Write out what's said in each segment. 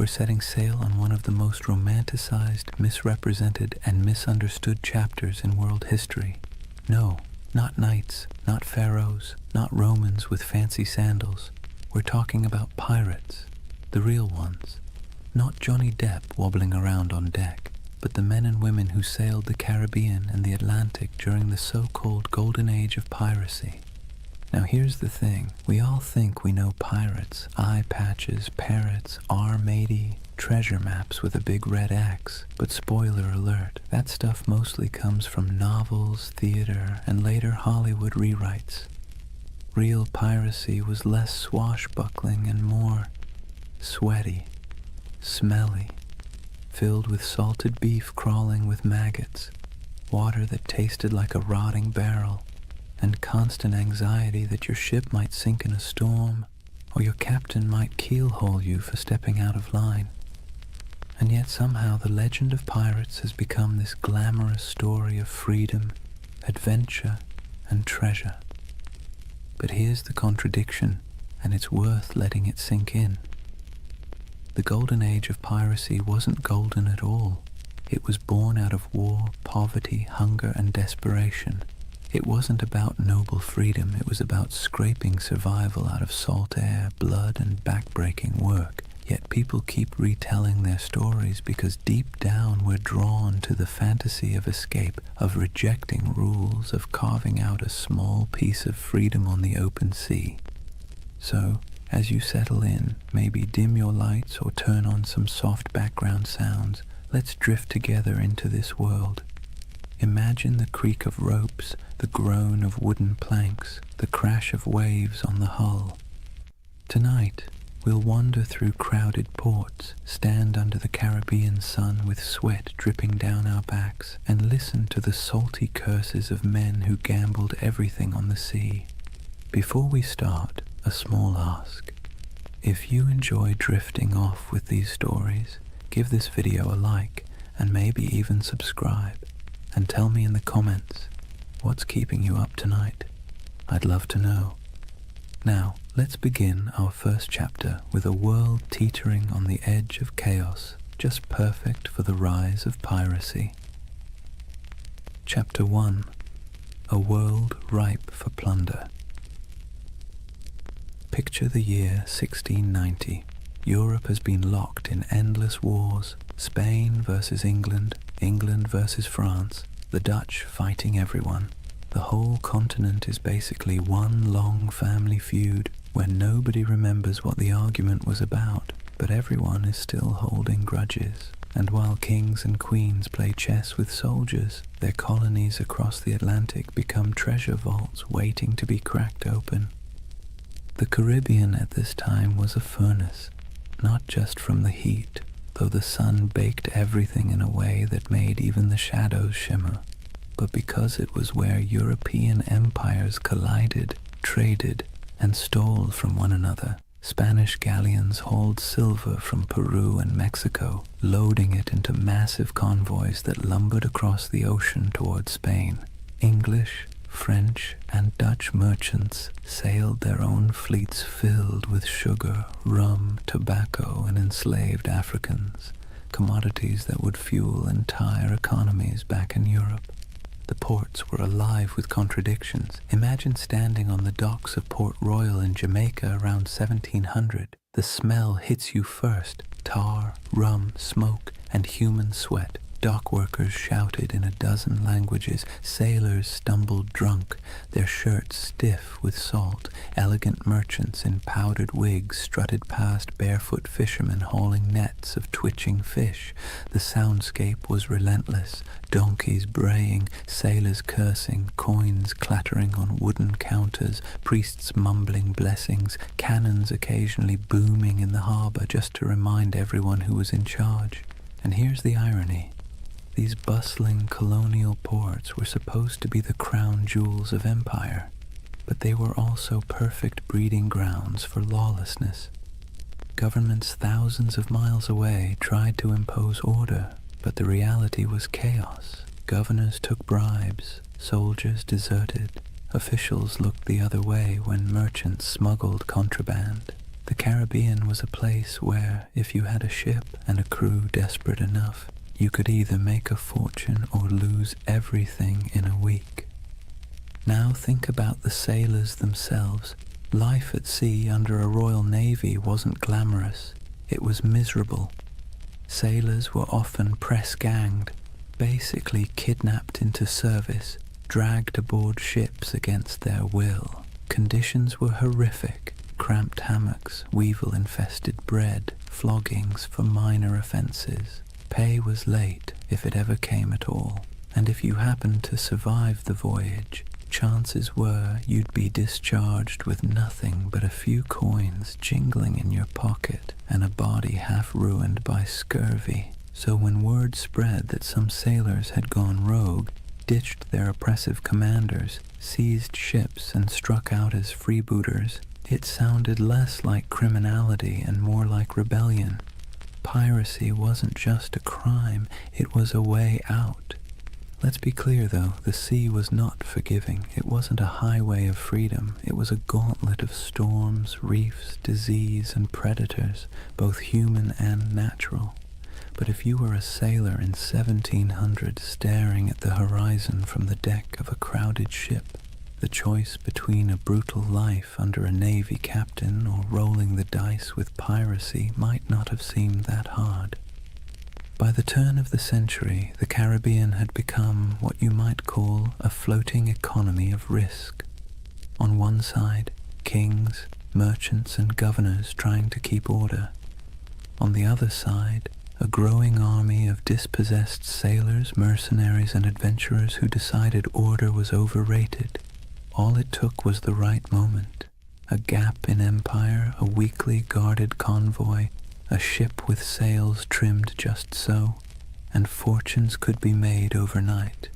we're setting sail on one of the most romanticized, misrepresented, and misunderstood chapters in world history. No, not knights, not pharaohs, not Romans with fancy sandals. We're talking about pirates, the real ones. Not Johnny Depp wobbling around on deck, but the men and women who sailed the Caribbean and the Atlantic during the so-called Golden Age of Piracy. Now here's the thing, we all think we know pirates, eye patches, parrots, R-matey, treasure maps with a big red X, but spoiler alert, that stuff mostly comes from novels, theater, and later Hollywood rewrites. Real piracy was less swashbuckling and more sweaty, smelly, filled with salted beef crawling with maggots, water that tasted like a rotting barrel, and constant anxiety that your ship might sink in a storm, or your captain might keelhaul you for stepping out of line. And yet somehow the legend of pirates has become this glamorous story of freedom, adventure, and treasure. But here's the contradiction, and it's worth letting it sink in. The Golden Age of Piracy wasn't golden at all. It was born out of war, poverty, hunger, and desperation. It wasn't about noble freedom, it was about scraping survival out of salt air, blood, and backbreaking work. Yet people keep retelling their stories because deep down we're drawn to the fantasy of escape, of rejecting rules, of carving out a small piece of freedom on the open sea. So, as you settle in, maybe dim your lights or turn on some soft background sounds, let's drift together into this world. Imagine the creak of ropes, the groan of wooden planks, the crash of waves on the hull. Tonight, we'll wander through crowded ports, stand under the Caribbean sun with sweat dripping down our backs, and listen to the salty curses of men who gambled everything on the sea. Before we start, a small ask. If you enjoy drifting off with these stories, give this video a like, and maybe even subscribe. And tell me in the comments, what's keeping you up tonight? I'd love to know. Now, let's begin our first chapter with a world teetering on the edge of chaos, just perfect for the rise of piracy. Chapter 1. A world ripe for plunder. Picture the year 1690. Europe has been locked in endless wars, Spain versus England, England versus France, the Dutch fighting everyone. The whole continent is basically one long family feud where nobody remembers what the argument was about, but everyone is still holding grudges. And while kings and queens play chess with soldiers, their colonies across the Atlantic become treasure vaults waiting to be cracked open. The Caribbean at this time was a furnace, not just from the heat, though the sun baked everything in a way that made even the shadows shimmer, but because it was where European empires collided, traded, and stole from one another. Spanish galleons hauled silver from Peru and Mexico, loading it into massive convoys that lumbered across the ocean toward Spain. English, French, and Dutch merchants sailed their own fleets filled with sugar, rum, tobacco, and enslaved Africans, commodities that would fuel entire economies back in Europe. The ports were alive with contradictions. Imagine standing on the docks of Port Royal in Jamaica around 1700. The smell hits you first: tar, rum, smoke, and human sweat. Dock workers shouted in a dozen languages, sailors stumbled drunk, their shirts stiff with salt, elegant merchants in powdered wigs strutted past barefoot fishermen hauling nets of twitching fish. The soundscape was relentless, donkeys braying, sailors cursing, coins clattering on wooden counters, priests mumbling blessings, cannons occasionally booming in the harbor just to remind everyone who was in charge. And here's the irony. These bustling colonial ports were supposed to be the crown jewels of empire, but they were also perfect breeding grounds for lawlessness. Governments thousands of miles away tried to impose order, but the reality was chaos. Governors took bribes, soldiers deserted, officials looked the other way when merchants smuggled contraband. The Caribbean was a place where, if you had a ship and a crew desperate enough, you could either make a fortune or lose everything in a week. Now think about the sailors themselves. Life at sea under a Royal Navy wasn't glamorous. It was miserable. Sailors were often press-ganged, basically kidnapped into service, dragged aboard ships against their will. Conditions were horrific. Cramped hammocks, weevil-infested bread, floggings for minor offences. Pay was late, if it ever came at all, and if you happened to survive the voyage, chances were you'd be discharged with nothing but a few coins jingling in your pocket and a body half ruined by scurvy. So when word spread that some sailors had gone rogue, ditched their oppressive commanders, seized ships and struck out as freebooters, it sounded less like criminality and more like rebellion. Piracy wasn't just a crime, it was a way out. Let's be clear though, the sea was not forgiving. It wasn't a highway of freedom. It was a gauntlet of storms, reefs, disease, and predators, both human and natural. But if you were a sailor in 1700 staring at the horizon from the deck of a crowded ship, the choice between a brutal life under a navy captain or rolling the dice with piracy might not have seemed that hard. By the turn of the century, the Caribbean had become what you might call a floating economy of risk. On one side, kings, merchants, and governors trying to keep order. On the other side, a growing army of dispossessed sailors, mercenaries, and adventurers who decided order was overrated. All it took was the right moment, a gap in empire, a weakly guarded convoy, a ship with sails trimmed just so, and fortunes could be made overnight.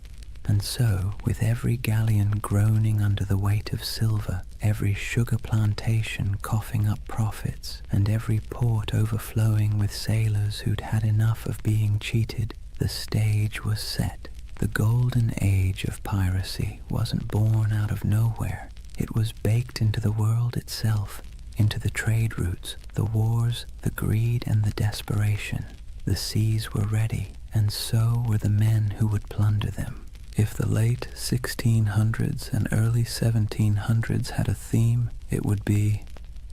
And so, with every galleon groaning under the weight of silver, every sugar plantation coughing up profits, and every port overflowing with sailors who'd had enough of being cheated, the stage was set. The Golden Age of Piracy wasn't born out of nowhere. It was baked into the world itself, into the trade routes, the wars, the greed, and the desperation. The seas were ready, and so were the men who would plunder them. If the late 1600s and early 1700s had a theme, it would be,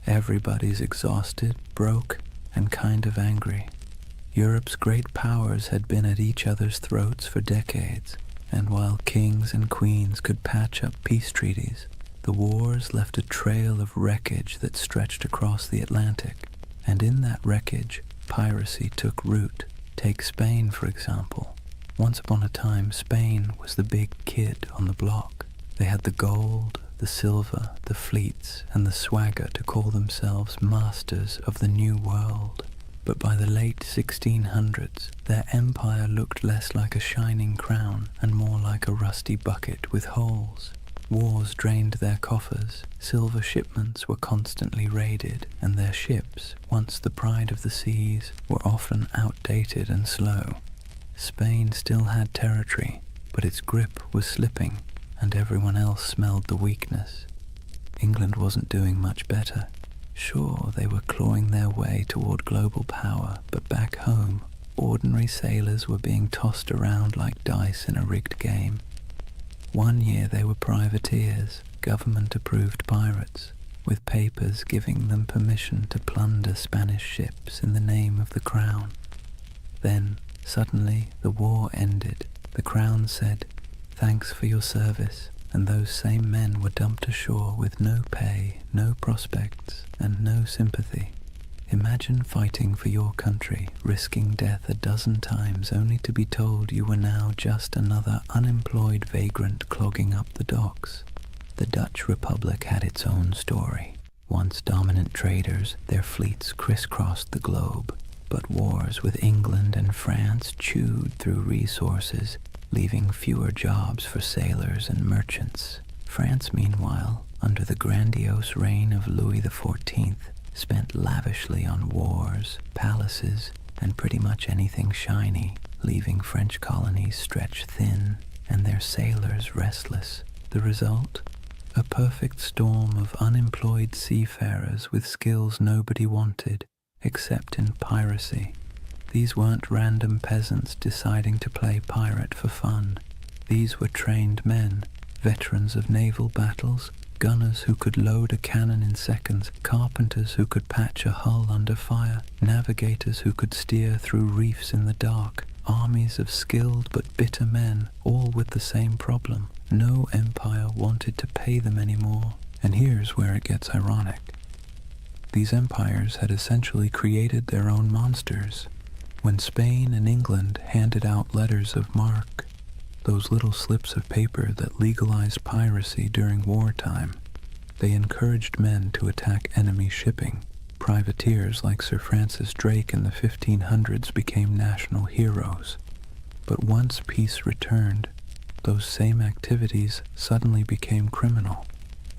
everybody's exhausted, broke, and kind of angry. Europe's great powers had been at each other's throats for decades, and while kings and queens could patch up peace treaties, the wars left a trail of wreckage that stretched across the Atlantic. And in that wreckage, piracy took root. Take Spain, for example. Once upon a time, Spain was the big kid on the block. They had the gold, the silver, the fleets, and the swagger to call themselves masters of the New World. But by the late 1600s, their empire looked less like a shining crown and more like a rusty bucket with holes. Wars drained their coffers, silver shipments were constantly raided, and their ships, once the pride of the seas, were often outdated and slow. Spain still had territory, but its grip was slipping, and everyone else smelled the weakness. England wasn't doing much better. Sure, they were clawing their way toward global power, but back home, ordinary sailors were being tossed around like dice in a rigged game. One year they were privateers, government-approved pirates, with papers giving them permission to plunder Spanish ships in the name of the crown. Then, suddenly, the war ended. The crown said, "Thanks for your service," and those same men were dumped ashore with no pay, no prospects, and no sympathy. Imagine fighting for your country, risking death a dozen times only to be told you were now just another unemployed vagrant clogging up the docks. The Dutch Republic had its own story. Once dominant traders, their fleets crisscrossed the globe, but wars with England and France chewed through resources, leaving fewer jobs for sailors and merchants. France, meanwhile, under the grandiose reign of Louis XIV, spent lavishly on wars, palaces, and pretty much anything shiny, leaving French colonies stretched thin and their sailors restless. The result? a perfect storm of unemployed seafarers with skills nobody wanted except in piracy. These weren't random peasants deciding to play pirate for fun. These were trained men, veterans of naval battles, gunners who could load a cannon in seconds, carpenters who could patch a hull under fire, navigators who could steer through reefs in the dark, armies of skilled but bitter men, all with the same problem. No empire wanted to pay them anymore. And here's where it gets ironic. These empires had essentially created their own monsters. When Spain and England handed out letters of marque, those little slips of paper that legalized piracy during wartime, they encouraged men to attack enemy shipping. Privateers like Sir Francis Drake in the 1500s became national heroes. But once peace returned, those same activities suddenly became criminal.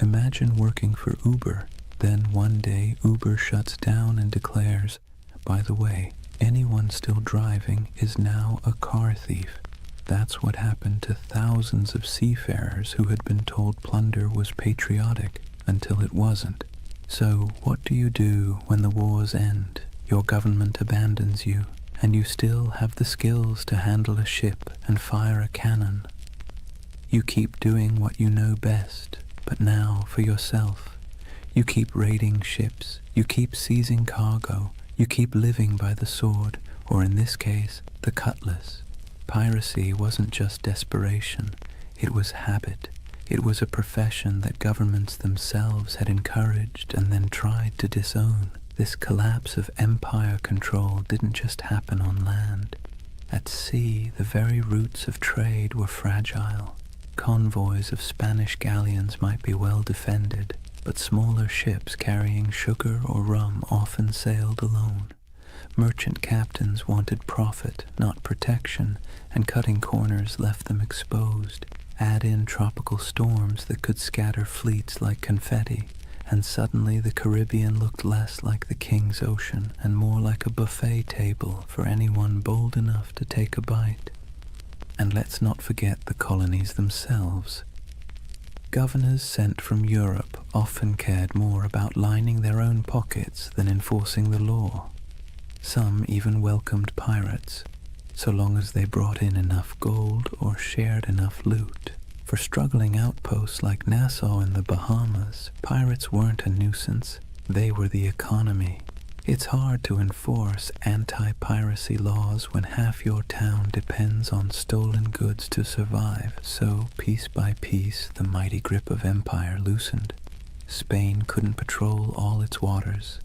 Imagine working for Uber. Then one day Uber shuts down and declares, by the way, anyone still driving is now a car thief. That's what happened to thousands of seafarers who had been told plunder was patriotic until it wasn't. So what do you do when the wars end, your government abandons you, and you still have the skills to handle a ship and fire a cannon? You keep doing what you know best, but now for yourself. You keep raiding ships, you keep seizing cargo, you keep living by the sword, or in this case, the cutlass. Piracy wasn't just desperation, it was habit. It was a profession that governments themselves had encouraged and then tried to disown. This collapse of empire control didn't just happen on land. At sea, the very roots of trade were fragile. Convoys of Spanish galleons might be well defended, but smaller ships carrying sugar or rum often sailed alone. Merchant captains wanted profit, not protection, and cutting corners left them exposed. Add in tropical storms that could scatter fleets like confetti, and suddenly the Caribbean looked less like the King's Ocean and more like a buffet table for anyone bold enough to take a bite. And let's not forget the colonies themselves. Governors sent from Europe often cared more about lining their own pockets than enforcing the law. Some even welcomed pirates, so long as they brought in enough gold or shared enough loot. For struggling outposts like Nassau in the Bahamas, pirates weren't a nuisance, they were the economy. It's hard to enforce anti-piracy laws when half your town depends on stolen goods to survive, so piece by piece the mighty grip of empire loosened. Spain couldn't patrol all its waters.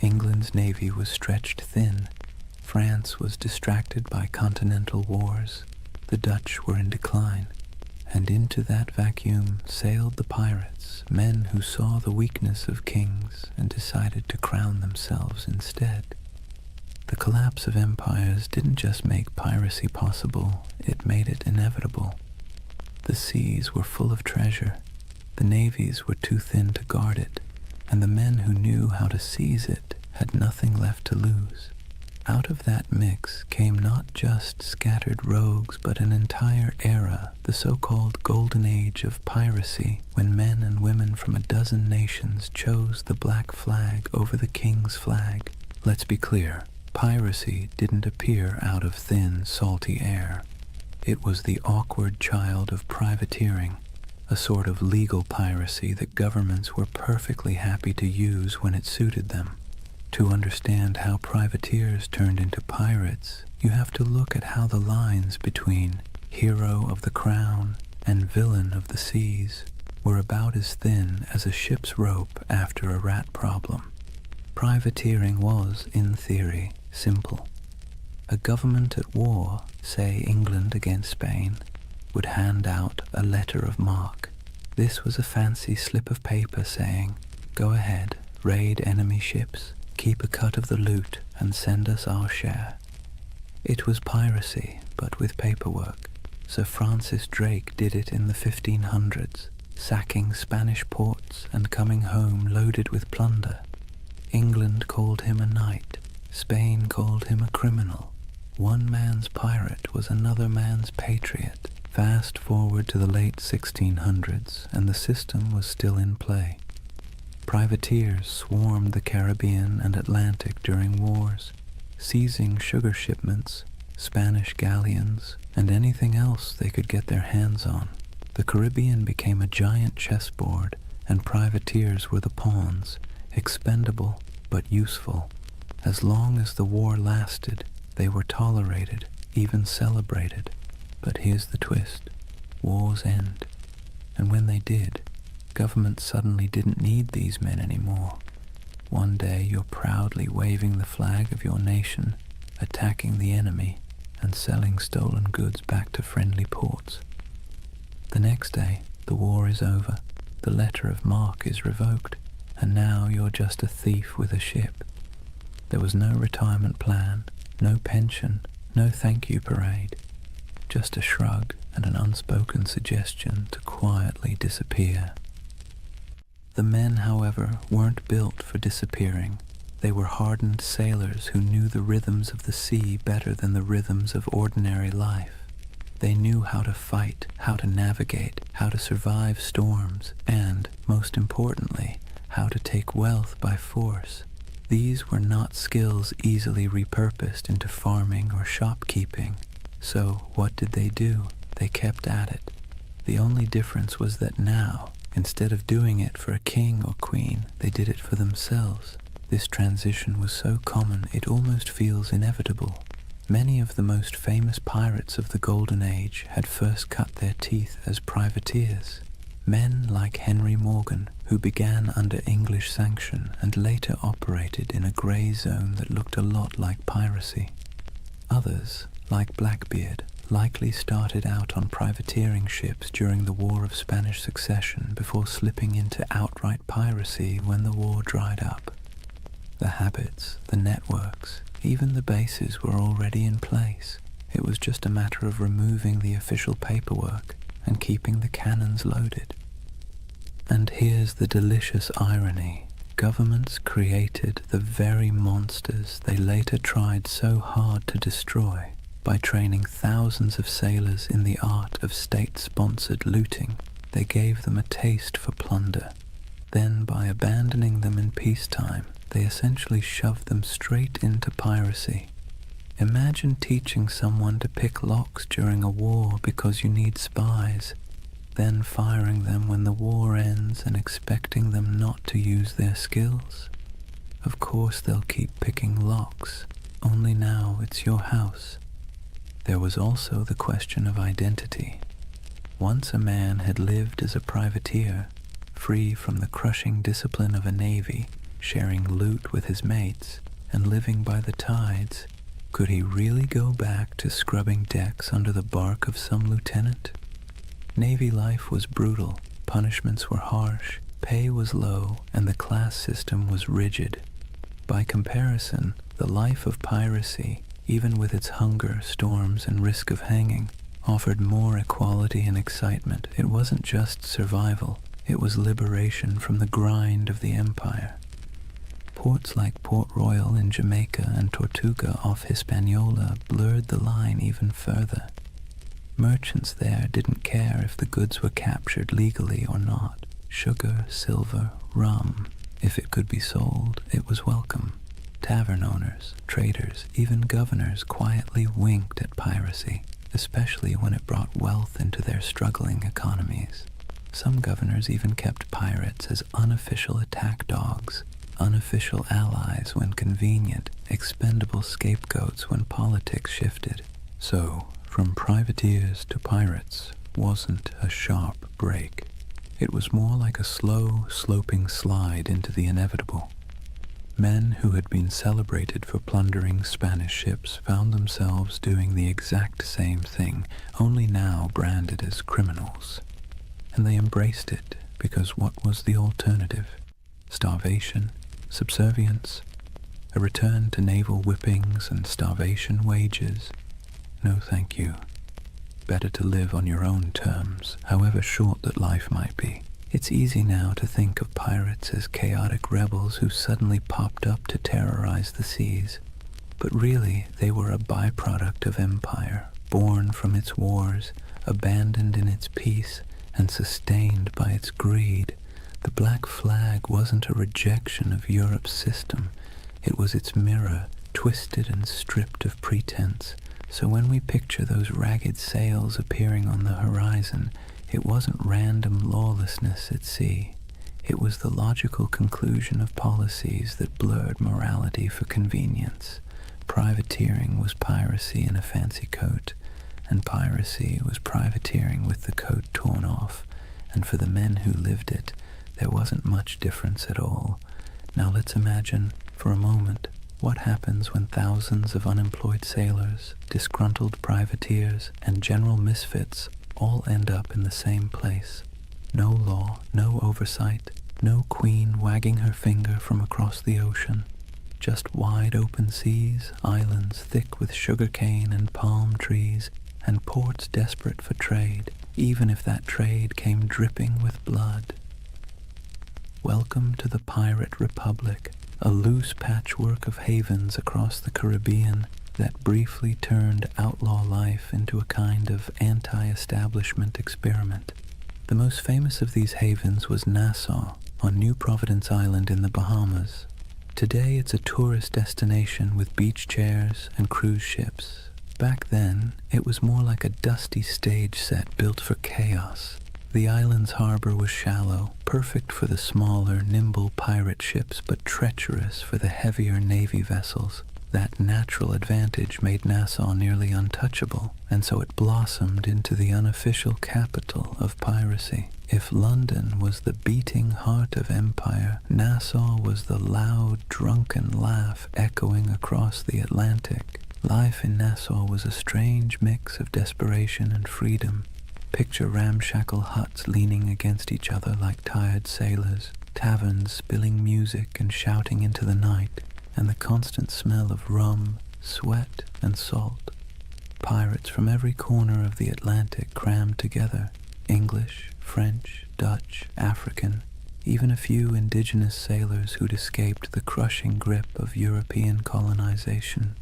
England's navy was stretched thin. France was distracted by continental wars. The Dutch were in decline. And into that vacuum sailed the pirates, men who saw the weakness of kings and decided to crown themselves instead. The collapse of empires didn't just make piracy possible, it made it inevitable. The seas were full of treasure. The navies were too thin to guard it, and the men who knew how to seize it had nothing left to lose. Out of that mix came not just scattered rogues, but an entire era, the so-called Golden Age of Piracy, when men and women from a dozen nations chose the black flag over the king's flag. Let's be clear, piracy didn't appear out of thin, salty air. It was the awkward child of privateering, a sort of legal piracy that governments were perfectly happy to use when it suited them. To understand how privateers turned into pirates, you have to look at how the lines between hero of the crown and villain of the seas were about as thin as a ship's rope after a rat problem. Privateering was, in theory, simple. A government at war, say England against Spain, would hand out a letter of marque. This was a fancy slip of paper saying, "Go ahead, raid enemy ships, keep a cut of the loot, and send us our share." It was piracy, but with paperwork. Sir Francis Drake did it in the 1500s, sacking Spanish ports and coming home loaded with plunder. England called him a knight, Spain called him a criminal. One man's pirate was another man's patriot. Fast forward to the late 1600s, and the system was still in play. Privateers swarmed the Caribbean and Atlantic during wars, seizing sugar shipments, Spanish galleons, and anything else they could get their hands on. The Caribbean became a giant chessboard, and privateers were the pawns, expendable but useful. As long as the war lasted, they were tolerated, even celebrated. But here's the twist. Wars end. And when they did, governments suddenly didn't need these men anymore. One day you're proudly waving the flag of your nation, attacking the enemy, and selling stolen goods back to friendly ports. The next day, the war is over, the letter of marque is revoked, and now you're just a thief with a ship. There was no retirement plan, no pension, no thank you parade, just a shrug and an unspoken suggestion to quietly disappear. The men, however, weren't built for disappearing. They were hardened sailors who knew the rhythms of the sea better than the rhythms of ordinary life. They knew how to fight, how to navigate, how to survive storms, and, most importantly, how to take wealth by force. These were not skills easily repurposed into farming or shopkeeping. So what did they do? They kept at it. The only difference was that now, instead of doing it for a king or queen, they did it for themselves. This transition was so common it almost feels inevitable. Many of the most famous pirates of the Golden Age had first cut their teeth as privateers. Men like Henry Morgan, who began under English sanction and later operated in a grey zone that looked a lot like piracy. Others, like Blackbeard, likely started out on privateering ships during the War of Spanish Succession before slipping into outright piracy when the war dried up. The habits, the networks, even the bases were already in place. It was just a matter of removing the official paperwork and keeping the cannons loaded. And here's the delicious irony. Governments created the very monsters they later tried so hard to destroy by training thousands of sailors in the art of state-sponsored looting. They gave them a taste for plunder. Then, by abandoning them in peacetime, they essentially shoved them straight into piracy. Imagine teaching someone to pick locks during a war because you need spies, then firing them when the war ends and expecting them not to use their skills. Of course they'll keep picking locks, only now it's your house. There was also the question of identity. Once a man had lived as a privateer, free from the crushing discipline of a navy, sharing loot with his mates, and living by the tides, could he really go back to scrubbing decks under the bark of some lieutenant? Navy life was brutal, punishments were harsh, pay was low, and the class system was rigid. By comparison, the life of piracy, even with its hunger, storms, and risk of hanging, offered more equality and excitement. It wasn't just survival, it was liberation from the grind of the empire. Ports like Port Royal in Jamaica and Tortuga off Hispaniola blurred the line even further. Merchants there didn't care if the goods were captured legally or not. Sugar, silver, rum, if it could be sold, it was welcome. Tavern owners, traders, even governors quietly winked at piracy, especially when it brought wealth into their struggling economies. Some governors even kept pirates as unofficial attack dogs, unofficial allies when convenient, expendable scapegoats when politics shifted. So, from privateers to pirates wasn't a sharp break. It was more like a slow, sloping slide into the inevitable. Men who had been celebrated for plundering Spanish ships found themselves doing the exact same thing, only now branded as criminals. And they embraced it because what was the alternative? Starvation, subservience, a return to naval whippings and starvation wages? No, thank you. Better to live on your own terms, however short that life might be. It's easy now to think of pirates as chaotic rebels who suddenly popped up to terrorize the seas. But really, they were a byproduct of empire, born from its wars, abandoned in its peace and sustained by its greed. The black flag wasn't a rejection of Europe's system. It was its mirror, twisted and stripped of pretense. So when we picture those ragged sails appearing on the horizon, it wasn't random lawlessness at sea. It was the logical conclusion of policies that blurred morality for convenience. Privateering was piracy in a fancy coat, and piracy was privateering with the coat torn off, and for the men who lived it, there wasn't much difference at all. Now let's imagine, for a moment, what happens when thousands of unemployed sailors, disgruntled privateers, and general misfits all end up in the same place. No law, no oversight, no queen wagging her finger from across the ocean. Just wide open seas, islands thick with sugarcane and palm trees, and ports desperate for trade, even if that trade came dripping with blood. Welcome to the Pirate Republic, a loose patchwork of havens across the Caribbean that briefly turned outlaw life into a kind of anti-establishment experiment. The most famous of these havens was Nassau, on New Providence Island in the Bahamas. Today it's a tourist destination with beach chairs and cruise ships. Back then, it was more like a dusty stage set built for chaos. The island's harbor was shallow, perfect for the smaller, nimble pirate ships, but treacherous for the heavier navy vessels. That natural advantage made Nassau nearly untouchable, and so it blossomed into the unofficial capital of piracy. If London was the beating heart of empire, Nassau was the loud, drunken laugh echoing across the Atlantic. Life in Nassau was a strange mix of desperation and freedom. Picture ramshackle huts leaning against each other like tired sailors, taverns spilling music and shouting into the night, and the constant smell of rum, sweat, and salt. Pirates from every corner of the Atlantic crammed together, English, French, Dutch, African, even a few indigenous sailors who'd escaped the crushing grip of European colonization.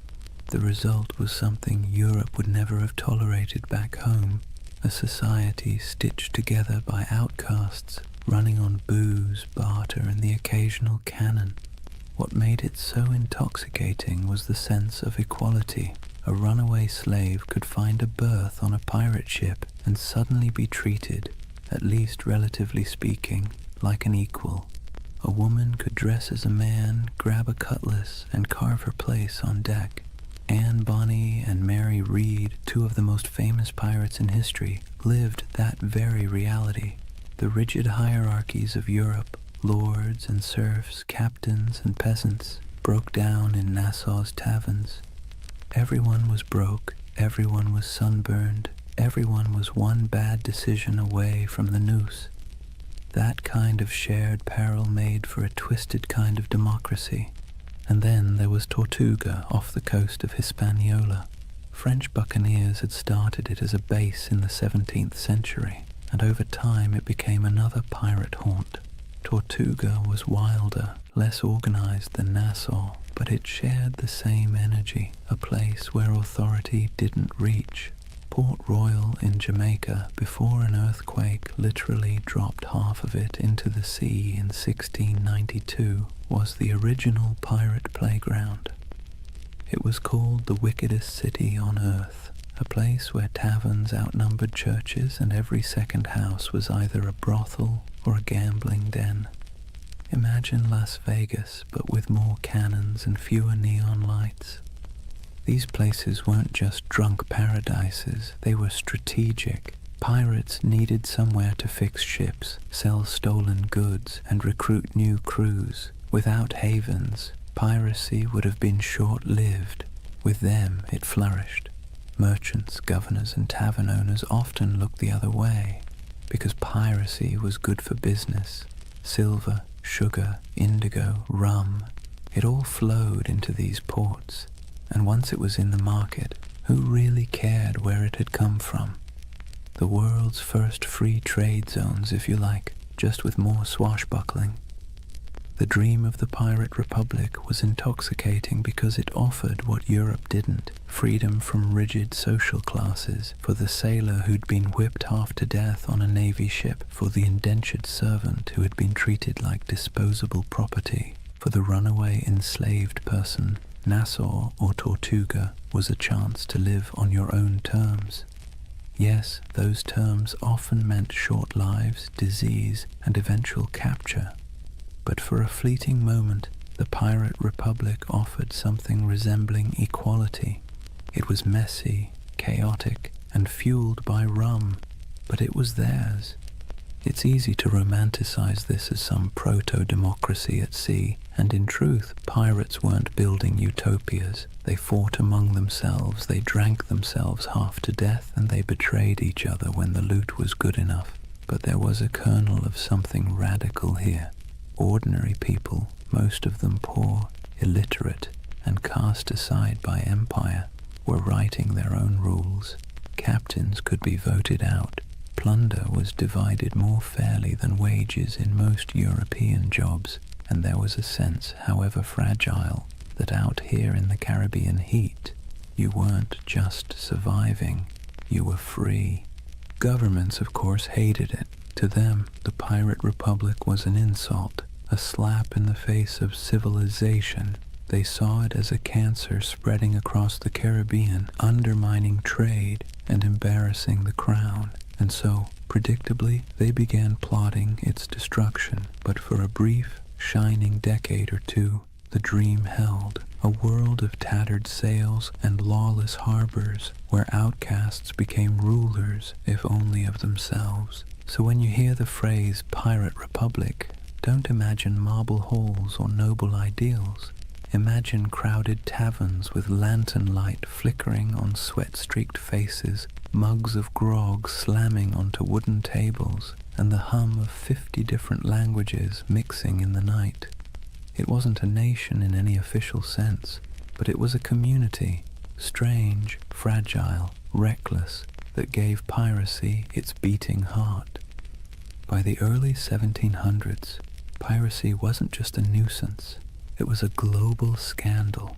The result was something Europe would never have tolerated back home, a society stitched together by outcasts, running on booze, barter, and the occasional cannon. What made it so intoxicating was the sense of equality. A runaway slave could find a berth on a pirate ship and suddenly be treated, at least relatively speaking, like an equal. A woman could dress as a man, grab a cutlass, and carve her place on deck. Anne Bonny and Mary Read, two of the most famous pirates in history, lived that very reality. The rigid hierarchies of Europe, lords and serfs, captains and peasants, broke down in Nassau's taverns. Everyone was broke, everyone was sunburned, everyone was one bad decision away from the noose. That kind of shared peril made for a twisted kind of democracy. And then there was Tortuga off the coast of Hispaniola. French buccaneers had started it as a base in the 17th century, and over time it became another pirate haunt. Tortuga was wilder, less organized than Nassau, but it shared the same energy, a place where authority didn't reach. Port Royal in Jamaica, before an earthquake literally dropped half of it into the sea in 1692, was the original pirate playground. It was called the wickedest city on earth, a place where taverns outnumbered churches and every second house was either a brothel or a gambling den. Imagine Las Vegas, but with more cannons and fewer neon lights. These places weren't just drunk paradises, they were strategic. Pirates needed somewhere to fix ships, sell stolen goods, and recruit new crews. Without havens, piracy would have been short-lived. With them, it flourished. Merchants, governors, and tavern owners often looked the other way, because piracy was good for business. Silver, sugar, indigo, rum, it all flowed into these ports. And once it was in the market, who really cared where it had come from? The world's first free trade zones, if you like, just with more swashbuckling. The dream of the Pirate Republic was intoxicating because it offered what Europe didn't: freedom from rigid social classes, for the sailor who'd been whipped half to death on a navy ship, for the indentured servant who had been treated like disposable property, for the runaway enslaved person. Nassau or Tortuga was a chance to live on your own terms. Yes, those terms often meant short lives, disease, and eventual capture. But for a fleeting moment, the Pirate Republic offered something resembling equality. It was messy, chaotic, and fueled by rum, but it was theirs. It's easy to romanticize this as some proto-democracy at sea, and in truth, pirates weren't building utopias. They fought among themselves, they drank themselves half to death, and they betrayed each other when the loot was good enough. But there was a kernel of something radical here. Ordinary people, most of them poor, illiterate, and cast aside by empire, were writing their own rules. Captains could be voted out. Plunder was divided more fairly than wages in most European jobs, and there was a sense, however fragile, that out here in the Caribbean heat, you weren't just surviving, you were free. Governments, of course, hated it. To them, the Pirate Republic was an insult, a slap in the face of civilization. They saw it as a cancer spreading across the Caribbean, undermining trade and embarrassing the crown. And so, predictably, they began plotting its destruction. But for a brief, shining decade or two, the dream held. A world of tattered sails and lawless harbors, where outcasts became rulers, if only of themselves. So when you hear the phrase Pirate Republic, don't imagine marble halls or noble ideals. Imagine crowded taverns with lantern light flickering on sweat-streaked faces, mugs of grog slamming onto wooden tables, and the hum of 50 different languages mixing in the night. It wasn't a nation in any official sense, but it was a community, strange, fragile, reckless, that gave piracy its beating heart. By the early 1700s, piracy wasn't just a nuisance, it was a global scandal.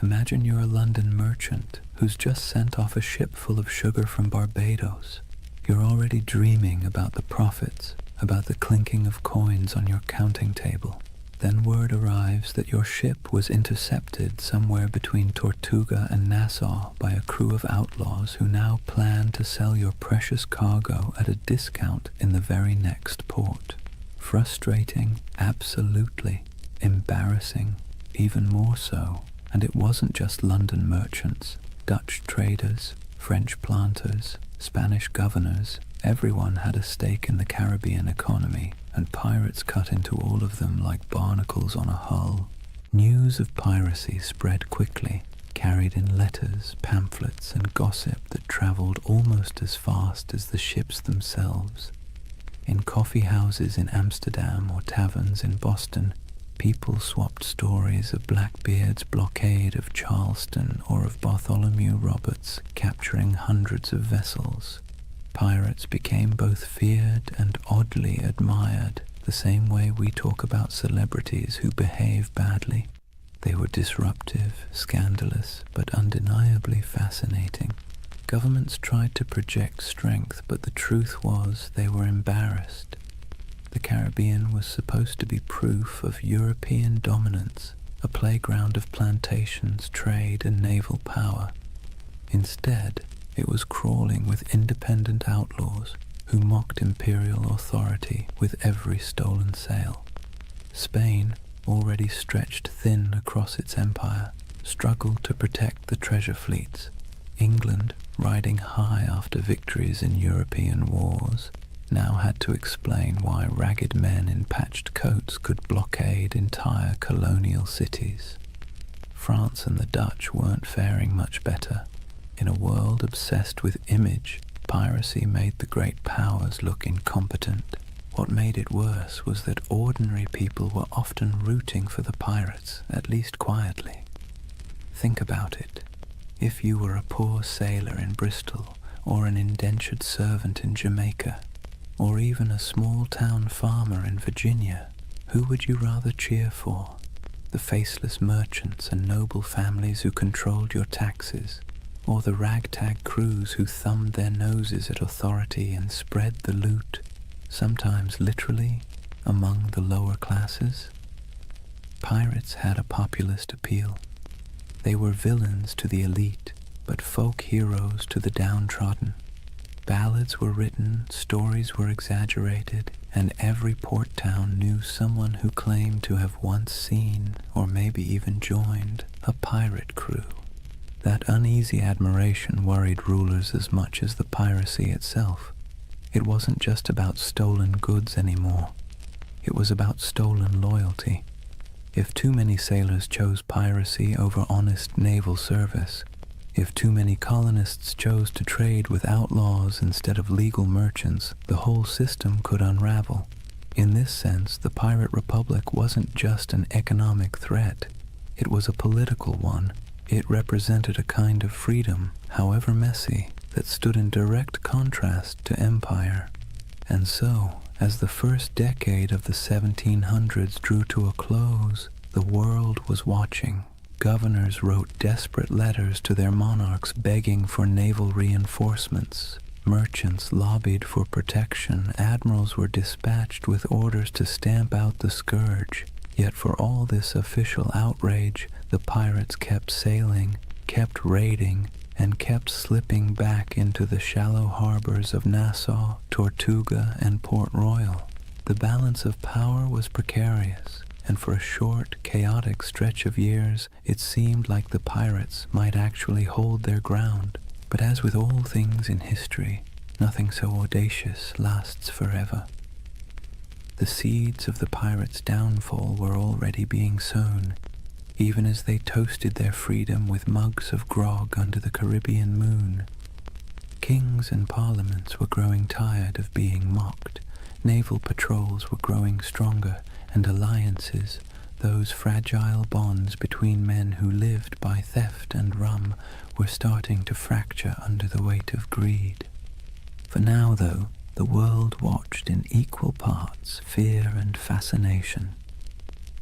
Imagine you're a London merchant who's just sent off a ship full of sugar from Barbados. You're already dreaming about the profits, about the clinking of coins on your counting table. Then word arrives that your ship was intercepted somewhere between Tortuga and Nassau by a crew of outlaws who now plan to sell your precious cargo at a discount in the very next port. Frustrating, absolutely. Embarrassing, even more so. And it wasn't just London merchants, Dutch traders, French planters, Spanish governors. Everyone had a stake in the Caribbean economy, and pirates cut into all of them like barnacles on a hull. News of piracy spread quickly, carried in letters, pamphlets, and gossip that traveled almost as fast as the ships themselves. In coffee houses in Amsterdam or taverns in Boston, people swapped stories of Blackbeard's blockade of Charleston or of Bartholomew Roberts capturing hundreds of vessels. Pirates became both feared and oddly admired, the same way we talk about celebrities who behave badly. They were disruptive, scandalous, but undeniably fascinating. Governments tried to project strength, but the truth was they were embarrassed. The Caribbean was supposed to be proof of European dominance, a playground of plantations, trade, and naval power. Instead, it was crawling with independent outlaws who mocked imperial authority with every stolen sail. Spain, already stretched thin across its empire, struggled to protect the treasure fleets. England, riding high after victories in European wars, now had to explain why ragged men in patched coats could blockade entire colonial cities. France and the Dutch weren't faring much better. In a world obsessed with image, piracy made the great powers look incompetent. What made it worse was that ordinary people were often rooting for the pirates, at least quietly. Think about it. If you were a poor sailor in Bristol, or an indentured servant in Jamaica, or even a small-town farmer in Virginia, Who would you rather cheer for? The faceless merchants and noble families who controlled your taxes, or the ragtag crews who thumbed their noses at authority and spread the loot, sometimes literally, among the lower classes? Pirates had a populist appeal. They were villains to the elite, but folk heroes to the downtrodden. Ballads were written, stories were exaggerated, and every port town knew someone who claimed to have once seen, or maybe even joined, a pirate crew. That uneasy admiration worried rulers as much as the piracy itself. It wasn't just about stolen goods anymore. It was about stolen loyalty. If too many sailors chose piracy over honest naval service, if too many colonists chose to trade with outlaws instead of legal merchants, the whole system could unravel. In this sense, the Pirate Republic wasn't just an economic threat. It was a political one. It represented a kind of freedom, however messy, that stood in direct contrast to empire. And so, as the first decade of the 1700s drew to a close, the world was watching. Governors wrote desperate letters to their monarchs begging for naval reinforcements. Merchants lobbied for protection. Admirals were dispatched with orders to stamp out the scourge. Yet for all this official outrage, the pirates kept sailing, kept raiding, and kept slipping back into the shallow harbors of Nassau, Tortuga, and Port Royal. The balance of power was precarious, and for a short, chaotic stretch of years, it seemed like the pirates might actually hold their ground. But as with all things in history, nothing so audacious lasts forever. The seeds of the pirates' downfall were already being sown, even as they toasted their freedom with mugs of grog under the Caribbean moon. Kings and parliaments were growing tired of being mocked. Naval patrols were growing stronger, and alliances, those fragile bonds between men who lived by theft and rum, were starting to fracture under the weight of greed. For now, though, the world watched in equal parts fear and fascination.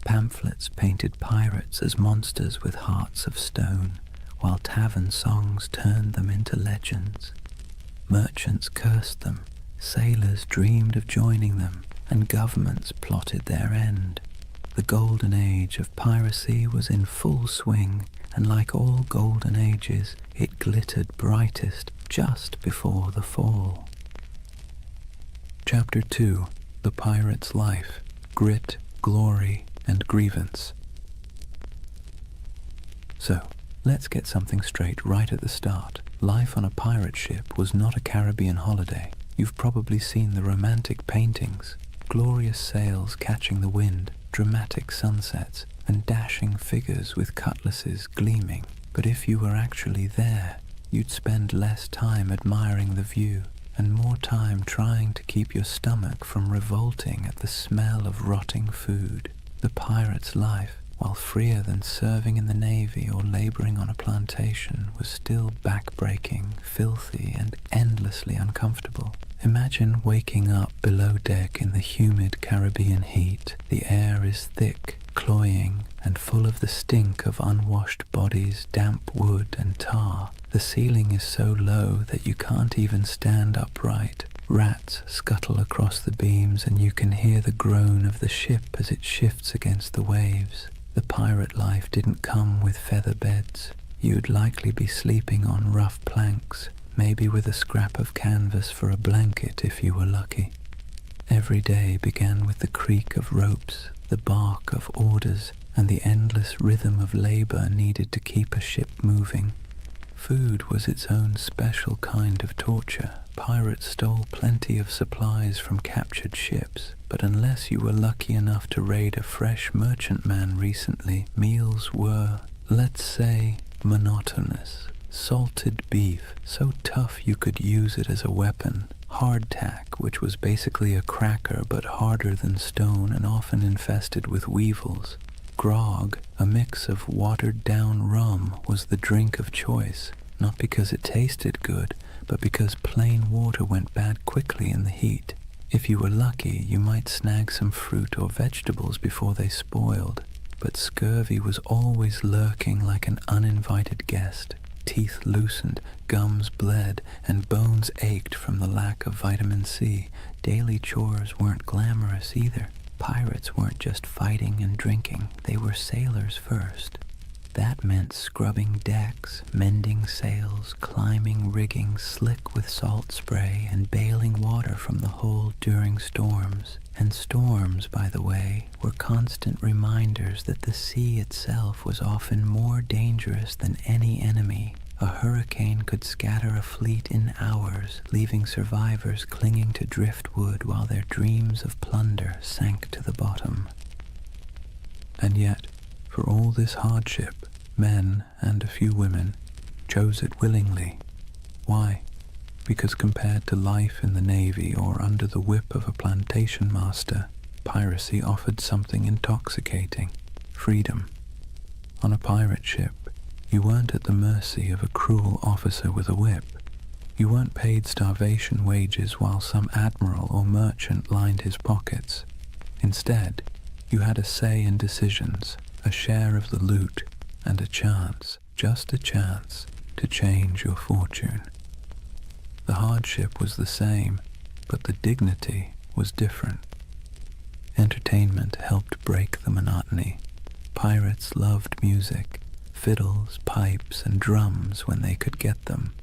Pamphlets painted pirates as monsters with hearts of stone, while tavern songs turned them into legends. Merchants cursed them, sailors dreamed of joining them, and governments plotted their end. The Golden Age of Piracy was in full swing, and like all golden ages, it glittered brightest just before the fall. Chapter 2. The Pirate's Life, Grit, Glory, and Grievance. So, let's get something straight right at the start. Life on a pirate ship was not a Caribbean holiday. You've probably seen the romantic paintings, glorious sails catching the wind, dramatic sunsets, and dashing figures with cutlasses gleaming. But if you were actually there, you'd spend less time admiring the view and more time trying to keep your stomach from revolting at the smell of rotting food. The pirate's life, while freer than serving in the navy or laboring on a plantation, was still back-breaking, filthy, and endlessly uncomfortable. Imagine waking up below deck in the humid Caribbean heat. The air is thick, cloying, and full of the stink of unwashed bodies, damp wood, and tar. The ceiling is so low that you can't even stand upright. Rats scuttle across the beams, and you can hear the groan of the ship as it shifts against the waves. The pirate life didn't come with feather beds. You'd likely be sleeping on rough planks, maybe with a scrap of canvas for a blanket if you were lucky. Every day began with the creak of ropes, the bark of orders, and the endless rhythm of labor needed to keep a ship moving. Food was its own special kind of torture. Pirates stole plenty of supplies from captured ships, but unless you were lucky enough to raid a fresh merchantman recently, meals were, let's say, monotonous. Salted beef, so tough you could use it as a weapon. Hardtack, which was basically a cracker but harder than stone and often infested with weevils. Grog, a mix of watered-down rum, was the drink of choice, not because it tasted good, but because plain water went bad quickly in the heat. If you were lucky, you might snag some fruit or vegetables before they spoiled, but scurvy was always lurking like an uninvited guest. Teeth loosened, gums bled, and bones ached from the lack of vitamin C. Daily chores weren't glamorous either. Pirates weren't just fighting and drinking, they were sailors first. That meant scrubbing decks, mending sails, climbing rigging slick with salt spray, and bailing water from the hold during storms. And storms, by the way, were constant reminders that the sea itself was often more dangerous than any enemy. A hurricane could scatter a fleet in hours, leaving survivors clinging to driftwood while their dreams of plunder sank to the bottom. And yet, for all this hardship, men, and a few women, chose it willingly. Why? Because compared to life in the Navy or under the whip of a plantation master, piracy offered something intoxicating: freedom. On a pirate ship, you weren't at the mercy of a cruel officer with a whip. You weren't paid starvation wages while some admiral or merchant lined his pockets. Instead, you had a say in decisions, a share of the loot, and a chance, just a chance, to change your fortune. The hardship was the same, but the dignity was different. Entertainment helped break the monotony. Pirates loved music, fiddles, pipes, and drums when they could get them.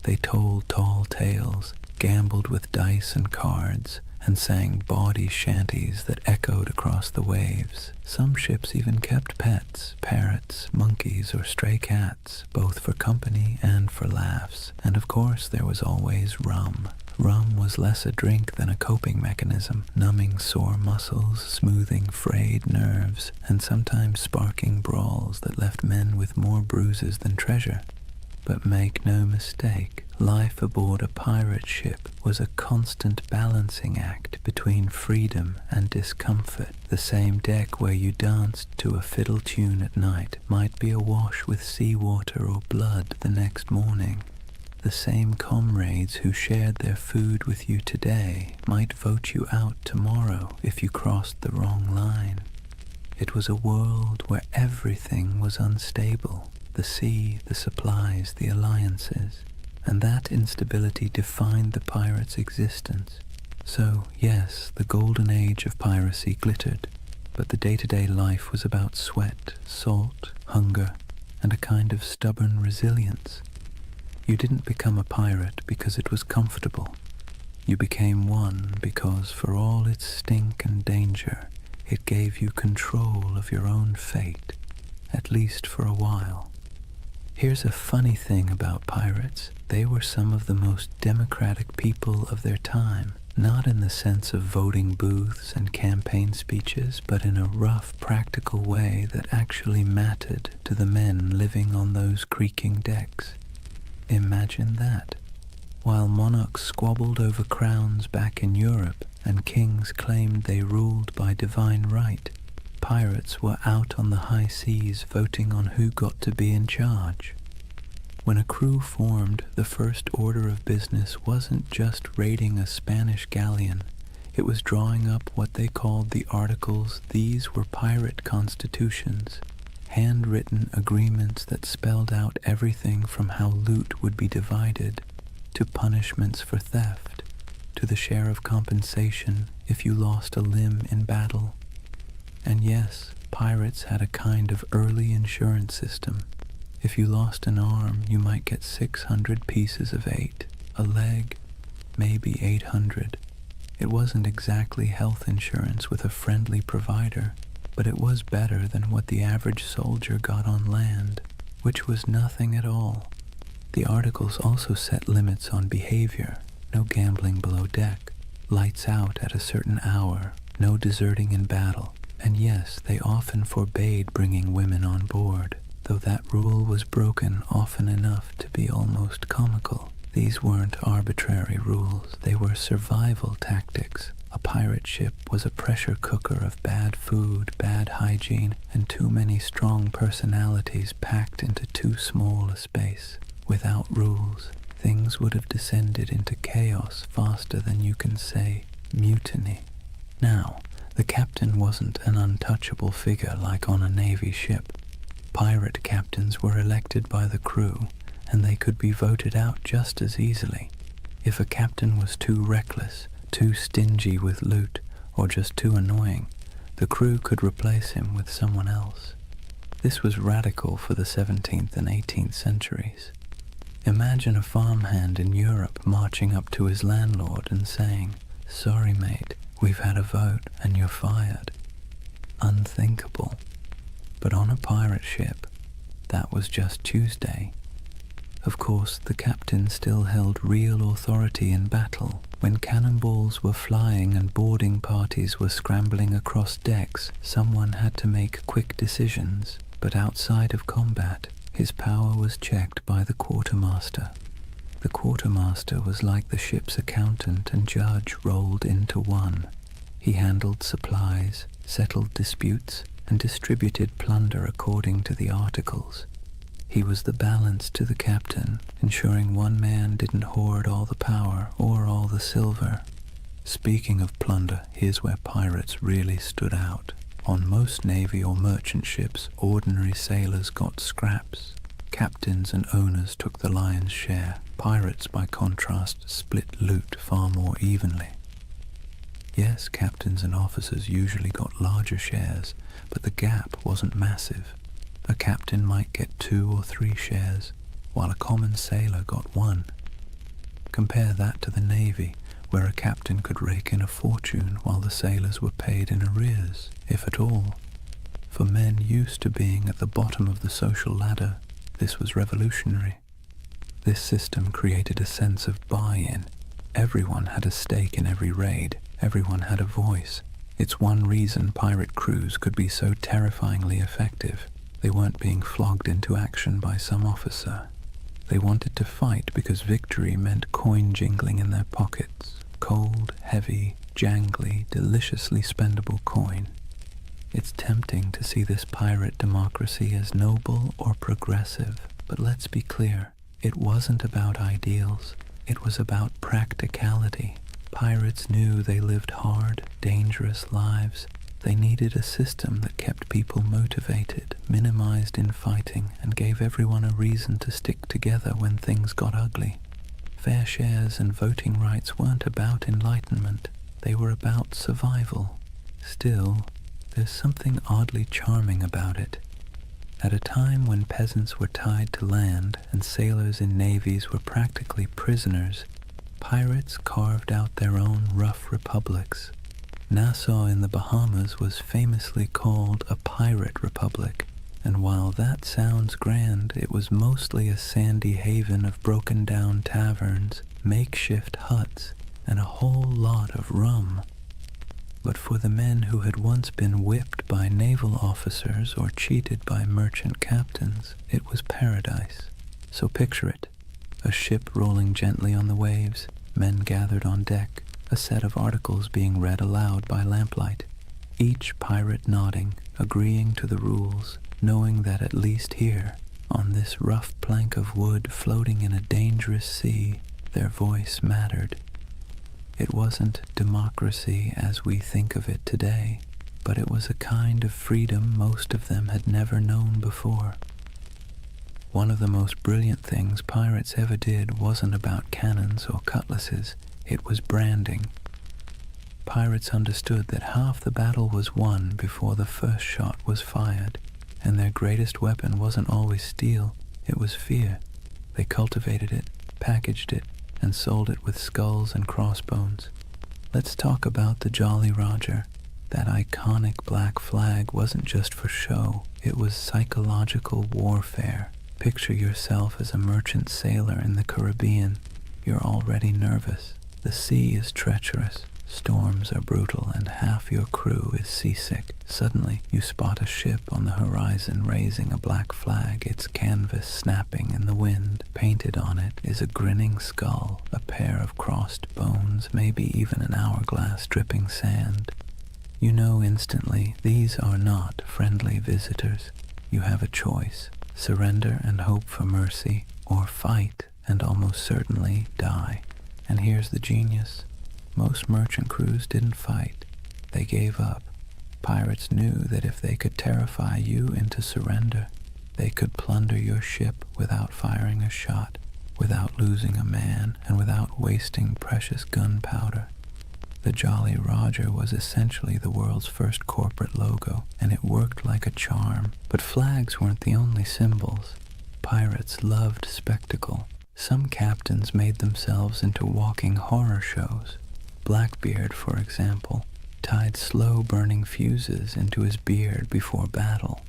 They told tall tales, gambled with dice and cards, and sang bawdy shanties that echoed across the waves. Some ships even kept pets, parrots, monkeys, or stray cats, both for company and for laughs. And of course there was always rum. Rum was less a drink than a coping mechanism, numbing sore muscles, smoothing frayed nerves, and sometimes sparking brawls that left men with more bruises than treasure. But make no mistake, life aboard a pirate ship was a constant balancing act between freedom and discomfort. The same deck where you danced to a fiddle tune at night might be awash with seawater or blood the next morning. The same comrades who shared their food with you today might vote you out tomorrow if you crossed the wrong line. It was a world where everything was unstable. The sea, the supplies, the alliances, and that instability defined the pirate's existence. So, yes, the Golden Age of Piracy glittered, but the day-to-day life was about sweat, salt, hunger, and a kind of stubborn resilience. You didn't become a pirate because it was comfortable. You became one because, for all its stink and danger, it gave you control of your own fate, at least for a while. Here's a funny thing about pirates. They were some of the most democratic people of their time, not in the sense of voting booths and campaign speeches, but in a rough, practical way that actually mattered to the men living on those creaking decks. Imagine that. While monarchs squabbled over crowns back in Europe and kings claimed they ruled by divine right, pirates were out on the high seas voting on who got to be in charge. When a crew formed, the first order of business wasn't just raiding a Spanish galleon. It was drawing up what they called the Articles. These were pirate constitutions, handwritten agreements that spelled out everything from how loot would be divided, to punishments for theft, to the share of compensation if you lost a limb in battle. And yes, pirates had a kind of early insurance system. If you lost an arm, you might get 600 pieces of 8, a leg, maybe 800. It wasn't exactly health insurance with a friendly provider, but it was better than what the average soldier got on land, which was nothing at all. The articles also set limits on behavior: no gambling below deck, lights out at a certain hour, no deserting in battle. And yes, they often forbade bringing women on board, though that rule was broken often enough to be almost comical. These weren't arbitrary rules, they were survival tactics. A pirate ship was a pressure cooker of bad food, bad hygiene, and too many strong personalities packed into too small a space. Without rules, things would have descended into chaos faster than you can say. mutiny. Now, the captain wasn't an untouchable figure like on a Navy ship. Pirate captains were elected by the crew, and they could be voted out just as easily. If a captain was too reckless, too stingy with loot, or just too annoying, the crew could replace him with someone else. This was radical for the 17th and 18th centuries. Imagine a farmhand in Europe marching up to his landlord and saying, "Sorry mate, we've had a vote and you're fired." Unthinkable. But on a pirate ship, that was just Tuesday. Of course, the captain still held real authority in battle. When cannonballs were flying and boarding parties were scrambling across decks, someone had to make quick decisions. But outside of combat, his power was checked by the quartermaster. The quartermaster was like the ship's accountant and judge rolled into one. He handled supplies, settled disputes, and distributed plunder according to the articles. He was the balance to the captain, ensuring one man didn't hoard all the power or all the silver. Speaking of plunder, here's where pirates really stood out. On most navy or merchant ships, ordinary sailors got scraps. Captains and owners took the lion's share. Pirates, by contrast, split loot far more evenly. Yes, captains and officers usually got larger shares, but the gap wasn't massive. A captain might get 2 or 3 shares, while a common sailor got 1. Compare that to the Navy, where a captain could rake in a fortune while the sailors were paid in arrears, if at all. For men used to being at the bottom of the social ladder, this was revolutionary. This system created a sense of buy-in. Everyone had a stake in every raid. Everyone had a voice. It's one reason pirate crews could be so terrifyingly effective. They weren't being flogged into action by some officer. They wanted to fight because victory meant coin jingling in their pockets. Cold, heavy, jangly, deliciously spendable coin. It's tempting to see this pirate democracy as noble or progressive, but let's be clear, it wasn't about ideals. It was about practicality. Pirates knew they lived hard, dangerous lives. They needed a system that kept people motivated, minimized infighting, and gave everyone a reason to stick together when things got ugly. Fair shares and voting rights weren't about enlightenment. They were about survival. Still, there's something oddly charming about it. At a time when peasants were tied to land and sailors in navies were practically prisoners, pirates carved out their own rough republics. Nassau in the Bahamas was famously called a pirate republic, and while that sounds grand, it was mostly a sandy haven of broken-down taverns, makeshift huts, and a whole lot of rum. But for the men who had once been whipped by naval officers or cheated by merchant captains, it was paradise. So picture it. A ship rolling gently on the waves, men gathered on deck, a set of articles being read aloud by lamplight, each pirate nodding, agreeing to the rules, knowing that at least here, on this rough plank of wood floating in a dangerous sea, their voice mattered. It wasn't democracy as we think of it today, but it was a kind of freedom most of them had never known before. One of the most brilliant things pirates ever did wasn't about cannons or cutlasses. It was branding. Pirates understood that half the battle was won before the first shot was fired, and their greatest weapon wasn't always steel, it was fear. They cultivated it, packaged it, and sold it with skulls and crossbones. Let's talk about the Jolly Roger. That iconic black flag wasn't just for show, it was psychological warfare. Picture yourself as a merchant sailor in the Caribbean. You're already nervous. The sea is treacherous, storms are brutal, and half your crew is seasick. Suddenly, you spot a ship on the horizon raising a black flag, its canvas snapping in the wind. Painted on it is a grinning skull, a pair of crossed bones, maybe even an hourglass dripping sand. You know instantly these are not friendly visitors. You have a choice: surrender and hope for mercy, or fight and almost certainly die. And here's the genius. Most merchant crews didn't fight. They gave up. Pirates knew that if they could terrify you into surrender, they could plunder your ship without firing a shot, without losing a man, and without wasting precious gunpowder. The Jolly Roger was essentially the world's first corporate logo, and it worked like a charm. But flags weren't the only symbols. Pirates loved spectacle. Some captains made themselves into walking horror shows. Blackbeard, for example, tied slow-burning fuses into his beard before battle.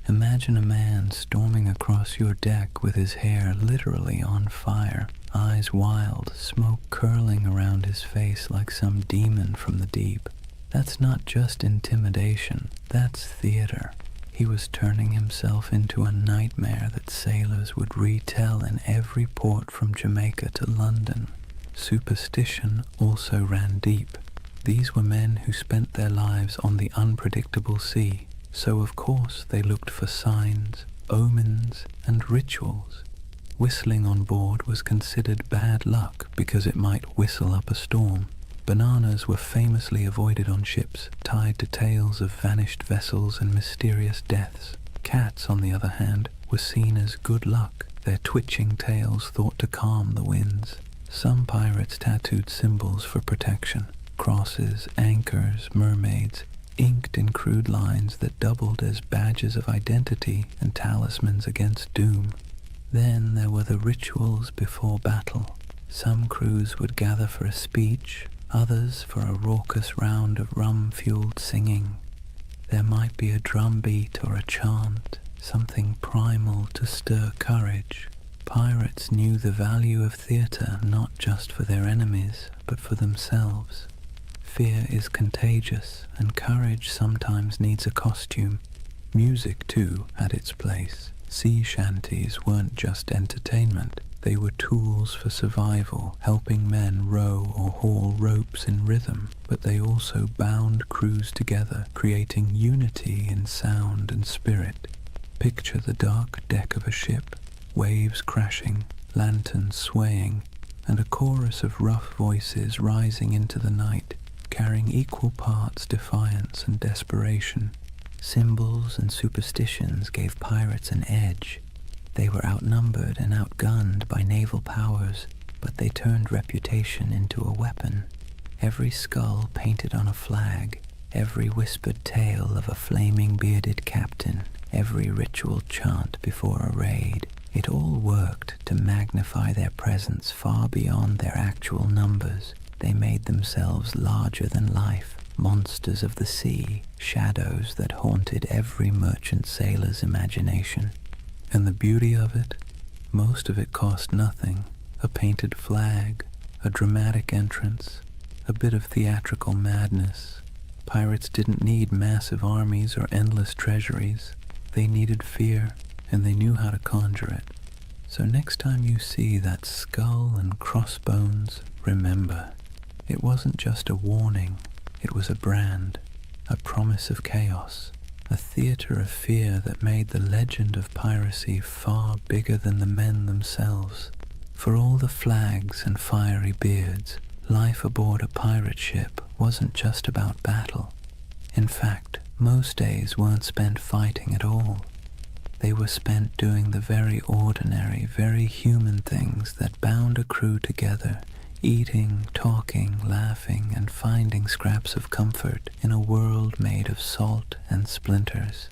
Imagine a man storming across your deck with his hair literally on fire, eyes wild, smoke curling around his face like some demon from the deep. That's not just intimidation, that's theater. He was turning himself into a nightmare that sailors would retell in every port from Jamaica to London. Superstition also ran deep. These were men who spent their lives on the unpredictable sea, so of course they looked for signs, omens, and rituals. Whistling on board was considered bad luck because it might whistle up a storm. Bananas were famously avoided on ships, tied to tales of vanished vessels and mysterious deaths. Cats, on the other hand, were seen as good luck, their twitching tails thought to calm the winds. Some pirates tattooed symbols for protection: crosses, anchors, mermaids, inked in crude lines that doubled as badges of identity and talismans against doom. Then there were the rituals before battle. Some crews would gather for a speech, others for a raucous round of rum-fueled singing. There might be a drum beat or a chant, something primal to stir courage. Pirates knew the value of theater not just for their enemies, but for themselves. Fear is contagious, and courage sometimes needs a costume. Music, too, had its place. Sea shanties weren't just entertainment. They were tools for survival, helping men row or haul ropes in rhythm, but they also bound crews together, creating unity in sound and spirit. Picture the dark deck of a ship, waves crashing, lanterns swaying, and a chorus of rough voices rising into the night, carrying equal parts defiance and desperation. Symbols and superstitions gave pirates an edge. They were outnumbered and outgunned by naval powers, but they turned reputation into a weapon. Every skull painted on a flag, every whispered tale of a flaming bearded captain, every ritual chant before a raid, it all worked to magnify their presence far beyond their actual numbers. They made themselves larger than life, monsters of the sea, shadows that haunted every merchant sailor's imagination. And the beauty of it? Most of it cost nothing. A painted flag, a dramatic entrance, a bit of theatrical madness. Pirates didn't need massive armies or endless treasuries. They needed fear, and they knew how to conjure it. So next time you see that skull and crossbones, remember, it wasn't just a warning, it was a brand, a promise of chaos, a theater of fear that made the legend of piracy far bigger than the men themselves. For all the flags and fiery beards, life aboard a pirate ship wasn't just about battle. In fact, most days weren't spent fighting at all. They were spent doing the very ordinary, very human things that bound a crew together, eating, talking, laughing, and finding scraps of comfort in a world made of salt and splinters.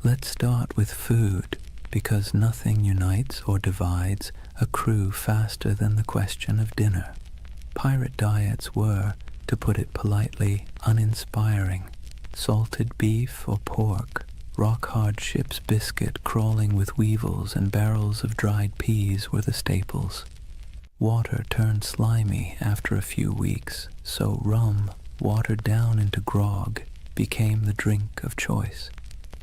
Let's start with food, because nothing unites or divides a crew faster than the question of dinner. Pirate diets were, to put it politely, uninspiring. Salted beef or pork, rock-hard ship's biscuit crawling with weevils and barrels of dried peas were the staples. Water turned slimy after a few weeks, so rum, watered down into grog, became the drink of choice.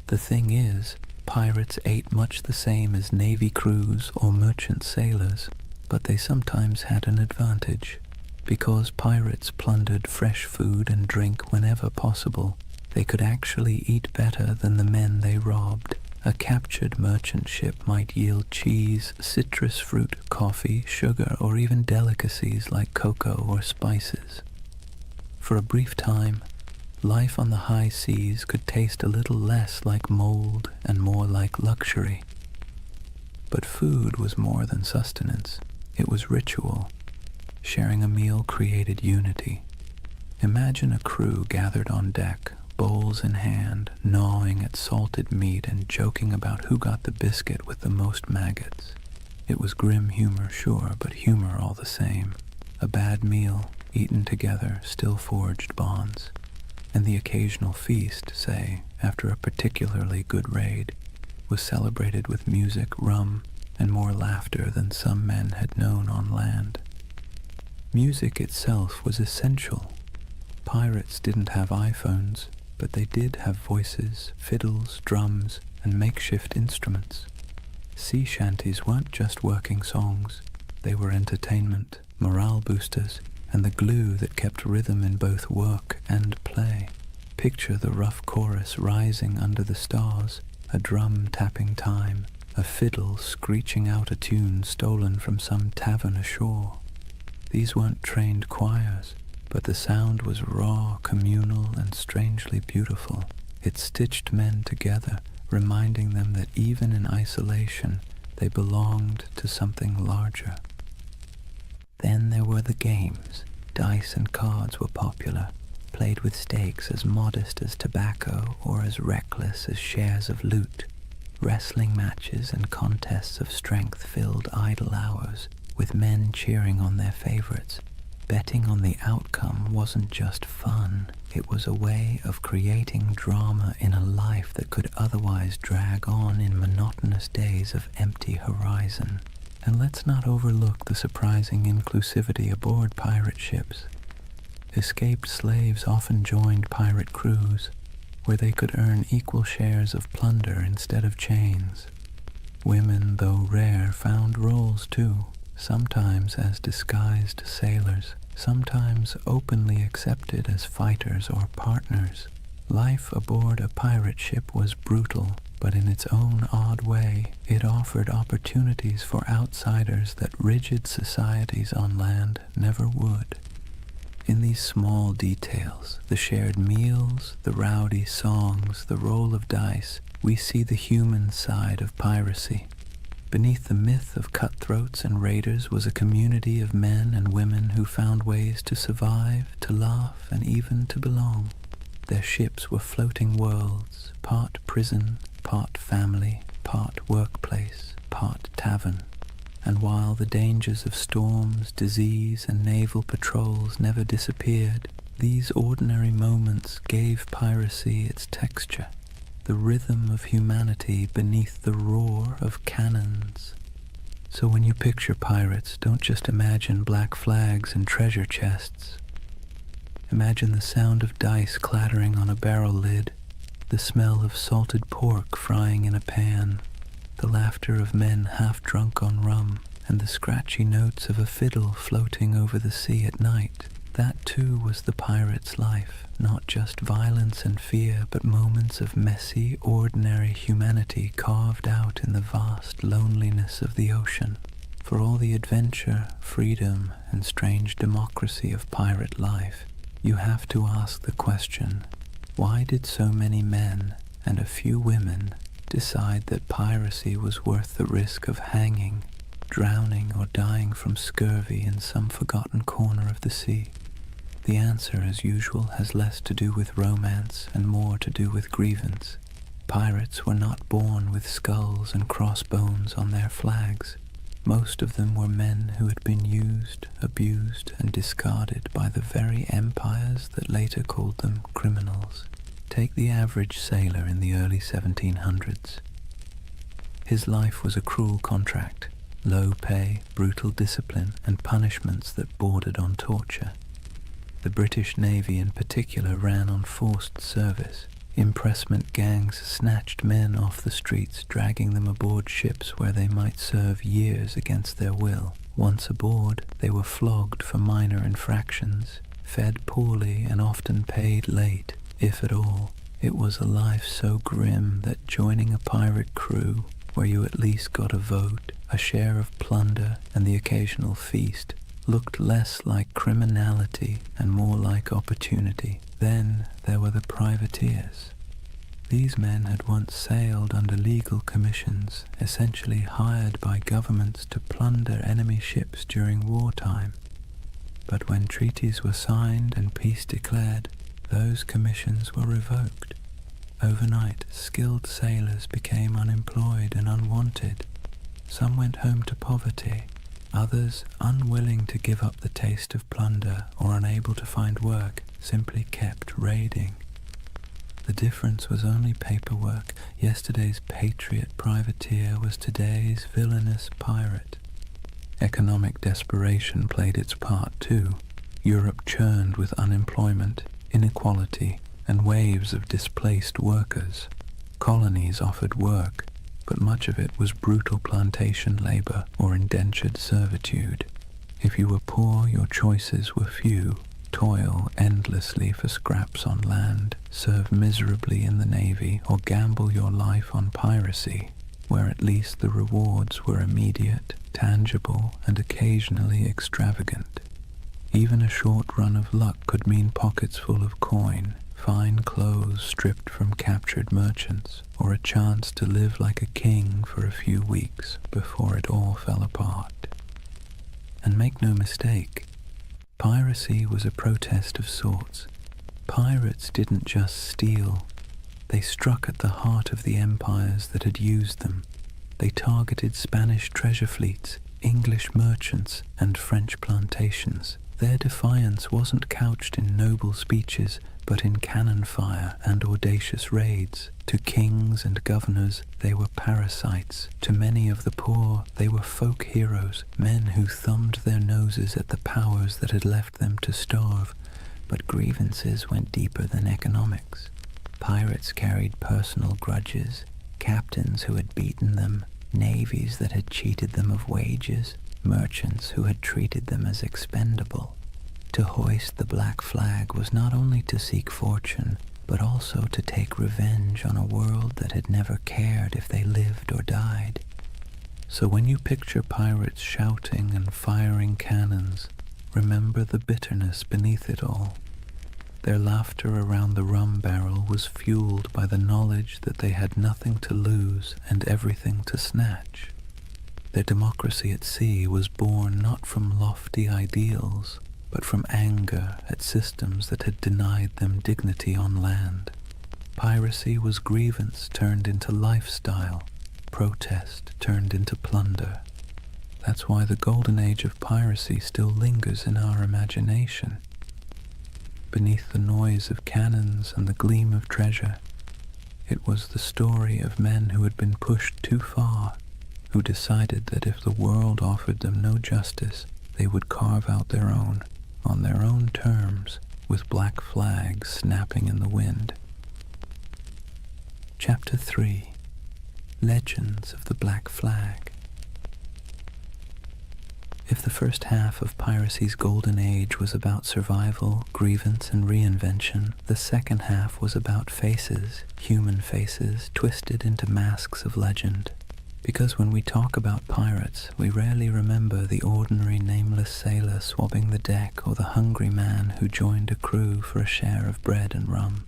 The thing is, pirates ate much the same as navy crews or merchant sailors, but they sometimes had an advantage. Because pirates plundered fresh food and drink whenever possible, they could actually eat better than the men they robbed. A captured merchant ship might yield cheese, citrus fruit, coffee, sugar, or even delicacies like cocoa or spices. For a brief time, life on the high seas could taste a little less like mold and more like luxury. But food was more than sustenance. It was ritual. Sharing a meal created unity. Imagine a crew gathered on deck, bowls in hand, gnawing at salted meat and joking about who got the biscuit with the most maggots. It was grim humor, sure, but humor all the same. A bad meal, eaten together, still forged bonds. And the occasional feast, say, after a particularly good raid, was celebrated with music, rum, and more laughter than some men had known on land. Music itself was essential. Pirates didn't have iPhones, but they did have voices, fiddles, drums, and makeshift instruments. Sea shanties weren't just working songs. They were entertainment, morale boosters, and the glue that kept rhythm in both work and play. Picture the rough chorus rising under the stars, a drum tapping time, a fiddle screeching out a tune stolen from some tavern ashore. These weren't trained choirs, but the sound was raw, communal, and strangely beautiful. It stitched men together, reminding them that even in isolation, they belonged to something larger. Then there were the games. Dice and cards were popular, played with stakes as modest as tobacco or as reckless as shares of loot. Wrestling matches and contests of strength filled idle hours, with men cheering on their favorites. Betting on the outcome wasn't just fun, it was a way of creating drama in a life that could otherwise drag on in monotonous days of empty horizon. And let's not overlook the surprising inclusivity aboard pirate ships. Escaped slaves often joined pirate crews, where they could earn equal shares of plunder instead of chains. Women, though rare, found roles too, sometimes as disguised sailors, sometimes openly accepted as fighters or partners. Life aboard a pirate ship was brutal, but in its own odd way, it offered opportunities for outsiders that rigid societies on land never would. In these small details, the shared meals, the rowdy songs, the roll of dice, we see the human side of piracy. Beneath the myth of cutthroats and raiders was a community of men and women who found ways to survive, to laugh, and even to belong. Their ships were floating worlds, part prison, part family, part workplace, part tavern. And while the dangers of storms, disease, and naval patrols never disappeared, these ordinary moments gave piracy its texture, the rhythm of humanity beneath the roar of cannons. So when you picture pirates, don't just imagine black flags and treasure chests. Imagine the sound of dice clattering on a barrel lid, the smell of salted pork frying in a pan, the laughter of men half drunk on rum, and the scratchy notes of a fiddle floating over the sea at night. That too was the pirate's life, not just violence and fear, but moments of messy, ordinary humanity carved out in the vast loneliness of the ocean. For all the adventure, freedom, and strange democracy of pirate life, you have to ask the question, why did so many men and a few women decide that piracy was worth the risk of hanging, drowning, or dying from scurvy in some forgotten corner of the sea? The answer, as usual, has less to do with romance and more to do with grievance. Pirates were not born with skulls and crossbones on their flags. Most of them were men who had been used, abused, and discarded by the very empires that later called them criminals. Take the average sailor in the early 1700s. His life was a cruel contract, low pay, brutal discipline, and punishments that bordered on torture. The British Navy in particular ran on forced service. Impressment gangs snatched men off the streets, dragging them aboard ships where they might serve years against their will. Once aboard, they were flogged for minor infractions, fed poorly, and often paid late, if at all. It was a life so grim that joining a pirate crew, where you at least got a vote, a share of plunder, and the occasional feast, looked less like criminality and more like opportunity. Then there were the privateers. These men had once sailed under legal commissions, essentially hired by governments to plunder enemy ships during wartime. But when treaties were signed and peace declared, those commissions were revoked. Overnight, skilled sailors became unemployed and unwanted. Some went home to poverty. Others, unwilling to give up the taste of plunder or unable to find work, simply kept raiding. The difference was only paperwork. Yesterday's patriot privateer was today's villainous pirate. Economic desperation played its part too. Europe churned with unemployment, inequality, and waves of displaced workers. Colonies offered work, but much of it was brutal plantation labor or indentured servitude. If you were poor, your choices were few. Toil endlessly for scraps on land, serve miserably in the navy, or gamble your life on piracy, where at least the rewards were immediate, tangible, and occasionally extravagant. Even a short run of luck could mean pockets full of coin, fine clothes stripped from captured merchants, or a chance to live like a king for a few weeks before it all fell apart. And make no mistake, piracy was a protest of sorts. Pirates didn't just steal. They struck at the heart of the empires that had used them. They targeted Spanish treasure fleets, English merchants, and French plantations. Their defiance wasn't couched in noble speeches, but in cannon fire and audacious raids. To kings and governors, they were parasites. To many of the poor, they were folk heroes, men who thumbed their noses at the powers that had left them to starve. But grievances went deeper than economics. Pirates carried personal grudges, captains who had beaten them, navies that had cheated them of wages, merchants who had treated them as expendable. To hoist the black flag was not only to seek fortune, but also to take revenge on a world that had never cared if they lived or died. So when you picture pirates shouting and firing cannons, remember the bitterness beneath it all. Their laughter around the rum barrel was fueled by the knowledge that they had nothing to lose and everything to snatch. Their democracy at sea was born not from lofty ideals, but from anger at systems that had denied them dignity on land. Piracy was grievance turned into lifestyle, protest turned into plunder. That's why the Golden Age of Piracy still lingers in our imagination. Beneath the noise of cannons and the gleam of treasure, it was the story of men who had been pushed too far, who decided that if the world offered them no justice, they would carve out their own, on their own terms, with black flags snapping in the wind. Chapter 3. Legends of the Black Flag. If the first half of piracy's golden age was about survival, grievance, and reinvention, the second half was about faces, human faces, twisted into masks of legend. Because when we talk about pirates, we rarely remember the ordinary nameless sailor swabbing the deck or the hungry man who joined a crew for a share of bread and rum.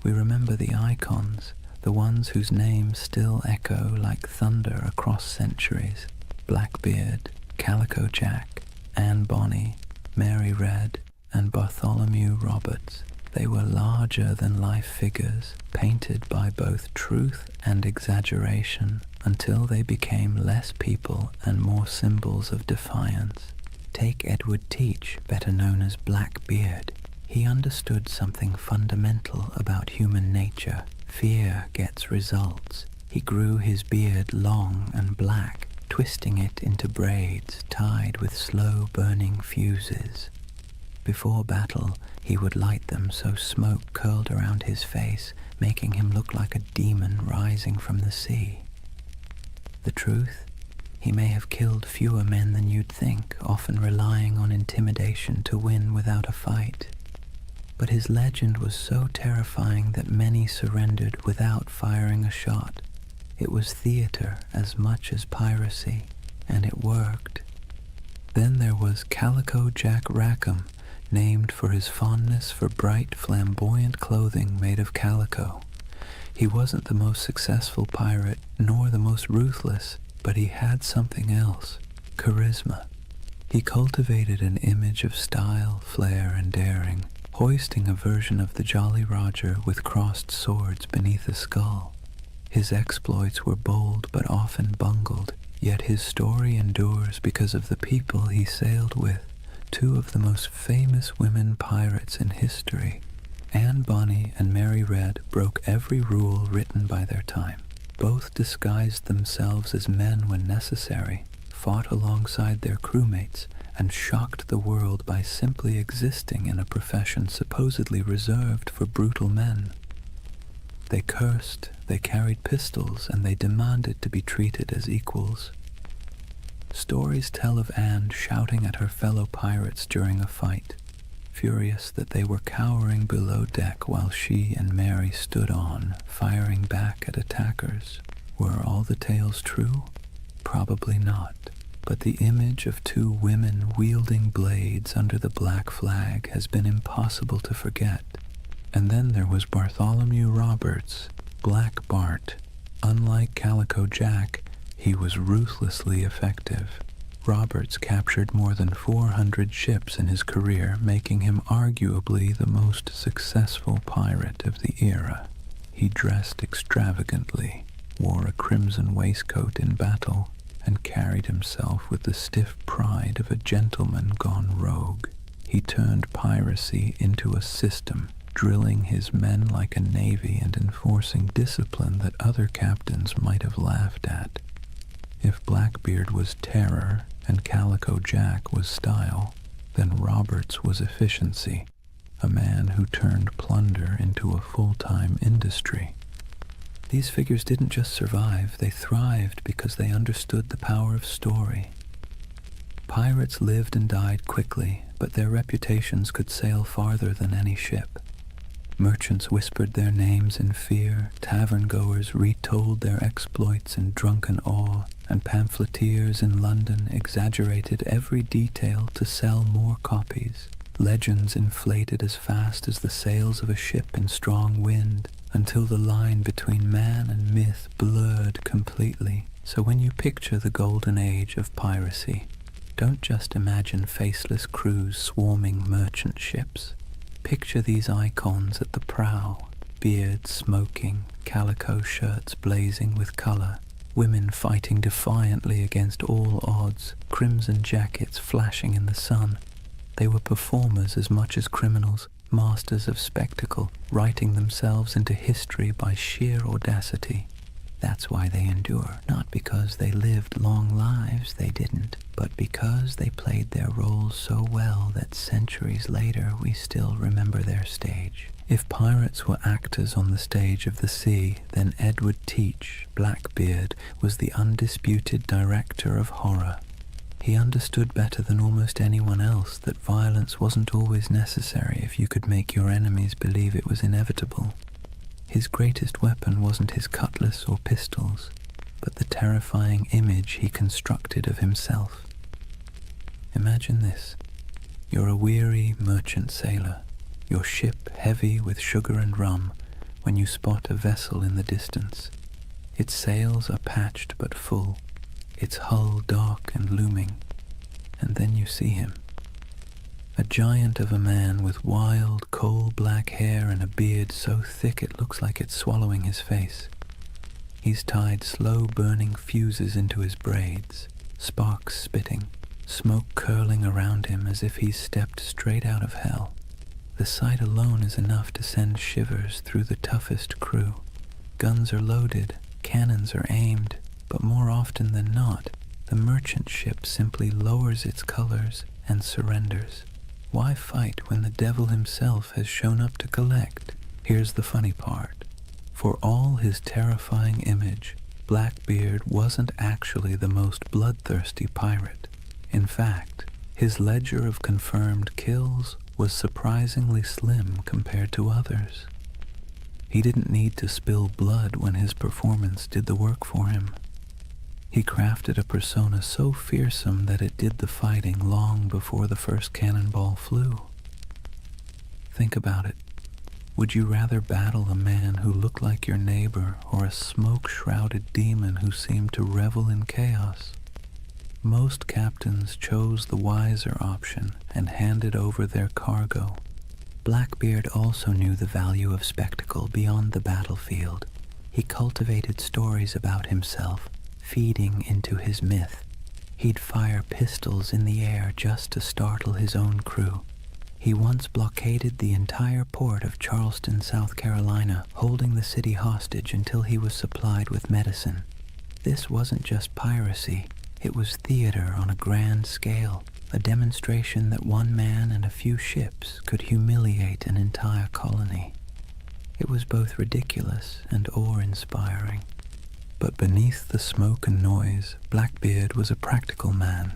We remember the icons, the ones whose names still echo like thunder across centuries: Blackbeard, Calico Jack, Anne Bonny, Mary Red, and Bartholomew Roberts. They were larger-than-life figures, painted by both truth and exaggeration, until they became less people and more symbols of defiance. Take Edward Teach, better known as Blackbeard. He understood something fundamental about human nature. Fear gets results. He grew his beard long and black, twisting it into braids tied with slow-burning fuses. Before battle, he would light them so smoke curled around his face, making him look like a demon rising from the sea. The truth? He may have killed fewer men than you'd think, often relying on intimidation to win without a fight. But his legend was so terrifying that many surrendered without firing a shot. It was theater as much as piracy, and it worked. Then there was was Calico Jack Rackham, named for his fondness for bright, flamboyant clothing made of calico. He wasn't the most successful pirate, nor the most ruthless, but he had something else: charisma. He cultivated an image of style, flair, and daring, hoisting a version of the Jolly Roger with crossed swords beneath a skull. His exploits were bold but often bungled, yet his story endures because of the people he sailed with. Two of the most famous women pirates in history, Anne Bonny and Mary Red, broke every rule written by their time. Both disguised themselves as men when necessary, fought alongside their crewmates, and shocked the world by simply existing in a profession supposedly reserved for brutal men. They cursed, they carried pistols, and they demanded to be treated as equals. Stories tell of Anne shouting at her fellow pirates during a fight, furious that they were cowering below deck while she and Mary stood on, firing back at attackers. Were all the tales true? Probably not. But the image of two women wielding blades under the black flag has been impossible to forget. And then there was Bartholomew Roberts, Black Bart. Unlike Calico Jack, he was ruthlessly effective. Roberts captured more than 400 ships in his career, making him arguably the most successful pirate of the era. He dressed extravagantly, wore a crimson waistcoat in battle, and carried himself with the stiff pride of a gentleman gone rogue. He turned piracy into a system, drilling his men like a navy and enforcing discipline that other captains might have laughed at. If Blackbeard was terror and Calico Jack was style, then Roberts was efficiency, a man who turned plunder into a full-time industry. These figures didn't just survive, they thrived because they understood the power of story. Pirates lived and died quickly, but their reputations could sail farther than any ship. Merchants whispered their names in fear, tavern-goers retold their exploits in drunken awe, and pamphleteers in London exaggerated every detail to sell more copies. Legends inflated as fast as the sails of a ship in strong wind, until the line between man and myth blurred completely. So when you picture the Golden Age of Piracy, don't just imagine faceless crews swarming merchant ships. Picture these icons at the prow, beards smoking, calico shirts blazing with color, women fighting defiantly against all odds, crimson jackets flashing in the sun. They were performers as much as criminals, masters of spectacle, writing themselves into history by sheer audacity. That's why they endure, not because they lived long lives, they didn't, but because they played their roles so well that centuries later we still remember their stage. If pirates were actors on the stage of the sea, then Edward Teach, Blackbeard, was the undisputed director of horror. He understood better than almost anyone else that violence wasn't always necessary if you could make your enemies believe it was inevitable. His greatest weapon wasn't his cutlass or pistols, but the terrifying image he constructed of himself. Imagine this. You're a weary merchant sailor, your ship heavy with sugar and rum, when you spot a vessel in the distance. Its sails are patched but full, its hull dark and looming, and then you see him. A giant of a man with wild, coal-black hair and a beard so thick it looks like it's swallowing his face. He's tied slow-burning fuses into his braids, sparks spitting, smoke curling around him as if he's stepped straight out of hell. The sight alone is enough to send shivers through the toughest crew. Guns are loaded, cannons are aimed, but more often than not, the merchant ship simply lowers its colors and surrenders. Why fight when the devil himself has shown up to collect? Here's the funny part. For all his terrifying image, Blackbeard wasn't actually the most bloodthirsty pirate. In fact, his ledger of confirmed kills was surprisingly slim compared to others. He didn't need to spill blood when his performance did the work for him. He crafted a persona so fearsome that it did the fighting long before the first cannonball flew. Think about it. Would you rather battle a man who looked like your neighbor or a smoke-shrouded demon who seemed to revel in chaos? Most captains chose the wiser option and handed over their cargo. Blackbeard also knew the value of spectacle beyond the battlefield. He cultivated stories about himself, feeding into his myth. He'd fire pistols in the air just to startle his own crew. He once blockaded the entire port of Charleston, South Carolina, holding the city hostage until he was supplied with medicine. This wasn't just piracy, it was theater on a grand scale, a demonstration that one man and a few ships could humiliate an entire colony. It was both ridiculous and awe-inspiring. But beneath the smoke and noise, Blackbeard was a practical man.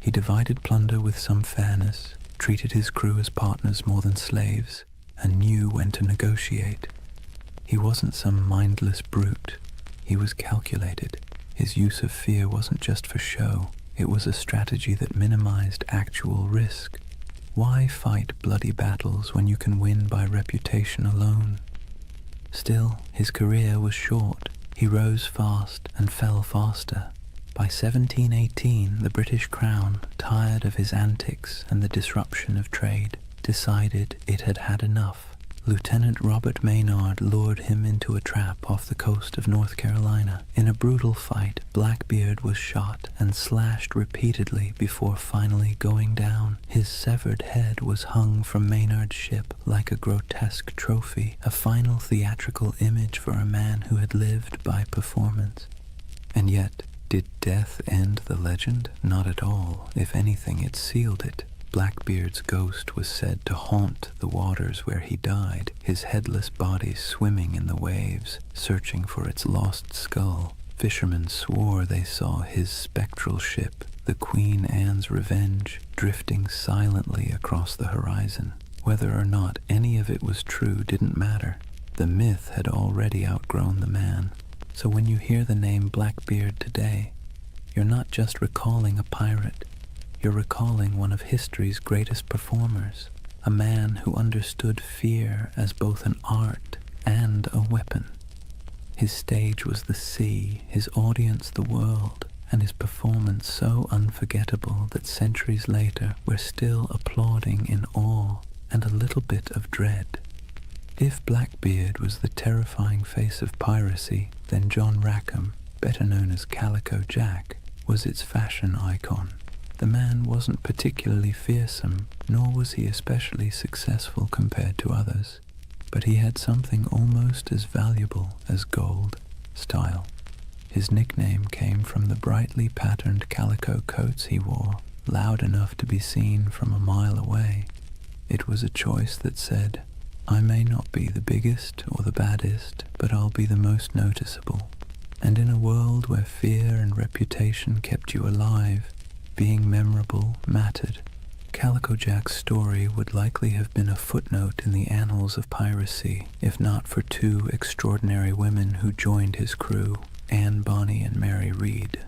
He divided plunder with some fairness, treated his crew as partners more than slaves, and knew when to negotiate. He wasn't some mindless brute. He was calculated. His use of fear wasn't just for show. It was a strategy that minimized actual risk. Why fight bloody battles when you can win by reputation alone? Still, his career was short. He rose fast and fell faster. By 1718, the British Crown, tired of his antics and the disruption of trade, decided it had had enough. Lieutenant Robert Maynard lured him into a trap off the coast of North Carolina. In a brutal fight, Blackbeard was shot and slashed repeatedly before finally going down. His severed head was hung from Maynard's ship like a grotesque trophy, a final theatrical image for a man who had lived by performance. And yet, did death end the legend? Not at all. If anything, it sealed it. Blackbeard's ghost was said to haunt the waters where he died, his headless body swimming in the waves, searching for its lost skull. Fishermen swore they saw his spectral ship, the Queen Anne's Revenge, drifting silently across the horizon. Whether or not any of it was true didn't matter. The myth had already outgrown the man. So when you hear the name Blackbeard today, you're not just recalling a pirate, you're recalling one of history's greatest performers, a man who understood fear as both an art and a weapon. His stage was the sea, his audience the world, and his performance so unforgettable that centuries later we're still applauding in awe and a little bit of dread. If Blackbeard was the terrifying face of piracy, then John Rackham, better known as Calico Jack, was its fashion icon. The man wasn't particularly fearsome, nor was he especially successful compared to others, but he had something almost as valuable as gold: style. His nickname came from the brightly patterned calico coats he wore, loud enough to be seen from a mile away. It was a choice that said, I may not be the biggest or the baddest, but I'll be the most noticeable. And in a world where fear and reputation kept you alive, being memorable mattered. Calico Jack's story would likely have been a footnote in the annals of piracy, if not for two extraordinary women who joined his crew, Anne Bonny and Mary Read.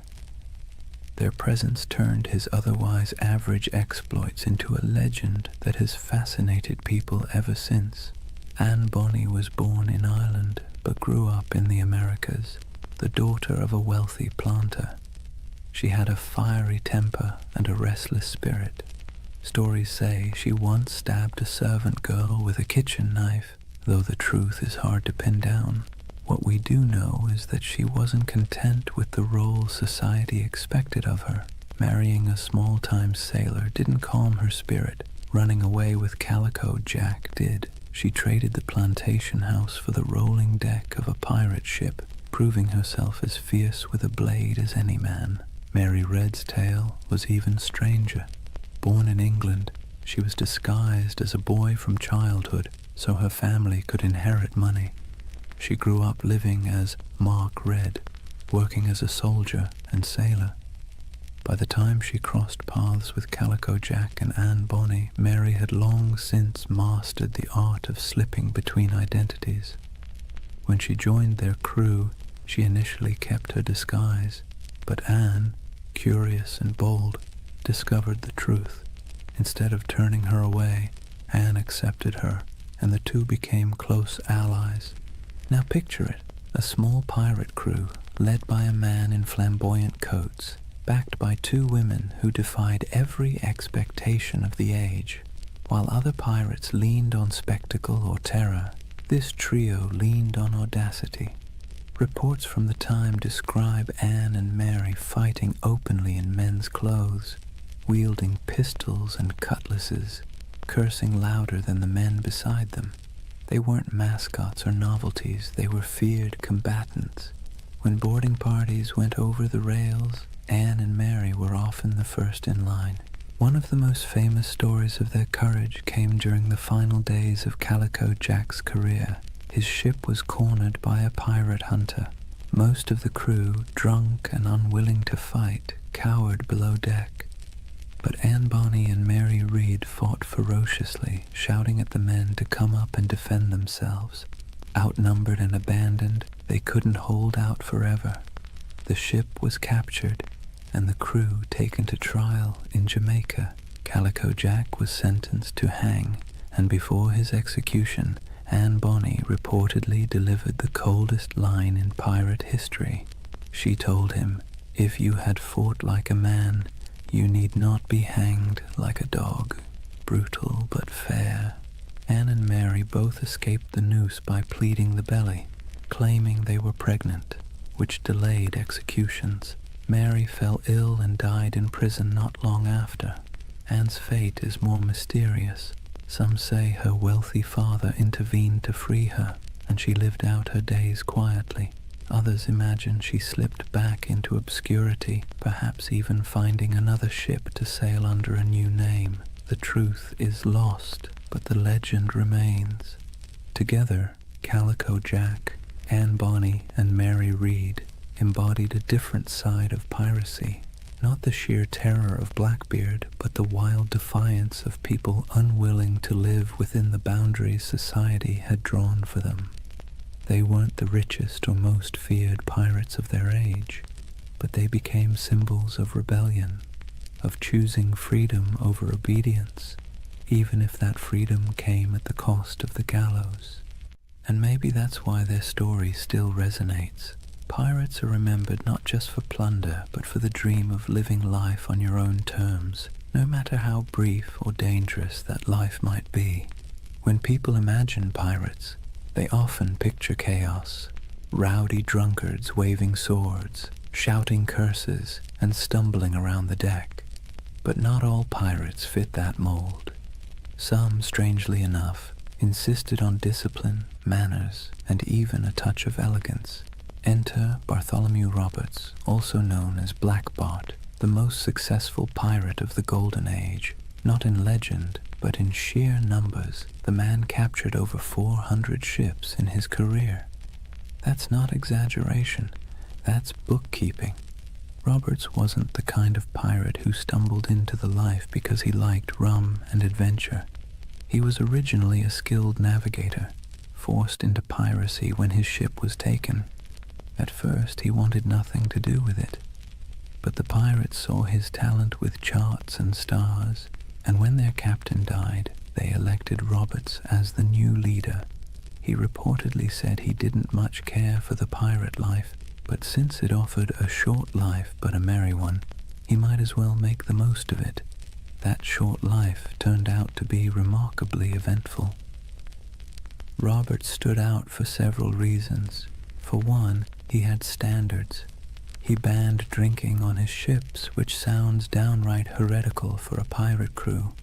Their presence turned his otherwise average exploits into a legend that has fascinated people ever since. Anne Bonny was born in Ireland, but grew up in the Americas, the daughter of a wealthy planter. She had a fiery temper and a restless spirit. Stories say she once stabbed a servant girl with a kitchen knife, though the truth is hard to pin down. What we do know is that she wasn't content with the role society expected of her. Marrying a small-time sailor didn't calm her spirit. Running away with Calico Jack did. She traded the plantation house for the rolling deck of a pirate ship, proving herself as fierce with a blade as any man. Mary Red's tale was even stranger. Born in England, she was disguised as a boy from childhood so her family could inherit money. She grew up living as Mark Red, working as a soldier and sailor. By the time she crossed paths with Calico Jack and Anne Bonny, Mary had long since mastered the art of slipping between identities. When she joined their crew, she initially kept her disguise. But Anne, curious and bold, discovered the truth. Instead of turning her away, Anne accepted her, and the two became close allies. Now picture it, a small pirate crew led by a man in flamboyant coats, backed by two women who defied every expectation of the age. While other pirates leaned on spectacle or terror, this trio leaned on audacity. Reports from the time describe Anne and Mary fighting openly in men's clothes, wielding pistols and cutlasses, cursing louder than the men beside them. They weren't mascots or novelties, they were feared combatants. When boarding parties went over the rails, Anne and Mary were often the first in line. One of the most famous stories of their courage came during the final days of Calico Jack's career. His ship was cornered by a pirate hunter. Most of the crew, drunk and unwilling to fight, cowered below deck. But Anne Bonny and Mary Read fought ferociously, shouting at the men to come up and defend themselves. Outnumbered and abandoned, they couldn't hold out forever. The ship was captured, and the crew taken to trial in Jamaica. Calico Jack was sentenced to hang, and before his execution, Anne Bonny reportedly delivered the coldest line in pirate history. She told him, "If you had fought like a man, you need not be hanged like a dog." Brutal but fair. Anne and Mary both escaped the noose by pleading the belly, claiming they were pregnant, which delayed executions. Mary fell ill and died in prison not long after. Anne's fate is more mysterious. Some say her wealthy father intervened to free her, and she lived out her days quietly. Others imagine she slipped back into obscurity, perhaps even finding another ship to sail under a new name. The truth is lost, but the legend remains. Together, Calico Jack, Anne Bonny, and Mary Read embodied a different side of piracy. Not the sheer terror of Blackbeard, but the wild defiance of people unwilling to live within the boundaries society had drawn for them. They weren't the richest or most feared pirates of their age, but they became symbols of rebellion, of choosing freedom over obedience, even if that freedom came at the cost of the gallows. And maybe that's why their story still resonates. Pirates are remembered not just for plunder, but for the dream of living life on your own terms, no matter how brief or dangerous that life might be. When people imagine pirates, they often picture chaos, rowdy drunkards waving swords, shouting curses, and stumbling around the deck. But not all pirates fit that mold. Some, strangely enough, insisted on discipline, manners, and even a touch of elegance. Enter Bartholomew Roberts, also known as Blackbart, the most successful pirate of the Golden Age. Not in legend, but in sheer numbers, the man captured over 400 ships in his career. That's not exaggeration, that's bookkeeping. Roberts wasn't the kind of pirate who stumbled into the life because he liked rum and adventure. He was originally a skilled navigator, forced into piracy when his ship was taken. At first, he wanted nothing to do with it, but the pirates saw his talent with charts and stars, and when their captain died, they elected Roberts as the new leader. He reportedly said he didn't much care for the pirate life, but since it offered a short life but a merry one, he might as well make the most of it. That short life turned out to be remarkably eventful. Roberts stood out for several reasons. For one, he had standards. He banned drinking on his ships, which sounds downright heretical for a pirate crew.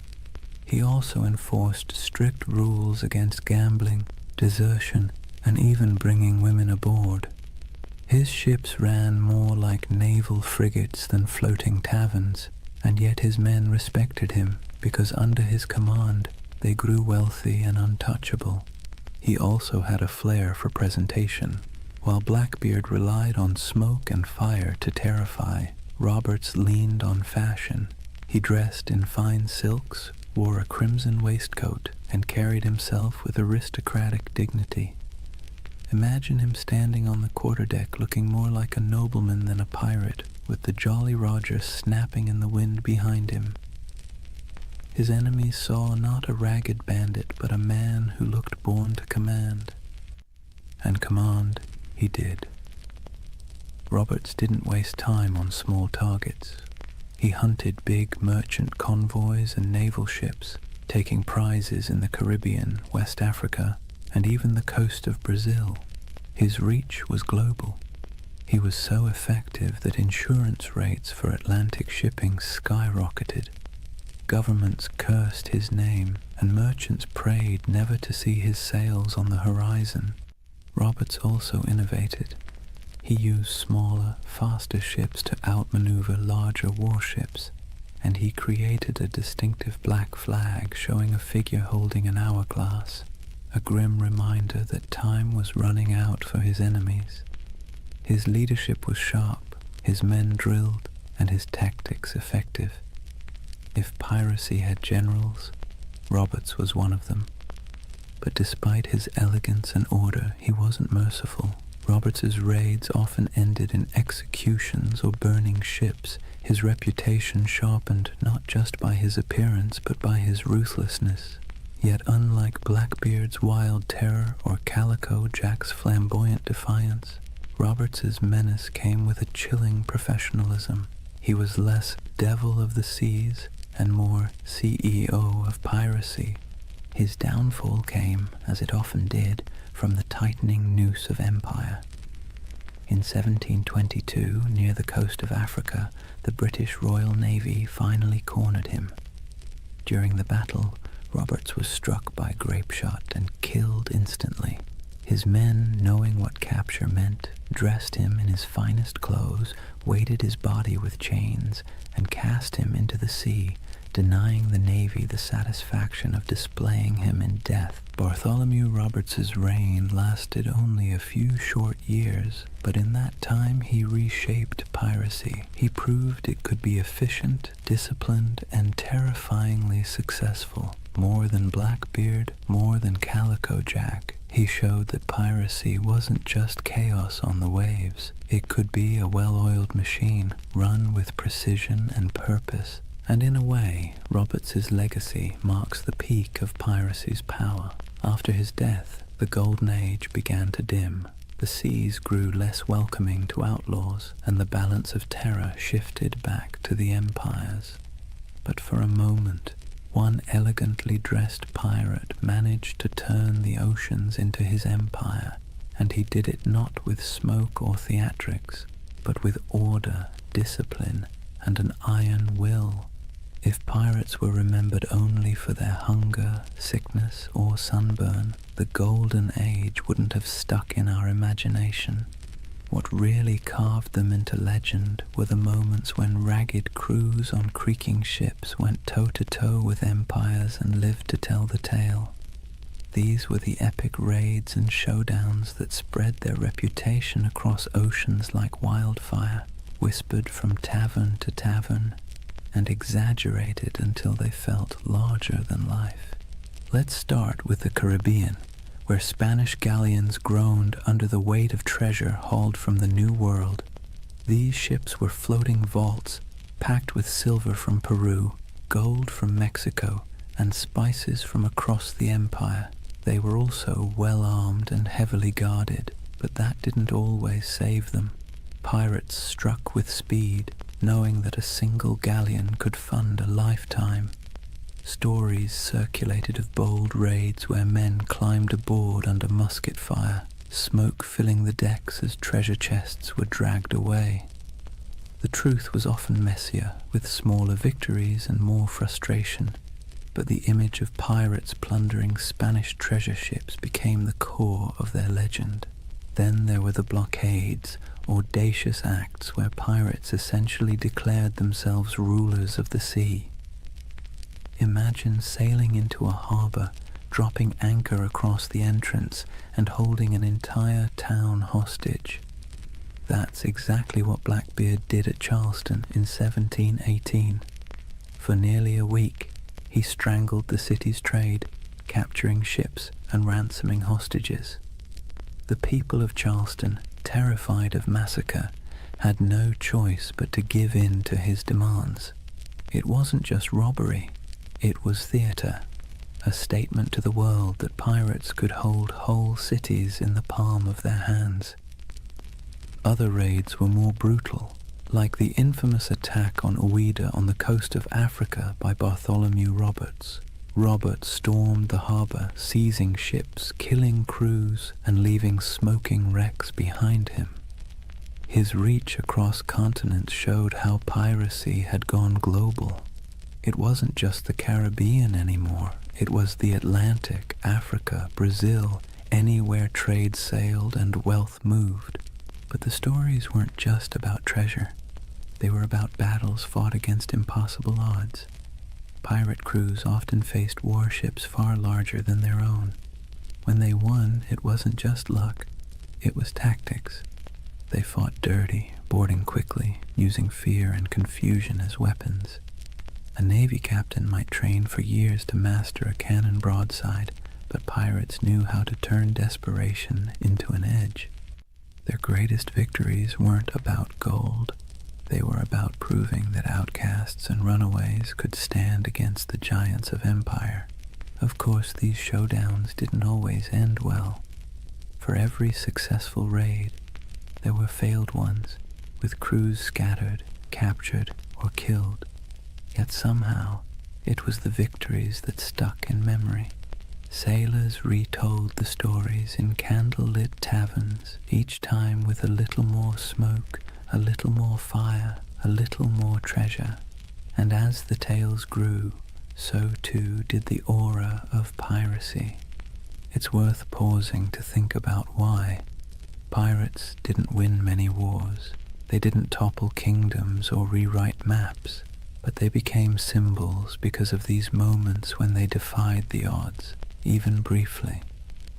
He also enforced strict rules against gambling, desertion, and even bringing women aboard. His ships ran more like naval frigates than floating taverns, and yet his men respected him because under his command they grew wealthy and untouchable. He also had a flair for presentation. While Blackbeard relied on smoke and fire to terrify, Roberts leaned on fashion. He dressed in fine silks, wore a crimson waistcoat, and carried himself with aristocratic dignity. Imagine him standing on the quarterdeck looking more like a nobleman than a pirate, with the Jolly Roger snapping in the wind behind him. His enemies saw not a ragged bandit, but a man who looked born to command. And command he did. Roberts didn't waste time on small targets. He hunted big merchant convoys and naval ships, taking prizes in the Caribbean, West Africa, and even the coast of Brazil. His reach was global. He was so effective that insurance rates for Atlantic shipping skyrocketed. Governments cursed his name, and merchants prayed never to see his sails on the horizon. Roberts also innovated. He used smaller, faster ships to outmaneuver larger warships, and he created a distinctive black flag showing a figure holding an hourglass, a grim reminder that time was running out for his enemies. His leadership was sharp, his men drilled, and his tactics effective. If piracy had generals, Roberts was one of them. But despite his elegance and order, he wasn't merciful. Roberts's raids often ended in executions or burning ships, his reputation sharpened not just by his appearance but by his ruthlessness. Yet unlike Blackbeard's wild terror or Calico Jack's flamboyant defiance, Roberts's menace came with a chilling professionalism. He was less devil of the seas and more CEO of piracy. His downfall came, as it often did, from the tightening noose of empire. In 1722, near the coast of Africa, the British Royal Navy finally cornered him. During the battle, Roberts was struck by grapeshot and killed instantly. His men, knowing what capture meant, dressed him in his finest clothes, weighted his body with chains, and cast him into the sea, denying the Navy the satisfaction of displaying him in death. Bartholomew Roberts's reign lasted only a few short years, but in that time he reshaped piracy. He proved it could be efficient, disciplined, and terrifyingly successful. More than Blackbeard, more than Calico Jack, he showed that piracy wasn't just chaos on the waves. It could be a well-oiled machine, run with precision and purpose. And in a way, Roberts's legacy marks the peak of piracy's power. After his death, the Golden Age began to dim. The seas grew less welcoming to outlaws, and the balance of terror shifted back to the empires. But for a moment, one elegantly dressed pirate managed to turn the oceans into his empire, and he did it not with smoke or theatrics, but with order, discipline, and an iron will. If pirates were remembered only for their hunger, sickness, or sunburn, the Golden Age wouldn't have stuck in our imagination. What really carved them into legend were the moments when ragged crews on creaking ships went toe-to-toe with empires and lived to tell the tale. These were the epic raids and showdowns that spread their reputation across oceans like wildfire, whispered from tavern to tavern, and exaggerated until they felt larger than life. Let's start with the Caribbean, where Spanish galleons groaned under the weight of treasure hauled from the New World. These ships were floating vaults, packed with silver from Peru, gold from Mexico, and spices from across the empire. They were also well-armed and heavily guarded, but that didn't always save them. Pirates struck with speed, knowing that a single galleon could fund a lifetime. Stories circulated of bold raids where men climbed aboard under musket fire, smoke filling the decks as treasure chests were dragged away. The truth was often messier, with smaller victories and more frustration, but the image of pirates plundering Spanish treasure ships became the core of their legend. Then there were the blockades, audacious acts where pirates essentially declared themselves rulers of the sea. Imagine sailing into a harbor, dropping anchor across the entrance, and holding an entire town hostage. That's exactly what Blackbeard did at Charleston in 1718. For nearly a week, he strangled the city's trade, capturing ships and ransoming hostages. The people of Charleston, terrified of massacre, had no choice but to give in to his demands. It wasn't just robbery, it was theater, a statement to the world that pirates could hold whole cities in the palm of their hands. Other raids were more brutal, like the infamous attack on Ouida on the coast of Africa by Bartholomew Roberts. Roberts stormed the harbor, seizing ships, killing crews, and leaving smoking wrecks behind him. His reach across continents showed how piracy had gone global. It wasn't just the Caribbean anymore. It was the Atlantic, Africa, Brazil, anywhere trade sailed and wealth moved. But the stories weren't just about treasure. They were about battles fought against impossible odds. Pirate crews often faced warships far larger than their own. When they won, it wasn't just luck, it was tactics. They fought dirty, boarding quickly, using fear and confusion as weapons. A Navy captain might train for years to master a cannon broadside, but pirates knew how to turn desperation into an edge. Their greatest victories weren't about gold. They were about proving that outcasts and runaways could stand against the giants of empire. Of course, these showdowns didn't always end well. For every successful raid, there were failed ones, with crews scattered, captured, or killed. Yet somehow, it was the victories that stuck in memory. Sailors retold the stories in candle-lit taverns, each time with a little more smoke, a little more fire, a little more treasure. And as the tales grew, so too did the aura of piracy. It's worth pausing to think about why. Pirates didn't win many wars. They didn't topple kingdoms or rewrite maps, but they became symbols because of these moments when they defied the odds, even briefly.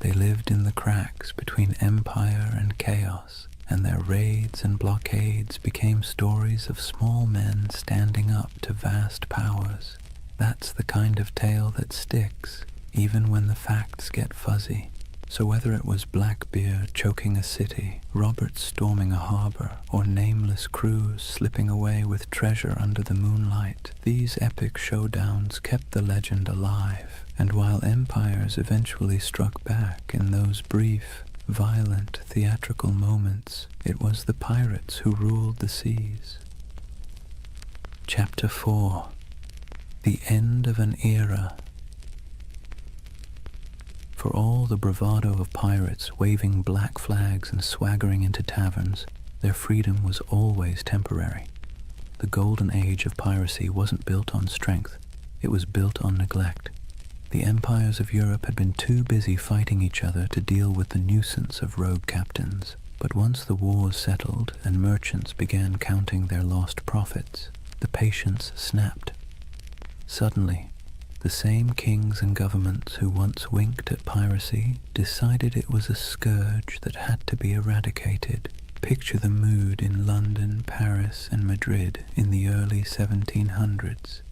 They lived in the cracks between empire and chaos, and their raids and blockades became stories of small men standing up to vast powers. That's the kind of tale that sticks, even when the facts get fuzzy. So whether it was Blackbeard choking a city, Roberts storming a harbor, or nameless crews slipping away with treasure under the moonlight, these epic showdowns kept the legend alive. And while empires eventually struck back in those brief, violent, theatrical moments, it was the pirates who ruled the seas. Chapter 4. The End of an Era. For all the bravado of pirates waving black flags and swaggering into taverns, their freedom was always temporary. The Golden Age of Piracy wasn't built on strength, it was built on neglect. The empires of Europe had been too busy fighting each other to deal with the nuisance of rogue captains. But once the wars settled and merchants began counting their lost profits, the patience snapped. Suddenly, the same kings and governments who once winked at piracy decided it was a scourge that had to be eradicated. Picture the mood in London, Paris, and Madrid in the early 1700s.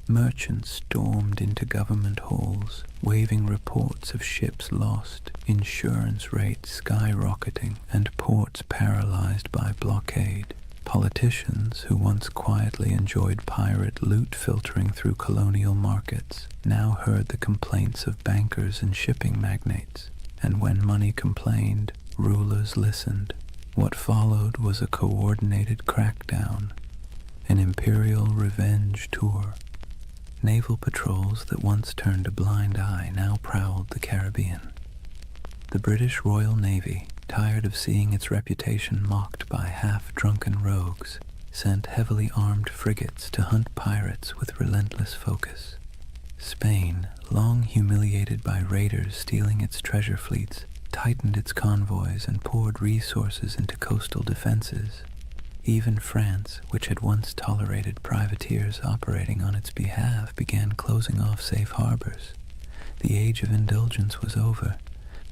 Merchants stormed into government halls, waving reports of ships lost, insurance rates skyrocketing, and ports paralyzed by blockade. Politicians, who once quietly enjoyed pirate loot filtering through colonial markets, now heard the complaints of bankers and shipping magnates, and when money complained, rulers listened. What followed was a coordinated crackdown, an imperial revenge tour. Naval patrols that once turned a blind eye now prowled the Caribbean. The British Royal Navy, tired of seeing its reputation mocked by half-drunken rogues, sent heavily armed frigates to hunt pirates with relentless focus. Spain, long humiliated by raiders stealing its treasure fleets, tightened its convoys and poured resources into coastal defenses. Even France, which had once tolerated privateers operating on its behalf, began closing off safe harbors. The age of indulgence was over,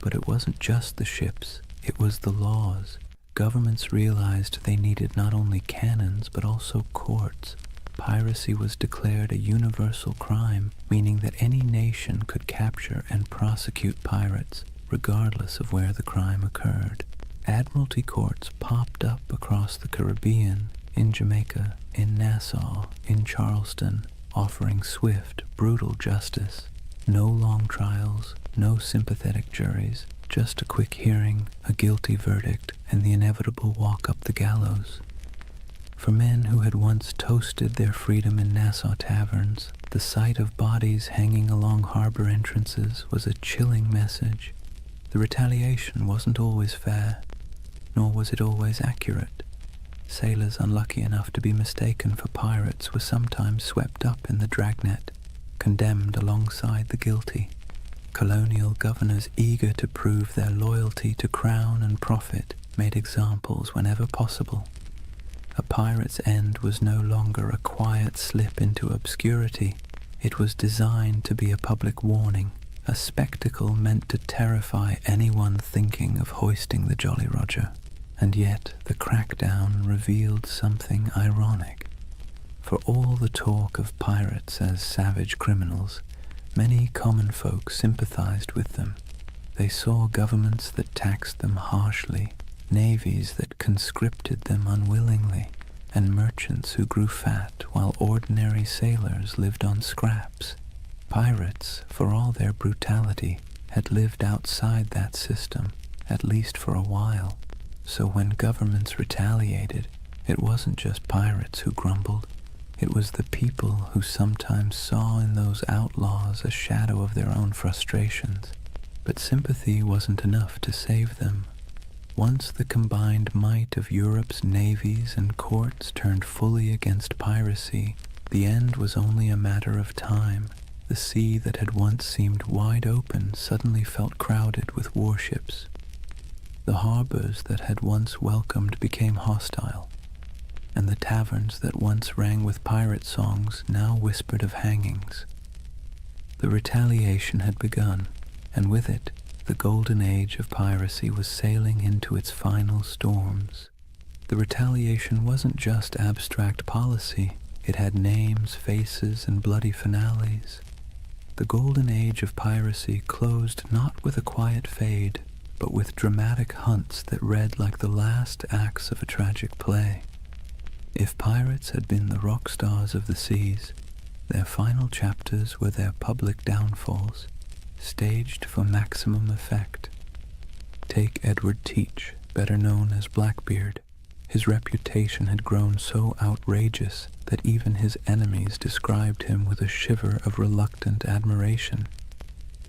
but it wasn't just the ships, it was the laws. Governments realized they needed not only cannons but also courts. Piracy was declared a universal crime, meaning that any nation could capture and prosecute pirates, regardless of where the crime occurred. Admiralty courts popped up across the Caribbean, in Jamaica, in Nassau, in Charleston, offering swift, brutal justice. No long trials, no sympathetic juries, just a quick hearing, a guilty verdict, and the inevitable walk up the gallows. For men who had once toasted their freedom in Nassau taverns, the sight of bodies hanging along harbor entrances was a chilling message. The retaliation wasn't always fair, nor was it always accurate. Sailors unlucky enough to be mistaken for pirates were sometimes swept up in the dragnet, condemned alongside the guilty. Colonial governors eager to prove their loyalty to crown and profit made examples whenever possible. A pirate's end was no longer a quiet slip into obscurity. It was designed to be a public warning, a spectacle meant to terrify anyone thinking of hoisting the Jolly Roger. And yet the crackdown revealed something ironic. For all the talk of pirates as savage criminals, many common folk sympathized with them. They saw governments that taxed them harshly, navies that conscripted them unwillingly, and merchants who grew fat while ordinary sailors lived on scraps. Pirates, for all their brutality, had lived outside that system, at least for a while. So when governments retaliated, it wasn't just pirates who grumbled. It was the people who sometimes saw in those outlaws a shadow of their own frustrations. But sympathy wasn't enough to save them. Once the combined might of Europe's navies and courts turned fully against piracy, the end was only a matter of time. The sea that had once seemed wide open suddenly felt crowded with warships. The harbors that had once welcomed became hostile, and the taverns that once rang with pirate songs now whispered of hangings. The retaliation had begun, and with it, the Golden Age of Piracy was sailing into its final storms. The retaliation wasn't just abstract policy. It had names, faces, and bloody finales. The Golden Age of Piracy closed not with a quiet fade, but with dramatic hunts that read like the last acts of a tragic play. If pirates had been the rock stars of the seas, their final chapters were their public downfalls, staged for maximum effect. Take Edward Teach, better known as Blackbeard. His reputation had grown so outrageous that even his enemies described him with a shiver of reluctant admiration.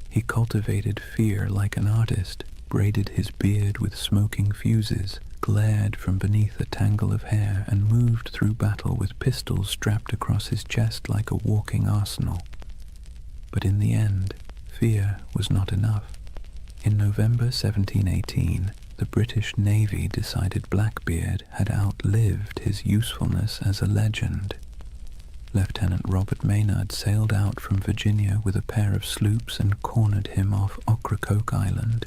He cultivated fear like an artist, braided his beard with smoking fuses, glared from beneath a tangle of hair, and moved through battle with pistols strapped across his chest like a walking arsenal. But in the end, fear was not enough. In November 1718, the British Navy decided Blackbeard had outlived his usefulness as a legend. Lieutenant Robert Maynard sailed out from Virginia with a pair of sloops and cornered him off Ocracoke Island.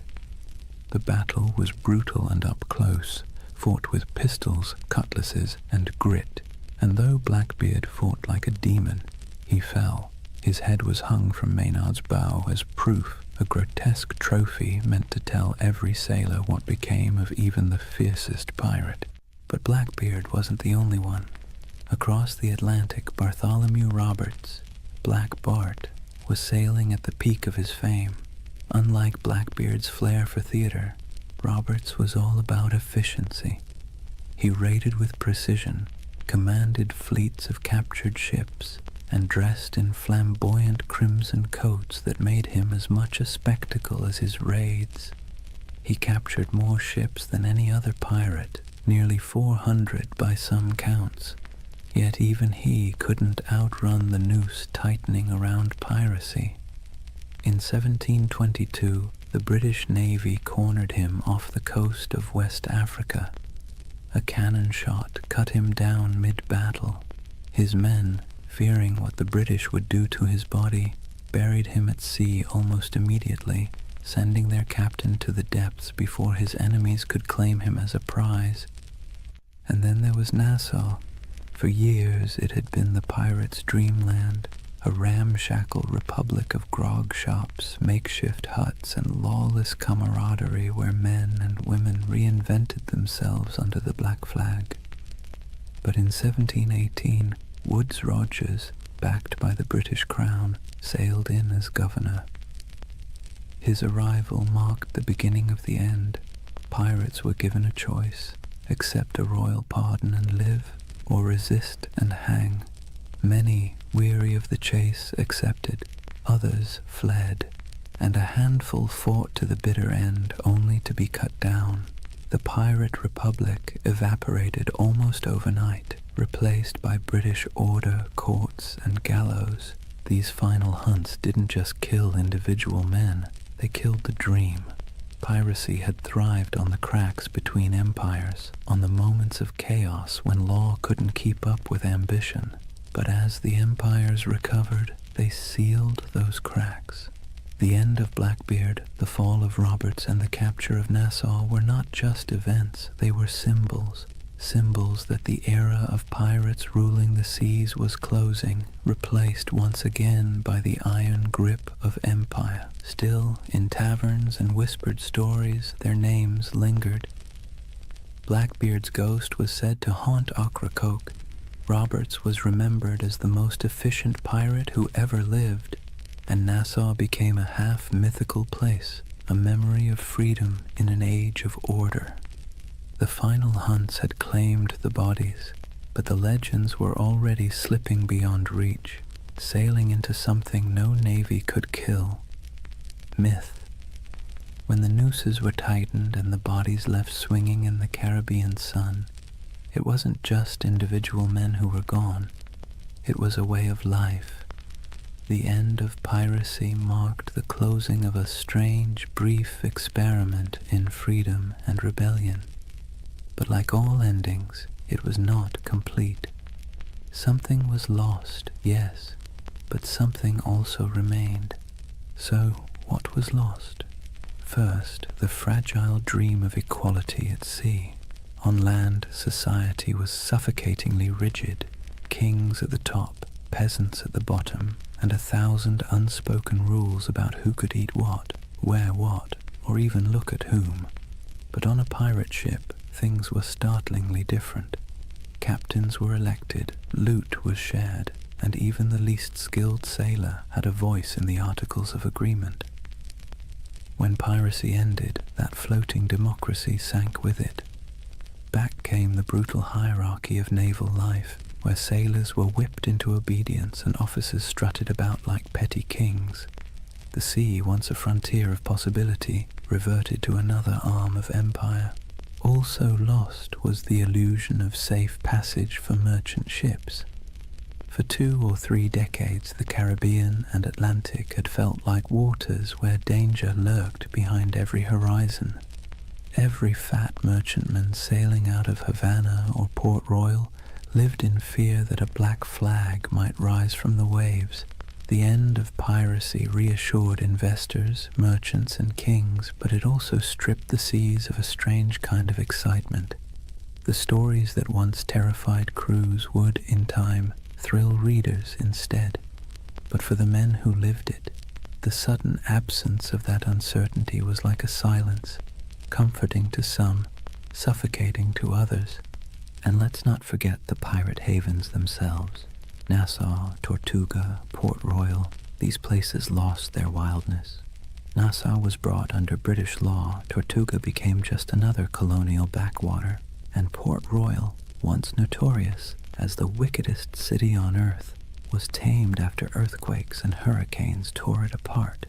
The battle was brutal and up close, fought with pistols, cutlasses, and grit, and though Blackbeard fought like a demon, he fell. His head was hung from Maynard's bow as proof, a grotesque trophy meant to tell every sailor what became of even the fiercest pirate. But Blackbeard wasn't the only one. Across the Atlantic, Bartholomew Roberts, Black Bart, was sailing at the peak of his fame. Unlike Blackbeard's flair for theater, Roberts was all about efficiency. He raided with precision, commanded fleets of captured ships, and dressed in flamboyant crimson coats that made him as much a spectacle as his raids. He captured more ships than any other pirate, nearly 400 by some counts, yet even he couldn't outrun the noose tightening around piracy. In 1722, the British Navy cornered him off the coast of West Africa. A cannon shot cut him down mid-battle. His men, fearing what the British would do to his body, buried him at sea almost immediately, sending their captain to the depths before his enemies could claim him as a prize. And then there was Nassau. For years it had been the pirates' dreamland, a ramshackle republic of grog shops, makeshift huts, and lawless camaraderie where men and women reinvented themselves under the black flag. But in 1718, Woodes Rogers, backed by the British Crown, sailed in as governor. His arrival marked the beginning of the end. Pirates were given a choice: accept a royal pardon and live, or resist and hang. Many, weary of the chase, accepted, others fled, and a handful fought to the bitter end only to be cut down. The pirate republic evaporated almost overnight, replaced by British order, courts, and gallows. These final hunts didn't just kill individual men, they killed the dream. Piracy had thrived on the cracks between empires, on the moments of chaos when law couldn't keep up with ambition. But as the empires recovered, they sealed those cracks. The end of Blackbeard, the fall of Roberts, and the capture of Nassau were not just events, they were symbols. Symbols that the era of pirates ruling the seas was closing, replaced once again by the iron grip of empire. Still, in taverns and whispered stories, their names lingered. Blackbeard's ghost was said to haunt Ocracoke. Roberts was remembered as the most efficient pirate who ever lived, and Nassau became a half-mythical place, a memory of freedom in an age of order. The final hunts had claimed the bodies, but the legends were already slipping beyond reach, sailing into something no navy could kill: myth. When the nooses were tightened and the bodies left swinging in the Caribbean sun, it wasn't just individual men who were gone, it was a way of life. The end of piracy marked the closing of a strange, brief experiment in freedom and rebellion. But like all endings, it was not complete. Something was lost, yes, but something also remained. So, what was lost? First, the fragile dream of equality at sea. On land, society was suffocatingly rigid. Kings at the top, peasants at the bottom, and 1,000 unspoken rules about who could eat what, wear what, or even look at whom. But on a pirate ship, things were startlingly different. Captains were elected, loot was shared, and even the least skilled sailor had a voice in the Articles of Agreement. When piracy ended, that floating democracy sank with it. Back came the brutal hierarchy of naval life, where sailors were whipped into obedience and officers strutted about like petty kings. The sea, once a frontier of possibility, reverted to another arm of empire. Also lost was the illusion of safe passage for merchant ships. For 2 or 3 decades, the Caribbean and Atlantic had felt like waters where danger lurked behind every horizon. Every fat merchantman sailing out of Havana or Port Royal lived in fear that a black flag might rise from the waves. The end of piracy reassured investors, merchants, and kings, but it also stripped the seas of a strange kind of excitement. The stories that once terrified crews would, in time, thrill readers instead. But for the men who lived it, the sudden absence of that uncertainty was like a silence, comforting to some, suffocating to others. And let's not forget the pirate havens themselves. Nassau, Tortuga, Port Royal, these places lost their wildness. Nassau was brought under British law, Tortuga became just another colonial backwater, and Port Royal, once notorious as the wickedest city on earth, was tamed after earthquakes and hurricanes tore it apart.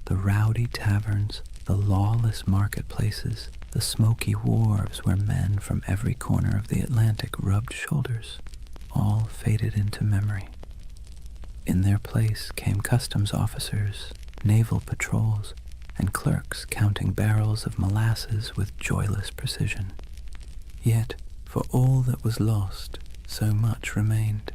The rowdy taverns, the lawless marketplaces, the smoky wharves where men from every corner of the Atlantic rubbed shoulders, all faded into memory. In their place came customs officers, naval patrols, and clerks counting barrels of molasses with joyless precision. Yet, for all that was lost, so much remained.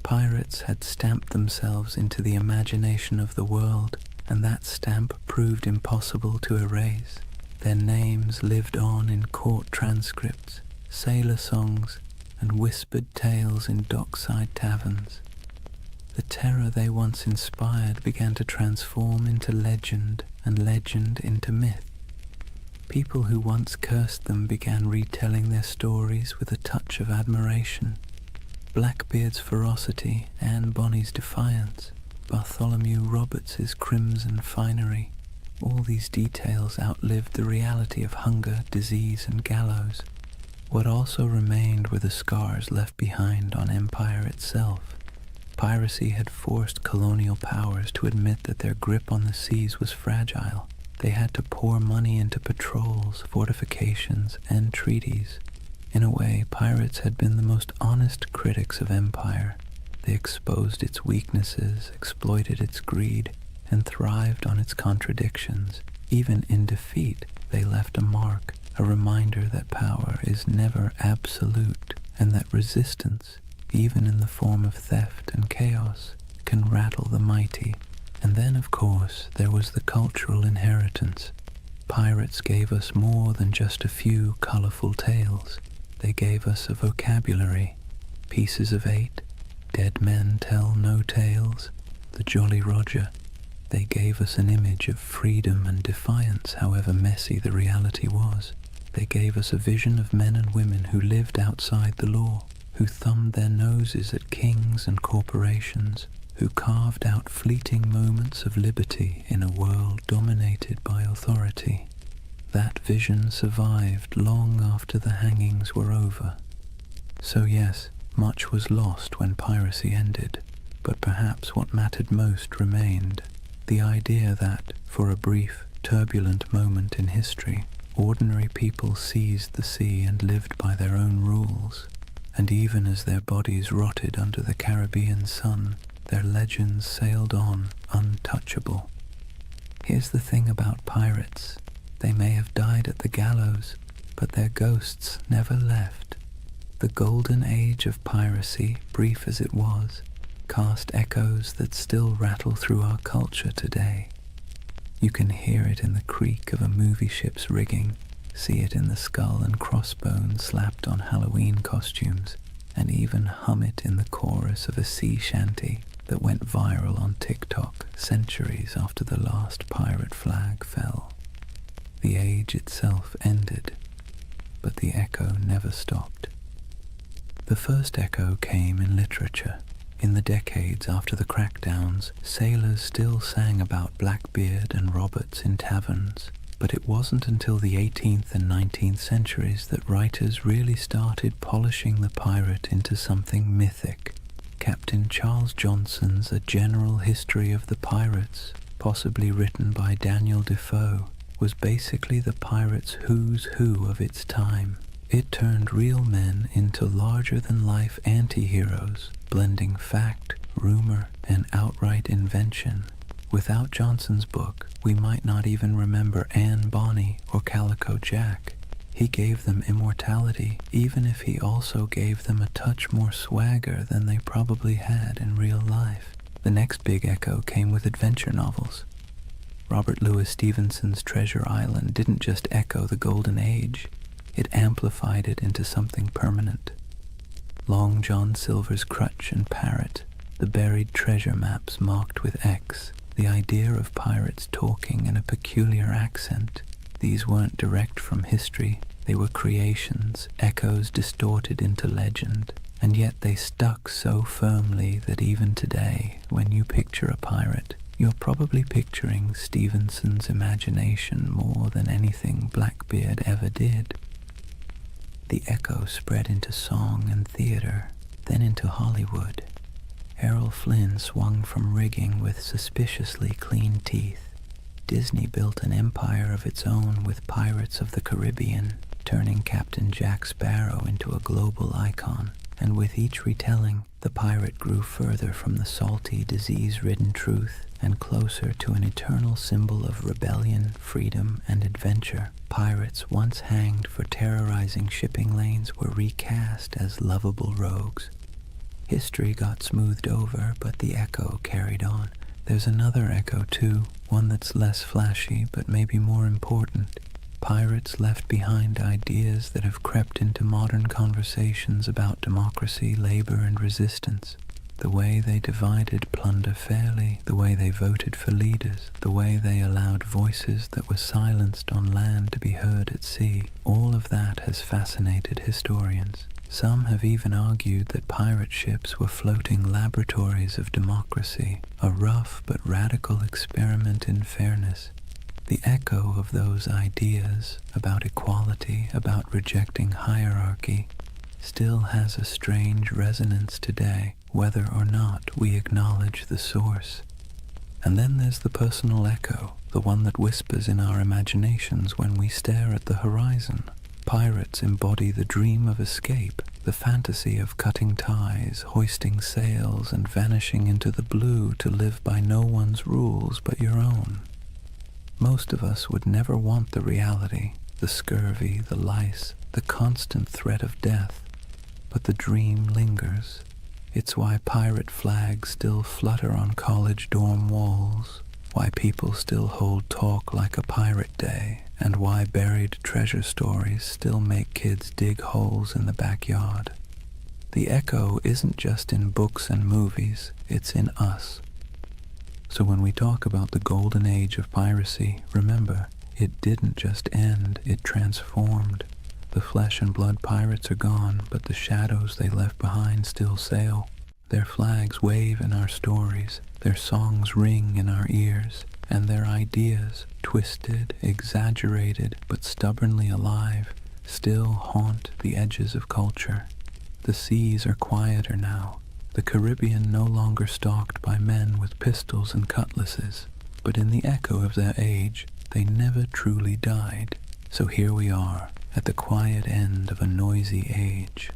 Pirates had stamped themselves into the imagination of the world, and that stamp proved impossible to erase. Their names lived on in court transcripts, sailor songs, and whispered tales in dockside taverns. the terror they once inspired began to transform into legend and legend into myth. People who once cursed them began retelling their stories with a touch of admiration. Blackbeard's ferocity, Anne Bonny's defiance, Bartholomew Roberts's crimson finery, all these details outlived the reality of hunger, disease, and gallows. What also remained were the scars left behind on empire itself. Piracy had forced colonial powers to admit that their grip on the seas was fragile. They had to pour money into patrols, fortifications, and treaties. In a way, pirates had been the most honest critics of empire. They exposed its weaknesses, exploited its greed, and thrived on its contradictions. Even in defeat, they left a mark, a reminder that power is never absolute, and that resistance, even in the form of theft and chaos, can rattle the mighty. And then, of course, there was the cultural inheritance. Pirates gave us more than just a few colorful tales. They gave us a vocabulary, Pieces of Eight, Dead Men Tell No Tales, The Jolly Roger. They gave us an image of freedom and defiance, however messy the reality was. They gave us a vision of men and women who lived outside the law, who thumbed their noses at kings and corporations, who carved out fleeting moments of liberty in a world dominated by authority. That vision survived long after the hangings were over. So yes, much was lost when piracy ended, but perhaps what mattered most remained. The idea that, for a brief, turbulent moment in history, ordinary people seized the sea and lived by their own rules, and even as their bodies rotted under the Caribbean sun, their legends sailed on untouchable. Here's the thing about pirates. They may have died at the gallows, but their ghosts never left. The Golden Age of Piracy, brief as it was, cast echoes that still rattle through our culture today. You can hear it in the creak of a movie ship's rigging, see it in the skull and crossbones slapped on Halloween costumes, and even hum it in the chorus of a sea shanty that went viral on TikTok centuries after the last pirate flag fell. The age itself ended, but the echo never stopped. The first echo came in literature. In the decades after the crackdowns, sailors still sang about Blackbeard and Roberts in taverns, but it wasn't until the 18th and 19th centuries that writers really started polishing the pirate into something mythic. Captain Charles Johnson's A General History of the Pirates, possibly written by Daniel Defoe, was basically the pirate's who's who of its time. It turned real men into larger-than-life anti-heroes, blending fact, rumor, and outright invention. Without Johnson's book, we might not even remember Anne Bonny or Calico Jack. He gave them immortality, even if he also gave them a touch more swagger than they probably had in real life. The next big echo came with adventure novels. Robert Louis Stevenson's Treasure Island didn't just echo the Golden Age, it amplified it into something permanent. Long John Silver's Crutch and Parrot, the buried treasure maps marked with X, the idea of pirates talking in a peculiar accent. These weren't direct from history, they were creations, echoes distorted into legend, and yet they stuck so firmly that even today, when you picture a pirate, you're probably picturing Stevenson's imagination more than anything Blackbeard ever did. The echo spread into song and theater, then into Hollywood. Errol Flynn swung from rigging with suspiciously clean teeth. Disney built an empire of its own with Pirates of the Caribbean, turning Captain Jack Sparrow into a global icon. And with each retelling, the pirate grew further from the salty, disease-ridden truth and closer to an eternal symbol of rebellion, freedom, and adventure. Pirates once hanged for terrorizing shipping lanes were recast as lovable rogues. History got smoothed over, but the echo carried on. There's another echo too, one that's less flashy but maybe more important. Pirates left behind ideas that have crept into modern conversations about democracy, labor, and resistance. The way they divided plunder fairly, the way they voted for leaders, the way they allowed voices that were silenced on land to be heard at sea, all of that has fascinated historians. Some have even argued that pirate ships were floating laboratories of democracy, a rough but radical experiment in fairness. The echo of those ideas about equality, about rejecting hierarchy, still has a strange resonance today, whether or not we acknowledge the source. And then there's the personal echo, the one that whispers in our imaginations when we stare at the horizon. Pirates embody the dream of escape, the fantasy of cutting ties, hoisting sails, and vanishing into the blue to live by no one's rules but your own. Most of us would never want the reality, the scurvy, the lice, the constant threat of death, but the dream lingers. It's why pirate flags still flutter on college dorm walls, why people still hold talk like a pirate day, and why buried treasure stories still make kids dig holes in the backyard. The echo isn't just in books and movies, it's in us. So when we talk about the Golden Age of Piracy, remember, it didn't just end, it transformed. The flesh and blood pirates are gone, but the shadows they left behind still sail. Their flags wave in our stories, their songs ring in our ears, and their ideas, twisted, exaggerated, but stubbornly alive, still haunt the edges of culture. The seas are quieter now, the Caribbean no longer stalked by men with pistols and cutlasses, but in the echo of their age, they never truly died. So here we are, at the quiet end of a noisy age.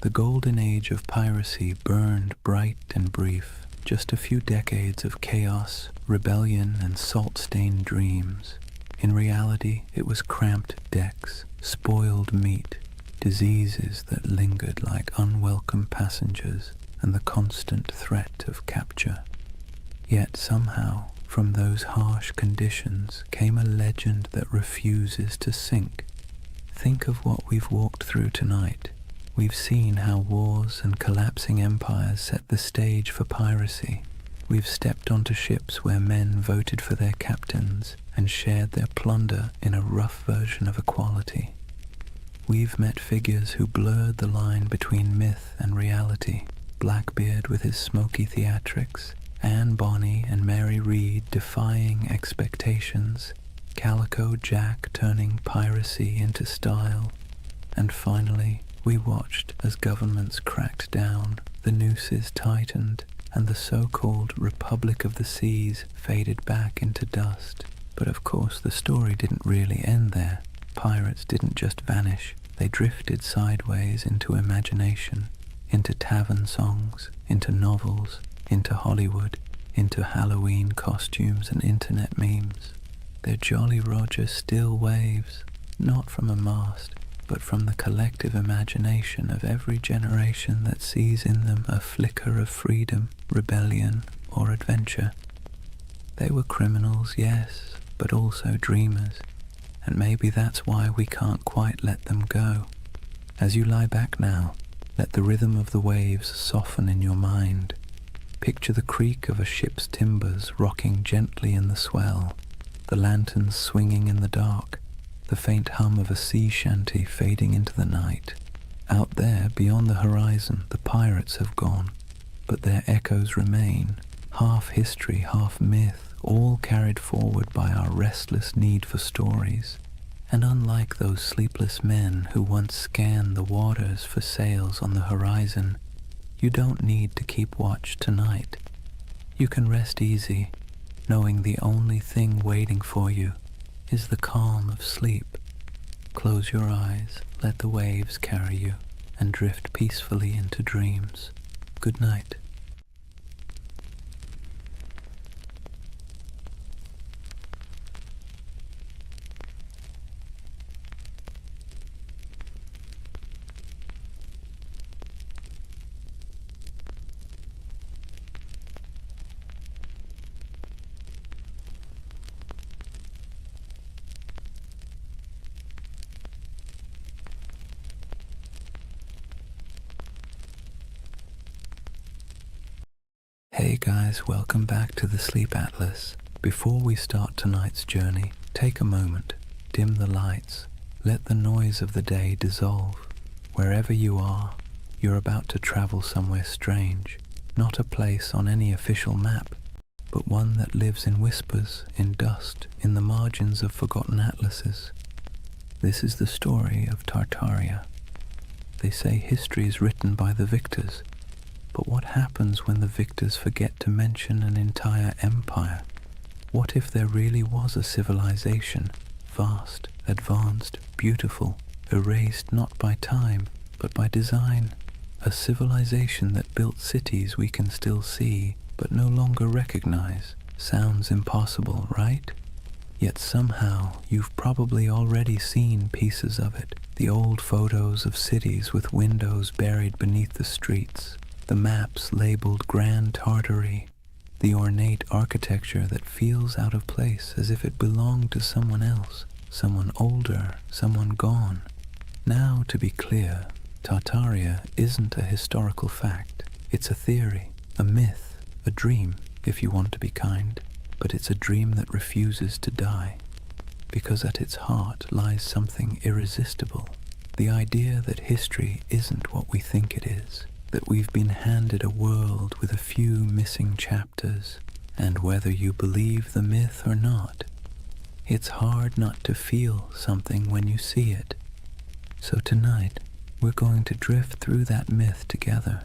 The Golden Age of Piracy burned bright and brief, just a few decades of chaos, rebellion, and salt-stained dreams. In reality, it was cramped decks, spoiled meat, diseases that lingered like unwelcome passengers, and the constant threat of capture. Yet somehow, from those harsh conditions came a legend that refuses to sink. Think of what we've walked through tonight. We've seen how wars and collapsing empires set the stage for piracy. We've stepped onto ships where men voted for their captains and shared their plunder in a rough version of equality. We've met figures who blurred the line between myth and reality. Blackbeard with his smoky theatrics, Anne Bonny and Mary Read defying expectations, Calico Jack turning piracy into style, and finally we watched as governments cracked down, the nooses tightened, and the so-called Republic of the Seas faded back into dust. But of course the story didn't really end there. Pirates didn't just vanish, they drifted sideways into imagination, into tavern songs, into novels, into Hollywood, into Halloween costumes and internet memes. Their Jolly Roger still waves, not from a mast, but from the collective imagination of every generation that sees in them a flicker of freedom, rebellion, or adventure. They were criminals, yes, but also dreamers, and maybe that's why we can't quite let them go. As you lie back now, let the rhythm of the waves soften in your mind. Picture the creak of a ship's timbers rocking gently in the swell, the lanterns swinging in the dark, the faint hum of a sea shanty fading into the night. Out there, beyond the horizon, the pirates have gone, but their echoes remain, half history, half myth, all carried forward by our restless need for stories. And unlike those sleepless men who once scanned the waters for sails on the horizon, you don't need to keep watch tonight. You can rest easy, knowing the only thing waiting for you is the calm of sleep. Close your eyes, let the waves carry you, and drift peacefully into dreams. Good night. guys, welcome back to the Sleep Atlas. Before we start tonight's journey, take a moment, dim the lights, let the noise of the day dissolve. Wherever you are, you're about to travel somewhere strange, not a place on any official map, but one that lives in whispers, in dust, in the margins of forgotten atlases. This is the story of Tartaria. They say history is written by the victors, but what happens when the victors forget to mention an entire empire? What if there really was a civilization, vast, advanced, beautiful, erased not by time, but by design? A civilization that built cities we can still see, but no longer recognize. Sounds impossible, right? Yet somehow you've probably already seen pieces of it. The old photos of cities with windows buried beneath the streets, the maps labeled Grand Tartary, the ornate architecture that feels out of place as if it belonged to someone else, someone older, someone gone. Now, to be clear, Tartaria isn't a historical fact. It's a theory, a myth, a dream, if you want to be kind. But it's a dream that refuses to die, because at its heart lies something irresistible. The idea that history isn't what we think it is, that we've been handed a world with a few missing chapters, and whether you believe the myth or not, it's hard not to feel something when you see it. So tonight, we're going to drift through that myth together,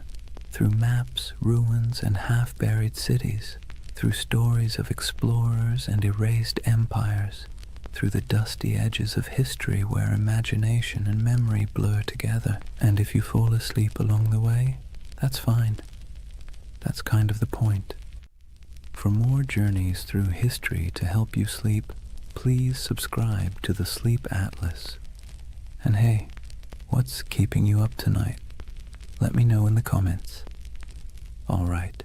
through maps, ruins, and half-buried cities, through stories of explorers and erased empires, through the dusty edges of history where imagination and memory blur together. And if you fall asleep along the way, that's fine. That's kind of the point. For more journeys through history to help you sleep, please subscribe to the Sleep Atlas. And hey, what's keeping you up tonight? Let me know in the comments. All right,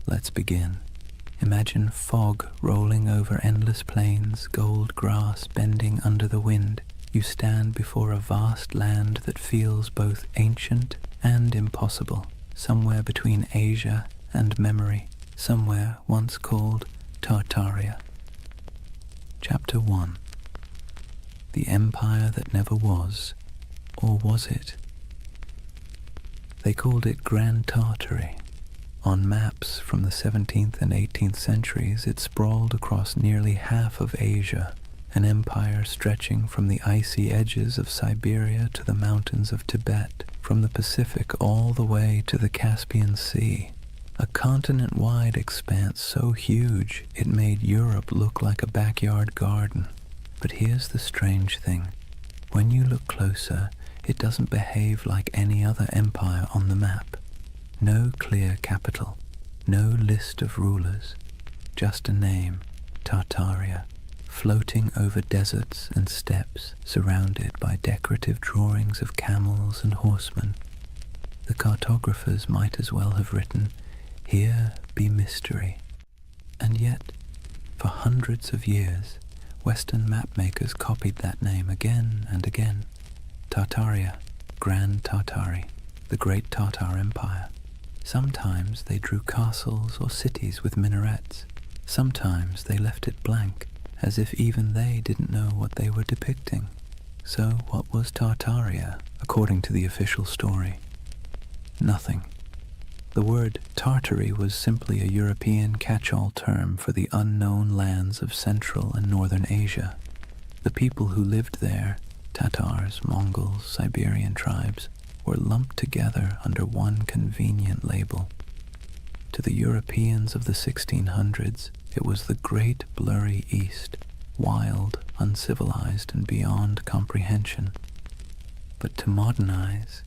let's begin. Imagine fog rolling over endless plains, gold grass bending under the wind. You stand before a vast land that feels both ancient and impossible, somewhere between Asia and memory, somewhere once called Tartaria. Chapter 1. The Empire That Never Was, or was it? They called it Grand Tartary. On maps from the 17th and 18th centuries, it sprawled across nearly half of Asia, an empire stretching from the icy edges of Siberia to the mountains of Tibet, from the Pacific all the way to the Caspian Sea. A continent-wide expanse so huge it made Europe look like a backyard garden. But here's the strange thing. When you look closer, it doesn't behave like any other empire on the map. No clear capital, no list of rulers, just a name, Tartaria, floating over deserts and steppes, surrounded by decorative drawings of camels and horsemen. The cartographers might as well have written, "Here be mystery." And yet, for hundreds of years, Western mapmakers copied that name again and again. Tartaria, Grand Tartary, the Great Tartar Empire. Sometimes they drew castles or cities with minarets. Sometimes they left it blank, as if even they didn't know what they were depicting. So what was Tartaria, according to the official story? Nothing. The word Tartary was simply a European catch-all term for the unknown lands of Central and Northern Asia. The people who lived there, Tatars, Mongols, Siberian tribes, were lumped together under one convenient label. To the Europeans of the 1600s, it was the great blurry East, wild, uncivilized, and beyond comprehension. But to modern eyes,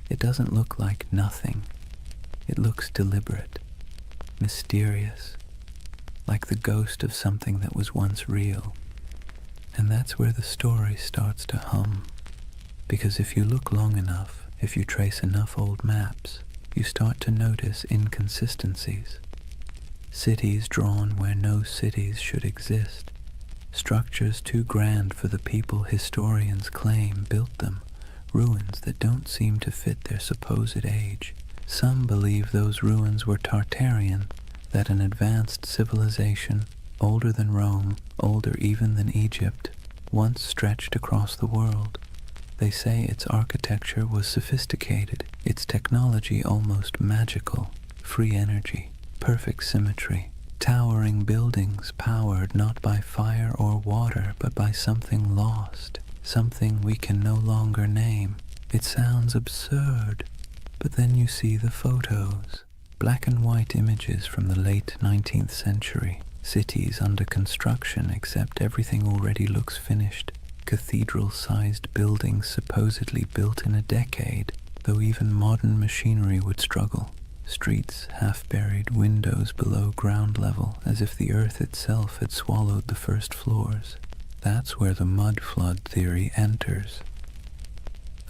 it doesn't look like nothing. It looks deliberate, mysterious, like the ghost of something that was once real. And that's where the story starts to hum. Because if you look long enough, if you trace enough old maps, you start to notice inconsistencies. Cities drawn where no cities should exist. Structures too grand for the people historians claim built them. Ruins that don't seem to fit their supposed age. Some believe those ruins were Tartarian, that an advanced civilization, older than Rome, older even than Egypt, once stretched across the world. They say its architecture was sophisticated, its technology almost magical, free energy, perfect symmetry, towering buildings powered not by fire or water but by something lost, something we can no longer name. It sounds absurd, but then you see the photos. Black and white images from the late 19th century, cities under construction except everything already looks finished, cathedral-sized buildings supposedly built in a decade, though even modern machinery would struggle, streets half-buried, windows below ground level, as if the earth itself had swallowed the first floors. That's where the mud flood theory enters.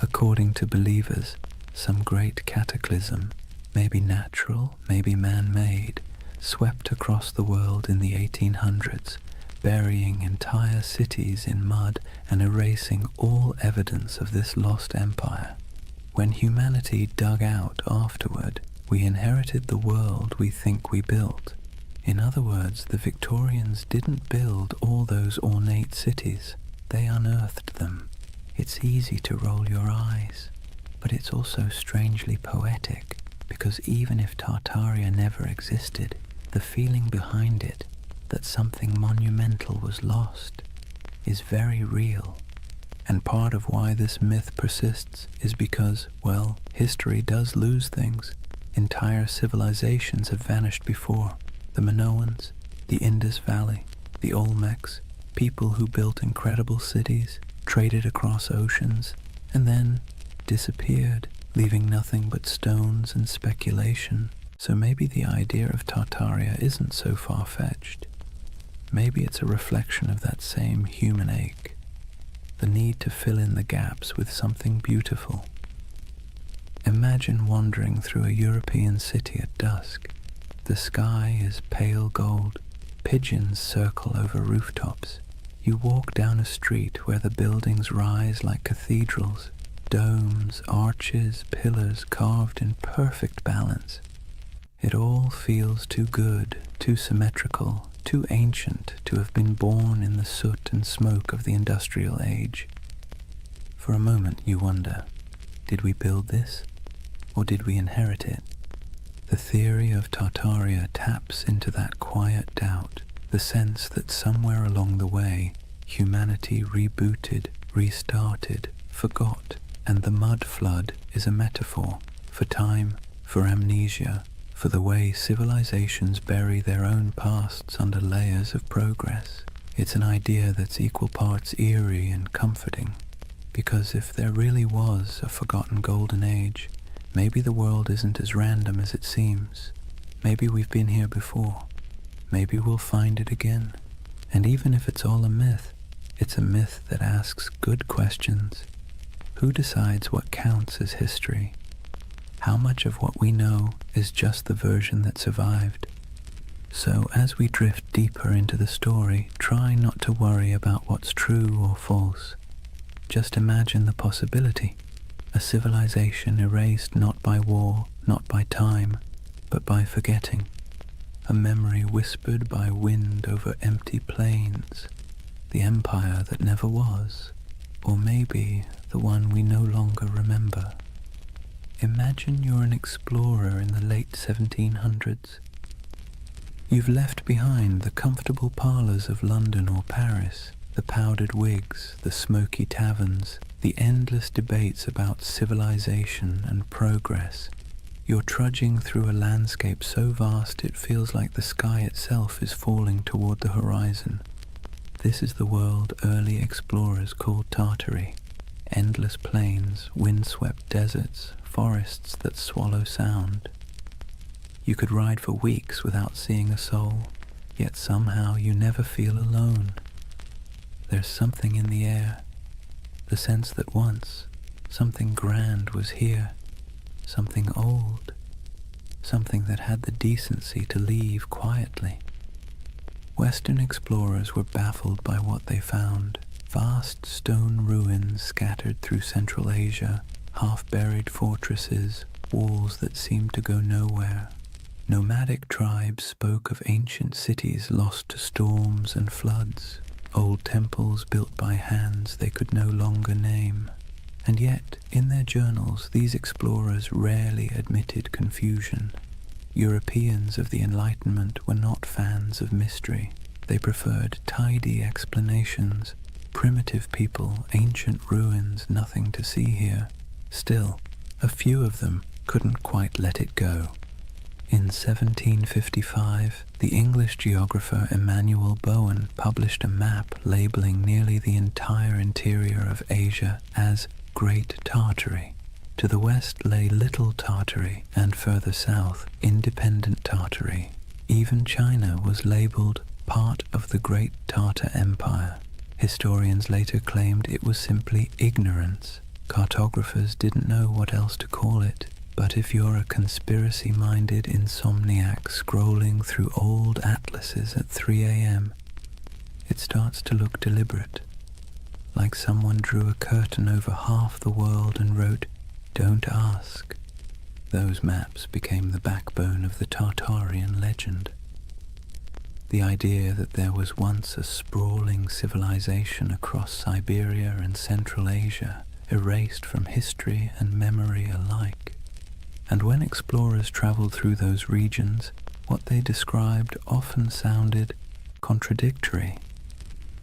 According to believers, some great cataclysm, maybe natural, maybe man-made, swept across the world in the 1800s, burying entire cities in mud and erasing all evidence of this lost empire. When humanity dug out afterward, we inherited the world we think we built. In other words, the Victorians didn't build all those ornate cities, they unearthed them. It's easy to roll your eyes, but it's also strangely poetic. Because even if Tartaria never existed, the feeling behind it, that something monumental was lost, is very real. And part of why this myth persists is because, well, history does lose things. Entire civilizations have vanished before. The Minoans, the Indus Valley, the Olmecs, people who built incredible cities, traded across oceans, and then disappeared, leaving nothing but stones and speculation. So maybe the idea of Tartaria isn't so far-fetched. Maybe it's a reflection of that same human ache, the need to fill in the gaps with something beautiful. Imagine wandering through a European city at dusk. The sky is pale gold, pigeons circle over rooftops. You walk down a street where the buildings rise like cathedrals, domes, arches, pillars carved in perfect balance. It all feels too good, too symmetrical, too ancient to have been born in the soot and smoke of the industrial age. For a moment you wonder, did we build this, or did we inherit it? The theory of Tartaria taps into that quiet doubt, the sense that somewhere along the way, humanity rebooted, restarted, forgot, and the mud flood is a metaphor for time, for amnesia, for the way civilizations bury their own pasts under layers of progress. It's an idea that's equal parts eerie and comforting, because if there really was a forgotten golden age, maybe the world isn't as random as it seems. Maybe we've been here before. Maybe we'll find it again. And even if it's all a myth, it's a myth that asks good questions. Who decides what counts as history? How much of what we know is just the version that survived? So as we drift deeper into the story, try not to worry about what's true or false. Just imagine the possibility. A civilization erased not by war, not by time, but by forgetting. A memory whispered by wind over empty plains. The empire that never was. Or maybe the one we no longer remember. Imagine you're an explorer in the late 1700s. You've left behind the comfortable parlours of London or Paris, the powdered wigs, the smoky taverns, the endless debates about civilization and progress. You're trudging through a landscape so vast it feels like the sky itself is falling toward the horizon. This is the world early explorers called Tartary. Endless plains, windswept deserts, forests that swallow sound. You could ride for weeks without seeing a soul, yet somehow you never feel alone. There's something in the air, the sense that once something grand was here, something old, something that had the decency to leave quietly. Western explorers were baffled by what they found. Vast stone ruins scattered through Central Asia, half-buried fortresses, walls that seemed to go nowhere. Nomadic tribes spoke of ancient cities lost to storms and floods, old temples built by hands they could no longer name. And yet, in their journals, these explorers rarely admitted confusion. Europeans of the Enlightenment were not fans of mystery. They preferred tidy explanations. Primitive people, ancient ruins, nothing to see here. Still, a few of them couldn't quite let it go. In 1755, the English geographer Emmanuel Bowen published a map labeling nearly the entire interior of Asia as Great Tartary. To the west lay Little Tartary, and further south, Independent Tartary. Even China was labeled part of the Great Tartar Empire. Historians later claimed it was simply ignorance. Cartographers didn't know what else to call it. But if you're a conspiracy-minded insomniac scrolling through old atlases at 3 a.m., it starts to look deliberate, like someone drew a curtain over half the world and wrote, "Don't ask." Those maps became the backbone of the Tartarian legend. The idea that there was once a sprawling civilization across Siberia and Central Asia, erased from history and memory alike. And when explorers traveled through those regions, what they described often sounded contradictory.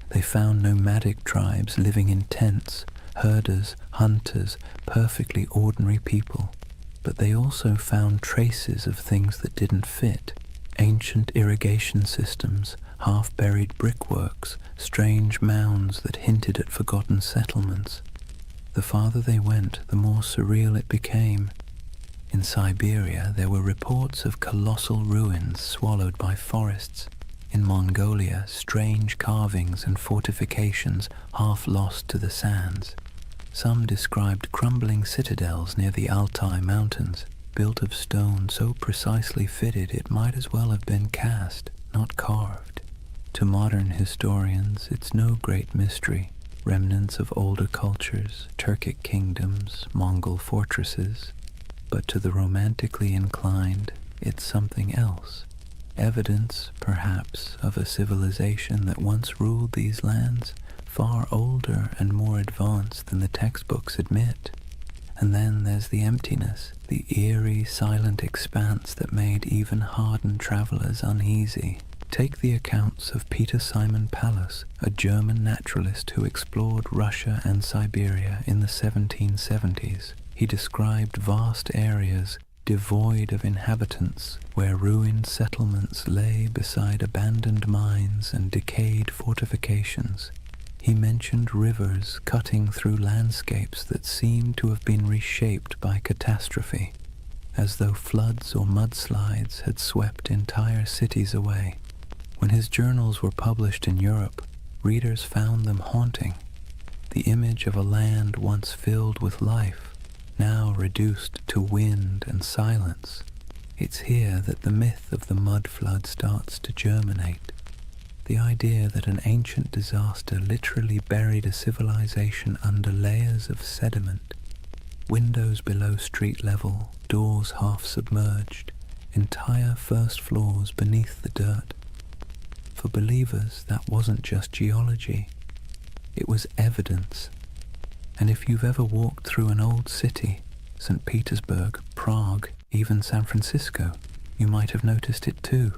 They found nomadic tribes living in tents, herders, hunters, perfectly ordinary people. But they also found traces of things that didn't fit. Ancient irrigation systems, half-buried brickworks, strange mounds that hinted at forgotten settlements. The farther they went, the more surreal it became. In Siberia, there were reports of colossal ruins swallowed by forests. In Mongolia, strange carvings and fortifications half lost to the sands. Some described crumbling citadels near the Altai Mountains, built of stone so precisely fitted it might as well have been cast, not carved. To modern historians, it's no great mystery. Remnants of older cultures, Turkic kingdoms, Mongol fortresses. But to the romantically inclined, it's something else. Evidence, perhaps, of a civilization that once ruled these lands, far older and more advanced than the textbooks admit. And then there's the emptiness, the eerie, silent expanse that made even hardened travelers uneasy. Take the accounts of Peter Simon Pallas, a German naturalist who explored Russia and Siberia in the 1770s. He described vast areas devoid of inhabitants, where ruined settlements lay beside abandoned mines and decayed fortifications. He mentioned rivers cutting through landscapes that seemed to have been reshaped by catastrophe, as though floods or mudslides had swept entire cities away. When his journals were published in Europe, readers found them haunting. The image of a land once filled with life, now reduced to wind and silence. It's here that the myth of the mud flood starts to germinate. The idea that an ancient disaster literally buried a civilization under layers of sediment, windows below street level, doors half submerged, entire first floors beneath the dirt. For believers, that wasn't just geology, it was evidence. And if you've ever walked through an old city, St. Petersburg, Prague, even San Francisco, you might have noticed it too.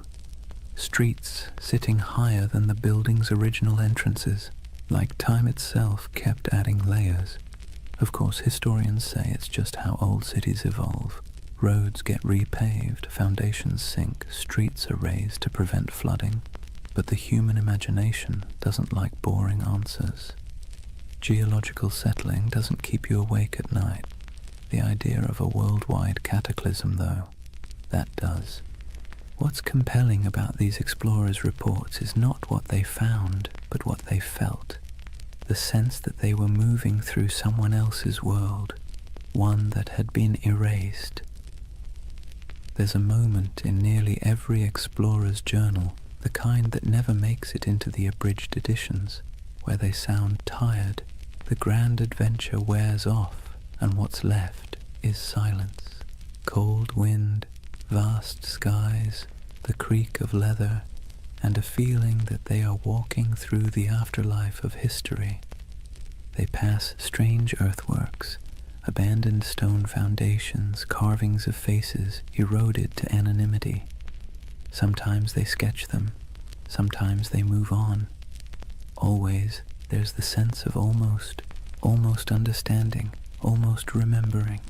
Streets sitting higher than the building's original entrances, like time itself kept adding layers. Of course, historians say it's just how old cities evolve. Roads get repaved, foundations sink, streets are raised to prevent flooding. But the human imagination doesn't like boring answers. Geological settling doesn't keep you awake at night. The idea of a worldwide cataclysm, though, that does. What's compelling about these explorers' reports is not what they found, but what they felt. The sense that they were moving through someone else's world, one that had been erased. There's a moment in nearly every explorer's journal, the kind that never makes it into the abridged editions, where they sound tired. The grand adventure wears off, and what's left is silence. Cold wind, vast skies, the creak of leather, and a feeling that they are walking through the afterlife of history. They pass strange earthworks, abandoned stone foundations, carvings of faces eroded to anonymity. Sometimes they sketch them, sometimes they move on. Always there's the sense of almost understanding, almost remembering.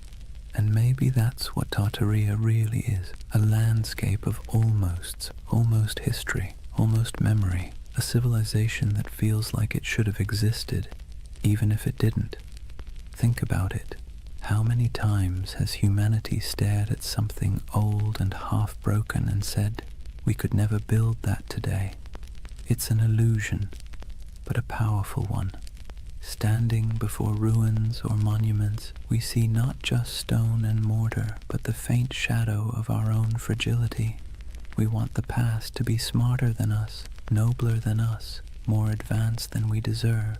And maybe that's what Tartaria really is, a landscape of almosts, almost history, almost memory, a civilization that feels like it should have existed, even if it didn't. Think about it. How many times has humanity stared at something old and half-broken and said, we could never build that today? It's an illusion, but a powerful one. Standing before ruins or monuments, we see not just stone and mortar, but the faint shadow of our own fragility. We want the past to be smarter than us, nobler than us, more advanced than we deserve.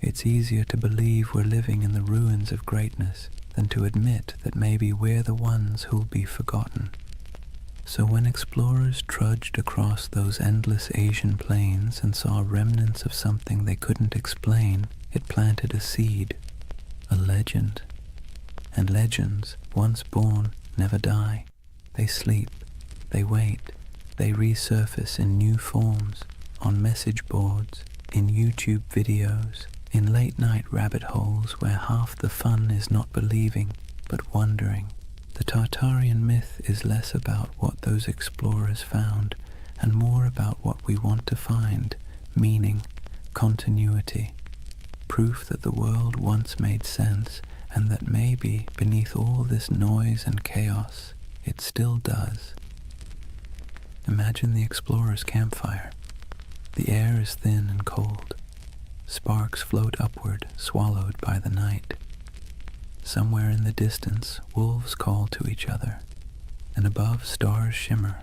It's easier to believe we're living in the ruins of greatness than to admit that maybe we're the ones who'll be forgotten. So when explorers trudged across those endless Asian plains and saw remnants of something they couldn't explain, it planted a seed, a legend. And legends, once born, never die. They sleep, they wait, they resurface in new forms, on message boards, in YouTube videos, in late-night rabbit holes where half the fun is not believing, but wondering. The Tartarian myth is less about what those explorers found and more about what we want to find, meaning, continuity, proof that the world once made sense and that maybe beneath all this noise and chaos, it still does. Imagine the explorer's campfire. The air is thin and cold. Sparks float upward, swallowed by the night. Somewhere in the distance, wolves call to each other, and above stars shimmer,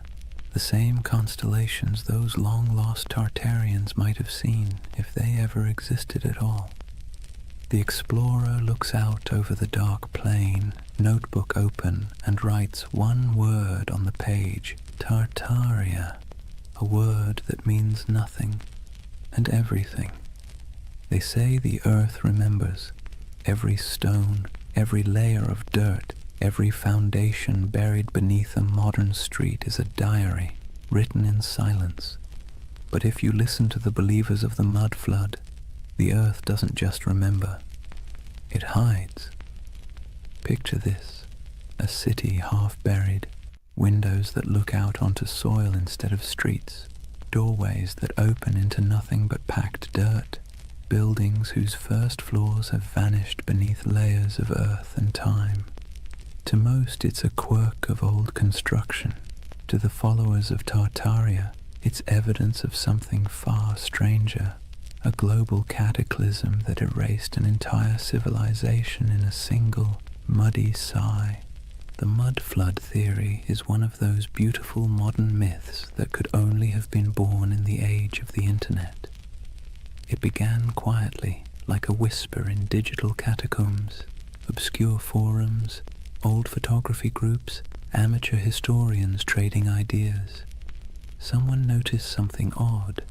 the same constellations those long-lost Tartarians might have seen if they ever existed at all. The explorer looks out over the dark plain, notebook open, and writes one word on the page, Tartaria, a word that means nothing and everything. They say the earth remembers. Every stone, every layer of dirt, every foundation buried beneath a modern street is a diary, written in silence. But if you listen to the believers of the mud flood, the earth doesn't just remember, it hides. Picture this, a city half buried, windows that look out onto soil instead of streets, doorways that open into nothing but packed dirt, buildings whose first floors have vanished beneath layers of earth and time. To most it's a quirk of old construction. To the followers of Tartaria, it's evidence of something far stranger, a global cataclysm that erased an entire civilization in a single, muddy sigh. The mud flood theory is one of those beautiful modern myths that could only have been born in the age of the internet. It began quietly, like a whisper in digital catacombs, obscure forums, old photography groups, amateur historians trading ideas. Someone noticed something odd.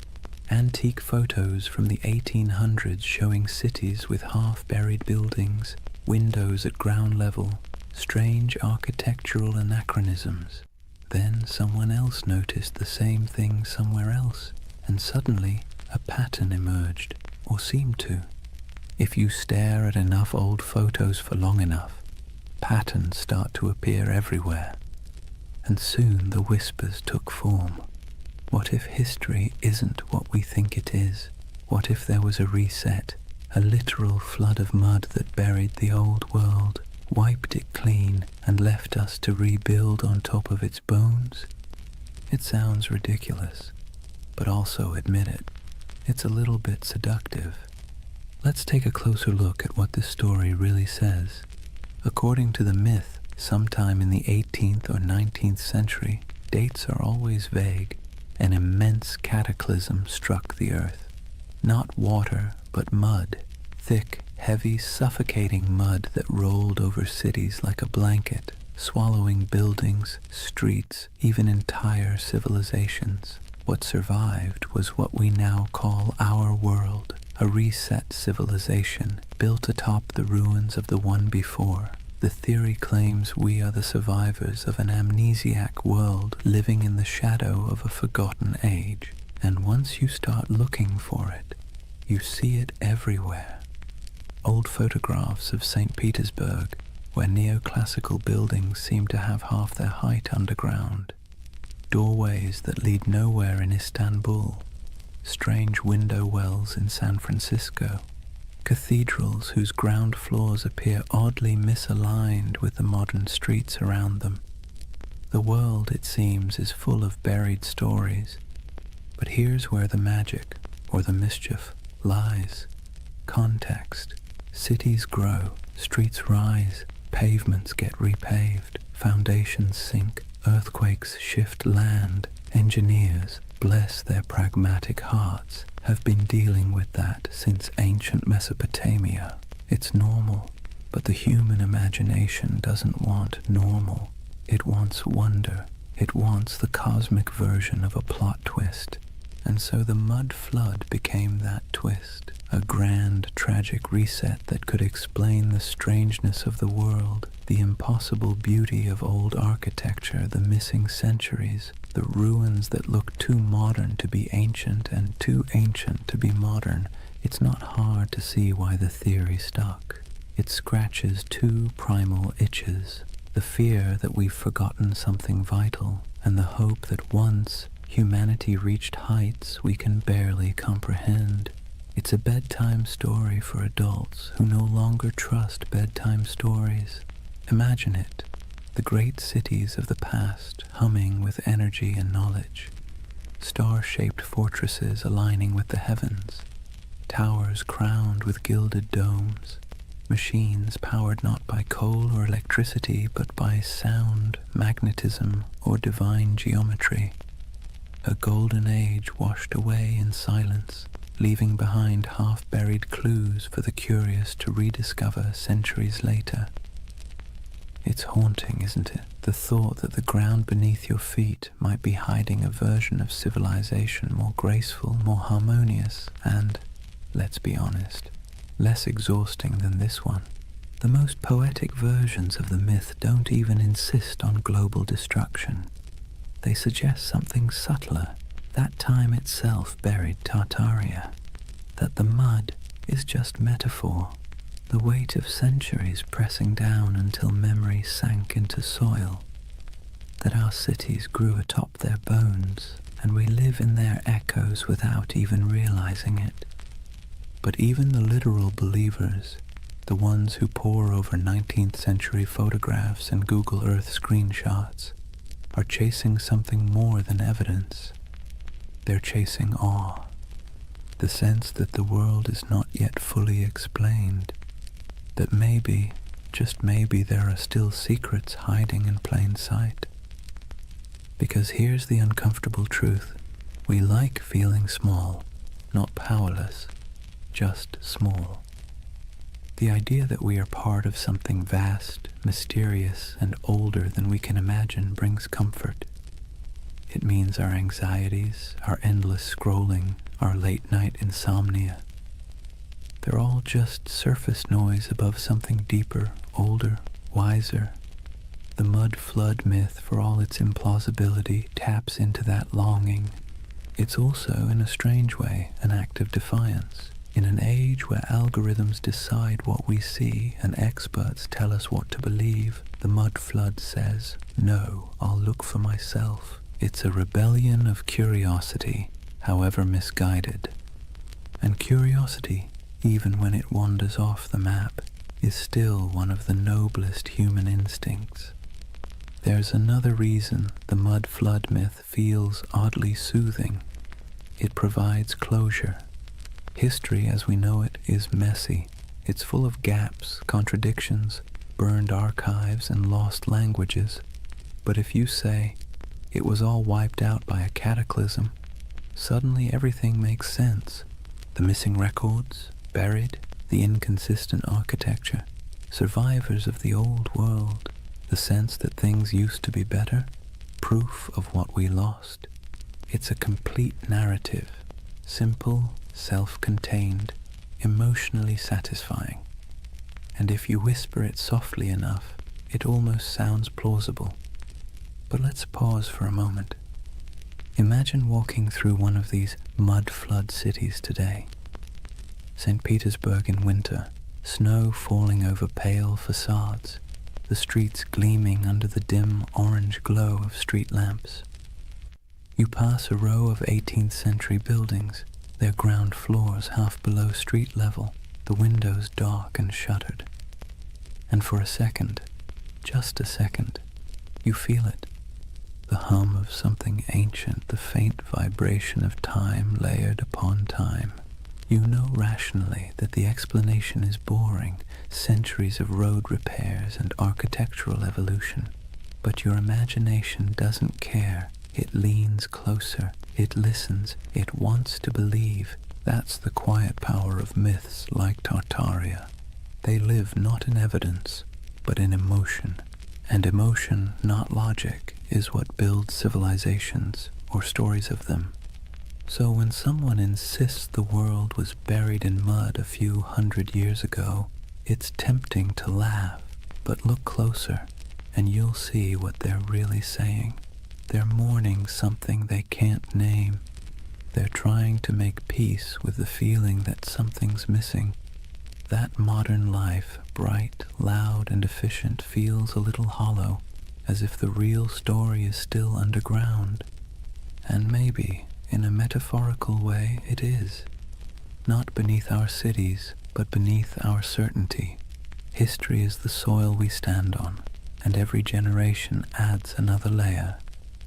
Antique photos from the 1800s showing cities with half-buried buildings, windows at ground level, strange architectural anachronisms. Then someone else noticed the same thing somewhere else, and suddenly a pattern emerged, or seemed to. If you stare at enough old photos for long enough, patterns start to appear everywhere, and soon the whispers took form. What if history isn't what we think it is? What if there was a reset, a literal flood of mud that buried the old world, wiped it clean, and left us to rebuild on top of its bones? It sounds ridiculous, but also admit it. It's a little bit seductive. Let's take a closer look at what this story really says. According to the myth, sometime in the 18th or 19th century, dates are always vague, an immense cataclysm struck the earth. Not water, but mud. Thick, heavy, suffocating mud that rolled over cities like a blanket. swallowing buildings, streets, even entire civilizations. What survived was what we now call our world, a reset civilization built atop the ruins of the one before. The theory claims we are the survivors of an amnesiac world living in the shadow of a forgotten age. And once you start looking for it, you see it everywhere. Old photographs of St. Petersburg, where neoclassical buildings seem to have half their height underground. Doorways that lead nowhere in Istanbul. Strange window wells in San Francisco. Cathedrals whose ground floors appear oddly misaligned with the modern streets around them. The world, it seems, is full of buried stories. But here's where the magic, or the mischief, lies. Context. Cities grow, streets rise, pavements get repaved, foundations sink, earthquakes shift land. Engineers, bless their pragmatic hearts, have been dealing with that since ancient Mesopotamia. It's normal, but the human imagination doesn't want normal. It wants wonder. It wants the cosmic version of a plot twist. And so the mud flood became that twist, a grand, tragic reset that could explain the strangeness of the world, the impossible beauty of old architecture, the missing centuries, the ruins that look too modern to be ancient and too ancient to be modern. It's not hard to see why the theory stuck. It scratches two primal itches, the fear that we've forgotten something vital, and the hope that once humanity reached heights we can barely comprehend. It's a bedtime story for adults who no longer trust bedtime stories. Imagine it, the great cities of the past humming with energy and knowledge, star-shaped fortresses aligning with the heavens, towers crowned with gilded domes, machines powered not by coal or electricity but by sound, magnetism, or divine geometry. A golden age washed away in silence, leaving behind half-buried clues for the curious to rediscover centuries later. It's haunting, isn't it? The thought that the ground beneath your feet might be hiding a version of civilization more graceful, more harmonious, and, let's be honest, less exhausting than this one. The most poetic versions of the myth don't even insist on global destruction. They suggest something subtler. That time itself buried Tartaria. That the mud is just metaphor. The weight of centuries pressing down until memory sank into soil. That our cities grew atop their bones, and we live in their echoes without even realizing it. But even the literal believers, the ones who pore over 19th century photographs and Google Earth screenshots, are chasing something more than evidence. They're chasing awe, the sense that the world is not yet fully explained, that maybe, just maybe, there are still secrets hiding in plain sight. Because here's the uncomfortable truth. We like feeling small, not powerless, just small. The idea that we are part of something vast, mysterious, and older than we can imagine brings comfort. It means our anxieties, our endless scrolling, our late-night insomnia, they're all just surface noise above something deeper, older, wiser. The mud flood myth, for all its implausibility, taps into that longing. It's also, in a strange way, an act of defiance. In an age where algorithms decide what we see and experts tell us what to believe, the mud flood says, "No, I'll look for myself." It's a rebellion of curiosity, however misguided. And curiosity, even when it wanders off the map, is still one of the noblest human instincts. There's another reason the mud flood myth feels oddly soothing. It provides closure. History as we know it is messy. It's full of gaps, contradictions, burned archives, and lost languages. But if you say, it was all wiped out by a cataclysm, suddenly everything makes sense. The missing records, buried, the inconsistent architecture, survivors of the old world. The sense that things used to be better, proof of what we lost. It's a complete narrative, simple, self-contained, emotionally satisfying. And if you whisper it softly enough, it almost sounds plausible. But let's pause for a moment. Imagine walking through one of these mud-flood cities today. St. Petersburg in winter, snow falling over pale facades, the streets gleaming under the dim orange glow of street lamps. You pass a row of 18th century buildings, their ground floors half below street level, the windows dark and shuttered. And for a second, just a second, you feel it. The hum of something ancient, the faint vibration of time layered upon time. You know rationally that the explanation is boring, centuries of road repairs and architectural evolution. But your imagination doesn't care. It leans closer, it listens, it wants to believe. That's the quiet power of myths like Tartaria. They live not in evidence, but in emotion. And emotion, not logic, is what builds civilizations, or stories of them. So when someone insists the world was buried in mud a few hundred years ago, it's tempting to laugh, but look closer, and you'll see what they're really saying. They're mourning something they can't name. They're trying to make peace with the feeling that something's missing. That modern life, bright, loud, and efficient, feels a little hollow, as if the real story is still underground. And maybe, in a metaphorical way, it is. Not beneath our cities, but beneath our certainty. History is the soil we stand on, and every generation adds another layer.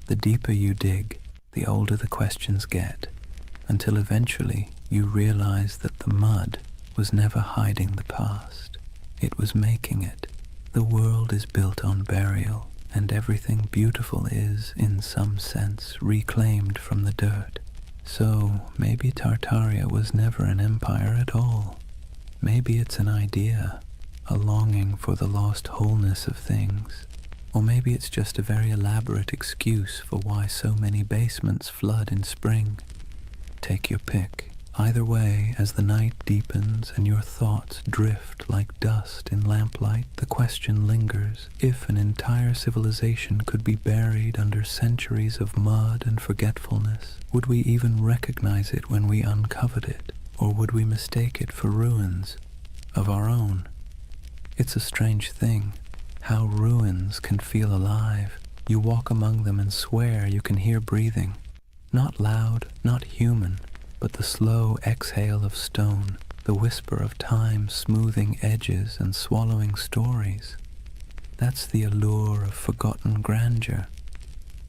The deeper you dig, the older the questions get, until eventually you realize that the mud was never hiding the past. It was making it. The world is built on burial, and everything beautiful is, in some sense, reclaimed from the dirt. So maybe Tartaria was never an empire at all. Maybe it's an idea, a longing for the lost wholeness of things. Or maybe it's just a very elaborate excuse for why so many basements flood in spring. Take your pick. Either way, as the night deepens and your thoughts drift like dust in lamplight, the question lingers: if an entire civilization could be buried under centuries of mud and forgetfulness, would we even recognize it when we uncovered it? Or would we mistake it for ruins of our own? It's a strange thing, how ruins can feel alive. You walk among them and swear you can hear breathing. Not loud, not human, but the slow exhale of stone, the whisper of time smoothing edges and swallowing stories. That's the allure of forgotten grandeur,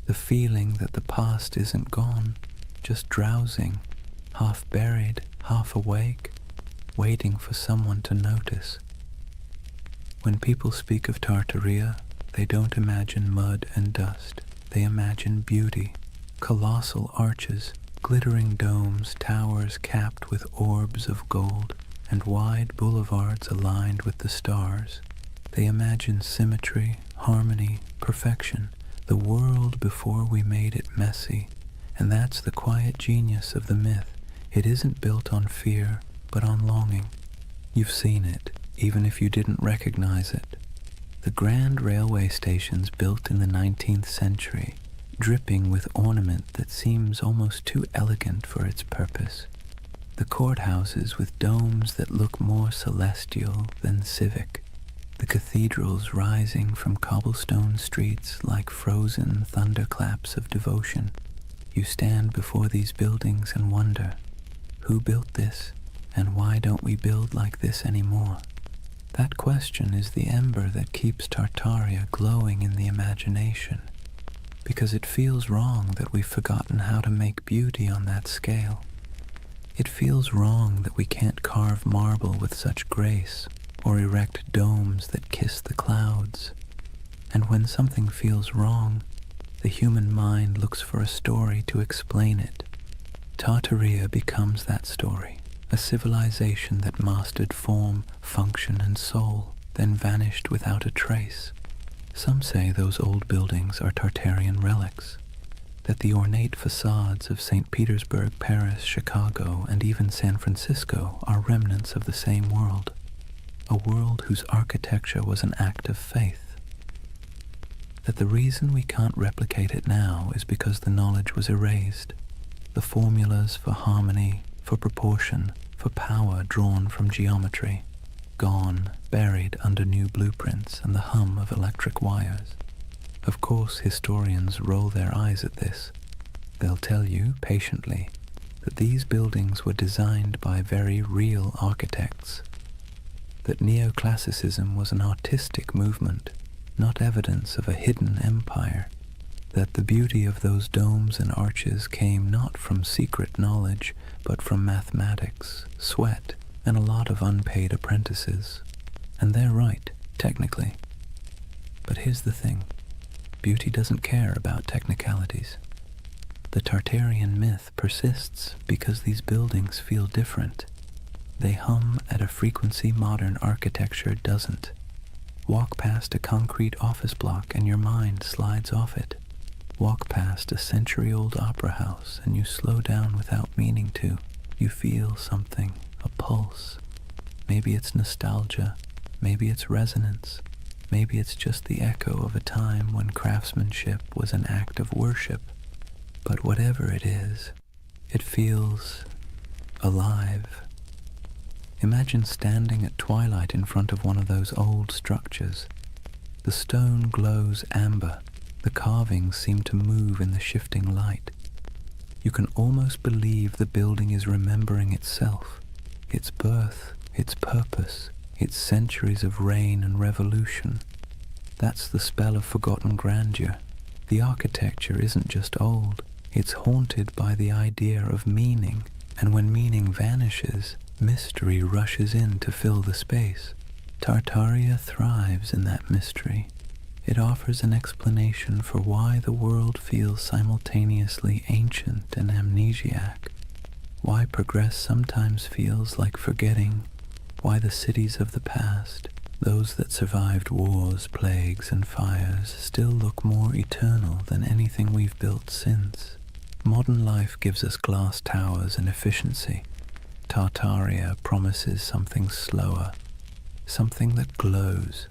the feeling that the past isn't gone, just drowsing, half buried, half awake, waiting for someone to notice. When people speak of Tartaria, they don't imagine mud and dust. They imagine beauty, colossal arches, glittering domes, towers capped with orbs of gold, and wide boulevards aligned with the stars. They imagine symmetry, harmony, perfection, the world before we made it messy. And that's the quiet genius of the myth. It isn't built on fear, but on longing. You've seen it, even if you didn't recognize it. The grand railway stations built in the 19th century, dripping with ornament that seems almost too elegant for its purpose. The courthouses with domes that look more celestial than civic. The cathedrals rising from cobblestone streets like frozen thunderclaps of devotion. You stand before these buildings and wonder, who built this, and why don't we build like this anymore? That question is the ember that keeps Tartaria glowing in the imagination, because it feels wrong that we've forgotten how to make beauty on that scale. It feels wrong that we can't carve marble with such grace, or erect domes that kiss the clouds. And when something feels wrong, the human mind looks for a story to explain it. Tartaria becomes that story, a civilization that mastered form, function, and soul, then vanished without a trace. Some say those old buildings are Tartarian relics, that the ornate facades of St. Petersburg, Paris, Chicago, and even San Francisco are remnants of the same world, a world whose architecture was an act of faith. That the reason we can't replicate it now is because the knowledge was erased, the formulas for harmony, for proportion, for power drawn from geometry, gone, buried under new blueprints and the hum of electric wires. Of course, historians roll their eyes at this. They'll tell you, patiently, that these buildings were designed by very real architects, that neoclassicism was an artistic movement, not evidence of a hidden empire, that the beauty of those domes and arches came not from secret knowledge, but from mathematics, sweat, and a lot of unpaid apprentices. And they're right, technically. But here's the thing. Beauty doesn't care about technicalities. The Tartarian myth persists because these buildings feel different. They hum at a frequency modern architecture doesn't. Walk past a concrete office block and your mind slides off it. Walk past a century-old opera house and you slow down without meaning to. You feel something, a pulse. Maybe it's nostalgia, maybe it's resonance, maybe it's just the echo of a time when craftsmanship was an act of worship. But whatever it is, it feels alive. Imagine standing at twilight in front of one of those old structures. The stone glows amber. The carvings seem to move in the shifting light. You can almost believe the building is remembering itself, its birth, its purpose, its centuries of reign and revolution. That's the spell of forgotten grandeur. The architecture isn't just old, it's haunted by the idea of meaning, and when meaning vanishes, mystery rushes in to fill the space. Tartaria thrives in that mystery. It offers an explanation for why the world feels simultaneously ancient and amnesiac, why progress sometimes feels like forgetting, why the cities of the past, those that survived wars, plagues, and fires, still look more eternal than anything we've built since. Modern life gives us glass towers and efficiency. Tartaria promises something slower, something that glows,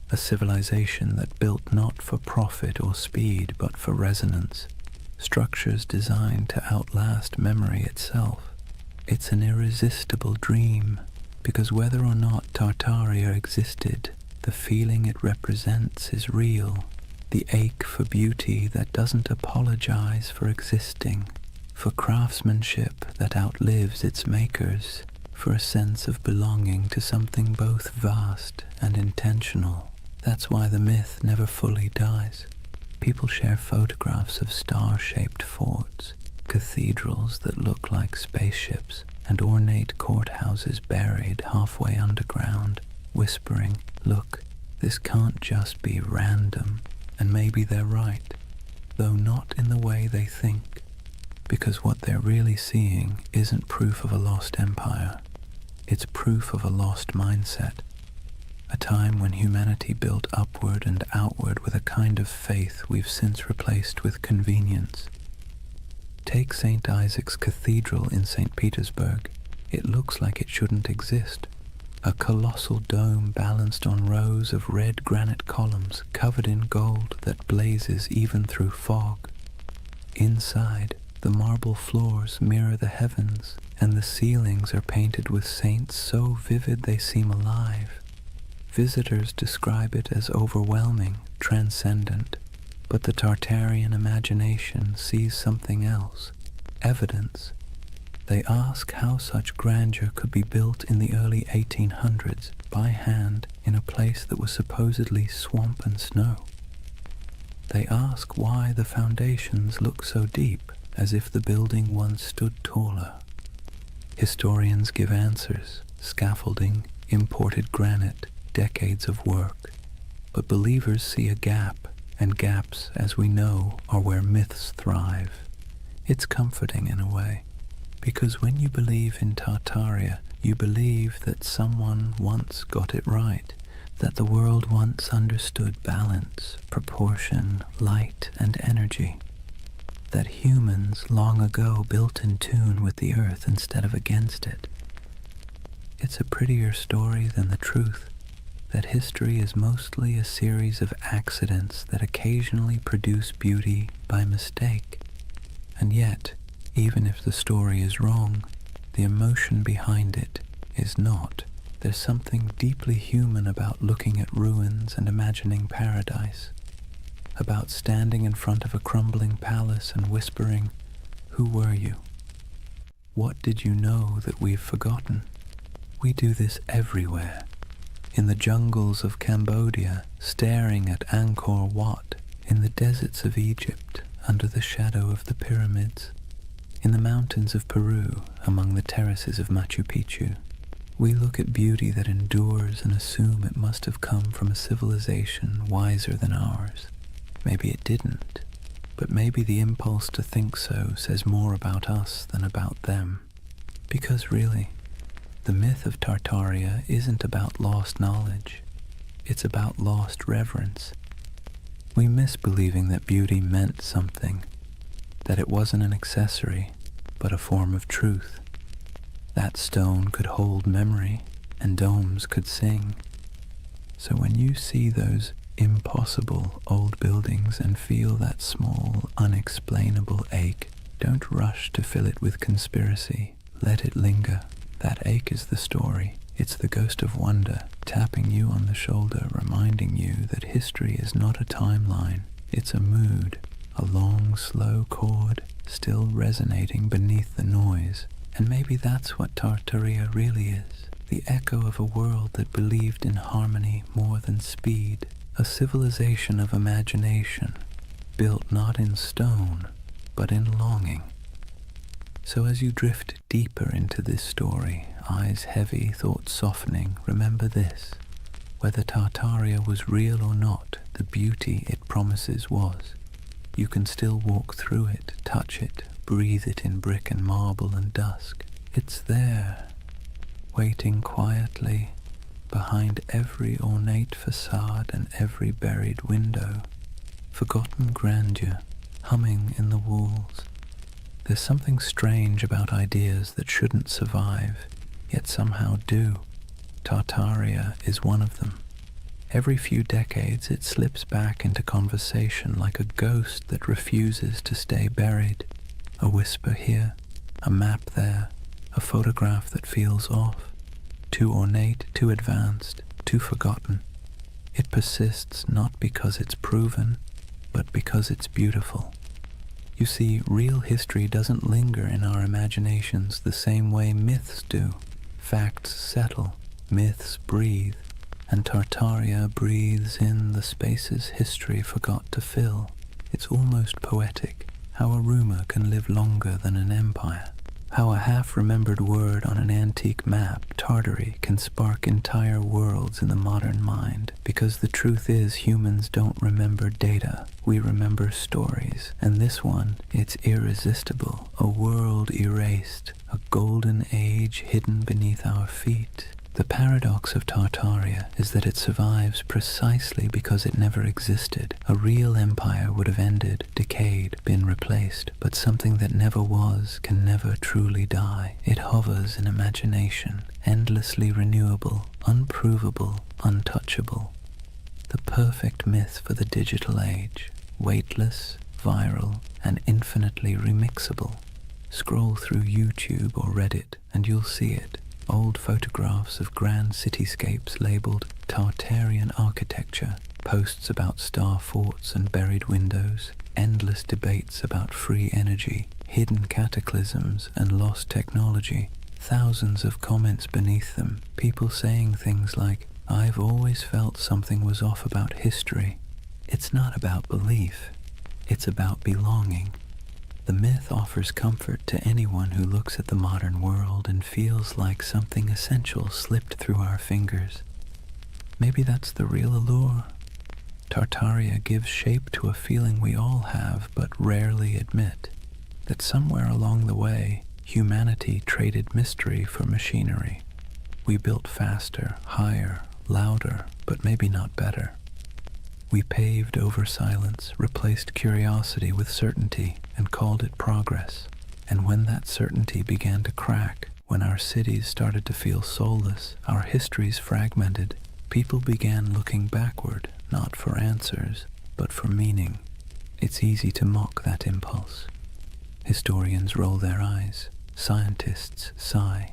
a civilization that built not for profit or speed but for resonance, structures designed to outlast memory itself. It's an irresistible dream, because whether or not Tartaria existed, the feeling it represents is real, the ache for beauty that doesn't apologize for existing, for craftsmanship that outlives its makers, for a sense of belonging to something both vast and intentional. That's why the myth never fully dies. People share photographs of star-shaped forts, cathedrals that look like spaceships, and ornate courthouses buried halfway underground, whispering, "Look, this can't just be random." And maybe they're right, though not in the way they think, because what they're really seeing isn't proof of a lost empire. It's proof of a lost mindset. A time when humanity built upward and outward with a kind of faith we've since replaced with convenience. Take St. Isaac's Cathedral in St. Petersburg. It looks like it shouldn't exist. A colossal dome balanced on rows of red granite columns covered in gold that blazes even through fog. Inside, the marble floors mirror the heavens, and the ceilings are painted with saints so vivid they seem alive. Visitors describe it as overwhelming, transcendent, but the Tartarian imagination sees something else, evidence. They ask how such grandeur could be built in the early 1800s by hand in a place that was supposedly swamp and snow. They ask why the foundations look so deep, as if the building once stood taller. Historians give answers: scaffolding, imported granite, decades of work. But believers see a gap, and gaps, as we know, are where myths thrive. It's comforting in a way, because when you believe in Tartaria, you believe that someone once got it right, that the world once understood balance, proportion, light, and energy, that humans long ago built in tune with the earth instead of against it. It's a prettier story than the truth that history is mostly a series of accidents that occasionally produce beauty by mistake. And yet, even if the story is wrong, the emotion behind it is not. There's something deeply human about looking at ruins and imagining paradise, about standing in front of a crumbling palace and whispering, "Who were you? What did you know that we've forgotten?" We do this everywhere. In the jungles of Cambodia, staring at Angkor Wat, in the deserts of Egypt, under the shadow of the pyramids, in the mountains of Peru, among the terraces of Machu Picchu. We look at beauty that endures and assume it must have come from a civilization wiser than ours. Maybe it didn't, but maybe the impulse to think so says more about us than about them. Because really, the myth of Tartaria isn't about lost knowledge, it's about lost reverence. We miss believing that beauty meant something, that it wasn't an accessory, but a form of truth. That stone could hold memory, and domes could sing. So when you see those impossible old buildings and feel that small, unexplainable ache, don't rush to fill it with conspiracy. Let it linger. That ache is the story. It's the ghost of wonder, tapping you on the shoulder, reminding you that history is not a timeline. It's a mood, a long, slow chord, still resonating beneath the noise. And maybe that's what Tartaria really is, the echo of a world that believed in harmony more than speed, a civilization of imagination, built not in stone, but in longing. So as you drift deeper into this story, eyes heavy, thoughts softening, remember this: whether Tartaria was real or not, the beauty it promises was. You can still walk through it, touch it, breathe it in brick and marble and dusk. It's there, waiting quietly behind every ornate facade and every buried window, forgotten grandeur humming in the walls. There's something strange about ideas that shouldn't survive, yet somehow do. Tartaria is one of them. Every few decades it slips back into conversation like a ghost that refuses to stay buried. A whisper here, a map there, a photograph that feels off, too ornate, too advanced, too forgotten. It persists not because it's proven, but because it's beautiful. You see, real history doesn't linger in our imaginations the same way myths do. Facts settle, myths breathe, and Tartaria breathes in the spaces history forgot to fill. It's almost poetic, how a rumor can live longer than an empire. How a half-remembered word on an antique map, Tartary, can spark entire worlds in the modern mind. Because the truth is, humans don't remember data, we remember stories. And this one, it's irresistible. A world erased, a golden age hidden beneath our feet. The paradox of Tartaria is that it survives precisely because it never existed. A real empire would have ended, decayed, been replaced, but something that never was can never truly die. It hovers in imagination, endlessly renewable, unprovable, untouchable. The perfect myth for the digital age, weightless, viral, and infinitely remixable. Scroll through YouTube or Reddit and you'll see it. Old photographs of grand cityscapes labeled Tartarian architecture, posts about star forts and buried windows, endless debates about free energy, hidden cataclysms and lost technology, thousands of comments beneath them, people saying things like, "I've always felt something was off about history." It's not about belief, it's about belonging. The myth offers comfort to anyone who looks at the modern world and feels like something essential slipped through our fingers. Maybe that's the real allure. Tartaria gives shape to a feeling we all have but rarely admit, that somewhere along the way, humanity traded mystery for machinery. We built faster, higher, louder, but maybe not better. We paved over silence, replaced curiosity with certainty, and called it progress. And when that certainty began to crack, when our cities started to feel soulless, our histories fragmented, people began looking backward, not for answers, but for meaning. It's easy to mock that impulse. Historians roll their eyes, scientists sigh.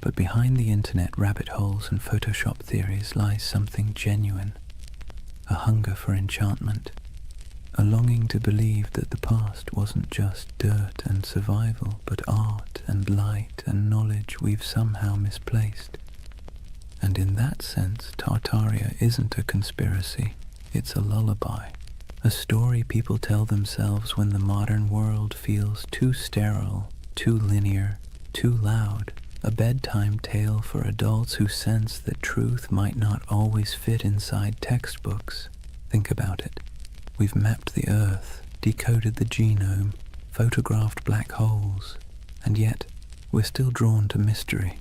But behind the internet rabbit holes and Photoshop theories lies something genuine. A hunger for enchantment, a longing to believe that the past wasn't just dirt and survival, but art and light and knowledge we've somehow misplaced. And in that sense, Tartaria isn't a conspiracy, it's a lullaby, a story people tell themselves when the modern world feels too sterile, too linear, too loud. A bedtime tale for adults who sense that truth might not always fit inside textbooks. Think about it. We've mapped the Earth, decoded the genome, photographed black holes, and yet we're still drawn to mystery.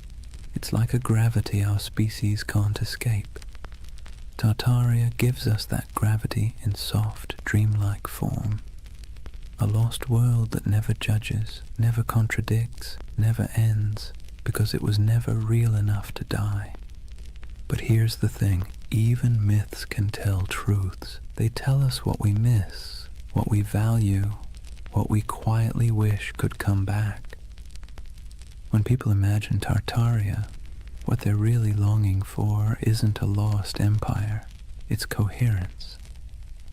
It's like a gravity our species can't escape. Tartaria gives us that gravity in soft, dreamlike form. A lost world that never judges, never contradicts, never ends, because it was never real enough to die. But here's the thing, even myths can tell truths. They tell us what we miss, what we value, what we quietly wish could come back. When people imagine Tartaria, what they're really longing for isn't a lost empire, it's coherence.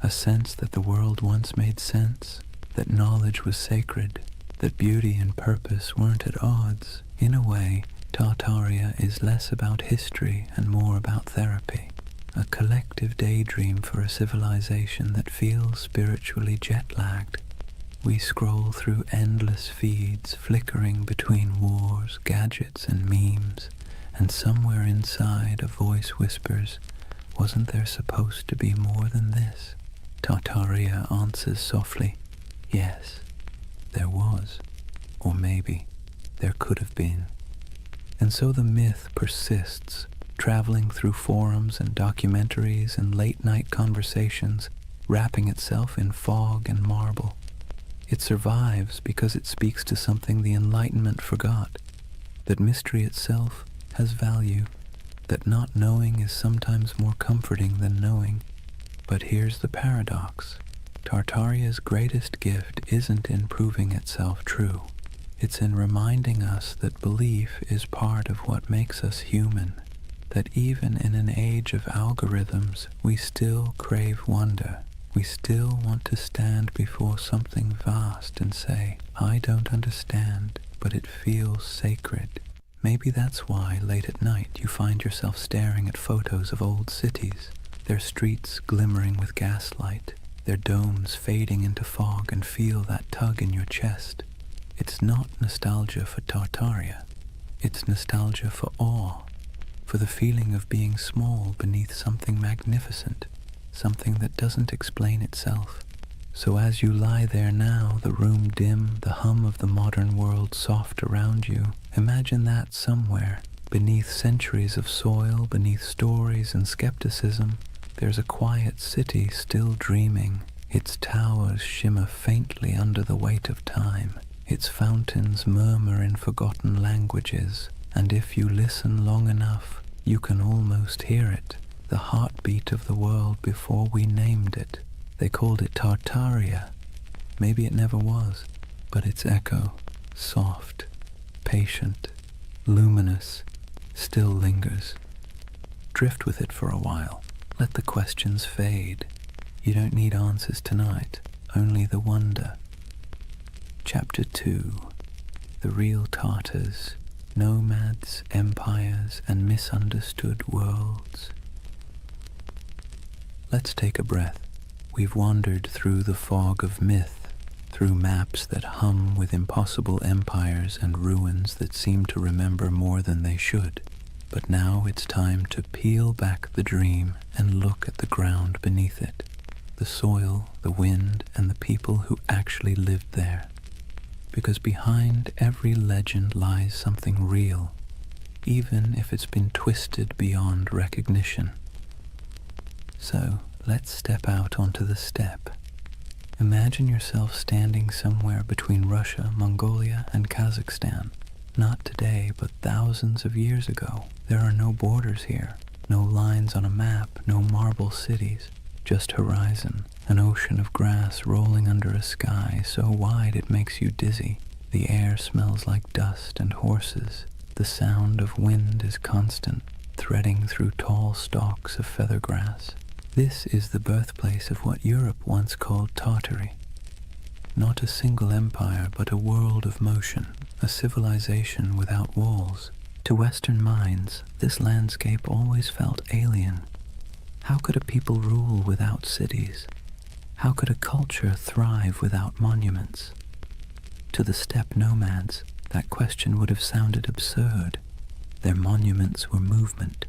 A sense that the world once made sense, that knowledge was sacred, that beauty and purpose weren't at odds. In a way, Tartaria is less about history and more about therapy, a collective daydream for a civilization that feels spiritually jet-lagged. We scroll through endless feeds, flickering between wars, gadgets, and memes, and somewhere inside a voice whispers, "Wasn't there supposed to be more than this?" Tartaria answers softly, "Yes, there was, or maybe there could have been." And so the myth persists, traveling through forums and documentaries and late-night conversations, wrapping itself in fog and marble. It survives because it speaks to something the Enlightenment forgot, that mystery itself has value, that not knowing is sometimes more comforting than knowing. But here's the paradox. Tartaria's greatest gift isn't in proving itself true. It's in reminding us that belief is part of what makes us human, that even in an age of algorithms, we still crave wonder. We still want to stand before something vast and say, "I don't understand, but it feels sacred." Maybe that's why late at night you find yourself staring at photos of old cities, their streets glimmering with gaslight, their domes fading into fog, and feel that tug in your chest. It's not nostalgia for Tartaria. It's nostalgia for awe, for the feeling of being small beneath something magnificent, something that doesn't explain itself. So as you lie there now, the room dim, the hum of the modern world soft around you, imagine that somewhere, beneath centuries of soil, beneath stories and skepticism, there's a quiet city still dreaming. Its towers shimmer faintly under the weight of time. Its fountains murmur in forgotten languages, and if you listen long enough, you can almost hear it, the heartbeat of the world before we named it. They called it Tartaria. Maybe it never was, but its echo, soft, patient, luminous, still lingers. Drift with it for a while. Let the questions fade. You don't need answers tonight, only the wonder. Chapter 2. The Real Tartars, Nomads, Empires, and Misunderstood Worlds. Let's take a breath. We've wandered through the fog of myth, through maps that hum with impossible empires and ruins that seem to remember more than they should. But now it's time to peel back the dream and look at the ground beneath it, the soil, the wind, and the people who actually lived there. Because behind every legend lies something real, even if it's been twisted beyond recognition. So let's step out onto the steppe. Imagine yourself standing somewhere between Russia, Mongolia, and Kazakhstan. Not today, but thousands of years ago. There are no borders here, no lines on a map, no marble cities, just horizon, an ocean of grass rolling under a sky so wide it makes you dizzy. The air smells like dust and horses. The sound of wind is constant, threading through tall stalks of feathergrass. This is the birthplace of what Europe once called Tartary. Not a single empire, but a world of motion, a civilization without walls. To Western minds, this landscape always felt alien. How could a people rule without cities? How could a culture thrive without monuments? To the steppe nomads, that question would have sounded absurd. Their monuments were movement.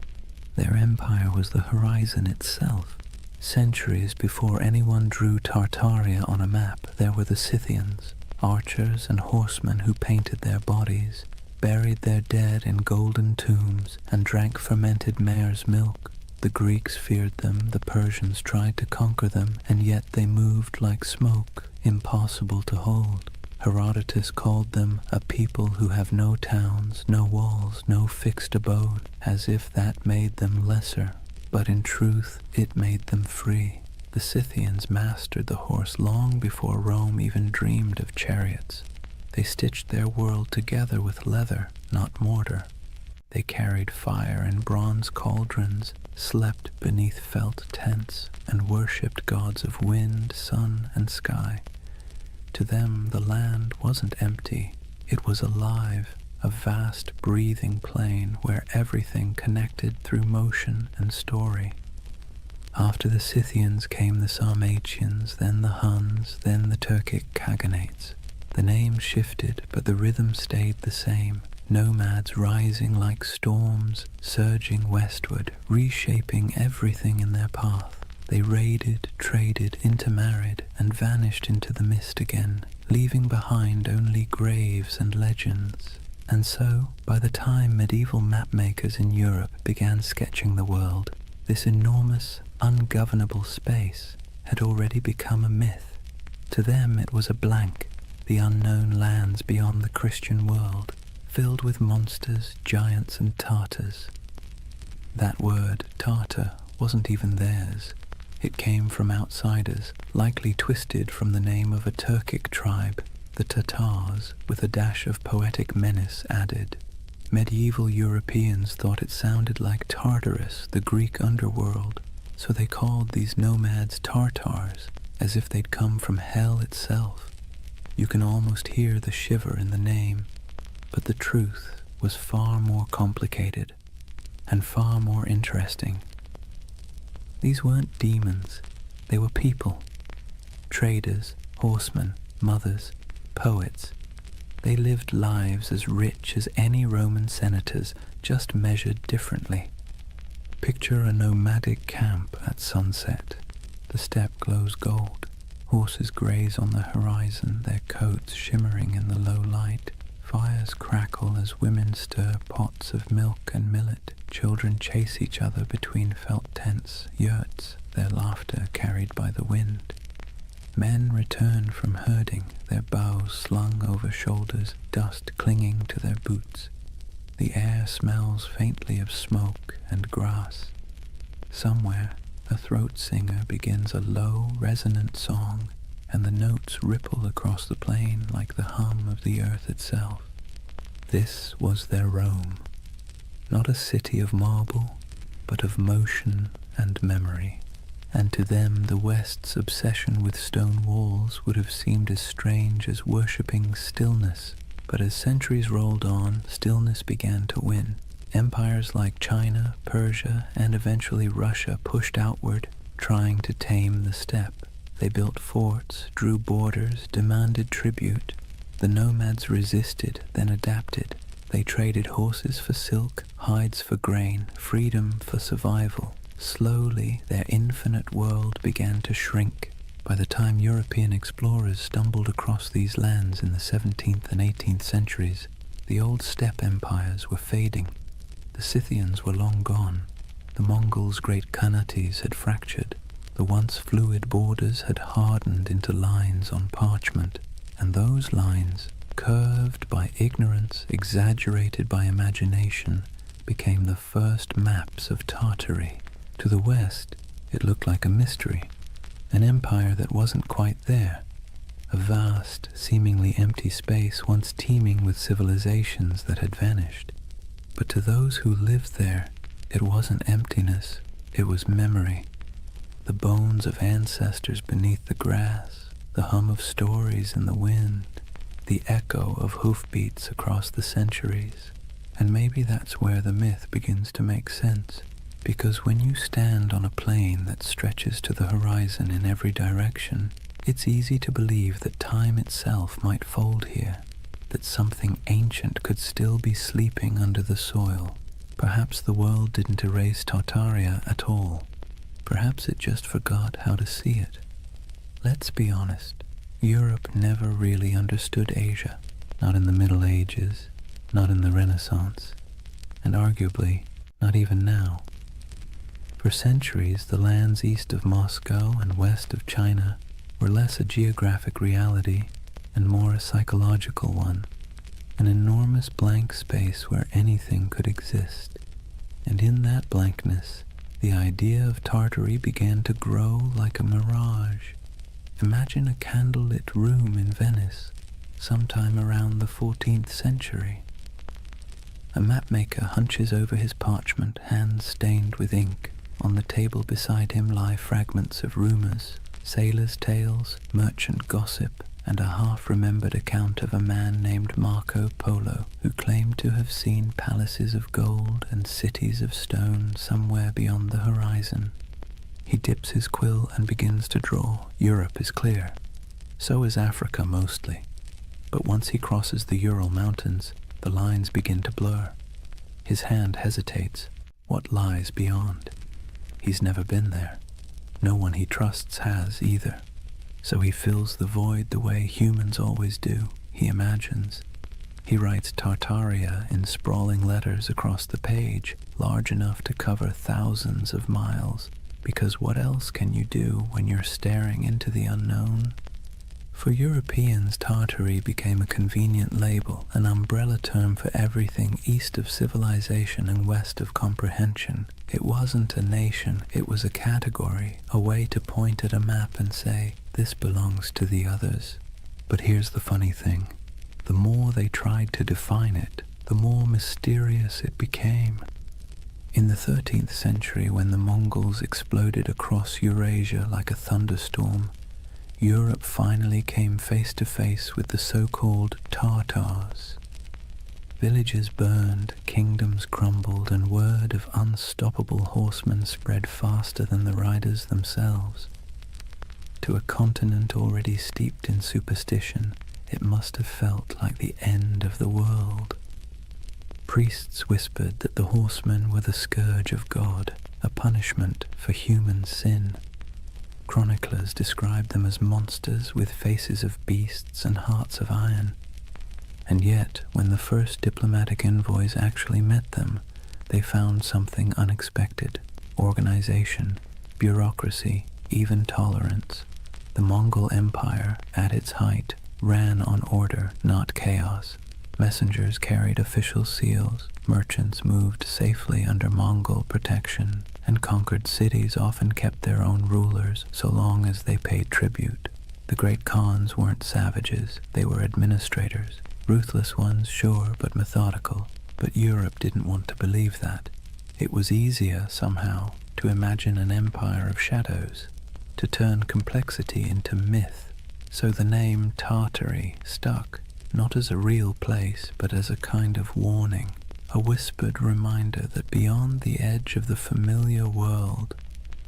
Their empire was the horizon itself. Centuries before anyone drew Tartaria on a map, there were the Scythians, archers and horsemen who painted their bodies, buried their dead in golden tombs, and drank fermented mare's milk. The Greeks feared them, the Persians tried to conquer them, and yet they moved like smoke, impossible to hold. Herodotus called them a people who have no towns, no walls, no fixed abode, as if that made them lesser. But in truth, it made them free. The Scythians mastered the horse long before Rome even dreamed of chariots. They stitched their world together with leather, not mortar. They carried fire in bronze cauldrons, slept beneath felt tents, and worshipped gods of wind, sun, and sky. To them, the land wasn't empty. It was alive, a vast breathing plain where everything connected through motion and story. After the Scythians came the Sarmatians, then the Huns, then the Turkic Khaganates. The names shifted, but the rhythm stayed the same. Nomads rising like storms, surging westward, reshaping everything in their path. They raided, traded, intermarried, and vanished into the mist again, leaving behind only graves and legends. And so, by the time medieval mapmakers in Europe began sketching the world, this enormous, ungovernable space had already become a myth. To them it was a blank, the unknown lands beyond the Christian world, filled with monsters, giants, and Tartars. That word, Tartar, wasn't even theirs. It came from outsiders, likely twisted from the name of a Turkic tribe, the Tatars, with a dash of poetic menace added. Medieval Europeans thought it sounded like Tartarus, the Greek underworld, so they called these nomads Tartars, as if they'd come from hell itself. You can almost hear the shiver in the name, but the truth was far more complicated and far more interesting. These weren't demons, they were people. Traders, horsemen, mothers, poets. They lived lives as rich as any Roman senators, just measured differently. Picture a nomadic camp at sunset. The steppe glows gold. Horses graze on the horizon, their coats shimmering in the low light. Fires crackle as women stir pots of milk and millet. Children chase each other between felt tents, yurts, their laughter carried by the wind. Men return from herding, their bows slung over shoulders, dust clinging to their boots. The air smells faintly of smoke and grass. Somewhere, a throat singer begins a low, resonant song, and the notes ripple across the plain like the hum of the earth itself. This was their Rome, not a city of marble, but of motion and memory. And to them the West's obsession with stone walls would have seemed as strange as worshipping stillness. But as centuries rolled on, stillness began to win. Empires like China, Persia, and eventually Russia pushed outward, trying to tame the steppe. They built forts, drew borders, demanded tribute. The nomads resisted, then adapted. They traded horses for silk, hides for grain, freedom for survival. Slowly, their infinite world began to shrink. By the time European explorers stumbled across these lands in the 17th and 18th centuries, the old steppe empires were fading. The Scythians were long gone. The Mongols' great Khanates had fractured. The once fluid borders had hardened into lines on parchment, and those lines, curved by ignorance, exaggerated by imagination, became the first maps of Tartary. To the west, it looked like a mystery, an empire that wasn't quite there, a vast, seemingly empty space once teeming with civilizations that had vanished. But to those who lived there, it wasn't emptiness, it was memory. The bones of ancestors beneath the grass, the hum of stories in the wind, the echo of hoofbeats across the centuries. And maybe that's where the myth begins to make sense, because when you stand on a plain that stretches to the horizon in every direction, it's easy to believe that time itself might fold here, that something ancient could still be sleeping under the soil. Perhaps the world didn't erase Tartaria at all. Perhaps it just forgot how to see it. Let's be honest, Europe never really understood Asia, not in the Middle Ages, not in the Renaissance, and arguably not even now. For centuries, the lands east of Moscow and west of China were less a geographic reality and more a psychological one, an enormous blank space where anything could exist. And in that blankness, the idea of Tartary began to grow like a mirage. Imagine a candlelit room in Venice, sometime around the 14th century. A mapmaker hunches over his parchment, hands stained with ink. On the table beside him lie fragments of rumors, sailors' tales, merchant gossip, and a half-remembered account of a man named Marco Polo, who claimed to have seen palaces of gold and cities of stone somewhere beyond the horizon. He dips his quill and begins to draw. Europe is clear. So is Africa mostly. But once he crosses the Ural Mountains, the lines begin to blur. His hand hesitates. What lies beyond? He's never been there. No one he trusts has either. So he fills the void the way humans always do. He imagines. He writes Tartaria in sprawling letters across the page, large enough to cover thousands of miles. Because what else can you do when you're staring into the unknown? For Europeans, Tartary became a convenient label, an umbrella term for everything east of civilization and west of comprehension. It wasn't a nation, it was a category, a way to point at a map and say, this belongs to the others. But here's the funny thing. The more they tried to define it, the more mysterious it became. In the 13th century, when the Mongols exploded across Eurasia like a thunderstorm, Europe finally came face to face with the so-called Tartars. Villages burned, kingdoms crumbled, and word of unstoppable horsemen spread faster than the riders themselves. To a continent already steeped in superstition, it must have felt like the end of the world. Priests whispered that the horsemen were the scourge of God, a punishment for human sin. Chroniclers described them as monsters with faces of beasts and hearts of iron. And yet, when the first diplomatic envoys actually met them, they found something unexpected: organization, bureaucracy, even tolerance. The Mongol Empire, at its height, ran on order, not chaos. Messengers carried official seals, merchants moved safely under Mongol protection, and conquered cities often kept their own rulers so long as they paid tribute. The great Khans weren't savages, they were administrators. Ruthless ones, sure, but methodical. But Europe didn't want to believe that. It was easier, somehow, to imagine an empire of shadows, to turn complexity into myth. So the name Tartary stuck, not as a real place, but as a kind of warning, a whispered reminder that beyond the edge of the familiar world,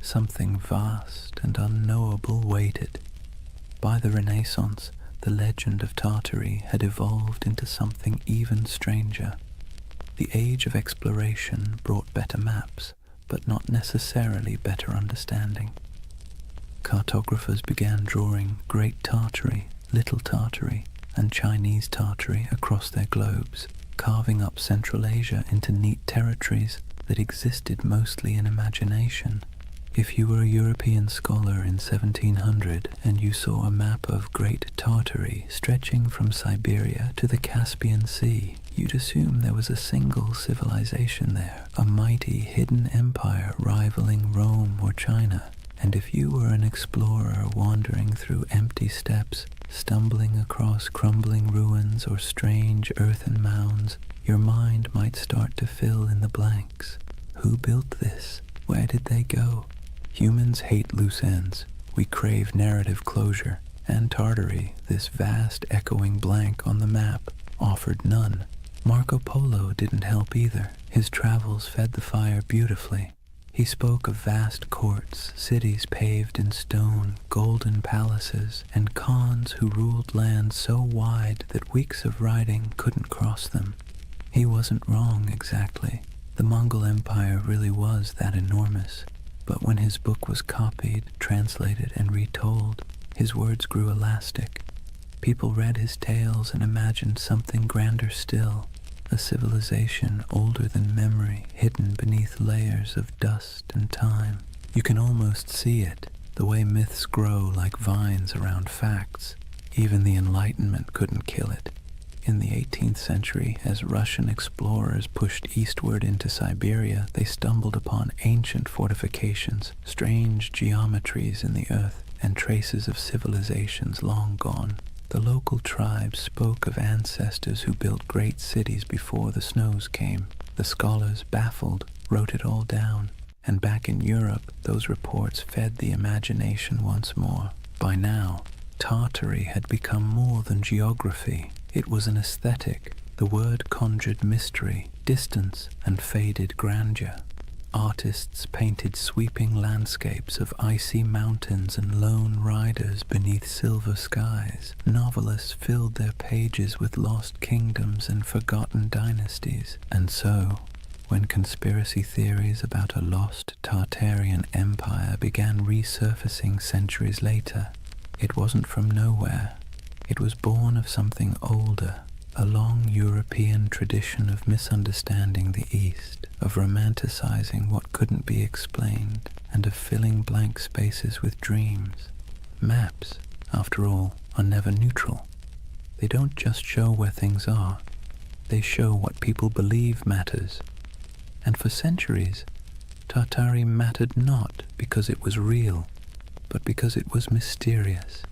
something vast and unknowable waited. By the Renaissance, the legend of Tartary had evolved into something even stranger. The age of exploration brought better maps, but not necessarily better understanding. Cartographers began drawing Great Tartary, Little Tartary, and Chinese Tartary across their globes, carving up Central Asia into neat territories that existed mostly in imagination. If you were a European scholar in 1700 and you saw a map of Great Tartary stretching from Siberia to the Caspian Sea, you'd assume there was a single civilization there, a mighty hidden empire rivaling Rome or China. And if you were an explorer wandering through empty steppes, stumbling across crumbling ruins or strange earthen mounds, your mind might start to fill in the blanks. Who built this? Where did they go? Humans hate loose ends. We crave narrative closure. And Tartary, this vast echoing blank on the map, offered none. Marco Polo didn't help either. His travels fed the fire beautifully. He spoke of vast courts, cities paved in stone, golden palaces, and khans who ruled lands so wide that weeks of riding couldn't cross them. He wasn't wrong exactly. The Mongol Empire really was that enormous. But when his book was copied, translated, and retold, his words grew elastic. People read his tales and imagined something grander still, a civilization older than memory, hidden beneath layers of dust and time. You can almost see it, the way myths grow like vines around facts. Even the Enlightenment couldn't kill it. In the 18th century, as Russian explorers pushed eastward into Siberia, they stumbled upon ancient fortifications, strange geometries in the earth, and traces of civilizations long gone. The local tribes spoke of ancestors who built great cities before the snows came. The scholars, baffled, wrote it all down. And back in Europe, those reports fed the imagination once more. By now, Tartary had become more than geography. It was an aesthetic. The word conjured mystery, distance, and faded grandeur. Artists painted sweeping landscapes of icy mountains and lone riders beneath silver skies. Novelists filled their pages with lost kingdoms and forgotten dynasties. And so, when conspiracy theories about a lost Tartarian empire began resurfacing centuries later, it wasn't from nowhere. It was born of something older, a long European tradition of misunderstanding the East, of romanticizing what couldn't be explained, and of filling blank spaces with dreams. Maps, after all, are never neutral. They don't just show where things are, they show what people believe matters. And for centuries, Tartary mattered not because it was real, but because it was mysterious.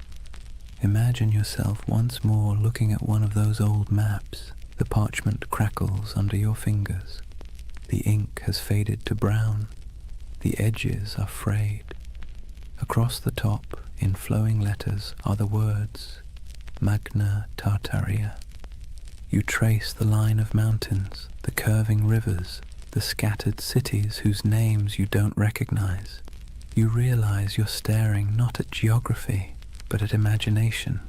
Imagine yourself once more looking at one of those old maps. The parchment crackles under your fingers. The ink has faded to brown. The edges are frayed. Across the top, in flowing letters, are the words, Magna Tartaria. You trace the line of mountains, the curving rivers, the scattered cities whose names you don't recognize. You realize you're staring not at geography, but at imagination,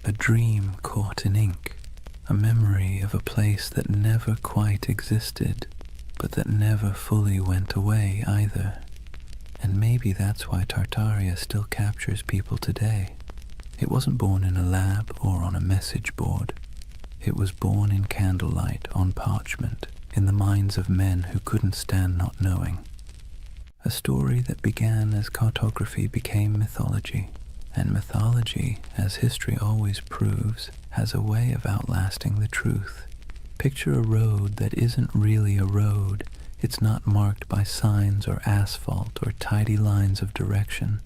a dream caught in ink, a memory of a place that never quite existed, but that never fully went away either. And maybe that's why Tartaria still captures people today. It wasn't born in a lab or on a message board. It was born in candlelight on parchment, in the minds of men who couldn't stand not knowing. A story that began as cartography became mythology. And mythology, as history always proves, has a way of outlasting the truth. Picture a road that isn't really a road. It's not marked by signs or asphalt or tidy lines of direction.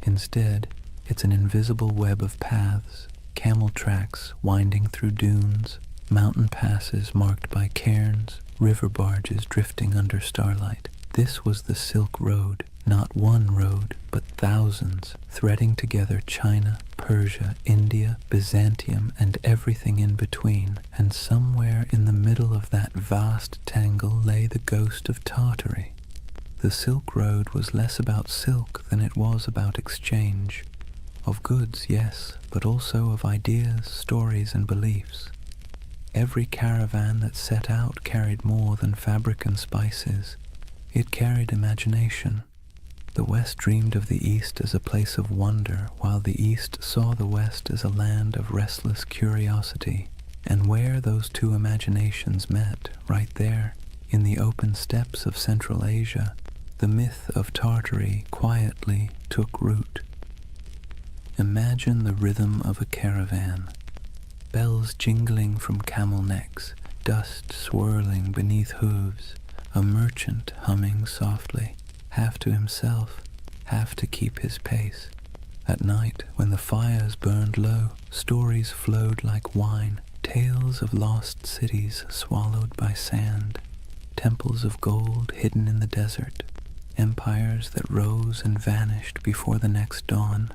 Instead, it's an invisible web of paths, camel tracks winding through dunes, mountain passes marked by cairns, river barges drifting under starlight. This was the Silk Road. Not one road, but thousands, threading together China, Persia, India, Byzantium, and everything in between. And somewhere in the middle of that vast tangle lay the ghost of Tartary. The Silk Road was less about silk than it was about exchange. Of goods, yes, but also of ideas, stories, and beliefs. Every caravan that set out carried more than fabric and spices. It carried imagination. The West dreamed of the East as a place of wonder, while the East saw the West as a land of restless curiosity. And where those two imaginations met, right there, In the open steppes of Central Asia, the myth of Tartary quietly took root. Imagine the rhythm of a caravan, bells jingling from camel necks, dust swirling beneath hooves, a merchant humming softly, half to himself, half to keep his pace. At night, when the fires burned low, stories flowed like wine, tales of lost cities swallowed by sand, temples of gold hidden in the desert, empires that rose and vanished before the next dawn.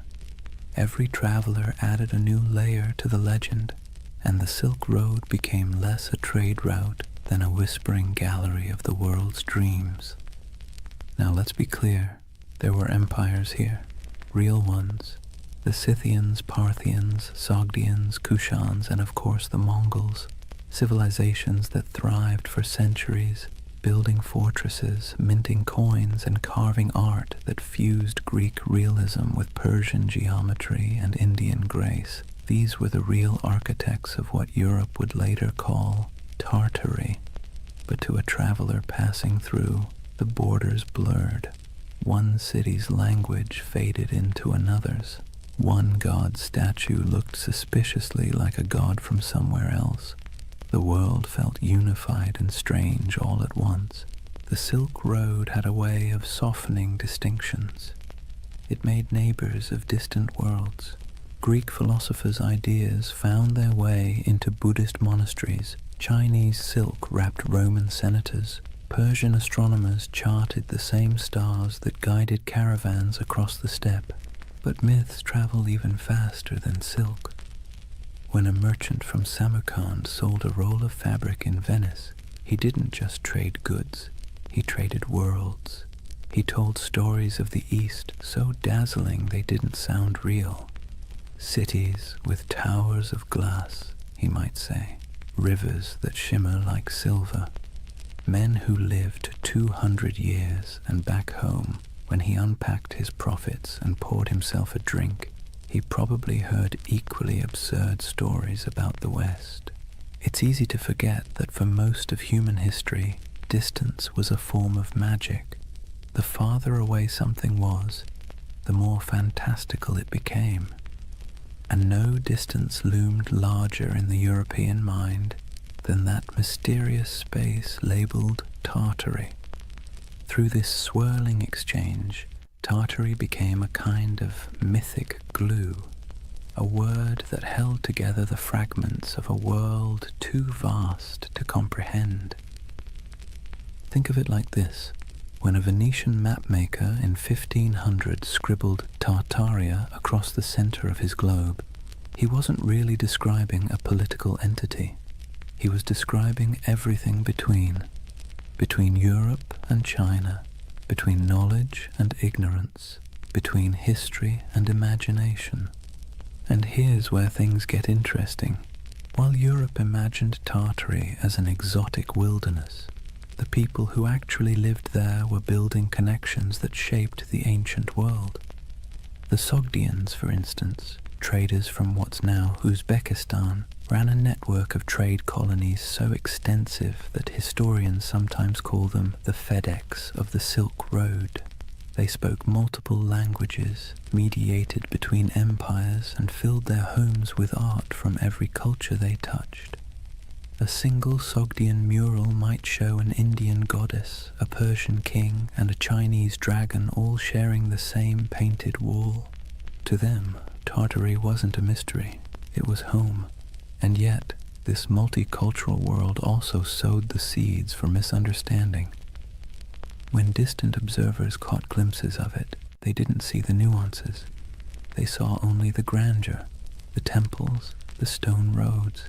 Every traveler added a new layer to the legend, and the Silk Road became less a trade route than a whispering gallery of the world's dreams. Now let's be clear, there were empires here, real ones. The Scythians, Parthians, Sogdians, Kushans, and of course the Mongols. Civilizations that thrived for centuries, building fortresses, minting coins, and carving art that fused Greek realism with Persian geometry and Indian grace. These were the real architects of what Europe would later call Tartary. But to a traveler passing through, the borders blurred. One city's language faded into another's. One god's statue looked suspiciously like a god from somewhere else. The world felt unified and strange all at once. The Silk Road had a way of softening distinctions. It made neighbors of distant worlds. Greek philosophers' ideas found their way into Buddhist monasteries. Chinese silk wrapped Roman senators. Persian astronomers charted the same stars that guided caravans across the steppe. But myths travel even faster than silk. When a merchant from Samarkand sold a roll of fabric in Venice, he didn't just trade goods, he traded worlds. He told stories of the East so dazzling they didn't sound real. Cities with towers of glass, he might say, rivers that shimmer like silver. Men who lived 200 years, and back home, when he unpacked his profits and poured himself a drink, he probably heard equally absurd stories about the West. It's easy to forget that for most of human history, distance was a form of magic. The farther away something was, the more fantastical it became. And no distance loomed larger in the European mind than that mysterious space labeled Tartary. Through this swirling exchange, Tartary became a kind of mythic glue, a word that held together the fragments of a world too vast to comprehend. Think of it like this. When a Venetian mapmaker in 1500 scribbled Tartaria across the center of his globe, he wasn't really describing a political entity. He was describing everything between Europe and China, between knowledge and ignorance, between history and imagination. And here's where things get interesting. While Europe imagined Tartary as an exotic wilderness, the people who actually lived there were building connections that shaped the ancient world. The Sogdians, for instance, traders from what's now Uzbekistan, ran a network of trade colonies so extensive that historians sometimes call them the FedEx of the Silk Road. They spoke multiple languages, mediated between empires, and filled their homes with art from every culture they touched. A single Sogdian mural might show an Indian goddess, a Persian king, and a Chinese dragon all sharing the same painted wall. To them, Tartary wasn't a mystery, it was home. And yet, this multicultural world also sowed the seeds for misunderstanding. When distant observers caught glimpses of it, they didn't see the nuances. They saw only the grandeur, the temples, the stone roads,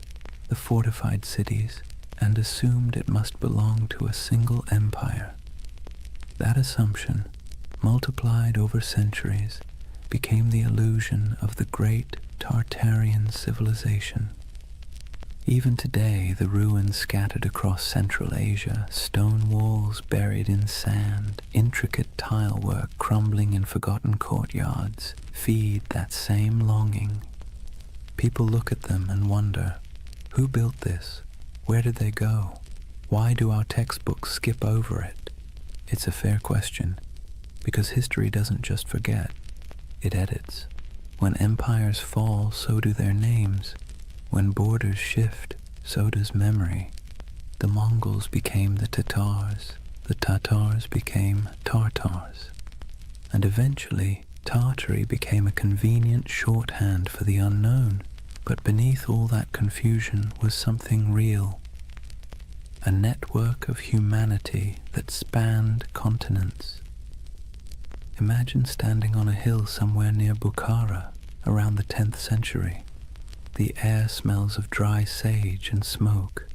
the fortified cities, and assumed it must belong to a single empire. That assumption, multiplied over centuries, became the illusion of the great Tartarian civilization. Even today, the ruins scattered across Central Asia, stone walls buried in sand, intricate tile work crumbling in forgotten courtyards, feed that same longing. People look at them and wonder, who built this? Where did they go? Why do our textbooks skip over it? It's a fair question, because history doesn't just forget, it edits. When empires fall, so do their names. When borders shift, so does memory. The Mongols became the Tatars became Tartars. And eventually, Tartary became a convenient shorthand for the unknown. But beneath all that confusion was something real. A network of humanity that spanned continents. Imagine standing on a hill somewhere near Bukhara around the 10th century. The air smells of dry sage and smoke.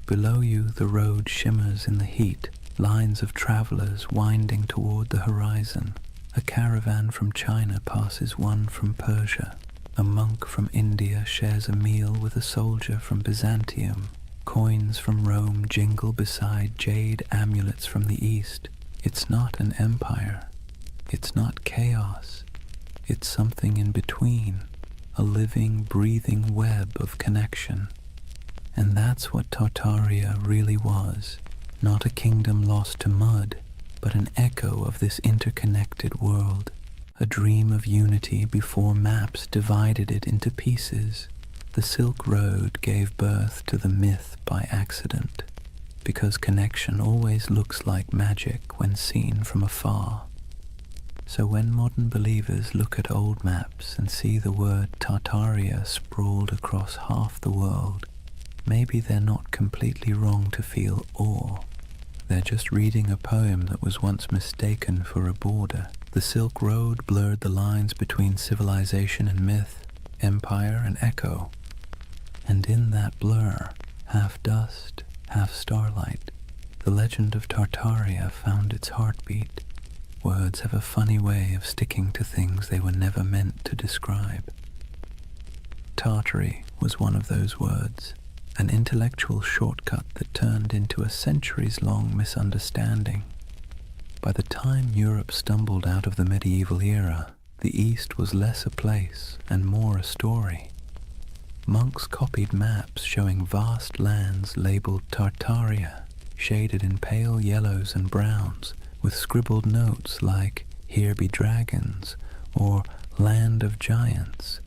Below you, the road shimmers in the heat, lines of travelers winding toward the horizon. A caravan from China passes one from Persia. A monk from India shares a meal with a soldier from Byzantium. Coins from Rome jingle beside jade amulets from the East. It's not an empire. It's not chaos. It's something in between, a living, breathing web of connection. And that's what Tartaria really was. Not a kingdom lost to mud, but an echo of this interconnected world. A dream of unity before maps divided it into pieces. The Silk Road gave birth to the myth by accident, because connection always looks like magic when seen from afar. So when modern believers look at old maps and see the word Tartaria sprawled across half the world, maybe they're not completely wrong to feel awe. They're just reading a poem that was once mistaken for a border. The Silk Road blurred the lines between civilization and myth, empire and echo. And in that blur, half dust, half starlight, the legend of Tartaria found its heartbeat. Words have a funny way of sticking to things they were never meant to describe. Tartary was one of those words, an intellectual shortcut that turned into a centuries-long misunderstanding. By the time Europe stumbled out of the medieval era, the East was less a place and more a story. Monks copied maps showing vast lands labeled Tartaria, shaded in pale yellows and browns, with scribbled notes like, "Here be dragons," or "Land of Giants."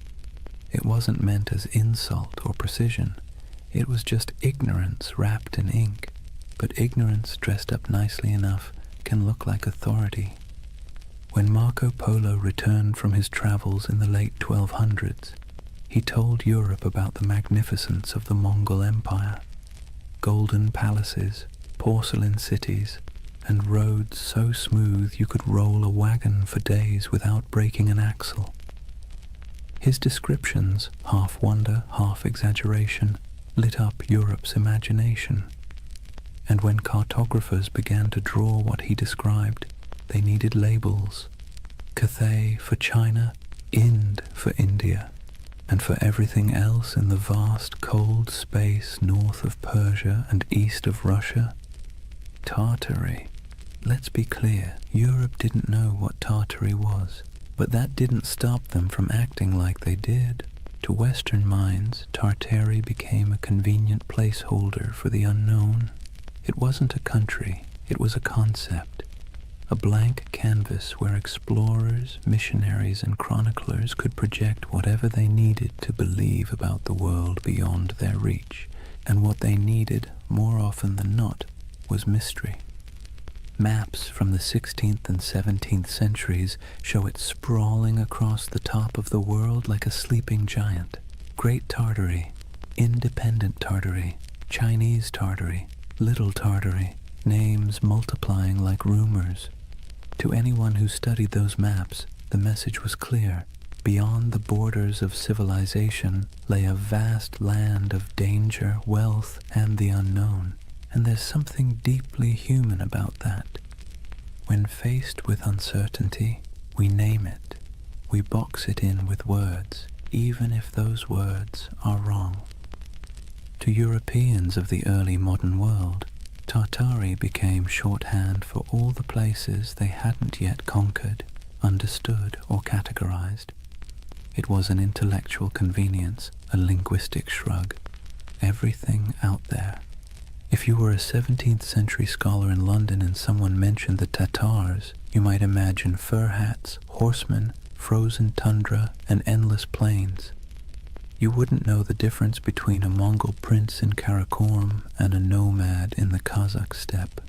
It wasn't meant as insult or precision. It was just ignorance wrapped in ink. But ignorance dressed up nicely enough can look like authority. When Marco Polo returned from his travels in the late 1200s, he told Europe about the magnificence of the Mongol Empire. Golden palaces, porcelain cities, and roads so smooth you could roll a wagon for days without breaking an axle. His descriptions, half wonder, half exaggeration, lit up Europe's imagination. And when cartographers began to draw what he described, they needed labels. Cathay for China, Ind for India, and for everything else in the vast cold space north of Persia and east of Russia, Tartary. Let's be clear, Europe didn't know what Tartary was, but that didn't stop them from acting like they did. To Western minds, Tartary became a convenient placeholder for the unknown. It wasn't a country, it was a concept, a blank canvas where explorers, missionaries, and chroniclers could project whatever they needed to believe about the world beyond their reach, and what they needed, more often than not, was mystery. Maps from the 16th and 17th centuries show it sprawling across the top of the world like a sleeping giant. Great Tartary, Independent Tartary, Chinese Tartary, Little Tartary, names multiplying like rumors. To anyone who studied those maps, the message was clear. Beyond the borders of civilization lay a vast land of danger, wealth, and the unknown. And there's something deeply human about that. When faced with uncertainty, we name it. We box it in with words, even if those words are wrong. To Europeans of the early modern world, Tartary became shorthand for all the places they hadn't yet conquered, understood, or categorized. It was an intellectual convenience, a linguistic shrug. Everything out there. If you were a 17th century scholar in London and someone mentioned the Tatars, you might imagine fur hats, horsemen, frozen tundra, and endless plains. You wouldn't know the difference between a Mongol prince in Karakorum and a nomad in the Kazakh steppe.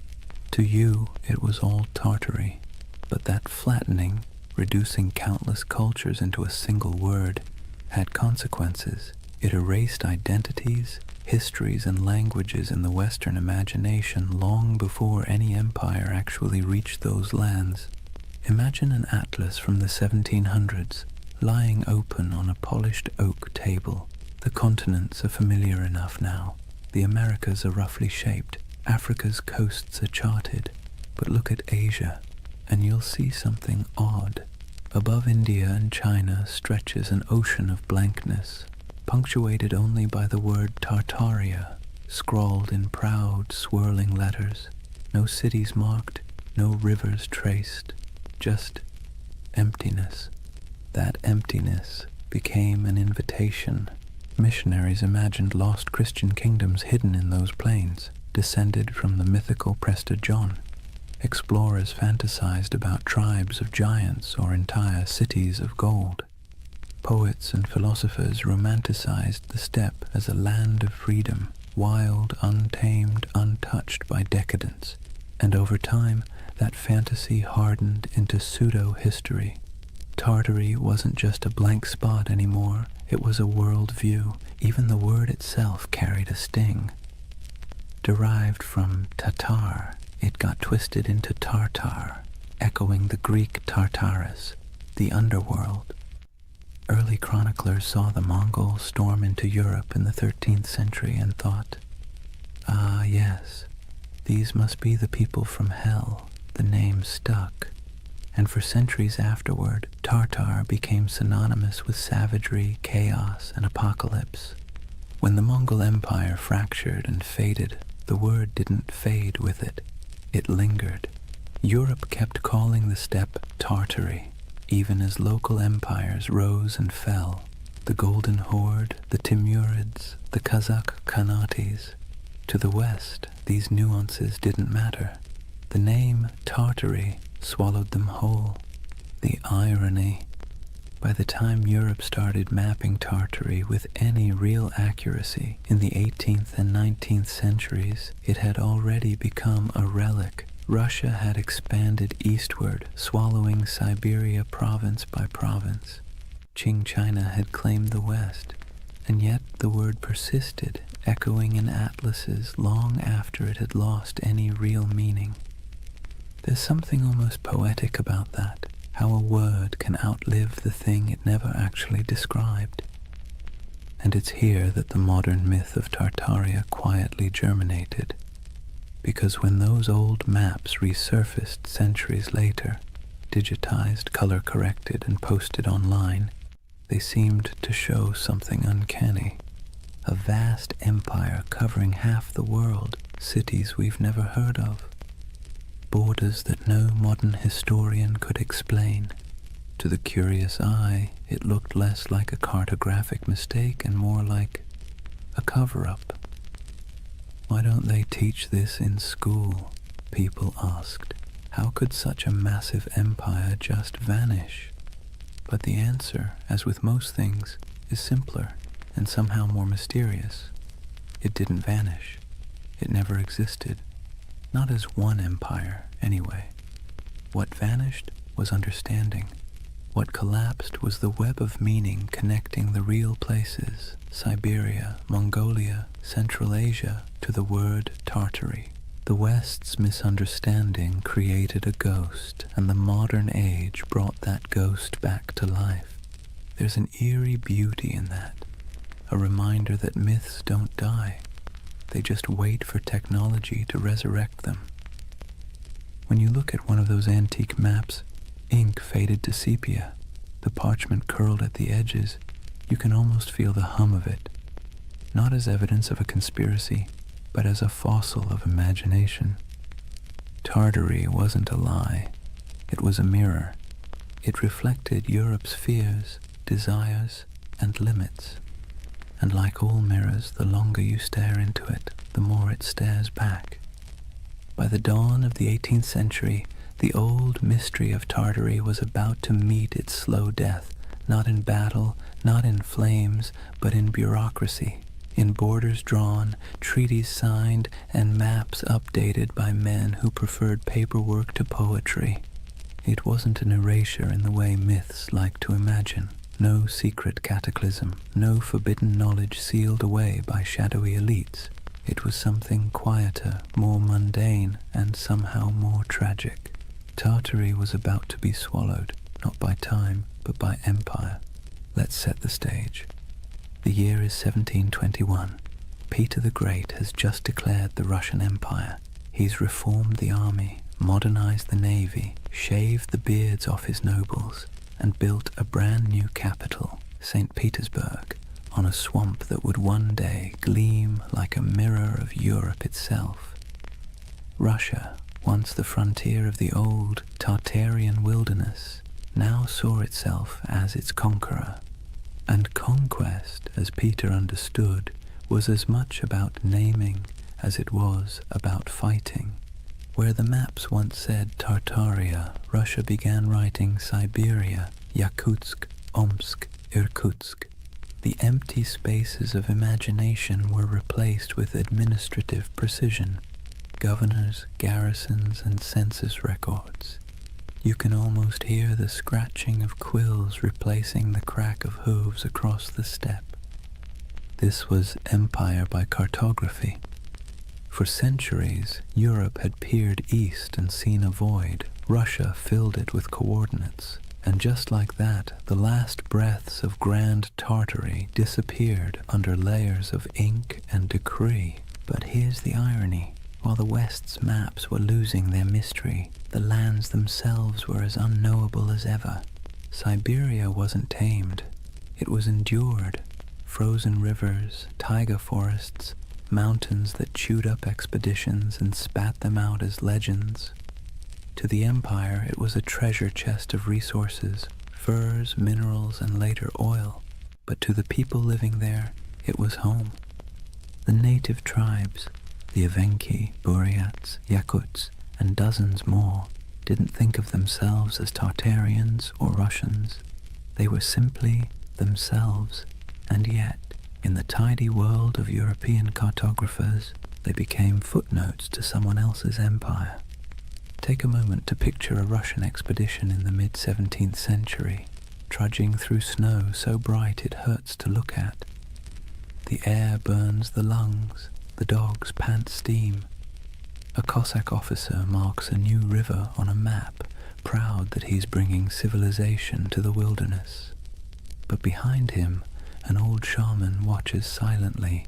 To you, it was all Tartary, but that flattening, reducing countless cultures into a single word, had consequences. It erased identities, histories, and languages in the Western imagination long before any empire actually reached those lands. Imagine an atlas from the 1700s, lying open on a polished oak table. The continents are familiar enough now. The Americas are roughly shaped. Africa's coasts are charted. But look at Asia, and you'll see something odd. Above India and China stretches an ocean of blankness, punctuated only by the word Tartaria, scrawled in proud, swirling letters. No cities marked, no rivers traced, just emptiness. That emptiness became an invitation. Missionaries imagined lost Christian kingdoms hidden in those plains, descended from the mythical Prester John. Explorers fantasized about tribes of giants or entire cities of gold. Poets and philosophers romanticized the steppe as a land of freedom, wild, untamed, untouched by decadence. And over time, that fantasy hardened into pseudo-history. Tartary wasn't just a blank spot anymore, it was a world view. Even the word itself carried a sting. Derived from Tatar, it got twisted into Tartar, echoing the Greek Tartarus, the underworld. Early chroniclers saw the Mongols storm into Europe in the 13th century and thought, "Ah, yes, these must be the people from hell." The name stuck, and for centuries afterward, Tartar became synonymous with savagery, chaos, and apocalypse. When the Mongol Empire fractured and faded, the word didn't fade with it. It lingered. Europe kept calling the steppe Tartary, even as local empires rose and fell. The Golden Horde, the Timurids, the Kazakh Khanates. To the west, these nuances didn't matter. The name Tartary swallowed them whole. The irony. By the time Europe started mapping Tartary with any real accuracy in the 18th and 19th centuries, it had already become a relic. Russia had expanded eastward, swallowing Siberia province by province. Qing China had claimed the west, and yet the word persisted, echoing in atlases long after it had lost any real meaning. There's something almost poetic about that, how a word can outlive the thing it never actually described. And it's here that the modern myth of Tartaria quietly germinated, because when those old maps resurfaced centuries later, digitized, color-corrected, and posted online, they seemed to show something uncanny. A vast empire covering half the world, cities we've never heard of. Borders that no modern historian could explain. To the curious eye, it looked less like a cartographic mistake and more like a cover-up. "Why don't they teach this in school?" people asked. How could such a massive empire just vanish? But the answer, as with most things, is simpler and somehow more mysterious. It didn't vanish. It never existed. Not as one empire, anyway. What vanished was understanding. What collapsed was the web of meaning connecting the real places, Siberia, Mongolia, Central Asia, to the word Tartary. The West's misunderstanding created a ghost, and the modern age brought that ghost back to life. There's an eerie beauty in that, a reminder that myths don't die. They just wait for technology to resurrect them. When you look at one of those antique maps, ink faded to sepia, the parchment curled at the edges, you can almost feel the hum of it, not as evidence of a conspiracy, but as a fossil of imagination. Tartary wasn't a lie. It was a mirror. It reflected Europe's fears, desires, and limits. and like all mirrors, the longer you stare into it, the more it stares back. By the dawn of the 18th century, the old mystery of Tartary was about to meet its slow death, not in battle, not in flames, but in bureaucracy, in borders drawn, treaties signed, and maps updated by men who preferred paperwork to poetry. It wasn't an erasure in the way myths like to imagine. No secret cataclysm, no forbidden knowledge sealed away by shadowy elites. It was something quieter, more mundane, and somehow more tragic. Tartary was about to be swallowed, not by time, but by empire. Let's set the stage. The year is 1721. Peter the Great has just declared the Russian Empire. He's reformed the army, modernized the navy, shaved the beards off his nobles, and built a brand new capital, St. Petersburg, on a swamp that would one day gleam like a mirror of Europe itself. Russia, once the frontier of the old Tartarian wilderness, now saw itself as its conqueror. And conquest, as Peter understood, was as much about naming as it was about fighting. Where the maps once said Tartaria, Russia began writing Siberia, Yakutsk, Omsk, Irkutsk. The empty spaces of imagination were replaced with administrative precision. Governors, garrisons, and census records. You can almost hear the scratching of quills replacing the crack of hooves across the steppe. This was empire by cartography. For centuries, Europe had peered east and seen a void. Russia filled it with coordinates. And just like that, the last breaths of Grand Tartary disappeared under layers of ink and decree. But here's the irony. While the West's maps were losing their mystery, the lands themselves were as unknowable as ever. Siberia wasn't tamed. It was endured. Frozen rivers, taiga forests, mountains that chewed up expeditions and spat them out as legends. To the empire, it was a treasure chest of resources, furs, minerals, and later oil. But to the people living there, it was home. The native tribes, the Evenki, Buryats, Yakuts, and dozens more, didn't think of themselves as Tartarians or Russians. They were simply themselves, and yet, in the tidy world of European cartographers, they became footnotes to someone else's empire. Take a moment to picture a Russian expedition in the mid-17th century, trudging through snow so bright it hurts to look at. The air burns the lungs, the dogs pant steam. A Cossack officer marks a new river on a map, proud that he's bringing civilization to the wilderness. But behind him, an old shaman watches silently,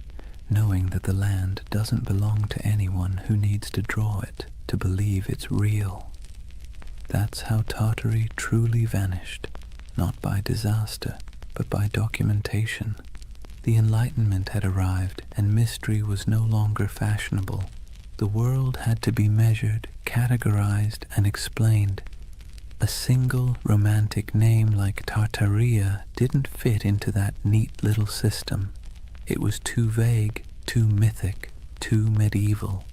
knowing that the land doesn't belong to anyone who needs to draw it to believe it's real. That's how Tartary truly vanished, not by disaster, but by documentation. The Enlightenment had arrived, and mystery was no longer fashionable. The world had to be measured, categorized, and explained. A single romantic name like Tartaria didn't fit into that neat little system. It was too vague, too mythic, too medieval.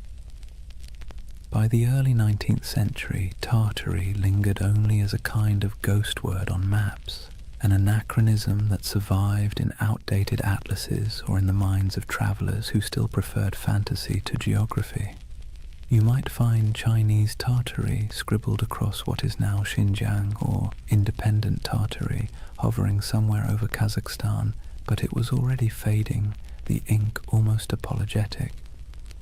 By the early 19th century, Tartary lingered only as a kind of ghost word on maps, an anachronism that survived in outdated atlases or in the minds of travelers who still preferred fantasy to geography. You might find Chinese Tartary scribbled across what is now Xinjiang, or independent Tartary hovering somewhere over Kazakhstan, but it was already fading, the ink almost apologetic.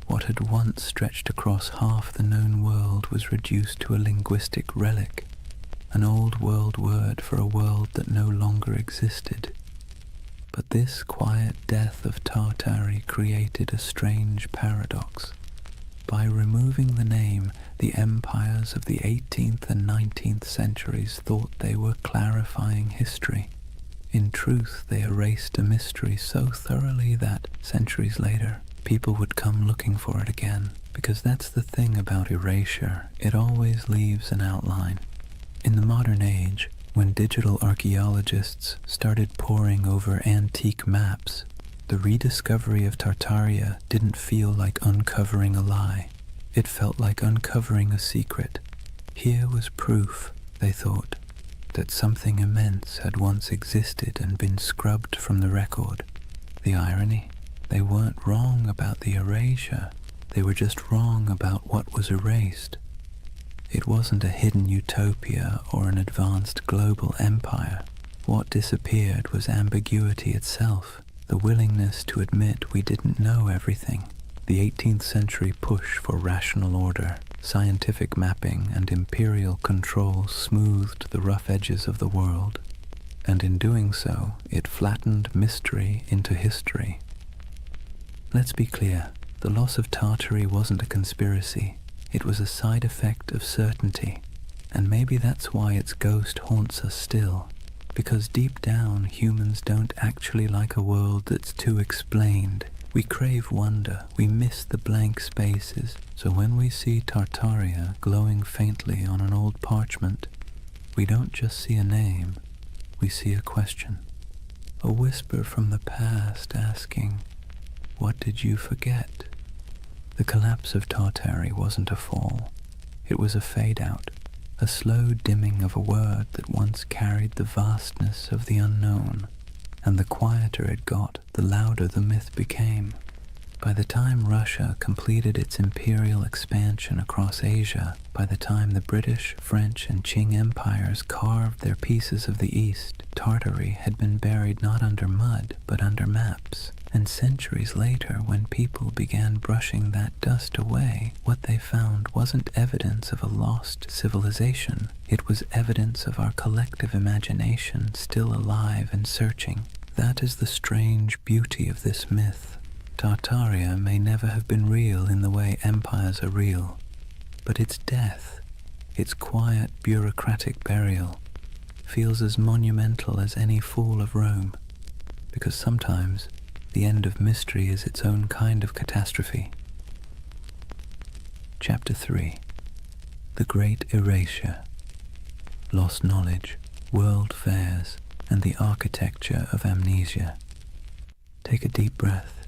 What had once stretched across half the known world was reduced to a linguistic relic, an old world word for a world that no longer existed. But this quiet death of Tartary created a strange paradox. By removing the name, the empires of the 18th and 19th centuries thought they were clarifying history. In truth, they erased a mystery so thoroughly that, centuries later, people would come looking for it again. Because that's the thing about erasure, it always leaves an outline. In the modern age, when digital archaeologists started poring over antique maps, The rediscovery of Tartaria didn't feel like uncovering a lie. It felt like uncovering a secret. Here was proof, they thought, that something immense had once existed and been scrubbed from the record. The irony? They weren't wrong about the erasure. They were just wrong about what was erased. It wasn't a hidden utopia or an advanced global empire. What disappeared was ambiguity itself, the willingness to admit we didn't know everything. The 18th century push for rational order, scientific mapping, and imperial control smoothed the rough edges of the world, and in doing so, it flattened mystery into history. Let's be clear, the loss of Tartary wasn't a conspiracy. It was a side effect of certainty, and maybe that's why its ghost haunts us still, because deep down humans don't actually like a world that's too explained. We crave wonder, we miss the blank spaces, so when we see Tartaria glowing faintly on an old parchment, we don't just see a name, we see a question. A whisper from the past asking, "What did you forget?" The collapse of Tartary wasn't a fall. It was a fade-out, a slow dimming of a word that once carried the vastness of the unknown, and the quieter it got, the louder the myth became. By the time Russia completed its imperial expansion across Asia, by the time the British, French, and Qing empires carved their pieces of the East, Tartary had been buried not under mud, but under maps. And centuries later, when people began brushing that dust away, what they found wasn't evidence of a lost civilization. It was evidence of our collective imagination still alive and searching. That is the strange beauty of this myth. Tartaria may never have been real in the way empires are real, but its death, its quiet bureaucratic burial, feels as monumental as any fall of Rome, because sometimes the end of mystery is its own kind of catastrophe. Chapter 3. The Great Erasure. Lost knowledge, world fairs, and the architecture of amnesia. Take a deep breath.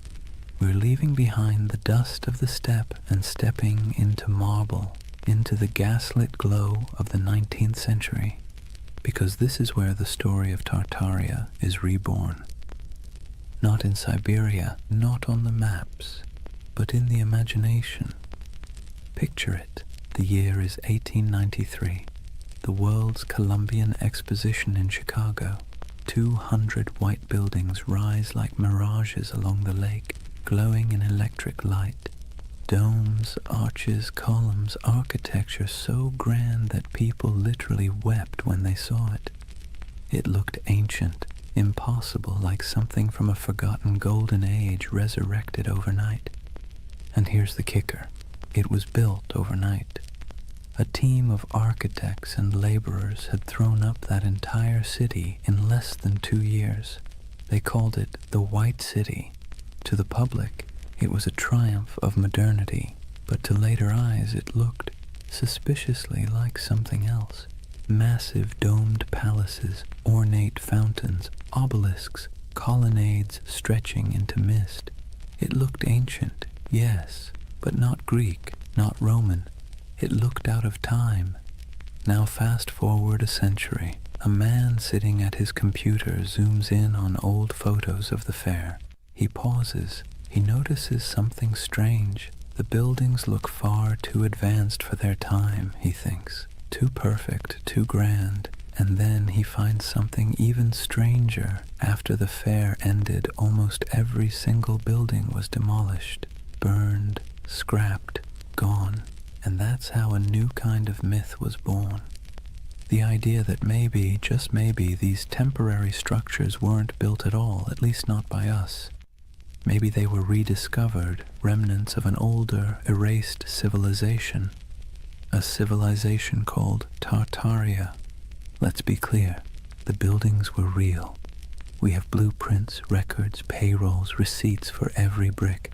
We're leaving behind the dust of the steppe and stepping into marble, into the gaslit glow of the 19th century, because this is where the story of Tartaria is reborn. Not in Siberia, not on the maps, but in the imagination. Picture it. The year is 1893. The World's Columbian Exposition in Chicago. 200 white buildings rise like mirages along the lake, glowing in electric light. Domes, arches, columns, architecture so grand that people literally wept when they saw it. It looked ancient, impossible, like something from a forgotten golden age resurrected overnight. And here's the kicker. It was built overnight. A team of architects and laborers had thrown up that entire city in less than 2 years. They called it the White City. To the public, it was a triumph of modernity, but to later eyes it looked suspiciously like something else. Massive domed palaces, ornate fountains, obelisks, colonnades stretching into mist. It looked ancient, yes, but not Greek, not Roman. It looked out of time. Now fast forward a century. A man sitting at his computer zooms in on old photos of the fair. He pauses. He notices something strange. The buildings look far too advanced for their time, he thinks. Too perfect, too grand. And then he finds something even stranger. After the fair ended, almost every single building was demolished, burned, scrapped, gone. And that's how a new kind of myth was born. The idea that maybe, just maybe, these temporary structures weren't built at all, at least not by us. Maybe they were rediscovered, remnants of an older, erased civilization. A civilization called Tartaria. Let's be clear, the buildings were real. We have blueprints, records, payrolls, receipts for every brick.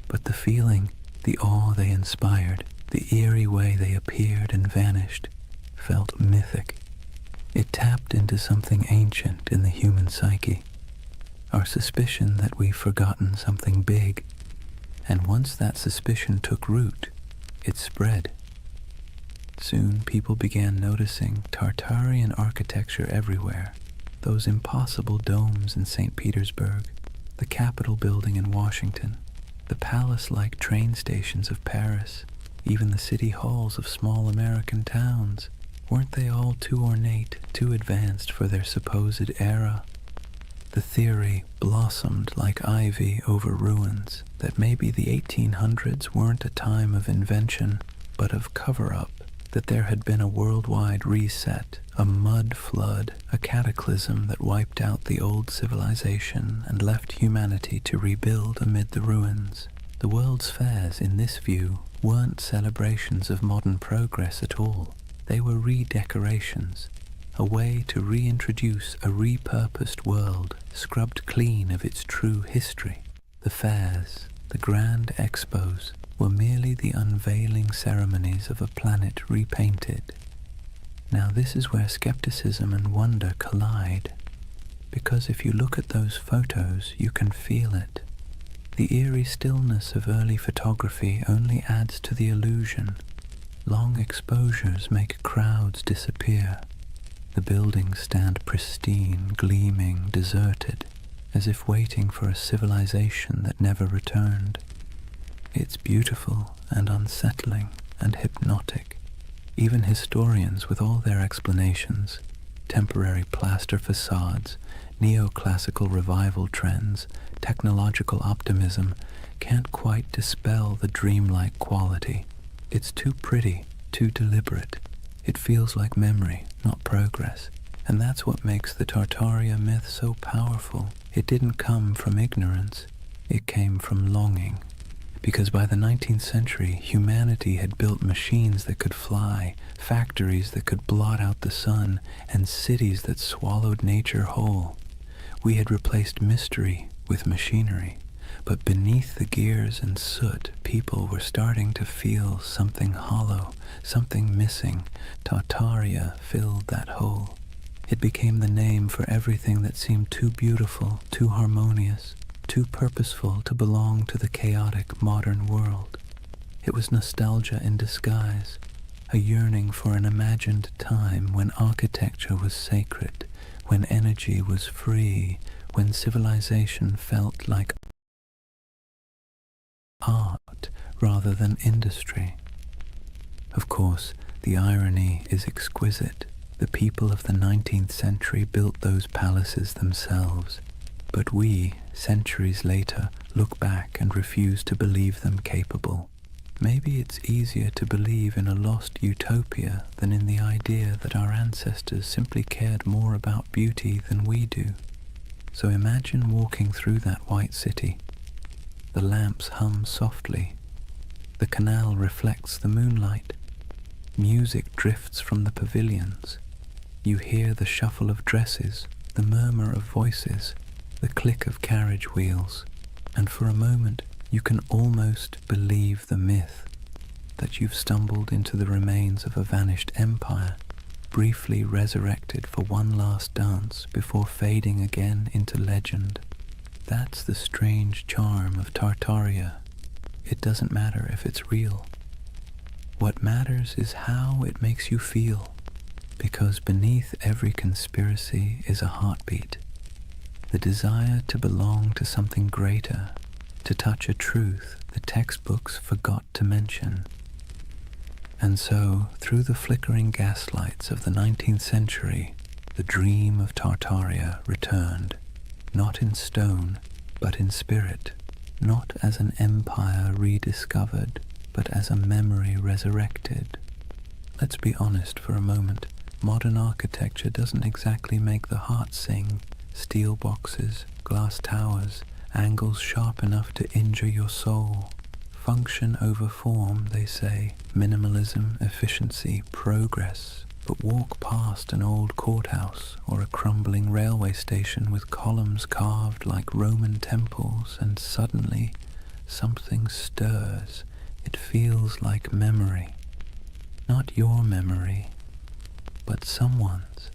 But the feeling, the awe they inspired, the eerie way they appeared and vanished, felt mythic. It tapped into something ancient in the human psyche. our suspicion that we've forgotten something big. And once that suspicion took root, it spread. Soon people began noticing Tartarian architecture everywhere. Those impossible domes in St. Petersburg, the Capitol building in Washington, the palace-like train stations of Paris, even the city halls of small American towns. Weren't they all too ornate, too advanced for their supposed era? The theory blossomed like ivy over ruins that maybe the 1800s weren't a time of invention, but of cover-up, that there had been a worldwide reset, a mud flood, a cataclysm that wiped out the old civilization and left humanity to rebuild amid the ruins. The world's fairs, in this view, weren't celebrations of modern progress at all. They were redecorations, a way to reintroduce a repurposed world, scrubbed clean of its true history. The fairs, the grand expos, were merely the unveiling ceremonies of a planet repainted. Now this is where skepticism and wonder collide, because if you look at those photos, you can feel it. The eerie stillness of early photography only adds to the illusion. Long exposures make crowds disappear. The buildings stand pristine, gleaming, deserted, as if waiting for a civilization that never returned. It's beautiful and unsettling and hypnotic. Even historians, with all their explanations, temporary plaster facades, neoclassical revival trends, technological optimism, can't quite dispel the dreamlike quality. It's too pretty, too deliberate. It feels like memory, not progress. And that's what makes the Tartaria myth so powerful. It didn't come from ignorance. It came from longing. Because by the 19th century, humanity had built machines that could fly, factories that could blot out the sun, and cities that swallowed nature whole. We had replaced mystery with machinery. But beneath the gears and soot, people were starting to feel something hollow, something missing. Tartaria filled that hole. It became the name for everything that seemed too beautiful, too harmonious, too purposeful to belong to the chaotic modern world. It was nostalgia in disguise, a yearning for an imagined time when architecture was sacred, when energy was free, when civilization felt like art rather than industry. Of course, the irony is exquisite. The people of the 19th century built those palaces themselves, but we, centuries later, look back and refuse to believe them capable. Maybe it's easier to believe in a lost utopia than in the idea that our ancestors simply cared more about beauty than we do. So imagine walking through that white city. The lamps hum softly. The canal reflects the moonlight. Music drifts from the pavilions. You hear the shuffle of dresses, the murmur of voices, the click of carriage wheels, and for a moment you can almost believe the myth that you've stumbled into the remains of a vanished empire, briefly resurrected for one last dance before fading again into legend. That's the strange charm of Tartaria. It doesn't matter if it's real. What matters is how it makes you feel, because beneath every conspiracy is a heartbeat, the desire to belong to something greater, to touch a truth the textbooks forgot to mention. And so, through the flickering gaslights of the 19th century, the dream of Tartaria returned. Not in stone, but in spirit, not as an empire rediscovered, but as a memory resurrected. Let's be honest for a moment. Modern architecture doesn't exactly make the heart sing. Steel boxes, glass towers, angles sharp enough to injure your soul. Function over form, they say. Minimalism, efficiency, progress. But walk past an old courthouse or a crumbling railway station with columns carved like Roman temples, and suddenly something stirs. It feels like memory. Not your memory, but someone's.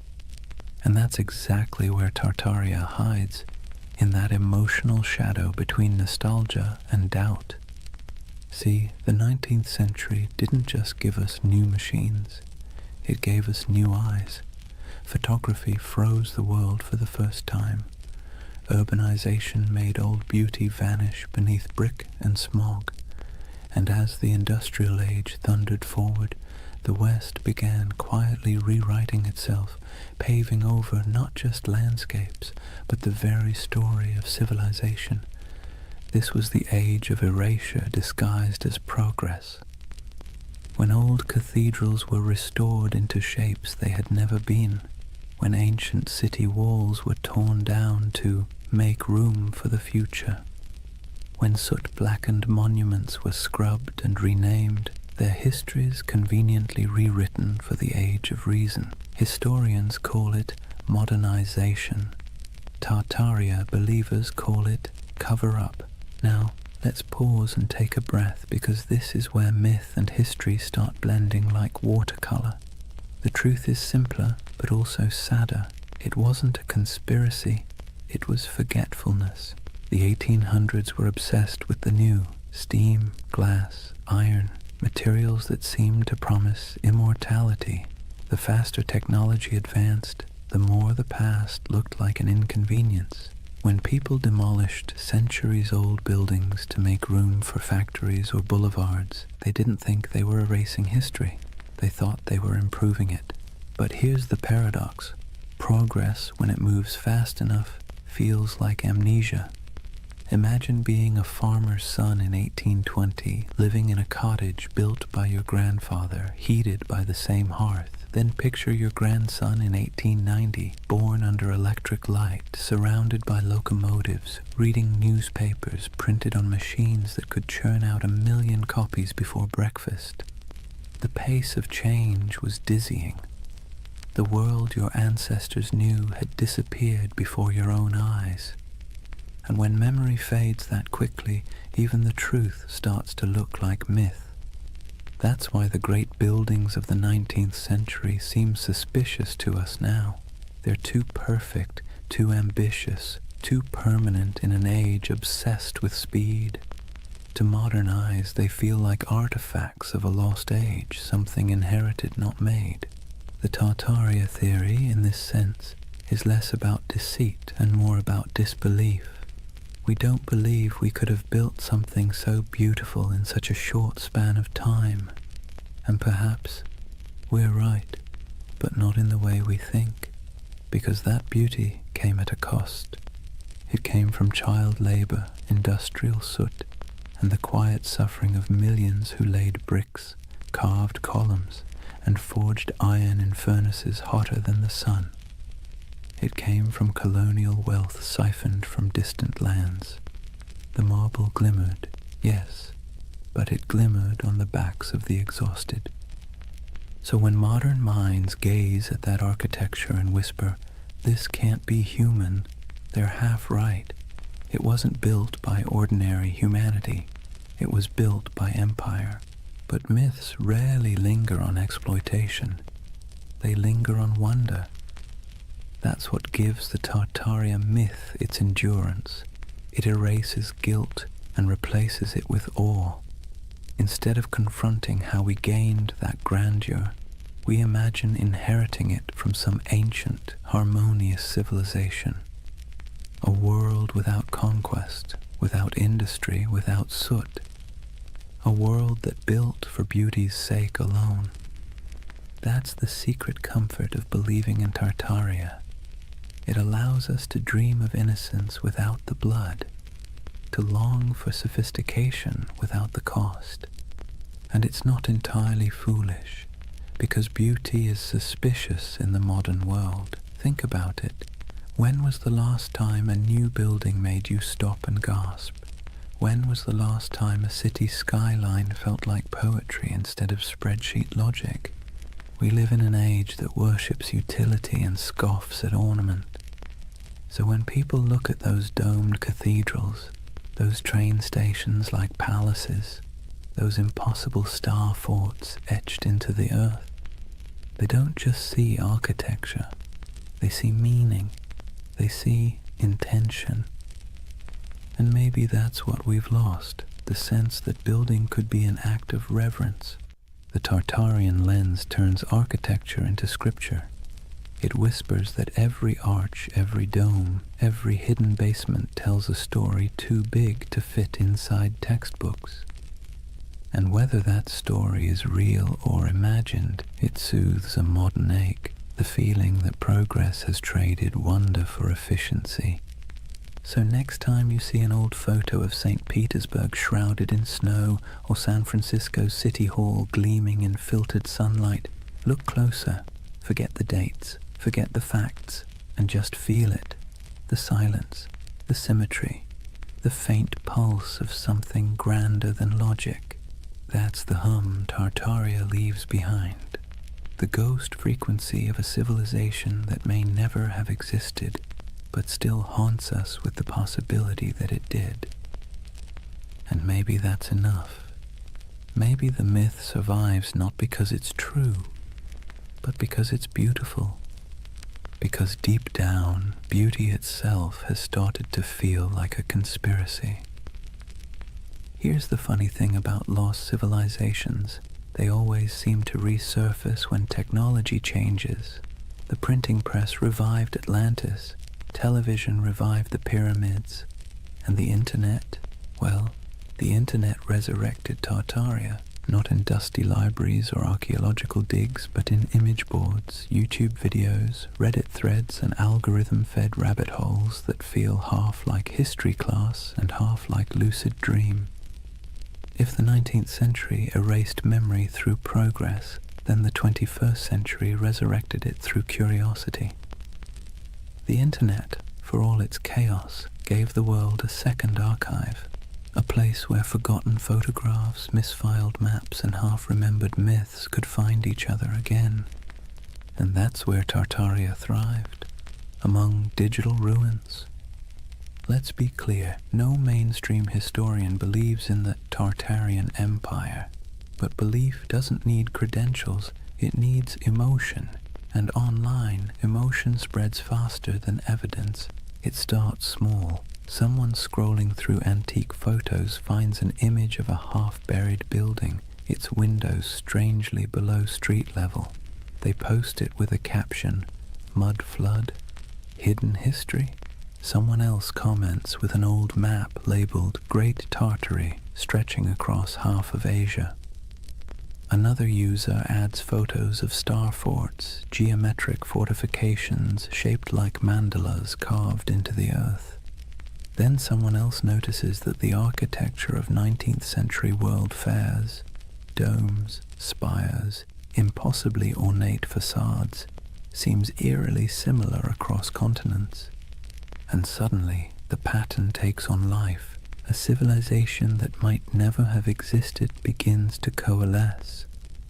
And that's exactly where Tartaria hides, in that emotional shadow between nostalgia and doubt. See, the 19th century didn't just give us new machines, it gave us new eyes. Photography froze the world for the first time. Urbanization made old beauty vanish beneath brick and smog. And as the industrial age thundered forward, the West began quietly rewriting itself, paving over not just landscapes, but the very story of civilization. This was the age of erasure disguised as progress. When old cathedrals were restored into shapes they had never been, when ancient city walls were torn down to make room for the future, when soot-blackened monuments were scrubbed and renamed, their histories conveniently rewritten for the age of reason. Historians call it modernization. Tartaria believers call it cover-up. Now, let's pause and take a breath, because this is where myth and history start blending like watercolor. The truth is simpler, but also sadder. It wasn't a conspiracy, it was forgetfulness. The 1800s were obsessed with the new: steam, glass, iron, materials that seemed to promise immortality. The faster technology advanced, the more the past looked like an inconvenience. When people demolished centuries-old buildings to make room for factories or boulevards, they didn't think they were erasing history. They thought they were improving it. But here's the paradox. Progress, when it moves fast enough, feels like amnesia. Imagine being a farmer's son in 1820, living in a cottage built by your grandfather, heated by the same hearth. Then picture your grandson in 1890, born under electric light, surrounded by locomotives, reading newspapers printed on machines that could churn out 1 million copies before breakfast. The pace of change was dizzying. The world your ancestors knew had disappeared before your own eyes. And when memory fades that quickly, even the truth starts to look like myth. That's why the great buildings of the 19th century seem suspicious to us now. They're too perfect, too ambitious, too permanent in an age obsessed with speed. To modern eyes, they feel like artifacts of a lost age, something inherited, not made. The Tartaria theory, in this sense, is less about deceit and more about disbelief. We don't believe we could have built something so beautiful in such a short span of time. And perhaps we're right, but not in the way we think, because that beauty came at a cost. It came from child labor, industrial soot, and the quiet suffering of millions who laid bricks, carved columns, and forged iron in furnaces hotter than the sun. It came from colonial wealth siphoned from distant lands. The marble glimmered, yes, but it glimmered on the backs of the exhausted. So when modern minds gaze at that architecture and whisper, "This can't be human," they're half right. It wasn't built by ordinary humanity. It was built by empire. But myths rarely linger on exploitation. They linger on wonder. That's what gives the Tartaria myth its endurance. It erases guilt and replaces it with awe. Instead of confronting how we gained that grandeur, we imagine inheriting it from some ancient, harmonious civilization. A world without conquest, without industry, without soot. A world that built for beauty's sake alone. That's the secret comfort of believing in Tartaria. It allows us to dream of innocence without the blood, to long for sophistication without the cost. And it's not entirely foolish, because beauty is suspicious in the modern world. Think about it. When was the last time a new building made you stop and gasp? When was the last time a city skyline felt like poetry instead of spreadsheet logic? We live in an age that worships utility and scoffs at ornament. So when people look at those domed cathedrals, those train stations like palaces, those impossible star forts etched into the earth, they don't just see architecture, they see meaning, they see intention. And maybe that's what we've lost, the sense that building could be an act of reverence. The Tartarian lens turns architecture into scripture. It whispers that every arch, every dome, every hidden basement tells a story too big to fit inside textbooks. And whether that story is real or imagined, it soothes a modern ache, the feeling that progress has traded wonder for efficiency. So next time you see an old photo of St. Petersburg shrouded in snow or San Francisco City Hall gleaming in filtered sunlight, look closer, forget the dates, forget the facts, and just feel it. The silence, the symmetry, the faint pulse of something grander than logic. That's the hum Tartaria leaves behind. The ghost frequency of a civilization that may never have existed, but still haunts us with the possibility that it did. And maybe that's enough. Maybe the myth survives not because it's true, but because it's beautiful. Because deep down, beauty itself has started to feel like a conspiracy. Here's the funny thing about lost civilizations. They always seem to resurface when technology changes. The printing press revived Atlantis, television revived the pyramids, and the internet, well, the internet resurrected Tartaria, not in dusty libraries or archaeological digs, but in image boards, YouTube videos, Reddit threads, and algorithm-fed rabbit holes that feel half like history class and half like lucid dream. If the 19th century erased memory through progress, then the 21st century resurrected it through curiosity. The internet, for all its chaos, gave the world a second archive, a place where forgotten photographs, misfiled maps, and half-remembered myths could find each other again. And that's where Tartaria thrived, among digital ruins. Let's be clear, no mainstream historian believes in the Tartarian Empire, but belief doesn't need credentials, it needs emotion. And online, emotion spreads faster than evidence. It starts small. Someone scrolling through antique photos finds an image of a half-buried building, its windows strangely below street level. They post it with a caption, "Mud flood? Hidden history?" Someone else comments with an old map labeled Great Tartary, stretching across half of Asia. Another user adds photos of star forts, geometric fortifications shaped like mandalas carved into the earth. Then someone else notices that the architecture of 19th century world fairs, domes, spires, impossibly ornate facades, seems eerily similar across continents. And suddenly, the pattern takes on life. A civilization that might never have existed begins to coalesce,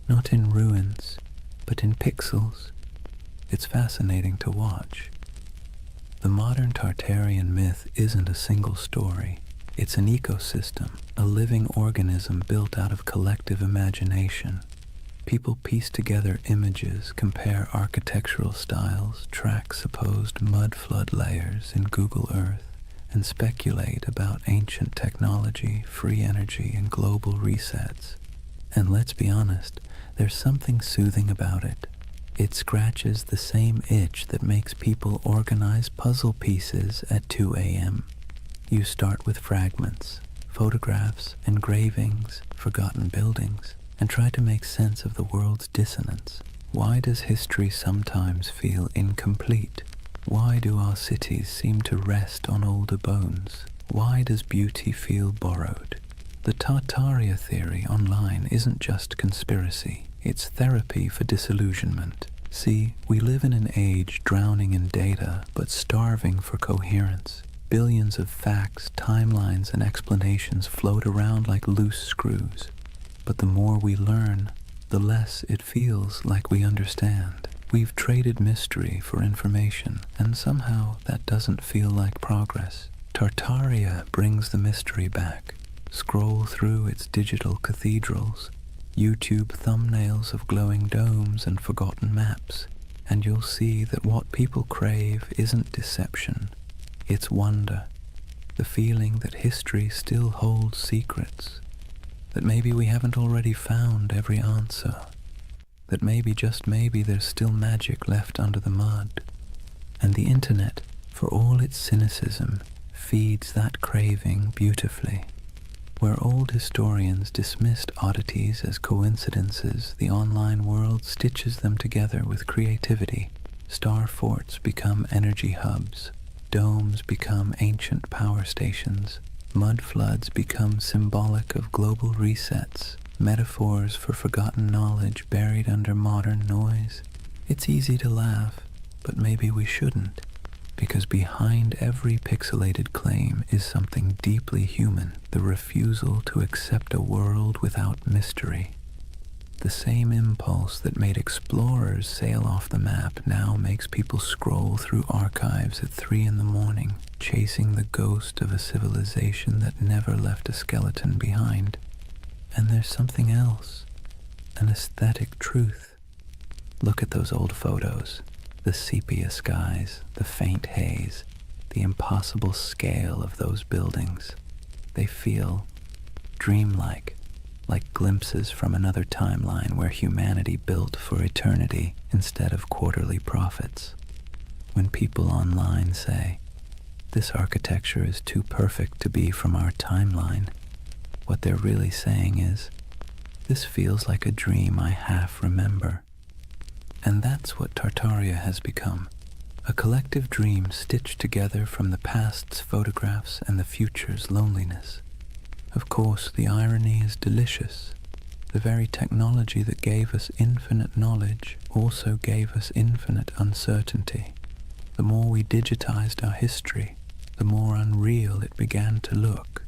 not in ruins, but in pixels. It's fascinating to watch. The modern Tartarian myth isn't a single story. It's an ecosystem, a living organism built out of collective imagination. People piece together images, compare architectural styles, track supposed mud flood layers in Google Earth, and speculate about ancient technology, free energy, and global resets. And let's be honest, there's something soothing about it. It scratches the same itch that makes people organize puzzle pieces at 2 a.m. You start with fragments, photographs, engravings, forgotten buildings, and try to make sense of the world's dissonance. Why does history sometimes feel incomplete? Why do our cities seem to rest on older bones? Why does beauty feel borrowed? The Tartaria theory online isn't just conspiracy, it's therapy for disillusionment. See, we live in an age drowning in data but starving for coherence. Billions of facts, timelines, and explanations float around like loose screws. But the more we learn, the less it feels like we understand. We've traded mystery for information, and somehow that doesn't feel like progress. Tartaria brings the mystery back. Scroll through its digital cathedrals, YouTube thumbnails of glowing domes and forgotten maps, and you'll see that what people crave isn't deception, it's wonder. the feeling that history still holds secrets, that maybe we haven't already found every answer, that maybe, just maybe, there's still magic left under the mud. And the internet, for all its cynicism, feeds that craving beautifully. Where old historians dismissed oddities as coincidences, the online world stitches them together with creativity. Star forts become energy hubs, domes become ancient power stations, mud floods become symbolic of global resets, metaphors for forgotten knowledge buried under modern noise. It's easy to laugh, but maybe we shouldn't, because behind every pixelated claim is something deeply human, the refusal to accept a world without mystery. The same impulse that made explorers sail off the map now makes people scroll through archives at 3 in the morning, chasing the ghost of a civilization that never left a skeleton behind. And there's something else, an aesthetic truth. Look at those old photos. The sepia skies, the faint haze, the impossible scale of those buildings. They feel dreamlike, like glimpses from another timeline where humanity built for eternity instead of quarterly profits. When people online say, "This architecture is too perfect to be from our timeline," what they're really saying is, "This feels like a dream I half remember." And that's what Tartaria has become, a collective dream stitched together from the past's photographs and the future's loneliness. Of course, the irony is delicious. The very technology that gave us infinite knowledge also gave us infinite uncertainty. The more we digitized our history, the more unreal it began to look.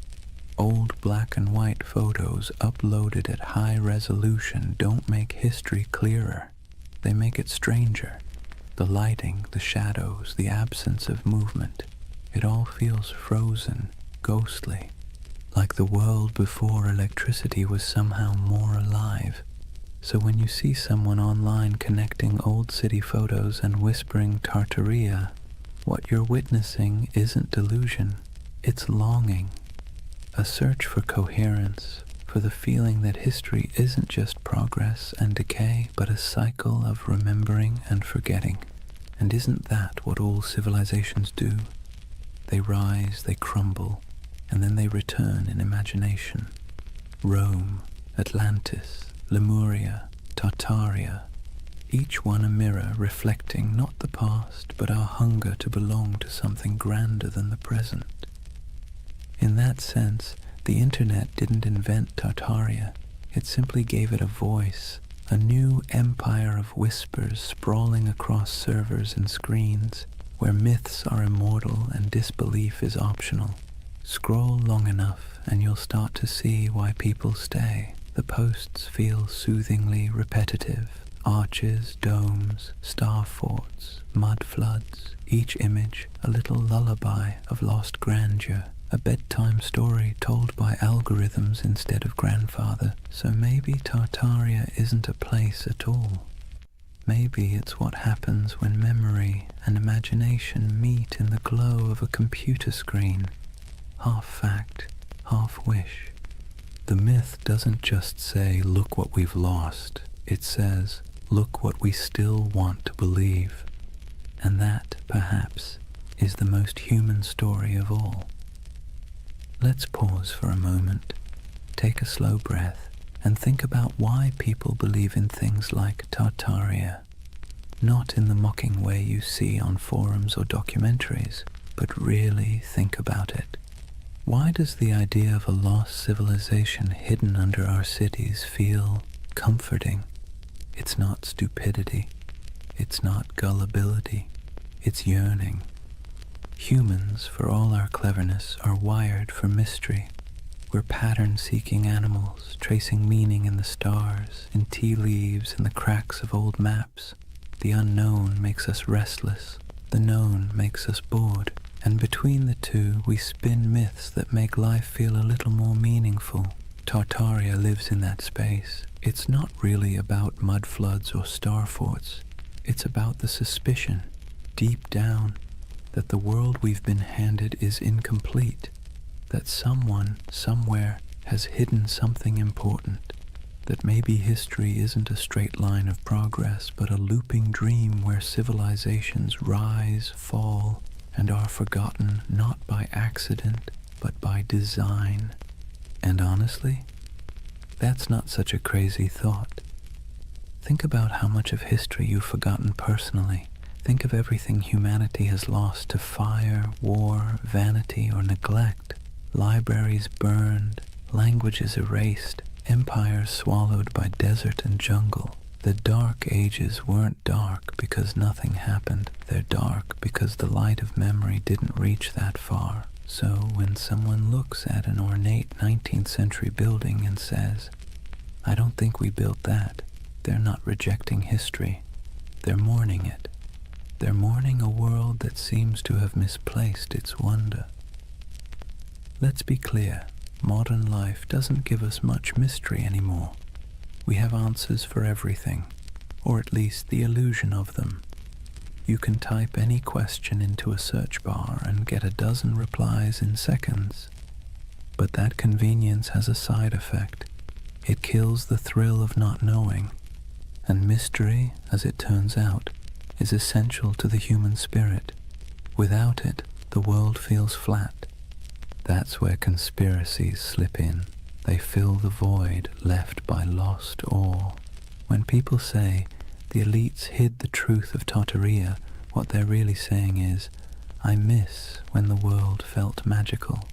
Old black and white photos uploaded at high resolution don't make history clearer. They make it stranger. The lighting, the shadows, the absence of movement, it all feels frozen, ghostly, like the world before electricity was somehow more alive. So when you see someone online connecting old city photos and whispering Tartaria, what you're witnessing isn't delusion, it's longing, a search for coherence, for the feeling that history isn't just progress and decay, but a cycle of remembering and forgetting. And isn't that what all civilizations do? They rise, they crumble, and then they return in imagination. Rome, Atlantis, Lemuria, Tartaria, each one a mirror reflecting not the past, but our hunger to belong to something grander than the present. In that sense, the internet didn't invent Tartaria. It simply gave it a voice, a new empire of whispers sprawling across servers and screens, where myths are immortal and disbelief is optional. Scroll long enough and you'll start to see why people stay. The posts feel soothingly repetitive. Arches, domes, star forts, mud floods, each image a little lullaby of lost grandeur. A bedtime story told by algorithms instead of grandfather. So maybe Tartaria isn't a place at all. Maybe it's what happens when memory and imagination meet in the glow of a computer screen. Half fact, half wish. The myth doesn't just say, "Look what we've lost." It says, "Look what we still want to believe." And that, perhaps, is the most human story of all. Let's pause for a moment, take a slow breath, and think about why people believe in things like Tartaria. Not in the mocking way you see on forums or documentaries, but really think about it. Why does the idea of a lost civilization hidden under our cities feel comforting? It's not stupidity, it's not gullibility, it's yearning. Humans, for all our cleverness, are wired for mystery. We're pattern-seeking animals, tracing meaning in the stars, in tea leaves, in the cracks of old maps. The unknown makes us restless. The known makes us bored. And between the two, we spin myths that make life feel a little more meaningful. Tartaria lives in that space. It's not really about mud floods or star forts. It's about the suspicion, deep down, that the world we've been handed is incomplete, that someone, somewhere, has hidden something important, that maybe history isn't a straight line of progress, but a looping dream where civilizations rise, fall, and are forgotten not by accident, but by design. And honestly, that's not such a crazy thought. Think about how much of history you've forgotten personally. Think of everything humanity has lost to fire, war, vanity, or neglect. Libraries burned, languages erased, empires swallowed by desert and jungle. The dark ages weren't dark because nothing happened. They're dark because the light of memory didn't reach that far. So when someone looks at an ornate 19th century building and says, "I don't think we built that," they're not rejecting history. They're mourning it. They're mourning a world that seems to have misplaced its wonder. Let's be clear, modern life doesn't give us much mystery anymore. We have answers for everything, or at least the illusion of them. You can type any question into a search bar and get a dozen replies in seconds. But that convenience has a side effect. It kills the thrill of not knowing. And mystery, as it turns out, is essential to the human spirit. Without it, the world feels flat. That's where conspiracies slip in. They fill the void left by lost awe. When people say the elites hid the truth of Tartaria, what they're really saying is, I miss when the world felt magical.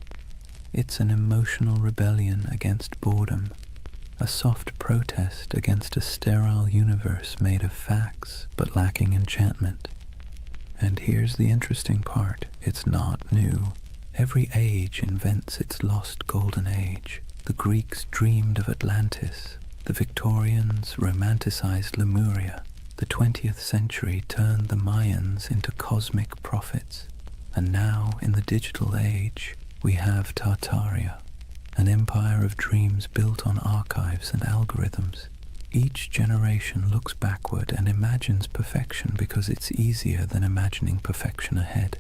It's an emotional rebellion against boredom, a soft protest against a sterile universe made of facts but lacking enchantment. And here's the interesting part, it's not new. Every age invents its lost golden age. The Greeks dreamed of Atlantis, the Victorians romanticized Lemuria, the 20th century turned the Mayans into cosmic prophets, and now in the digital age we have Tartaria, an empire of dreams built on archives and algorithms. Each generation looks backward and imagines perfection because it's easier than imagining perfection ahead.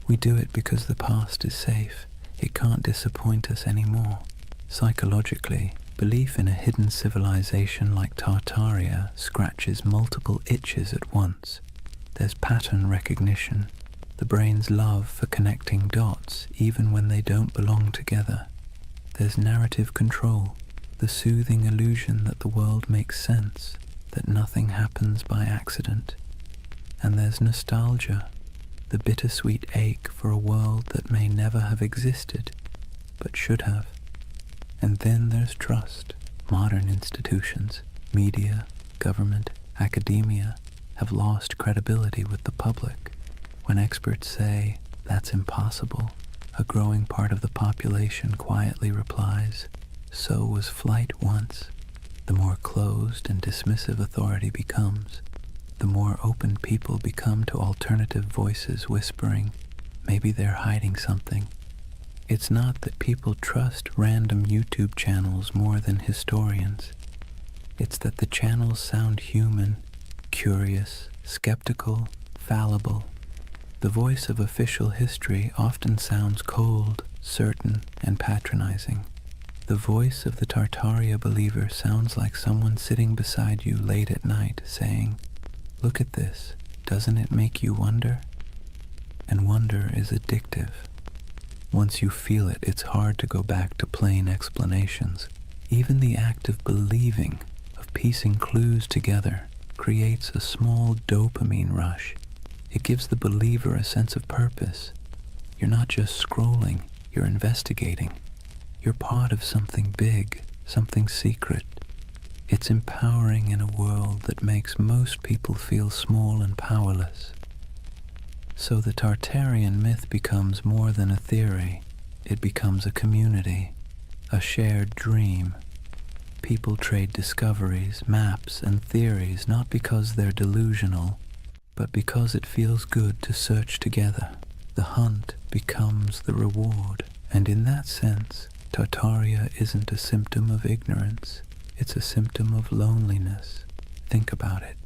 We do it because the past is safe. It can't disappoint us anymore. Psychologically, belief in a hidden civilization like Tartaria scratches multiple itches at once. There's pattern recognition, the brain's love for connecting dots even when they don't belong together. There's narrative control, the soothing illusion that the world makes sense, that nothing happens by accident. And there's nostalgia, the bittersweet ache for a world that may never have existed, but should have. And then there's trust. Modern institutions, media, government, academia, have lost credibility with the public. When experts say, that's impossible, a growing part of the population quietly replies, so was flight once. The more closed and dismissive authority becomes, the more open people become to alternative voices whispering, maybe they're hiding something. It's not that people trust random YouTube channels more than historians. It's that the channels sound human, curious, skeptical, fallible. The voice of official history often sounds cold, certain, and patronizing. The voice of the Tartaria believer sounds like someone sitting beside you late at night saying, "Look at this, doesn't it make you wonder?" And wonder is addictive. Once you feel it, it's hard to go back to plain explanations. Even the act of believing, of piecing clues together, creates a small dopamine rush. It gives the believer a sense of purpose. You're not just scrolling, you're investigating. You're part of something big, something secret. It's empowering in a world that makes most people feel small and powerless. So the Tartarian myth becomes more than a theory. It becomes a community, a shared dream. People trade discoveries, maps, and theories not because they're delusional, but because it feels good to search together. The hunt becomes the reward, and in that sense, Tartaria isn't a symptom of ignorance. It's a symptom of loneliness. Think about it.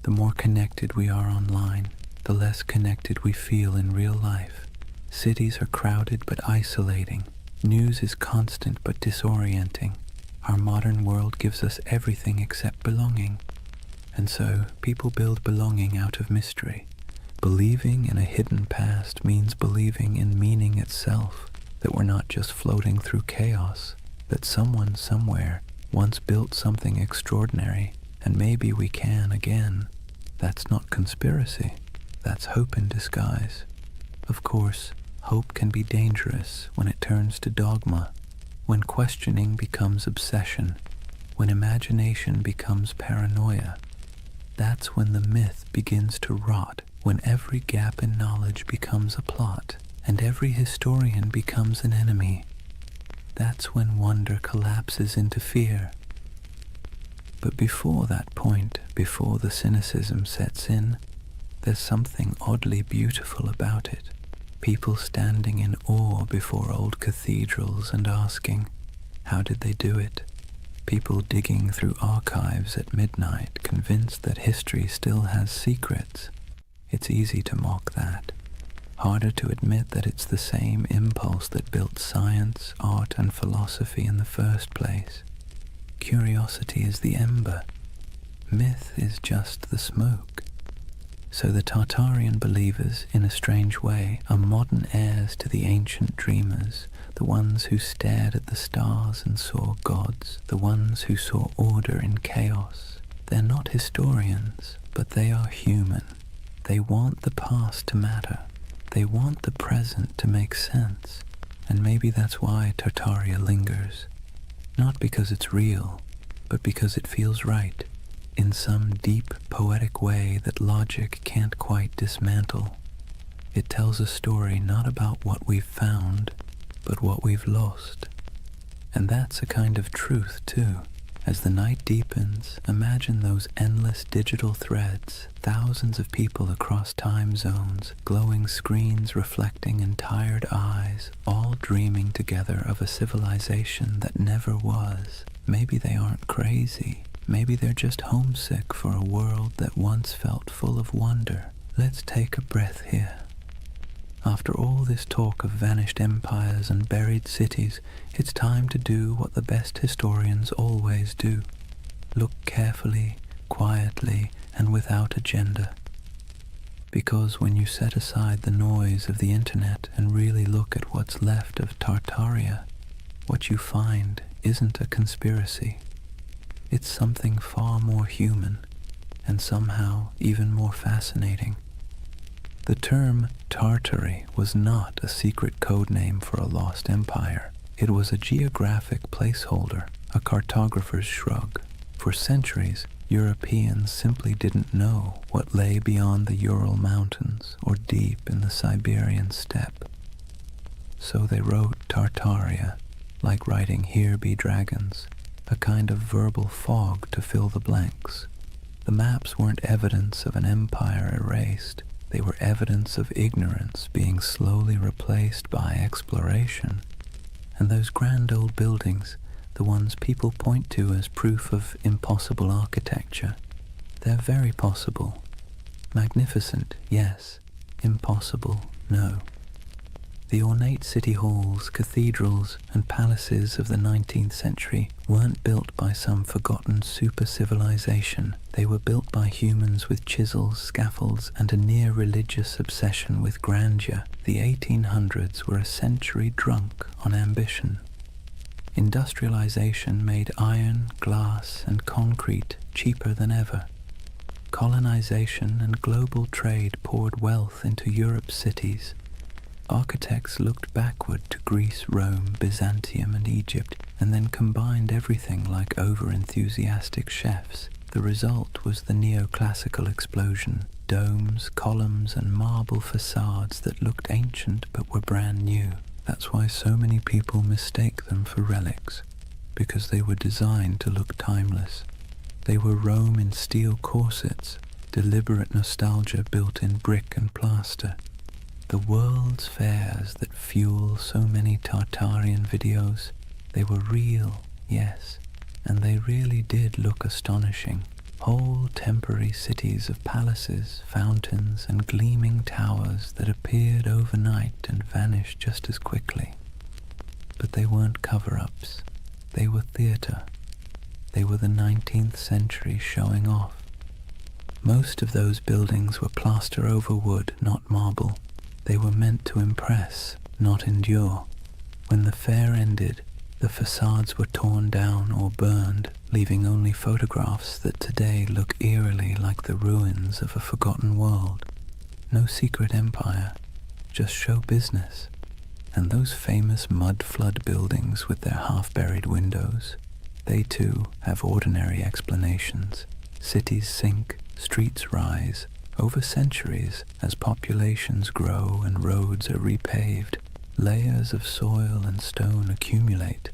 The more connected we are online, the less connected we feel in real life. Cities are crowded but isolating. News is constant but disorienting. Our modern world gives us everything except belonging. And so, people build belonging out of mystery. Believing in a hidden past means believing in meaning itself, that we're not just floating through chaos, that someone somewhere once built something extraordinary, and maybe we can again. That's not conspiracy. That's hope in disguise. Of course, hope can be dangerous when it turns to dogma, when questioning becomes obsession, when imagination becomes paranoia. That's when the myth begins to rot, when every gap in knowledge becomes a plot, and every historian becomes an enemy. That's when wonder collapses into fear. But before that point, before the cynicism sets in, there's something oddly beautiful about it. People standing in awe before old cathedrals and asking, how did they do it? People digging through archives at midnight, convinced that history still has secrets. It's easy to mock that. Harder to admit that it's the same impulse that built science, art, and philosophy in the first place. Curiosity is the ember. Myth is just the smoke. So the Tartarian believers, in a strange way, are modern heirs to the ancient dreamers, the ones who stared at the stars and saw gods, the ones who saw order in chaos. They're not historians, but they are human. They want the past to matter. They want the present to make sense. And maybe that's why Tartaria lingers. Not because it's real, but because it feels right, in some deep, poetic way that logic can't quite dismantle. It tells a story not about what we've found, but what we've lost. And that's a kind of truth, too. As the night deepens, imagine those endless digital threads, thousands of people across time zones, glowing screens reflecting in tired eyes, all dreaming together of a civilization that never was. Maybe they aren't crazy. Maybe they're just homesick for a world that once felt full of wonder. Let's take a breath here. After all this talk of vanished empires and buried cities, it's time to do what the best historians always do. Look carefully, quietly, and without agenda. Because when you set aside the noise of the internet and really look at what's left of Tartaria, what you find isn't a conspiracy. It's something far more human, and somehow even more fascinating. The term Tartary was not a secret code name for a lost empire. It was a geographic placeholder, a cartographer's shrug. For centuries, Europeans simply didn't know what lay beyond the Ural Mountains or deep in the Siberian steppe. So they wrote Tartaria, like writing "Here be dragons," a kind of verbal fog to fill the blanks. The maps weren't evidence of an empire erased. They were evidence of ignorance being slowly replaced by exploration. And those grand old buildings, the ones people point to as proof of impossible architecture, they're very possible. Magnificent, yes. Impossible, no. The ornate city halls, cathedrals, and palaces of the 19th century weren't built by some forgotten super-civilization. They were built by humans with chisels, scaffolds, and a near-religious obsession with grandeur. The 1800s were a century drunk on ambition. Industrialization made iron, glass, and concrete cheaper than ever. Colonization and global trade poured wealth into Europe's cities. Architects looked backward to Greece, Rome, Byzantium, and Egypt, and then combined everything like over-enthusiastic chefs. The result was the neoclassical explosion, domes, columns, and marble facades that looked ancient but were brand new. That's why so many people mistake them for relics, because they were designed to look timeless. They were Rome in steel corsets, deliberate nostalgia built in brick and plaster. The world's fairs that fuel so many Tartarian videos, they were real, yes, and they really did look astonishing. Whole temporary cities of palaces, fountains, and gleaming towers that appeared overnight and vanished just as quickly. But they weren't cover-ups. They were theatre. They were the 19th century showing off. Most of those buildings were plaster over wood, not marble. They were meant to impress, not endure. When the fair ended, the facades were torn down or burned, leaving only photographs that today look eerily like the ruins of a forgotten world. No secret empire, just show business. And those famous mud flood buildings with their half-buried windows, they too have ordinary explanations. Cities sink, streets rise, over centuries as populations grow and roads are repaved. Layers of soil and stone accumulate.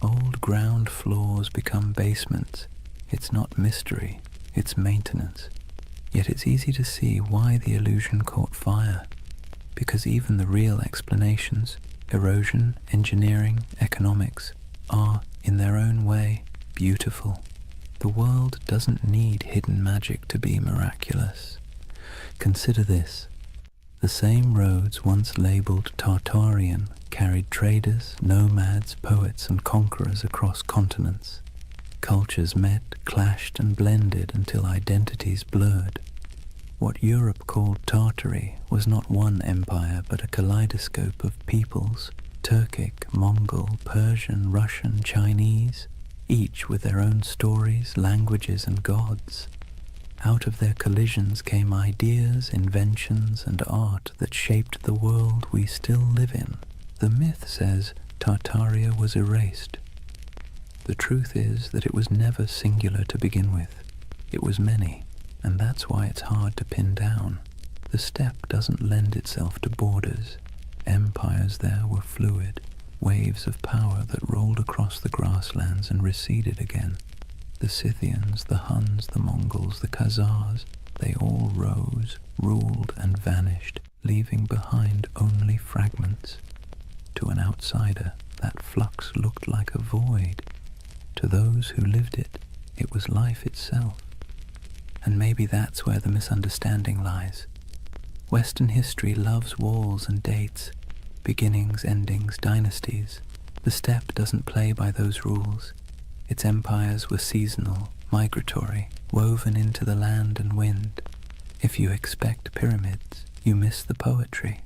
Old ground floors become basements. It's not mystery, it's maintenance. Yet it's easy to see why the illusion caught fire. Because even the real explanations, erosion, engineering, economics, are, in their own way, beautiful. The world doesn't need hidden magic to be miraculous. Consider this. The same roads once labeled Tartarian carried traders, nomads, poets, and conquerors across continents. Cultures met, clashed, and blended until identities blurred. What Europe called Tartary was not one empire but a kaleidoscope of peoples, Turkic, Mongol, Persian, Russian, Chinese, each with their own stories, languages, and gods. Out of their collisions came ideas, inventions, and art that shaped the world we still live in. The myth says Tartaria was erased. The truth is that it was never singular to begin with. It was many, and that's why it's hard to pin down. The steppe doesn't lend itself to borders. Empires there were fluid, waves of power that rolled across the grasslands and receded again. The Scythians, the Huns, the Mongols, the Khazars, they all rose, ruled, and vanished, leaving behind only fragments. To an outsider, that flux looked like a void. To those who lived it, it was life itself. And maybe that's where the misunderstanding lies. Western history loves walls and dates, beginnings, endings, dynasties. The steppe doesn't play by those rules. Its empires were seasonal, migratory, woven into the land and wind. If you expect pyramids, you miss the poetry.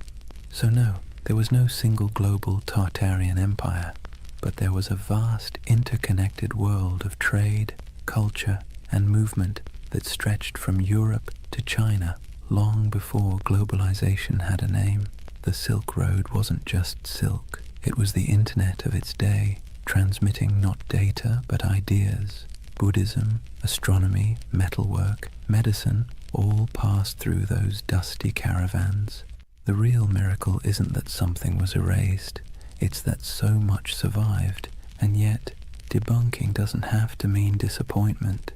So no, there was no single global Tartarian empire, but there was a vast interconnected world of trade, culture, and movement that stretched from Europe to China long before globalization had a name. The Silk Road wasn't just silk, it was the internet of its day, transmitting not data but ideas. Buddhism, astronomy, metalwork, medicine all passed through those dusty caravans. The real miracle isn't that something was erased, it's that so much survived, and yet debunking doesn't have to mean disappointment.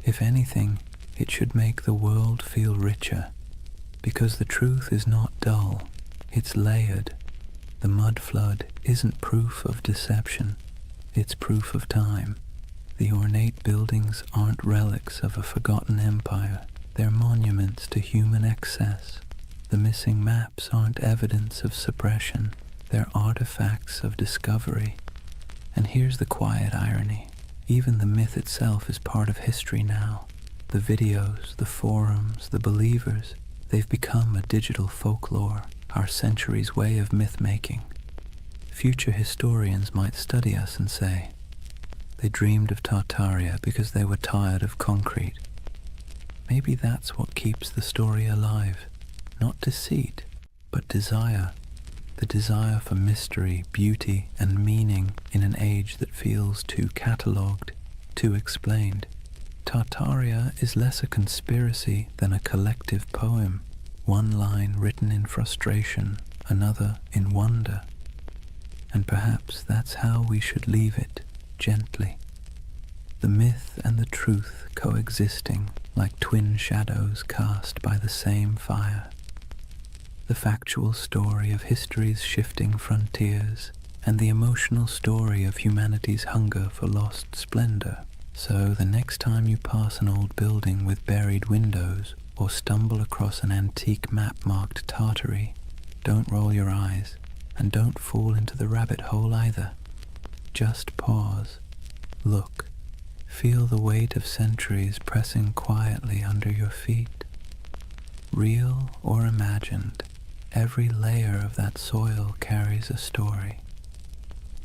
If anything, it should make the world feel richer, because the truth is not dull, it's layered. The mud flood isn't proof of deception, it's proof of time. The ornate buildings aren't relics of a forgotten empire, they're monuments to human excess. The missing maps aren't evidence of suppression, they're artifacts of discovery. And here's the quiet irony. Even the myth itself is part of history now. The videos, the forums, the believers, they've become a digital folklore, our century's way of myth-making. Future historians might study us and say, they dreamed of Tartaria because they were tired of concrete. Maybe that's what keeps the story alive. Not deceit, but desire. The desire for mystery, beauty, and meaning in an age that feels too catalogued, too explained. Tartaria is less a conspiracy than a collective poem, one line written in frustration, another in wonder. And perhaps that's how we should leave it, gently. The myth and the truth coexisting like twin shadows cast by the same fire. The factual story of history's shifting frontiers, and the emotional story of humanity's hunger for lost splendor. So the next time you pass an old building with buried windows, or stumble across an antique map marked Tartary, don't roll your eyes. And don't fall into the rabbit hole either. Just pause, look, feel the weight of centuries pressing quietly under your feet. Real or imagined, every layer of that soil carries a story.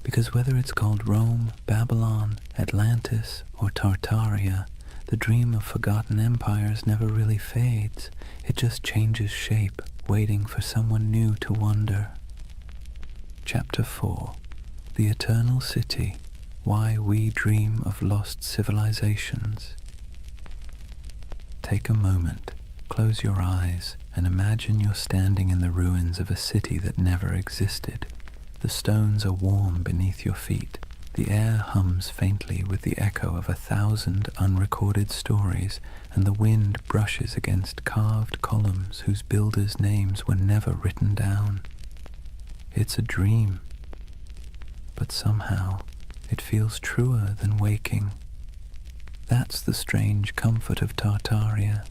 Because whether it's called Rome, Babylon, Atlantis, or Tartaria, the dream of forgotten empires never really fades. It just changes shape, waiting for someone new to wonder. Chapter 4. The Eternal City, Why We Dream of Lost Civilizations. Take a moment, close your eyes, and imagine you're standing in the ruins of a city that never existed. The stones are warm beneath your feet. The air hums faintly with the echo of 1,000 unrecorded stories, and the wind brushes against carved columns whose builders' names were never written down. It's a dream, but somehow it feels truer than waking. That's the strange comfort of Tartaria.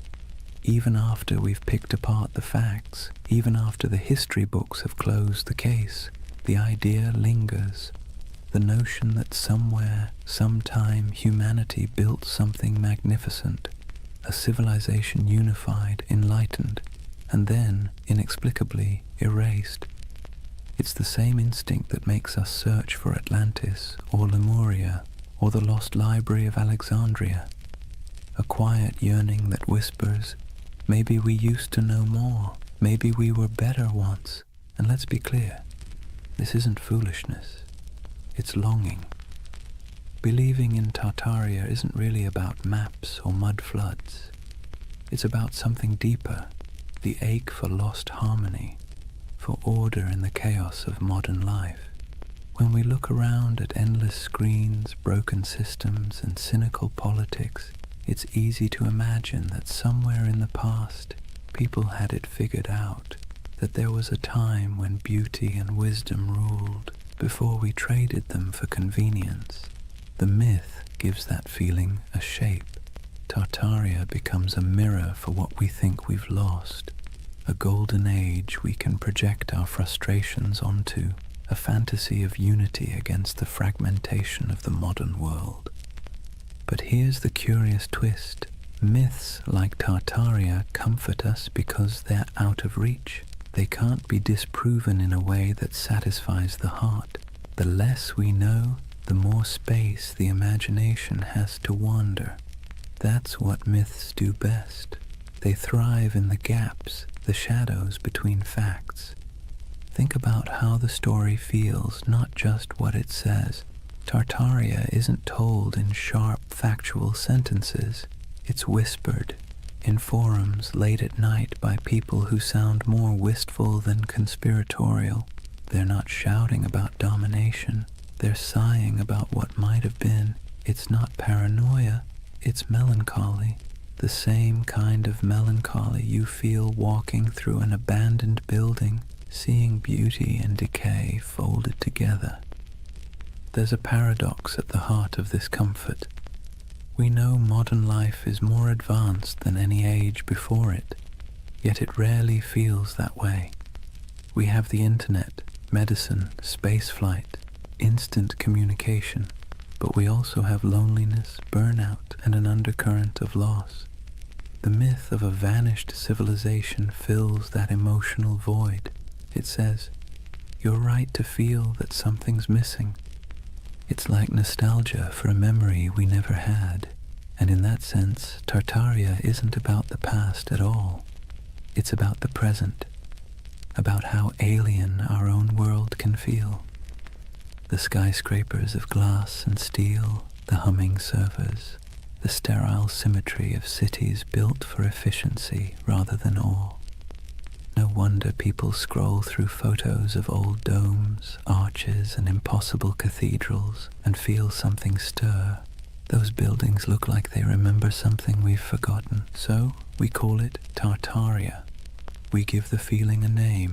Even after we've picked apart the facts, even after the history books have closed the case, the idea lingers. The notion that somewhere, sometime, humanity built something magnificent, a civilization unified, enlightened, and then, inexplicably, erased. It's the same instinct that makes us search for Atlantis, or Lemuria, or the lost library of Alexandria. A quiet yearning that whispers, maybe we used to know more, maybe we were better once. And let's be clear, this isn't foolishness, it's longing. Believing in Tartaria isn't really about maps or mud floods. It's about something deeper, the ache for lost harmony, for order in the chaos of modern life. When we look around at endless screens, broken systems, and cynical politics, it's easy to imagine that somewhere in the past, people had it figured out, that there was a time when beauty and wisdom ruled, before we traded them for convenience. The myth gives that feeling a shape. Tartaria becomes a mirror for what we think we've lost, a golden age we can project our frustrations onto, a fantasy of unity against the fragmentation of the modern world. But here's the curious twist. Myths like Tartaria comfort us because they're out of reach. They can't be disproven in a way that satisfies the heart. The less we know, the more space the imagination has to wander. That's what myths do best. They thrive in the gaps, the shadows between facts. Think about how the story feels, not just what it says. Tartaria isn't told in sharp, factual sentences. It's whispered in forums late at night by people who sound more wistful than conspiratorial. They're not shouting about domination. They're sighing about what might have been. It's not paranoia, it's melancholy. The same kind of melancholy you feel walking through an abandoned building, seeing beauty and decay folded together. There's a paradox at the heart of this comfort. We know modern life is more advanced than any age before it, yet it rarely feels that way. We have the internet, medicine, spaceflight, instant communication, but we also have loneliness, burnout, and an undercurrent of loss. The myth of a vanished civilization fills that emotional void. It says, you're right to feel that something's missing. It's like nostalgia for a memory we never had, and in that sense, Tartaria isn't about the past at all. It's about the present, about how alien our own world can feel. The skyscrapers of glass and steel, the humming servers, the sterile symmetry of cities built for efficiency rather than awe. No wonder people scroll through photos of old domes, arches, and impossible cathedrals and feel something stir. Those buildings look like they remember something we've forgotten, so we call it Tartaria. We give the feeling a name.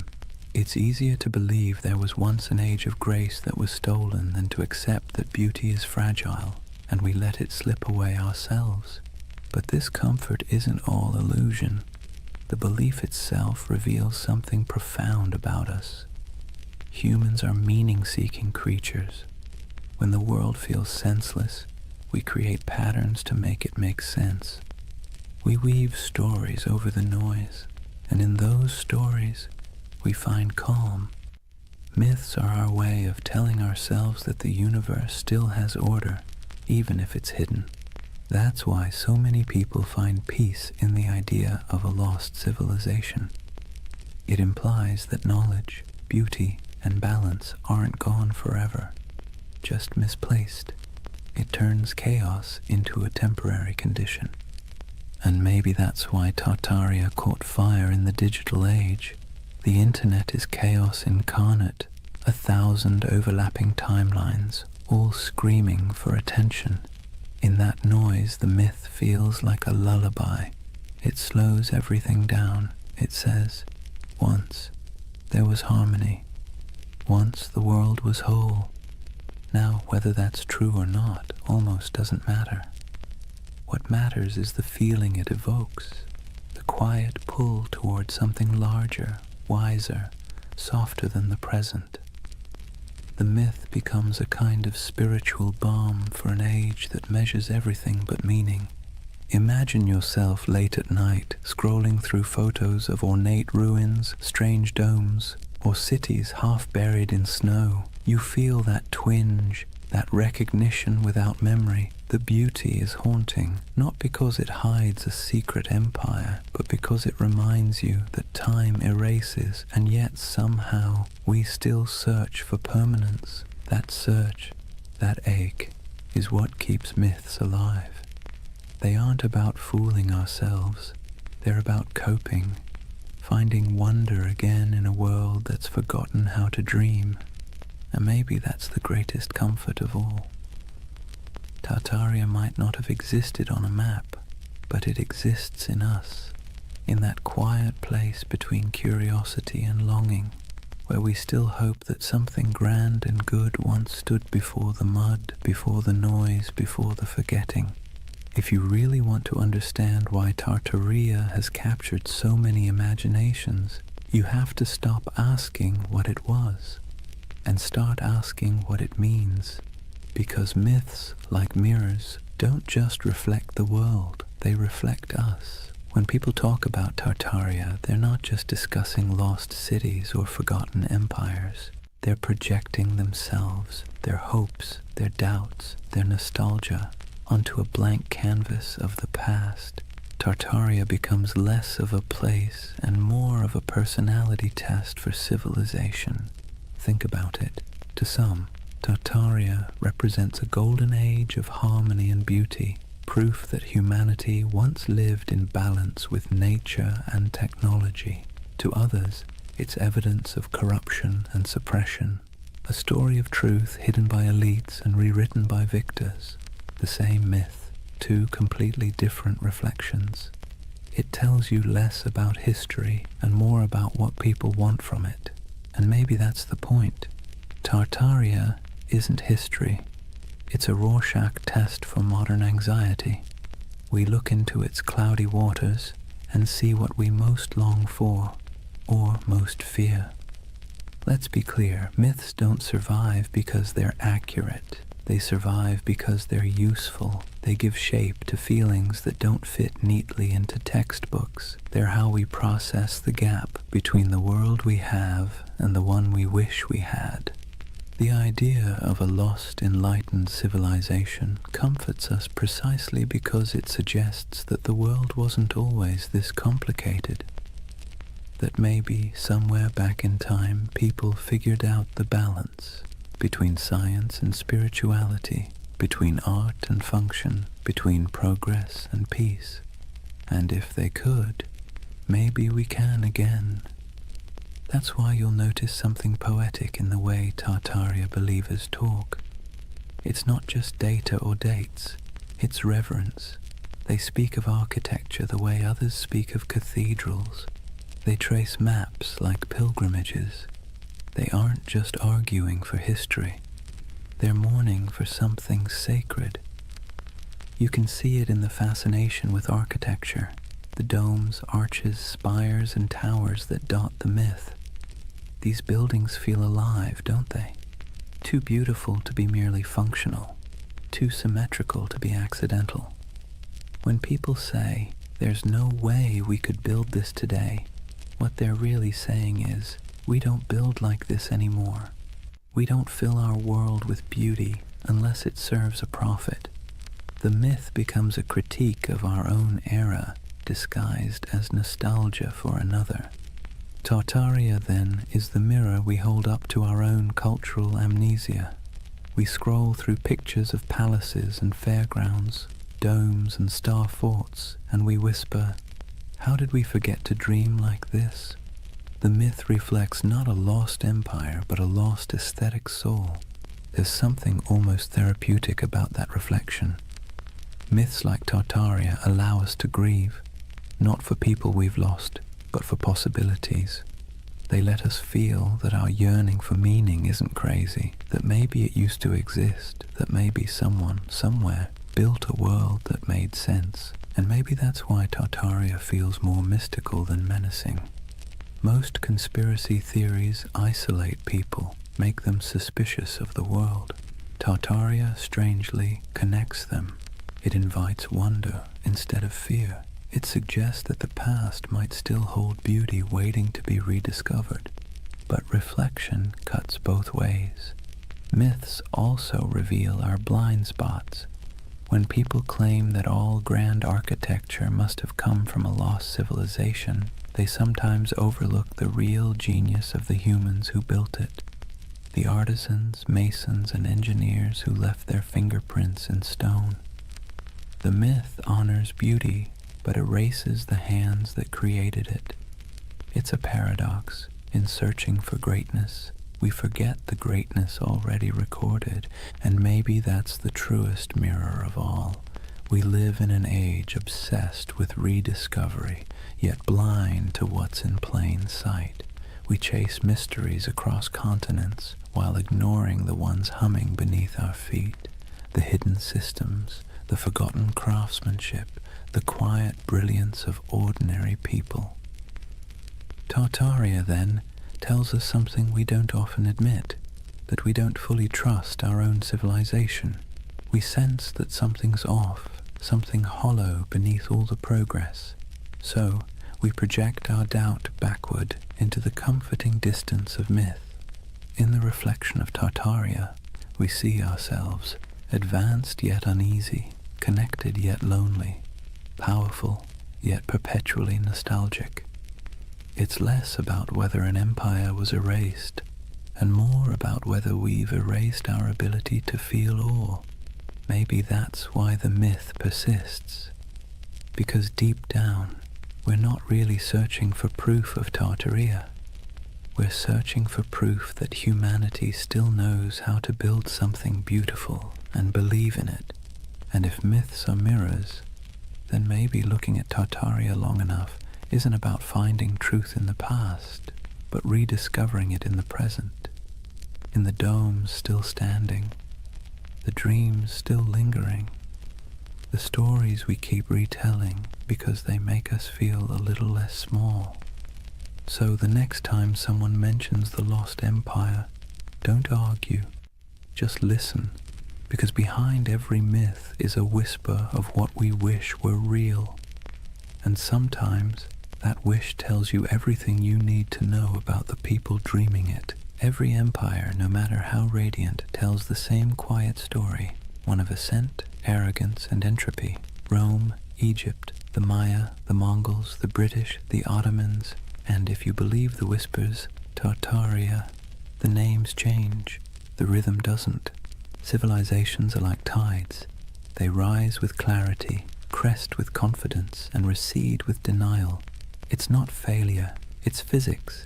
It's easier to believe there was once an age of grace that was stolen than to accept that beauty is fragile, and we let it slip away ourselves. But this comfort isn't all illusion. The belief itself reveals something profound about us. humans are meaning-seeking creatures. When the world feels senseless, we create patterns to make it make sense. We weave stories over the noise, and in those stories, we find calm. Myths are our way of telling ourselves that the universe still has order, even if it's hidden. That's why so many people find peace in the idea of a lost civilization. It implies that knowledge, beauty, and balance aren't gone forever, just misplaced. It turns chaos into a temporary condition. And maybe that's why Tartaria caught fire in the digital age. The internet is chaos incarnate, 1,000 overlapping timelines, all screaming for attention. In that noise, the myth feels like a lullaby. It slows everything down. It says, once there was harmony. Once the world was whole. Now, whether that's true or not almost doesn't matter. What matters is the feeling it evokes, the quiet pull toward something larger, wiser, softer than the present. The myth becomes a kind of spiritual balm for an age that measures everything but meaning. Imagine yourself late at night, scrolling through photos of ornate ruins, strange domes, or cities half buried in snow. You feel that twinge, that recognition without memory. The beauty is haunting, not because it hides a secret empire, but because it reminds you that time erases, and yet somehow we still search for permanence. That search, that ache, is what keeps myths alive. They aren't about fooling ourselves. They're about coping, finding wonder again in a world that's forgotten how to dream. And maybe that's the greatest comfort of all. Tartaria might not have existed on a map, but it exists in us, in that quiet place between curiosity and longing, where we still hope that something grand and good once stood before the mud, before the noise, before the forgetting. If you really want to understand why Tartaria has captured so many imaginations, you have to stop asking what it was, and start asking what it means. Because myths, like mirrors, don't just reflect the world, they reflect us. When people talk about Tartaria, they're not just discussing lost cities or forgotten empires. They're projecting themselves, their hopes, their doubts, their nostalgia, onto a blank canvas of the past. Tartaria becomes less of a place and more of a personality test for civilization. Think about it. To some, Tartaria represents a golden age of harmony and beauty, proof that humanity once lived in balance with nature and technology. To others, it's evidence of corruption and suppression, a story of truth hidden by elites and rewritten by victors. The same myth, two completely different reflections. It tells you less about history and more about what people want from it. And maybe that's the point. Tartaria isn't history. It's a Rorschach test for modern anxiety. We look into its cloudy waters and see what we most long for, or most fear. Let's be clear, myths don't survive because they're accurate. They survive because they're useful. They give shape to feelings that don't fit neatly into textbooks. They're how we process the gap between the world we have and the one we wish we had. The idea of a lost, enlightened civilization comforts us precisely because it suggests that the world wasn't always this complicated. That maybe, somewhere back in time, people figured out the balance between science and spirituality, between art and function, between progress and peace. And if they could, maybe we can again. That's why you'll notice something poetic in the way Tartaria believers talk. It's not just data or dates, it's reverence. They speak of architecture the way others speak of cathedrals. They trace maps like pilgrimages. They aren't just arguing for history. They're mourning for something sacred. You can see it in the fascination with architecture, the domes, arches, spires, and towers that dot the myth. These buildings feel alive, don't they? Too beautiful to be merely functional, too symmetrical to be accidental. When people say, "There's no way we could build this today," what they're really saying is, we don't build like this anymore. We don't fill our world with beauty unless it serves a profit. The myth becomes a critique of our own era, disguised as nostalgia for another. Tartaria, then, is the mirror we hold up to our own cultural amnesia. We scroll through pictures of palaces and fairgrounds, domes and star forts, and we whisper, "How did we forget to dream like this?" The myth reflects not a lost empire, but a lost aesthetic soul. There's something almost therapeutic about that reflection. Myths like Tartaria allow us to grieve, not for people we've lost, but for possibilities. They let us feel that our yearning for meaning isn't crazy, that maybe it used to exist, that maybe someone, somewhere, built a world that made sense. And maybe that's why Tartaria feels more mystical than menacing. Most conspiracy theories isolate people, make them suspicious of the world. Tartaria, strangely, connects them. It invites wonder instead of fear. It suggests that the past might still hold beauty waiting to be rediscovered. But reflection cuts both ways. Myths also reveal our blind spots. When people claim that all grand architecture must have come from a lost civilization, they sometimes overlook the real genius of the humans who built it. The artisans, masons, and engineers who left their fingerprints in stone. The myth honors beauty, but erases the hands that created it. It's a paradox. In searching for greatness, we forget the greatness already recorded, and maybe that's the truest mirror of all. We live in an age obsessed with rediscovery, yet blind to what's in plain sight. We chase mysteries across continents while ignoring the ones humming beneath our feet, the hidden systems, the forgotten craftsmanship, the quiet brilliance of ordinary people. Tartaria, then, tells us something we don't often admit, that we don't fully trust our own civilization. We sense that something's off, something hollow beneath all the progress. So, we project our doubt backward into the comforting distance of myth. In the reflection of Tartaria, we see ourselves, advanced yet uneasy, connected yet lonely, powerful yet perpetually nostalgic. It's less about whether an empire was erased, and more about whether we've erased our ability to feel awe. Maybe that's why the myth persists, because deep down, we're not really searching for proof of Tartaria. We're searching for proof that humanity still knows how to build something beautiful and believe in it. And if myths are mirrors, then maybe looking at Tartaria long enough isn't about finding truth in the past, but rediscovering it in the present, in the domes still standing, the dreams still lingering, the stories we keep retelling because they make us feel a little less small. So the next time someone mentions the lost empire, don't argue, just listen, because behind every myth is a whisper of what we wish were real. And sometimes that wish tells you everything you need to know about the people dreaming it. Every empire, no matter how radiant, tells the same quiet story, one of ascent, arrogance, and entropy. Rome, Egypt, the Maya, the Mongols, the British, the Ottomans, and if you believe the whispers, Tartaria. The names change, the rhythm doesn't. Civilizations are like tides. They rise with clarity, crest with confidence, and recede with denial. It's not failure, it's physics.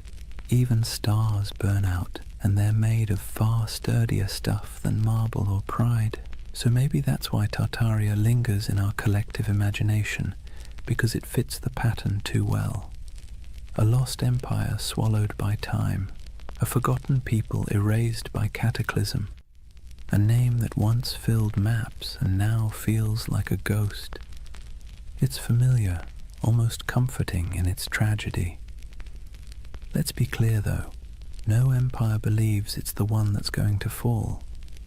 Even stars burn out, and they're made of far sturdier stuff than marble or pride. So maybe that's why Tartaria lingers in our collective imagination, because it fits the pattern too well. A lost empire swallowed by time, a forgotten people erased by cataclysm, a name that once filled maps and now feels like a ghost. It's familiar, almost comforting in its tragedy. Let's be clear though, No empire believes it's the one that's going to fall.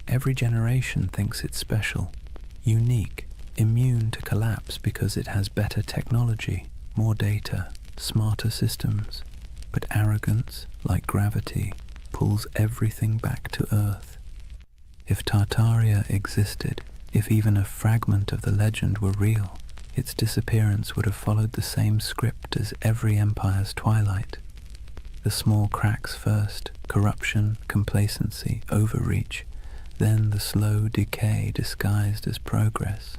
Every generation thinks it's special, unique, immune to collapse because it has better technology, more data, smarter systems. But arrogance, like gravity, pulls everything back to Earth. If Tartaria existed, if even a fragment of the legend were real, its disappearance would have followed the same script as every empire's twilight. The small cracks first, corruption, complacency, overreach, then the slow decay disguised as progress,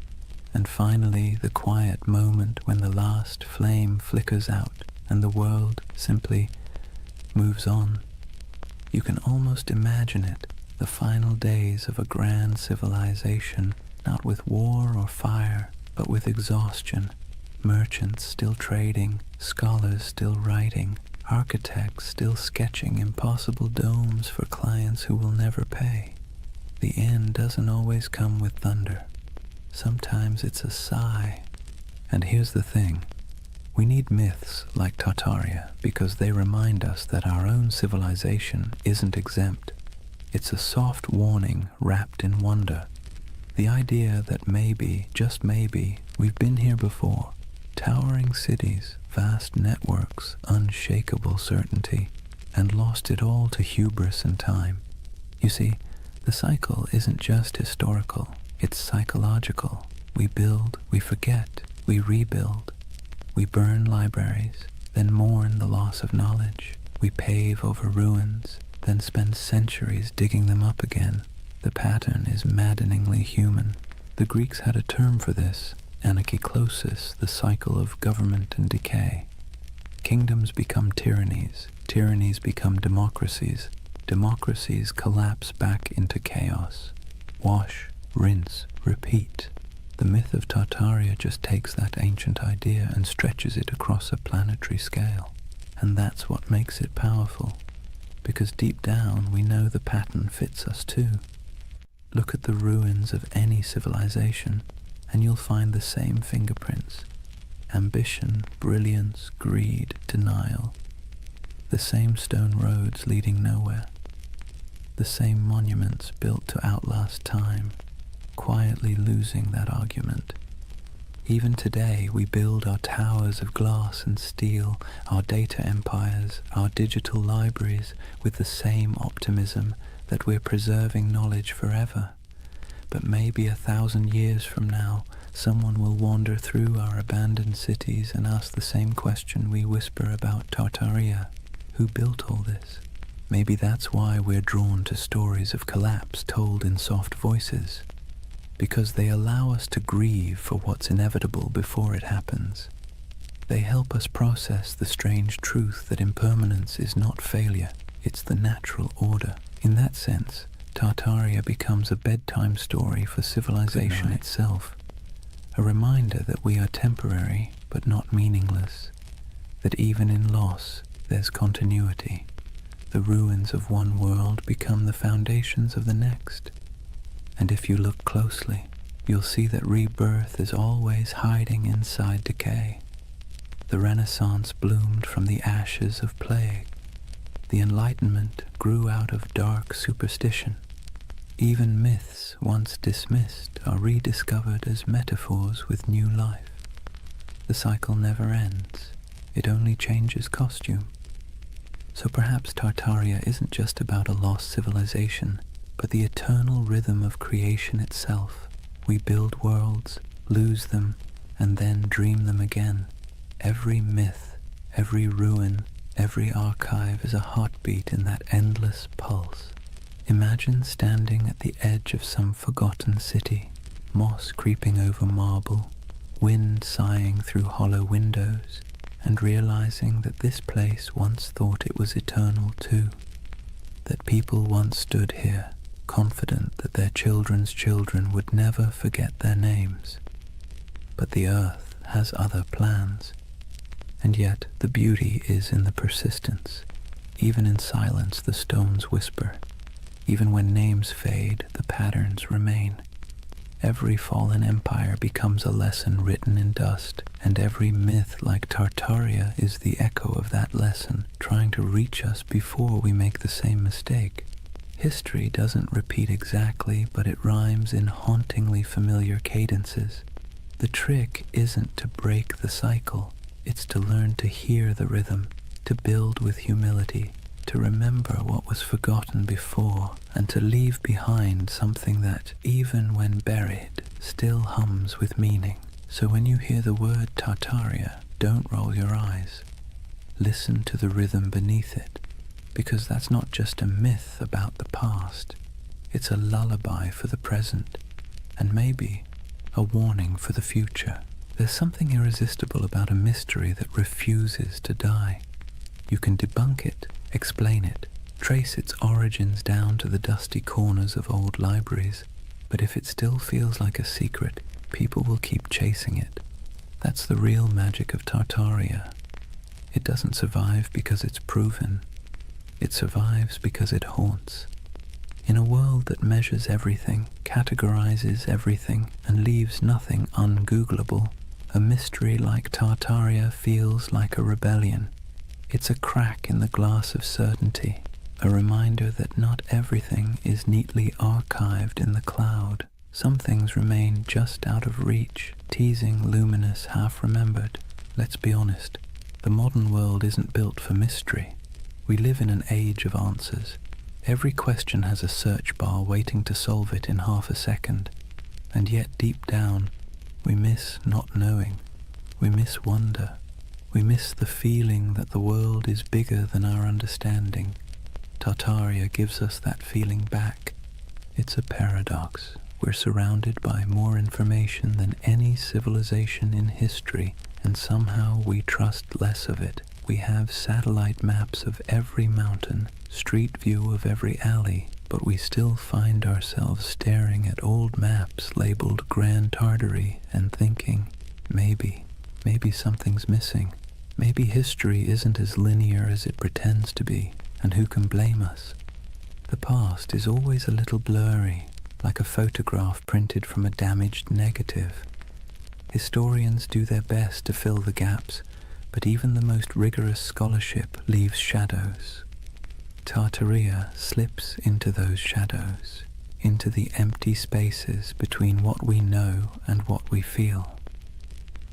and finally the quiet moment when the last flame flickers out and the world simply moves on. You can almost imagine it, the final days of a grand civilization, not with war or fire, but with exhaustion, merchants still trading, scholars still writing, architects still sketching impossible domes for clients who will never pay. The end doesn't always come with thunder. Sometimes it's a sigh. And here's the thing. We need myths like Tartaria because they remind us that our own civilization isn't exempt. It's a soft warning wrapped in wonder. The idea that maybe, just maybe, we've been here before. Towering cities, vast networks, unshakable certainty, and lost it all to hubris and time. You see, the cycle isn't just historical, it's psychological. We build, we forget, we rebuild. We burn libraries, then mourn the loss of knowledge. We pave over ruins, then spend centuries digging them up again. The pattern is maddeningly human. The Greeks had a term for this, anarchiklosis, the cycle of government and decay. Kingdoms become tyrannies, tyrannies become democracies, democracies collapse back into chaos. Wash, rinse, repeat. The myth of Tartaria just takes that ancient idea and stretches it across a planetary scale. And that's what makes it powerful, because deep down we know the pattern fits us too. Look at the ruins of any civilization, and you'll find the same fingerprints. Ambition, brilliance, greed, denial. The same stone roads leading nowhere. The same monuments built to outlast time, quietly losing that argument. Even today we build our towers of glass and steel, our data empires, our digital libraries with the same optimism that we're preserving knowledge forever. But maybe 1,000 years from now, someone will wander through our abandoned cities and ask the same question we whisper about Tartaria. Who built all this? Maybe that's why we're drawn to stories of collapse told in soft voices, because they allow us to grieve for what's inevitable before it happens. They help us process the strange truth that impermanence is not failure, it's the natural order. In that sense, Tartaria becomes a bedtime story for civilization itself, a reminder that we are temporary but not meaningless, that even in loss there's continuity. The ruins of one world become the foundations of the next. And if you look closely, you'll see that rebirth is always hiding inside decay. The Renaissance bloomed from the ashes of plague. The Enlightenment grew out of dark superstition. Even myths once dismissed are rediscovered as metaphors with new life. The cycle never ends. It only changes costume. So perhaps Tartaria isn't just about a lost civilization, but the eternal rhythm of creation itself. We build worlds, lose them, and then dream them again. Every myth, every ruin, every archive is a heartbeat in that endless pulse. Imagine standing at the edge of some forgotten city, moss creeping over marble, wind sighing through hollow windows, and realizing that this place once thought it was eternal too, that people once stood here, confident that their children's children would never forget their names. But the earth has other plans, and yet the beauty is in the persistence. Even in silence the stones whisper. Even when names fade, the patterns remain. Every fallen empire becomes a lesson written in dust, and every myth like Tartaria is the echo of that lesson, trying to reach us before we make the same mistake. History doesn't repeat exactly, but it rhymes in hauntingly familiar cadences. The trick isn't to break the cycle, it's to learn to hear the rhythm, to build with humility, to remember what was forgotten before, and to leave behind something that, even when buried, still hums with meaning. So when you hear the word Tartaria, don't roll your eyes. Listen to the rhythm beneath it, because that's not just a myth about the past. It's a lullaby for the present, and maybe a warning for the future. There's something irresistible about a mystery that refuses to die. You can debunk it, explain it, trace its origins down to the dusty corners of old libraries, but if it still feels like a secret, people will keep chasing it. That's the real magic of Tartaria. It doesn't survive because it's proven. It survives because it haunts. In a world that measures everything, categorizes everything, and leaves nothing ungoogleable, a mystery like Tartaria feels like a rebellion. It's a crack in the glass of certainty, a reminder that not everything is neatly archived in the cloud. Some things remain just out of reach, teasing, luminous, half-remembered. Let's be honest, the modern world isn't built for mystery. We live in an age of answers. Every question has a search bar waiting to solve it in half a second, and yet deep down, we miss not knowing. We miss wonder. We miss the feeling that the world is bigger than our understanding. Tartaria gives us that feeling back. It's a paradox. We're surrounded by more information than any civilization in history, and somehow we trust less of it. We have satellite maps of every mountain, street view of every alley, but we still find ourselves staring at old maps labeled Grand Tartary and thinking, maybe something's missing. Maybe history isn't as linear as it pretends to be, and who can blame us? The past is always a little blurry, like a photograph printed from a damaged negative. Historians do their best to fill the gaps, but even the most rigorous scholarship leaves shadows. Tartaria slips into those shadows, into the empty spaces between what we know and what we feel.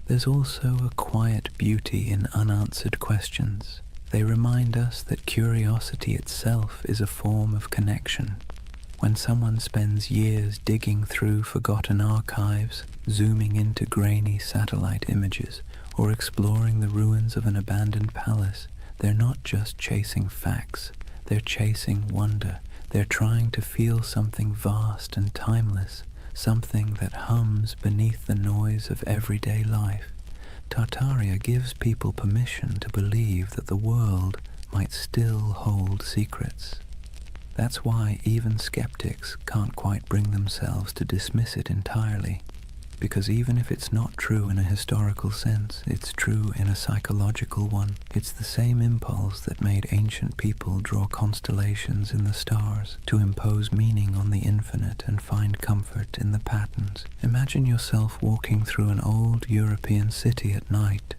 There's also a quiet beauty in unanswered questions. They remind us that curiosity itself is a form of connection. When someone spends years digging through forgotten archives, zooming into grainy satellite images, or exploring the ruins of an abandoned palace, they're not just chasing facts, they're chasing wonder. They're trying to feel something vast and timeless, something that hums beneath the noise of everyday life. Tartaria gives people permission to believe that the world might still hold secrets. That's why even skeptics can't quite bring themselves to dismiss it entirely, because even if it's not true in a historical sense, it's true in a psychological one. It's the same impulse that made ancient people draw constellations in the stars, to impose meaning on the infinite and find comfort in the patterns. Imagine yourself walking through an old European city at night.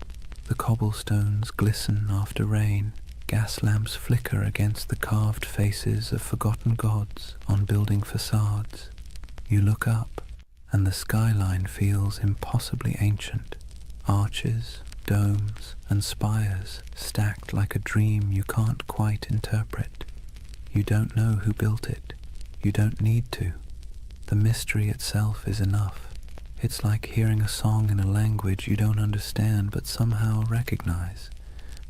The cobblestones glisten after rain. Gas lamps flicker against the carved faces of forgotten gods on building facades. You look up, and the skyline feels impossibly ancient. Arches, domes, and spires stacked like a dream you can't quite interpret. You don't know who built it. You don't need to. The mystery itself is enough. It's like hearing a song in a language you don't understand but somehow recognize.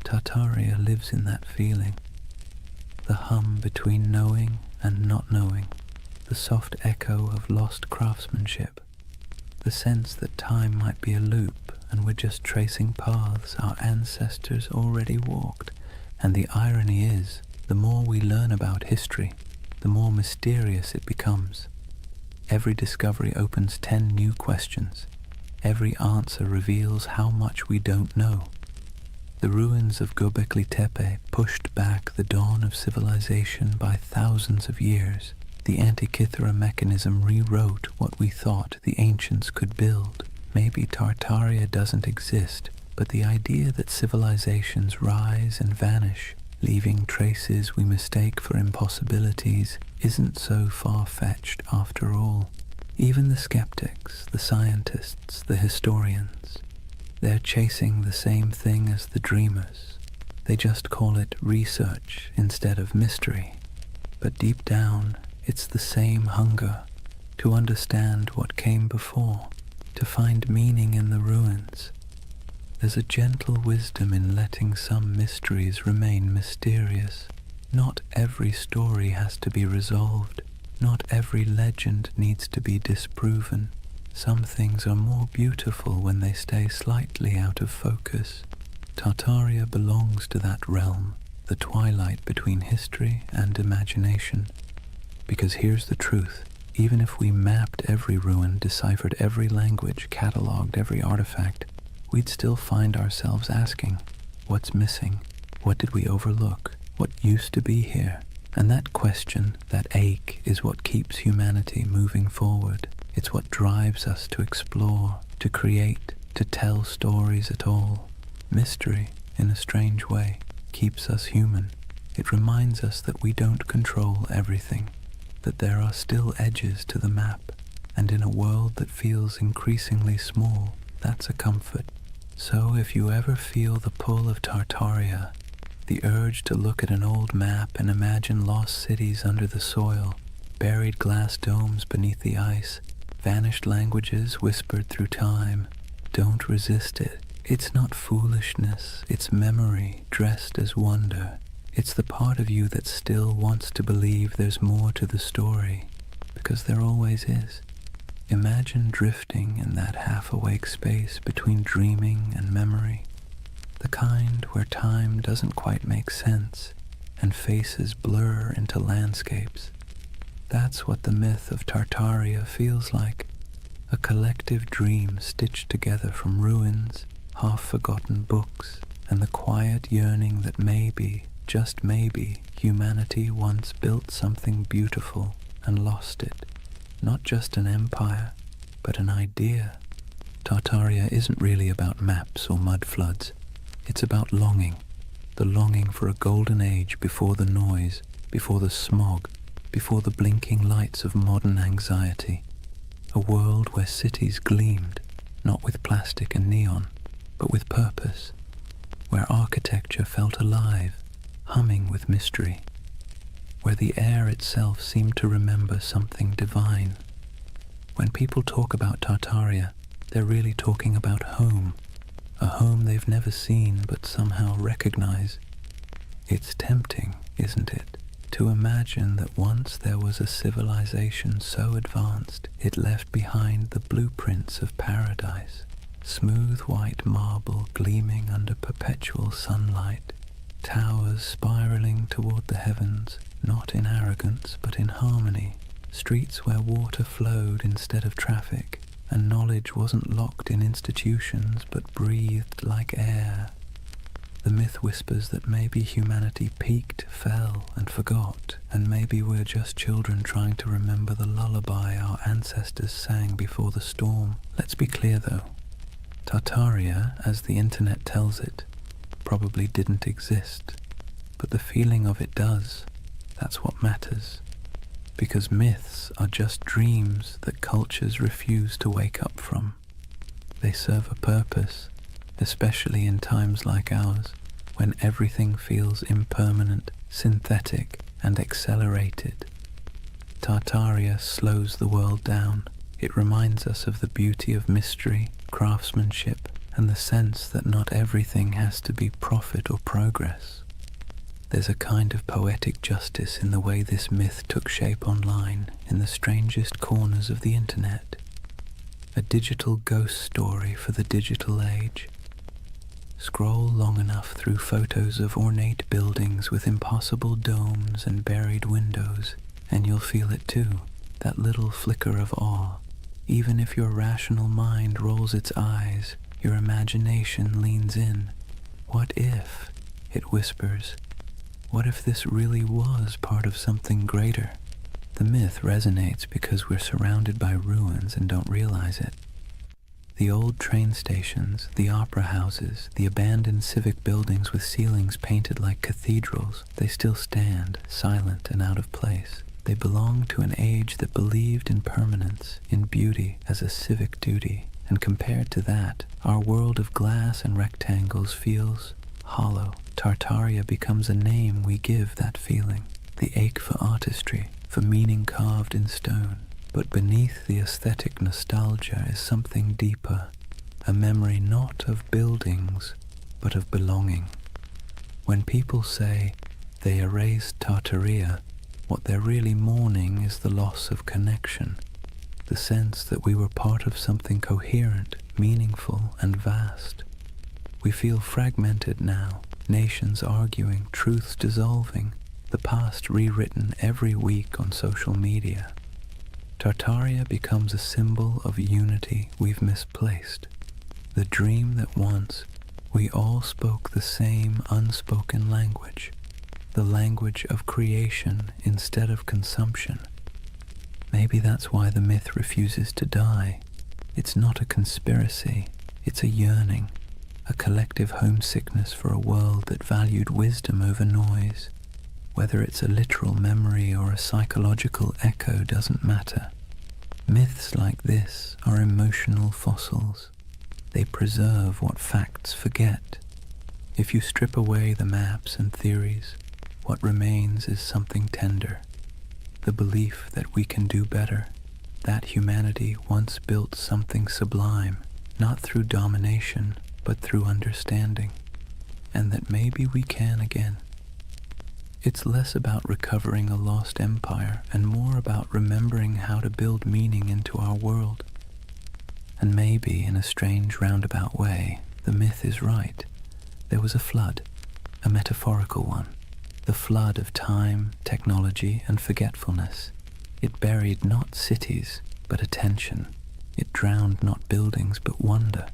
Tartaria lives in that feeling. The hum between knowing and not knowing. The soft echo of lost craftsmanship, the sense that time might be a loop and we're just tracing paths our ancestors already walked. And the irony is, the more we learn about history, the more mysterious it becomes. Every discovery opens 10 new questions. Every answer reveals how much we don't know. The ruins of Göbekli Tepe pushed back the dawn of civilization by thousands of years. The Antikythera mechanism rewrote what we thought the ancients could build. Maybe Tartaria doesn't exist, but the idea that civilizations rise and vanish, leaving traces we mistake for impossibilities, isn't so far-fetched after all. Even the skeptics, the scientists, the historians, they're chasing the same thing as the dreamers. They just call it research instead of mystery. But deep down, it's the same hunger to understand what came before, to find meaning in the ruins. There's a gentle wisdom in letting some mysteries remain mysterious. Not every story has to be resolved. Not every legend needs to be disproven. Some things are more beautiful when they stay slightly out of focus. Tartaria belongs to that realm, the twilight between history and imagination. Because here's the truth. Even if we mapped every ruin, deciphered every language, catalogued every artifact, we'd still find ourselves asking, what's missing? What did we overlook? What used to be here? And that question, that ache, is what keeps humanity moving forward. It's what drives us to explore, to create, to tell stories at all. Mystery, in a strange way, keeps us human. It reminds us that we don't control everything, that there are still edges to the map, and in a world that feels increasingly small, that's a comfort. So if you ever feel the pull of Tartaria, the urge to look at an old map and imagine lost cities under the soil, buried glass domes beneath the ice, vanished languages whispered through time, don't resist it. It's not foolishness, it's memory dressed as wonder. It's the part of you that still wants to believe there's more to the story, because there always is. Imagine drifting in that half-awake space between dreaming and memory, the kind where time doesn't quite make sense and faces blur into landscapes. That's what the myth of Tartaria feels like, a collective dream stitched together from ruins, half-forgotten books, and the quiet yearning that maybe, just maybe, humanity once built something beautiful and lost it. Not just an empire, but an idea. Tartaria isn't really about maps or mud floods. It's about longing, the longing for a golden age before the noise, before the smog, before the blinking lights of modern anxiety. A world where cities gleamed, not with plastic and neon, but with purpose, where architecture felt alive, humming with mystery, where the air itself seemed to remember something divine. When people talk about Tartaria, they're really talking about home, a home they've never seen but somehow recognize. It's tempting, isn't it, to imagine that once there was a civilization so advanced it left behind the blueprints of paradise, smooth white marble gleaming under perpetual sunlight, towers spiraling toward the heavens, not in arrogance but in harmony, streets where water flowed instead of traffic, and knowledge wasn't locked in institutions but breathed like air. The myth whispers that maybe humanity peaked, fell, and forgot, and maybe we're just children trying to remember the lullaby our ancestors sang before the storm. Let's be clear though, Tartaria, as the internet tells it, probably didn't exist, but the feeling of it does. That's what matters. Because myths are just dreams that cultures refuse to wake up from. They serve a purpose, especially in times like ours, when everything feels impermanent, synthetic, and accelerated. Tartaria slows the world down. It reminds us of the beauty of mystery, craftsmanship, and the sense that not everything has to be profit or progress. There's a kind of poetic justice in the way this myth took shape online, in the strangest corners of the internet. A digital ghost story for the digital age. Scroll long enough through photos of ornate buildings with impossible domes and buried windows, and you'll feel it too, that little flicker of awe. Even if your rational mind rolls its eyes, your imagination leans in. What if, it whispers, what if this really was part of something greater? The myth resonates because we're surrounded by ruins and don't realize it. The old train stations, the opera houses, the abandoned civic buildings with ceilings painted like cathedrals, they still stand, silent and out of place. They belong to an age that believed in permanence, in beauty as a civic duty, and compared to that, our world of glass and rectangles feels hollow. Tartaria becomes a name we give that feeling, the ache for artistry, for meaning carved in stone. But beneath the aesthetic nostalgia is something deeper, a memory not of buildings, but of belonging. When people say they erased Tartaria, what they're really mourning is the loss of connection, the sense that we were part of something coherent, meaningful, and vast. We feel fragmented now, nations arguing, truths dissolving, the past rewritten every week on social media. Tartaria becomes a symbol of unity we've misplaced, the dream that once we all spoke the same unspoken language, the language of creation instead of consumption. Maybe that's why the myth refuses to die. It's not a conspiracy, it's a yearning, a collective homesickness for a world that valued wisdom over noise. Whether it's a literal memory or a psychological echo doesn't matter. Myths like this are emotional fossils. They preserve what facts forget. If you strip away the maps and theories, what remains is something tender. The belief that we can do better, that humanity once built something sublime, not through domination, but through understanding, and that maybe we can again. It's less about recovering a lost empire and more about remembering how to build meaning into our world. And maybe, in a strange roundabout way, the myth is right. There was a flood, a metaphorical one, the flood of time, technology, and forgetfulness. It buried not cities, but attention. It drowned not buildings, but wonder.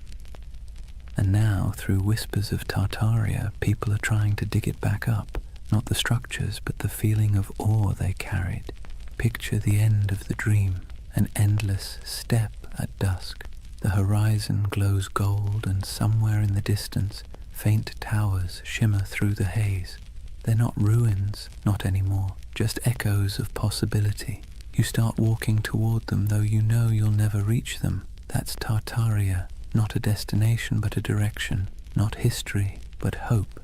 And now, through whispers of Tartaria, people are trying to dig it back up. Not the structures, but the feeling of awe they carried. Picture the end of the dream, an endless step at dusk. The horizon glows gold, and somewhere in the distance, faint towers shimmer through the haze. They're not ruins, not anymore, just echoes of possibility. You start walking toward them, though you know you'll never reach them. That's Tartaria, not a destination, but a direction, not history, but hope.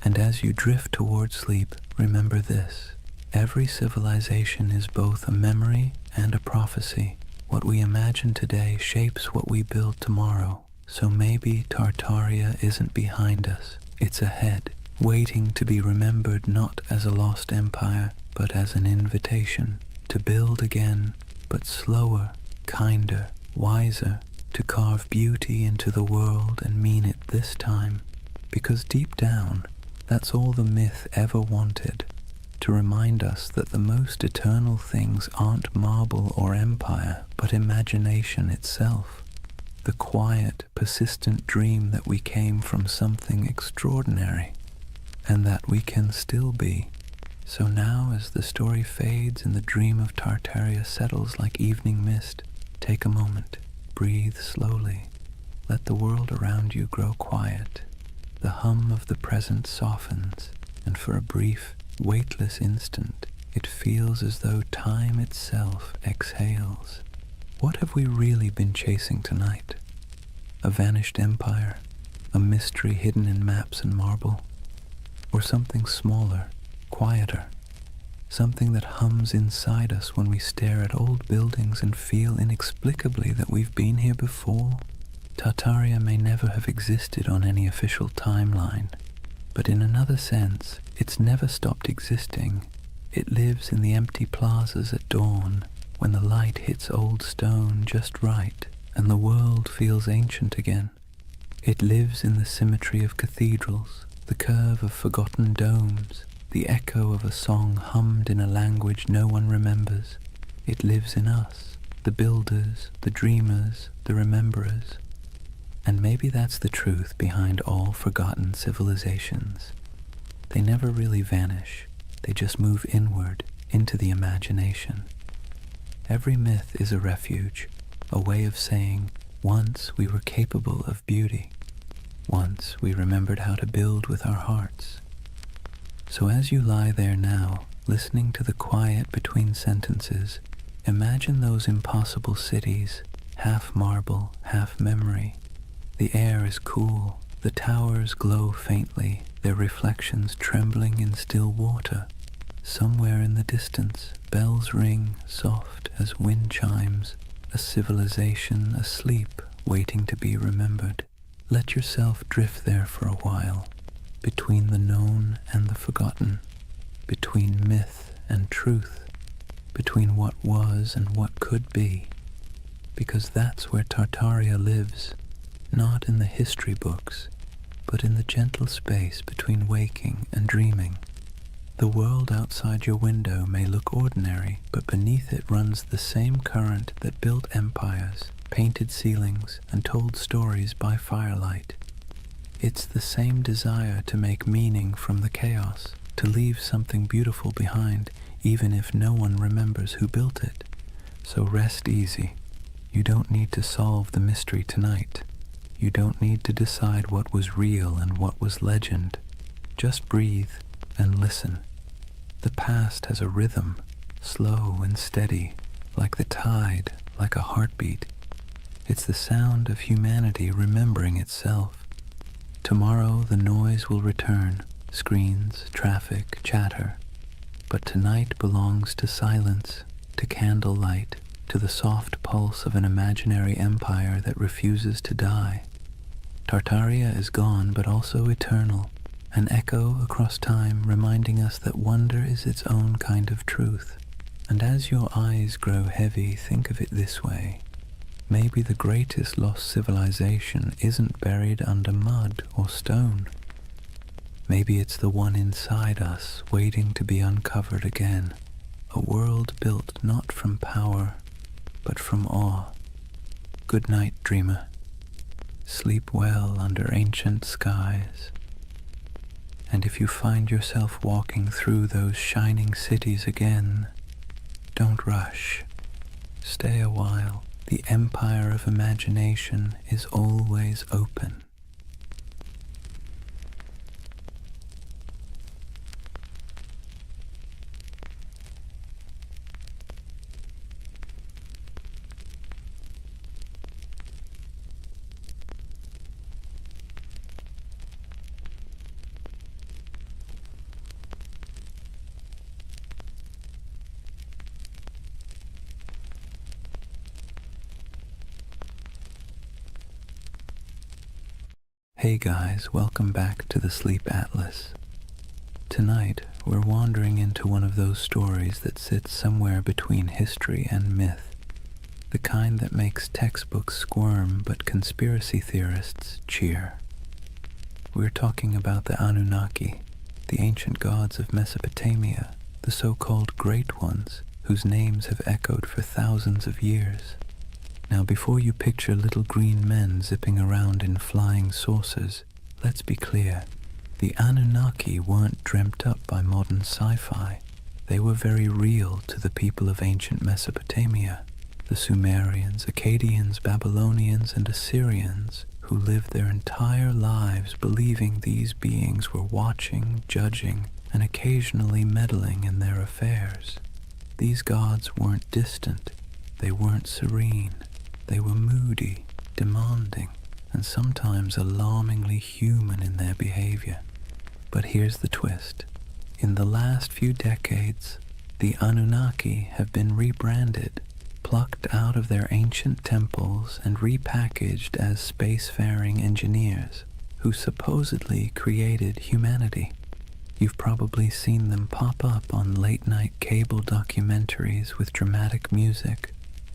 And as you drift toward sleep, remember this. Every civilization is both a memory and a prophecy. What we imagine today shapes what we build tomorrow. So maybe Tartaria isn't behind us. It's ahead, waiting to be remembered not as a lost empire, but as an invitation to build again, but slower, kinder, wiser, to carve beauty into the world and mean it this time. Because deep down, that's all the myth ever wanted, to remind us that the most eternal things aren't marble or empire, but imagination itself. The quiet, persistent dream that we came from something extraordinary, and that we can still be. So now, as the story fades and the dream of Tartaria settles like evening mist, take a moment, breathe slowly, let the world around you grow quiet. The hum of the present softens, and for a brief, weightless instant, it feels as though time itself exhales. What have we really been chasing tonight? A vanished empire, a mystery hidden in maps and marble, or something smaller, quieter, something that hums inside us when we stare at old buildings and feel inexplicably that we've been here before? Tartaria may never have existed on any official timeline, but in another sense, it's never stopped existing. It lives in the empty plazas at dawn, when the light hits old stone just right, and the world feels ancient again. It lives in the symmetry of cathedrals, the curve of forgotten domes, the echo of a song hummed in a language no one remembers. It lives in us, the builders, the dreamers, the rememberers. And maybe that's the truth behind all forgotten civilizations. They never really vanish, they just move inward into the imagination. Every myth is a refuge, a way of saying, once we were capable of beauty. Once we remembered how to build with our hearts. So as you lie there now, listening to the quiet between sentences, imagine those impossible cities, half marble, half memory. The air is cool, the towers glow faintly, their reflections trembling in still water. Somewhere in the distance, bells ring, soft as wind chimes, a civilization asleep, waiting to be remembered. Let yourself drift there for a while, between the known and the forgotten, between myth and truth, between what was and what could be, because that's where Tartaria lives, not in the history books, but in the gentle space between waking and dreaming. The world outside your window may look ordinary, but beneath it runs the same current that built empires, painted ceilings, and told stories by firelight. It's the same desire to make meaning from the chaos, to leave something beautiful behind, even if no one remembers who built it. So rest easy. You don't need to solve the mystery tonight. You don't need to decide what was real and what was legend. Just breathe and listen. The past has a rhythm, slow and steady, like the tide, like a heartbeat. It's the sound of humanity remembering itself. Tomorrow the noise will return, screens, traffic, chatter. But tonight belongs to silence, to candlelight, to the soft pulse of an imaginary empire that refuses to die. Tartaria is gone, but also eternal, an echo across time reminding us that wonder is its own kind of truth. And as your eyes grow heavy, think of it this way. Maybe the greatest lost civilization isn't buried under mud or stone. Maybe it's the one inside us, waiting to be uncovered again. A world built not from power, but from awe. Good night, dreamer. Sleep well under ancient skies. And if you find yourself walking through those shining cities again, don't rush. Stay a while. The empire of imagination is always open. Hey guys, welcome back to the Sleep Atlas. Tonight, we're wandering into one of those stories that sits somewhere between history and myth, the kind that makes textbooks squirm but conspiracy theorists cheer. We're talking about the Anunnaki, the ancient gods of Mesopotamia, the so-called Great Ones, whose names have echoed for thousands of years. Now, before you picture little green men zipping around in flying saucers, let's be clear. The Anunnaki weren't dreamt up by modern sci-fi. They were very real to the people of ancient Mesopotamia, the Sumerians, Akkadians, Babylonians, and Assyrians, who lived their entire lives believing these beings were watching, judging, and occasionally meddling in their affairs. These gods weren't distant. They weren't serene. They were moody, demanding, and sometimes alarmingly human in their behavior. But here's the twist. In the last few decades, the Anunnaki have been rebranded, plucked out of their ancient temples and repackaged as spacefaring engineers who supposedly created humanity. You've probably seen them pop up on late-night cable documentaries with dramatic music,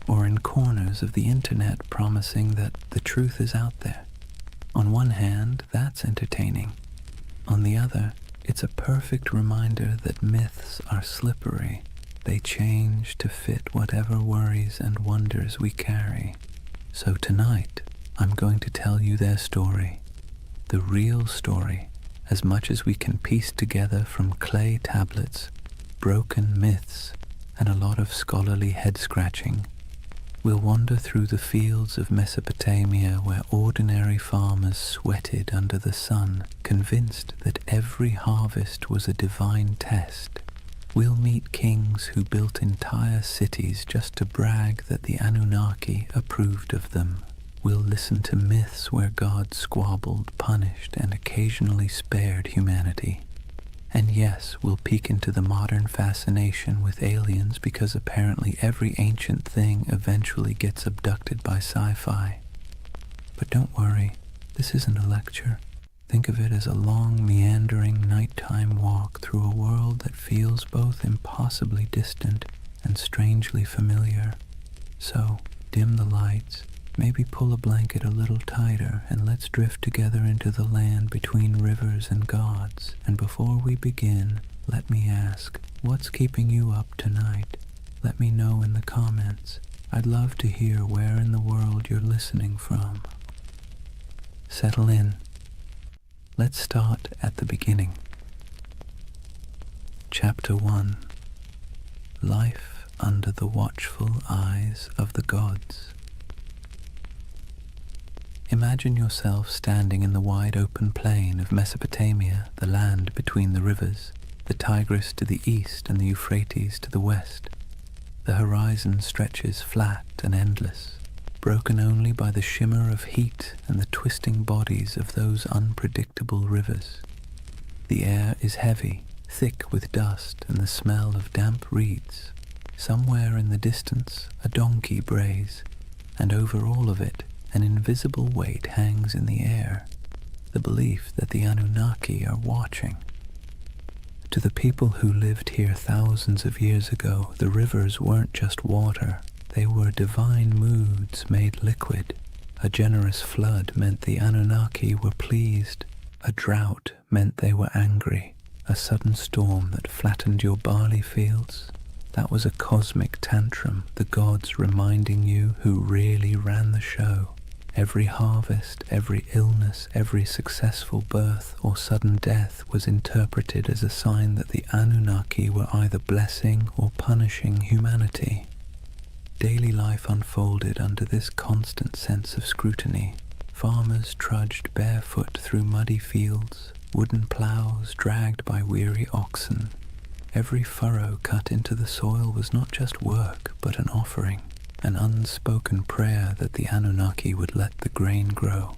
or in corners of the internet promising that the truth is out there. On one hand, that's entertaining. On the other, it's a perfect reminder that myths are slippery. They change to fit whatever worries and wonders we carry. So tonight, I'm going to tell you their story. The real story, as much as we can piece together from clay tablets, broken myths, and a lot of scholarly head-scratching. We'll wander through the fields of Mesopotamia where ordinary farmers sweated under the sun, convinced that every harvest was a divine test. We'll meet kings who built entire cities just to brag that the Anunnaki approved of them. We'll listen to myths where God squabbled, punished, and occasionally spared humanity. And yes, we'll peek into the modern fascination with aliens because apparently every ancient thing eventually gets abducted by sci-fi. But don't worry, this isn't a lecture. Think of it as a long, meandering, nighttime walk through a world that feels both impossibly distant and strangely familiar. So, dim the lights, maybe pull a blanket a little tighter, and let's drift together into the land between rivers and gods. And before we begin, let me ask, what's keeping you up tonight? Let me know in the comments. I'd love to hear where in the world you're listening from. Settle in. Let's start at the beginning. Chapter 1. Life under the watchful eyes of the gods. Imagine yourself standing in the wide open plain of Mesopotamia, the land between the rivers, the Tigris to the east and the Euphrates to the west. The horizon stretches flat and endless, broken only by the shimmer of heat and the twisting bodies of those unpredictable rivers. The air is heavy, thick with dust and the smell of damp reeds. Somewhere in the distance, a donkey brays, and over all of it, an invisible weight hangs in the air, the belief that the Anunnaki are watching. To the people who lived here thousands of years ago, the rivers weren't just water. They were divine moods made liquid. A generous flood meant the Anunnaki were pleased. A drought meant they were angry. A sudden storm that flattened your barley fields, that was a cosmic tantrum, the gods reminding you who really ran the show. Every harvest, every illness, every successful birth or sudden death was interpreted as a sign that the Anunnaki were either blessing or punishing humanity. Daily life unfolded under this constant sense of scrutiny. Farmers trudged barefoot through muddy fields, wooden plows dragged by weary oxen. Every furrow cut into the soil was not just work, but an offering, an unspoken prayer that the Anunnaki would let the grain grow.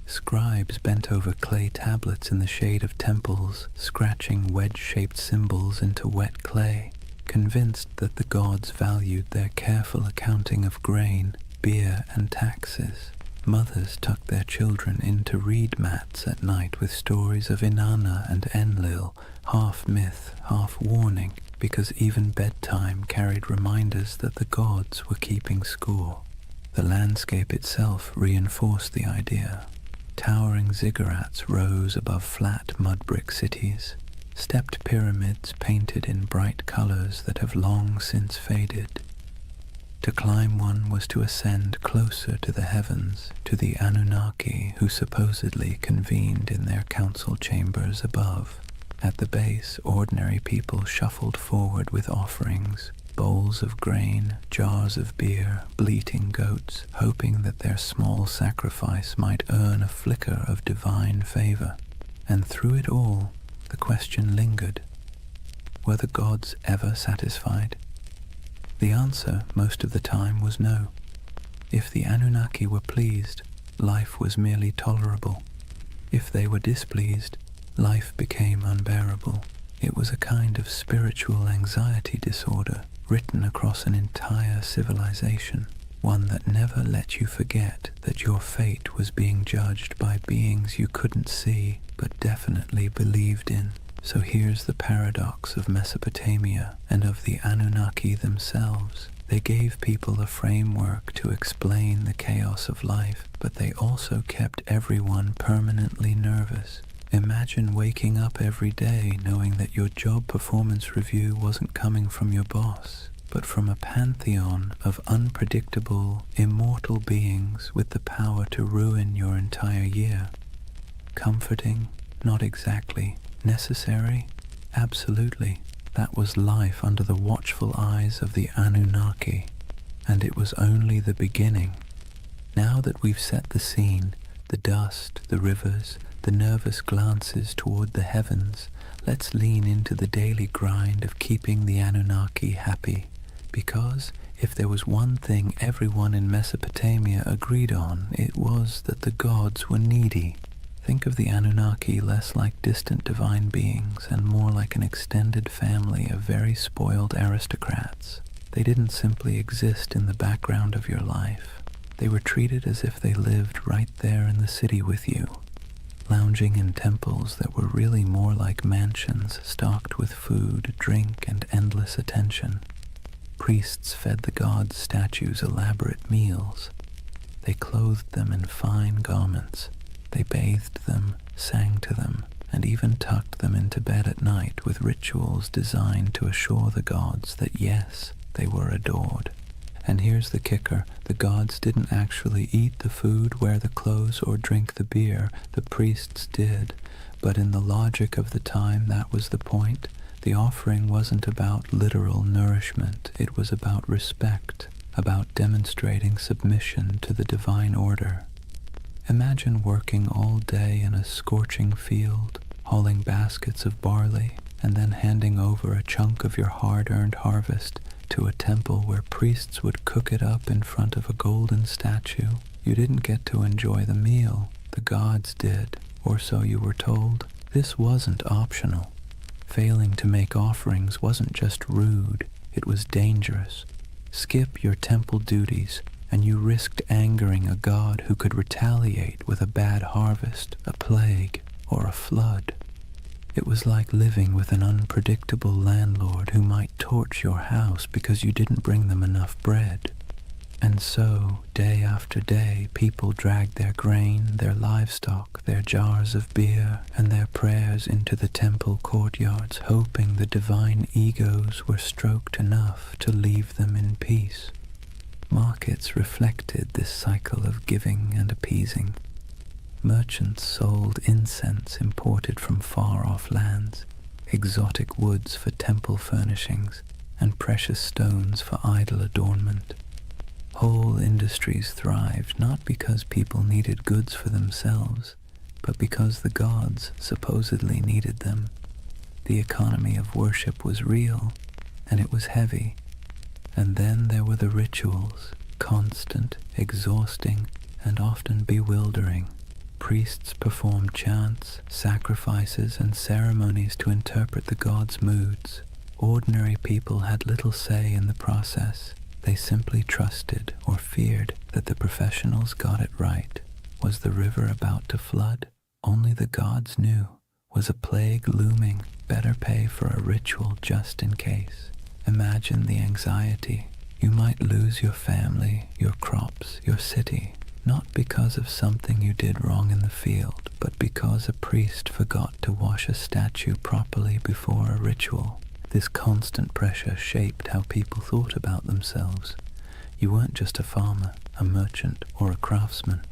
Scribes bent over clay tablets in the shade of temples, scratching wedge-shaped symbols into wet clay, convinced that the gods valued their careful accounting of grain, beer, and taxes. Mothers tucked their children into reed mats at night with stories of Inanna and Enlil, half myth, half warning, because even bedtime carried reminders that the gods were keeping score. The landscape itself reinforced the idea. Towering ziggurats rose above flat mud-brick cities, stepped pyramids painted in bright colors that have long since faded. To climb one was to ascend closer to the heavens, to the Anunnaki who supposedly convened in their council chambers above. At the base, ordinary people shuffled forward with offerings, bowls of grain, jars of beer, bleating goats, hoping that their small sacrifice might earn a flicker of divine favor. And through it all, the question lingered. Were the gods ever satisfied? The answer, most of the time, was no. If the Anunnaki were pleased, life was merely tolerable. If they were displeased, life became unbearable. It was a kind of spiritual anxiety disorder written across an entire civilization, one that never let you forget that your fate was being judged by beings you couldn't see but definitely believed in. So here's the paradox of Mesopotamia and of the Anunnaki themselves. They gave people a framework to explain the chaos of life, but they also kept everyone permanently nervous. Imagine waking up every day knowing that your job performance review wasn't coming from your boss, but from a pantheon of unpredictable, immortal beings with the power to ruin your entire year. Comforting? Not exactly. Necessary? Absolutely. That was life under the watchful eyes of the Anunnaki, and it was only the beginning. Now that we've set the scene, the dust, the rivers, the nervous glances toward the heavens, let's lean into the daily grind of keeping the Anunnaki happy. Because if there was one thing everyone in Mesopotamia agreed on, it was that the gods were needy. Think of the Anunnaki less like distant divine beings and more like an extended family of very spoiled aristocrats. They didn't simply exist in the background of your life. They were treated as if they lived right there in the city with you, lounging in temples that were really more like mansions stocked with food, drink, and endless attention. Priests fed the gods' statues elaborate meals. They clothed them in fine garments. They bathed them, sang to them, and even tucked them into bed at night with rituals designed to assure the gods that yes, they were adored. And here's the kicker, the gods didn't actually eat the food, wear the clothes, or drink the beer. The priests did, but in the logic of the time that was the point. The offering wasn't about literal nourishment, it was about respect, about demonstrating submission to the divine order. Imagine working all day in a scorching field, hauling baskets of barley, and then handing over a chunk of your hard-earned harvest to a temple where priests would cook it up in front of a golden statue. You didn't get to enjoy the meal, the gods did, or so you were told. This wasn't optional. Failing to make offerings wasn't just rude, it was dangerous. Skip your temple duties, and you risked angering a god who could retaliate with a bad harvest, a plague, or a flood. It was like living with an unpredictable landlord who might torch your house because you didn't bring them enough bread. And so, day after day, people dragged their grain, their livestock, their jars of beer, and their prayers into the temple courtyards, hoping the divine egos were stroked enough to leave them in peace. Markets reflected this cycle of giving and appeasing. Merchants sold incense imported from far-off lands, exotic woods for temple furnishings, and precious stones for idol adornment. Whole industries thrived not because people needed goods for themselves, but because the gods supposedly needed them. The economy of worship was real, and it was heavy. And then there were the rituals, constant, exhausting, and often bewildering. Priests performed chants, sacrifices, and ceremonies to interpret the gods' moods. Ordinary people had little say in the process. They simply trusted or feared that the professionals got it right. Was the river about to flood? Only the gods knew. Was a plague looming? Better pay for a ritual just in case. Imagine the anxiety. You might lose your family, your crops, your city, not because of something you did wrong in the field, but because a priest forgot to wash a statue properly before a ritual. This constant pressure shaped how people thought about themselves. You weren't just a farmer, a merchant, or a craftsman.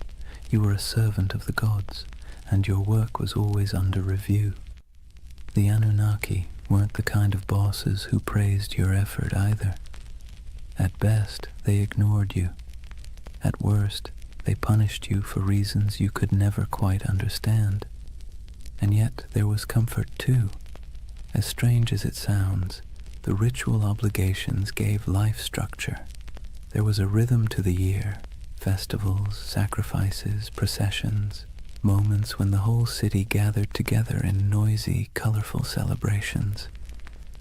You were a servant of the gods, and your work was always under review. The Anunnaki weren't the kind of bosses who praised your effort either. At best, they ignored you. At worst, they punished you for reasons you could never quite understand. And yet there was comfort too. As strange as it sounds, the ritual obligations gave life structure. There was a rhythm to the year, festivals, sacrifices, processions, moments when the whole city gathered together in noisy, colorful celebrations.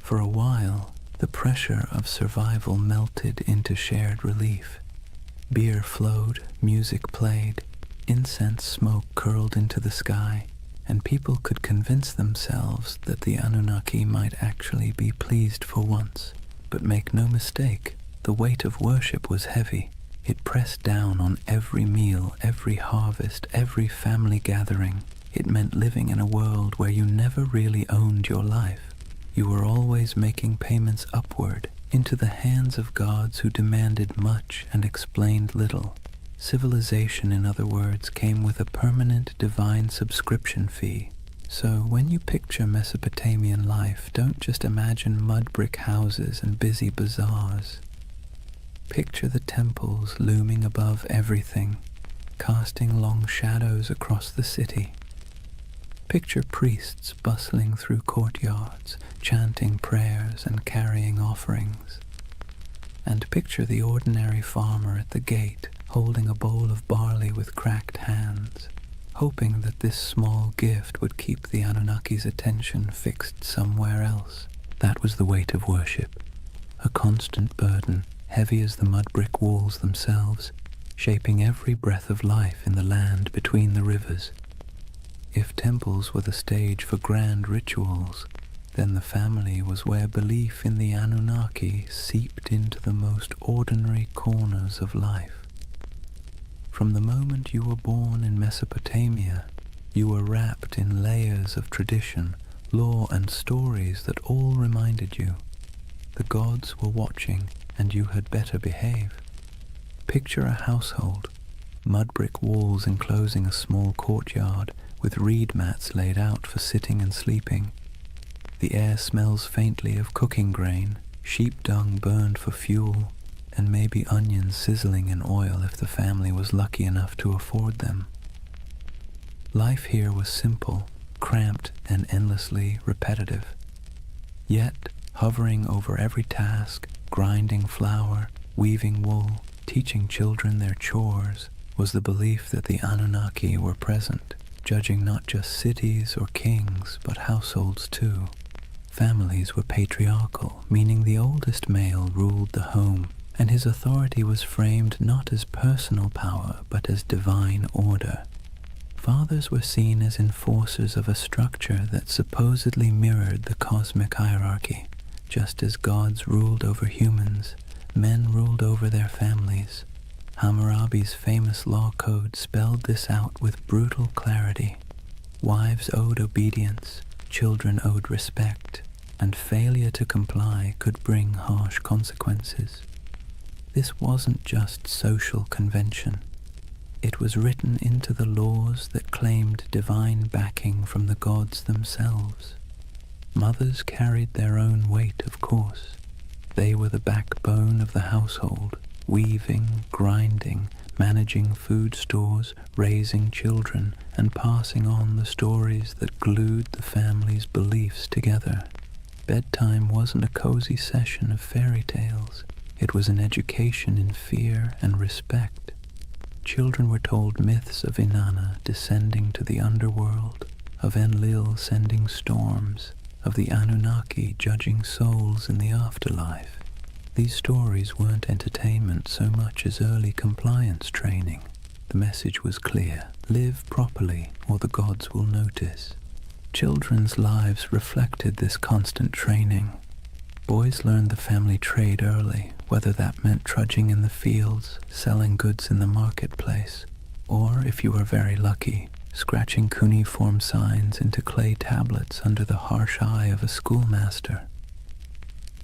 For a while, the pressure of survival melted into shared relief. Beer flowed, music played, incense smoke curled into the sky, and people could convince themselves that the Anunnaki might actually be pleased for once. But make no mistake, the weight of worship was heavy. It pressed down on every meal, every harvest, every family gathering. It meant living in a world where you never really owned your life. You were always making payments upward, into the hands of gods who demanded much and explained little. Civilization, in other words, came with a permanent divine subscription fee. So when you picture Mesopotamian life, don't just imagine mud brick houses and busy bazaars. Picture the temples looming above everything, casting long shadows across the city. Picture priests bustling through courtyards, chanting prayers and carrying offerings. And picture the ordinary farmer at the gate, holding a bowl of barley with cracked hands, hoping that this small gift would keep the Anunnaki's attention fixed somewhere else. That was the weight of worship, a constant burden, heavy as the mud brick walls themselves, shaping every breath of life in the land between the rivers. If temples were the stage for grand rituals, then the family was where belief in the Anunnaki seeped into the most ordinary corners of life. From the moment you were born in Mesopotamia, you were wrapped in layers of tradition, lore and stories that all reminded you the gods were watching and you had better behave. Picture a household, mud brick walls enclosing a small courtyard with reed mats laid out for sitting and sleeping. The air smells faintly of cooking grain, sheep dung burned for fuel, and maybe onions sizzling in oil if the family was lucky enough to afford them. Life here was simple, cramped, and endlessly repetitive. Yet, hovering over every task, grinding flour, weaving wool, teaching children their chores, was the belief that the Anunnaki were present, judging not just cities or kings, but households too. Families were patriarchal, meaning the oldest male ruled the home, and his authority was framed not as personal power, but as divine order. Fathers were seen as enforcers of a structure that supposedly mirrored the cosmic hierarchy. Just as gods ruled over humans, men ruled over their families. Hammurabi's famous law code spelled this out with brutal clarity. Wives owed obedience, children owed respect, and failure to comply could bring harsh consequences. This wasn't just social convention. It was written into the laws that claimed divine backing from the gods themselves. Mothers carried their own weight, of course. They were the backbone of the household, weaving, grinding, managing food stores, raising children, and passing on the stories that glued the family's beliefs together. Bedtime wasn't a cozy session of fairy tales. It was an education in fear and respect. Children were told myths of Inanna descending to the underworld, of Enlil sending storms, of the Anunnaki judging souls in the afterlife. These stories weren't entertainment so much as early compliance training. The message was clear: live properly or the gods will notice. Children's lives reflected this constant training. Boys learned the family trade early, whether that meant trudging in the fields, selling goods in the marketplace, or, if you were very lucky, scratching cuneiform signs into clay tablets under the harsh eye of a schoolmaster.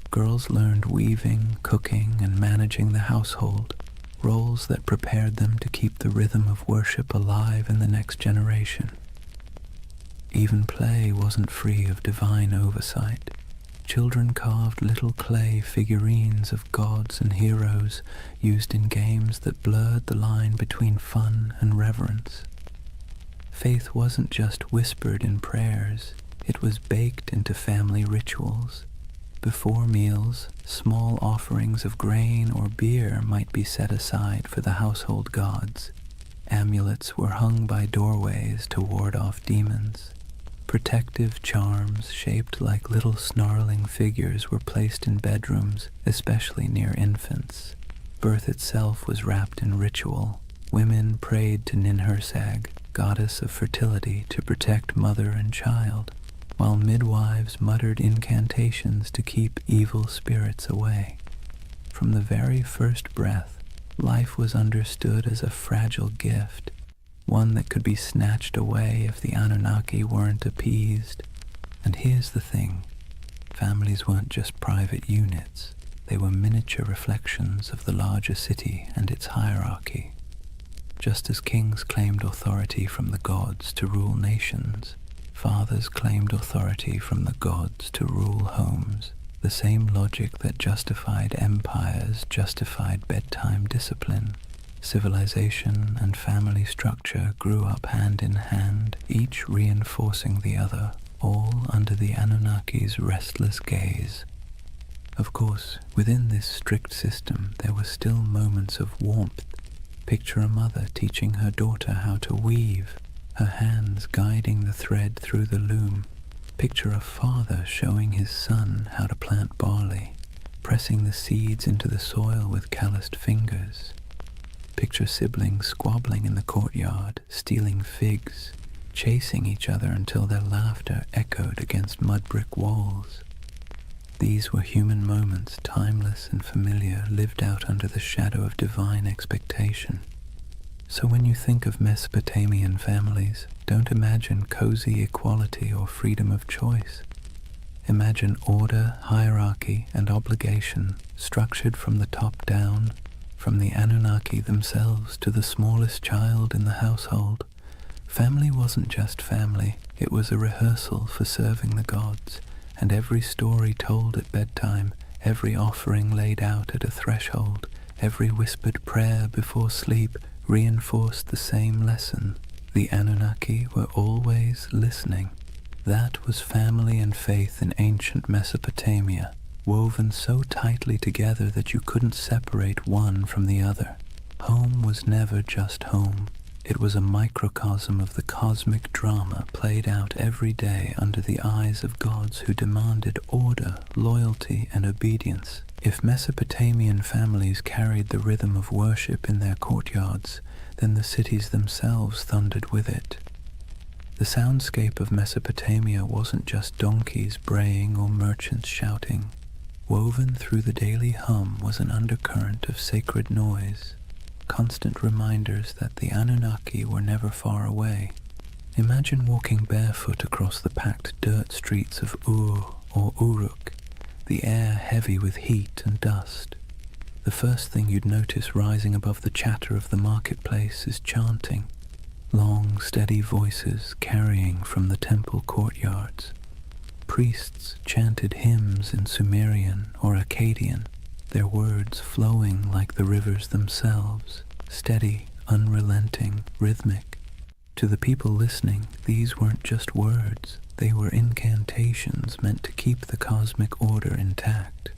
Girls learned weaving, cooking, and managing the household, roles that prepared them to keep the rhythm of worship alive in the next generation. Even play wasn't free of divine oversight. Children carved little clay figurines of gods and heroes used in games that blurred the line between fun and reverence. Faith wasn't just whispered in prayers, it was baked into family rituals. Before meals, small offerings of grain or beer might be set aside for the household gods. Amulets were hung by doorways to ward off demons. Protective charms shaped like little snarling figures were placed in bedrooms, especially near infants. Birth itself was wrapped in ritual. Women prayed to Ninhursag, goddess of fertility, to protect mother and child, while midwives muttered incantations to keep evil spirits away. From the very first breath, life was understood as a fragile gift, one that could be snatched away if the Anunnaki weren't appeased. And here's the thing, families weren't just private units, they were miniature reflections of the larger city and its hierarchy. Just as kings claimed authority from the gods to rule nations, Fathers claimed authority from the gods to rule homes. The same logic that justified empires justified bedtime discipline. Civilization and family structure grew up hand in hand, each reinforcing the other, all under the Anunnaki's restless gaze. Of course, within this strict system there were still moments of warmth. Picture a mother teaching her daughter how to weave, her hands guiding the thread through the loom. Picture a father showing his son how to plant barley, pressing the seeds into the soil with calloused fingers. Picture siblings squabbling in the courtyard, stealing figs, chasing each other until their laughter echoed against mud brick walls. These were human moments, timeless and familiar, lived out under the shadow of divine expectation. So when you think of Mesopotamian families, don't imagine cozy equality or freedom of choice. Imagine order, hierarchy, and obligation, structured from the top down, from the Anunnaki themselves to the smallest child in the household. Family wasn't just family, it was a rehearsal for serving the gods, and every story told at bedtime, every offering laid out at a threshold, every whispered prayer before sleep reinforced the same lesson. The Anunnaki were always listening. That was family and faith in ancient Mesopotamia, woven so tightly together that you couldn't separate one from the other. Home was never just home. It was a microcosm of the cosmic drama played out every day under the eyes of gods who demanded order, loyalty, and obedience. If Mesopotamian families carried the rhythm of worship in their courtyards, then the cities themselves thundered with it. The soundscape of Mesopotamia wasn't just donkeys braying or merchants shouting. Woven through the daily hum was an undercurrent of sacred noise, constant reminders that the Anunnaki were never far away. Imagine walking barefoot across the packed dirt streets of Ur or Uruk, the air heavy with heat and dust. The first thing you'd notice rising above the chatter of the marketplace is chanting, long, steady voices carrying from the temple courtyards. Priests chanted hymns in Sumerian or Akkadian, their words flowing like the rivers themselves, steady, unrelenting, rhythmic. To the people listening, these weren't just words, they were incantations meant to keep the cosmic order intact.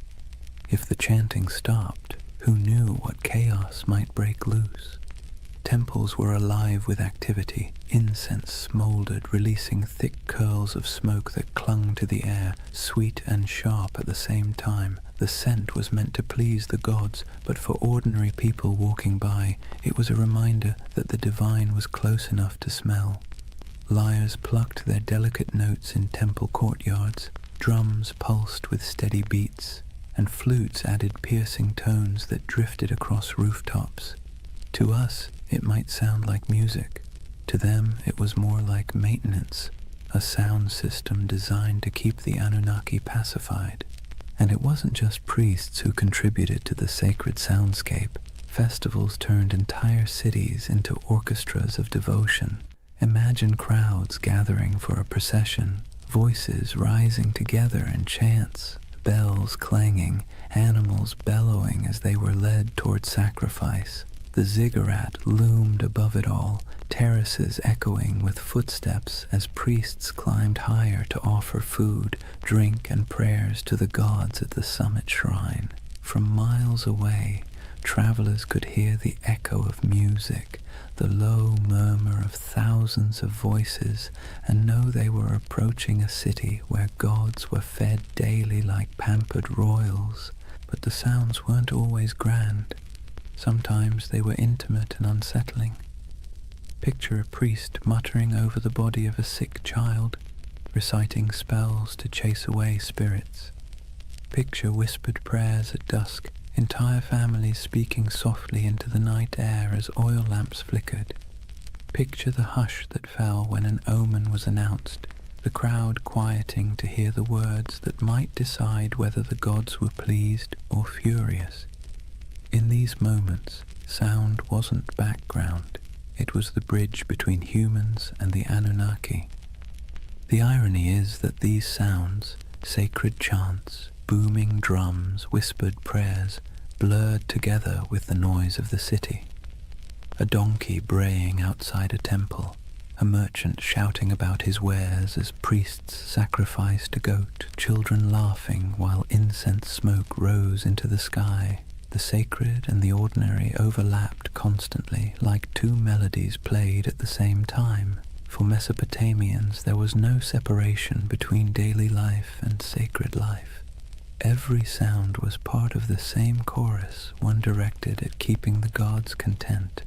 If the chanting stopped, who knew what chaos might break loose? Temples were alive with activity. Incense smoldered, releasing thick curls of smoke that clung to the air, sweet and sharp at the same time. The scent was meant to please the gods, but for ordinary people walking by, it was a reminder that the divine was close enough to smell. Lyres plucked their delicate notes in temple courtyards, drums pulsed with steady beats, and flutes added piercing tones that drifted across rooftops. To us, it might sound like music. To them, it was more like maintenance, a sound system designed to keep the Anunnaki pacified. And it wasn't just priests who contributed to the sacred soundscape. Festivals turned entire cities into orchestras of devotion. Imagine crowds gathering for a procession, voices rising together in chants, bells clanging, animals bellowing as they were led toward sacrifice. The ziggurat loomed above it all, terraces echoing with footsteps as priests climbed higher to offer food, drink, and prayers to the gods at the summit shrine. From miles away, travelers could hear the echo of music, the low murmur of thousands of voices, and know they were approaching a city where gods were fed daily like pampered royals. But the sounds weren't always grand. Sometimes they were intimate and unsettling. Picture a priest muttering over the body of a sick child, reciting spells to chase away spirits. Picture whispered prayers at dusk, entire families speaking softly into the night air as oil lamps flickered. Picture the hush that fell when an omen was announced, the crowd quieting to hear the words that might decide whether the gods were pleased or furious. In these moments, sound wasn't background, it was the bridge between humans and the Anunnaki. The irony is that these sounds, sacred chants, booming drums, whispered prayers, blurred together with the noise of the city. A donkey braying outside a temple, a merchant shouting about his wares as priests sacrificed a goat, children laughing while incense smoke rose into the sky. The sacred and the ordinary overlapped constantly, like two melodies played at the same time. For Mesopotamians, there was no separation between daily life and sacred life. Every sound was part of the same chorus, one directed at keeping the gods content.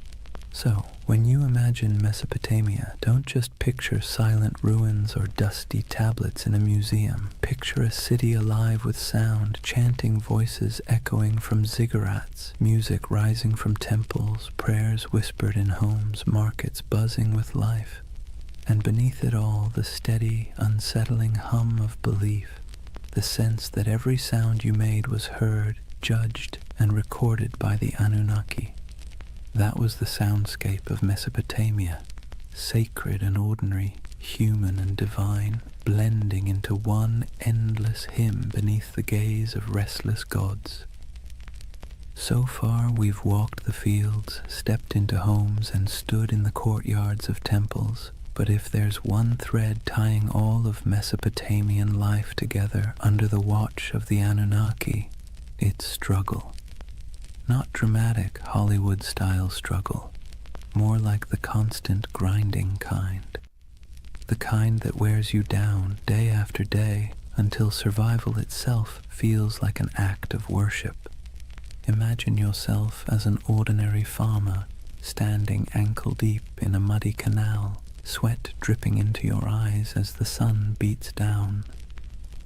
So, when you imagine Mesopotamia, don't just picture silent ruins or dusty tablets in a museum. Picture a city alive with sound, chanting voices echoing from ziggurats, music rising from temples, prayers whispered in homes, markets buzzing with life. And beneath it all, the steady, unsettling hum of belief, the sense that every sound you made was heard, judged, and recorded by the Anunnaki. That was the soundscape of Mesopotamia, sacred and ordinary, human and divine, blending into one endless hymn beneath the gaze of restless gods. So far we've walked the fields, stepped into homes, and stood in the courtyards of temples. But if there's one thread tying all of Mesopotamian life together under the watch of the Anunnaki, it's struggle. Not dramatic Hollywood-style struggle, more like the constant grinding kind. The kind that wears you down day after day until survival itself feels like an act of worship. Imagine yourself as an ordinary farmer standing ankle-deep in a muddy canal, sweat dripping into your eyes as the sun beats down.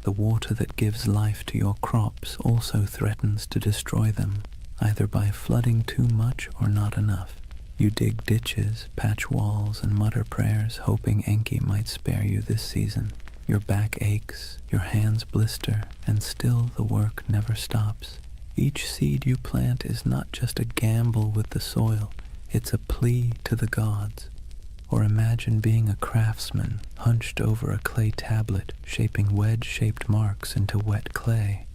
The water that gives life to your crops also threatens to destroy them, either by flooding too much or not enough. You dig ditches, patch walls, and mutter prayers, hoping Enki might spare you this season. Your back aches, your hands blister, and still the work never stops. Each seed you plant is not just a gamble with the soil, it's a plea to the gods. Or imagine being a craftsman, hunched over a clay tablet, shaping wedge-shaped marks into wet clay.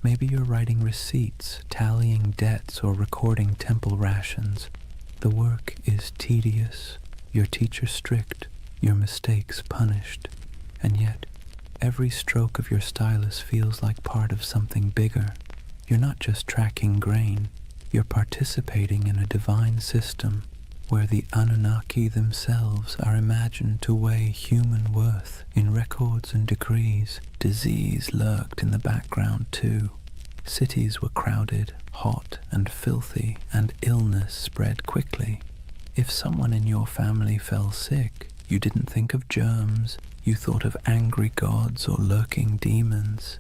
Maybe you're writing receipts, tallying debts, or recording temple rations. The work is tedious, your teacher strict, your mistakes punished, and yet every stroke of your stylus feels like part of something bigger. You're not just tracking grain, you're participating in a divine system where the Anunnaki themselves are imagined to weigh human worth in records and decrees. Disease lurked in the background too. Cities were crowded, hot and filthy, and illness spread quickly. If someone in your family fell sick, you didn't think of germs, you thought of angry gods or lurking demons.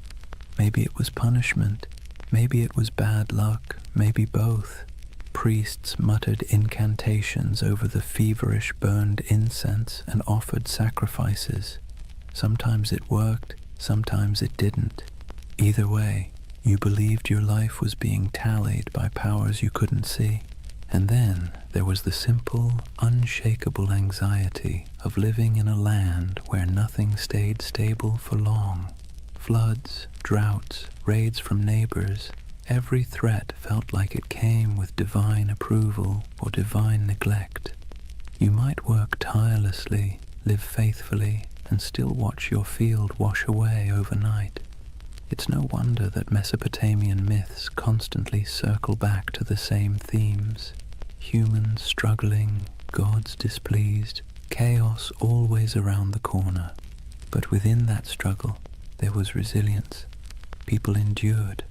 Maybe it was punishment, maybe it was bad luck, maybe both. Priests muttered incantations over the feverish burned incense and offered sacrifices. Sometimes it worked, sometimes it didn't. Either way, you believed your life was being tallied by powers you couldn't see. And then there was the simple, unshakable anxiety of living in a land where nothing stayed stable for long. Floods, droughts, raids from neighbors, every threat felt like it came with divine approval or divine neglect. You might work tirelessly, live faithfully, and still watch your field wash away overnight. It's no wonder that Mesopotamian myths constantly circle back to the same themes. Humans struggling, gods displeased, chaos always around the corner. But within that struggle, there was resilience. People endured.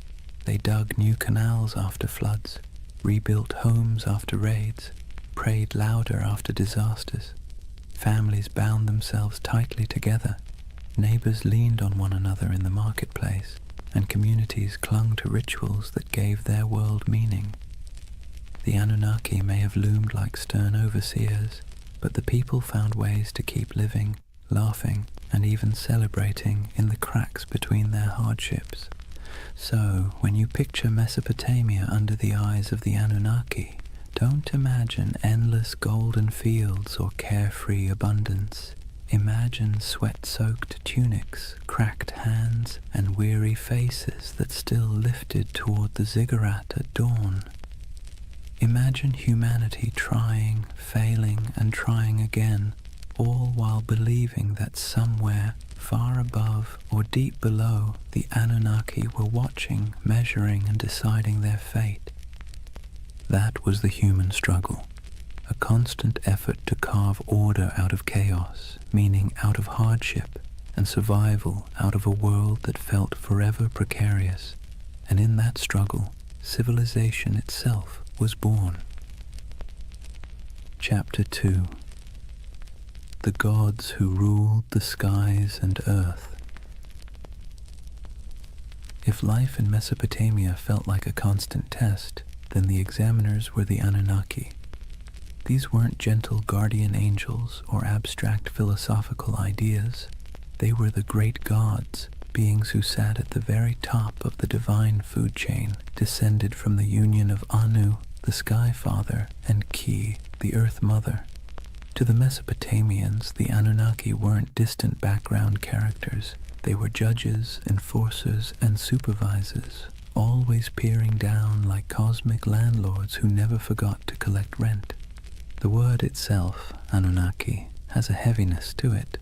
They dug new canals after floods, rebuilt homes after raids, prayed louder after disasters. Families bound themselves tightly together. Neighbors leaned on one another in the marketplace, and communities clung to rituals that gave their world meaning. The Anunnaki may have loomed like stern overseers, but the people found ways to keep living, laughing, and even celebrating in the cracks between their hardships. So, when you picture Mesopotamia under the eyes of the Anunnaki, don't imagine endless golden fields or carefree abundance. Imagine sweat-soaked tunics, cracked hands, and weary faces that still lifted toward the ziggurat at dawn. Imagine humanity trying, failing, and trying again, all while believing that somewhere, far above or deep below, the Anunnaki were watching, measuring, and deciding their fate. That was the human struggle, a constant effort to carve order out of chaos, meaning out of hardship, and survival out of a world that felt forever precarious. And in that struggle, civilization itself was born. Chapter 2. The Gods Who Ruled the Skies and Earth. If life in Mesopotamia felt like a constant test, then the examiners were the Anunnaki. These weren't gentle guardian angels or abstract philosophical ideas. They were the great gods, beings who sat at the very top of the divine food chain, descended from the union of Anu, the Sky Father, and Ki, the Earth Mother. To the Mesopotamians, the Anunnaki weren't distant background characters. They were judges, enforcers, and supervisors, always peering down like cosmic landlords who never forgot to collect rent. The word itself, Anunnaki, has a heaviness to it,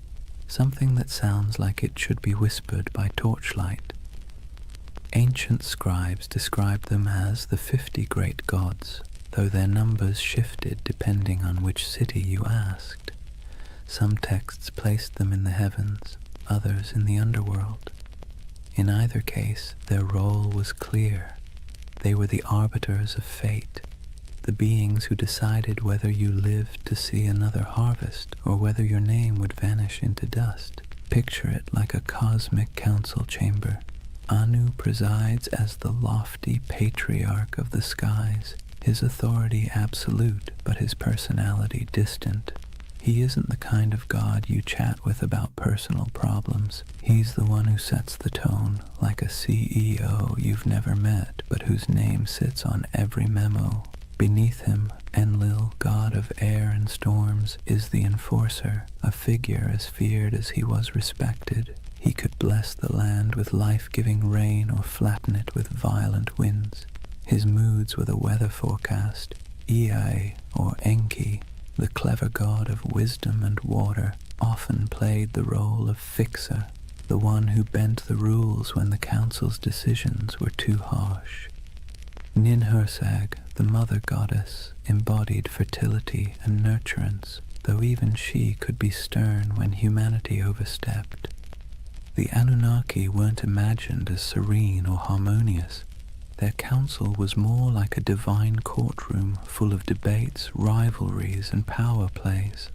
something that sounds like it should be whispered by torchlight. Ancient scribes described them as the 50 great gods, though their numbers shifted depending on which city you asked. Some texts placed them in the heavens, others in the underworld. In either case, their role was clear. They were the arbiters of fate, the beings who decided whether you lived to see another harvest or whether your name would vanish into dust. Picture it like a cosmic council chamber. Anu presides as the lofty patriarch of the skies, his authority absolute, but his personality distant. He isn't the kind of god you chat with about personal problems. He's the one who sets the tone, like a CEO you've never met, but whose name sits on every memo. Beneath him, Enlil, god of air and storms, is the enforcer, a figure as feared as he was respected. He could bless the land with life-giving rain or flatten it with violent winds. His moods were the weather forecast. Ea, or Enki, the clever god of wisdom and water, often played the role of fixer, the one who bent the rules when the council's decisions were too harsh. Ninhursag, the mother goddess, embodied fertility and nurturance, though even she could be stern when humanity overstepped. The Anunnaki weren't imagined as serene or harmonious. Their council was more like a divine courtroom full of debates, rivalries, and power plays.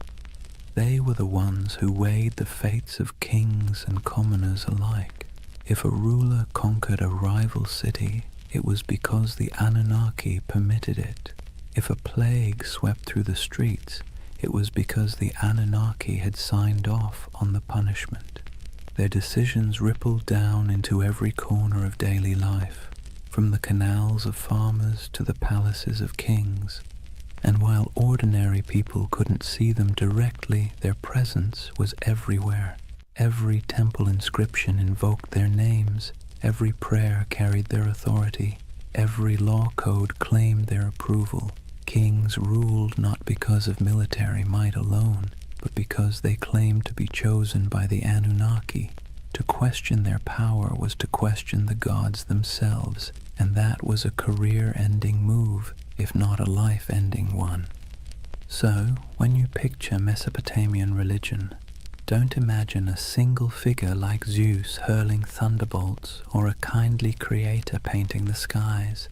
They were the ones who weighed the fates of kings and commoners alike. If a ruler conquered a rival city, it was because the Anunnaki permitted it. If a plague swept through the streets, it was because the Anunnaki had signed off on the punishment. Their decisions rippled down into every corner of daily life, from the canals of farmers to the palaces of kings. And while ordinary people couldn't see them directly, their presence was everywhere. Every temple inscription invoked their names, every prayer carried their authority, every law code claimed their approval. Kings ruled not because of military might alone, but because they claimed to be chosen by the Anunnaki. To question their power was to question the gods themselves, and that was a career-ending move, if not a life-ending one. So, when you picture Mesopotamian religion, don't imagine a single figure like Zeus hurling thunderbolts or a kindly creator painting the skies.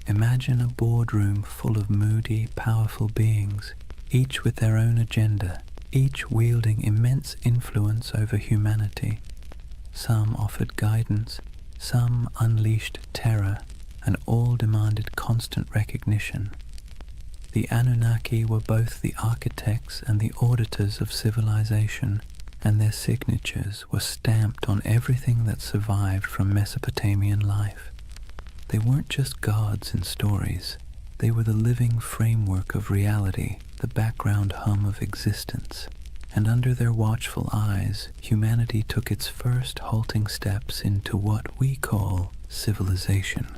Imagine a boardroom full of moody, powerful beings, each with their own agenda, each wielding immense influence over humanity. Some offered guidance, some unleashed terror, and all demanded constant recognition. The Anunnaki were both the architects and the auditors of civilization, and their signatures were stamped on everything that survived from Mesopotamian life. They weren't just gods in stories. They were the living framework of reality, the background hum of existence. and under their watchful eyes, humanity took its first halting steps into what we call civilization.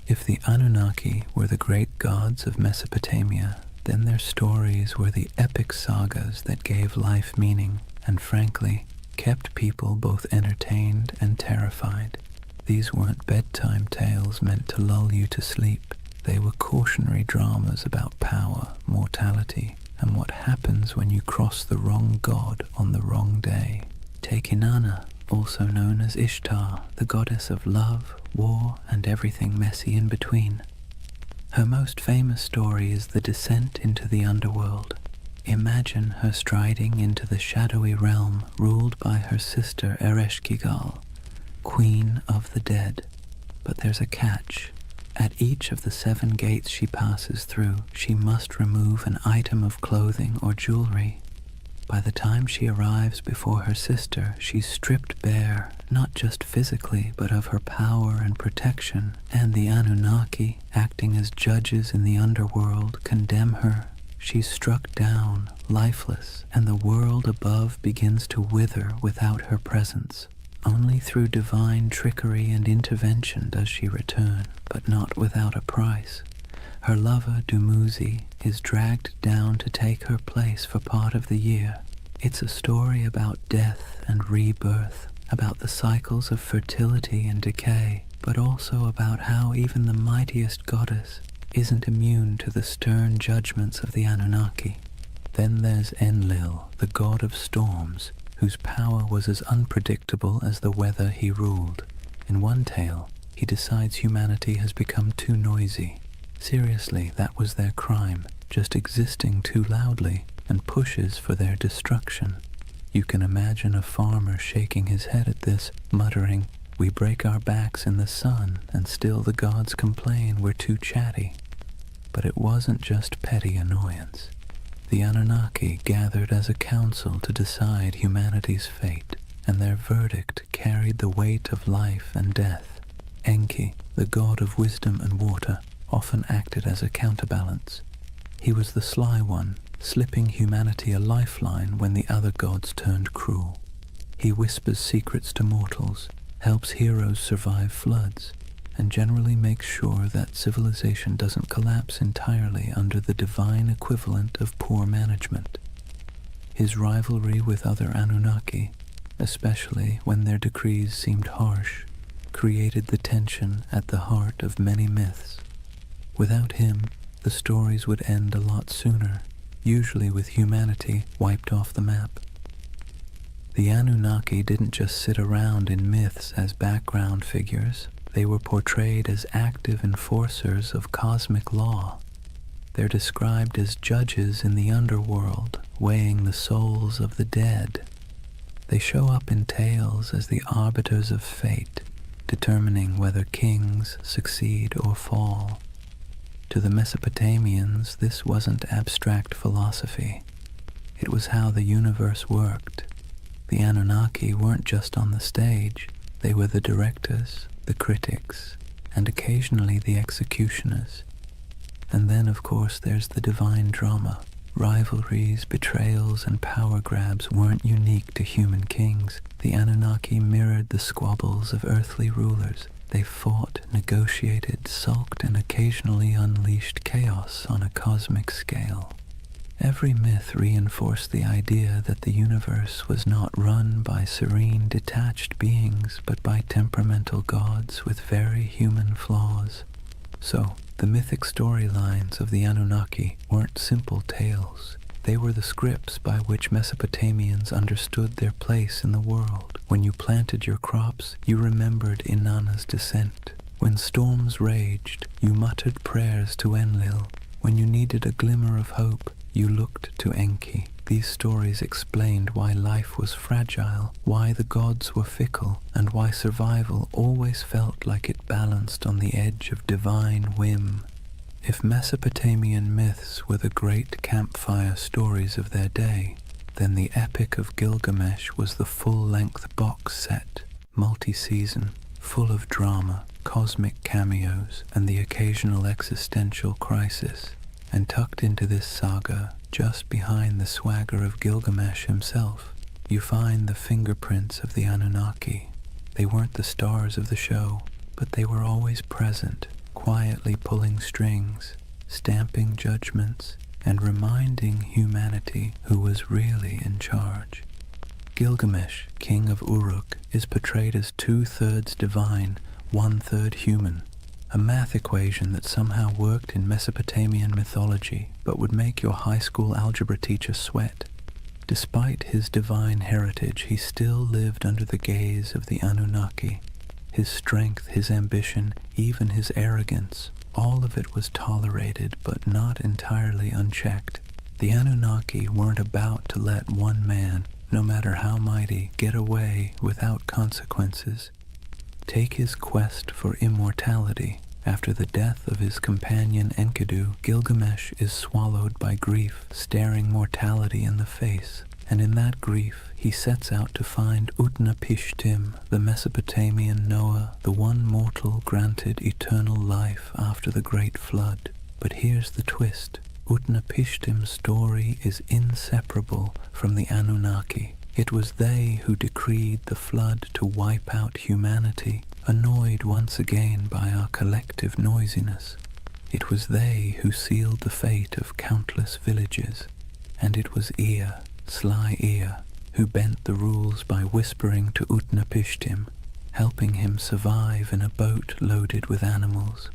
If the Anunnaki were the great gods of Mesopotamia, then their stories were the epic sagas that gave life meaning and, frankly, kept people both entertained and terrified. These weren't bedtime tales meant to lull you to sleep. They were cautionary dramas about power, mortality, and what happens when you cross the wrong god on the wrong day. Take Inanna, also known as Ishtar, the goddess of love, war, and everything messy in between. Her most famous story is the descent into the underworld. Imagine her striding into the shadowy realm ruled by her sister Ereshkigal, Queen of the Dead. But there's a catch. At each of the 7 gates she passes through, she must remove an item of clothing or jewelry. By the time she arrives before her sister, she's stripped bare, not just physically, but of her power and protection, and the Anunnaki, acting as judges in the underworld, condemn her. She's struck down, lifeless, and the world above begins to wither without her presence. Only through divine trickery and intervention does she return, but not without a price. Her lover, Dumuzi, is dragged down to take her place for part of the year. It's a story about death and rebirth, about the cycles of fertility and decay, but also about how even the mightiest goddess isn't immune to the stern judgments of the Anunnaki. Then there's Enlil, the god of storms, whose power was as unpredictable as the weather he ruled. In one tale, he decides humanity has become too noisy. Seriously, that was their crime, just existing too loudly, and pushes for their destruction. You can imagine a farmer shaking his head at this, muttering, "We break our backs in the sun, and still the gods complain we're too chatty." But it wasn't just petty annoyance. The Anunnaki gathered as a council to decide humanity's fate, and their verdict carried the weight of life and death. Enki, the god of wisdom and water, often acted as a counterbalance. He was the sly one, slipping humanity a lifeline when the other gods turned cruel. He whispers secrets to mortals, helps heroes survive floods, and generally makes sure that civilization doesn't collapse entirely under the divine equivalent of poor management. His rivalry with other Anunnaki, especially when their decrees seemed harsh, created the tension at the heart of many myths. Without him, the stories would end a lot sooner, usually with humanity wiped off the map. The Anunnaki didn't just sit around in myths as background figures. They were portrayed as active enforcers of cosmic law. They're described as judges in the underworld, weighing the souls of the dead. They show up in tales as the arbiters of fate, determining whether kings succeed or fall. To the Mesopotamians, this wasn't abstract philosophy. It was how the universe worked. The Anunnaki weren't just on the stage. They were the directors, the critics, and occasionally the executioners. And then, of course, there's the divine drama. Rivalries, betrayals, and power grabs weren't unique to human kings. The Anunnaki mirrored the squabbles of earthly rulers. They fought, negotiated, sulked, and occasionally unleashed chaos on a cosmic scale. Every myth reinforced the idea that the universe was not run by serene, detached beings, but by temperamental gods with very human flaws. So, the mythic storylines of the Anunnaki weren't simple tales. They were the scripts by which Mesopotamians understood their place in the world. When you planted your crops, you remembered Inanna's descent. When storms raged, you muttered prayers to Enlil. When you needed a glimmer of hope, you looked to Enki. These stories explained why life was fragile, why the gods were fickle, and why survival always felt like it balanced on the edge of divine whim. If Mesopotamian myths were the great campfire stories of their day, then the Epic of Gilgamesh was the full-length box set, multi-season, full of drama, cosmic cameos, and the occasional existential crisis. And tucked into this saga, just behind the swagger of Gilgamesh himself, you find the fingerprints of the Anunnaki. They weren't the stars of the show, but they were always present, quietly pulling strings, stamping judgments, and reminding humanity who was really in charge. Gilgamesh, king of Uruk, is portrayed as 2/3 divine, 1/3 human, a math equation that somehow worked in Mesopotamian mythology but would make your high school algebra teacher sweat. Despite his divine heritage, he still lived under the gaze of the Anunnaki. His strength, his ambition, even his arrogance, all of it was tolerated but not entirely unchecked. The Anunnaki weren't about to let one man, no matter how mighty, get away without consequences. Take his quest for immortality. After the death of his companion Enkidu, Gilgamesh is swallowed by grief, staring mortality in the face, and in that grief he sets out to find Utnapishtim, the Mesopotamian Noah, the one mortal granted eternal life after the Great Flood. But here's the twist. Utnapishtim's story is inseparable from the Anunnaki. It was they who decreed the flood to wipe out humanity, annoyed once again by our collective noisiness. It was they who sealed the fate of countless villages, and it was Ea, sly Ea, who bent the rules by whispering to Utnapishtim, helping him survive in a boat loaded with animals.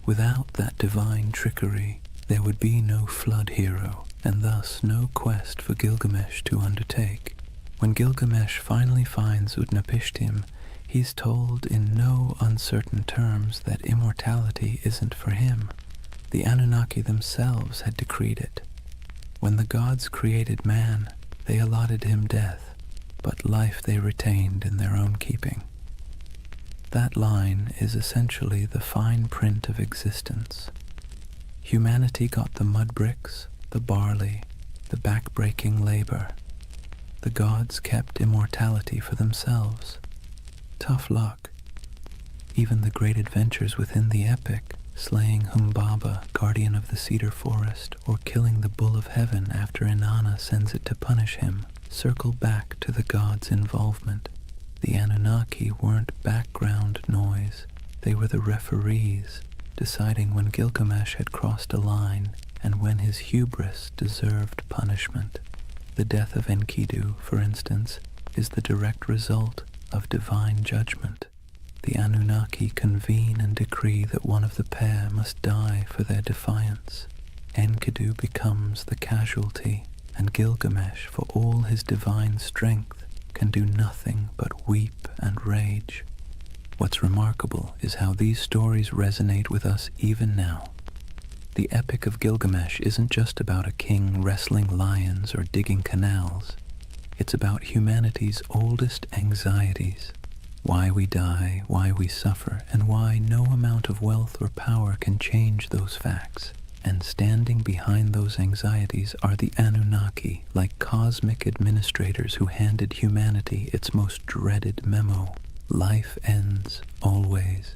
Without that divine trickery, there would be no flood hero, and thus no quest for Gilgamesh to undertake. When Gilgamesh finally finds Utnapishtim, he's told in no uncertain terms that immortality isn't for him. The Anunnaki themselves had decreed it. When the gods created man, they allotted him death, but life they retained in their own keeping. That line is essentially the fine print of existence. Humanity got the mud bricks, the barley, the back-breaking labor. The gods kept immortality for themselves. Tough luck. Even the great adventures within the epic, slaying Humbaba, guardian of the cedar forest, or killing the bull of heaven after Inanna sends it to punish him, circle back to the gods' involvement. The Anunnaki weren't background noise. They were the referees, deciding when Gilgamesh had crossed a line and when his hubris deserved punishment. The death of Enkidu, for instance, is the direct result of divine judgment. The Anunnaki convene and decree that one of the pair must die for their defiance. Enkidu becomes the casualty, and Gilgamesh, for all his divine strength, can do nothing but weep and rage. What's remarkable is how these stories resonate with us even now. The Epic of Gilgamesh isn't just about a king wrestling lions or digging canals. It's about humanity's oldest anxieties. Why we die, why we suffer, and why no amount of wealth or power can change those facts. And standing behind those anxieties are the Anunnaki, like cosmic administrators who handed humanity its most dreaded memo. Life ends, always.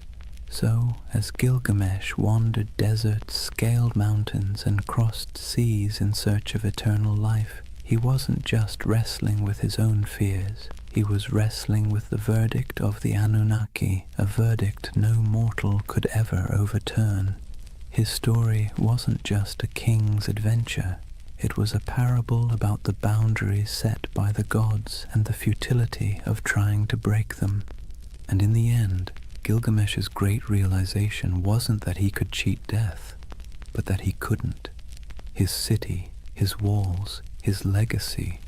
So, as Gilgamesh wandered deserts, scaled mountains, and crossed seas in search of eternal life, he wasn't just wrestling with his own fears. He was wrestling with the verdict of the Anunnaki, a verdict no mortal could ever overturn. His story wasn't just a king's adventure. It was a parable about the boundaries set by the gods and the futility of trying to break them. And in the end, Gilgamesh's great realization wasn't that he could cheat death, but that he couldn't. His city, his walls, his legacy,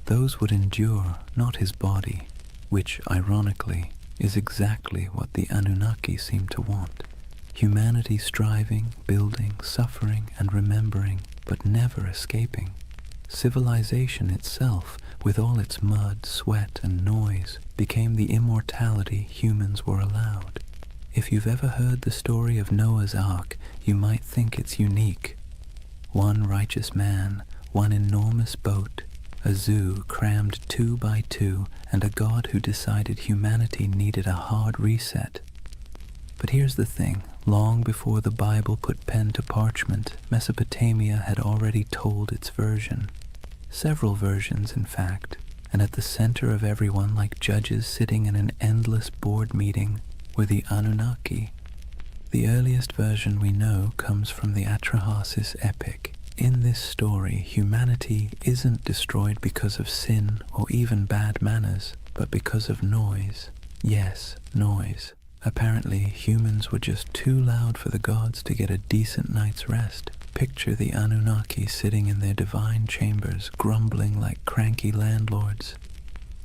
those would endure, not his body, which, ironically, is exactly what the Anunnaki seem to want. Humanity striving, building, suffering, and remembering, but never escaping. Civilization itself, with all its mud, sweat, and noise, became the immortality humans were allowed. If you've ever heard the story of Noah's Ark, you might think it's unique. One righteous man, one enormous boat, a zoo crammed 2 by 2, and a god who decided humanity needed a hard reset. But here's the thing, Long before the Bible put pen to parchment, Mesopotamia had already told its version. Several versions, in fact, and at the center of everyone, like judges sitting in an endless board meeting, were the Anunnaki. The earliest version we know comes from the Atrahasis epic. In this story, humanity isn't destroyed because of sin or even bad manners, but because of noise. Yes, noise. Apparently, humans were just too loud for the gods to get a decent night's rest. Picture the Anunnaki sitting in their divine chambers, grumbling like cranky landlords.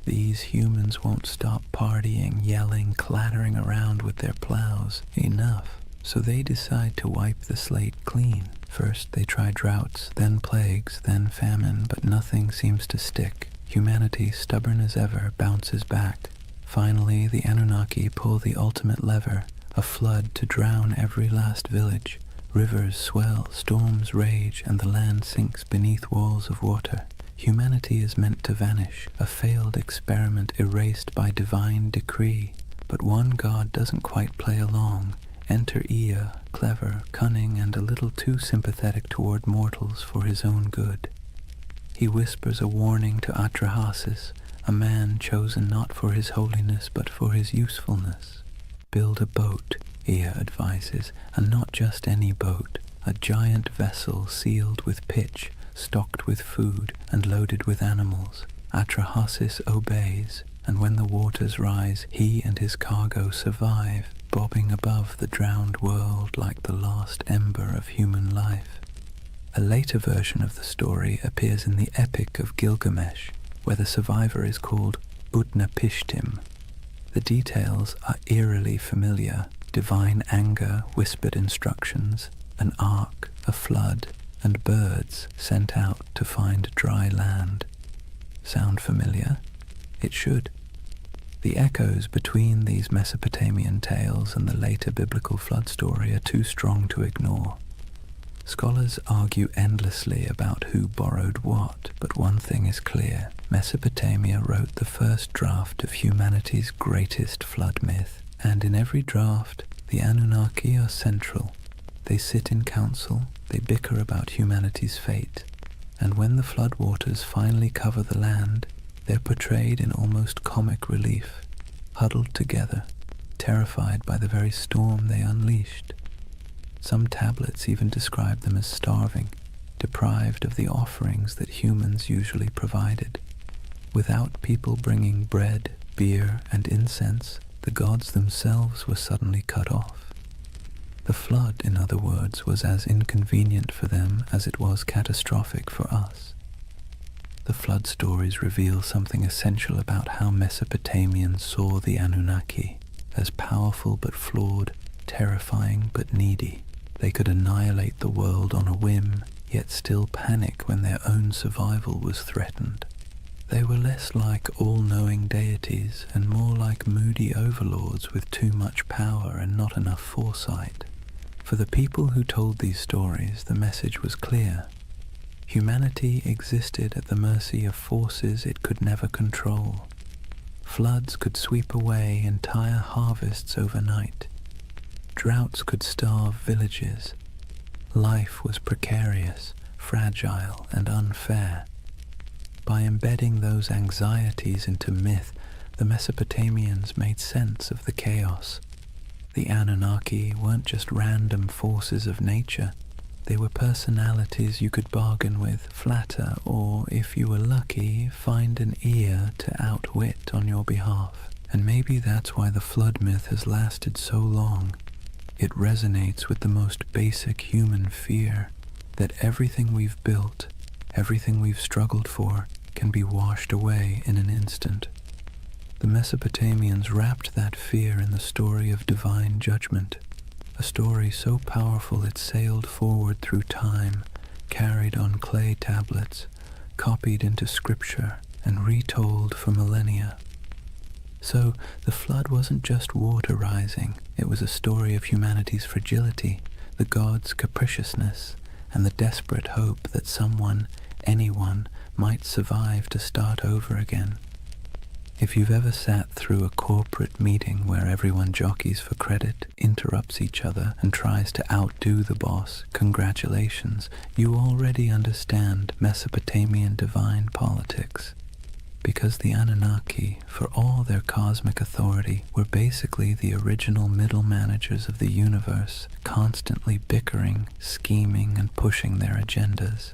These humans won't stop partying, yelling, clattering around with their plows. Enough. So they decide to wipe the slate clean. First they try droughts, then plagues, then famine, but nothing seems to stick. Humanity, stubborn as ever, bounces back. Finally, the Anunnaki pull the ultimate lever, a flood to drown every last village. Rivers swell, storms rage, and the land sinks beneath walls of water. Humanity is meant to vanish, a failed experiment erased by divine decree. But one god doesn't quite play along. Enter Ea, clever, cunning, and a little too sympathetic toward mortals for his own good. He whispers a warning to Atrahasis, a man chosen not for his holiness but for his usefulness. Build a boat, Ea advises, and not just any boat, a giant vessel sealed with pitch, stocked with food, and loaded with animals. Atrahasis obeys, and when the waters rise, he and his cargo survive, bobbing above the drowned world like the last ember of human life. A later version of the story appears in the Epic of Gilgamesh, where the survivor is called Utnapishtim. The details are eerily familiar: divine anger, whispered instructions, an ark, a flood, and birds sent out to find dry land. Sound familiar? It should. The echoes between these Mesopotamian tales and the later biblical flood story are too strong to ignore. Scholars argue endlessly about who borrowed what, but one thing is clear: Mesopotamia wrote the first draft of humanity's greatest flood myth, and in every draft, the Anunnaki are central. They sit in council, they bicker about humanity's fate, and when the floodwaters finally cover the land, they're portrayed in almost comic relief, huddled together, terrified by the very storm they unleashed. Some tablets even describe them as starving, deprived of the offerings that humans usually provided. Without people bringing bread, beer, and incense, the gods themselves were suddenly cut off. The flood, in other words, was as inconvenient for them as it was catastrophic for us. The flood stories reveal something essential about how Mesopotamians saw the Anunnaki, as powerful but flawed, terrifying but needy. They could annihilate the world on a whim, yet still panic when their own survival was threatened. They were less like all-knowing deities and more like moody overlords with too much power and not enough foresight. For the people who told these stories, the message was clear. Humanity existed at the mercy of forces it could never control. Floods could sweep away entire harvests overnight. Droughts could starve villages. Life was precarious, fragile, and unfair. By embedding those anxieties into myth, the Mesopotamians made sense of the chaos. The Anunnaki weren't just random forces of nature. They were personalities you could bargain with, flatter, or, if you were lucky, find an ear to outwit on your behalf. And maybe that's why the flood myth has lasted so long. It resonates with the most basic human fear, that everything we've built, everything we've struggled for, can be washed away in an instant. The Mesopotamians wrapped that fear in the story of divine judgment, a story so powerful it sailed forward through time, carried on clay tablets, copied into scripture, and retold for millennia. So the flood wasn't just water rising, it was a story of humanity's fragility, the gods' capriciousness, and the desperate hope that someone, anyone, might survive to start over again. If you've ever sat through a corporate meeting where everyone jockeys for credit, interrupts each other, and tries to outdo the boss, congratulations, you already understand Mesopotamian divine politics. Because the Anunnaki, for all their cosmic authority, were basically the original middle managers of the universe, constantly bickering, scheming, and pushing their agendas.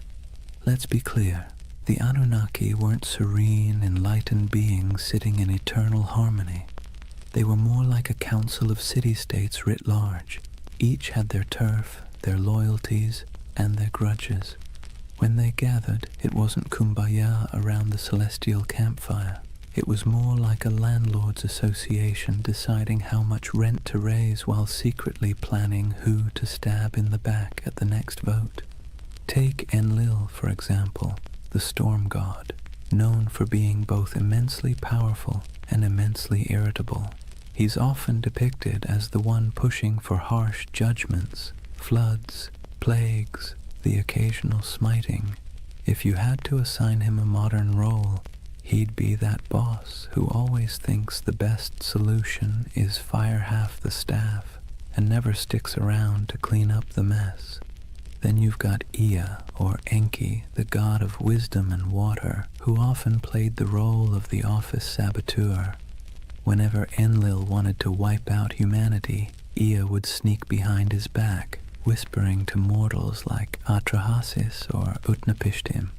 Let's be clear. The Anunnaki weren't serene, enlightened beings sitting in eternal harmony. They were more like a council of city-states writ large. Each had their turf, their loyalties, and their grudges. When they gathered, it wasn't kumbaya around the celestial campfire. It was more like a landlord's association deciding how much rent to raise while secretly planning who to stab in the back at the next vote. Take Enlil, for example, the storm god, known for being both immensely powerful and immensely irritable. He's often depicted as the one pushing for harsh judgments, floods, plagues, the occasional smiting. If you had to assign him a modern role, he'd be that boss who always thinks the best solution is fire half the staff and never sticks around to clean up the mess. Then you've got Ea, or Enki, the god of wisdom and water, who often played the role of the office saboteur. Whenever Enlil wanted to wipe out humanity, Ea would sneak behind his back, whispering to mortals like Atrahasis or Utnapishtim.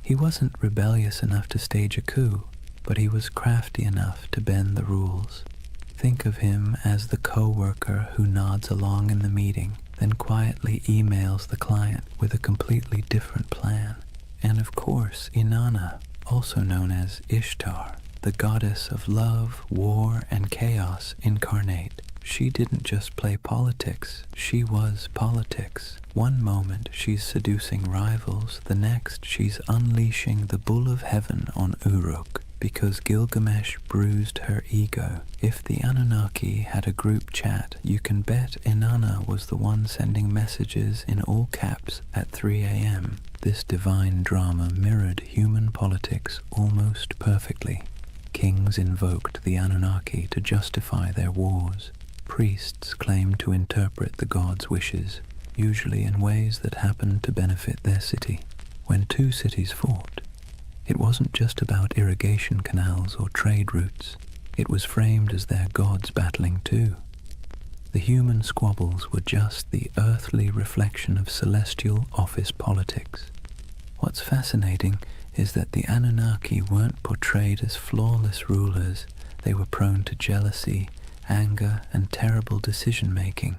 He wasn't rebellious enough to stage a coup, but he was crafty enough to bend the rules. Think of him as the co-worker who nods along in the meeting, then quietly emails the client with a completely different plan. And of course, Inanna, also known as Ishtar, the goddess of love, war, and chaos incarnate. She didn't just play politics, she was politics. One moment she's seducing rivals, the next she's unleashing the bull of heaven on Uruk, because Gilgamesh bruised her ego. If the Anunnaki had a group chat, you can bet Inanna was the one sending messages in all caps at 3 a.m. This divine drama mirrored human politics almost perfectly. Kings invoked the Anunnaki to justify their wars. Priests claimed to interpret the gods' wishes, usually in ways that happened to benefit their city. When two cities fought, it wasn't just about irrigation canals or trade routes. It was framed as their gods battling too. The human squabbles were just the earthly reflection of celestial office politics. What's fascinating is that the Anunnaki weren't portrayed as flawless rulers. They were prone to jealousy, anger, and terrible decision-making.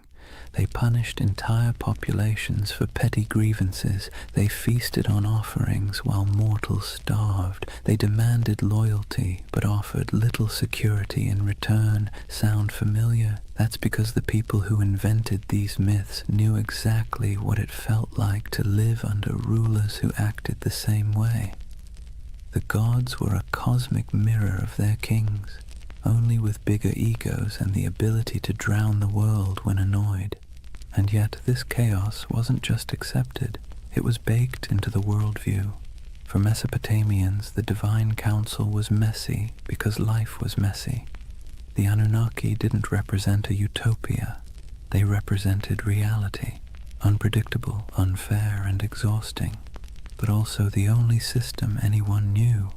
They punished entire populations for petty grievances. They feasted on offerings while mortals starved. They demanded loyalty, but offered little security in return. Sound familiar? That's because the people who invented these myths knew exactly what it felt like to live under rulers who acted the same way. The gods were a cosmic mirror of their kings, only with bigger egos and the ability to drown the world when annoyed. And yet this chaos wasn't just accepted, it was baked into the worldview. For Mesopotamians, the divine council was messy because life was messy. The Anunnaki didn't represent a utopia, they represented reality, unpredictable, unfair, and exhausting, but also the only system anyone knew.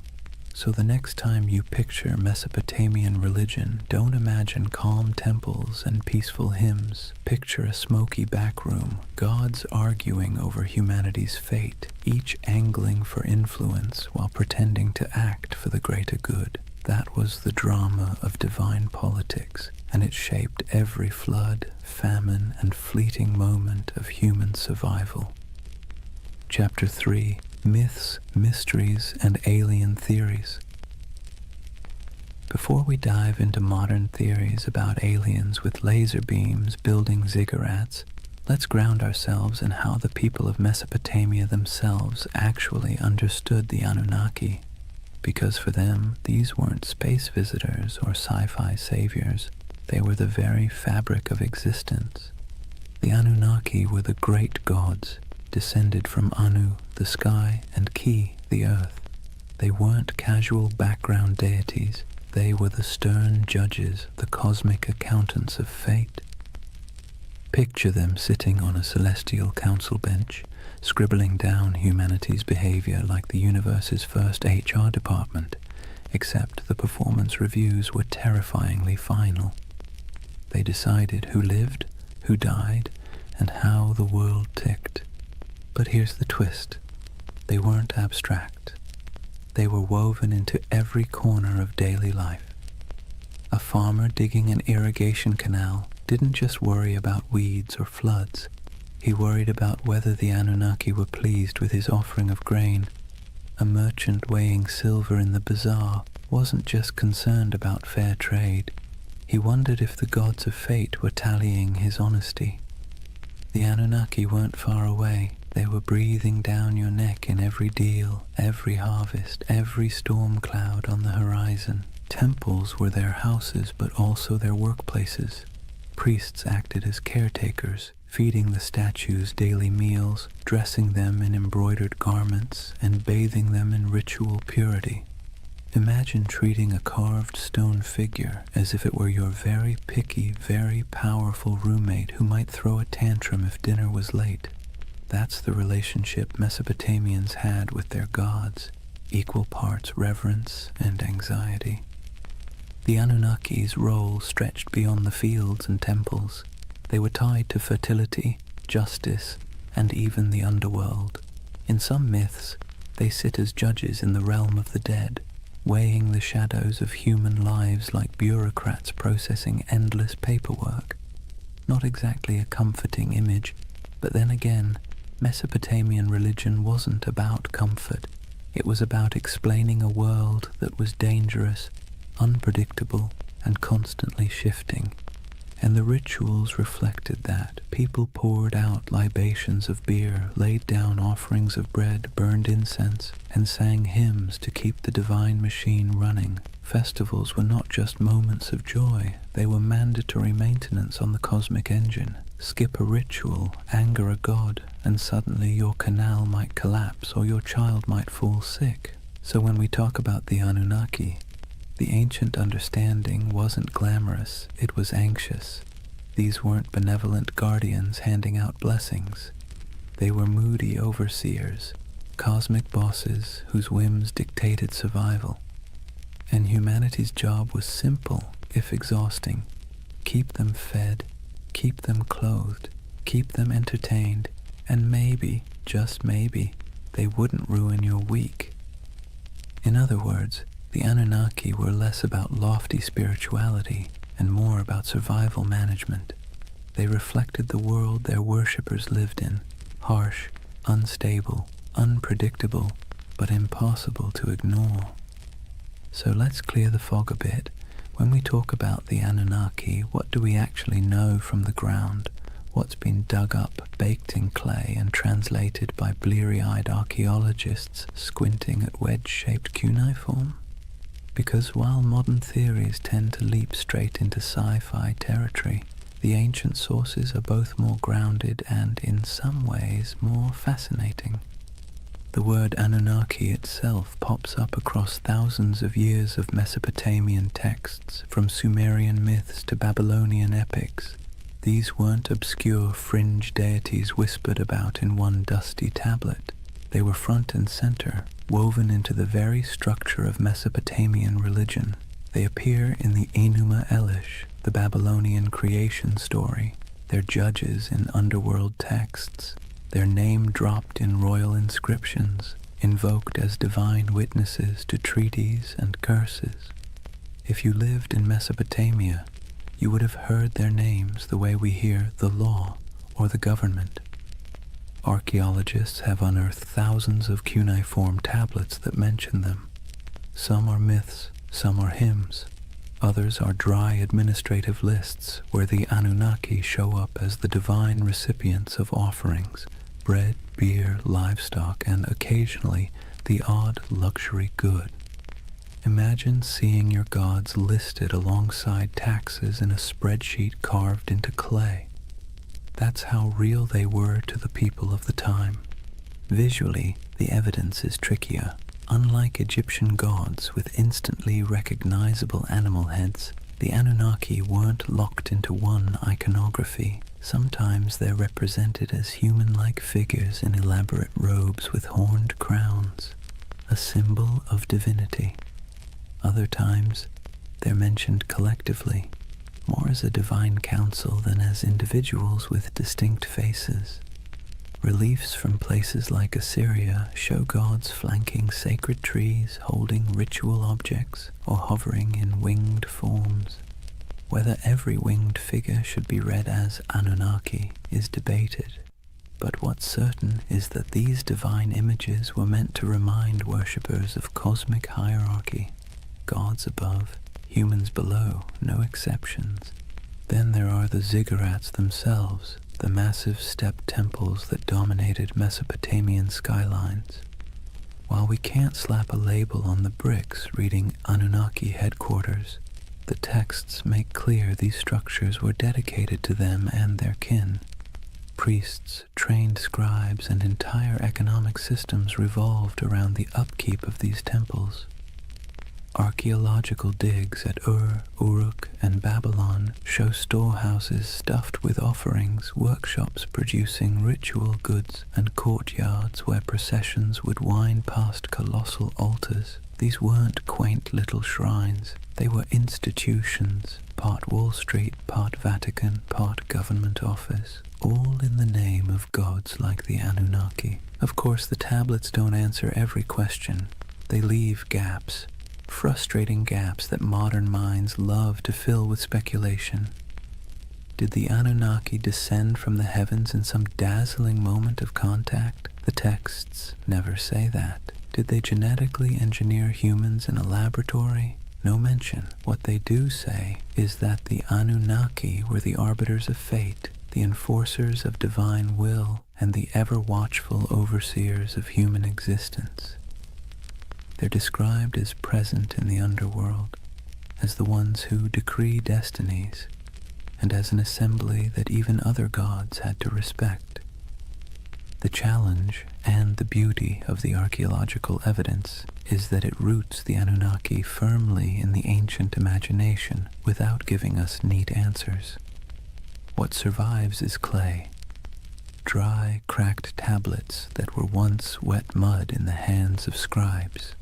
So the next time you picture Mesopotamian religion, don't imagine calm temples and peaceful hymns. Picture a smoky back room, gods arguing over humanity's fate, each angling for influence while pretending to act for the greater good. That was the drama of divine politics, and it shaped every flood, famine, and fleeting moment of human survival. Chapter 3. Myths, Mysteries, and Alien Theories. Before we dive into modern theories about aliens with laser beams building ziggurats, let's ground ourselves in how the people of Mesopotamia themselves actually understood the Anunnaki. Because for them, these weren't space visitors or sci-fi saviors. They were the very fabric of existence. The Anunnaki were the great gods, descended from Anu, the sky, and Ki, the earth. They weren't casual background deities. They were the stern judges, the cosmic accountants of fate. Picture them sitting on a celestial council bench, scribbling down humanity's behavior like the universe's first HR department, except the performance reviews were terrifyingly final. They decided who lived, who died, and how the world ticked. But here's the twist. They weren't abstract. They were woven into every corner of daily life. A farmer digging an irrigation canal didn't just worry about weeds or floods. He worried about whether the Anunnaki were pleased with his offering of grain. A merchant weighing silver in the bazaar wasn't just concerned about fair trade. He wondered if the gods of fate were tallying his honesty. The Anunnaki weren't far away. They were breathing down your neck in every deal, every harvest, every storm cloud on the horizon. Temples were their houses, but also their workplaces. Priests acted as caretakers, feeding the statues daily meals, dressing them in embroidered garments, and bathing them in ritual purity. Imagine treating a carved stone figure as if it were your very picky, very powerful roommate who might throw a tantrum if dinner was late. That's the relationship Mesopotamians had with their gods, equal parts reverence and anxiety. The Anunnaki's role stretched beyond the fields and temples. They were tied to fertility, justice, and even the underworld. In some myths, they sit as judges in the realm of the dead, weighing the shadows of human lives like bureaucrats processing endless paperwork. Not exactly a comforting image, but then again, Mesopotamian religion wasn't about comfort. It was about explaining a world that was dangerous, unpredictable, and constantly shifting. And the rituals reflected that. People poured out libations of beer, laid down offerings of bread, burned incense, and sang hymns to keep the divine machine running. Festivals were not just moments of joy, they were mandatory maintenance on the cosmic engine. Skip a ritual, anger a god, and suddenly your canal might collapse or your child might fall sick. So when we talk about the Anunnaki, the ancient understanding wasn't glamorous, it was anxious. These weren't benevolent guardians handing out blessings. They were moody overseers, cosmic bosses whose whims dictated survival. And humanity's job was simple, if exhausting. Keep them fed, keep them clothed, keep them entertained, and maybe, just maybe, they wouldn't ruin your week. In other words, the Anunnaki were less about lofty spirituality and more about survival management. They reflected the world their worshippers lived in, harsh, unstable, unpredictable, but impossible to ignore. So let's clear the fog a bit. When we talk about the Anunnaki, what do we actually know from the ground? What's been dug up, baked in clay, and translated by bleary-eyed archaeologists squinting at wedge-shaped cuneiform? Because while modern theories tend to leap straight into sci-fi territory, the ancient sources are both more grounded and, in some ways, more fascinating. The word Anunnaki itself pops up across thousands of years of Mesopotamian texts, from Sumerian myths to Babylonian epics. These weren't obscure fringe deities whispered about in one dusty tablet. They were front and center, woven into the very structure of Mesopotamian religion. They appear in the Enuma Elish, the Babylonian creation story, their judges in underworld texts, their name dropped in royal inscriptions, invoked as divine witnesses to treaties and curses. If you lived in Mesopotamia, you would have heard their names the way we hear the law or the government. Archaeologists have unearthed thousands of cuneiform tablets that mention them. Some are myths, some are hymns. Others are dry administrative lists where the Anunnaki show up as the divine recipients of offerings, bread, beer, livestock, and occasionally the odd luxury good. Imagine seeing your gods listed alongside taxes in a spreadsheet carved into clay. That's how real they were to the people of the time. Visually, the evidence is trickier. unlike Egyptian gods with instantly recognizable animal heads, the Anunnaki weren't locked into one iconography. Sometimes they're represented as human-like figures in elaborate robes with horned crowns, a symbol of divinity. Other times, they're mentioned collectively, more as a divine council than as individuals with distinct faces. Reliefs from places like Assyria show gods flanking sacred trees, holding ritual objects, or hovering in winged forms. Whether every winged figure should be read as Anunnaki is debated, but what's certain is that these divine images were meant to remind worshippers of cosmic hierarchy, gods above, humans below, no exceptions. Then there are the ziggurats themselves, the massive step temples that dominated Mesopotamian skylines. While we can't slap a label on the bricks reading Anunnaki headquarters, the texts make clear these structures were dedicated to them and their kin. Priests, trained scribes, and entire economic systems revolved around the upkeep of these temples. Archaeological digs at Ur, Uruk, and Babylon show storehouses stuffed with offerings, workshops producing ritual goods, and courtyards where processions would wind past colossal altars. These weren't quaint little shrines. They were institutions, part Wall Street, part Vatican, part government office, all in the name of gods like the Anunnaki. Of course, the tablets don't answer every question. They leave gaps. Frustrating gaps that modern minds love to fill with speculation. Did the Anunnaki descend from the heavens in some dazzling moment of contact? The texts never say that. Did they genetically engineer humans in a laboratory? No mention. What they do say is that the Anunnaki were the arbiters of fate, the enforcers of divine will, and the ever-watchful overseers of human existence. They're described as present in the underworld, as the ones who decree destinies, and as an assembly that even other gods had to respect. The challenge and the beauty of the archaeological evidence is that it roots the Anunnaki firmly in the ancient imagination without giving us neat answers. What survives is clay, dry, cracked tablets that were once wet mud in the hands of scribes.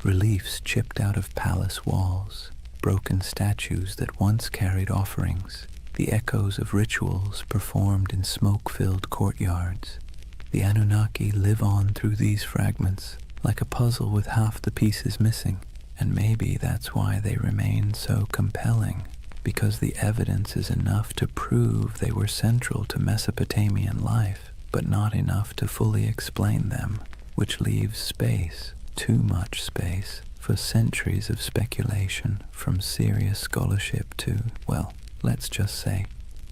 Reliefs chipped out of palace walls, broken statues that once carried offerings, the echoes of rituals performed in smoke-filled courtyards. The Anunnaki live on through these fragments, like a puzzle with half the pieces missing, and maybe that's why they remain so compelling, because the evidence is enough to prove they were central to Mesopotamian life, but not enough to fully explain them, which leaves space, too much space, for centuries of speculation from serious scholarship to, well, let's just say,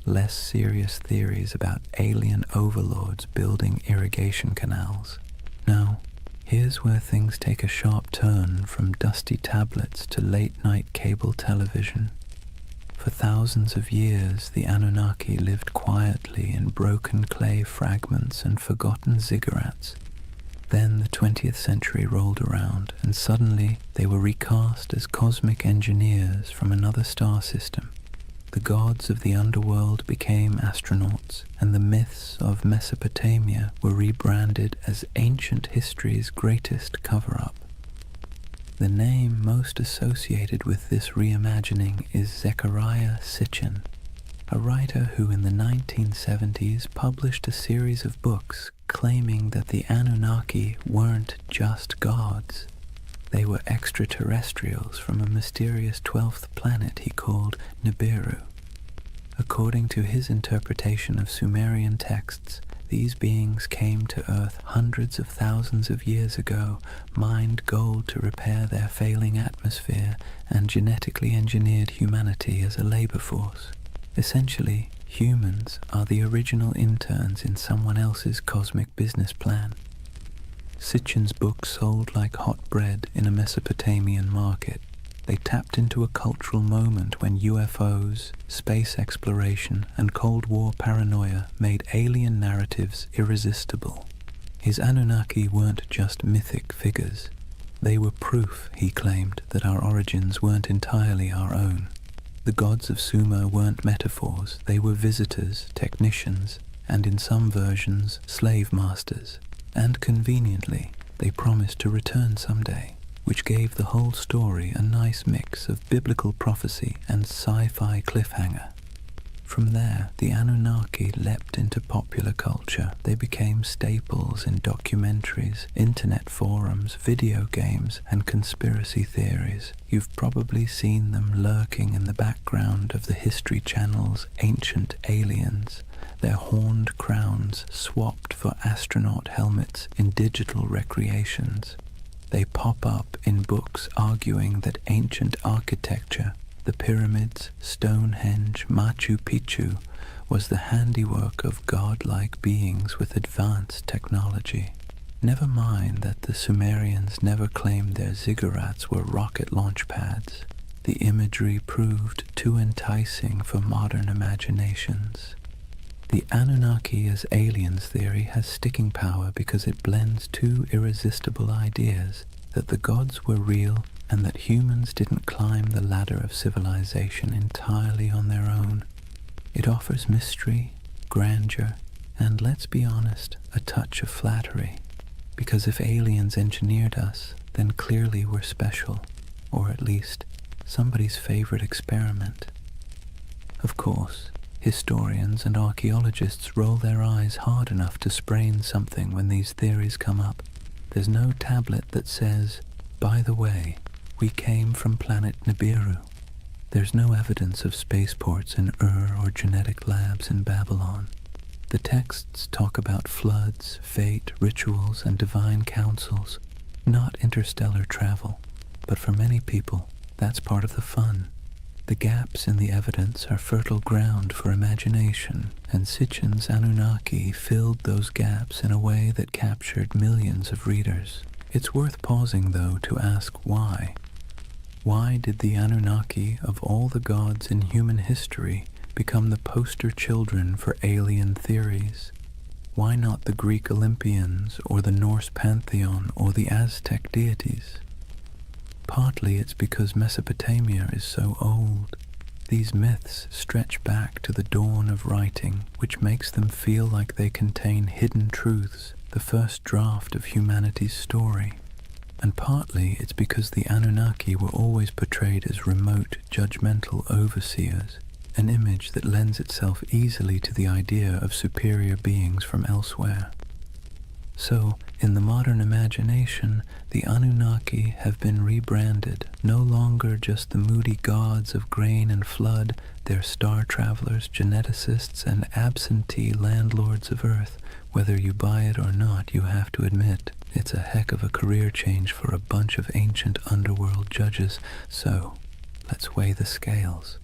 less serious theories about alien overlords building irrigation canals. Now, here's where things take a sharp turn from dusty tablets to late-night cable television. For thousands of years, the Anunnaki lived quietly in broken clay fragments and forgotten ziggurats. Then the 20th century rolled around, and suddenly they were recast as cosmic engineers from another star system. The gods of the underworld became astronauts, and the myths of Mesopotamia were rebranded as ancient history's greatest cover-up. The name most associated with this reimagining is Zecharia Sitchin, a writer who in the 1970s published a series of books claiming that the Anunnaki weren't just gods. They were extraterrestrials from a mysterious 12th planet he called Nibiru. According to his interpretation of Sumerian texts, these beings came to Earth hundreds of thousands of years ago, mined gold to repair their failing atmosphere, and genetically engineered humanity as a labor force. Essentially, humans are the original interns in someone else's cosmic business plan. Sitchin's book sold like hot bread in a Mesopotamian market. They tapped into a cultural moment when UFOs, space exploration, and Cold War paranoia made alien narratives irresistible. His Anunnaki weren't just mythic figures. They were proof, he claimed, that our origins weren't entirely our own. The gods of Sumer weren't metaphors, they were visitors, technicians, and in some versions, slave masters. And conveniently, they promised to return someday, which gave the whole story a nice mix of biblical prophecy and sci-fi cliffhanger. From there, the Anunnaki leapt into popular culture. They became staples in documentaries, internet forums, video games, and conspiracy theories. You've probably seen them lurking in the background of the History Channel's Ancient Aliens, their horned crowns swapped for astronaut helmets in digital recreations. They pop up in books arguing that ancient architecture, the pyramids, Stonehenge, Machu Picchu, was the handiwork of godlike beings with advanced technology. Never mind that the Sumerians never claimed their ziggurats were rocket launch pads. The imagery proved too enticing for modern imaginations. The Anunnaki as aliens theory has sticking power because it blends two irresistible ideas, that the gods were real and that humans didn't climb the ladder of civilization entirely on their own. It offers mystery, grandeur, and, let's be honest, a touch of flattery. Because if aliens engineered us, then clearly we're special, or at least somebody's favorite experiment. Of course, historians and archaeologists roll their eyes hard enough to sprain something when these theories come up. There's no tablet that says, by the way, we came from planet Nibiru. There's no evidence of spaceports in Ur or genetic labs in Babylon. The texts talk about floods, fate, rituals, and divine councils, not interstellar travel. But for many people, that's part of the fun. The gaps in the evidence are fertile ground for imagination, and Sitchin's Anunnaki filled those gaps in a way that captured millions of readers. It's worth pausing, though, to ask why. Why did the Anunnaki, of all the gods in human history, become the poster children for alien theories? Why not the Greek Olympians, or the Norse pantheon, or the Aztec deities? Partly it's because Mesopotamia is so old. These myths stretch back to the dawn of writing, which makes them feel like they contain hidden truths, the first draft of humanity's story. And partly it's because the Anunnaki were always portrayed as remote, judgmental overseers, an image that lends itself easily to the idea of superior beings from elsewhere. So, in the modern imagination, the Anunnaki have been rebranded, no longer just the moody gods of grain and flood, they're star travelers, geneticists, and absentee landlords of Earth. Whether you buy it or not, you have to admit, it's a heck of a career change for a bunch of ancient underworld judges. So, let's weigh the scales.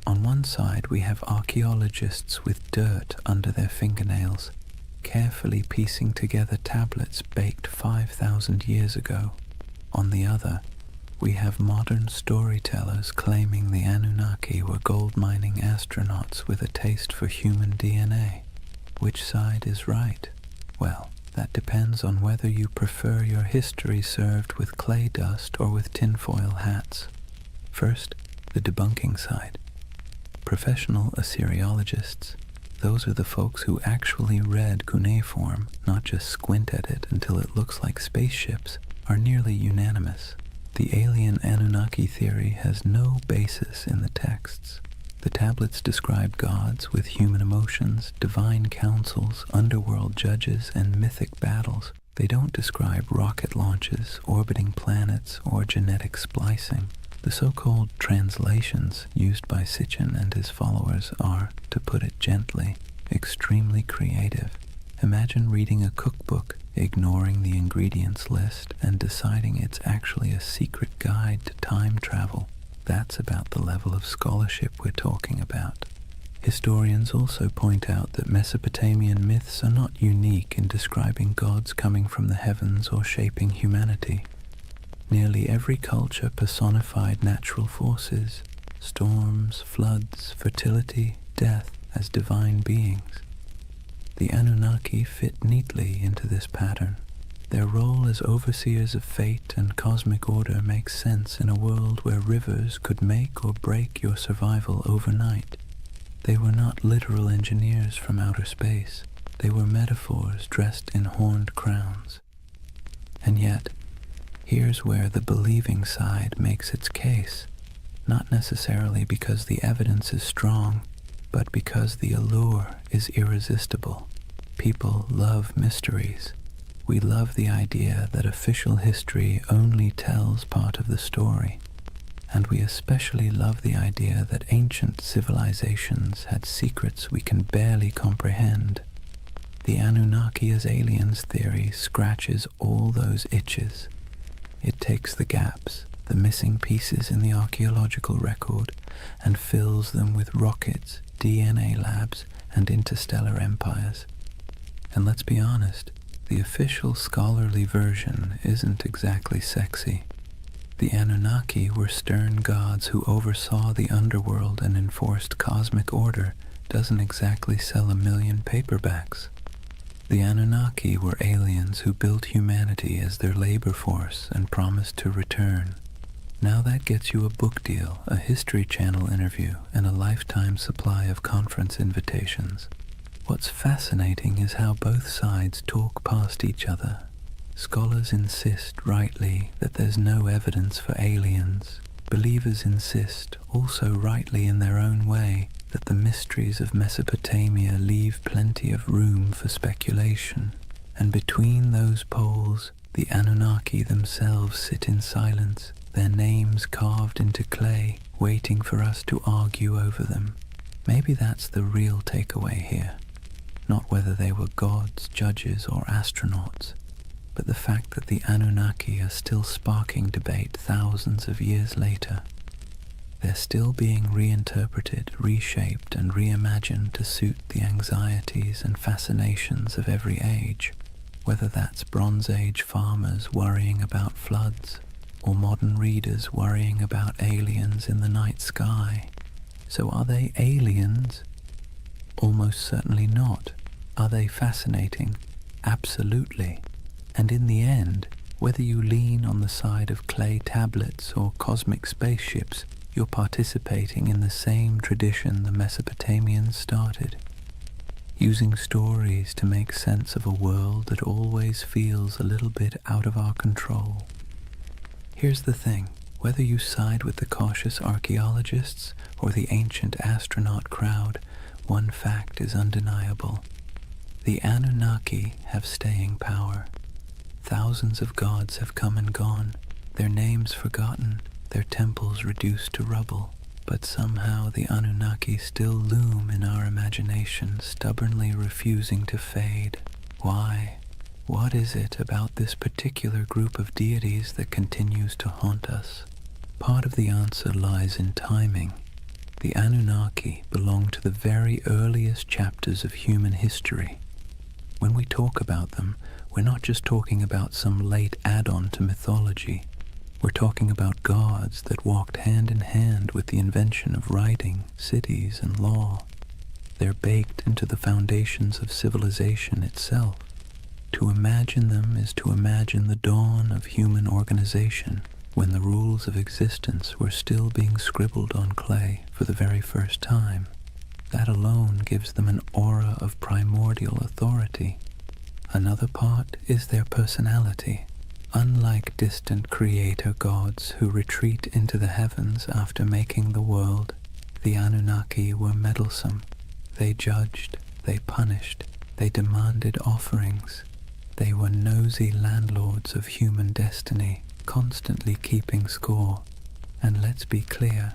On one side, we have archaeologists with dirt under their fingernails, carefully piecing together tablets baked 5,000 years ago. On the other, we have modern storytellers claiming the Anunnaki were gold-mining astronauts with a taste for human DNA. Which side is right? Well, that depends on whether you prefer your history served with clay dust or with tinfoil hats. First, the debunking side. Professional Assyriologists, those are the folks who actually read cuneiform, not just squint at it until it looks like spaceships, are nearly unanimous. The alien Anunnaki theory has no basis in the texts. The tablets describe gods with human emotions, divine councils, underworld judges, and mythic battles. They don't describe rocket launches, orbiting planets, or genetic splicing. The so-called translations used by Sitchin and his followers are, to put it gently, extremely creative. Imagine reading a cookbook, ignoring the ingredients list, and deciding it's actually a secret guide to time travel. That's about the level of scholarship we're talking about. Historians also point out that Mesopotamian myths are not unique in describing gods coming from the heavens or shaping humanity. Nearly every culture personified natural forces, storms, floods, fertility, death, as divine beings. The Anunnaki fit neatly into this pattern. Their role as overseers of fate and cosmic order makes sense in a world where rivers could make or break your survival overnight. They were not literal engineers from outer space. They were metaphors dressed in horned crowns. And yet, here's where the believing side makes its case, not necessarily because the evidence is strong, but because the allure is irresistible. People love mysteries. We love the idea that official history only tells part of the story, and we especially love the idea that ancient civilizations had secrets we can barely comprehend. The Anunnaki as aliens theory scratches all those itches. It takes the gaps, the missing pieces in the archaeological record, and fills them with rockets, DNA labs, and interstellar empires. And let's be honest, the official scholarly version isn't exactly sexy. The Anunnaki were stern gods who oversaw the underworld and enforced cosmic order doesn't exactly sell a million paperbacks. The Anunnaki were aliens who built humanity as their labor force and promised to return. Now that gets you a book deal, a History Channel interview, and a lifetime supply of conference invitations. What's fascinating is how both sides talk past each other. Scholars insist, rightly, that there's no evidence for aliens. Believers insist, also rightly in their own way, that the mysteries of Mesopotamia leave plenty of room for speculation. And between those poles, the Anunnaki themselves sit in silence, their names carved into clay, waiting for us to argue over them. Maybe that's the real takeaway here. Not whether they were gods, judges, or astronauts, but the fact that the Anunnaki are still sparking debate thousands of years later. They're still being reinterpreted, reshaped, and reimagined to suit the anxieties and fascinations of every age, whether that's Bronze Age farmers worrying about floods, or modern readers worrying about aliens in the night sky. So are they aliens? Almost certainly not. Are they fascinating? Absolutely. And in the end, whether you lean on the side of clay tablets or cosmic spaceships, you're participating in the same tradition the Mesopotamians started, using stories to make sense of a world that always feels a little bit out of our control. Here's the thing, whether you side with the cautious archaeologists or the ancient astronaut crowd, one fact is undeniable. The Anunnaki have staying power. Thousands of gods have come and gone, their names forgotten, their temples reduced to rubble, but somehow the Anunnaki still loom in our imagination, stubbornly refusing to fade. Why? What is it about this particular group of deities that continues to haunt us? Part of the answer lies in timing. The Anunnaki belong to the very earliest chapters of human history. When we talk about them, we're not just talking about some late add-on to mythology. We're talking about gods that walked hand in hand with the invention of writing, cities, and law. They're baked into the foundations of civilization itself. To imagine them is to imagine the dawn of human organization, when the rules of existence were still being scribbled on clay for the very first time. That alone gives them an aura of primordial authority. Another part is their personality. Unlike distant creator gods who retreat into the heavens after making the world, the Anunnaki were meddlesome. They judged, they punished, they demanded offerings. They were nosy landlords of human destiny, constantly keeping score. And let's be clear,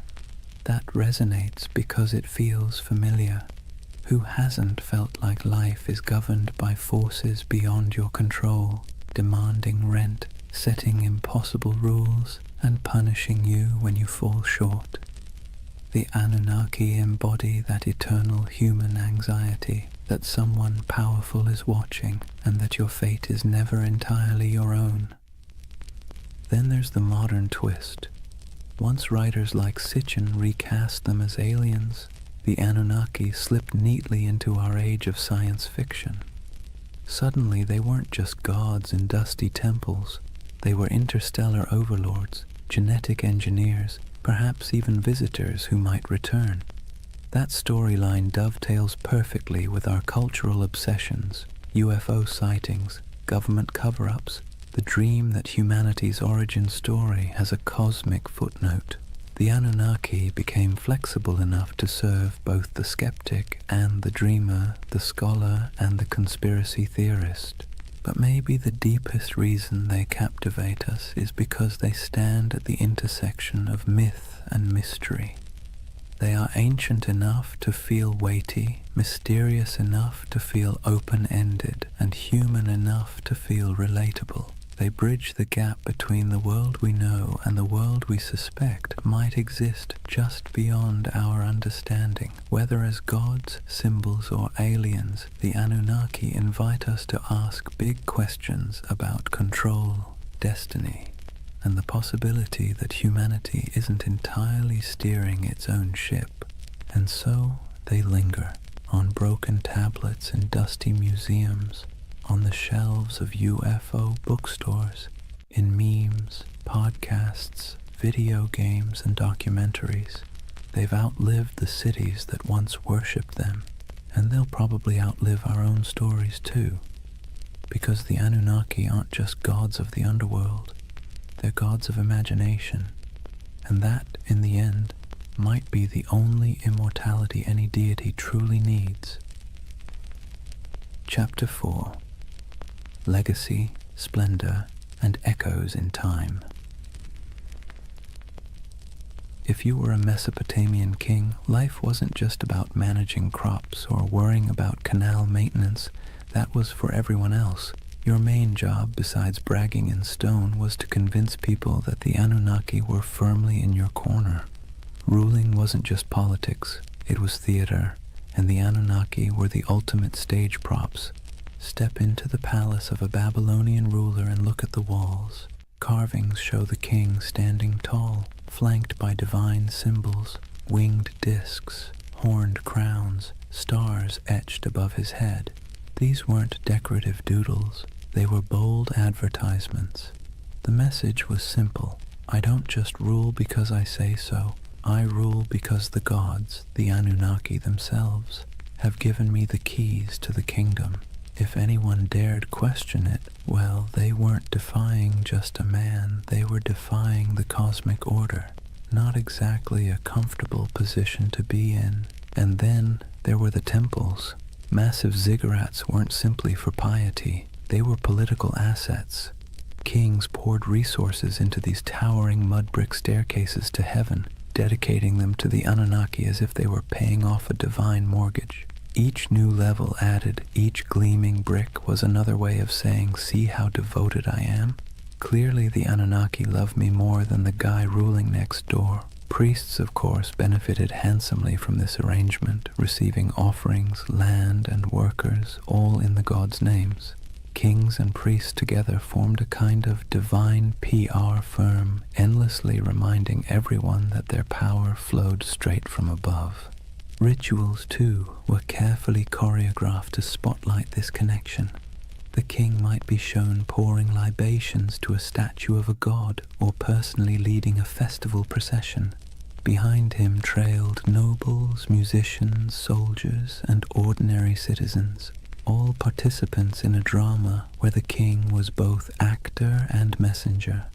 that resonates because it feels familiar. Who hasn't felt like life is governed by forces beyond your control, demanding rent, setting impossible rules, and punishing you when you fall short? The Anunnaki embody that eternal human anxiety that someone powerful is watching and that your fate is never entirely your own. Then there's the modern twist. Once writers like Sitchin recast them as aliens, the Anunnaki slipped neatly into our age of science fiction. Suddenly they weren't just gods in dusty temples. They were interstellar overlords, genetic engineers, perhaps even visitors who might return. That storyline dovetails perfectly with our cultural obsessions, UFO sightings, government cover-ups, the dream that humanity's origin story has a cosmic footnote. The Anunnaki became flexible enough to serve both the skeptic and the dreamer, the scholar and the conspiracy theorist. But maybe the deepest reason they captivate us is because they stand at the intersection of myth and mystery. They are ancient enough to feel weighty, mysterious enough to feel open-ended, and human enough to feel relatable. They bridge the gap between the world we know and the world we suspect might exist just beyond our understanding. Whether as gods, symbols, or aliens, the Anunnaki invite us to ask big questions about control, destiny, and the possibility that humanity isn't entirely steering its own ship. And so they linger on broken tablets in dusty museums, on the shelves of UFO bookstores, in memes, podcasts, video games, and documentaries. They've outlived the cities that once worshipped them, and they'll probably outlive our own stories too, because the Anunnaki aren't just gods of the underworld, they're gods of imagination, and that, in the end, might be the only immortality any deity truly needs. Chapter 4. Legacy, Splendor, and Echoes in Time. If you were a Mesopotamian king, life wasn't just about managing crops or worrying about canal maintenance. That was for everyone else. Your main job, besides bragging in stone, was to convince people that the Anunnaki were firmly in your corner. Ruling wasn't just politics, it was theater, and the Anunnaki were the ultimate stage props. Step into the palace of a Babylonian ruler and look at the walls. Carvings show the king standing tall, flanked by divine symbols, winged discs, horned crowns, stars etched above his head. These weren't decorative doodles, they were bold advertisements. The message was simple: I don't just rule because I say so, I rule because the gods, the Anunnaki themselves, have given me the keys to the kingdom. If anyone dared question it, well, they weren't defying just a man, they were defying the cosmic order. Not exactly a comfortable position to be in. And then there were the temples. Massive ziggurats weren't simply for piety, they were political assets. Kings poured resources into these towering mud brick staircases to heaven, dedicating them to the Anunnaki as if they were paying off a divine mortgage. Each new level added, each gleaming brick was another way of saying, see how devoted I am? Clearly the Anunnaki love me more than the guy ruling next door. Priests, of course, benefited handsomely from this arrangement, receiving offerings, land, and workers, all in the gods' names. Kings and priests together formed a kind of divine PR firm, endlessly reminding everyone that their power flowed straight from above. Rituals, too, were carefully choreographed to spotlight this connection. The king might be shown pouring libations to a statue of a god, or personally leading a festival procession. Behind him trailed nobles, musicians, soldiers, and ordinary citizens, all participants in a drama where the king was both actor and messenger.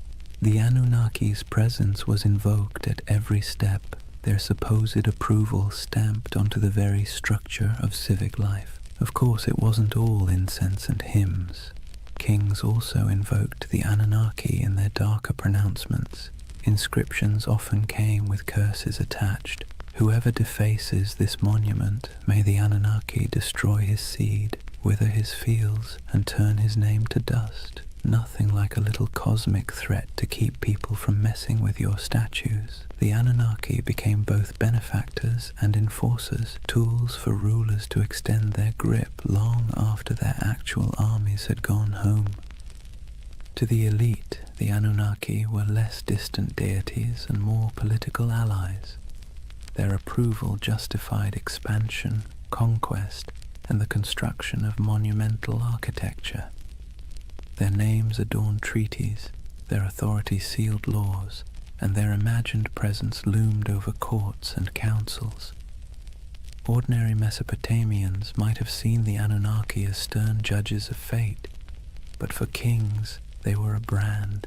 The Anunnaki's presence was invoked at every step, their supposed approval stamped onto the very structure of civic life. Of course, it wasn't all incense and hymns. Kings also invoked the Anunnaki in their darker pronouncements. Inscriptions often came with curses attached. Whoever defaces this monument, may the Anunnaki destroy his seed, wither his fields, and turn his name to dust. Nothing like a little cosmic threat to keep people from messing with your statues. The Anunnaki became both benefactors and enforcers, tools for rulers to extend their grip long after their actual armies had gone home. To the elite, the Anunnaki were less distant deities and more political allies. Their approval justified expansion, conquest, and the construction of monumental architecture. Their names adorned treaties, their authority sealed laws, and their imagined presence loomed over courts and councils. Ordinary Mesopotamians might have seen the Anunnaki as stern judges of fate, but for kings they were a brand,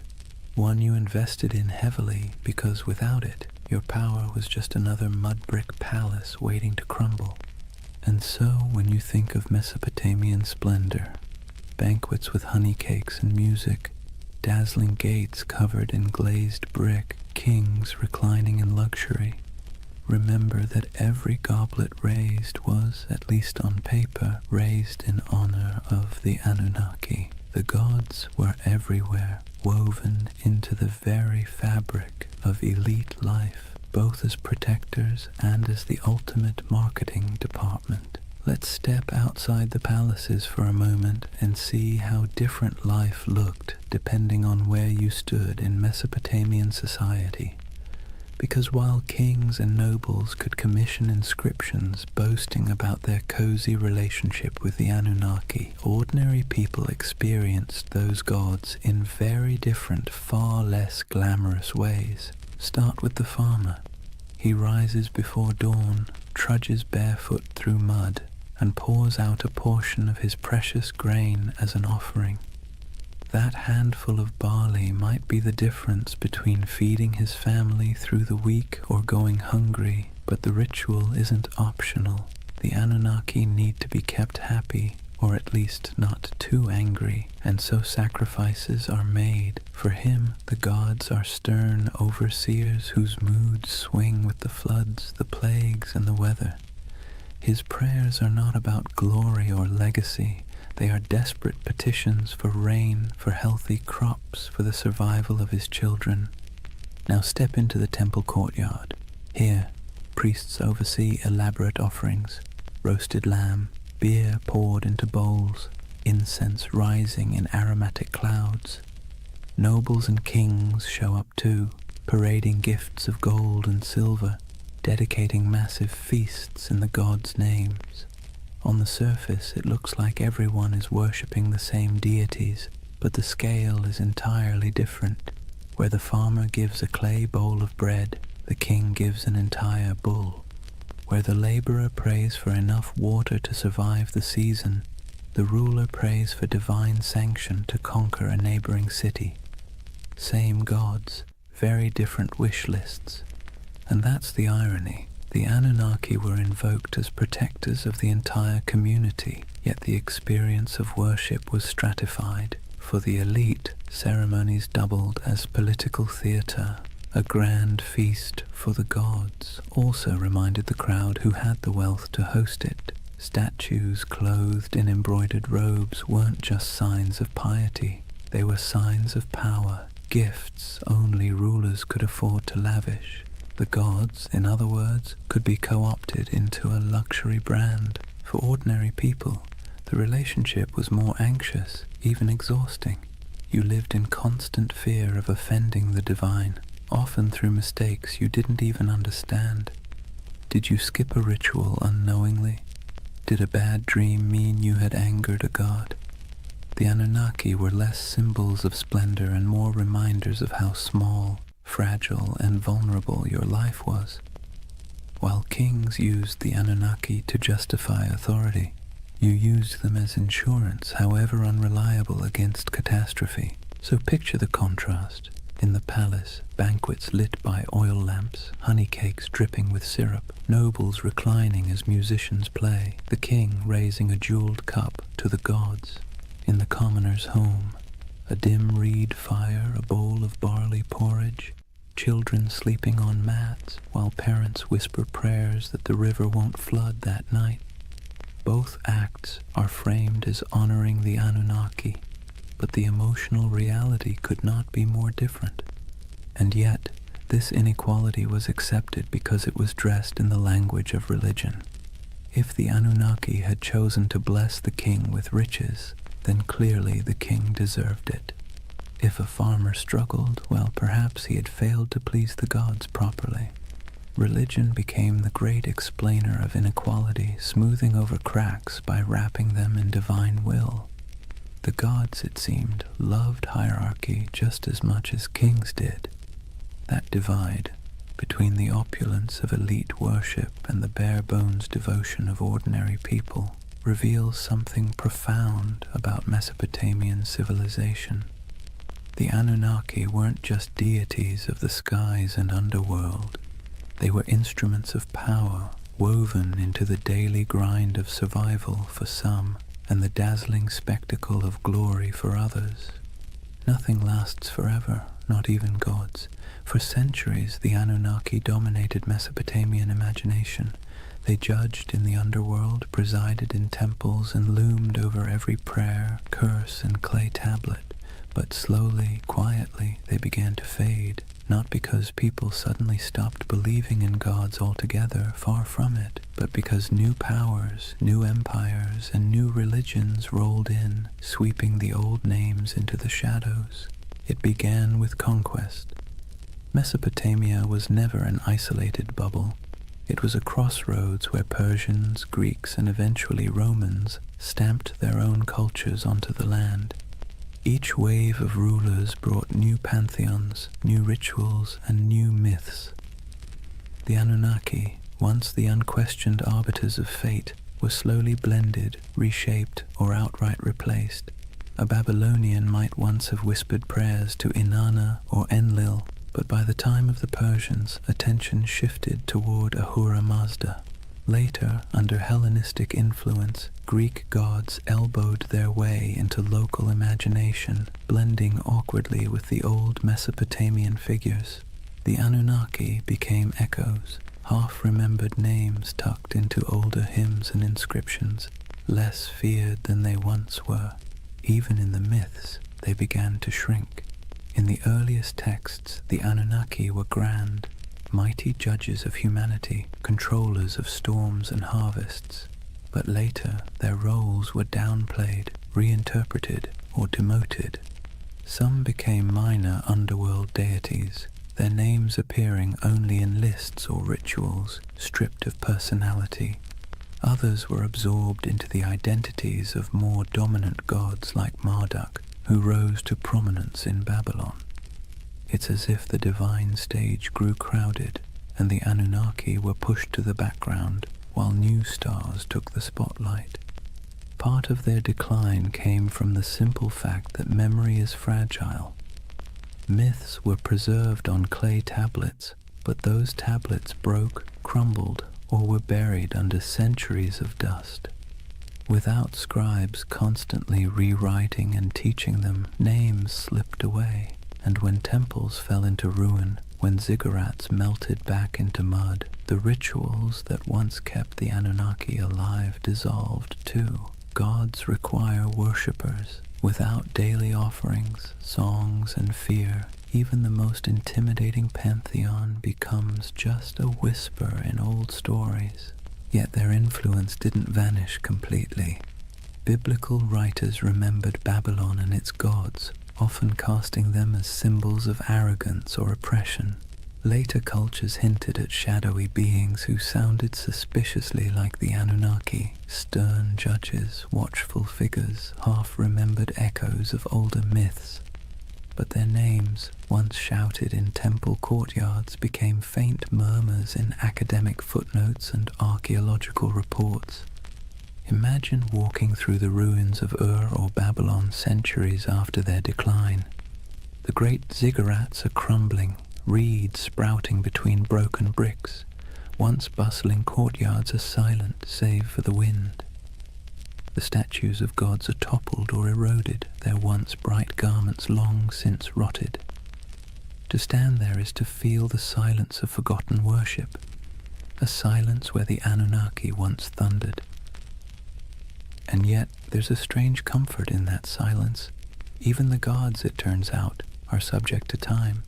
one you invested in heavily because without it your power was just another mud-brick palace waiting to crumble. And so when you think of Mesopotamian splendor, banquets with honey cakes and music, dazzling gates covered in glazed brick, kings reclining in luxury, remember that every goblet raised was, at least on paper, raised in honor of the Anunnaki. The gods were everywhere, woven into the very fabric of elite life, both as protectors and as the ultimate marketing department. Let's step outside the palaces for a moment and see how different life looked depending on where you stood in Mesopotamian society. Because while kings and nobles could commission inscriptions boasting about their cozy relationship with the Anunnaki, ordinary people experienced those gods in very different, far less glamorous ways. Start with the farmer. He rises before dawn, trudges barefoot through mud, and pours out a portion of his precious grain as an offering. That handful of barley might be the difference between feeding his family through the week or going hungry, but the ritual isn't optional. The Anunnaki need to be kept happy, or at least not too angry, and so sacrifices are made. For him, the gods are stern overseers whose moods swing with the floods, the plagues, and the weather. His prayers are not about glory or legacy. They are desperate petitions for rain, for healthy crops, for the survival of his children. Now step into the temple courtyard. Here, priests oversee elaborate offerings, roasted lamb, beer poured into bowls, incense rising in aromatic clouds. Nobles and kings show up too, parading gifts of gold and silver, dedicating massive feasts in the gods' names. On the surface, it looks like everyone is worshipping the same deities, but the scale is entirely different. Where the farmer gives a clay bowl of bread, the king gives an entire bull. Where the laborer prays for enough water to survive the season, the ruler prays for divine sanction to conquer a neighboring city. Same gods, very different wish lists. And that's the irony. The Anunnaki were invoked as protectors of the entire community, yet the experience of worship was stratified. For the elite, ceremonies doubled as political theater. A grand feast for the gods also reminded the crowd who had the wealth to host it. Statues clothed in embroidered robes weren't just signs of piety. They were signs of power, gifts only rulers could afford to lavish. The gods, in other words, could be co-opted into a luxury brand. For ordinary people, the relationship was more anxious, even exhausting. You lived in constant fear of offending the divine, often through mistakes you didn't even understand. Did you skip a ritual unknowingly? Did a bad dream mean you had angered a god? The Anunnaki were less symbols of splendor and more reminders of how small, fragile, and vulnerable your life was. While kings used the Anunnaki to justify authority, you used them as insurance, however unreliable, against catastrophe. So picture the contrast. In the palace, banquets lit by oil lamps, honey cakes dripping with syrup, nobles reclining as musicians play, the king raising a jeweled cup to the gods. In the commoner's home, a dim reed fire, a bowl of barley porridge, children sleeping on mats, while parents whisper prayers that the river won't flood that night. Both acts are framed as honoring the Anunnaki, but the emotional reality could not be more different. And yet, this inequality was accepted because it was dressed in the language of religion. If the Anunnaki had chosen to bless the king with riches, then clearly the king deserved it. If a farmer struggled, well, perhaps he had failed to please the gods properly. Religion became the great explainer of inequality, smoothing over cracks by wrapping them in divine will. The gods, it seemed, loved hierarchy just as much as kings did. That divide between the opulence of elite worship and the bare-bones devotion of ordinary people reveals something profound about Mesopotamian civilization. The Anunnaki weren't just deities of the skies and underworld. They were instruments of power woven into the daily grind of survival for some and the dazzling spectacle of glory for others. Nothing lasts forever, not even gods. For centuries, the Anunnaki dominated Mesopotamian imagination. They judged in the underworld, presided in temples, and loomed over every prayer, curse, and clay tablet. But slowly, quietly, they began to fade, not because people suddenly stopped believing in gods altogether, far from it, but because new powers, new empires, and new religions rolled in, sweeping the old names into the shadows. It began with conquest. Mesopotamia was never an isolated bubble. It was a crossroads where Persians, Greeks, and eventually Romans stamped their own cultures onto the land. Each wave of rulers brought new pantheons, new rituals, and new myths. The Anunnaki, once the unquestioned arbiters of fate, were slowly blended, reshaped, or outright replaced. A Babylonian might once have whispered prayers to Inanna or Enlil, but by the time of the Persians, attention shifted toward Ahura Mazda. Later, under Hellenistic influence, Greek gods elbowed their way into local imagination, blending awkwardly with the old Mesopotamian figures. The Anunnaki became echoes, half-remembered names tucked into older hymns and inscriptions, less feared than they once were. Even in the myths, they began to shrink. In the earliest texts, the Anunnaki were grand, mighty judges of humanity, controllers of storms and harvests. But later, their roles were downplayed, reinterpreted, or demoted. Some became minor underworld deities, their names appearing only in lists or rituals, stripped of personality. Others were absorbed into the identities of more dominant gods like Marduk, who rose to prominence in Babylon. It's as if the divine stage grew crowded, and the Anunnaki were pushed to the background, while new stars took the spotlight. Part of their decline came from the simple fact that memory is fragile. Myths were preserved on clay tablets, but those tablets broke, crumbled, or were buried under centuries of dust. Without scribes constantly rewriting and teaching them, names slipped away. And when temples fell into ruin, when ziggurats melted back into mud, the rituals that once kept the Anunnaki alive dissolved too. Gods require worshippers. Without daily offerings, songs, and fear, even the most intimidating pantheon becomes just a whisper in old stories. Yet their influence didn't vanish completely. Biblical writers remembered Babylon and its gods, often casting them as symbols of arrogance or oppression. Later cultures hinted at shadowy beings who sounded suspiciously like the Anunnaki, stern judges, watchful figures, half-remembered echoes of older myths. But their names, once shouted in temple courtyards, became faint murmurs in academic footnotes and archaeological reports. Imagine walking through the ruins of Ur or Babylon centuries after their decline. The great ziggurats are crumbling, reeds sprouting between broken bricks. Once bustling courtyards are silent save for the wind. The statues of gods are toppled or eroded, their once bright garments long since rotted. To stand there is to feel the silence of forgotten worship, a silence where the Anunnaki once thundered. And yet there's a strange comfort in that silence. Even the gods, it turns out, are subject to time.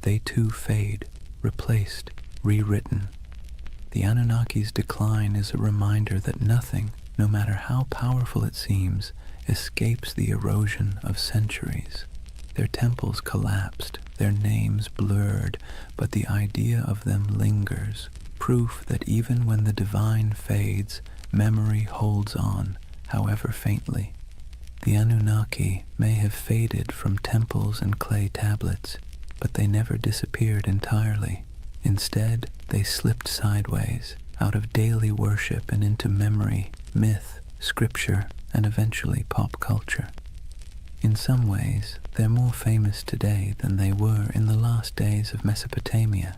They too fade, replaced, rewritten. The Anunnaki's decline is a reminder that nothing, no matter how powerful it seems, escapes the erosion of centuries. Their temples collapsed, their names blurred, but the idea of them lingers, proof that even when the divine fades, memory holds on, however faintly. The Anunnaki may have faded from temples and clay tablets, but they never disappeared entirely. Instead, they slipped sideways, out of daily worship and into memory, myth, scripture, and eventually pop culture. In some ways, they're more famous today than they were in the last days of Mesopotamia,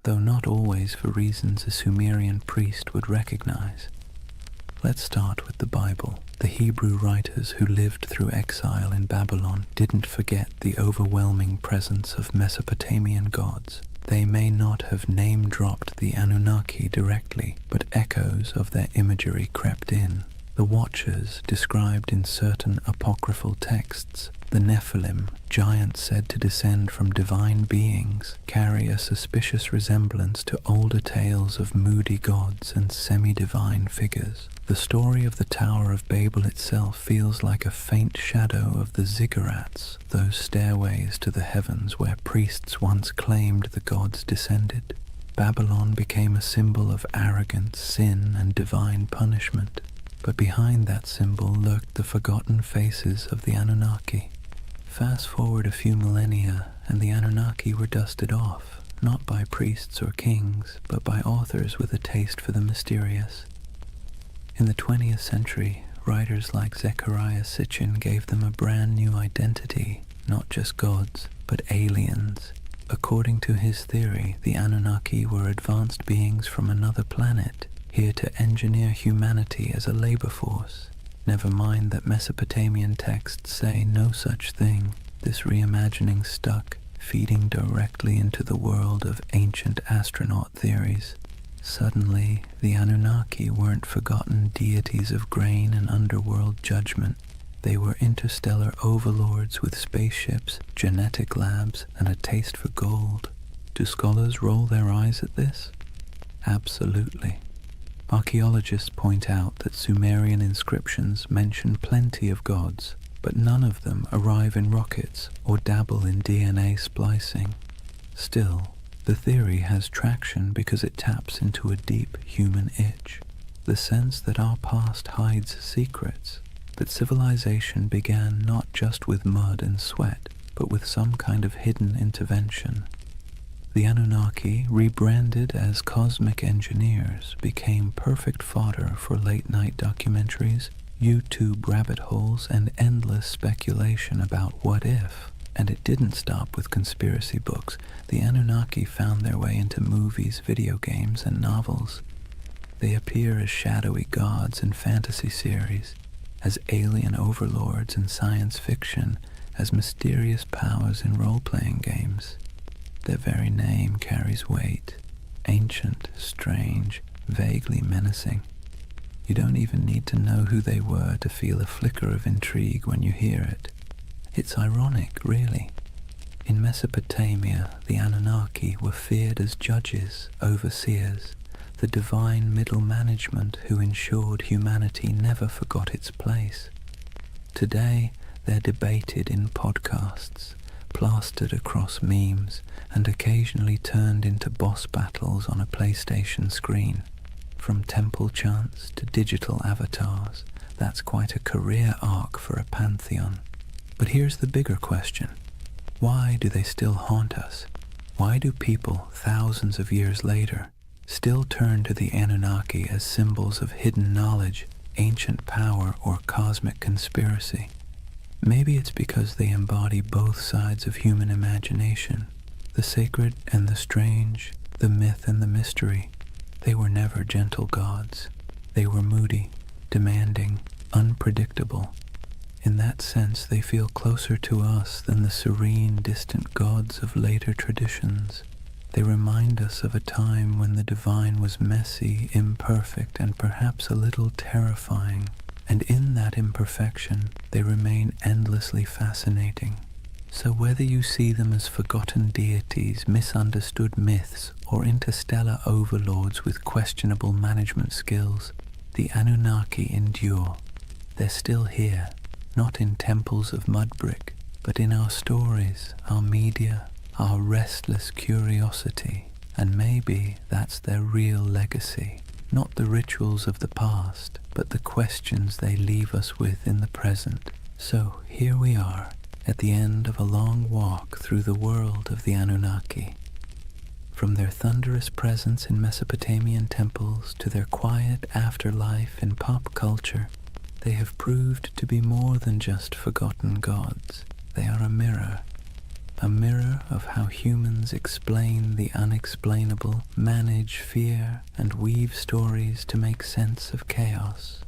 though not always for reasons a Sumerian priest would recognize. Let's start with the Bible. The Hebrew writers who lived through exile in Babylon didn't forget the overwhelming presence of Mesopotamian gods. They may not have name-dropped the Anunnaki directly, but echoes of their imagery crept in. The Watchers, described in certain apocryphal texts, the Nephilim, giants said to descend from divine beings, carry a suspicious resemblance to older tales of moody gods and semi-divine figures. The story of the Tower of Babel itself feels like a faint shadow of the ziggurats, those stairways to the heavens where priests once claimed the gods descended. Babylon became a symbol of arrogance, sin, and divine punishment. But behind that symbol lurked the forgotten faces of the Anunnaki. Fast forward a few millennia, and the Anunnaki were dusted off, not by priests or kings, but by authors with a taste for the mysterious. In the 20th century, writers like Zecharia Sitchin gave them a brand new identity, not just gods, but aliens. According to his theory, the Anunnaki were advanced beings from another planet, here to engineer humanity as a labor force. Never mind that Mesopotamian texts say no such thing. This reimagining stuck, feeding directly into the world of ancient astronaut theories. Suddenly, the Anunnaki weren't forgotten deities of grain and underworld judgment. They were interstellar overlords with spaceships, genetic labs, and a taste for gold. Do scholars roll their eyes at this? Absolutely. Archaeologists point out that Sumerian inscriptions mention plenty of gods, but none of them arrive in rockets or dabble in DNA splicing. Still, the theory has traction because it taps into a deep human itch, the sense that our past hides secrets, that civilization began not just with mud and sweat, but with some kind of hidden intervention. The Anunnaki, rebranded as cosmic engineers, became perfect fodder for late-night documentaries, YouTube rabbit holes, and endless speculation about what if. And it didn't stop with conspiracy books. The Anunnaki found their way into movies, video games, and novels. They appear as shadowy gods in fantasy series, as alien overlords in science fiction, as mysterious powers in role-playing games. Their very name carries weight, ancient, strange, vaguely menacing. You don't even need to know who they were to feel a flicker of intrigue when you hear it. It's ironic, really. In Mesopotamia, the Anunnaki were feared as judges, overseers, the divine middle management who ensured humanity never forgot its place. Today, they're debated in podcasts, plastered across memes, and occasionally turned into boss battles on a PlayStation screen. From temple chants to digital avatars, that's quite a career arc for a pantheon. But here's the bigger question. Why do they still haunt us? Why do people, thousands of years later, still turn to the Anunnaki as symbols of hidden knowledge, ancient power, or cosmic conspiracy? Maybe it's because they embody both sides of human imagination, the sacred and the strange, the myth and the mystery. They were never gentle gods. They were moody, demanding, unpredictable. In that sense, they feel closer to us than the serene, distant gods of later traditions. They remind us of a time when the divine was messy, imperfect, and perhaps a little terrifying. And in that imperfection, they remain endlessly fascinating. So whether you see them as forgotten deities, misunderstood myths, or interstellar overlords with questionable management skills, the Anunnaki endure. They're still here, not in temples of mud brick, but in our stories, our media, our restless curiosity, and maybe that's their real legacy. Not the rituals of the past, but the questions they leave us with in the present. So here we are, at the end of a long walk through the world of the Anunnaki. From their thunderous presence in Mesopotamian temples to their quiet afterlife in pop culture, they have proved to be more than just forgotten gods. They are a mirror of how humans explain the unexplainable, manage fear, and weave stories to make sense of chaos.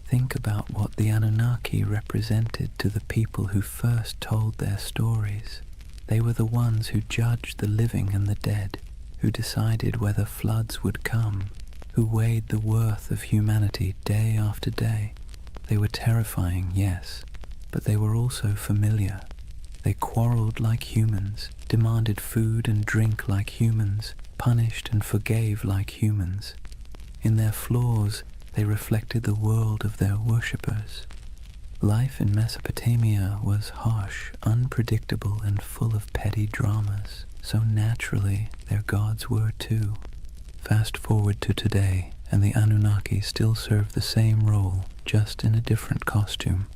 Think about what the Anunnaki represented to the people who first told their stories. They were the ones who judged the living and the dead, who decided whether floods would come, who weighed the worth of humanity day after day. They were terrifying, yes, but they were also familiar. They quarreled like humans, demanded food and drink like humans, punished and forgave like humans. In their flaws, they reflected the world of their worshippers. Life in Mesopotamia was harsh, unpredictable, and full of petty dramas, so naturally their gods were too. Fast forward to today, and the Anunnaki still serve the same role, just in a different costume.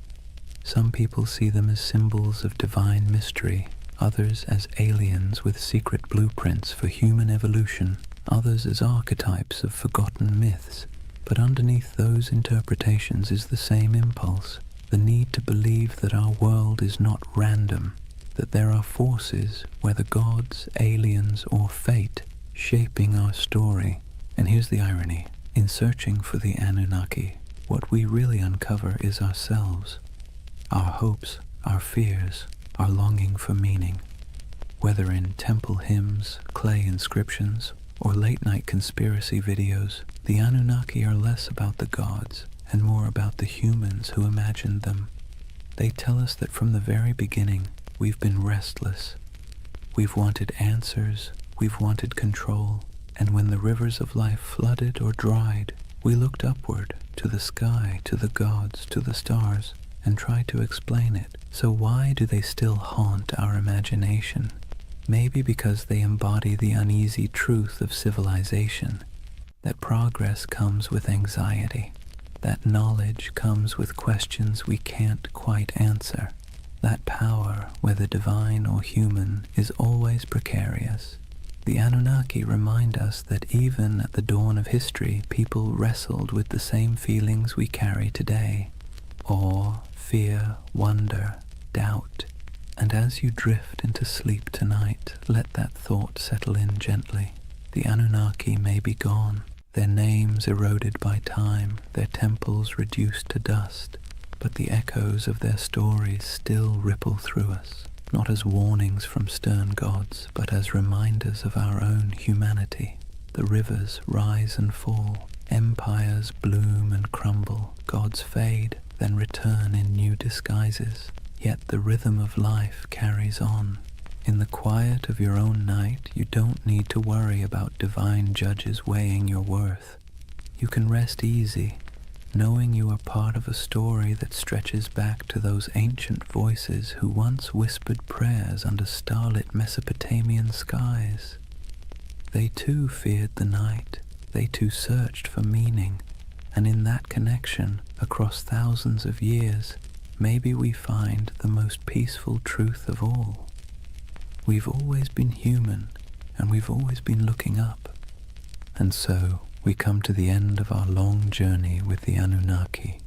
Some people see them as symbols of divine mystery, others as aliens with secret blueprints for human evolution, others as archetypes of forgotten myths. But underneath those interpretations is the same impulse, the need to believe that our world is not random, that there are forces, whether gods, aliens, or fate, shaping our story. And here's the irony. In searching for the Anunnaki, what we really uncover is ourselves. Our hopes, our fears, our longing for meaning. Whether in temple hymns, clay inscriptions, or late-night conspiracy videos, the Anunnaki are less about the gods and more about the humans who imagined them. They tell us that from the very beginning, we've been restless. We've wanted answers, we've wanted control, and when the rivers of life flooded or dried, we looked upward, to the sky, to the gods, to the stars, and tried to explain it. So why do they still haunt our imagination? Maybe because they embody the uneasy truth of civilization, that progress comes with anxiety, that knowledge comes with questions we can't quite answer, that power, whether divine or human, is always precarious. The Anunnaki remind us that even at the dawn of history, people wrestled with the same feelings we carry today: awe, fear, wonder, doubt. And as you drift into sleep tonight, let that thought settle in gently. The Anunnaki may be gone, their names eroded by time, their temples reduced to dust, but the echoes of their stories still ripple through us, not as warnings from stern gods, but as reminders of our own humanity. The rivers rise and fall, empires bloom and crumble, gods fade, then return in new disguises. Yet the rhythm of life carries on. In the quiet of your own night, you don't need to worry about divine judges weighing your worth. You can rest easy, knowing you are part of a story that stretches back to those ancient voices who once whispered prayers under starlit Mesopotamian skies. They too feared the night, they too searched for meaning, and in that connection, across thousands of years, maybe we find the most peaceful truth of all. We've always been human, and we've always been looking up. And so, we come to the end of our long journey with the Anunnaki.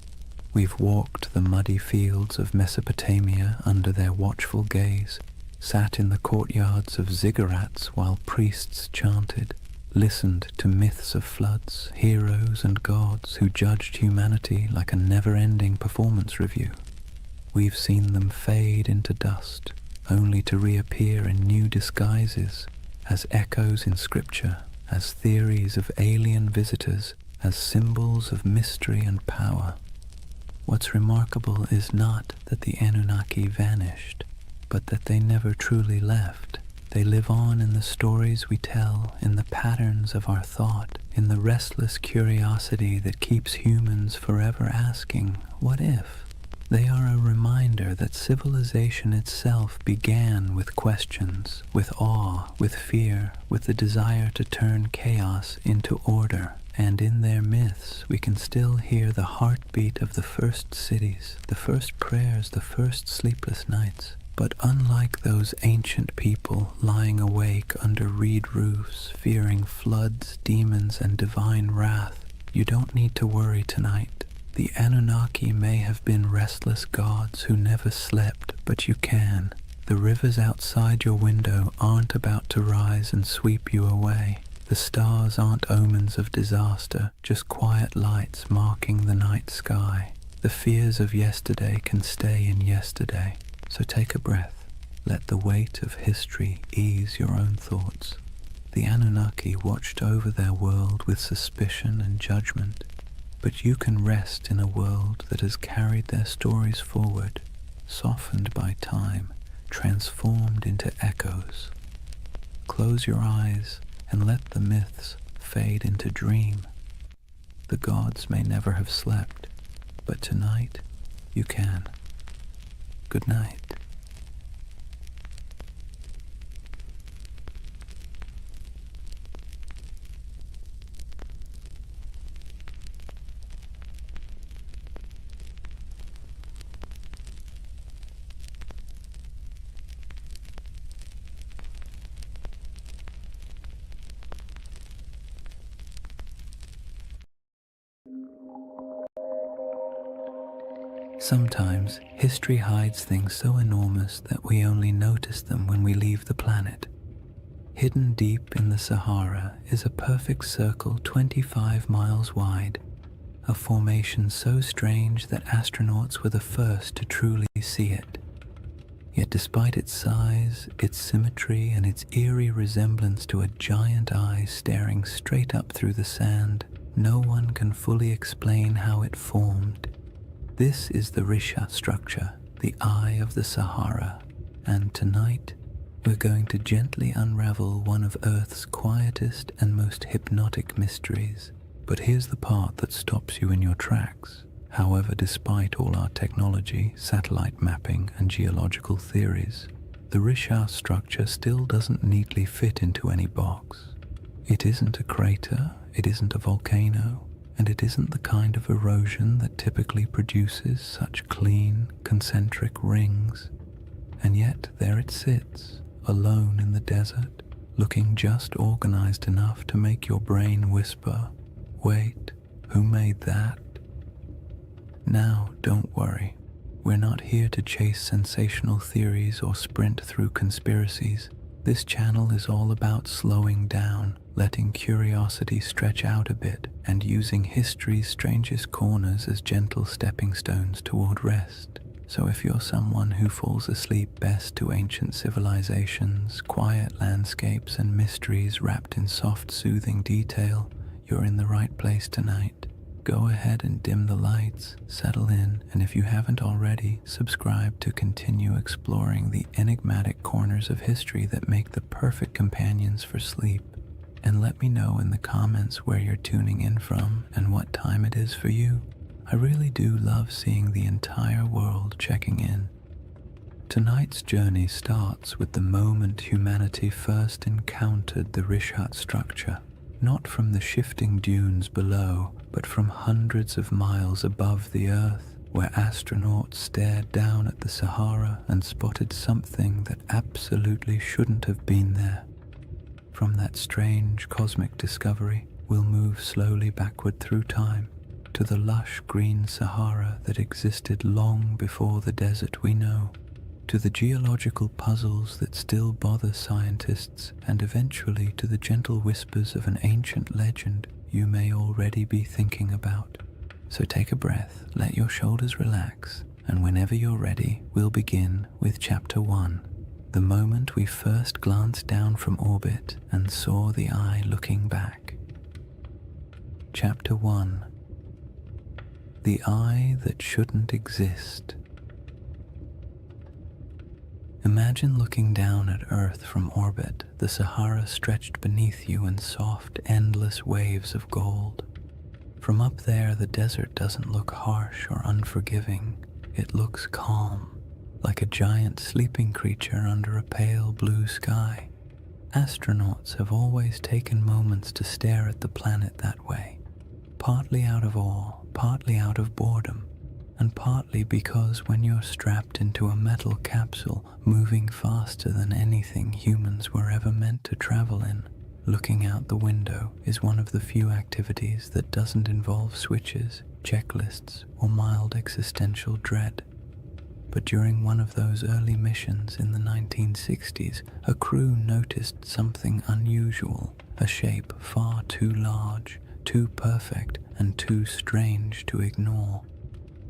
We've walked the muddy fields of Mesopotamia under their watchful gaze, sat in the courtyards of ziggurats while priests chanted, listened to myths of floods, heroes and gods who judged humanity like a never-ending performance review. We've seen them fade into dust, only to reappear in new disguises, as echoes in scripture, as theories of alien visitors, as symbols of mystery and power. What's remarkable is not that the Anunnaki vanished, but that they never truly left. They live on in the stories we tell, in the patterns of our thought, in the restless curiosity that keeps humans forever asking, what if? They are a reminder that civilization itself began with questions, with awe, with fear, with the desire to turn chaos into order. And in their myths, we can still hear the heartbeat of the first cities, the first prayers, the first sleepless nights. But unlike those ancient people lying awake under reed roofs, fearing floods, demons, and divine wrath, you don't need to worry tonight. The Anunnaki may have been restless gods who never slept, but you can. The rivers outside your window aren't about to rise and sweep you away. The stars aren't omens of disaster, just quiet lights marking the night sky. The fears of yesterday can stay in yesterday. So take a breath. Let the weight of history ease your own thoughts. The Anunnaki watched over their world with suspicion and judgment, but you can rest in a world that has carried their stories forward, softened by time, transformed into echoes. Close your eyes and let the myths fade into dream. The gods may never have slept, but tonight you can. Good night. Sometimes history hides things so enormous that we only notice them when we leave the planet. Hidden deep in the Sahara is a perfect circle 25 miles wide, a formation so strange that astronauts were the first to truly see it. Yet despite its size, its symmetry, and its eerie resemblance to a giant eye staring straight up through the sand, no one can fully explain how it formed. This is the Risha structure, the Eye of the Sahara, and tonight we're going to gently unravel one of Earth's quietest and most hypnotic mysteries. But here's the part that stops you in your tracks. However, despite all our technology, satellite mapping, and geological theories, the Risha structure still doesn't neatly fit into any box. It isn't a crater, it isn't a volcano, and it isn't the kind of erosion that typically produces such clean, concentric rings. And yet there it sits, alone in the desert, looking just organized enough to make your brain whisper, "Wait, who made that?" Now, don't worry. We're not here to chase sensational theories or sprint through conspiracies. This channel is all about slowing down, letting curiosity stretch out a bit, and using history's strangest corners as gentle stepping stones toward rest. So if you're someone who falls asleep best to ancient civilizations, quiet landscapes, and mysteries wrapped in soft, soothing detail, you're in the right place tonight. Go ahead and dim the lights, settle in, and if you haven't already, subscribe to continue exploring the enigmatic corners of history that make the perfect companions for sleep. And let me know in the comments where you're tuning in from and what time it is for you. I really do love seeing the entire world checking in. Tonight's journey starts with the moment humanity first encountered the Rishat structure. Not from the shifting dunes below, but from hundreds of miles above the Earth, where astronauts stared down at the Sahara and spotted something that absolutely shouldn't have been there. From that strange cosmic discovery, we'll move slowly backward through time to the lush green Sahara that existed long before the desert we know, to the geological puzzles that still bother scientists, and eventually to the gentle whispers of an ancient legend you may already be thinking about. So take a breath, let your shoulders relax, and whenever you're ready, we'll begin with Chapter 1, the moment we first glanced down from orbit and saw the eye looking back. Chapter 1. The Eye That Shouldn't Exist. Imagine looking down at Earth from orbit, the Sahara stretched beneath you in soft, endless waves of gold. From up there, the desert doesn't look harsh or unforgiving. It looks calm, like a giant sleeping creature under a pale blue sky. Astronauts have always taken moments to stare at the planet that way, partly out of awe, partly out of boredom, and partly because when you're strapped into a metal capsule moving faster than anything humans were ever meant to travel in, looking out the window is one of the few activities that doesn't involve switches, checklists, or mild existential dread. But during one of those early missions in the 1960s, a crew noticed something unusual, a shape far too large, too perfect, and too strange to ignore.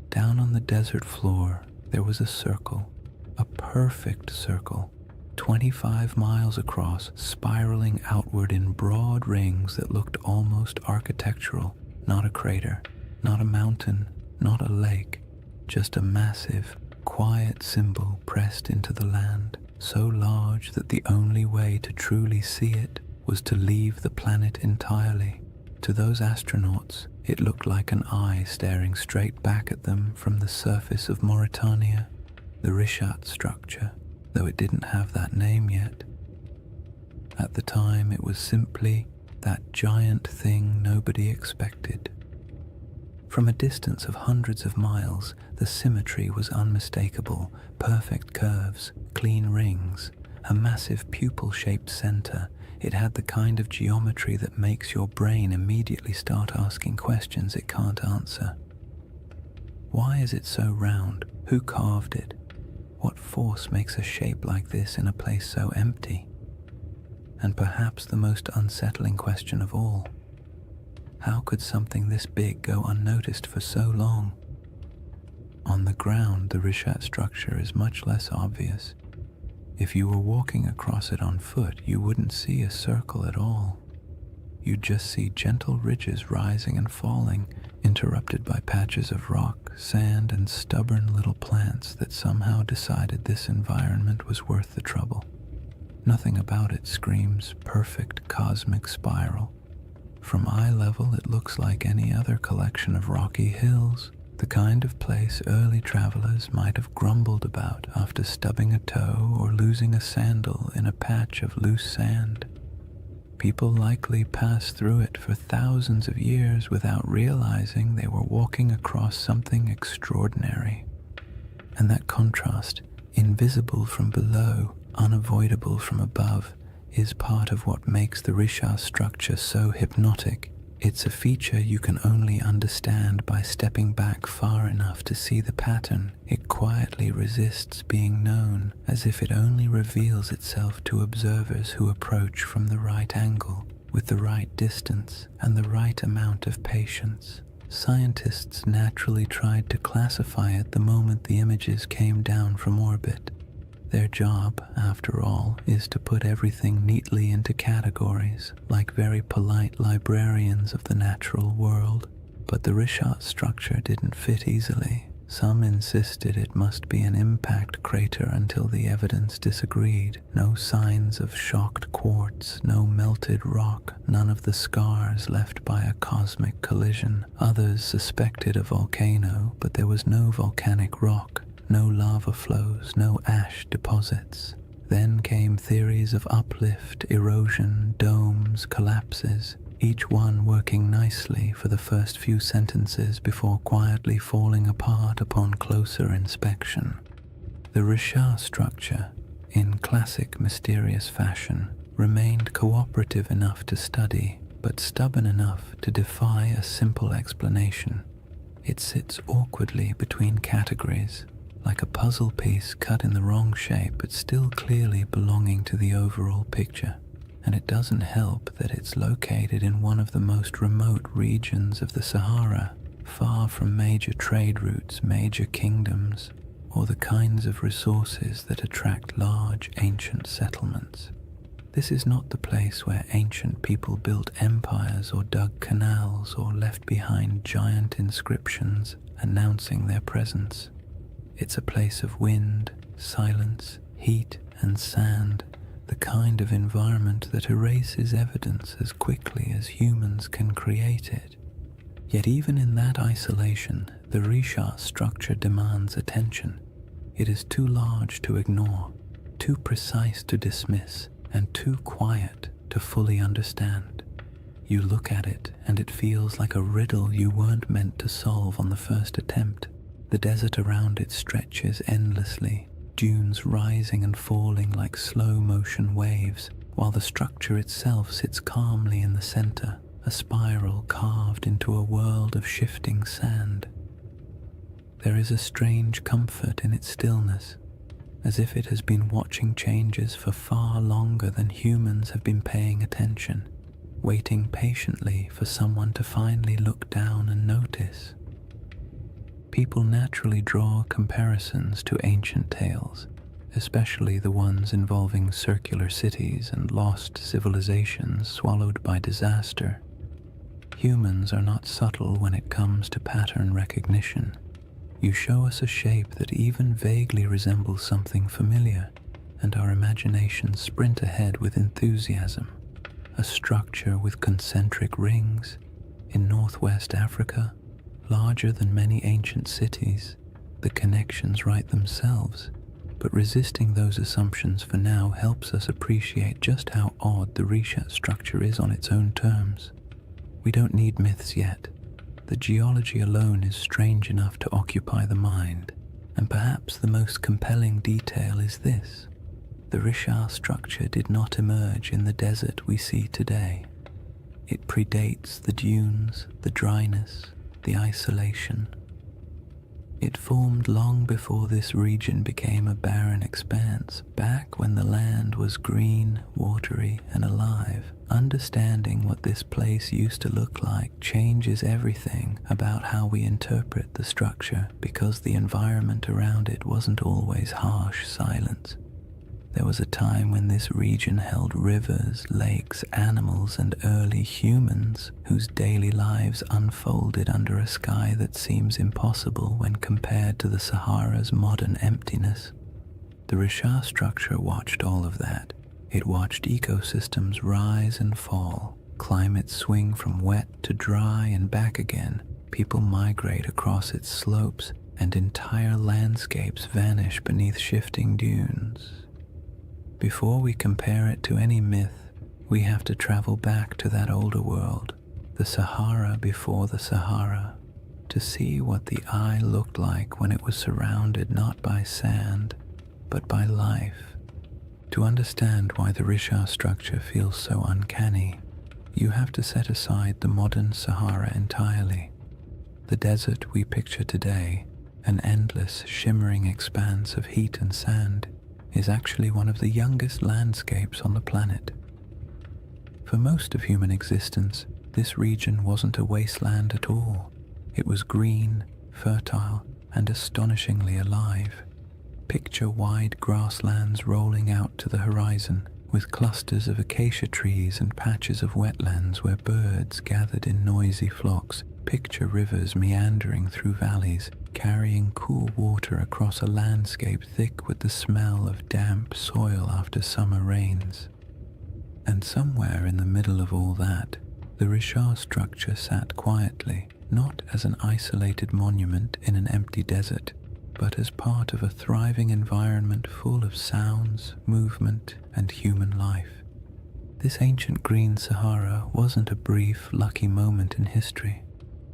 Down on the desert floor, there was a circle, a perfect circle, 25 miles across, spiraling outward in broad rings that looked almost architectural. Not a crater, not a mountain, not a lake, just a massive, quiet symbol pressed into the land, so large that the only way to truly see it was to leave the planet entirely. To those astronauts, it looked like an eye staring straight back at them from the surface of Mauritania, the Richat structure, though it didn't have that name yet. At the time, it was simply that giant thing nobody expected. From a distance of hundreds of miles, the symmetry was unmistakable: perfect curves, clean rings, a massive pupil-shaped center. It had the kind of geometry that makes your brain immediately start asking questions it can't answer. Why is it so round? Who carved it? What force makes a shape like this in a place so empty? And perhaps the most unsettling question of all, how could something this big go unnoticed for so long? On the ground, the Richat structure is much less obvious. If you were walking across it on foot, you wouldn't see a circle at all. You'd just see gentle ridges rising and falling, interrupted by patches of rock, sand, and stubborn little plants that somehow decided this environment was worth the trouble. Nothing about it screams perfect cosmic spiral. From eye level, it looks like any other collection of rocky hills, the kind of place early travelers might have grumbled about after stubbing a toe or losing a sandal in a patch of loose sand. People likely passed through it for thousands of years without realizing they were walking across something extraordinary. And that contrast, invisible from below, unavoidable from above, is part of what makes the Richat structure so hypnotic. It's a feature you can only understand by stepping back far enough to see the pattern. It quietly resists being known, as if it only reveals itself to observers who approach from the right angle, with the right distance, and the right amount of patience. Scientists naturally tried to classify it the moment the images came down from orbit. Their job, after all, is to put everything neatly into categories, like very polite librarians of the natural world. But the Richat structure didn't fit easily. Some insisted it must be an impact crater until the evidence disagreed. No signs of shocked quartz, no melted rock, none of the scars left by a cosmic collision. Others suspected a volcano, but there was no volcanic rock. No lava flows, no ash deposits. Then came theories of uplift, erosion, domes, collapses, each one working nicely for the first few sentences before quietly falling apart upon closer inspection. The Richat structure, in classic mysterious fashion, remained cooperative enough to study, but stubborn enough to defy a simple explanation. It sits awkwardly between categories, like a puzzle piece cut in the wrong shape but still clearly belonging to the overall picture. And it doesn't help that it's located in one of the most remote regions of the Sahara, far from major trade routes, major kingdoms, or the kinds of resources that attract large ancient settlements. This is not the place where ancient people built empires or dug canals or left behind giant inscriptions announcing their presence. It's a place of wind, silence, heat, and sand, the kind of environment that erases evidence as quickly as humans can create it. Yet even in that isolation, The Risha structure demands attention. It is too large to ignore, too precise to dismiss, and too quiet to fully understand. You look at it and it feels like a riddle you weren't meant to solve on the first attempt. The desert around it stretches endlessly, dunes rising and falling like slow-motion waves, while the structure itself sits calmly in the center, a spiral carved into a world of shifting sand. There is a strange comfort in its stillness, as if it has been watching changes for far longer than humans have been paying attention, waiting patiently for someone to finally look down and notice. People naturally draw comparisons to ancient tales, especially the ones involving circular cities and lost civilizations swallowed by disaster. Humans are not subtle when it comes to pattern recognition. You show us a shape that even vaguely resembles something familiar, and our imaginations sprint ahead with enthusiasm. A structure with concentric rings in northwest Africa, larger than many ancient cities. The connections write themselves, but resisting those assumptions for now helps us appreciate just how odd the Risha structure is on its own terms. We don't need myths yet. The geology alone is strange enough to occupy the mind, and perhaps the most compelling detail is this. The Risha structure did not emerge in the desert we see today. It predates the dunes, the dryness, the isolation. It formed long before this region became a barren expanse, back when the land was green, watery, and alive. Understanding what this place used to look like changes everything about how we interpret the structure, because the environment around it wasn't always harsh silence. There was a time when this region held rivers, lakes, animals, and early humans whose daily lives unfolded under a sky that seems impossible when compared to the Sahara's modern emptiness. The Risha structure watched all of that. It watched ecosystems rise and fall, climates swing from wet to dry and back again, people migrate across its slopes, and entire landscapes vanish beneath shifting dunes. Before we compare it to any myth, we have to travel back to that older world, the Sahara before the Sahara, to see what the eye looked like when it was surrounded not by sand, but by life. To understand why the Risha structure feels so uncanny, you have to set aside the modern Sahara entirely. The desert we picture today, an endless, shimmering expanse of heat and sand, is actually one of the youngest landscapes on the planet. For most of human existence, this region wasn't a wasteland at all. It was green, fertile, and astonishingly alive. Picture wide grasslands rolling out to the horizon, with clusters of acacia trees and patches of wetlands where birds gathered in noisy flocks. Picture rivers meandering through valleys, carrying cool water across a landscape thick with the smell of damp soil after summer rains. And somewhere in the middle of all that, the Risha structure sat quietly, not as an isolated monument in an empty desert, but as part of a thriving environment full of sounds, movement, and human life. This ancient green Sahara wasn't a brief, lucky moment in history.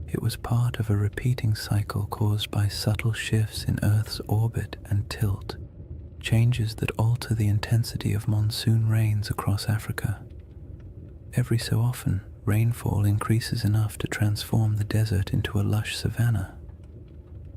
It was part of a repeating cycle caused by subtle shifts in Earth's orbit and tilt, changes that alter the intensity of monsoon rains across Africa. Every so often, rainfall increases enough to transform the desert into a lush savanna.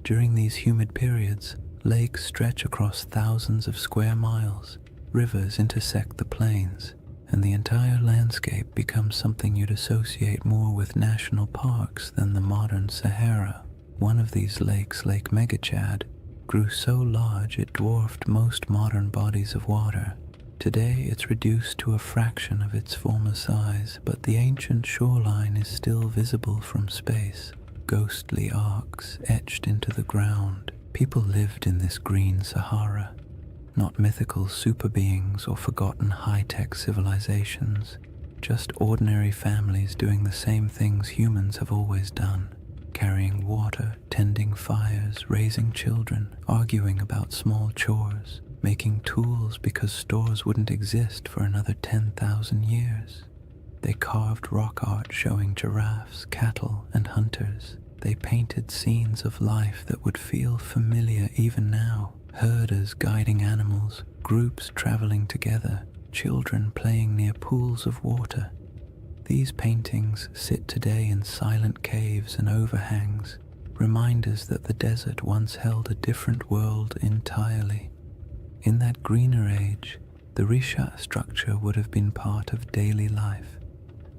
During these humid periods, lakes stretch across thousands of square miles, rivers intersect the plains, and the entire landscape becomes something you'd associate more with national parks than the modern Sahara. One of these lakes, Lake Megachad, grew so large it dwarfed most modern bodies of water. Today it's reduced to a fraction of its former size, but the ancient shoreline is still visible from space, ghostly arcs etched into the ground. People lived in this green Sahara, not mythical super beings or forgotten high-tech civilizations, just ordinary families doing the same things humans have always done. carrying water, tending fires, raising children, arguing about small chores, making tools because stores wouldn't exist for another 10,000 years. They carved rock art showing giraffes, cattle, and hunters. They painted scenes of life that would feel familiar even now. Herders guiding animals, groups traveling together, children playing near pools of water. These paintings sit today in silent caves and overhangs, reminders that the desert once held a different world entirely. In that greener age, the Risha structure would have been part of daily life,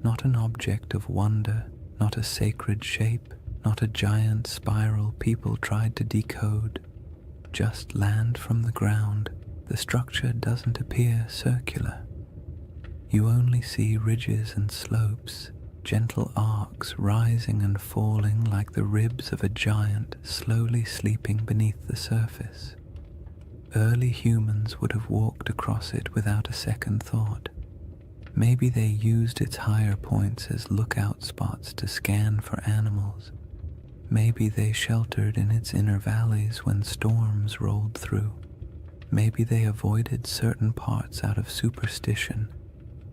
not an object of wonder, not a sacred shape, not a giant spiral people tried to decode. Just land from the ground. The structure doesn't appear circular. You only see ridges and slopes, gentle arcs rising and falling like the ribs of a giant slowly sleeping beneath the surface. Early humans would have walked across it without a second thought. Maybe they used its higher points as lookout spots to scan for animals. Maybe they sheltered in its inner valleys when storms rolled through. Maybe they avoided certain parts out of superstition,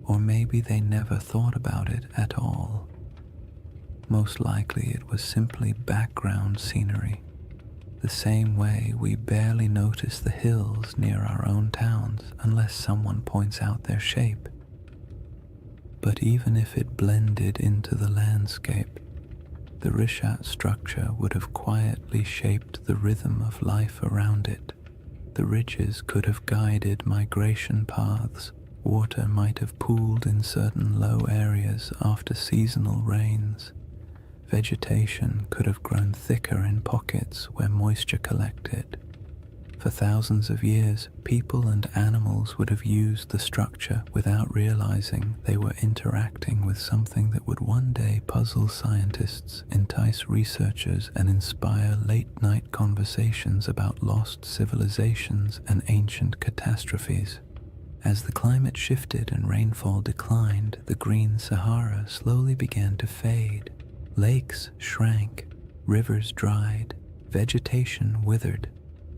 or maybe they never thought about it at all. Most likely it was simply background scenery, the same way we barely notice the hills near our own towns unless someone points out their shape. But even if it blended into the landscape, the Rishat structure would have quietly shaped the rhythm of life around it. The ridges could have guided migration paths. Water might have pooled in certain low areas after seasonal rains. Vegetation could have grown thicker in pockets where moisture collected. For thousands of years, people and animals would have used the structure without realizing they were interacting with something that would one day puzzle scientists, entice researchers, and inspire late-night conversations about lost civilizations and ancient catastrophes. As the climate shifted and rainfall declined, the green Sahara slowly began to fade. Lakes shrank, rivers dried, vegetation withered.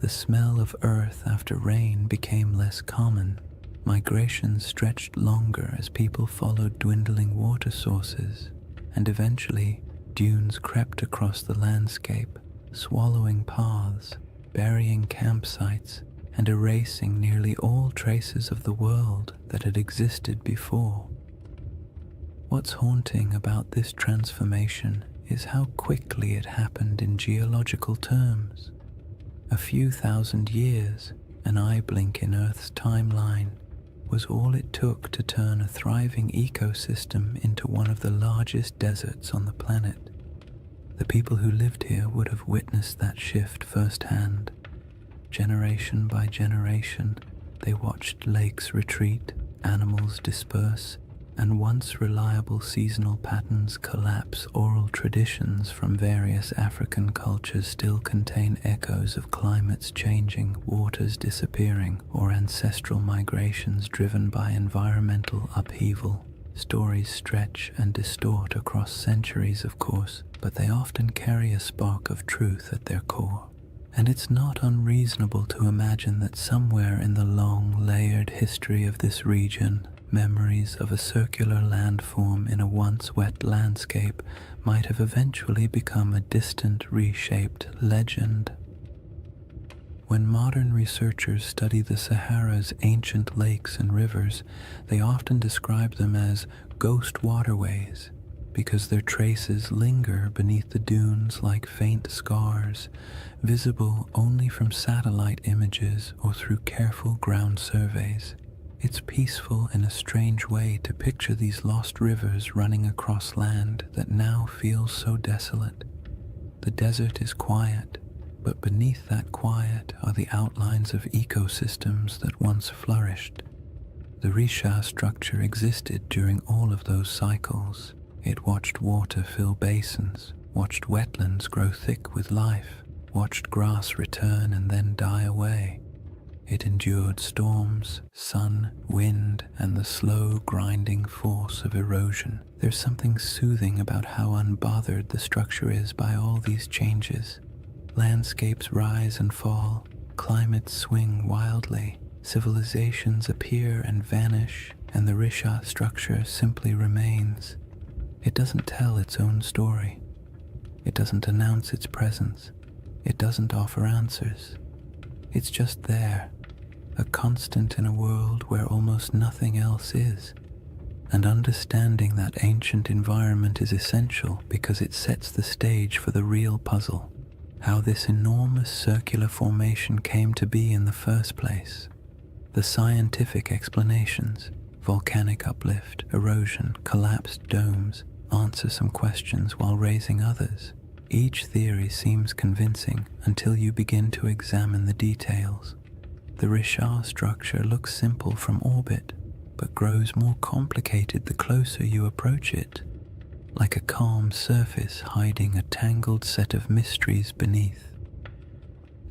The smell of earth after rain became less common. Migration stretched longer as people followed dwindling water sources, and eventually dunes crept across the landscape, swallowing paths, burying campsites, and erasing nearly all traces of the world that had existed before. What's haunting about this transformation is how quickly it happened in geological terms. A few thousand years, an eye blink in Earth's timeline, was all it took to turn a thriving ecosystem into one of the largest deserts on the planet. The people who lived here would have witnessed that shift firsthand. Generation by generation, they watched lakes retreat, animals disperse, and once reliable seasonal patterns collapse. Oral traditions from various African cultures still contain echoes of climates changing, waters disappearing, or ancestral migrations driven by environmental upheaval. Stories stretch and distort across centuries, of course, but they often carry a spark of truth at their core. And it's not unreasonable to imagine that somewhere in the long, layered history of this region, memories of a circular landform in a once wet landscape might have eventually become a distant, reshaped legend. When modern researchers study the Sahara's ancient lakes and rivers, they often describe them as ghost waterways, because their traces linger beneath the dunes like faint scars, visible only from satellite images or through careful ground surveys. It's peaceful in a strange way to picture these lost rivers running across land that now feels so desolate. The desert is quiet, but beneath that quiet are the outlines of ecosystems that once flourished. The Risha structure existed during all of those cycles. It watched water fill basins, watched wetlands grow thick with life, watched grass return and then die away. It endured storms, sun, wind, and the slow grinding force of erosion. There's something soothing about how unbothered the structure is by all these changes. Landscapes rise and fall, climates swing wildly, civilizations appear and vanish, and the Risha structure simply remains. It doesn't tell its own story. It doesn't announce its presence. It doesn't offer answers. It's just there, a constant in a world where almost nothing else is. And understanding that ancient environment is essential because it sets the stage for the real puzzle, how this enormous circular formation came to be in the first place. The scientific explanations, volcanic uplift, erosion, collapsed domes, answer some questions while raising others. Each theory seems convincing until you begin to examine the details. The Risha structure looks simple from orbit, but grows more complicated the closer you approach it, like a calm surface hiding a tangled set of mysteries beneath.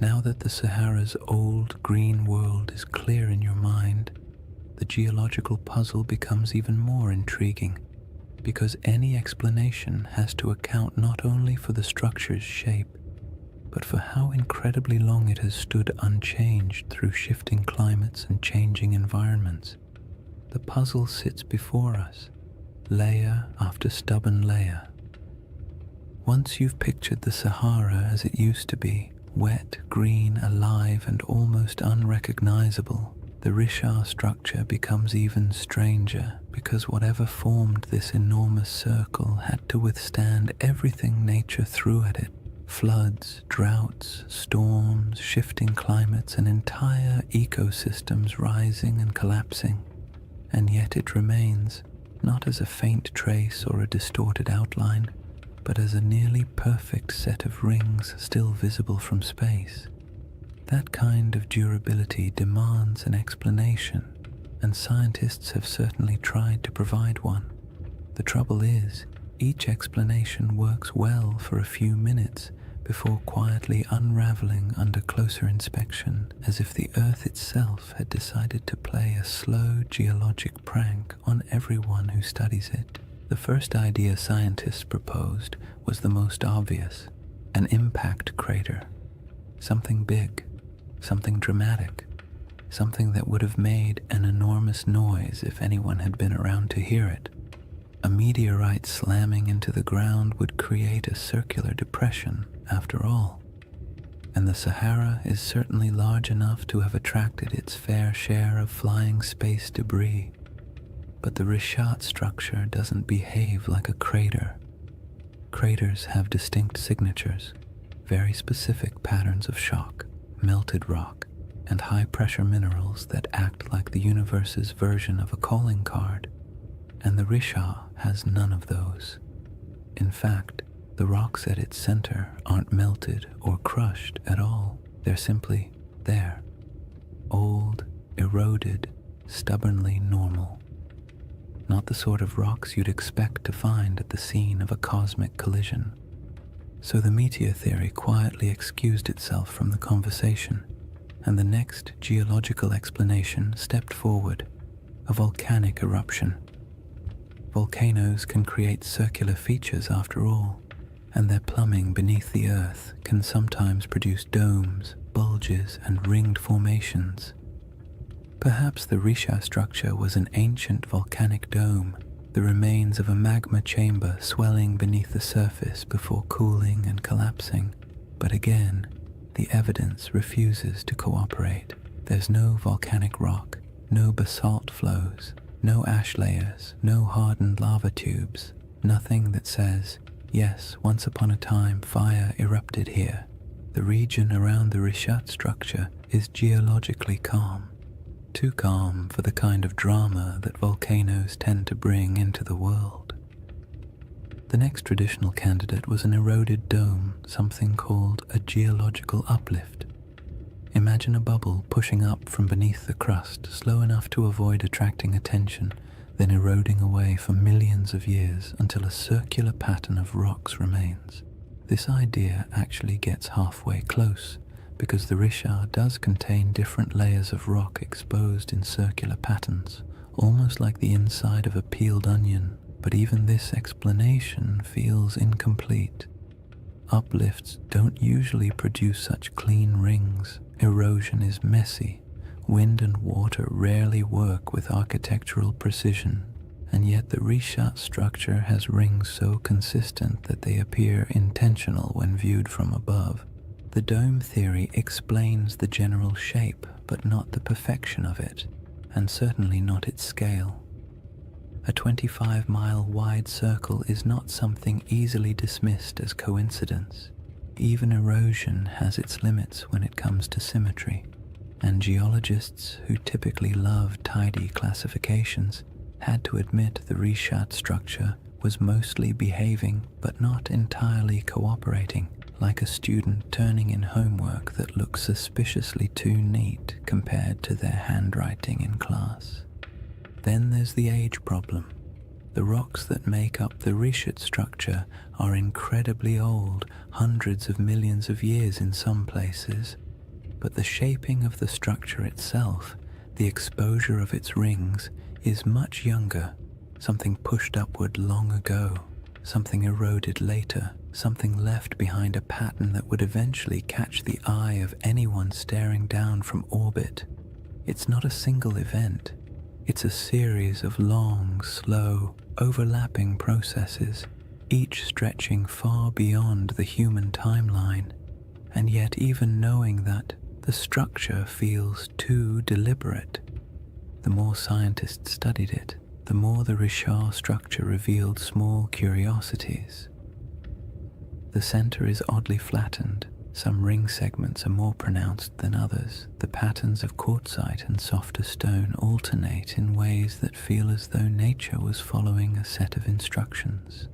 Now that the Sahara's old green world is clear in your mind, the geological puzzle becomes even more intriguing, because any explanation has to account not only for the structure's shape, but for how incredibly long it has stood unchanged through shifting climates and changing environments. The puzzle sits before us, layer after stubborn layer. Once you've pictured the Sahara as it used to be, wet, green, alive, and almost unrecognizable, the Risha structure becomes even stranger, because whatever formed this enormous circle had to withstand everything nature threw at it. Floods, droughts, storms, shifting climates, and entire ecosystems rising and collapsing. And yet it remains, not as a faint trace or a distorted outline, but as a nearly perfect set of rings still visible from space. That kind of durability demands an explanation, and scientists have certainly tried to provide one. The trouble is, each explanation works well for a few minutes before quietly unraveling under closer inspection, as if the Earth itself had decided to play a slow geologic prank on everyone who studies it. The first idea scientists proposed was the most obvious: an impact crater. Something big, something dramatic, something that would have made an enormous noise if anyone had been around to hear it. A meteorite slamming into the ground would create a circular depression, after all. And the Sahara is certainly large enough to have attracted its fair share of flying space debris. But the Rishat structure doesn't behave like a crater. Craters have distinct signatures, very specific patterns of shock, melted rock, and high-pressure minerals that act like the universe's version of a calling card. And the Risha has none of those. In fact, the rocks at its center aren't melted or crushed at all. They're simply there. Old, eroded, stubbornly normal. Not the sort of rocks you'd expect to find at the scene of a cosmic collision. So the meteor theory quietly excused itself from the conversation, and the next geological explanation stepped forward: a volcanic eruption. Volcanoes can create circular features after all, and their plumbing beneath the earth can sometimes produce domes, bulges, and ringed formations. Perhaps the Risha structure was an ancient volcanic dome, the remains of a magma chamber swelling beneath the surface before cooling and collapsing. But again, the evidence refuses to cooperate. There's no volcanic rock, no basalt flows, no ash layers, no hardened lava tubes, nothing that says, yes, once upon a time fire erupted here. The region around the Rishat structure is geologically calm, too calm for the kind of drama that volcanoes tend to bring into the world. The next traditional candidate was an eroded dome, something called a geological uplift. Imagine a bubble pushing up from beneath the crust, slow enough to avoid attracting attention, then eroding away for millions of years until a circular pattern of rocks remains. This idea actually gets halfway close, because the Richard does contain different layers of rock exposed in circular patterns, almost like the inside of a peeled onion, but even this explanation feels incomplete. Uplifts don't usually produce such clean rings. Erosion is messy. Wind and water rarely work with architectural precision, and yet the Richat structure has rings so consistent that they appear intentional when viewed from above. The dome theory explains the general shape, but not the perfection of it, and certainly not its scale. A 25-mile wide circle is not something easily dismissed as coincidence. Even erosion has its limits when it comes to symmetry, and geologists who typically love tidy classifications had to admit the Richat structure was mostly behaving but not entirely cooperating, like a student turning in homework that looks suspiciously too neat compared to their handwriting in class. Then there's the age problem. The rocks that make up the Richat structure are incredibly old, hundreds of millions of years in some places, but the shaping of the structure itself, the exposure of its rings, is much younger, something pushed upward long ago, something eroded later, something left behind a pattern that would eventually catch the eye of anyone staring down from orbit. It's not a single event. It's a series of long, slow, overlapping processes, each stretching far beyond the human timeline, and yet even knowing that, the structure feels too deliberate. The more scientists studied it, the more the Richat structure revealed small curiosities. The center is oddly flattened. Some ring segments are more pronounced than others. The patterns of quartzite and softer stone alternate in ways that feel as though nature was following a set of instructions.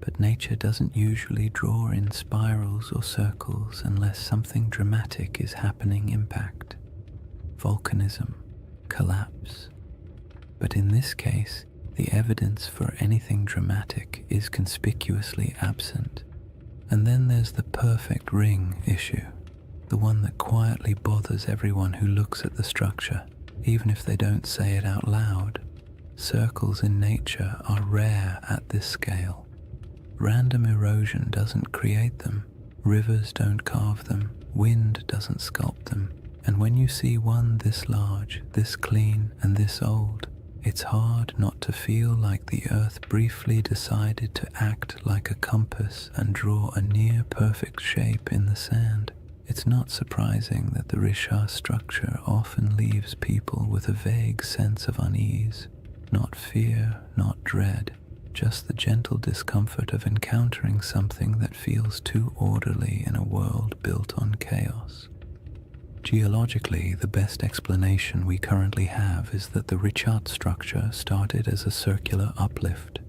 But nature doesn't usually draw in spirals or circles unless something dramatic is happening. Impact, volcanism, collapse. But in this case, the evidence for anything dramatic is conspicuously absent. And then there's the perfect ring issue, the one that quietly bothers everyone who looks at the structure, even if they don't say it out loud. Circles in nature are rare at this scale. Random erosion doesn't create them, rivers don't carve them, wind doesn't sculpt them, and when you see one this large, this clean, and this old, it's hard not to feel like the earth briefly decided to act like a compass and draw a near-perfect shape in the sand. It's not surprising that the Richat structure often leaves people with a vague sense of unease, not fear, not dread, just the gentle discomfort of encountering something that feels too orderly in a world built on chaos. Geologically, the best explanation we currently have is that the Richat structure started as a circular uplift,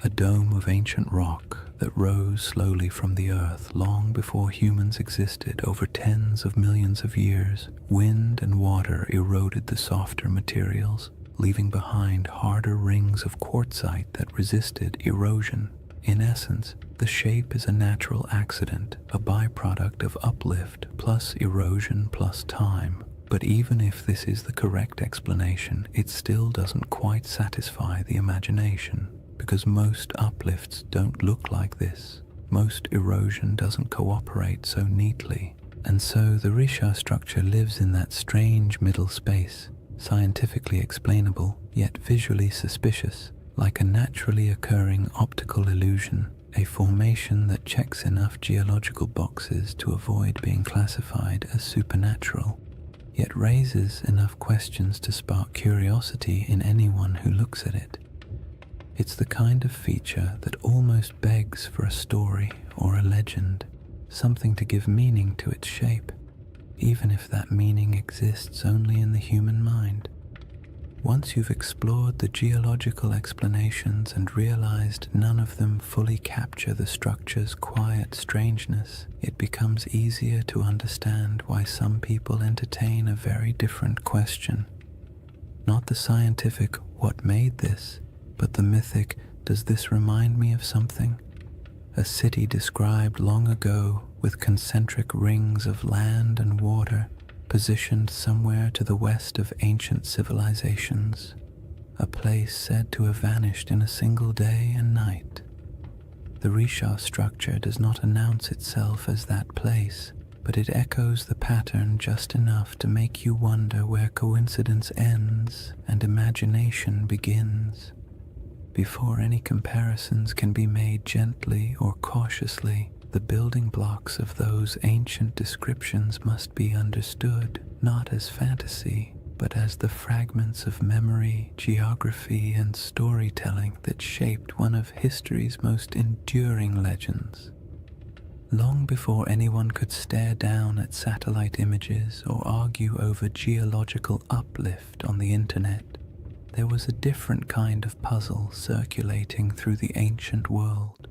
a dome of ancient rock that rose slowly from the earth long before humans existed. Over tens of millions of years, wind and water eroded the softer materials, leaving behind harder rings of quartzite that resisted erosion. In essence, the shape is a natural accident, a byproduct of uplift plus erosion plus time. But even if this is the correct explanation, it still doesn't quite satisfy the imagination, because most uplifts don't look like this. Most erosion doesn't cooperate so neatly. And so the Richat structure lives in that strange middle space, scientifically explainable, yet visually suspicious, like a naturally occurring optical illusion, a formation that checks enough geological boxes to avoid being classified as supernatural, yet raises enough questions to spark curiosity in anyone who looks at it. It's the kind of feature that almost begs for a story or a legend, something to give meaning to its shape, even if that meaning exists only in the human mind. Once you've explored the geological explanations and realized none of them fully capture the structure's quiet strangeness, it becomes easier to understand why some people entertain a very different question. Not the scientific, what made this, but the mythic, does this remind me of something? A city described long ago, with concentric rings of land and water positioned somewhere to the west of ancient civilizations, a place said to have vanished in a single day and night. The Risha structure does not announce itself as that place, but it echoes the pattern just enough to make you wonder where coincidence ends and imagination begins. Before any comparisons can be made gently or cautiously, the building blocks of those ancient descriptions must be understood not as fantasy, but as the fragments of memory, geography, and storytelling that shaped one of history's most enduring legends. Long before anyone could stare down at satellite images or argue over geological uplift on the internet, there was a different kind of puzzle circulating through the ancient world.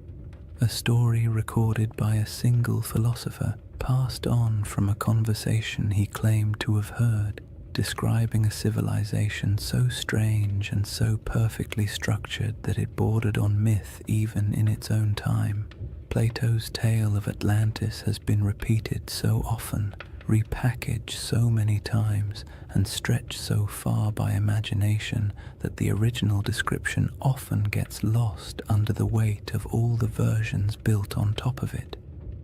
A story recorded by a single philosopher, passed on from a conversation he claimed to have heard, describing a civilization so strange and so perfectly structured that it bordered on myth even in its own time. Plato's tale of Atlantis has been repeated so often, repackaged so many times, and stretched so far by imagination that the original description often gets lost under the weight of all the versions built on top of it.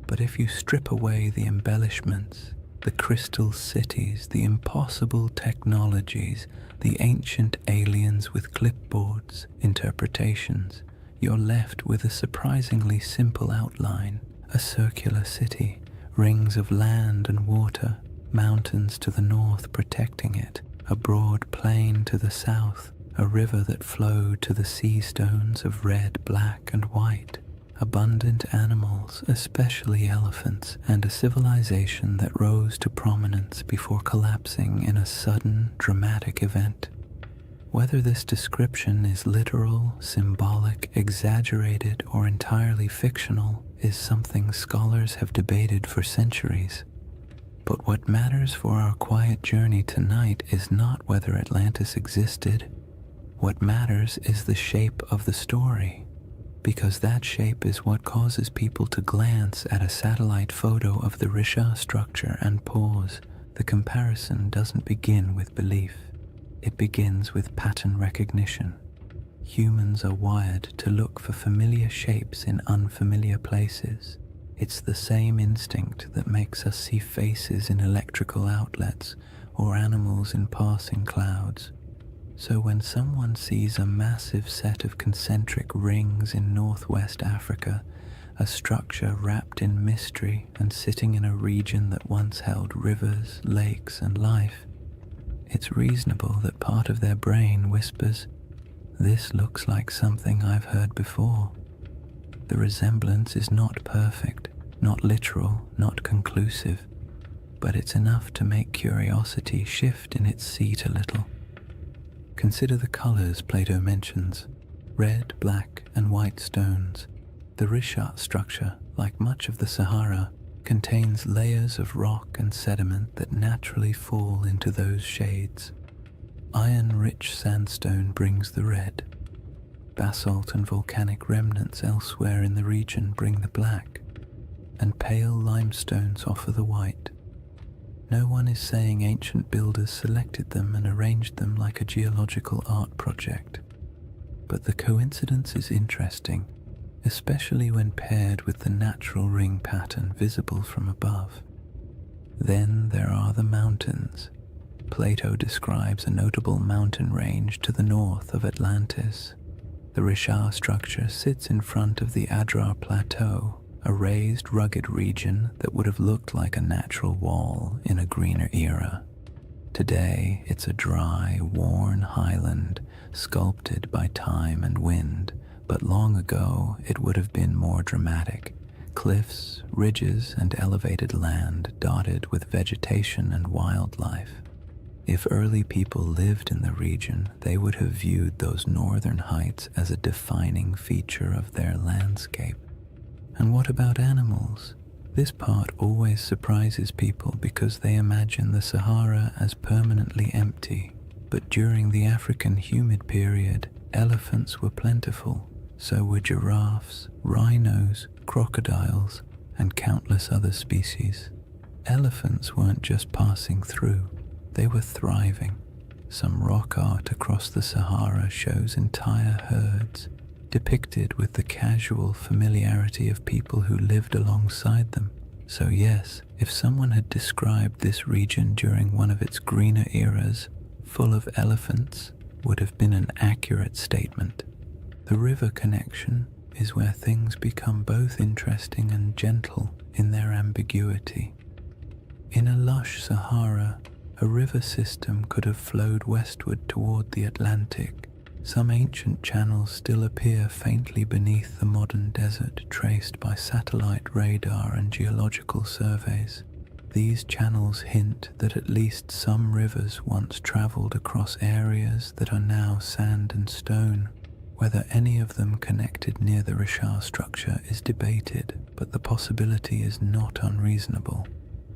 But if you strip away the embellishments, the crystal cities, the impossible technologies, the ancient aliens with clipboards, interpretations, you're left with a surprisingly simple outline: a circular city, rings of land and water, mountains to the north protecting it, a broad plain to the south, a river that flowed to the sea stones of red, black, and white, abundant animals, especially elephants, and a civilization that rose to prominence before collapsing in a sudden, dramatic event. Whether this description is literal, symbolic, exaggerated, or entirely fictional is something scholars have debated for centuries. But what matters for our quiet journey tonight is not whether Atlantis existed. What matters is the shape of the story, because that shape is what causes people to glance at a satellite photo of the Risha structure and pause. The comparison doesn't begin with belief. It begins with pattern recognition. Humans are wired to look for familiar shapes in unfamiliar places. It's the same instinct that makes us see faces in electrical outlets or animals in passing clouds. So when someone sees a massive set of concentric rings in northwest Africa, a structure wrapped in mystery and sitting in a region that once held rivers, lakes, and life, it's reasonable that part of their brain whispers, "This looks like something I've heard before." The resemblance is not perfect, not literal, not conclusive, but it's enough to make curiosity shift in its seat a little. Consider the colors Plato mentions: red, black, and white stones. The Rishat structure, like much of the Sahara, contains layers of rock and sediment that naturally fall into those shades. Iron-rich sandstone brings the red. Basalt and volcanic remnants elsewhere in the region bring the black, and pale limestones offer the white. No one is saying ancient builders selected them and arranged them like a geological art project, but the coincidence is interesting, especially when paired with the natural ring pattern visible from above. Then there are the mountains. Plato describes a notable mountain range to the north of Atlantis. The Risha structure sits in front of the Adrar Plateau, a raised, rugged region that would have looked like a natural wall in a greener era. Today, it's a dry, worn highland, sculpted by time and wind, but long ago it would have been more dramatic. Cliffs, ridges, and elevated land dotted with vegetation and wildlife. If early people lived in the region, they would have viewed those northern heights as a defining feature of their landscape. And what about animals? This part always surprises people because they imagine the Sahara as permanently empty. But during the African humid period, elephants were plentiful. So were giraffes, rhinos, crocodiles, and countless other species. Elephants weren't just passing through, they were thriving. Some rock art across the Sahara shows entire herds, depicted with the casual familiarity of people who lived alongside them. So yes, if someone had described this region during one of its greener eras, full of elephants, would have been an accurate statement. The river connection is where things become both interesting and gentle in their ambiguity. In a lush Sahara, a river system could have flowed westward toward the Atlantic. Some ancient channels still appear faintly beneath the modern desert, traced by satellite radar and geological surveys. These channels hint that at least some rivers once traveled across areas that are now sand and stone. Whether any of them connected near the Richat structure is debated, but the possibility is not unreasonable.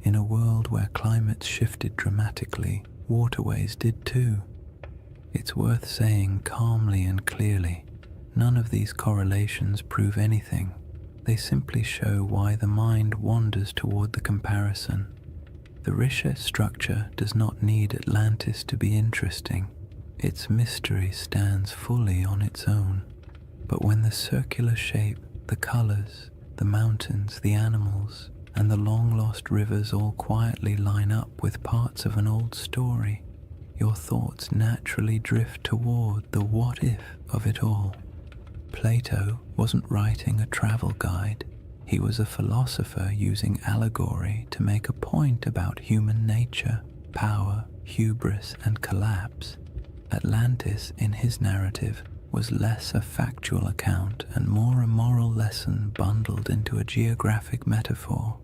In a world where climates shifted dramatically, waterways did too. It's worth saying calmly and clearly, none of these correlations prove anything. They simply show why the mind wanders toward the comparison. The Richat structure does not need Atlantis to be interesting. Its mystery stands fully on its own. But when the circular shape, the colors, the mountains, the animals, and the long-lost rivers all quietly line up with parts of an old story, your thoughts naturally drift toward the what-if of it all. Plato wasn't writing a travel guide. He was a philosopher using allegory to make a point about human nature, power, hubris, and collapse. Atlantis, in his narrative, was less a factual account and more a moral lesson bundled into a geographic metaphor.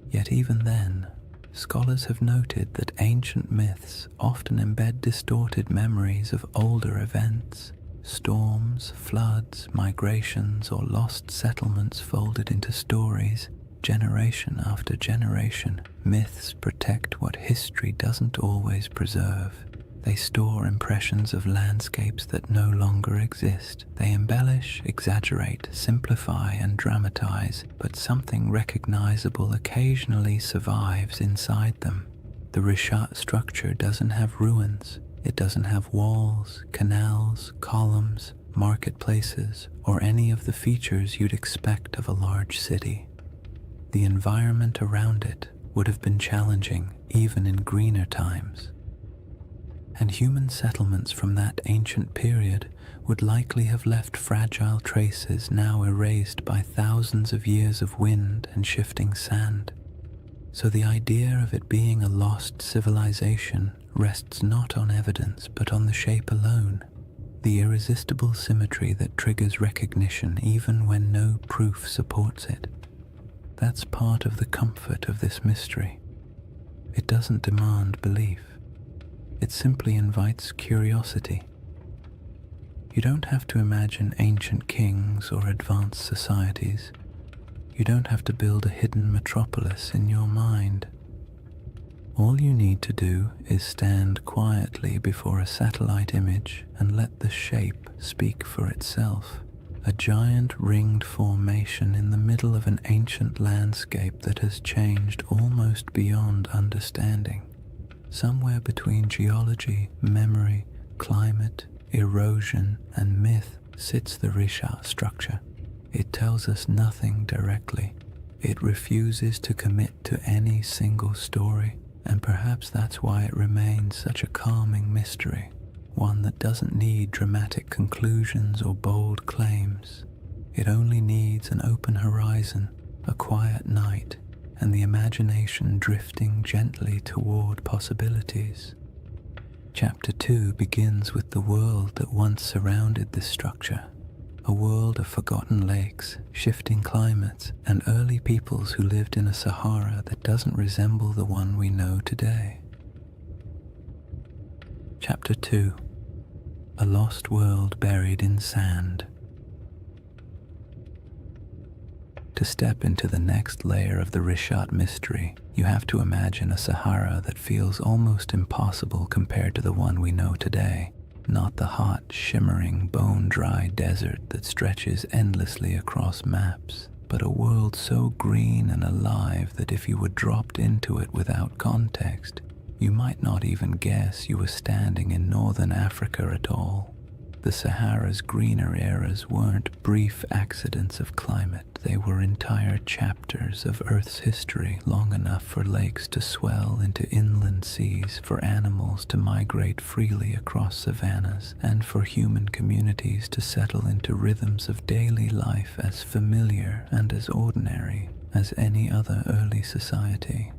Yet even then, scholars have noted that ancient myths often embed distorted memories of older events. Storms, floods, migrations, or lost settlements folded into stories, generation after generation. Myths protect what history doesn't always preserve. They store impressions of landscapes that no longer exist. They embellish, exaggerate, simplify, and dramatize, but something recognizable occasionally survives inside them. The Richat structure doesn't have ruins. It doesn't have walls, canals, columns, marketplaces, or any of the features you'd expect of a large city. The environment around it would have been challenging even in greener times. And human settlements from that ancient period would likely have left fragile traces now erased by thousands of years of wind and shifting sand. So the idea of it being a lost civilization rests not on evidence but on the shape alone, the irresistible symmetry that triggers recognition even when no proof supports it. That's part of the comfort of this mystery. It doesn't demand belief. It simply invites curiosity. You don't have to imagine ancient kings or advanced societies. You don't have to build a hidden metropolis in your mind. All you need to do is stand quietly before a satellite image and let the shape speak for itself. A giant ringed formation in the middle of an ancient landscape that has changed almost beyond understanding. Somewhere between geology, memory, climate, erosion, and myth sits the Richat structure. It tells us nothing directly. It refuses to commit to any single story, and perhaps that's why it remains such a calming mystery, one that doesn't need dramatic conclusions or bold claims. It only needs an open horizon, a quiet night, and the imagination drifting gently toward possibilities. Chapter 2 begins with the world that once surrounded this structure, a world of forgotten lakes, shifting climates, and early peoples who lived in a Sahara that doesn't resemble the one we know today. Chapter 2: A Lost World Buried in Sand. To step into the next layer of the Richat mystery, you have to imagine a Sahara that feels almost impossible compared to the one we know today. Not the hot, shimmering, bone-dry desert that stretches endlessly across maps. but a world so green and alive that if you were dropped into it without context, you might not even guess you were standing in northern Africa at all. The Sahara's greener eras weren't brief accidents of climate, they were entire chapters of Earth's history, long enough for lakes to swell into inland seas, for animals to migrate freely across savannas, and for human communities to settle into rhythms of daily life as familiar and as ordinary as any other early society.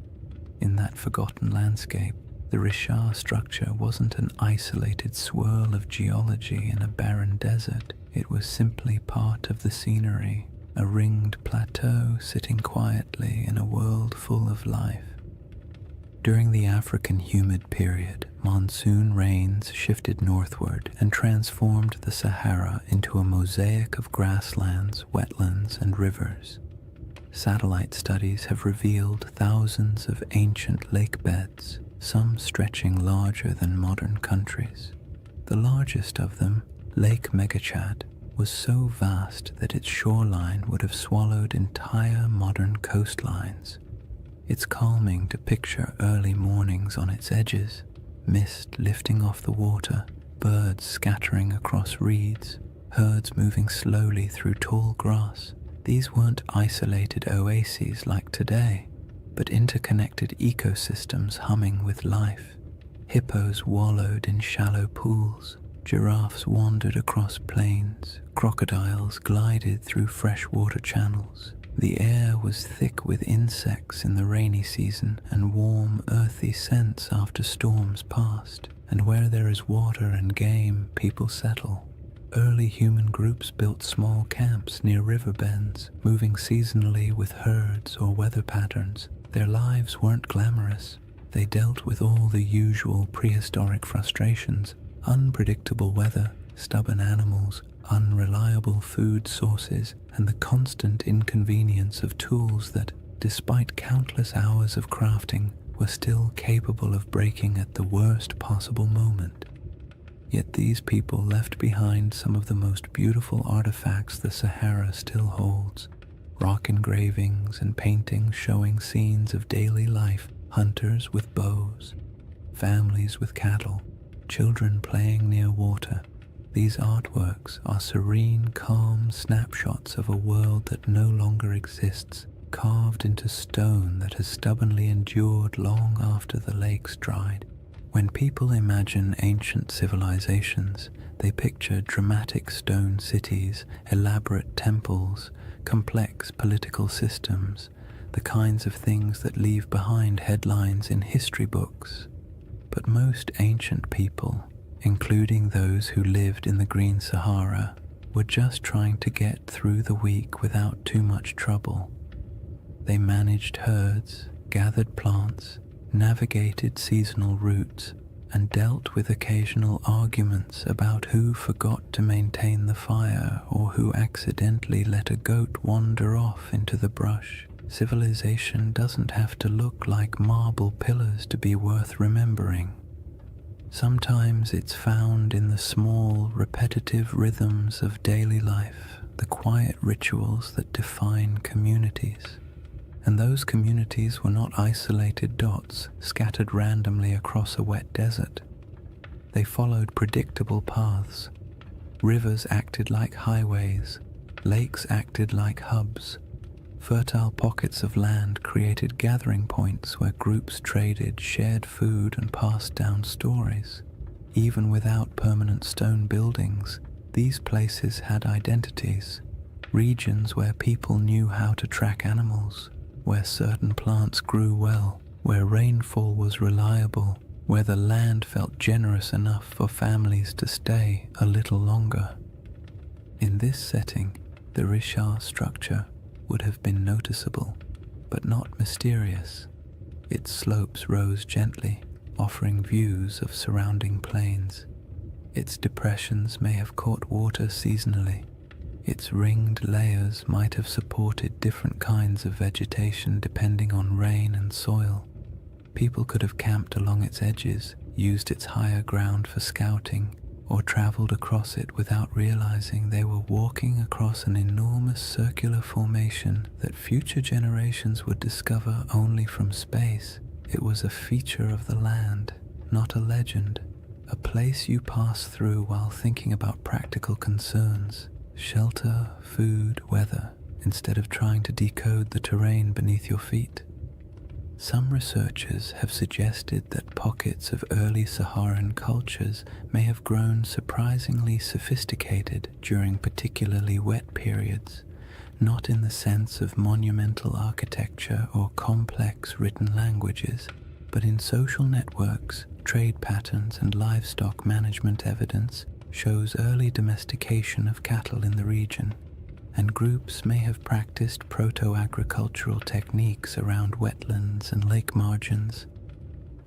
In that forgotten landscape, the Richard structure wasn't an isolated swirl of geology in a barren desert. It was simply part of the scenery, a ringed plateau sitting quietly in a world full of life. During the African humid period, monsoon rains shifted northward and transformed the Sahara into a mosaic of grasslands, wetlands, and rivers. Satellite studies have revealed thousands of ancient lake beds, some stretching larger than modern countries. The largest of them, Lake Megachad, was so vast that its shoreline would have swallowed entire modern coastlines. It's calming to picture early mornings on its edges, mist lifting off the water, birds scattering across reeds, herds moving slowly through tall grass. These weren't isolated oases like today, but interconnected ecosystems humming with life. Hippos wallowed in shallow pools, giraffes wandered across plains, crocodiles glided through freshwater channels. The air was thick with insects in the rainy season and warm, earthy scents after storms passed. And where there is water and game, people settle. Early human groups built small camps near river bends, moving seasonally with herds or weather patterns. Their lives weren't glamorous. They dealt with all the usual prehistoric frustrations: unpredictable weather, stubborn animals, unreliable food sources, and the constant inconvenience of tools that, despite countless hours of crafting, were still capable of breaking at the worst possible moment. Yet these people left behind some of the most beautiful artifacts the Sahara still holds: rock engravings and paintings showing scenes of daily life, hunters with bows, families with cattle, children playing near water. These artworks are serene, calm snapshots of a world that no longer exists, carved into stone that has stubbornly endured long after the lakes dried. When people imagine ancient civilizations, they picture dramatic stone cities, elaborate temples, complex political systems, the kinds of things that leave behind headlines in history books. But most ancient people, including those who lived in the Green Sahara, were just trying to get through the week without too much trouble. They managed herds, gathered plants, navigated seasonal routes, and dealt with occasional arguments about who forgot to maintain the fire or who accidentally let a goat wander off into the brush. Civilization doesn't have to look like marble pillars to be worth remembering. Sometimes it's found in the small, repetitive rhythms of daily life, the quiet rituals that define communities. And those communities were not isolated dots scattered randomly across a wet desert. They followed predictable paths. Rivers acted like highways, lakes acted like hubs. Fertile pockets of land created gathering points where groups traded, shared food, and passed down stories. Even without permanent stone buildings, these places had identities, regions where people knew how to track animals, where certain plants grew well, where rainfall was reliable, where the land felt generous enough for families to stay a little longer. In this setting, the Richard structure would have been noticeable, but not mysterious. Its slopes rose gently, offering views of surrounding plains. Its depressions may have caught water seasonally. Its ringed layers might have supported different kinds of vegetation depending on rain and soil. People could have camped along its edges, used its higher ground for scouting, or traveled across it without realizing they were walking across an enormous circular formation that future generations would discover only from space. It was a feature of the land, not a legend, a place you pass through while thinking about practical concerns, shelter, food, weather, instead of trying to decode the terrain beneath your feet. Some researchers have suggested that pockets of early Saharan cultures may have grown surprisingly sophisticated during particularly wet periods, not in the sense of monumental architecture or complex written languages, but in social networks, trade patterns, and livestock management. Evidence shows early domestication of cattle in the region, and groups may have practiced proto-agricultural techniques around wetlands and lake margins.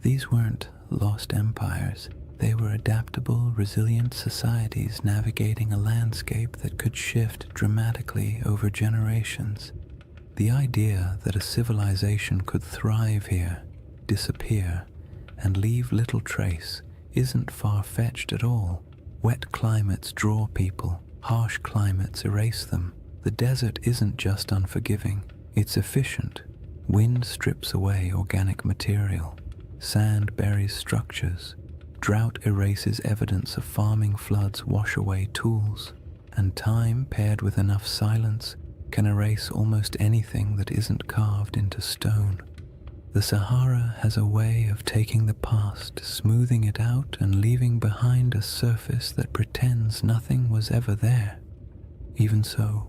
These weren't lost empires. They were adaptable, resilient societies navigating a landscape that could shift dramatically over generations. The idea that a civilization could thrive here, disappear, and leave little trace isn't far-fetched at all. Wet climates draw people, harsh climates erase them. The desert isn't just unforgiving, it's efficient. Wind strips away organic material, sand buries structures, drought erases evidence of farming, floods wash away tools, and time paired with enough silence can erase almost anything that isn't carved into stone. The Sahara has a way of taking the past, smoothing it out, and leaving behind a surface that pretends nothing was ever there. Even so,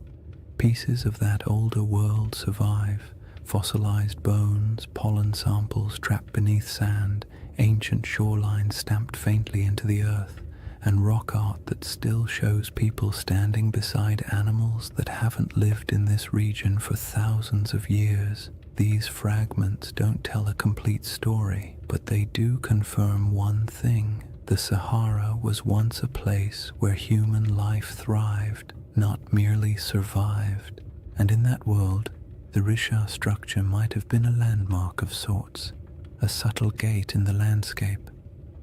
pieces of that older world survive: fossilized bones, pollen samples trapped beneath sand, ancient shorelines stamped faintly into the earth, and rock art that still shows people standing beside animals that haven't lived in this region for thousands of years. These fragments don't tell a complete story, but they do confirm one thing: the Sahara was once a place where human life thrived, not merely survived. And in that world, the Risha structure might have been a landmark of sorts, a subtle gate in the landscape,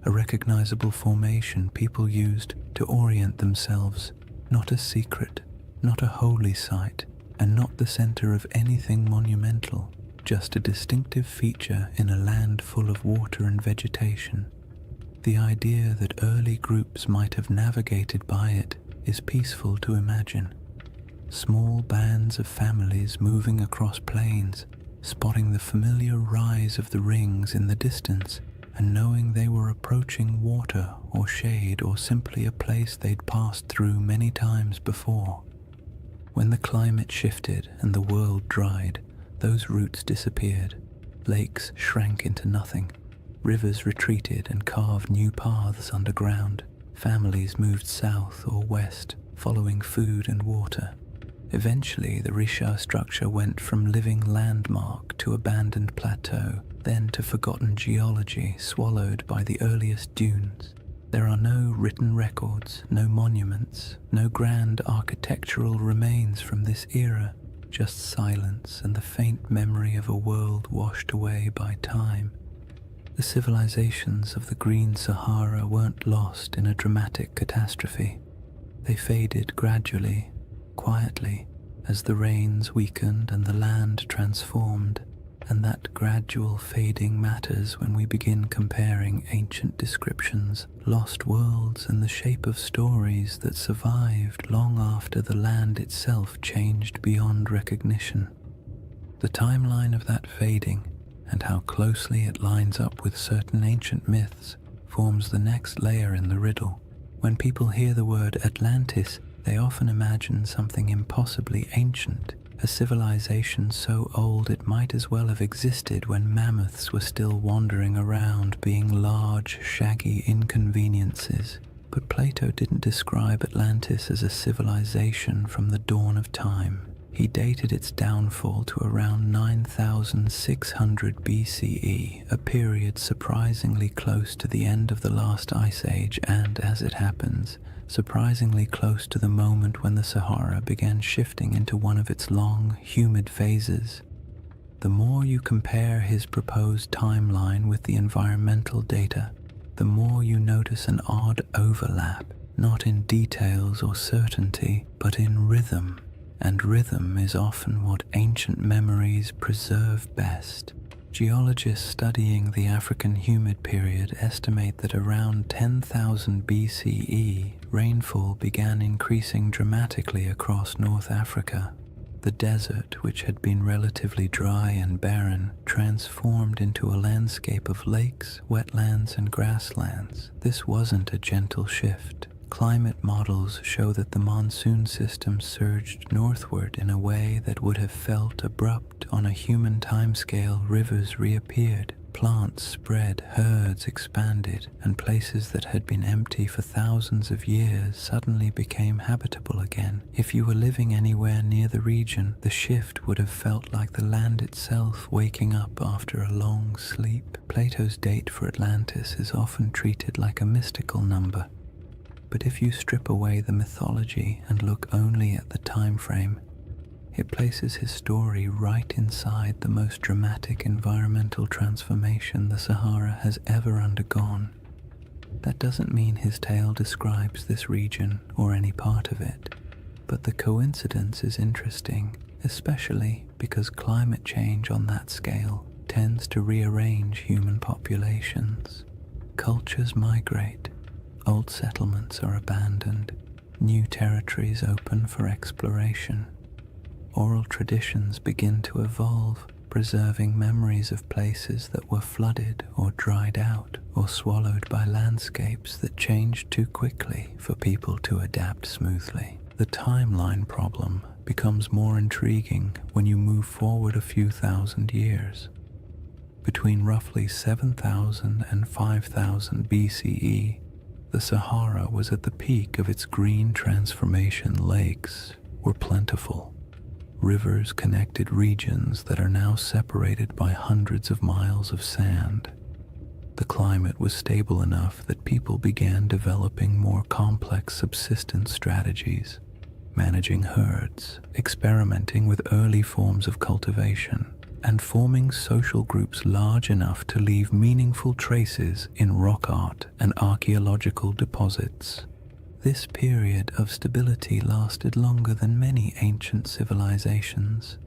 a recognizable formation people used to orient themselves, not a secret, not a holy site, and not the center of anything monumental, just a distinctive feature in a land full of water and vegetation. The idea that early groups might have navigated by it is peaceful to imagine. Small bands of families moving across plains, spotting the familiar rise of the rings in the distance, and knowing they were approaching water or shade or simply a place they'd passed through many times before. When the climate shifted and the world dried, those routes disappeared. Lakes shrank into nothing. Rivers retreated and carved new paths underground. Families moved south or west, following food and water. Eventually, the Risha structure went from living landmark to abandoned plateau, then to forgotten geology swallowed by the earliest dunes. There are no written records, no monuments, no grand architectural remains from this era, just silence and the faint memory of a world washed away by time. The civilizations of the Green Sahara weren't lost in a dramatic catastrophe. They faded gradually, quietly, as the rains weakened and the land transformed, and that gradual fading matters when we begin comparing ancient descriptions, lost worlds in the shape of stories that survived long after the land itself changed beyond recognition. The timeline of that fading, and how closely it lines up with certain ancient myths, forms the next layer in the riddle. When people hear the word Atlantis, they often imagine something impossibly ancient, a civilization so old it might as well have existed when mammoths were still wandering around, being large, shaggy inconveniences. But Plato didn't describe Atlantis as a civilization from the dawn of time. He dated its downfall to around 9,600 BCE, a period surprisingly close to the end of the last ice age and, as it happens, surprisingly close to the moment when the Sahara began shifting into one of its long, humid phases. The more you compare his proposed timeline with the environmental data, the more you notice an odd overlap. not in details or certainty, but in rhythm. And rhythm is often what ancient memories preserve best. Geologists studying the African humid period estimate that around 10,000 BCE, rainfall began increasing dramatically across North Africa. The desert, which had been relatively dry and barren, transformed into a landscape of lakes, wetlands, and grasslands. This wasn't a gentle shift. Climate models show that the monsoon system surged northward in a way that would have felt abrupt on a human timescale. Rivers reappeared, plants spread, herds expanded, and places that had been empty for thousands of years suddenly became habitable again. If you were living anywhere near the region, the shift would have felt like the land itself waking up after a long sleep. Plato's date for Atlantis is often treated like a mystical number. But if you strip away the mythology and look only at the time frame, it places his story right inside the most dramatic environmental transformation the Sahara has ever undergone. That doesn't mean his tale describes this region or any part of it, but the coincidence is interesting, especially because climate change on that scale tends to rearrange human populations. Cultures migrate. Old settlements are abandoned, new territories open for exploration. Oral traditions begin to evolve, preserving memories of places that were flooded or dried out or swallowed by landscapes that changed too quickly for people to adapt smoothly. The timeline problem becomes more intriguing when you move forward a few thousand years. Between roughly 7,000 and 5,000 BCE, the Sahara was at the peak of its green transformation. Lakes were plentiful. Rivers connected regions that are now separated by hundreds of miles of sand. The climate was stable enough that people began developing more complex subsistence strategies, managing herds, experimenting with early forms of cultivation, and forming social groups large enough to leave meaningful traces in rock art and archaeological deposits. This period of stability lasted longer than many ancient civilizations.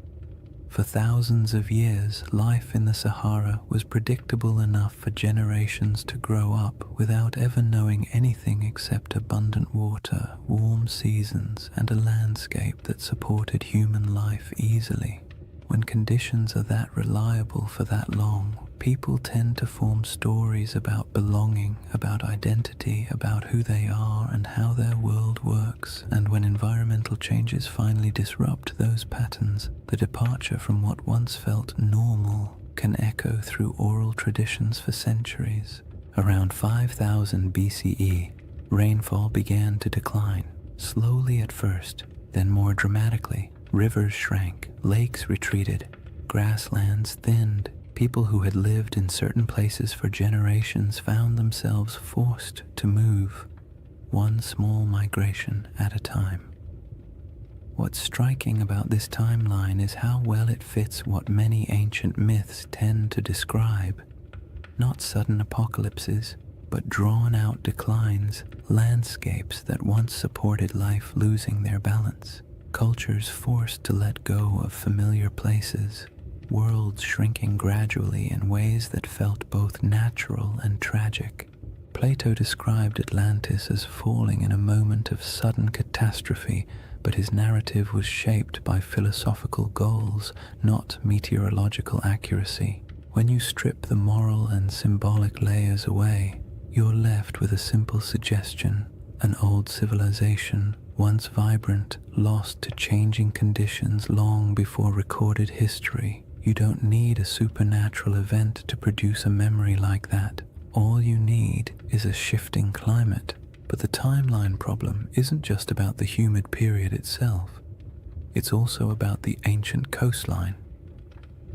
For thousands of years, life in the Sahara was predictable enough for generations to grow up without ever knowing anything except abundant water, warm seasons, and a landscape that supported human life easily. When conditions are that reliable for that long, people tend to form stories about belonging, about identity, about who they are and how their world works. And when environmental changes finally disrupt those patterns, the departure from what once felt normal can echo through oral traditions for centuries. Around 5000 BCE, rainfall began to decline, slowly at first, then more dramatically. Rivers shrank, lakes retreated, grasslands thinned. People who had lived in certain places for generations found themselves forced to move, one small migration at a time. What's striking about this timeline is how well it fits what many ancient myths tend to describe. Not sudden apocalypses, but drawn-out declines, landscapes that once supported life losing their balance. Cultures forced to let go of familiar places, worlds shrinking gradually in ways that felt both natural and tragic. Plato described Atlantis as falling in a moment of sudden catastrophe, but his narrative was shaped by philosophical goals, not meteorological accuracy. When you strip the moral and symbolic layers away, you're left with a simple suggestion: an old civilization, once vibrant, lost to changing conditions long before recorded history. You don't need a supernatural event to produce a memory like that. All you need is a shifting climate. But the timeline problem isn't just about the humid period itself. It's also about the ancient coastline.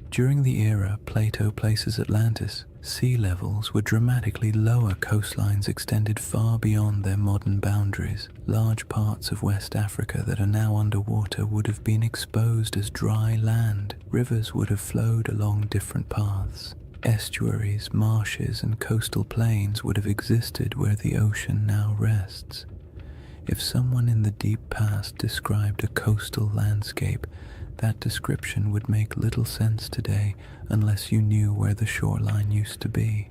During the era Plato places Atlantis, sea levels were dramatically lower. Coastlines extended far beyond their modern boundaries. Large parts of West Africa that are now underwater would have been exposed as dry land. Rivers would have flowed along different paths. Estuaries, marshes, and coastal plains would have existed where the ocean now rests. If someone in the deep past described a coastal landscape, that description would make little sense today unless you knew where the shoreline used to be.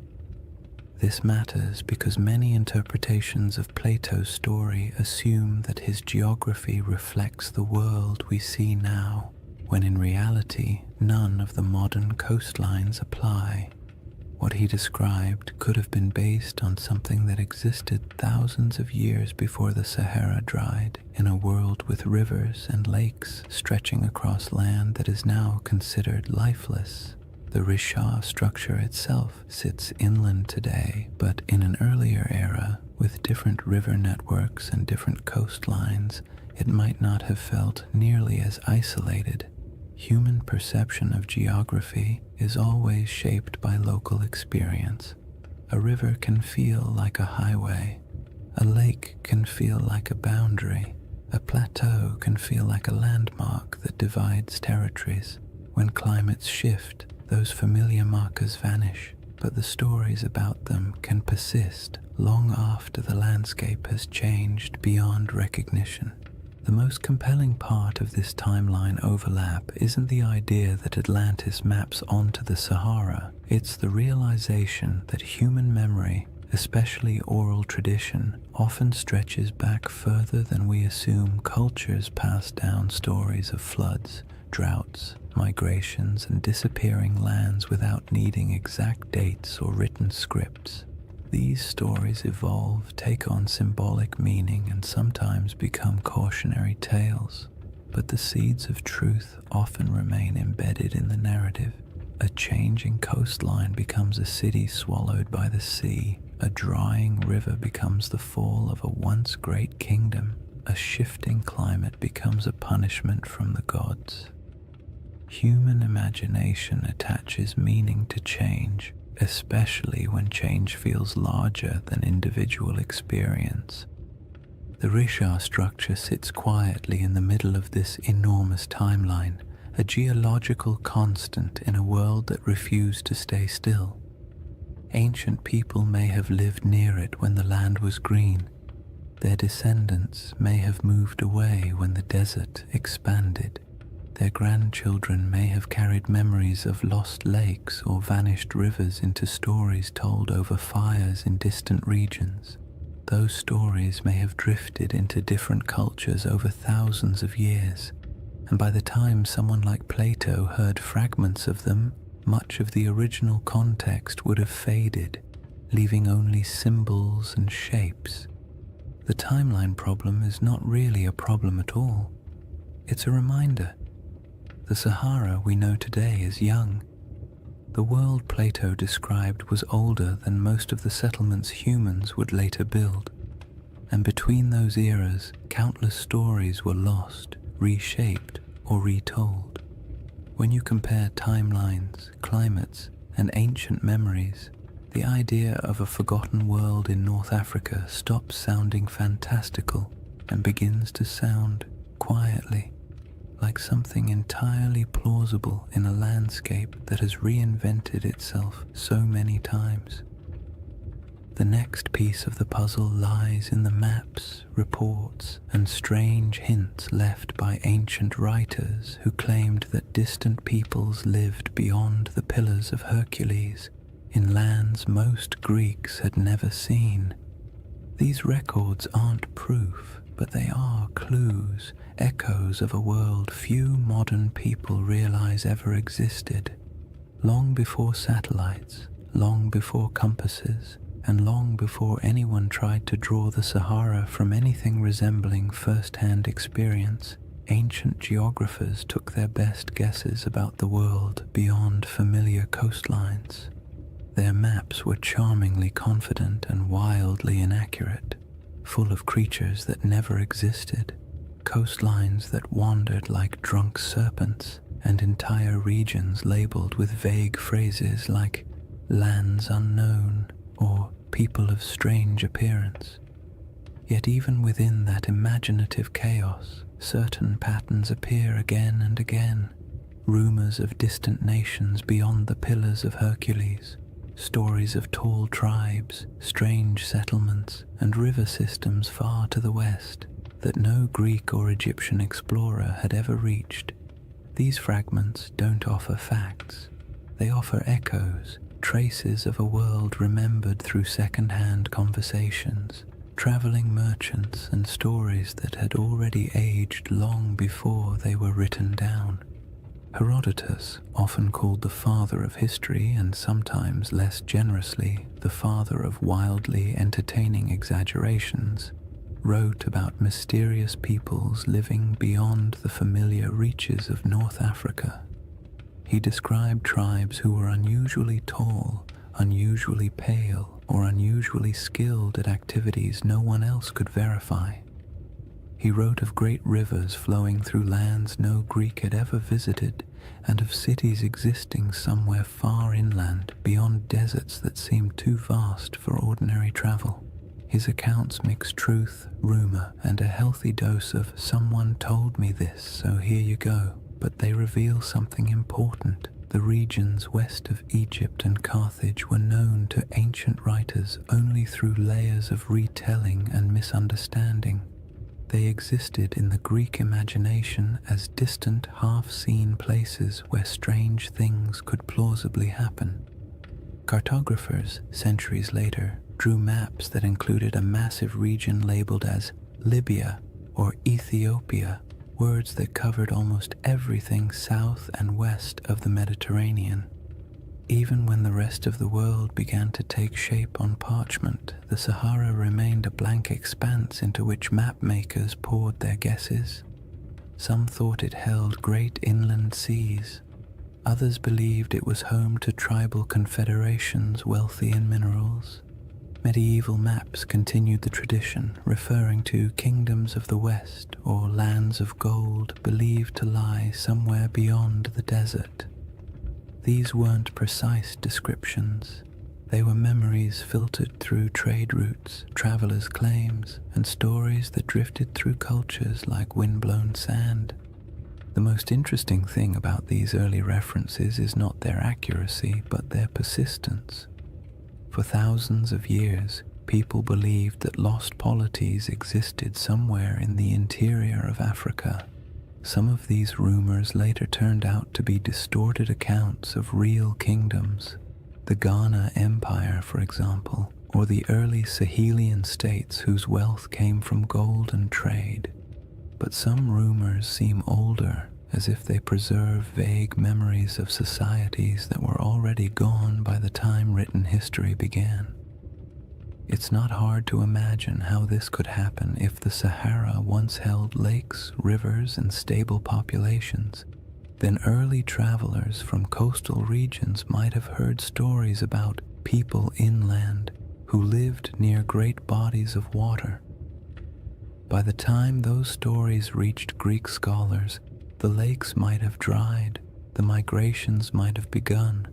This matters because many interpretations of Plato's story assume that his geography reflects the world we see now, when in reality none of the modern coastlines apply. What he described could have been based on something that existed thousands of years before the Sahara dried, in a world with rivers and lakes stretching across land that is now considered lifeless. The Risha structure itself sits inland today, but in an earlier era, with different river networks and different coastlines, it might not have felt nearly as isolated. Human perception of geography is always shaped by local experience. A river can feel like a highway. A lake can feel like a boundary. A plateau can feel like a landmark that divides territories. When climates shift, those familiar markers vanish, but the stories about them can persist long after the landscape has changed beyond recognition. The most compelling part of this timeline overlap isn't the idea that Atlantis maps onto the Sahara, it's the realization that human memory, especially oral tradition, often stretches back further than we assume. Cultures pass down stories of floods, droughts, migrations, and disappearing lands without needing exact dates or written scripts. These stories evolve, take on symbolic meaning, and sometimes become cautionary tales, but the seeds of truth often remain embedded in the narrative. A changing coastline becomes a city swallowed by the sea. A drying river becomes the fall of a once great kingdom. A shifting climate becomes a punishment from the gods. Human imagination attaches meaning to change, especially when change feels larger than individual experience. The Risha structure sits quietly in the middle of this enormous timeline, a geological constant in a world that refused to stay still. Ancient people may have lived near it when the land was green. Their descendants may have moved away when the desert expanded. Their grandchildren may have carried memories of lost lakes or vanished rivers into stories told over fires in distant regions. Those stories may have drifted into different cultures over thousands of years, and by the time someone like Plato heard fragments of them, much of the original context would have faded, leaving only symbols and shapes. The timeline problem is not really a problem at all. It's a reminder. The Sahara we know today is young. The world Plato described was older than most of the settlements humans would later build. And between those eras, countless stories were lost, reshaped, or retold. When you compare timelines, climates, and ancient memories, the idea of a forgotten world in North Africa stops sounding fantastical and begins to sound, quietly, like something entirely plausible in a landscape that has reinvented itself so many times. The next piece of the puzzle lies in the maps, reports, and strange hints left by ancient writers who claimed that distant peoples lived beyond the Pillars of Hercules, in lands most Greeks had never seen. These records aren't proof, but they are clues, echoes of a world few modern people realize ever existed. Long before satellites, long before compasses, and long before anyone tried to draw the Sahara from anything resembling first-hand experience, ancient geographers took their best guesses about the world beyond familiar coastlines. Their maps were charmingly confident and wildly inaccurate, full of creatures that never existed, coastlines that wandered like drunk serpents, and entire regions labeled with vague phrases like lands unknown or people of strange appearance. Yet even within that imaginative chaos, certain patterns appear again and again. Rumors of distant nations beyond the Pillars of Hercules, stories of tall tribes, strange settlements, and river systems far to the west that no Greek or Egyptian explorer had ever reached. These fragments don't offer facts. They offer echoes, traces of a world remembered through second-hand conversations, traveling merchants, and stories that had already aged long before they were written down. Herodotus, often called the father of history and sometimes less generously the father of wildly entertaining exaggerations, wrote about mysterious peoples living beyond the familiar reaches of North Africa. He described tribes who were unusually tall, unusually pale, or unusually skilled at activities no one else could verify. He wrote of great rivers flowing through lands no Greek had ever visited, and of cities existing somewhere far inland beyond deserts that seemed too vast for ordinary travel. His accounts mix truth, rumor, and a healthy dose of "someone told me this, so here you go," but they reveal something important. The regions west of Egypt and Carthage were known to ancient writers only through layers of retelling and misunderstanding. They existed in the Greek imagination as distant, half-seen places where strange things could plausibly happen. Cartographers, centuries later, drew maps that included a massive region labeled as Libya or Ethiopia, words that covered almost everything south and west of the Mediterranean. Even when the rest of the world began to take shape on parchment, the Sahara remained a blank expanse into which map makers poured their guesses. Some thought it held great inland seas. Others believed it was home to tribal confederations wealthy in minerals. Medieval maps continued the tradition, referring to kingdoms of the West or lands of gold believed to lie somewhere beyond the desert. These weren't precise descriptions. They were memories filtered through trade routes, travelers' claims, and stories that drifted through cultures like windblown sand. The most interesting thing about these early references is not their accuracy, but their persistence. For thousands of years, people believed that lost polities existed somewhere in the interior of Africa. Some of these rumors later turned out to be distorted accounts of real kingdoms. The Ghana Empire, for example, or the early Sahelian states whose wealth came from gold and trade. But some rumors seem older, as if they preserve vague memories of societies that were already gone by the time written history began. It's not hard to imagine how this could happen if the Sahara once held lakes, rivers, and stable populations. Then early travelers from coastal regions might have heard stories about people inland who lived near great bodies of water. By the time those stories reached Greek scholars, the lakes might have dried, the migrations might have begun,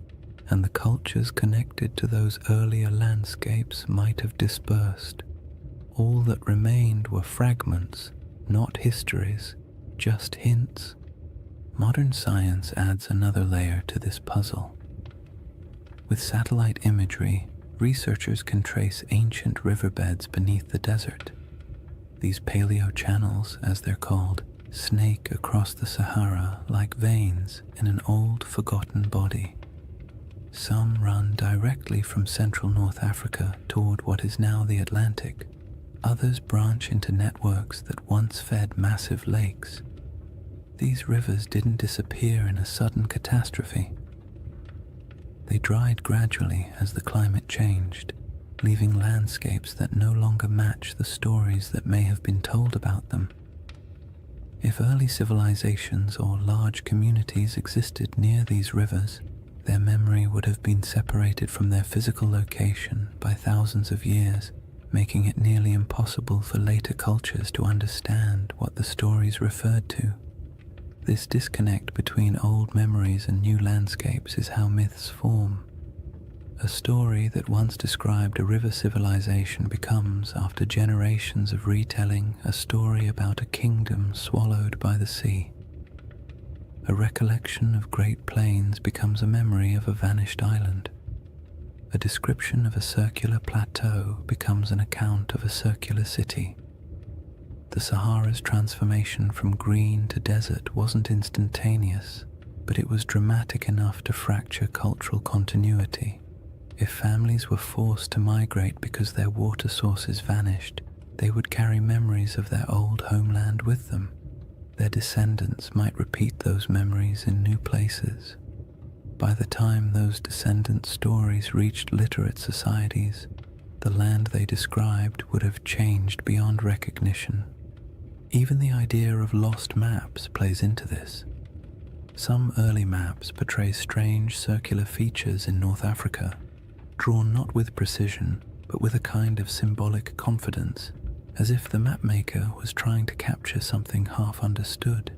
and the cultures connected to those earlier landscapes might have dispersed. All that remained were fragments, not histories, just hints. Modern science adds another layer to this puzzle. With satellite imagery, researchers can trace ancient riverbeds beneath the desert. These paleo-channels, as they're called, snake across the Sahara like veins in an old, forgotten body. Some run directly from central North Africa toward what is now the Atlantic. Others branch into networks that once fed massive lakes. These rivers didn't disappear in a sudden catastrophe. They dried gradually as the climate changed, leaving landscapes that no longer match the stories that may have been told about them. If early civilizations or large communities existed near these rivers, their memory would have been separated from their physical location by thousands of years, making it nearly impossible for later cultures to understand what the stories referred to. This disconnect between old memories and new landscapes is how myths form. A story that once described a river civilization becomes, after generations of retelling, a story about a kingdom swallowed by the sea. A recollection of Great Plains becomes a memory of a vanished island. A description of a circular plateau becomes an account of a circular city. The Sahara's transformation from green to desert wasn't instantaneous, but it was dramatic enough to fracture cultural continuity. If families were forced to migrate because their water sources vanished, they would carry memories of their old homeland with them. Their descendants might repeat those memories in new places. By the time those descendant stories reached literate societies, the land they described would have changed beyond recognition. Even the idea of lost maps plays into this. Some early maps portray strange circular features in North Africa, drawn not with precision, but with a kind of symbolic confidence, as if the mapmaker was trying to capture something half understood.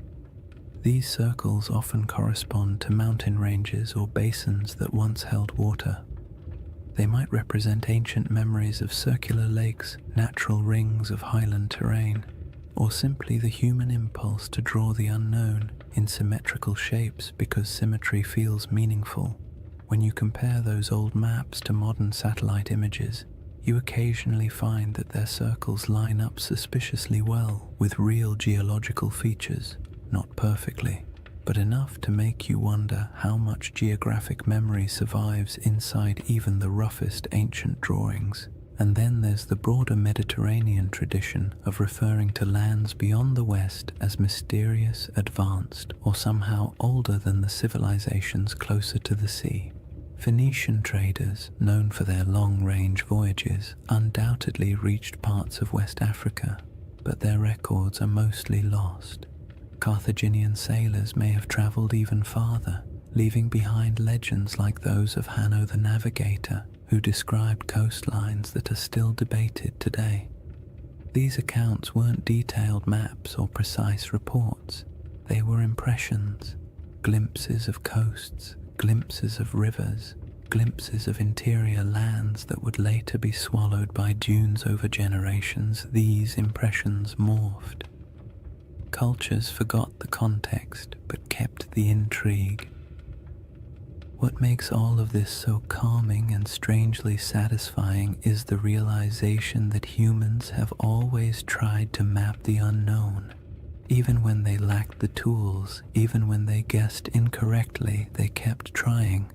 These circles often correspond to mountain ranges or basins that once held water. They might represent ancient memories of circular lakes, natural rings of highland terrain, or simply the human impulse to draw the unknown in symmetrical shapes because symmetry feels meaningful. When you compare those old maps to modern satellite images, you occasionally find that their circles line up suspiciously well with real geological features, not perfectly, but enough to make you wonder how much geographic memory survives inside even the roughest ancient drawings. And then there's the broader Mediterranean tradition of referring to lands beyond the West as mysterious, advanced, or somehow older than the civilizations closer to the sea. Phoenician traders, known for their long-range voyages, undoubtedly reached parts of West Africa, but their records are mostly lost. Carthaginian sailors may have traveled even farther, leaving behind legends like those of Hanno the Navigator, who described coastlines that are still debated today. These accounts weren't detailed maps or precise reports. They were impressions, glimpses of coasts, glimpses of rivers, glimpses of interior lands that would later be swallowed by dunes over generations. These impressions morphed. Cultures forgot the context but kept the intrigue. What makes all of this so calming and strangely satisfying is the realization that humans have always tried to map the unknown. Even when they lacked the tools, even when they guessed incorrectly, they kept trying.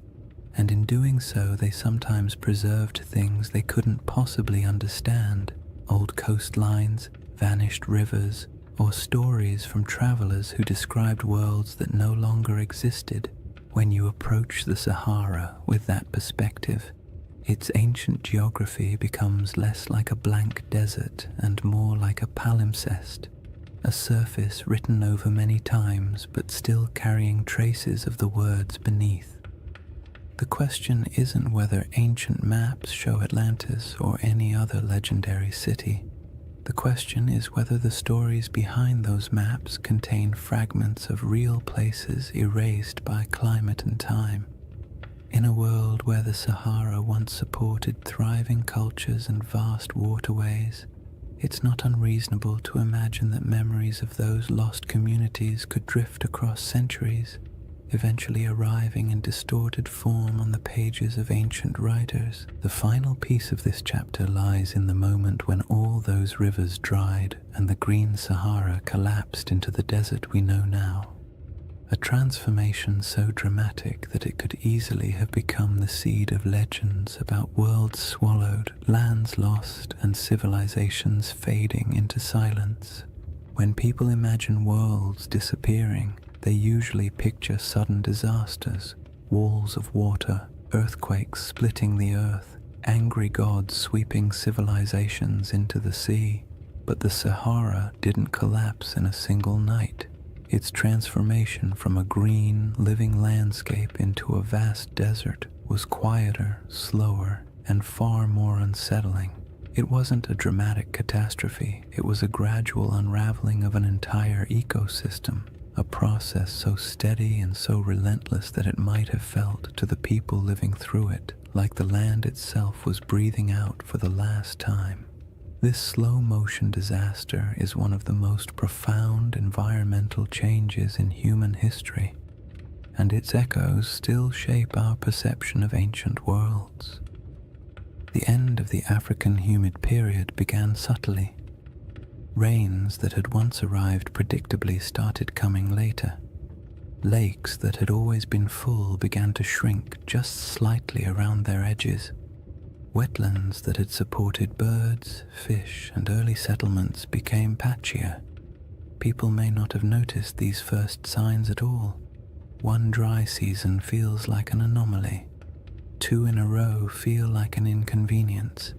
And in doing so, they sometimes preserved things they couldn't possibly understand. Old coastlines, vanished rivers, or stories from travelers who described worlds that no longer existed. When you approach the Sahara with that perspective, its ancient geography becomes less like a blank desert and more like a palimpsest, a surface written over many times but still carrying traces of the words beneath. The question isn't whether ancient maps show Atlantis or any other legendary city. The question is whether the stories behind those maps contain fragments of real places erased by climate and time. In a world where the Sahara once supported thriving cultures and vast waterways, it's not unreasonable to imagine that memories of those lost communities could drift across centuries, eventually arriving in distorted form on the pages of ancient writers. The final piece of this chapter lies in the moment when all those rivers dried and the green Sahara collapsed into the desert we know now. A transformation so dramatic that it could easily have become the seed of legends about worlds swallowed, lands lost, and civilizations fading into silence. When people imagine worlds disappearing, they usually picture sudden disasters, walls of water, earthquakes splitting the earth, angry gods sweeping civilizations into the sea. But the Sahara didn't collapse in a single night. Its transformation from a green, living landscape into a vast desert was quieter, slower, and far more unsettling. It wasn't a dramatic catastrophe, it was a gradual unraveling of an entire ecosystem. A process so steady and so relentless that it might have felt to the people living through it like the land itself was breathing out for the last time. This slow-motion disaster is one of the most profound environmental changes in human history, and its echoes still shape our perception of ancient worlds. The end of the African humid period began subtly. Rains that had once arrived predictably started coming later. Lakes that had always been full began to shrink just slightly around their edges. Wetlands that had supported birds, fish, and early settlements became patchier. People may not have noticed these first signs at all. One dry season feels like an anomaly. 2 in a row feel like an inconvenience.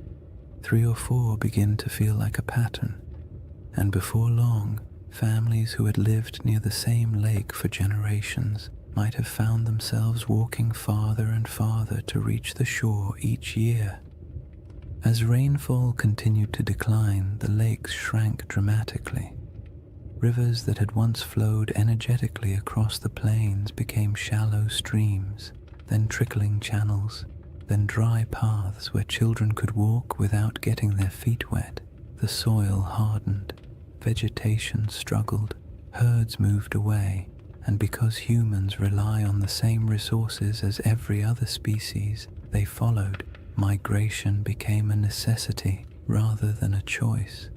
3 or 4 begin to feel like a pattern. And before long, families who had lived near the same lake for generations might have found themselves walking farther and farther to reach the shore each year. As rainfall continued to decline, the lakes shrank dramatically. Rivers that had once flowed energetically across the plains became shallow streams, then trickling channels, then dry paths where children could walk without getting their feet wet. The soil hardened, vegetation struggled, herds moved away, and because humans rely on the same resources as every other species, they followed. Migration became a necessity rather than a choice.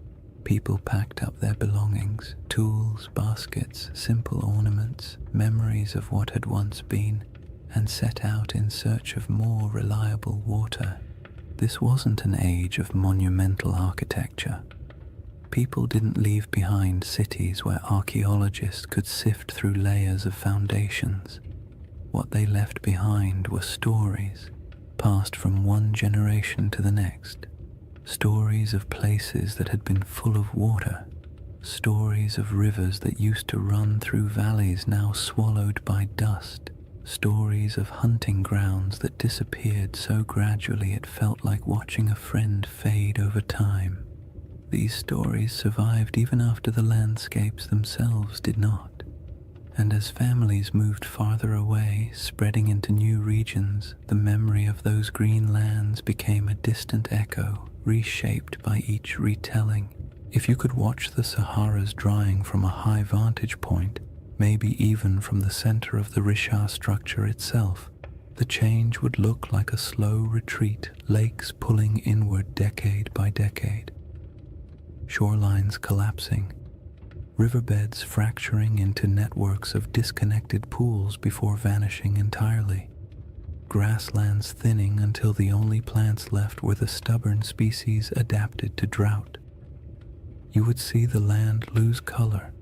People packed up their belongings, tools, baskets, simple ornaments, memories of what had once been, and set out in search of more reliable water. This wasn't an age of monumental architecture. People didn't leave behind cities where archaeologists could sift through layers of foundations. What they left behind were stories, passed from one generation to the next. Stories of places that had been full of water, stories of rivers that used to run through valleys now swallowed by dust, stories of hunting grounds that disappeared so gradually it felt like watching a friend fade over time. These stories survived even after the landscapes themselves did not. And as families moved farther away, spreading into new regions, the memory of those green lands became a distant echo, reshaped by each retelling. If you could watch the Sahara's drying from a high vantage point, maybe even from the center of the Richard structure itself, the change would look like a slow retreat, lakes pulling inward decade by decade. Shorelines collapsing, riverbeds fracturing into networks of disconnected pools before vanishing entirely, grasslands thinning until the only plants left were the stubborn species adapted to drought. You would see the land lose color,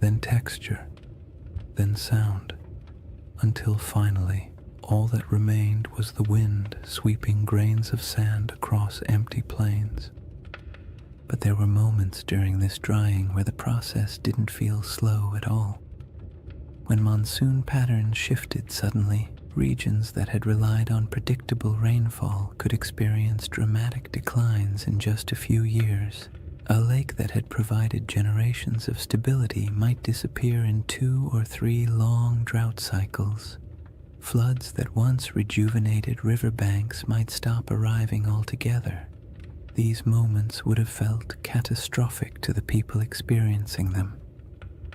then texture, then sound, until finally all that remained was the wind sweeping grains of sand across empty plains. But there were moments during this drying where the process didn't feel slow at all. When monsoon patterns shifted suddenly, regions that had relied on predictable rainfall could experience dramatic declines in just a few years. A lake that had provided generations of stability might disappear in 2 or 3 long drought cycles. Floods that once rejuvenated riverbanks might stop arriving altogether. These moments would have felt catastrophic to the people experiencing them.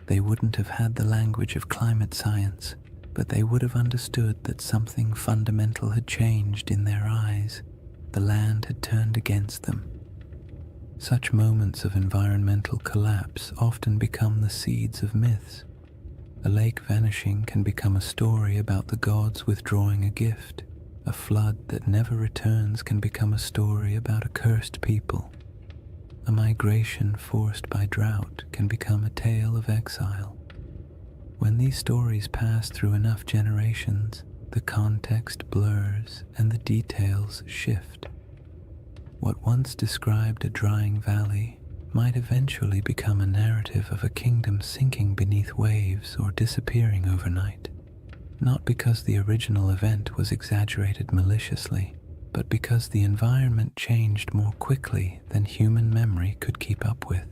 They wouldn't have had the language of climate science, but they would have understood that something fundamental had changed in their eyes. The land had turned against them. Such moments of environmental collapse often become the seeds of myths. A lake vanishing can become a story about the gods withdrawing a gift. A flood that never returns can become a story about a cursed people. A migration forced by drought can become a tale of exile. When these stories pass through enough generations, the context blurs and the details shift. What once described a drying valley might eventually become a narrative of a kingdom sinking beneath waves or disappearing overnight. Not because the original event was exaggerated maliciously, but because the environment changed more quickly than human memory could keep up with.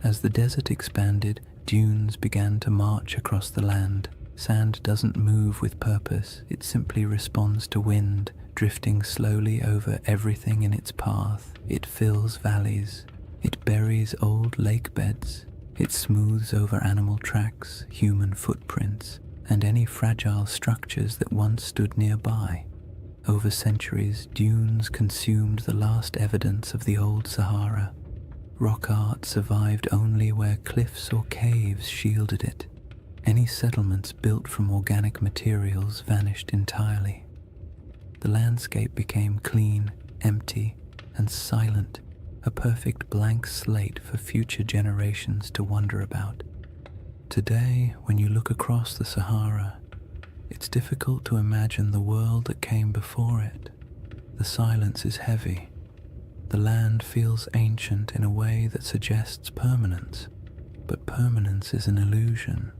As the desert expanded, dunes began to march across the land. Sand doesn't move with purpose, it simply responds to wind, drifting slowly over everything in its path. It fills valleys, it buries old lake beds, it smooths over animal tracks, human footprints, and any fragile structures that once stood nearby. Over centuries, dunes consumed the last evidence of the old Sahara. Rock art survived only where cliffs or caves shielded it. Any settlements built from organic materials vanished entirely. The landscape became clean, empty, and silent, a perfect blank slate for future generations to wonder about. Today, when you look across the Sahara, it's difficult to imagine the world that came before it. The silence is heavy. The land feels ancient in a way that suggests permanence, but permanence is an illusion.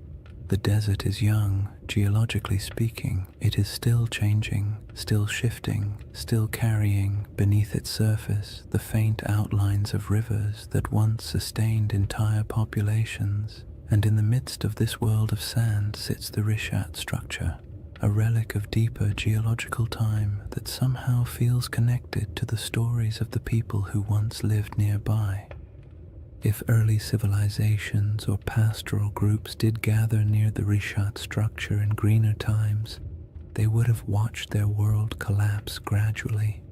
The desert is young, geologically speaking. It is still changing, still shifting, still carrying beneath its surface the faint outlines of rivers that once sustained entire populations. And in the midst of this world of sand sits the Rishat structure, a relic of deeper geological time that somehow feels connected to the stories of the people who once lived nearby. If early civilizations or pastoral groups did gather near the Rishat structure in greener times, they would have watched their world collapse gradually.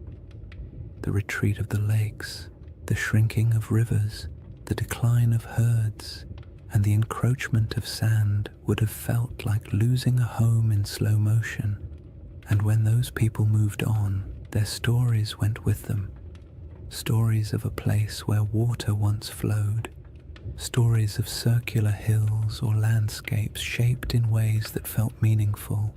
The retreat of the lakes, the shrinking of rivers, the decline of herds, and the encroachment of sand would have felt like losing a home in slow motion. And when those people moved on, their stories went with them. Stories of a place where water once flowed, stories of circular hills or landscapes shaped in ways that felt meaningful.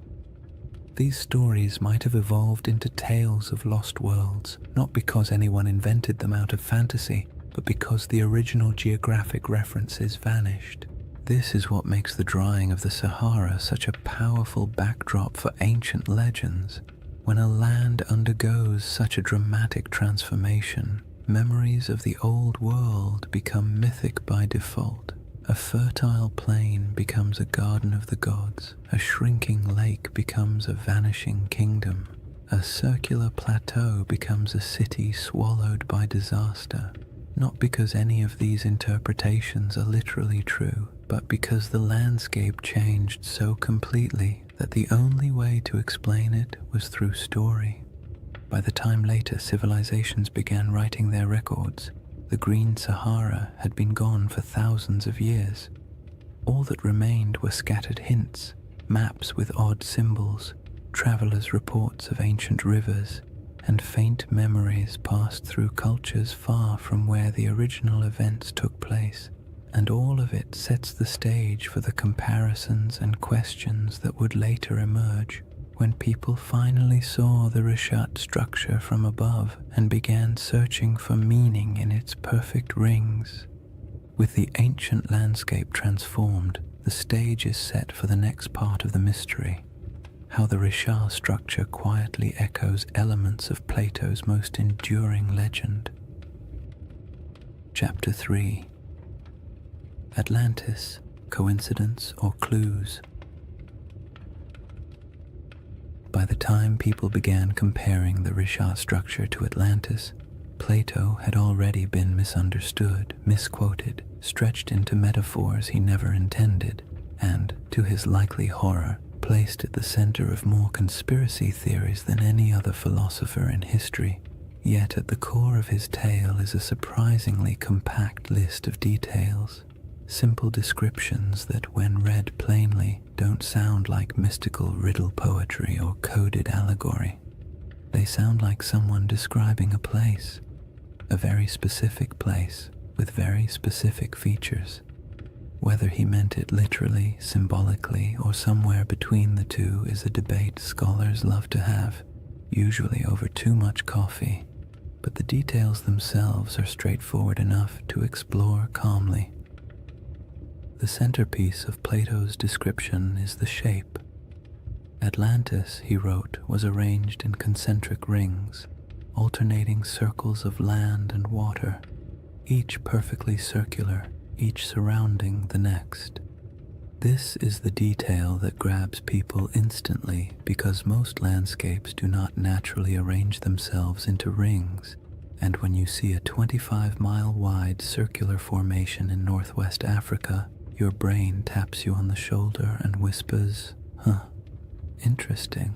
These stories might have evolved into tales of lost worlds, not because anyone invented them out of fantasy, but because the original geographic references vanished. This is what makes the drying of the Sahara such a powerful backdrop for ancient legends. When a land undergoes such a dramatic transformation, memories of the old world become mythic by default. A fertile plain becomes a garden of the gods. A shrinking lake becomes a vanishing kingdom. A circular plateau becomes a city swallowed by disaster. Not because any of these interpretations are literally true, but because the landscape changed so completely that the only way to explain it was through story. By the time later civilizations began writing their records, the Green Sahara had been gone for thousands of years. All that remained were scattered hints, maps with odd symbols, travelers' reports of ancient rivers, and faint memories passed through cultures far from where the original events took place. And all of it sets the stage for the comparisons and questions that would later emerge when people finally saw the Rishat structure from above and began searching for meaning in its perfect rings. With the ancient landscape transformed, the stage is set for the next part of the mystery. How the Rishat structure quietly echoes elements of Plato's most enduring legend. Chapter 3. Atlantis, Coincidence or Clues? By the time people began comparing the Rishat structure to Atlantis, Plato had already been misunderstood, misquoted, stretched into metaphors he never intended, and, to his likely horror, placed at the center of more conspiracy theories than any other philosopher in history. Yet at the core of his tale is a surprisingly compact list of details, simple descriptions that, when read plainly, don't sound like mystical riddle poetry or coded allegory. They sound like someone describing a place, a very specific place with very specific features. Whether he meant it literally, symbolically, or somewhere between the two is a debate scholars love to have, usually over too much coffee, but the details themselves are straightforward enough to explore calmly. The centerpiece of Plato's description is the shape. Atlantis, he wrote, was arranged in concentric rings, alternating circles of land and water, each perfectly circular, each surrounding the next. This is the detail that grabs people instantly because most landscapes do not naturally arrange themselves into rings, and when you see a 25-mile-wide circular formation in northwest Africa, your brain taps you on the shoulder and whispers, "Huh, interesting."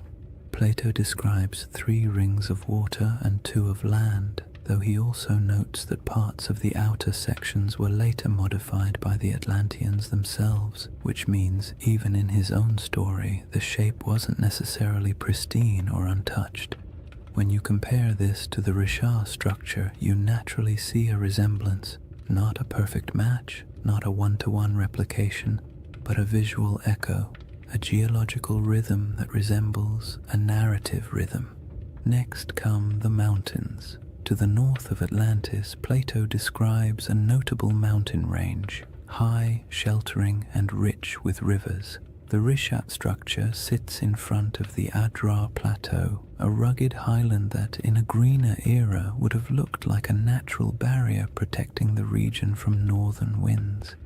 Plato describes 3 rings of water and 2 of land, though he also notes that parts of the outer sections were later modified by the Atlanteans themselves, which means even in his own story, the shape wasn't necessarily pristine or untouched. When you compare this to the Richard structure, you naturally see a resemblance, not a perfect match, not a one-to-one replication, but a visual echo, a geological rhythm that resembles a narrative rhythm. Next come the mountains. To the north of Atlantis, Plato describes a notable mountain range, high, sheltering, and rich with rivers. The Rishat structure sits in front of the Adrar Plateau, a rugged highland that, in a greener era, would have looked like a natural barrier protecting the region from northern winds.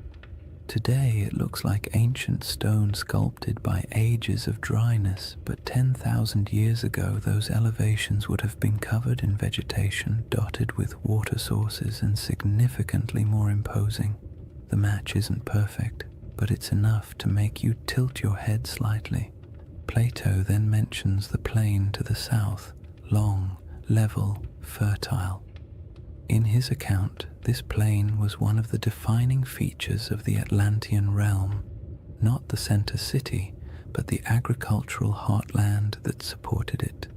Today it looks like ancient stone sculpted by ages of dryness, but 10,000 years ago those elevations would have been covered in vegetation, dotted with water sources, and significantly more imposing. The match isn't perfect, but it's enough to make you tilt your head slightly. Plato then mentions the plain to the south, long, level, fertile. In his account, this plain was one of the defining features of the Atlantean realm, not the center city, but the agricultural heartland that supported it.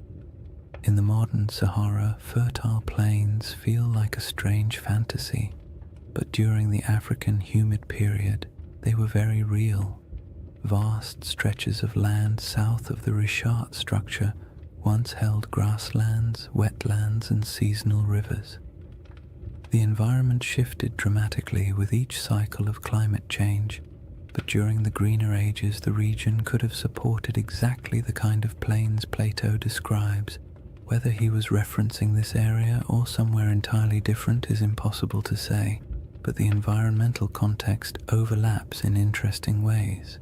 In the modern Sahara, fertile plains feel like a strange fantasy, but during the African humid period, they were very real. Vast stretches of land south of the Richat structure once held grasslands, wetlands, and seasonal rivers. The environment shifted dramatically with each cycle of climate change, but during the greener ages the region could have supported exactly the kind of plains Plato describes. Whether he was referencing this area or somewhere entirely different is impossible to say, but the environmental context overlaps in interesting ways.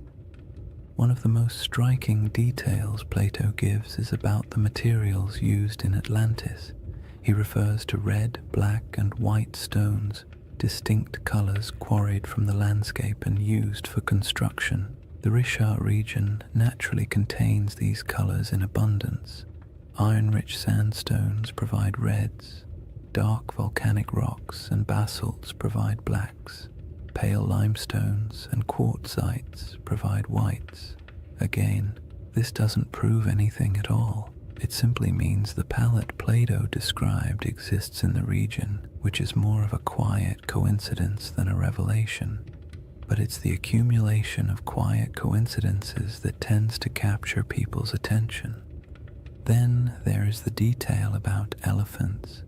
One of the most striking details Plato gives is about the materials used in Atlantis. He refers to red, black, and white stones, distinct colors quarried from the landscape and used for construction. The Richat region naturally contains these colors in abundance. Iron-rich sandstones provide reds, dark volcanic rocks and basalts provide blacks, pale limestones and quartzites provide whites. Again, this doesn't prove anything at all. It simply means the palette Plato described exists in the region, which is more of a quiet coincidence than a revelation. But it's the accumulation of quiet coincidences that tends to capture people's attention. Then there is the detail about elephants.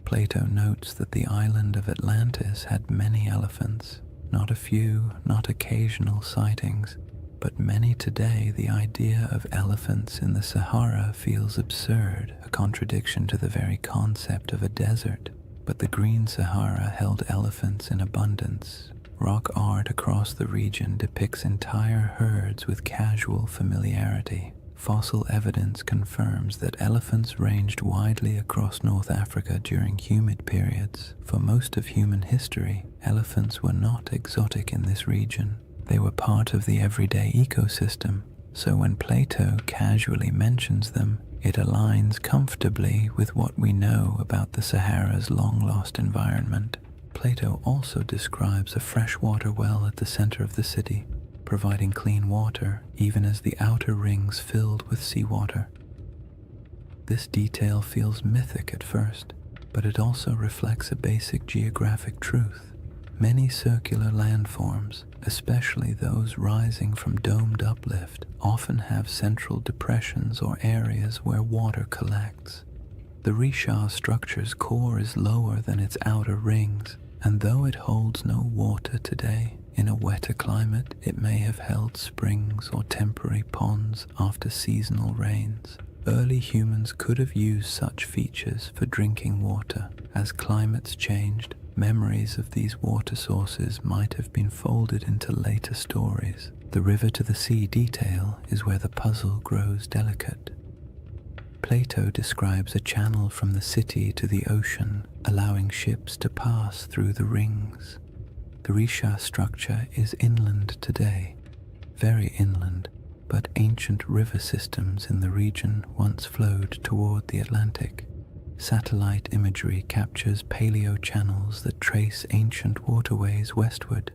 Plato notes that the island of Atlantis had many elephants, not a few, not occasional sightings, but many today. The idea of elephants in the Sahara feels absurd, a contradiction to the very concept of a desert. But the Green Sahara held elephants in abundance. Rock art across the region depicts entire herds with casual familiarity. Fossil evidence confirms that elephants ranged widely across North Africa during humid periods. For most of human history, elephants were not exotic in this region. They were part of the everyday ecosystem, so when Plato casually mentions them, it aligns comfortably with what we know about the Sahara's long-lost environment. Plato also describes a freshwater well at the center of the city, providing clean water even as the outer rings filled with seawater. This detail feels mythic at first, but it also reflects a basic geographic truth. Many circular landforms, especially those rising from domed uplift, often have central depressions or areas where water collects. The Richat structure's core is lower than its outer rings, and though it holds no water today, in a wetter climate it may have held springs or temporary ponds after seasonal rains. Early humans could have used such features for drinking water. As climates changed, memories of these water sources might have been folded into later stories. The river to the sea detail is where the puzzle grows delicate. Plato describes a channel from the city to the ocean, allowing ships to pass through the rings. The Richat structure is inland today, very inland, but ancient river systems in the region once flowed toward the Atlantic. Satellite imagery captures paleo-channels that trace ancient waterways westward.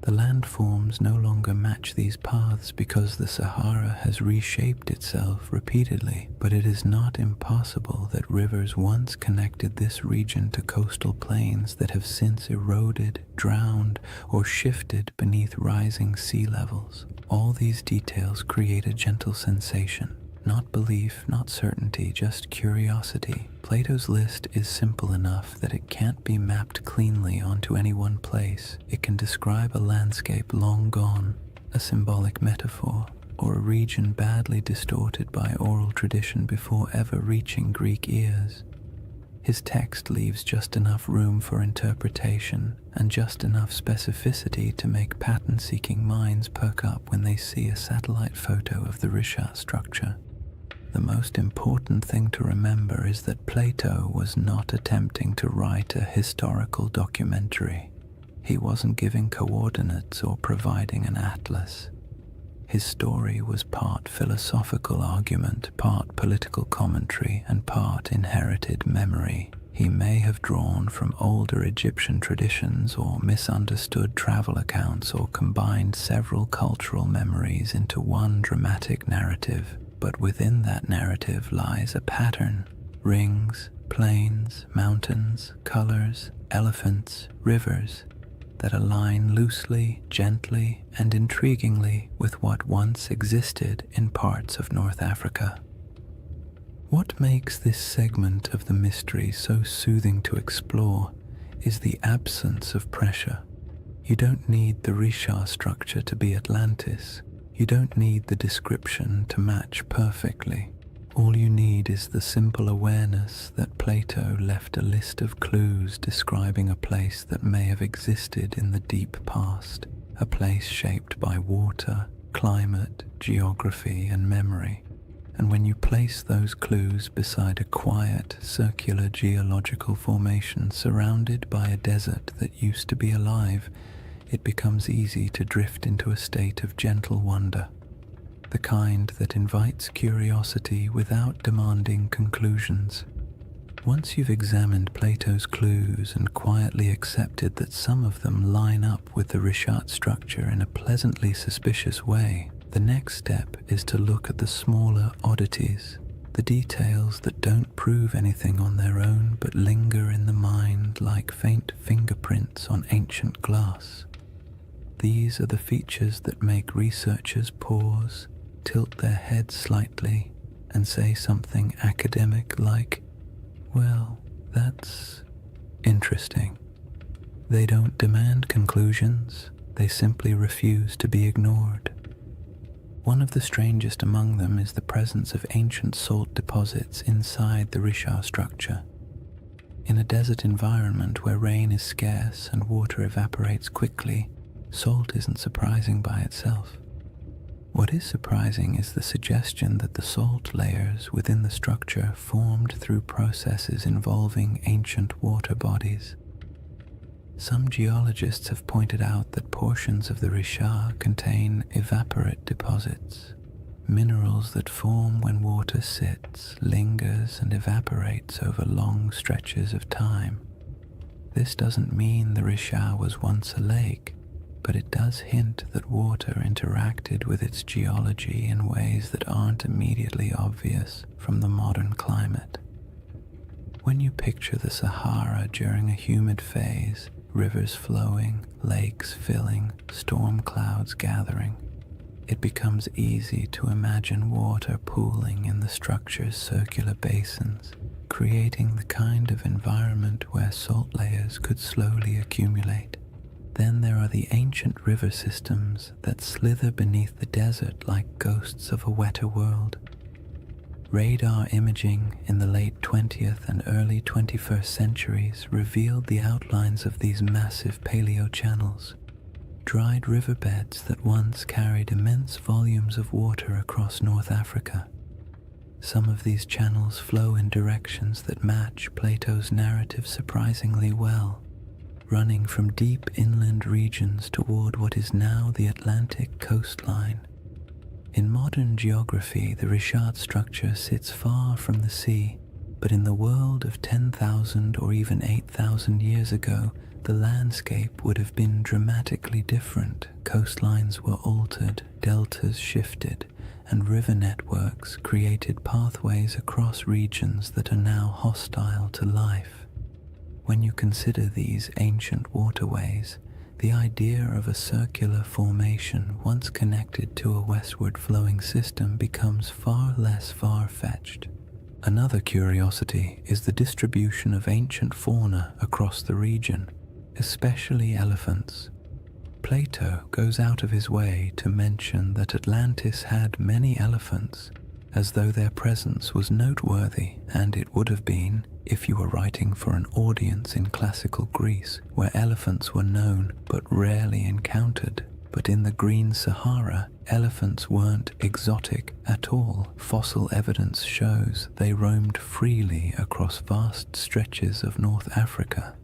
The landforms no longer match these paths because the Sahara has reshaped itself repeatedly, but it is not impossible that rivers once connected this region to coastal plains that have since eroded, drowned, or shifted beneath rising sea levels. All these details create a gentle sensation. Not belief, not certainty, just curiosity. Plato's list is simple enough that it can't be mapped cleanly onto any one place. It can describe a landscape long gone, a symbolic metaphor, or a region badly distorted by oral tradition before ever reaching Greek ears. His text leaves just enough room for interpretation and just enough specificity to make pattern-seeking minds perk up when they see a satellite photo of the Risha structure. The most important thing to remember is that Plato was not attempting to write a historical documentary. He wasn't giving coordinates or providing an atlas. His story was part philosophical argument, part political commentary, and part inherited memory. He may have drawn from older Egyptian traditions or misunderstood travel accounts or combined several cultural memories into one dramatic narrative. But within that narrative lies a pattern. Rings, plains, mountains, colors, elephants, rivers that align loosely, gently, and intriguingly with what once existed in parts of North Africa. What makes this segment of the mystery so soothing to explore is the absence of pressure. You don't need the Risha structure to be Atlantis. You don't need the description to match perfectly. All you need is the simple awareness that Plato left a list of clues describing a place that may have existed in the deep past, a place shaped by water, climate, geography, and memory. And when you place those clues beside a quiet, circular geological formation surrounded by a desert that used to be alive, it becomes easy to drift into a state of gentle wonder, the kind that invites curiosity without demanding conclusions. Once you've examined Plato's clues and quietly accepted that some of them line up with the Rishat structure in a pleasantly suspicious way, the next step is to look at the smaller oddities, the details that don't prove anything on their own but linger in the mind like faint fingerprints on ancient glass. These are the features that make researchers pause, tilt their heads slightly, and say something academic like, "Well, that's interesting." They don't demand conclusions, they simply refuse to be ignored. One of the strangest among them is the presence of ancient salt deposits inside the Risha structure. In a desert environment where rain is scarce and water evaporates quickly, salt isn't surprising by itself. What is surprising is the suggestion that the salt layers within the structure formed through processes involving ancient water bodies. Some geologists have pointed out that portions of the Risha contain evaporate deposits, minerals that form when water sits, lingers, and evaporates over long stretches of time. This doesn't mean the Risha was once a lake, but it does hint that water interacted with its geology in ways that aren't immediately obvious from the modern climate. When you picture the Sahara during a humid phase, rivers flowing, lakes filling, storm clouds gathering, it becomes easy to imagine water pooling in the structure's circular basins, creating the kind of environment where salt layers could slowly accumulate. Then there are the ancient river systems that slither beneath the desert like ghosts of a wetter world. Radar imaging in the late 20th and early 21st centuries revealed the outlines of these massive paleo-channels, dried riverbeds that once carried immense volumes of water across North Africa. Some of these channels flow in directions that match Plato's narrative surprisingly well, running from deep inland regions toward what is now the Atlantic coastline. In modern geography, the Richard structure sits far from the sea, but in the world of 10,000 or even 8,000 years ago, the landscape would have been dramatically different. Coastlines were altered, deltas shifted, and river networks created pathways across regions that are now hostile to life. When you consider these ancient waterways, the idea of a circular formation once connected to a westward flowing system becomes far less far-fetched. Another curiosity is the distribution of ancient fauna across the region, especially elephants. Plato goes out of his way to mention that Atlantis had many elephants, as though their presence was noteworthy, and it would have been if you were writing for an audience in classical Greece, where elephants were known but rarely encountered. But in the Green Sahara, elephants weren't exotic at all. Fossil evidence shows they roamed freely across vast stretches of North Africa.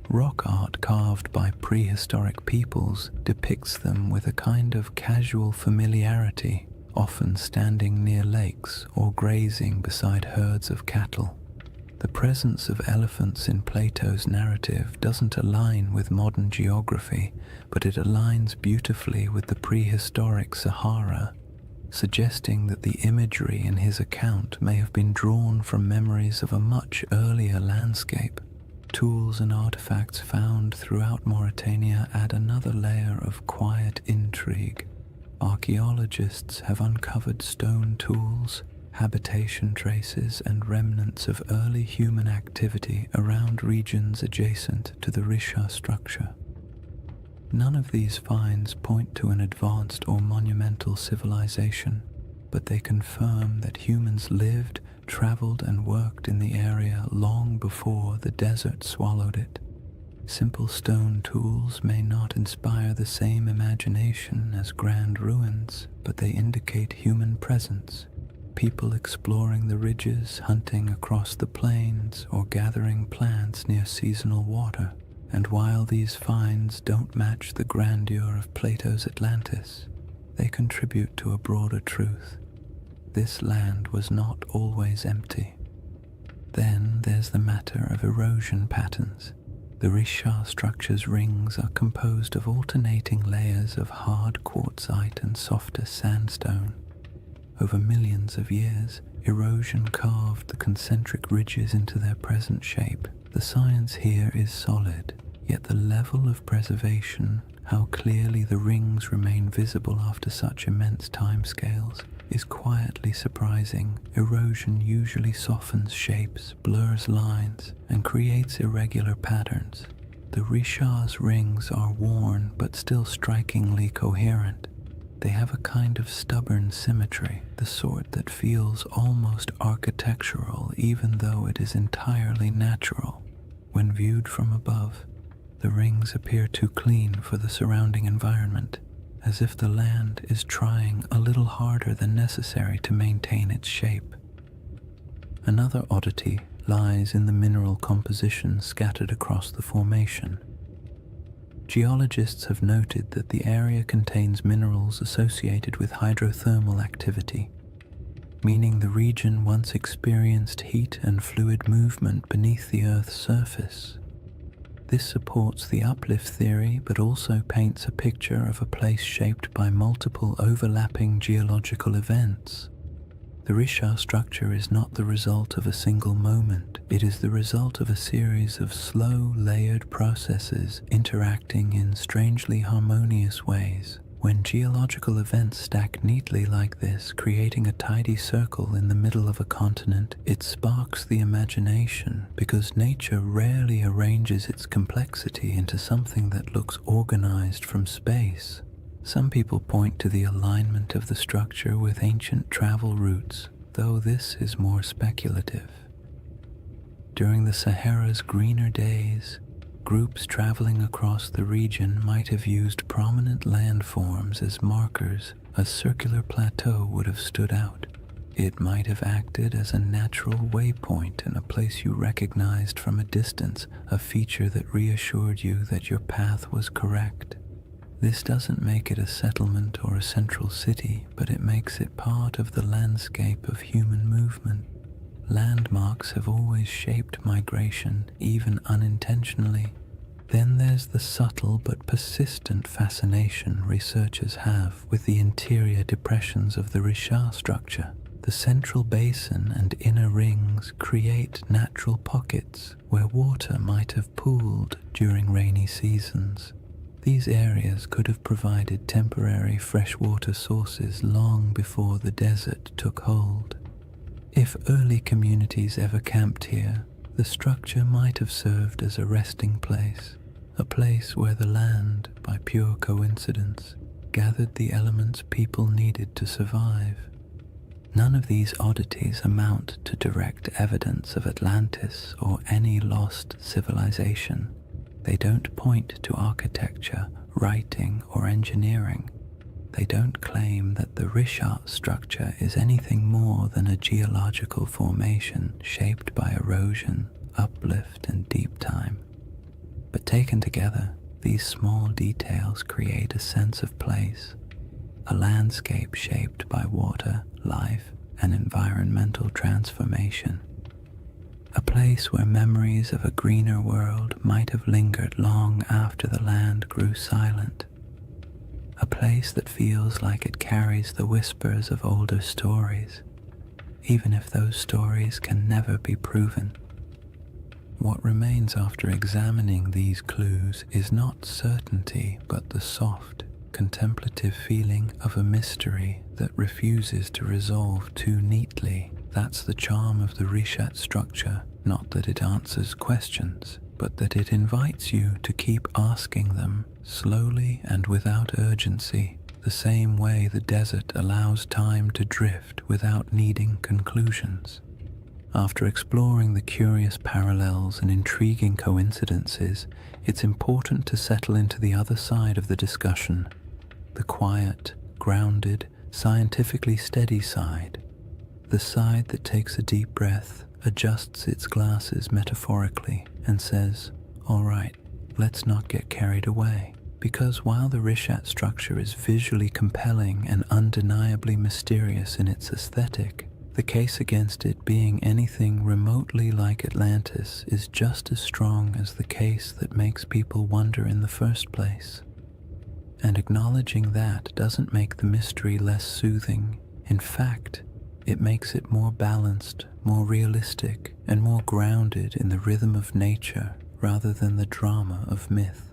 Rock art carved by prehistoric peoples depicts them with a kind of casual familiarity, often standing near lakes or grazing beside herds of cattle. The presence of elephants in Plato's narrative doesn't align with modern geography, but it aligns beautifully with the prehistoric Sahara, suggesting that the imagery in his account may have been drawn from memories of a much earlier landscape. Tools and artifacts found throughout Mauritania add another layer of quiet intrigue. Archaeologists have uncovered stone tools, habitation traces, and remnants of early human activity around regions adjacent to the Richard structure. None of these finds point to an advanced or monumental civilization, but they confirm that humans lived, traveled, and worked in the area long before the desert swallowed it. Simple stone tools may not inspire the same imagination as grand ruins, but they indicate human presence. People exploring the ridges, hunting across the plains, or gathering plants near seasonal water. And while these finds don't match the grandeur of Plato's Atlantis, they contribute to a broader truth. This land was not always empty. Then there's the matter of erosion patterns. The Richard structure's rings are composed of alternating layers of hard quartzite and softer sandstone. Over millions of years, erosion carved the concentric ridges into their present shape. The science here is solid, yet the level of preservation, how clearly the rings remain visible after such immense timescales, is quietly surprising. Erosion usually softens shapes, blurs lines, and creates irregular patterns. The Richard's rings are worn but still strikingly coherent. They have a kind of stubborn symmetry, the sort that feels almost architectural even though it is entirely natural. When viewed from above, the rings appear too clean for the surrounding environment, as if the land is trying a little harder than necessary to maintain its shape. Another oddity lies in the mineral composition scattered across the formation. Geologists have noted that the area contains minerals associated with hydrothermal activity, meaning the region once experienced heat and fluid movement beneath the Earth's surface. This supports the uplift theory, but also paints a picture of a place shaped by multiple overlapping geological events. The Richard structure is not the result of a single moment. It is the result of a series of slow, layered processes interacting in strangely harmonious ways. When geological events stack neatly like this, creating a tidy circle in the middle of a continent, it sparks the imagination, because nature rarely arranges its complexity into something that looks organized from space. Some people point to the alignment of the structure with ancient travel routes, though this is more speculative. During the Sahara's greener days, groups traveling across the region might have used prominent landforms as markers. A circular plateau would have stood out. It might have acted as a natural waypoint in a place you recognized from a distance, a feature that reassured you that your path was correct. This doesn't make it a settlement or a central city, but it makes it part of the landscape of human movement. Landmarks have always shaped migration, even unintentionally. Then there's the subtle but persistent fascination researchers have with the interior depressions of the Richat structure. The central basin and inner rings create natural pockets where water might have pooled during rainy seasons. These areas could have provided temporary freshwater sources long before the desert took hold. If early communities ever camped here, the structure might have served as a resting place, a place where the land, by pure coincidence, gathered the elements people needed to survive. None of these oddities amount to direct evidence of Atlantis or any lost civilization. They don't point to architecture, writing, or engineering. They don't claim that the Richat structure is anything more than a geological formation shaped by erosion, uplift, and deep time. But taken together, these small details create a sense of place, a landscape shaped by water, life, and environmental transformation. A place where memories of a greener world might have lingered long after the land grew silent. A place that feels like it carries the whispers of older stories, even if those stories can never be proven. What remains after examining these clues is not certainty, but the soft, contemplative feeling of a mystery that refuses to resolve too neatly. That's the charm of the Richat structure, not that it answers questions, but that it invites you to keep asking them, slowly and without urgency, the same way the desert allows time to drift without needing conclusions. After exploring the curious parallels and intriguing coincidences, it's important to settle into the other side of the discussion, the quiet, grounded, scientifically steady side, the side that takes a deep breath, adjusts its glasses metaphorically, and says, "All right, let's not get carried away." Because while the Richat structure is visually compelling and undeniably mysterious in its aesthetic, the case against it being anything remotely like Atlantis is just as strong as the case that makes people wonder in the first place. And acknowledging that doesn't make the mystery less soothing. In fact, it makes it more balanced, more realistic, and more grounded in the rhythm of nature rather than the drama of myth.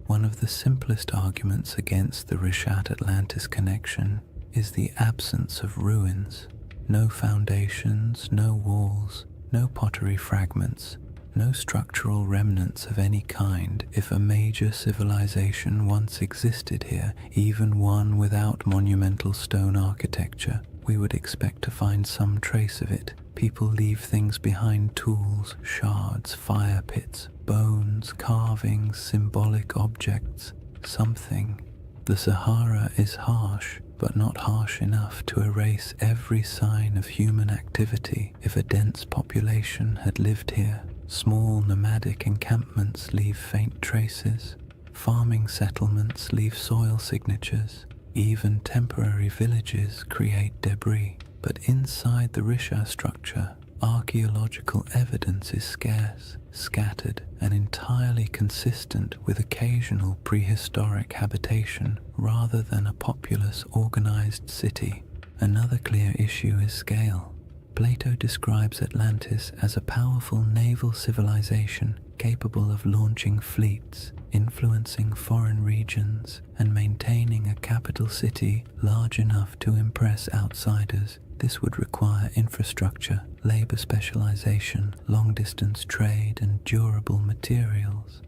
One of the simplest arguments against the Richat-Atlantis connection is the absence of ruins. No foundations, no walls, no pottery fragments, no structural remnants of any kind. If a major civilization once existed here, even one without monumental stone architecture, we would expect to find some trace of it. People leave things behind: tools, shards, fire pits, bones, carvings, symbolic objects, something. The Sahara is harsh, but not harsh enough to erase every sign of human activity. If a dense population had lived here, small nomadic encampments leave faint traces, farming settlements leave soil signatures, even temporary villages create debris. But inside the Richat structure, archaeological evidence is scarce, scattered, and entirely consistent with occasional prehistoric habitation rather than a populous, organized city. Another clear issue is scale. Plato describes Atlantis as a powerful naval civilization capable of launching fleets, influencing foreign regions, and maintaining a capital city large enough to impress outsiders. This would require infrastructure, labor specialization, long-distance trade, and durable materials.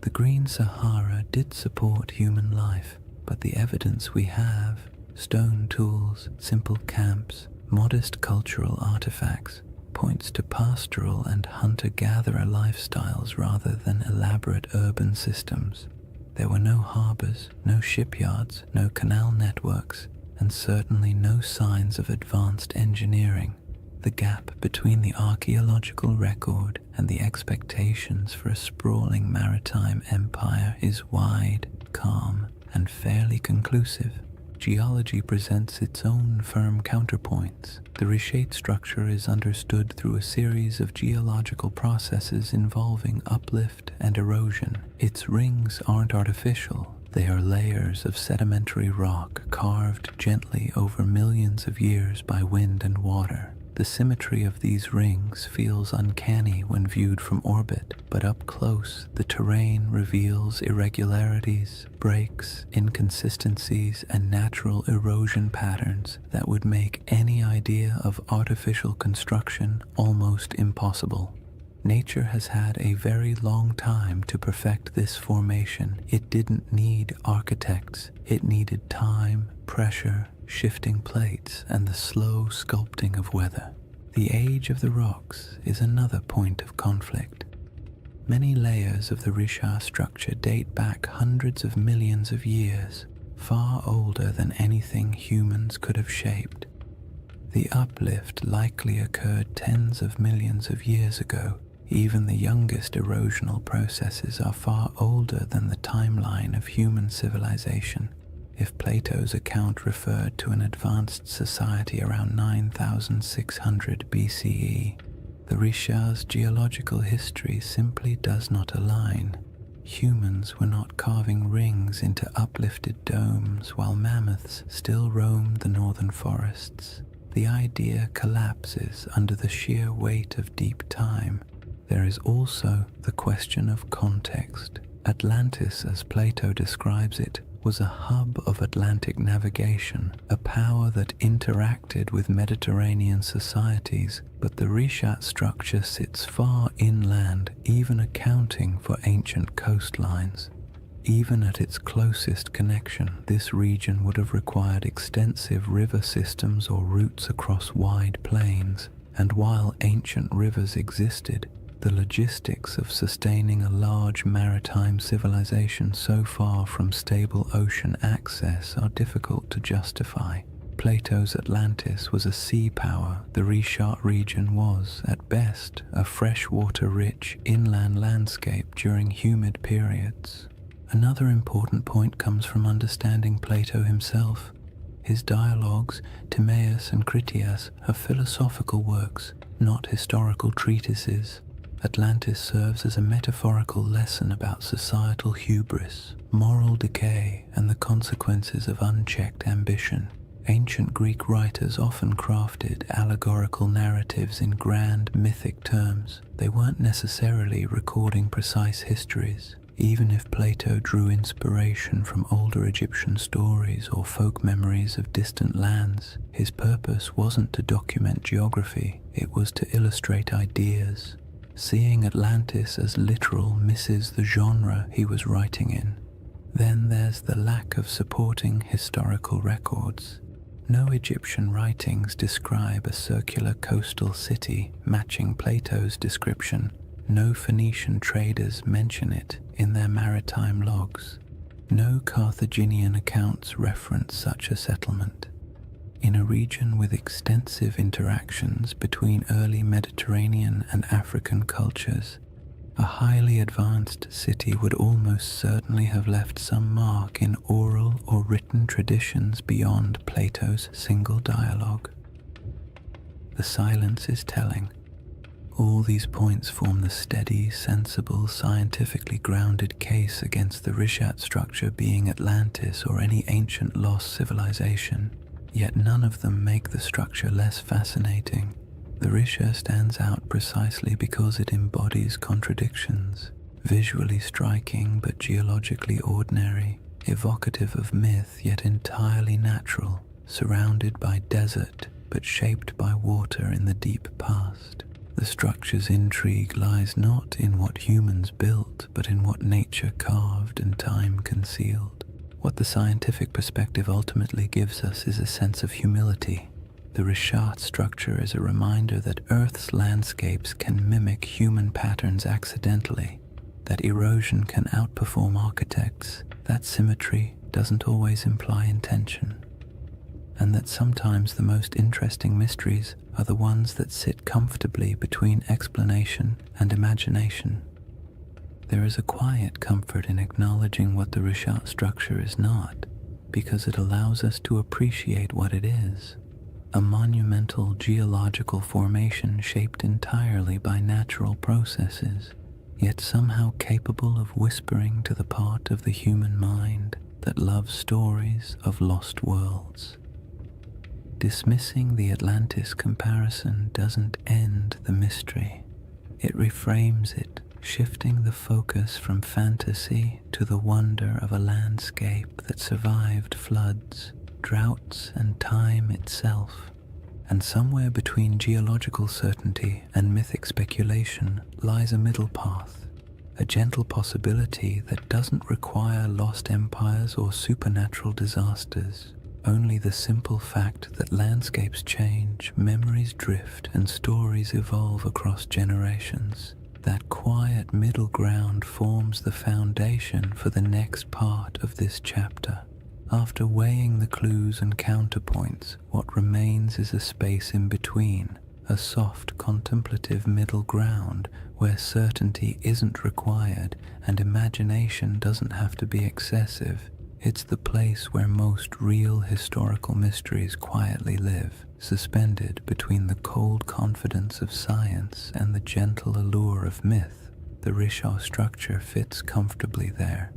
The Green Sahara did support human life, but the evidence we have, stone tools, simple camps, modest cultural artifacts, points to pastoral and hunter-gatherer lifestyles rather than elaborate urban systems. There were no harbors, no shipyards, no canal networks, and certainly no signs of advanced engineering. The gap between the archaeological record and the expectations for a sprawling maritime empire is wide, calm, and fairly conclusive. Geology presents its own firm counterpoints. The reshaped structure is understood through a series of geological processes involving uplift and erosion. Its rings aren't artificial. They are layers of sedimentary rock carved gently over millions of years by wind and water. The symmetry of these rings feels uncanny when viewed from orbit, but up close, the terrain reveals irregularities, breaks, inconsistencies, and natural erosion patterns that would make any idea of artificial construction almost impossible. Nature has had a very long time to perfect this formation. It didn't need architects. It needed time, pressure, shifting plates, and the slow sculpting of weather. The age of the rocks is another point of conflict. Many layers of the Richat structure date back hundreds of millions of years, far older than anything humans could have shaped. The uplift likely occurred tens of millions of years ago. Even the youngest erosional processes are far older than the timeline of human civilization. If Plato's account referred to an advanced society around 9600 BCE, the Richat's geological history simply does not align. Humans were not carving rings into uplifted domes while mammoths still roamed the northern forests. The idea collapses under the sheer weight of deep time. There is also the question of context. Atlantis, as Plato describes it, was a hub of Atlantic navigation, a power that interacted with Mediterranean societies, but the Richat structure sits far inland, even accounting for ancient coastlines. Even at its closest connection, this region would have required extensive river systems or routes across wide plains, and while ancient rivers existed, the logistics of sustaining a large maritime civilization so far from stable ocean access are difficult to justify. Plato's Atlantis was a sea power. The Richat region was, at best, a freshwater-rich inland landscape during humid periods. Another important point comes from understanding Plato himself. His dialogues, Timaeus and Critias, are philosophical works, not historical treatises. Atlantis serves as a metaphorical lesson about societal hubris, moral decay, and the consequences of unchecked ambition. Ancient Greek writers often crafted allegorical narratives in grand mythic terms. They weren't necessarily recording precise histories. Even if Plato drew inspiration from older Egyptian stories or folk memories of distant lands, his purpose wasn't to document geography, it was to illustrate ideas. Seeing Atlantis as literal misses the genre he was writing in. Then there's the lack of supporting historical records. No Egyptian writings describe a circular coastal city matching Plato's description. No Phoenician traders mention it in their maritime logs. No Carthaginian accounts reference such a settlement. In a region with extensive interactions between early Mediterranean and African cultures, a highly advanced city would almost certainly have left some mark in oral or written traditions beyond Plato's single dialogue. The silence is telling. All these points form the steady, sensible, scientifically grounded case against the Richat structure being Atlantis or any ancient lost civilization. Yet none of them make the structure less fascinating. The Richat stands out precisely because it embodies contradictions, visually striking but geologically ordinary, evocative of myth yet entirely natural, surrounded by desert but shaped by water in the deep past. The structure's intrigue lies not in what humans built, but in what nature carved and time concealed. What the scientific perspective ultimately gives us is a sense of humility. The Richat structure is a reminder that Earth's landscapes can mimic human patterns accidentally, that erosion can outperform architects, that symmetry doesn't always imply intention, and that sometimes the most interesting mysteries are the ones that sit comfortably between explanation and imagination. There is a quiet comfort in acknowledging what the Rishat structure is not, because it allows us to appreciate what it is: a monumental geological formation shaped entirely by natural processes, yet somehow capable of whispering to the part of the human mind that loves stories of lost worlds. Dismissing the Atlantis comparison doesn't end the mystery. It reframes it, shifting the focus from fantasy to the wonder of a landscape that survived floods, droughts, and time itself. And somewhere between geological certainty and mythic speculation lies a middle path, a gentle possibility that doesn't require lost empires or supernatural disasters. Only the simple fact that landscapes change, memories drift, and stories evolve across generations. That quiet middle ground forms the foundation for the next part of this chapter. After weighing the clues and counterpoints, what remains is a space in between, a soft, contemplative middle ground where certainty isn't required and imagination doesn't have to be excessive. It's the place where most real historical mysteries quietly live, suspended between the cold confidence of science and the gentle allure of myth. The Risha structure fits comfortably there,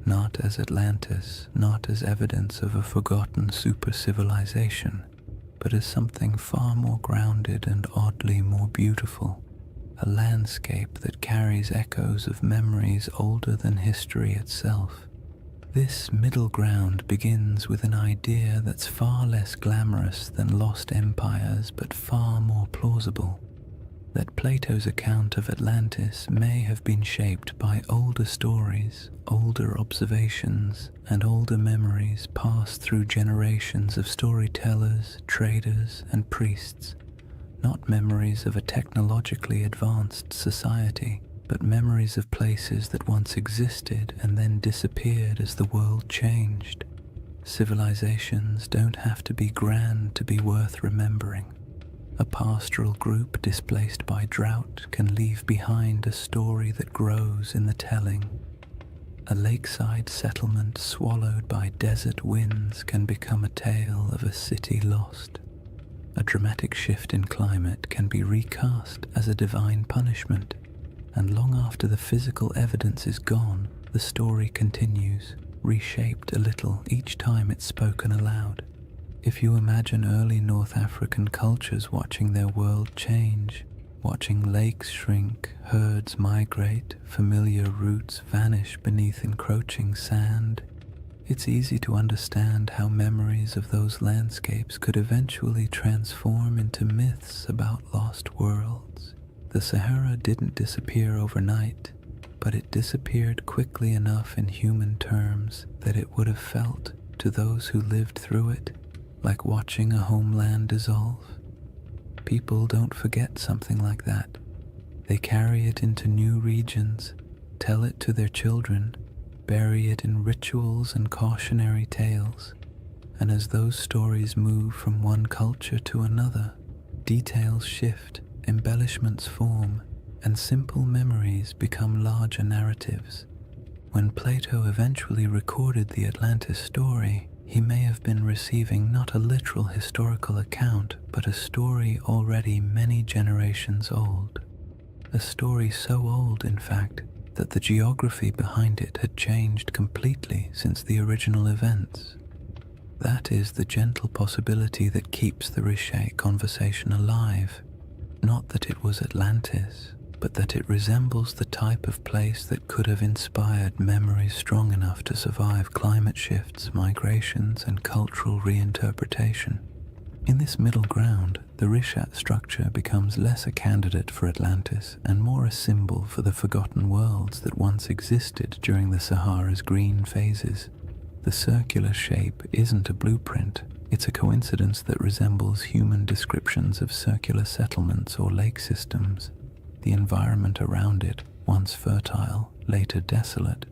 not as Atlantis, not as evidence of a forgotten super-civilization, but as something far more grounded and oddly more beautiful, a landscape that carries echoes of memories older than history itself. This middle ground begins with an idea that's far less glamorous than lost empires but far more plausible: that Plato's account of Atlantis may have been shaped by older stories, older observations, and older memories passed through generations of storytellers, traders, and priests, not memories of a technologically advanced society, but memories of places that once existed and then disappeared as the world changed. Civilizations don't have to be grand to be worth remembering. A pastoral group displaced by drought can leave behind a story that grows in the telling. A lakeside settlement swallowed by desert winds can become a tale of a city lost. A dramatic shift in climate can be recast as a divine punishment, and long after the physical evidence is gone, the story continues, reshaped a little each time it's spoken aloud. If you imagine early North African cultures watching their world change, watching lakes shrink, herds migrate, familiar routes vanish beneath encroaching sand, it's easy to understand how memories of those landscapes could eventually transform into myths about lost worlds. The Sahara didn't disappear overnight, but it disappeared quickly enough in human terms that it would have felt, to those who lived through it, like watching a homeland dissolve. People don't forget something like that. They carry it into new regions, tell it to their children, bury it in rituals and cautionary tales, and as those stories move from one culture to another, details shift, embellishments form, and simple memories become larger narratives. When Plato eventually recorded the Atlantis story, he may have been receiving not a literal historical account, but a story already many generations old. A story so old, in fact, that the geography behind it had changed completely since the original events. That is the gentle possibility that keeps the Riche conversation alive. Not that it was Atlantis, but that it resembles the type of place that could have inspired memories strong enough to survive climate shifts, migrations, and cultural reinterpretation. In this middle ground, the Rishat structure becomes less a candidate for Atlantis and more a symbol for the forgotten worlds that once existed during the Sahara's green phases. The circular shape isn't a blueprint. It's a coincidence that resembles human descriptions of circular settlements or lake systems. The environment around it, once fertile, later desolate,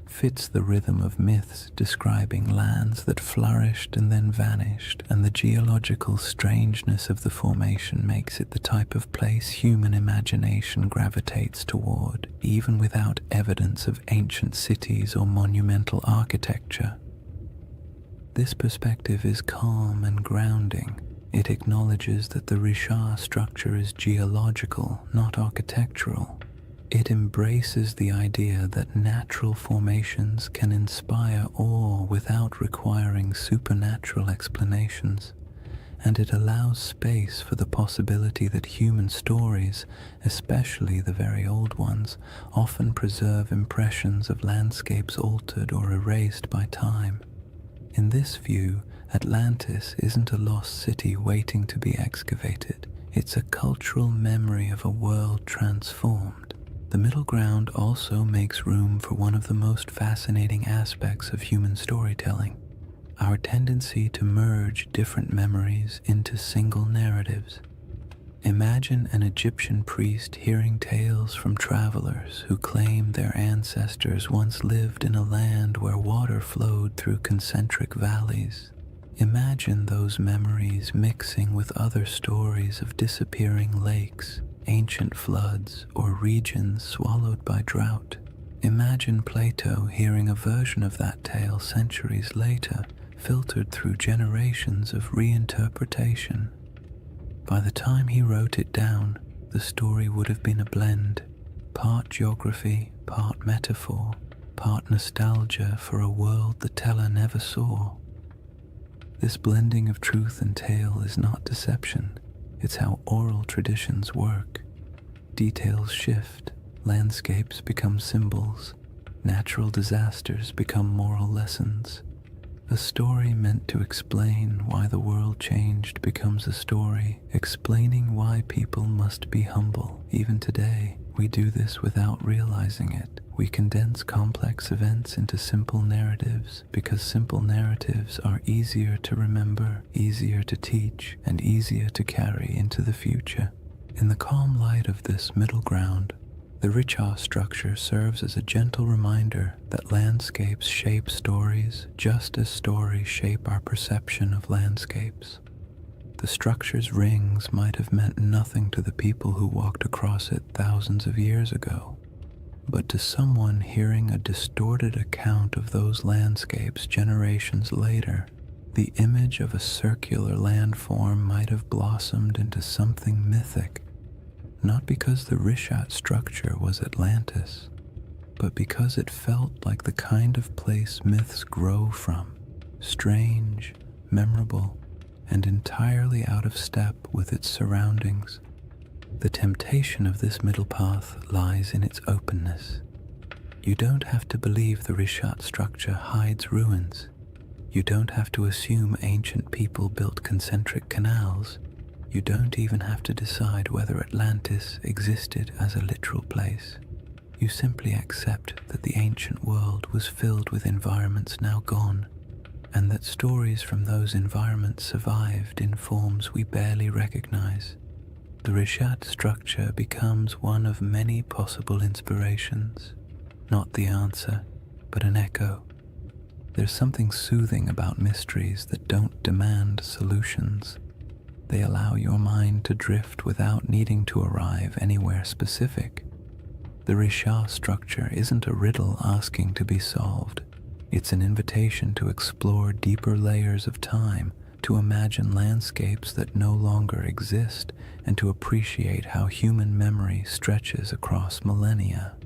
fits the rhythm of myths describing lands that flourished and then vanished, and the geological strangeness of the formation makes it the type of place human imagination gravitates toward, even without evidence of ancient cities or monumental architecture. This perspective is calm and grounding. It acknowledges that the Richat structure is geological, not architectural. It embraces the idea that natural formations can inspire awe without requiring supernatural explanations, and it allows space for the possibility that human stories, especially the very old ones, often preserve impressions of landscapes altered or erased by time. In this view, Atlantis isn't a lost city waiting to be excavated. It's a cultural memory of a world transformed. The middle ground also makes room for one of the most fascinating aspects of human storytelling, our tendency to merge different memories into single narratives. Imagine an Egyptian priest hearing tales from travelers who claim their ancestors once lived in a land where water flowed through concentric valleys. Imagine those memories mixing with other stories of disappearing lakes, ancient floods, or regions swallowed by drought. Imagine Plato hearing a version of that tale centuries later, filtered through generations of reinterpretation. By the time he wrote it down, the story would have been a blend, part geography, part metaphor, part nostalgia for a world the teller never saw. This blending of truth and tale is not deception. It's how oral traditions work. Details shift, landscapes become symbols, natural disasters become moral lessons. A story meant to explain why the world changed becomes a story explaining why people must be humble. Even today, we do this without realizing it. We condense complex events into simple narratives because simple narratives are easier to remember, easier to teach, and easier to carry into the future. In the calm light of this middle ground, the Richat structure serves as a gentle reminder that landscapes shape stories just as stories shape our perception of landscapes. The structure's rings might have meant nothing to the people who walked across it thousands of years ago, but to someone hearing a distorted account of those landscapes generations later, the image of a circular landform might have blossomed into something mythic, not because the Richat structure was Atlantis, but because it felt like the kind of place myths grow from, strange, memorable, and entirely out of step with its surroundings. The temptation of this middle path lies in its openness. You don't have to believe the Richat structure hides ruins. You don't have to assume ancient people built concentric canals. You don't even have to decide whether Atlantis existed as a literal place. You simply accept that the ancient world was filled with environments now gone, and that stories from those environments survived in forms we barely recognize. The Richat structure becomes one of many possible inspirations, not the answer, but an echo. There's something soothing about mysteries that don't demand solutions. They allow your mind to drift without needing to arrive anywhere specific. The Richat structure isn't a riddle asking to be solved. It's an invitation to explore deeper layers of time, to imagine landscapes that no longer exist, and to appreciate how human memory stretches across millennia.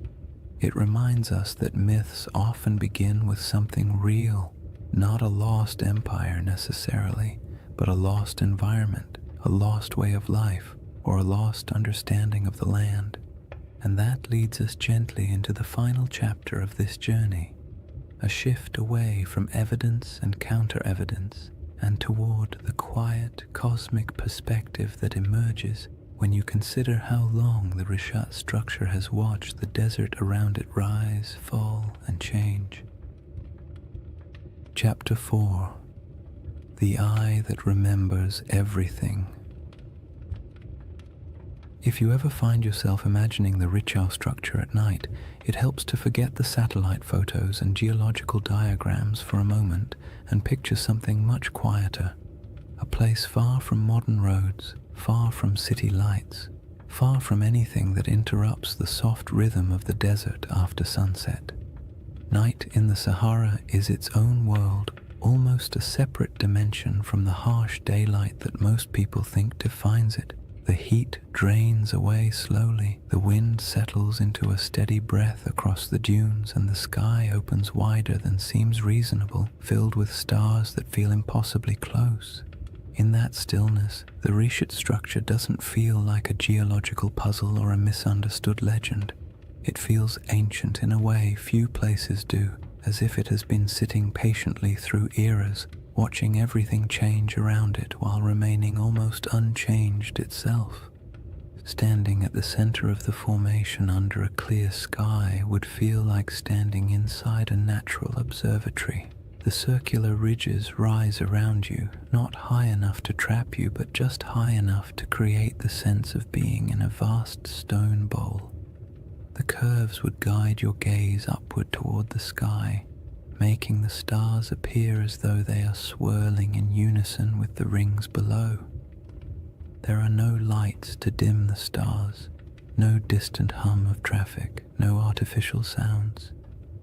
It reminds us that myths often begin with something real, not a lost empire necessarily, but a lost environment, a lost way of life, or a lost understanding of the land. And that leads us gently into the final chapter of this journey, a shift away from evidence and counter-evidence, and toward the quiet, cosmic perspective that emerges when you consider how long the Richat structure has watched the desert around it rise, fall, and change. Chapter 4. The Eye That Remembers Everything. If you ever find yourself imagining the Richard structure at night, it helps to forget the satellite photos and geological diagrams for a moment and picture something much quieter. A place far from modern roads, far from city lights, far from anything that interrupts the soft rhythm of the desert after sunset. Night in the Sahara is its own world, almost a separate dimension from the harsh daylight that most people think defines it. The heat drains away slowly, the wind settles into a steady breath across the dunes, and the sky opens wider than seems reasonable, filled with stars that feel impossibly close. In that stillness, the Richard structure doesn't feel like a geological puzzle or a misunderstood legend. It feels ancient in a way few places do, as if it has been sitting patiently through eras, watching everything change around it while remaining almost unchanged itself. Standing at the center of the formation under a clear sky would feel like standing inside a natural observatory. The circular ridges rise around you, not high enough to trap you, but just high enough to create the sense of being in a vast stone bowl. The curves would guide your gaze upward toward the sky, making the stars appear as though they are swirling in unison with the rings below. There are no lights to dim the stars, no distant hum of traffic, no artificial sounds,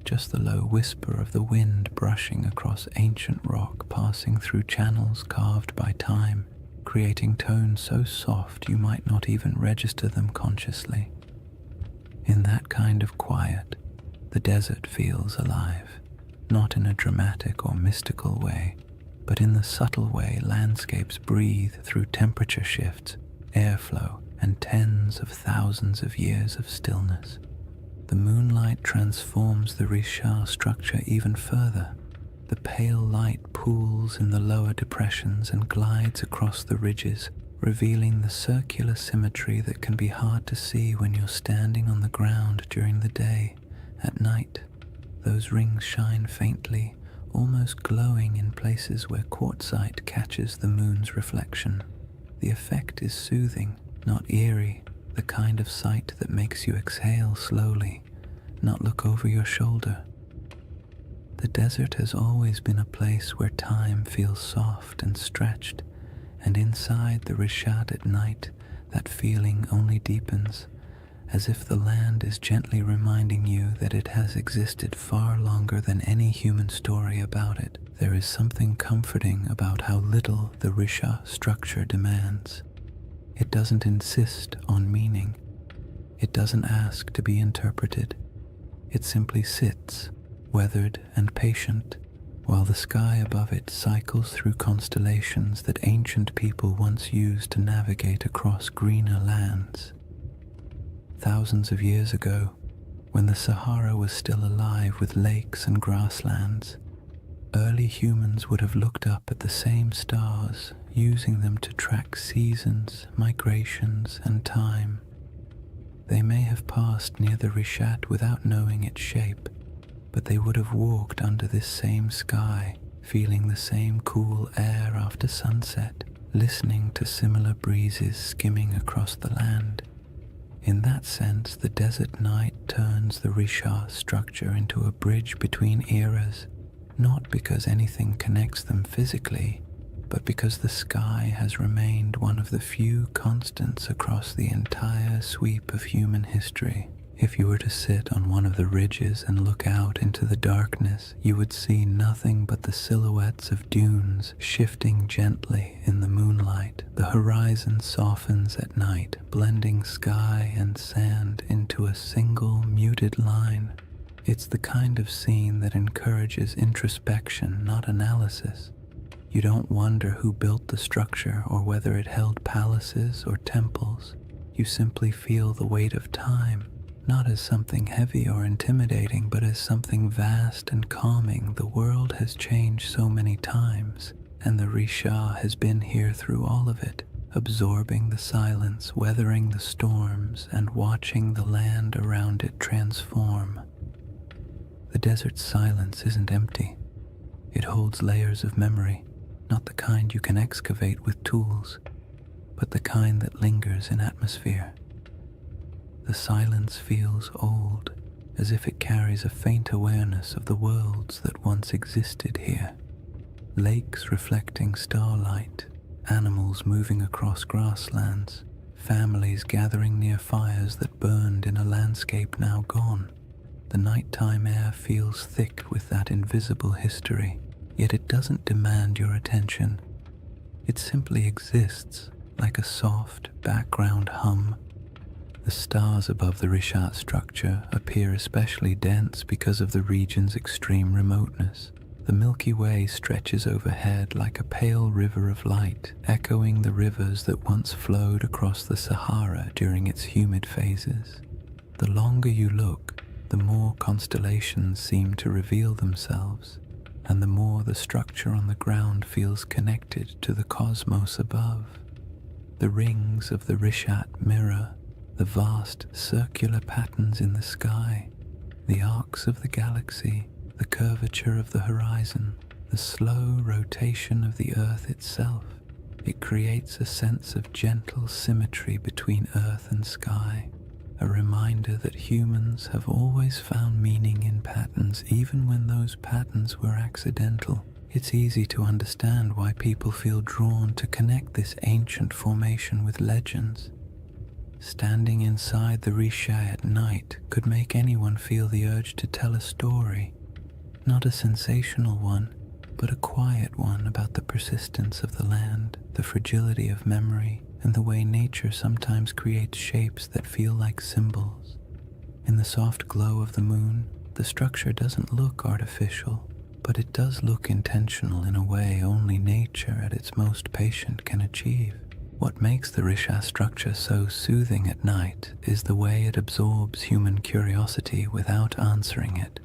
just the low whisper of the wind brushing across ancient rock, passing through channels carved by time, creating tones so soft you might not even register them consciously. In that kind of quiet, the desert feels alive. Not in a dramatic or mystical way, but in the subtle way landscapes breathe through temperature shifts, airflow, and tens of thousands of years of stillness. The moonlight transforms the Richard structure even further. The pale light pools in the lower depressions and glides across the ridges, revealing the circular symmetry that can be hard to see when you're standing on the ground during the day. At night, those rings shine faintly, almost glowing in places where quartzite catches the moon's reflection. The effect is soothing, not eerie, the kind of sight that makes you exhale slowly, not look over your shoulder. The desert has always been a place where time feels soft and stretched, and inside the Richard at night, that feeling only deepens, as if the land is gently reminding you that it has existed far longer than any human story about it. There is something comforting about how little the Richard structure demands. It doesn't insist on meaning. It doesn't ask to be interpreted. It simply sits, weathered and patient, while the sky above it cycles through constellations that ancient people once used to navigate across greener lands. Thousands of years ago, when the Sahara was still alive with lakes and grasslands, early humans would have looked up at the same stars, using them to track seasons, migrations, and time. They may have passed near the Richard without knowing its shape, but they would have walked under this same sky, feeling the same cool air after sunset, listening to similar breezes skimming across the land. In that sense, the desert night turns the Richard structure into a bridge between eras, not because anything connects them physically, but because the sky has remained one of the few constants across the entire sweep of human history. If you were to sit on one of the ridges and look out into the darkness, you would see nothing but the silhouettes of dunes shifting gently in the moonlight. The horizon softens at night, blending sky and sand into a single muted line. It's the kind of scene that encourages introspection, not analysis. You don't wonder who built the structure or whether it held palaces or temples. You simply feel the weight of time, not as something heavy or intimidating, but as something vast and calming. The world has changed so many times, and the Richard has been here through all of it, absorbing the silence, weathering the storms, and watching the land around it transform. The desert's silence isn't empty. It holds layers of memory, not the kind you can excavate with tools, but the kind that lingers in atmosphere. The silence feels old, as if it carries a faint awareness of the worlds that once existed here. Lakes reflecting starlight, animals moving across grasslands, families gathering near fires that burned in a landscape now gone. The nighttime air feels thick with that invisible history, yet it doesn't demand your attention. It simply exists, like a soft background hum. The stars above the Rishat structure appear especially dense because of the region's extreme remoteness. The Milky Way stretches overhead like a pale river of light, echoing the rivers that once flowed across the Sahara during its humid phases. The longer you look, the more constellations seem to reveal themselves, and the more the structure on the ground feels connected to the cosmos above. The rings of the Rishat mirror the vast circular patterns in the sky, the arcs of the galaxy, the curvature of the horizon, the slow rotation of the Earth itself. It creates a sense of gentle symmetry between Earth and sky, a reminder that humans have always found meaning in patterns even when those patterns were accidental. It's easy to understand why people feel drawn to connect this ancient formation with legends. Standing inside the Risha at night could make anyone feel the urge to tell a story, not a sensational one, but a quiet one about the persistence of the land, the fragility of memory, and the way nature sometimes creates shapes that feel like symbols. In the soft glow of the moon, the structure doesn't look artificial, but it does look intentional in a way only nature at its most patient can achieve. What makes the Risha structure so soothing at night is the way it absorbs human curiosity without answering it.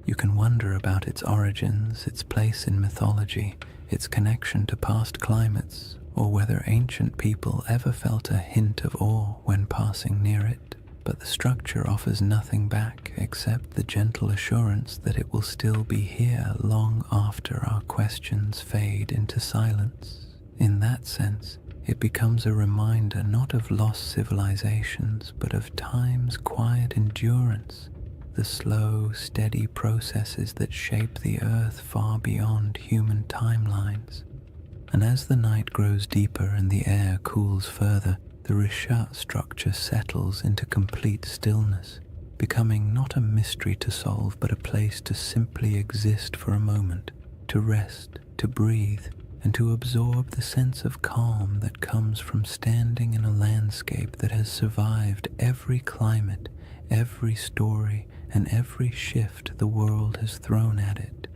You can wonder about its origins, its place in mythology, its connection to past climates, or whether ancient people ever felt a hint of awe when passing near it. But the structure offers nothing back except the gentle assurance that it will still be here long after our questions fade into silence. In that sense, it becomes a reminder not of lost civilizations, but of time's quiet endurance, the slow, steady processes that shape the earth far beyond human timelines. And as the night grows deeper and the air cools further, the Rishat structure settles into complete stillness, becoming not a mystery to solve, but a place to simply exist for a moment, to rest, to breathe, and to absorb the sense of calm that comes from standing in a landscape that has survived every climate, every story, and every shift the world has thrown at it.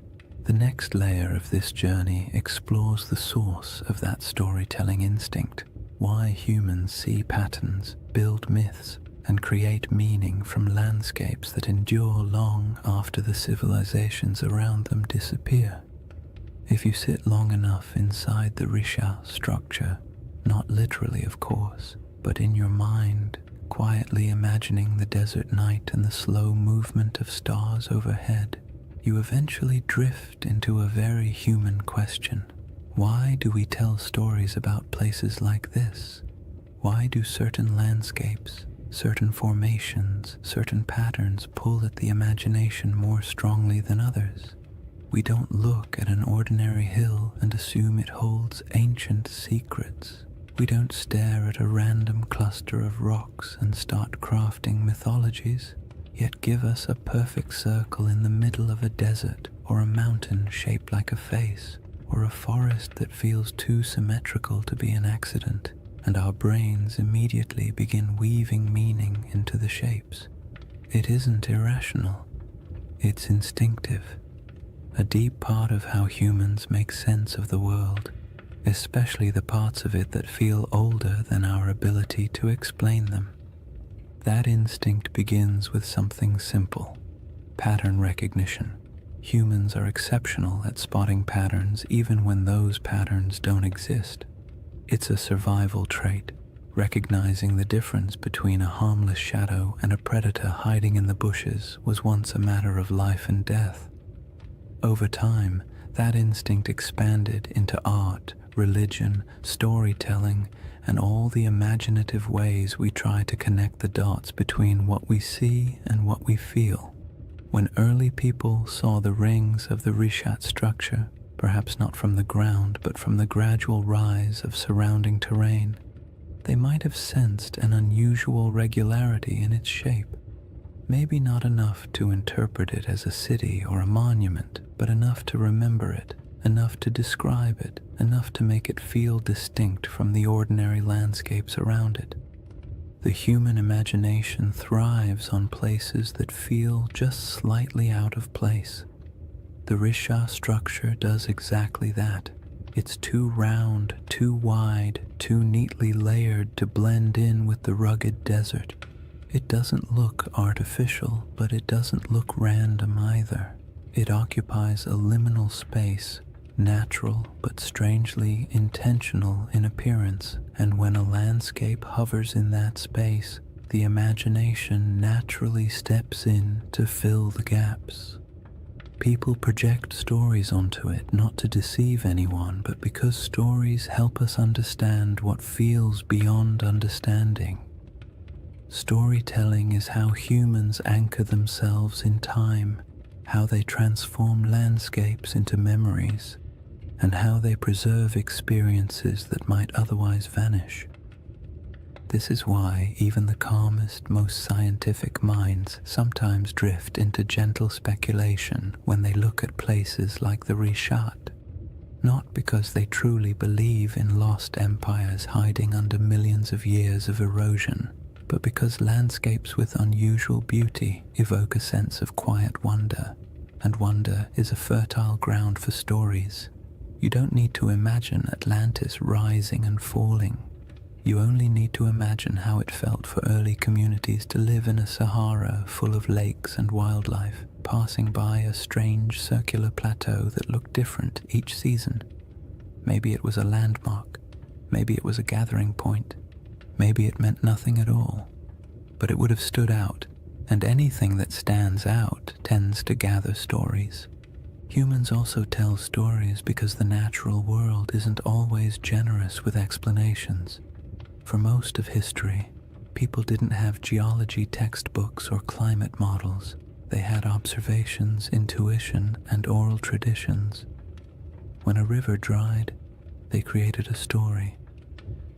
The next layer of this journey explores the source of that storytelling instinct, why humans see patterns, build myths, and create meaning from landscapes that endure long after the civilizations around them disappear. If you sit long enough inside the Risha structure, not literally of course, but in your mind, quietly imagining the desert night and the slow movement of stars overhead, you eventually drift into a very human question. Why do we tell stories about places like this? Why do certain landscapes, certain formations, certain patterns pull at the imagination more strongly than others? We don't look at an ordinary hill and assume it holds ancient secrets. We don't stare at a random cluster of rocks and start crafting mythologies, yet give us a perfect circle in the middle of a desert, or a mountain shaped like a face, or a forest that feels too symmetrical to be an accident, and our brains immediately begin weaving meaning into the shapes. It isn't irrational, it's instinctive. A deep part of how humans make sense of the world, especially the parts of it that feel older than our ability to explain them. That instinct begins with something simple: pattern recognition. Humans are exceptional at spotting patterns even when those patterns don't exist. It's a survival trait. Recognizing the difference between a harmless shadow and a predator hiding in the bushes was once a matter of life and death. Over time, That instinct expanded into art, religion, storytelling, and all the imaginative ways we try to connect the dots between what we see and what we feel. When early people saw the rings of the Rishat structure, perhaps not from the ground but from the gradual rise of surrounding terrain, they might have sensed an unusual regularity in its shape. Maybe not enough to interpret it as a city or a monument, but enough to remember it, enough to describe it, enough to make it feel distinct from the ordinary landscapes around it. The human imagination thrives on places that feel just slightly out of place. The Risha structure does exactly that. It's too round, too wide, too neatly layered to blend in with the rugged desert. It doesn't look artificial, but it doesn't look random either. It occupies a liminal space, natural but strangely intentional in appearance, and when a landscape hovers in that space, the imagination naturally steps in to fill the gaps. People project stories onto it, not to deceive anyone, but because stories help us understand what feels beyond understanding. Storytelling is how humans anchor themselves in time, how they transform landscapes into memories, and how they preserve experiences that might otherwise vanish. This is why even the calmest, most scientific minds sometimes drift into gentle speculation when they look at places like the Rishat. Not because they truly believe in lost empires hiding under millions of years of erosion, but because landscapes with unusual beauty evoke a sense of quiet wonder, and wonder is a fertile ground for stories. You don't need to imagine Atlantis rising and falling. You only need to imagine how it felt for early communities to live in a Sahara full of lakes and wildlife, passing by a strange circular plateau that looked different each season. Maybe it was a landmark, maybe it was a gathering point, maybe it meant nothing at all, but it would have stood out, and anything that stands out tends to gather stories. Humans also tell stories because the natural world isn't always generous with explanations. For most of history, people didn't have geology textbooks or climate models. They had observations, intuition, and oral traditions. When a river dried, they created a story.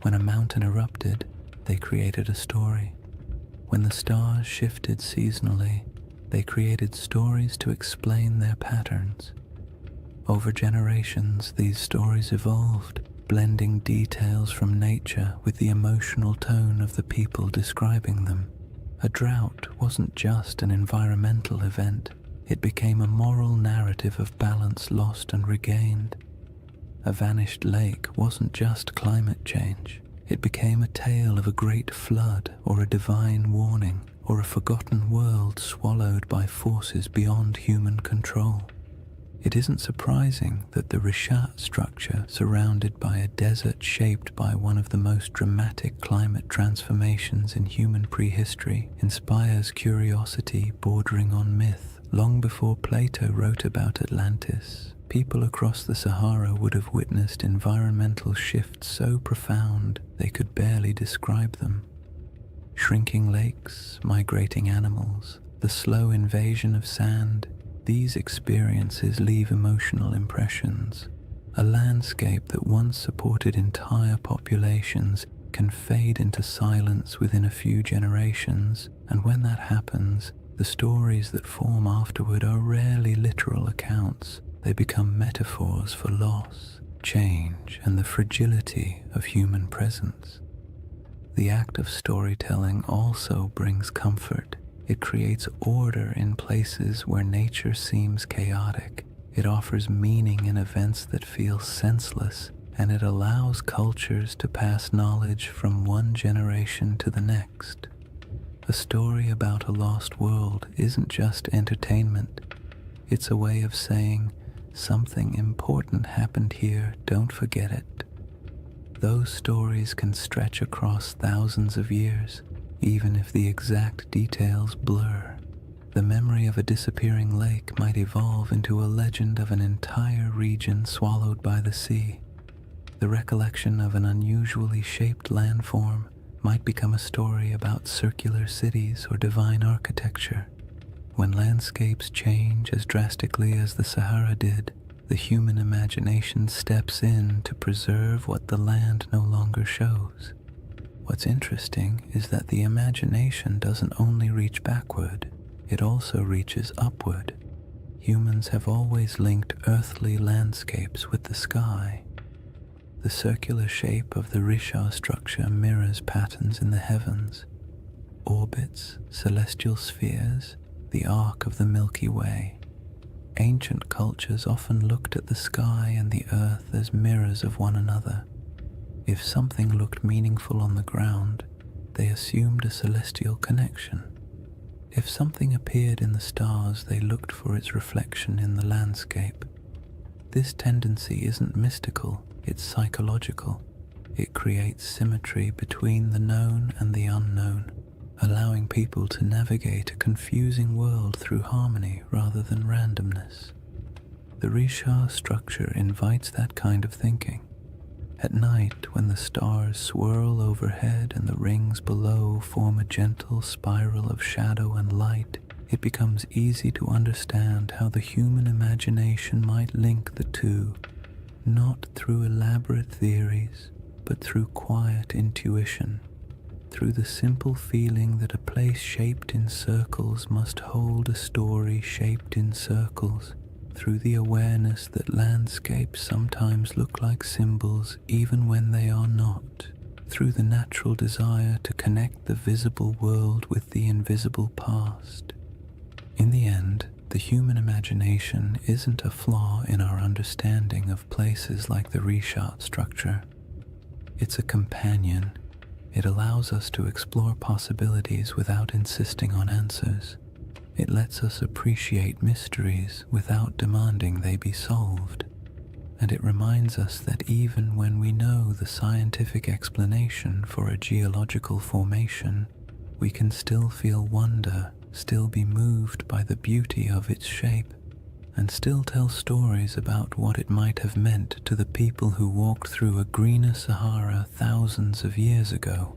When a mountain erupted, they created a story. When the stars shifted seasonally, they created stories to explain their patterns. Over generations, these stories evolved, blending details from nature with the emotional tone of the people describing them. A drought wasn't just an environmental event, it became a moral narrative of balance lost and regained. A vanished lake wasn't just climate change, it became a tale of a great flood or a divine warning, or a forgotten world swallowed by forces beyond human control. It isn't surprising that the Rishat structure, surrounded by a desert shaped by one of the most dramatic climate transformations in human prehistory, inspires curiosity bordering on myth. Long before Plato wrote about Atlantis, people across the Sahara would have witnessed environmental shifts so profound they could barely describe them. Shrinking lakes, migrating animals, the slow invasion of sand, these experiences leave emotional impressions. A landscape that once supported entire populations can fade into silence within a few generations, and when that happens, the stories that form afterward are rarely literal accounts. They become metaphors for loss, change, and the fragility of human presence. The act of storytelling also brings comfort. It creates order in places where nature seems chaotic. It offers meaning in events that feel senseless, and it allows cultures to pass knowledge from one generation to the next. A story about a lost world isn't just entertainment. It's a way of saying, something important happened here, don't forget it. Those stories can stretch across thousands of years, even if the exact details blur. The memory of a disappearing lake might evolve into a legend of an entire region swallowed by the sea. The recollection of an unusually shaped landform might become a story about circular cities or divine architecture. When landscapes change as drastically as the Sahara did, the human imagination steps in to preserve what the land no longer shows. What's interesting is that the imagination doesn't only reach backward, it also reaches upward. Humans have always linked earthly landscapes with the sky. The circular shape of the Risha structure mirrors patterns in the heavens, orbits, celestial spheres, the arc of the Milky Way. Ancient cultures often looked at the sky and the earth as mirrors of one another. If something looked meaningful on the ground, they assumed a celestial connection. If something appeared in the stars, they looked for its reflection in the landscape. This tendency isn't mystical, it's psychological. It creates symmetry between the known and the unknown, allowing people to navigate a confusing world through harmony rather than randomness. The Risha structure invites that kind of thinking. At night, when the stars swirl overhead and the rings below form a gentle spiral of shadow and light, it becomes easy to understand how the human imagination might link the two, not through elaborate theories, but through quiet intuition, through the simple feeling that a place shaped in circles must hold a story shaped in circles, through the awareness that landscapes sometimes look like symbols even when they are not, through the natural desire to connect the visible world with the invisible past. In the end, the human imagination isn't a flaw in our understanding of places like the Risha structure. It's a companion. It allows us to explore possibilities without insisting on answers. It lets us appreciate mysteries without demanding they be solved. And it reminds us that even when we know the scientific explanation for a geological formation, we can still feel wonder, still be moved by the beauty of its shape, and still tell stories about what it might have meant to the people who walked through a greener Sahara thousands of years ago.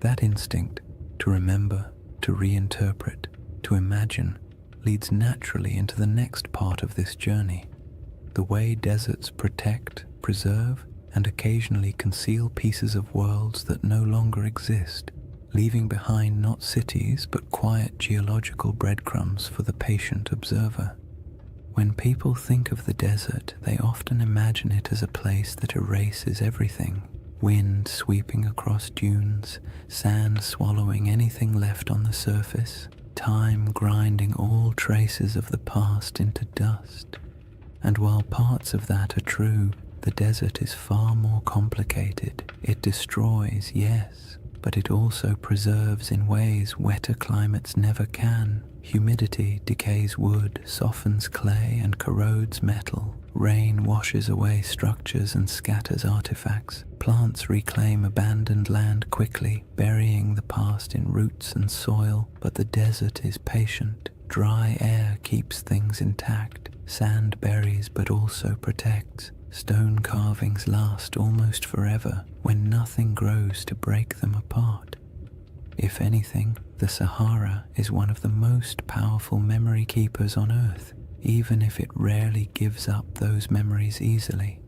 That instinct to remember, to reinterpret, to imagine, leads naturally into the next part of this journey. The way deserts protect, preserve, and occasionally conceal pieces of worlds that no longer exist, leaving behind not cities but quiet geological breadcrumbs for the patient observer. When people think of the desert, they often imagine it as a place that erases everything. Wind sweeping across dunes, sand swallowing anything left on the surface, time grinding all traces of the past into dust. And while parts of that are true, the desert is far more complicated. It destroys, yes, but it also preserves in ways wetter climates never can. Humidity decays wood, softens clay, and corrodes metal. Rain washes away structures and scatters artifacts. Plants reclaim abandoned land quickly, burying the past in roots and soil. But the desert is patient. Dry air keeps things intact. Sand buries but also protects. Stone carvings last almost forever when nothing grows to break them apart. If anything, the Sahara is one of the most powerful memory keepers on Earth, even if it rarely gives up those memories easily.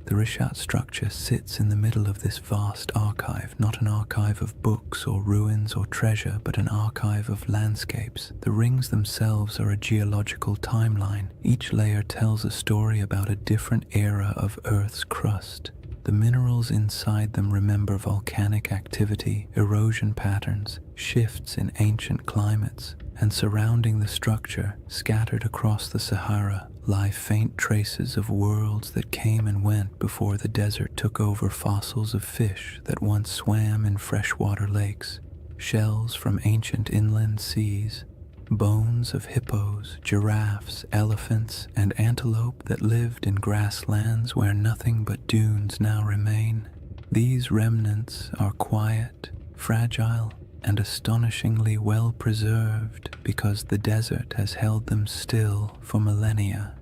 The Rishat structure sits in the middle of this vast archive, not an archive of books or ruins or treasure, but an archive of landscapes. The rings themselves are a geological timeline. Each layer tells a story about a different era of Earth's crust. The minerals inside them remember volcanic activity, erosion patterns, shifts in ancient climates, and surrounding the structure, scattered across the Sahara, lie faint traces of worlds that came and went before the desert took over. Fossils of fish that once swam in freshwater lakes, shells from ancient inland seas, bones of hippos, giraffes, elephants, and antelope that lived in grasslands where nothing but dunes now remain. These remnants are quiet, fragile, and astonishingly well preserved because the desert has held them still for millennia.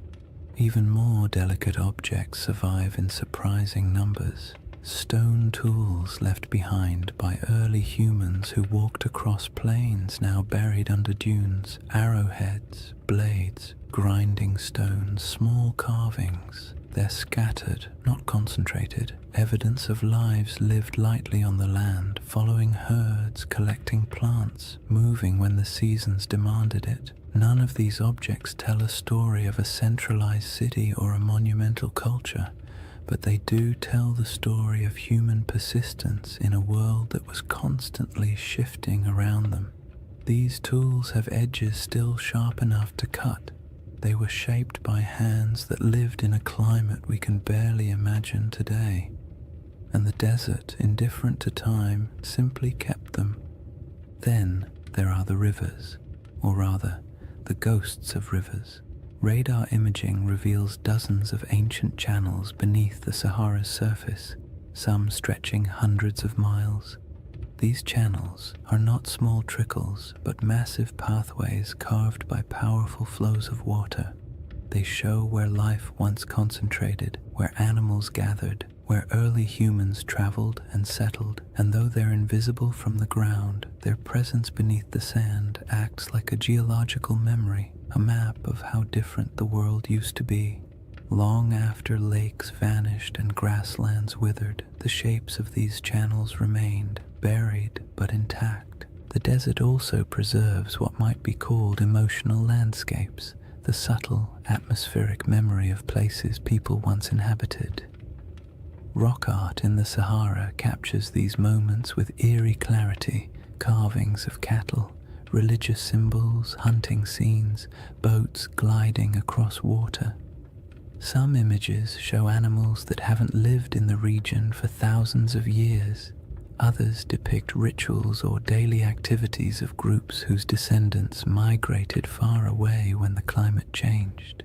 Even more delicate objects survive in surprising numbers. Stone tools left behind by early humans who walked across plains now buried under dunes, arrowheads, blades, grinding stones, small carvings. They're scattered, not concentrated, evidence of lives lived lightly on the land, following herds, collecting plants, moving when the seasons demanded it. None of these objects tell a story of a centralized city or a monumental culture, but they do tell the story of human persistence in a world that was constantly shifting around them. These tools have edges still sharp enough to cut. They were shaped by hands that lived in a climate we can barely imagine today, and the desert, indifferent to time, simply kept them. Then there are the rivers, or rather, the ghosts of rivers. Radar imaging reveals dozens of ancient channels beneath the Sahara's surface, some stretching hundreds of miles. These channels are not small trickles, but massive pathways carved by powerful flows of water. They show where life once concentrated, where animals gathered, where early humans traveled and settled, and though they're invisible from the ground, their presence beneath the sand acts like a geological memory, a map of how different the world used to be. Long after lakes vanished and grasslands withered, the shapes of these channels remained, buried but intact. The desert also preserves what might be called emotional landscapes, the subtle, atmospheric memory of places people once inhabited. Rock art in the Sahara captures these moments with eerie clarity, carvings of cattle, religious symbols, hunting scenes, boats gliding across water. Some images show animals that haven't lived in the region for thousands of years. Others depict rituals or daily activities of groups whose descendants migrated far away when the climate changed.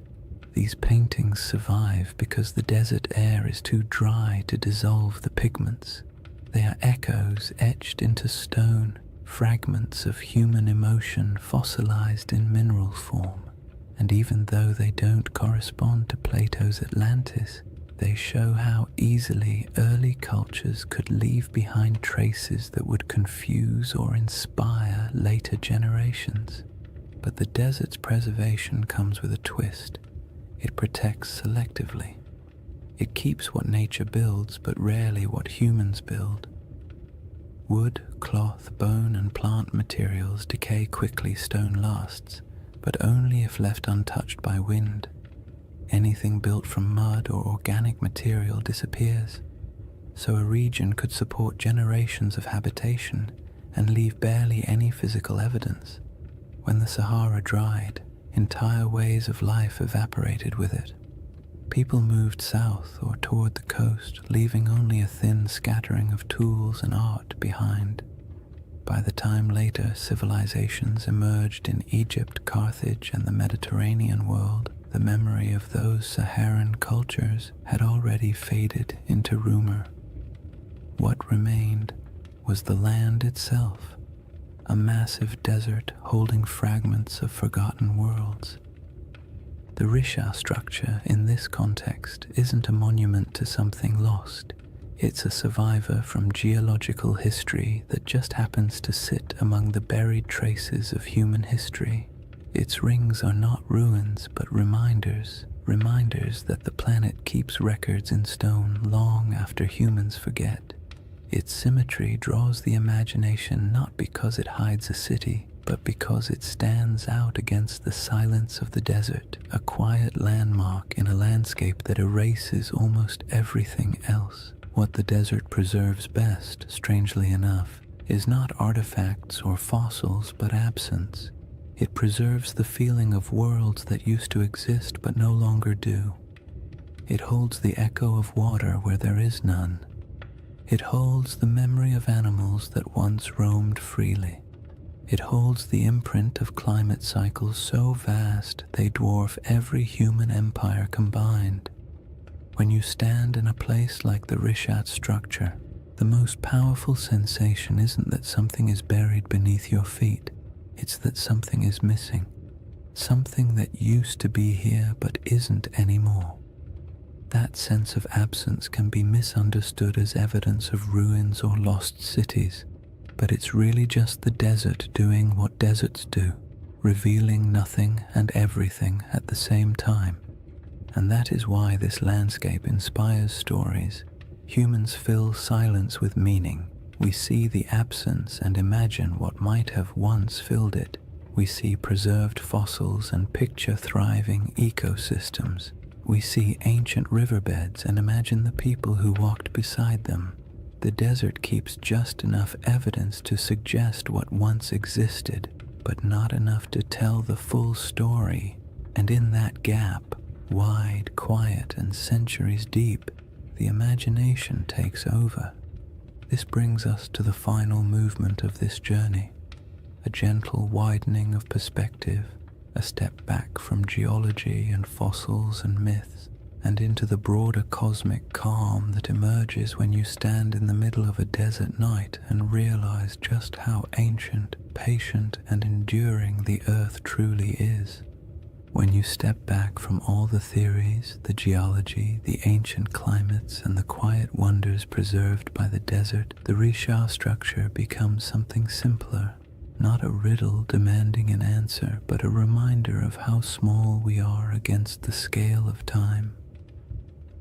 These paintings survive because the desert air is too dry to dissolve the pigments. They are echoes etched into stone, fragments of human emotion fossilized in mineral form. And even though they don't correspond to Plato's Atlantis, they show how easily early cultures could leave behind traces that would confuse or inspire later generations. But the desert's preservation comes with a twist. It protects selectively. It keeps what nature builds, but rarely what humans build. Wood, cloth, bone, and plant materials decay quickly, stone lasts, but only if left untouched by wind. Anything built from mud or organic material disappears, so a region could support generations of habitation and leave barely any physical evidence. When the Sahara dried, entire ways of life evaporated with it. People moved south or toward the coast, leaving only a thin scattering of tools and art behind. By the time later civilizations emerged in Egypt, Carthage, and the Mediterranean world, the memory of those Saharan cultures had already faded into rumor. What remained was the land itself, a massive desert holding fragments of forgotten worlds. The Risha structure in this context isn't a monument to something lost. It's a survivor from geological history that just happens to sit among the buried traces of human history. Its rings are not ruins, but reminders that the planet keeps records in stone long after humans forget. Its symmetry draws the imagination not because it hides a city, but because it stands out against the silence of the desert, a quiet landmark in a landscape that erases almost everything else. What the desert preserves best, strangely enough, is not artifacts or fossils, but absence. It preserves the feeling of worlds that used to exist but no longer do. It holds the echo of water where there is none. It holds the memory of animals that once roamed freely. It holds the imprint of climate cycles so vast they dwarf every human empire combined. When you stand in a place like the Rishat structure, The most powerful sensation isn't that something is buried beneath your feet, it's that something is missing. Something that used to be here but isn't anymore. That sense of absence can be misunderstood as evidence of ruins or lost cities, but it's really just the desert doing what deserts do, revealing nothing and everything at the same time. And that is why this landscape inspires stories. Humans fill silence with meaning. We see the absence and imagine what might have once filled it. We see preserved fossils and picture thriving ecosystems. We see ancient riverbeds and imagine the people who walked beside them. The desert keeps just enough evidence to suggest what once existed, but not enough to tell the full story. And in that gap, wide, quiet, and centuries deep, the imagination takes over. This brings us to the final movement of this journey, a gentle widening of perspective, a step back from geology and fossils and myths, and into the broader cosmic calm that emerges when you stand in the middle of a desert night and realize just how ancient, patient, and enduring the earth truly is. When you step back from all the theories, the geology, the ancient climates, and the quiet wonders preserved by the desert, the Risha structure becomes something simpler. Not a riddle demanding an answer, but a reminder of how small we are against the scale of time.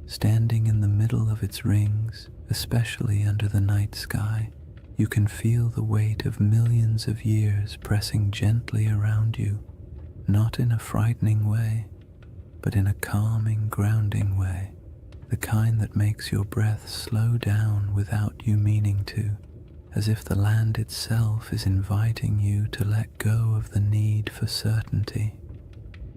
Standing in the middle of its rings, especially under the night sky, you can feel the weight of millions of years pressing gently around you, not in a frightening way, but in a calming, grounding way, the kind that makes your breath slow down without you meaning to, as if the land itself is inviting you to let go of the need for certainty.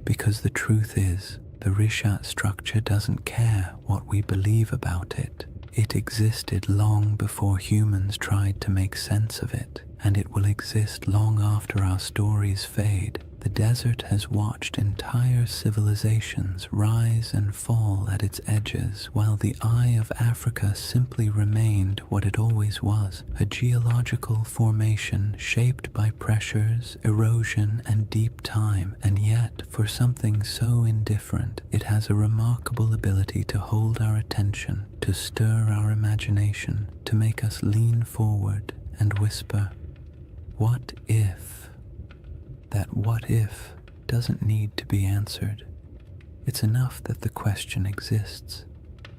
Because the truth is, the Rishat structure doesn't care what we believe about it. It existed long before humans tried to make sense of it, and it will exist long after our stories fade. The desert has watched entire civilizations rise and fall at its edges, while the eye of Africa simply remained what it always was, a geological formation shaped by pressures, erosion, and deep time. And yet, for something so indifferent, it has a remarkable ability to hold our attention, to stir our imagination, to make us lean forward and whisper, "What if?" That what if doesn't need to be answered. It's enough that the question exists.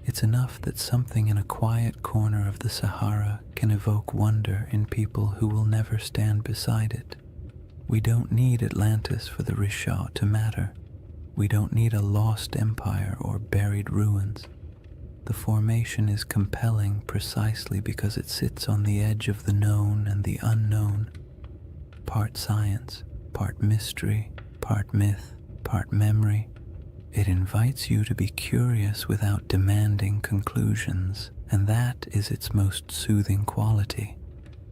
It's enough that something in a quiet corner of the Sahara can evoke wonder in people who will never stand beside it. We don't need Atlantis for the Risha to matter. We don't need a lost empire or buried ruins. The formation is compelling precisely because it sits on the edge of the known and the unknown, part science, part mystery, part myth, part memory. It invites you to be curious without demanding conclusions, and that is its most soothing quality.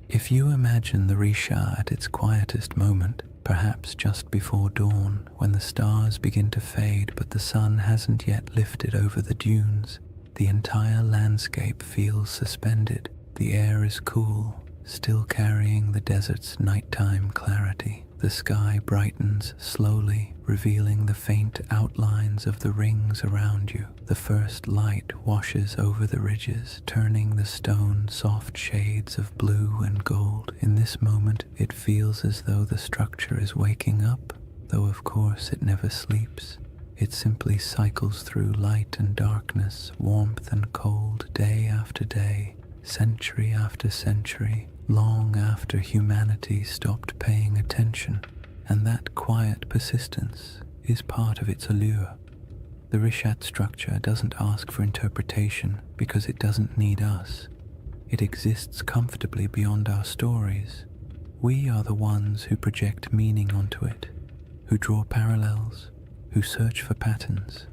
If you imagine the Risha at its quietest moment, perhaps just before dawn, when the stars begin to fade but the sun hasn't yet lifted over the dunes, the entire landscape feels suspended. The air is cool, still carrying the desert's nighttime clarity. The sky brightens slowly, revealing the faint outlines of the rings around you. The first light washes over the ridges, turning the stone soft shades of blue and gold. In this moment, it feels as though the structure is waking up, though of course it never sleeps. It simply cycles through light and darkness, warmth and cold, day after day, century after century, long after humanity stopped paying attention, and that quiet persistence is part of its allure. The Rishat structure doesn't ask for interpretation because it doesn't need us. It exists comfortably beyond our stories. We are the ones who project meaning onto it, who draw parallels, who search for patterns,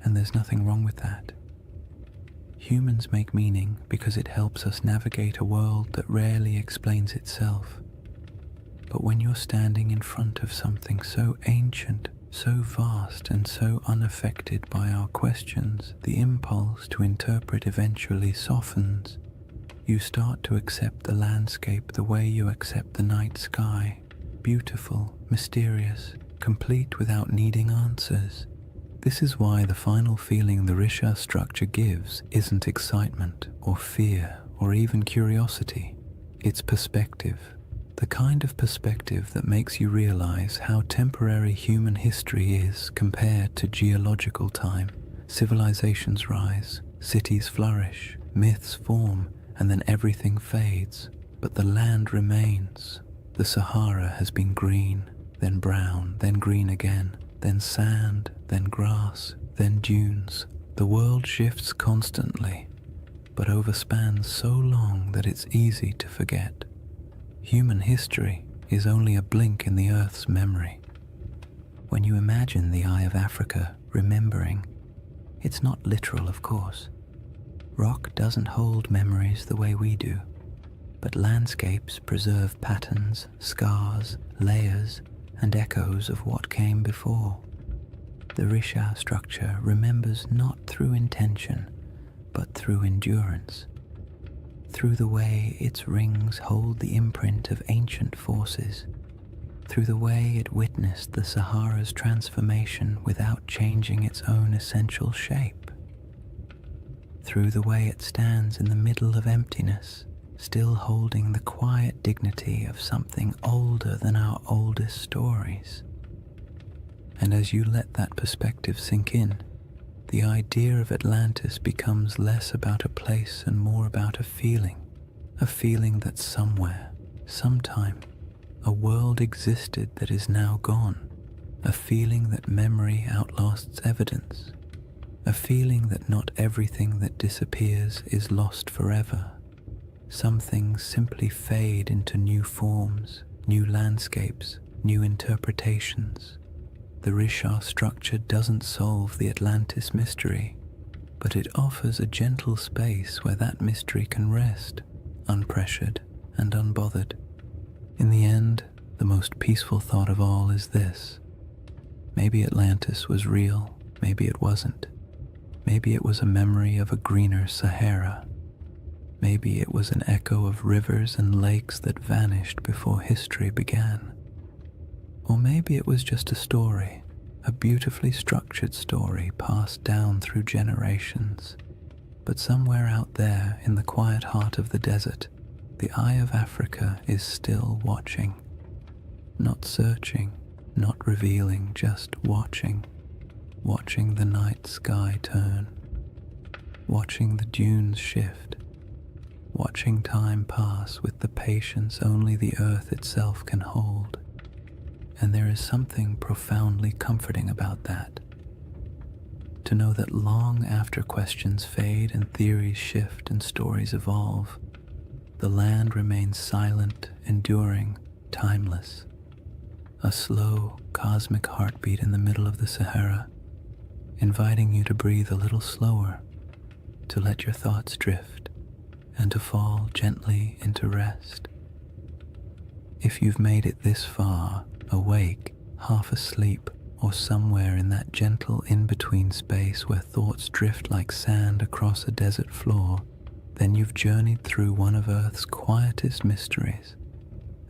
and there's nothing wrong with that. Humans make meaning because it helps us navigate a world that rarely explains itself. But when you're standing in front of something so ancient, so vast, and so unaffected by our questions, the impulse to interpret eventually softens. You start to accept the landscape the way you accept the night sky, beautiful, mysterious, complete without needing answers. This is why the final feeling the Risha structure gives isn't excitement or fear or even curiosity. It's perspective, the kind of perspective that makes you realize how temporary human history is compared to geological time. Civilizations rise, cities flourish, myths form, and then everything fades. But the land remains. The Sahara has been green, then brown, then green again, then sand, then grass, then dunes. The world shifts constantly, but overspans so long that it's easy to forget. Human history is only a blink in the Earth's memory. When you imagine the Eye of Africa remembering, it's not literal, of course. Rock doesn't hold memories the way we do, but landscapes preserve patterns, scars, layers, and echoes of what came before. The Risha structure remembers not through intention, but through endurance, through the way its rings hold the imprint of ancient forces, through the way it witnessed the Sahara's transformation without changing its own essential shape, through the way it stands in the middle of emptiness, still holding the quiet dignity of something older than our oldest stories. And as you let that perspective sink in, the idea of Atlantis becomes less about a place and more about a feeling that somewhere, sometime, a world existed that is now gone, a feeling that memory outlasts evidence, a feeling that not everything that disappears is lost forever. Some things simply fade into new forms, new landscapes, new interpretations. The Risha structure doesn't solve the Atlantis mystery, but it offers a gentle space where that mystery can rest, unpressured and unbothered. In the end, the most peaceful thought of all is this: maybe Atlantis was real, maybe it wasn't. Maybe it was a memory of a greener Sahara. Maybe it was an echo of rivers and lakes that vanished before history began. Or maybe it was just a story, a beautifully structured story passed down through generations. But somewhere out there in the quiet heart of the desert, the Eye of Africa is still watching. Not searching, not revealing, just watching. Watching the night sky turn. Watching the dunes shift. Watching time pass with the patience only the earth itself can hold. And there is something profoundly comforting about that. To know that long after questions fade and theories shift and stories evolve, the land remains silent, enduring, timeless. A slow, cosmic heartbeat in the middle of the Sahara, inviting you to breathe a little slower, to let your thoughts drift, and to fall gently into rest. If you've made it this far, awake, half asleep, or somewhere in that gentle in-between space where thoughts drift like sand across a desert floor, then you've journeyed through one of Earth's quietest mysteries.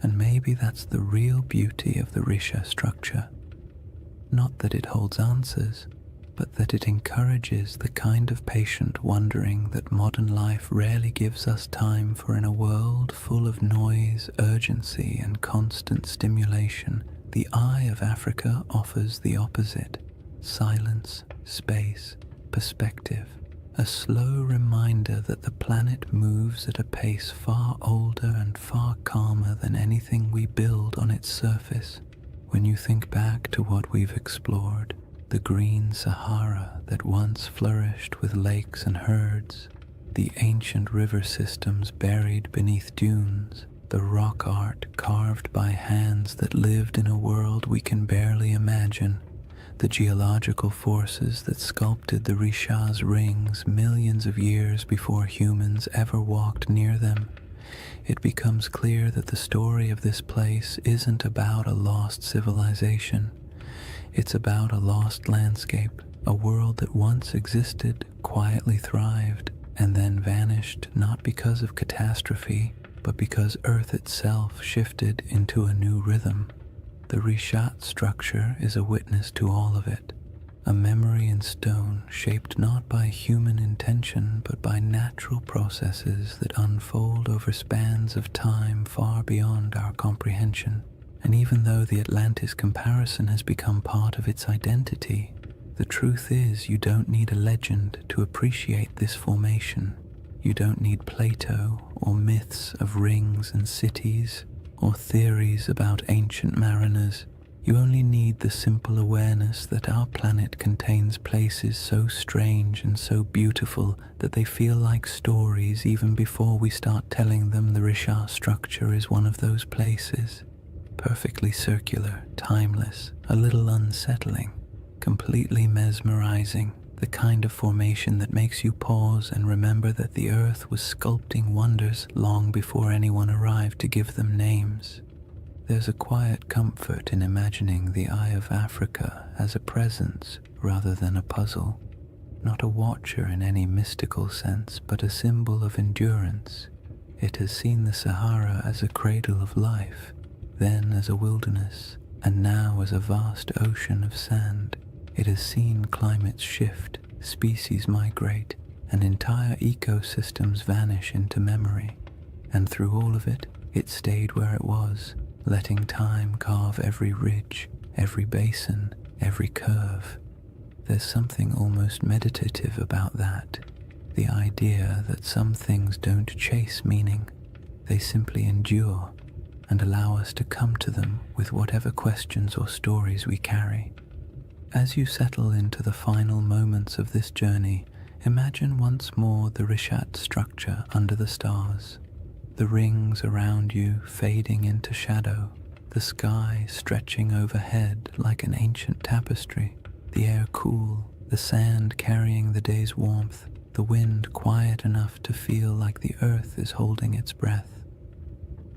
And maybe that's the real beauty of the Risha structure. Not that it holds answers, but that it encourages the kind of patient wondering that modern life rarely gives us time for. In a world full of noise, urgency, and constant stimulation, the Eye of Africa offers the opposite: silence, space, perspective, a slow reminder that the planet moves at a pace far older and far calmer than anything we build on its surface. When you think back to what we've explored, the green Sahara that once flourished with lakes and herds, the ancient river systems buried beneath dunes, the rock art carved by hands that lived in a world we can barely imagine, the geological forces that sculpted the Risha's rings millions of years before humans ever walked near them, it becomes clear that the story of this place isn't about a lost civilization. It's about a lost landscape, a world that once existed, quietly thrived, and then vanished vanished not because of catastrophe, but because Earth itself shifted into a new rhythm. The Rishat structure is a witness to all of it, a memory in stone shaped not by human intention but by natural processes that unfold over spans of time far beyond our comprehension. And even though the Atlantis comparison has become part of its identity, the truth is you don't need a legend to appreciate this formation. You don't need Plato or myths of rings and cities or theories about ancient mariners. You only need the simple awareness that our planet contains places so strange and so beautiful that they feel like stories even before we start telling them. The Rishat structure is one of those places. Perfectly circular, timeless, a little unsettling, completely mesmerizing, the kind of formation that makes you pause and remember that the Earth was sculpting wonders long before anyone arrived to give them names. There's a quiet comfort in imagining the Eye of Africa as a presence rather than a puzzle, not a watcher in any mystical sense, but a symbol of endurance. It has seen the Sahara as a cradle of life, then as a wilderness, and now as a vast ocean of sand. It has seen climates shift, species migrate, and entire ecosystems vanish into memory. And through all of it, it stayed where it was, letting time carve every ridge, every basin, every curve. There's something almost meditative about that, the idea that some things don't chase meaning, they simply endure and allow us to come to them with whatever questions or stories we carry. As you settle into the final moments of this journey, imagine once more the Rishat structure under the stars, the rings around you fading into shadow, the sky stretching overhead like an ancient tapestry, the air cool, the sand carrying the day's warmth, the wind quiet enough to feel like the earth is holding its breath.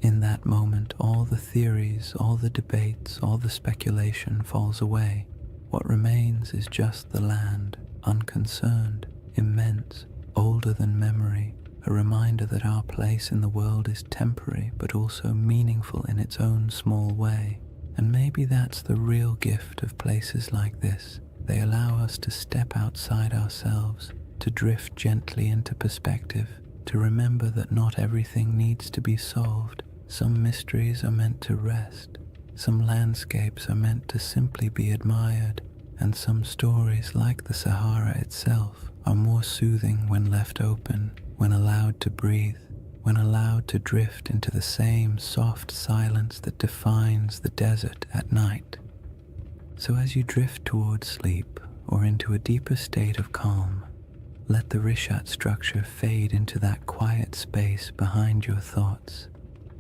In that moment, all the theories, all the debates, all the speculation falls away. What remains is just the land, unconcerned, immense, older than memory, a reminder that our place in the world is temporary but also meaningful in its own small way. And maybe that's the real gift of places like this. They allow us to step outside ourselves, to drift gently into perspective, to remember that not everything needs to be solved. Some mysteries are meant to rest. Some landscapes are meant to simply be admired, and some stories, like the Sahara itself, are more soothing when left open, when allowed to breathe, when allowed to drift into the same soft silence that defines the desert at night. So as you drift towards sleep or into a deeper state of calm, let the Rishat structure fade into that quiet space behind your thoughts.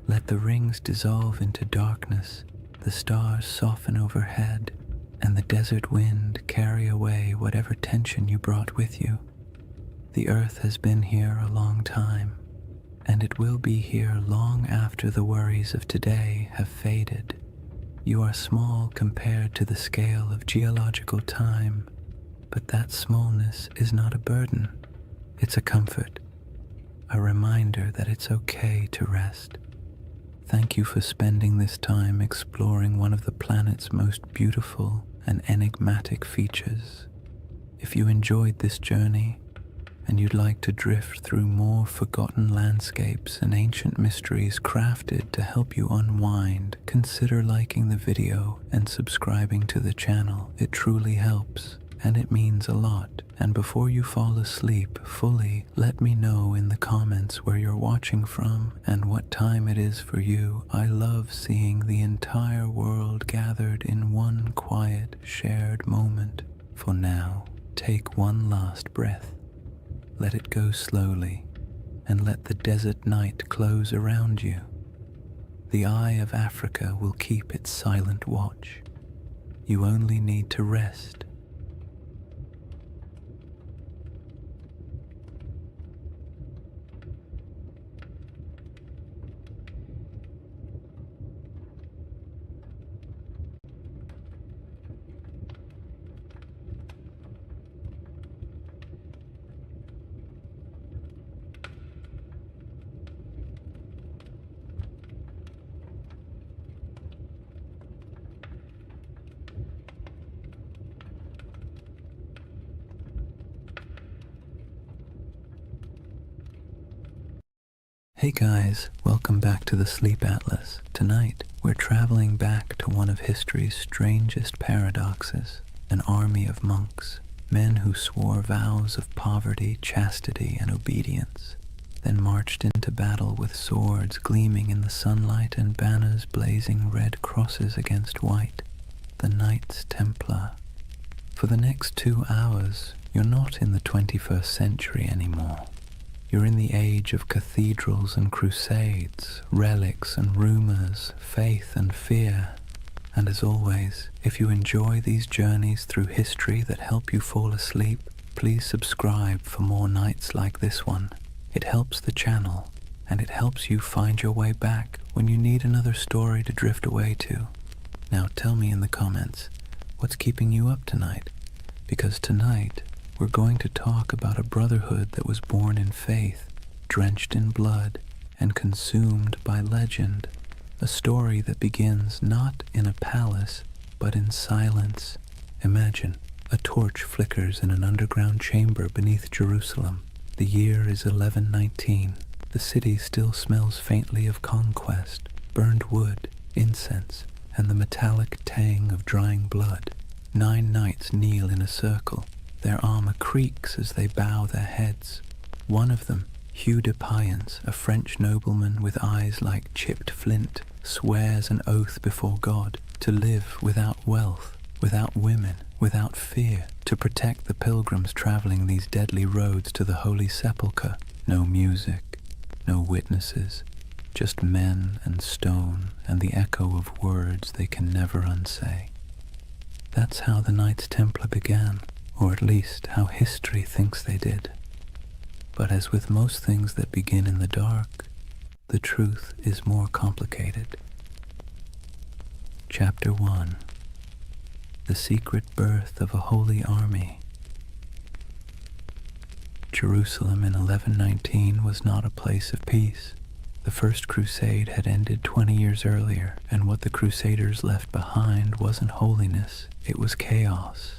Let the rings dissolve into darkness, the stars soften overhead, and the desert wind carry away whatever tension you brought with you. The earth has been here a long time, and it will be here long after the worries of today have faded. You are small compared to the scale of geological time, but that smallness is not a burden. It's a comfort, a reminder that it's okay to rest. Thank you for spending this time exploring one of the planet's most beautiful and enigmatic features. If you enjoyed this journey and you'd like to drift through more forgotten landscapes and ancient mysteries crafted to help you unwind, consider liking the video and subscribing to the channel. It truly helps, and it means a lot. And before you fall asleep fully, let me know in the comments where you're watching from and what time it is for you. I love seeing the entire world gathered in one quiet, shared moment. For now, take one last breath. Let it go slowly, and let the desert night close around you. The Eye of Africa will keep its silent watch. You only need to rest. Hey guys, welcome back to the Sleep Atlas. Tonight, we're traveling back to one of history's strangest paradoxes, an army of monks, men who swore vows of poverty, chastity, and obedience, then marched into battle with swords gleaming in the sunlight and banners blazing red crosses against white, the Knights Templar. For the next 2 hours, you're not in the 21st century anymore. You're in the age of cathedrals and crusades, relics and rumors, faith and fear. And as always, if you enjoy these journeys through history that help you fall asleep, please subscribe for more nights like this one. It helps the channel, and it helps you find your way back when you need another story to drift away to. Now tell me in the comments, what's keeping you up tonight? Because tonight, we're going to talk about a brotherhood that was born in faith, drenched in blood, and consumed by legend. A story that begins not in a palace, but in silence. Imagine, a torch flickers in an underground chamber beneath Jerusalem. The year is 1119. The city still smells faintly of conquest, burned wood, incense, and the metallic tang of drying blood. 9 knights kneel in a circle. Their armor creaks as they bow their heads. One of them, Hugh de Payens, a French nobleman with eyes like chipped flint, swears an oath before God to live without wealth, without women, without fear, to protect the pilgrims traveling these deadly roads to the Holy Sepulchre. No music, no witnesses, just men and stone and the echo of words they can never unsay. That's how the Knights Templar began. Or at least how history thinks they did. But as with most things that begin in the dark, the truth is more complicated. Chapter 1. The Secret Birth of a Holy Army. Jerusalem in 1119 was not a place of peace. The First Crusade had ended 20 years earlier, and what the Crusaders left behind wasn't holiness, it was chaos.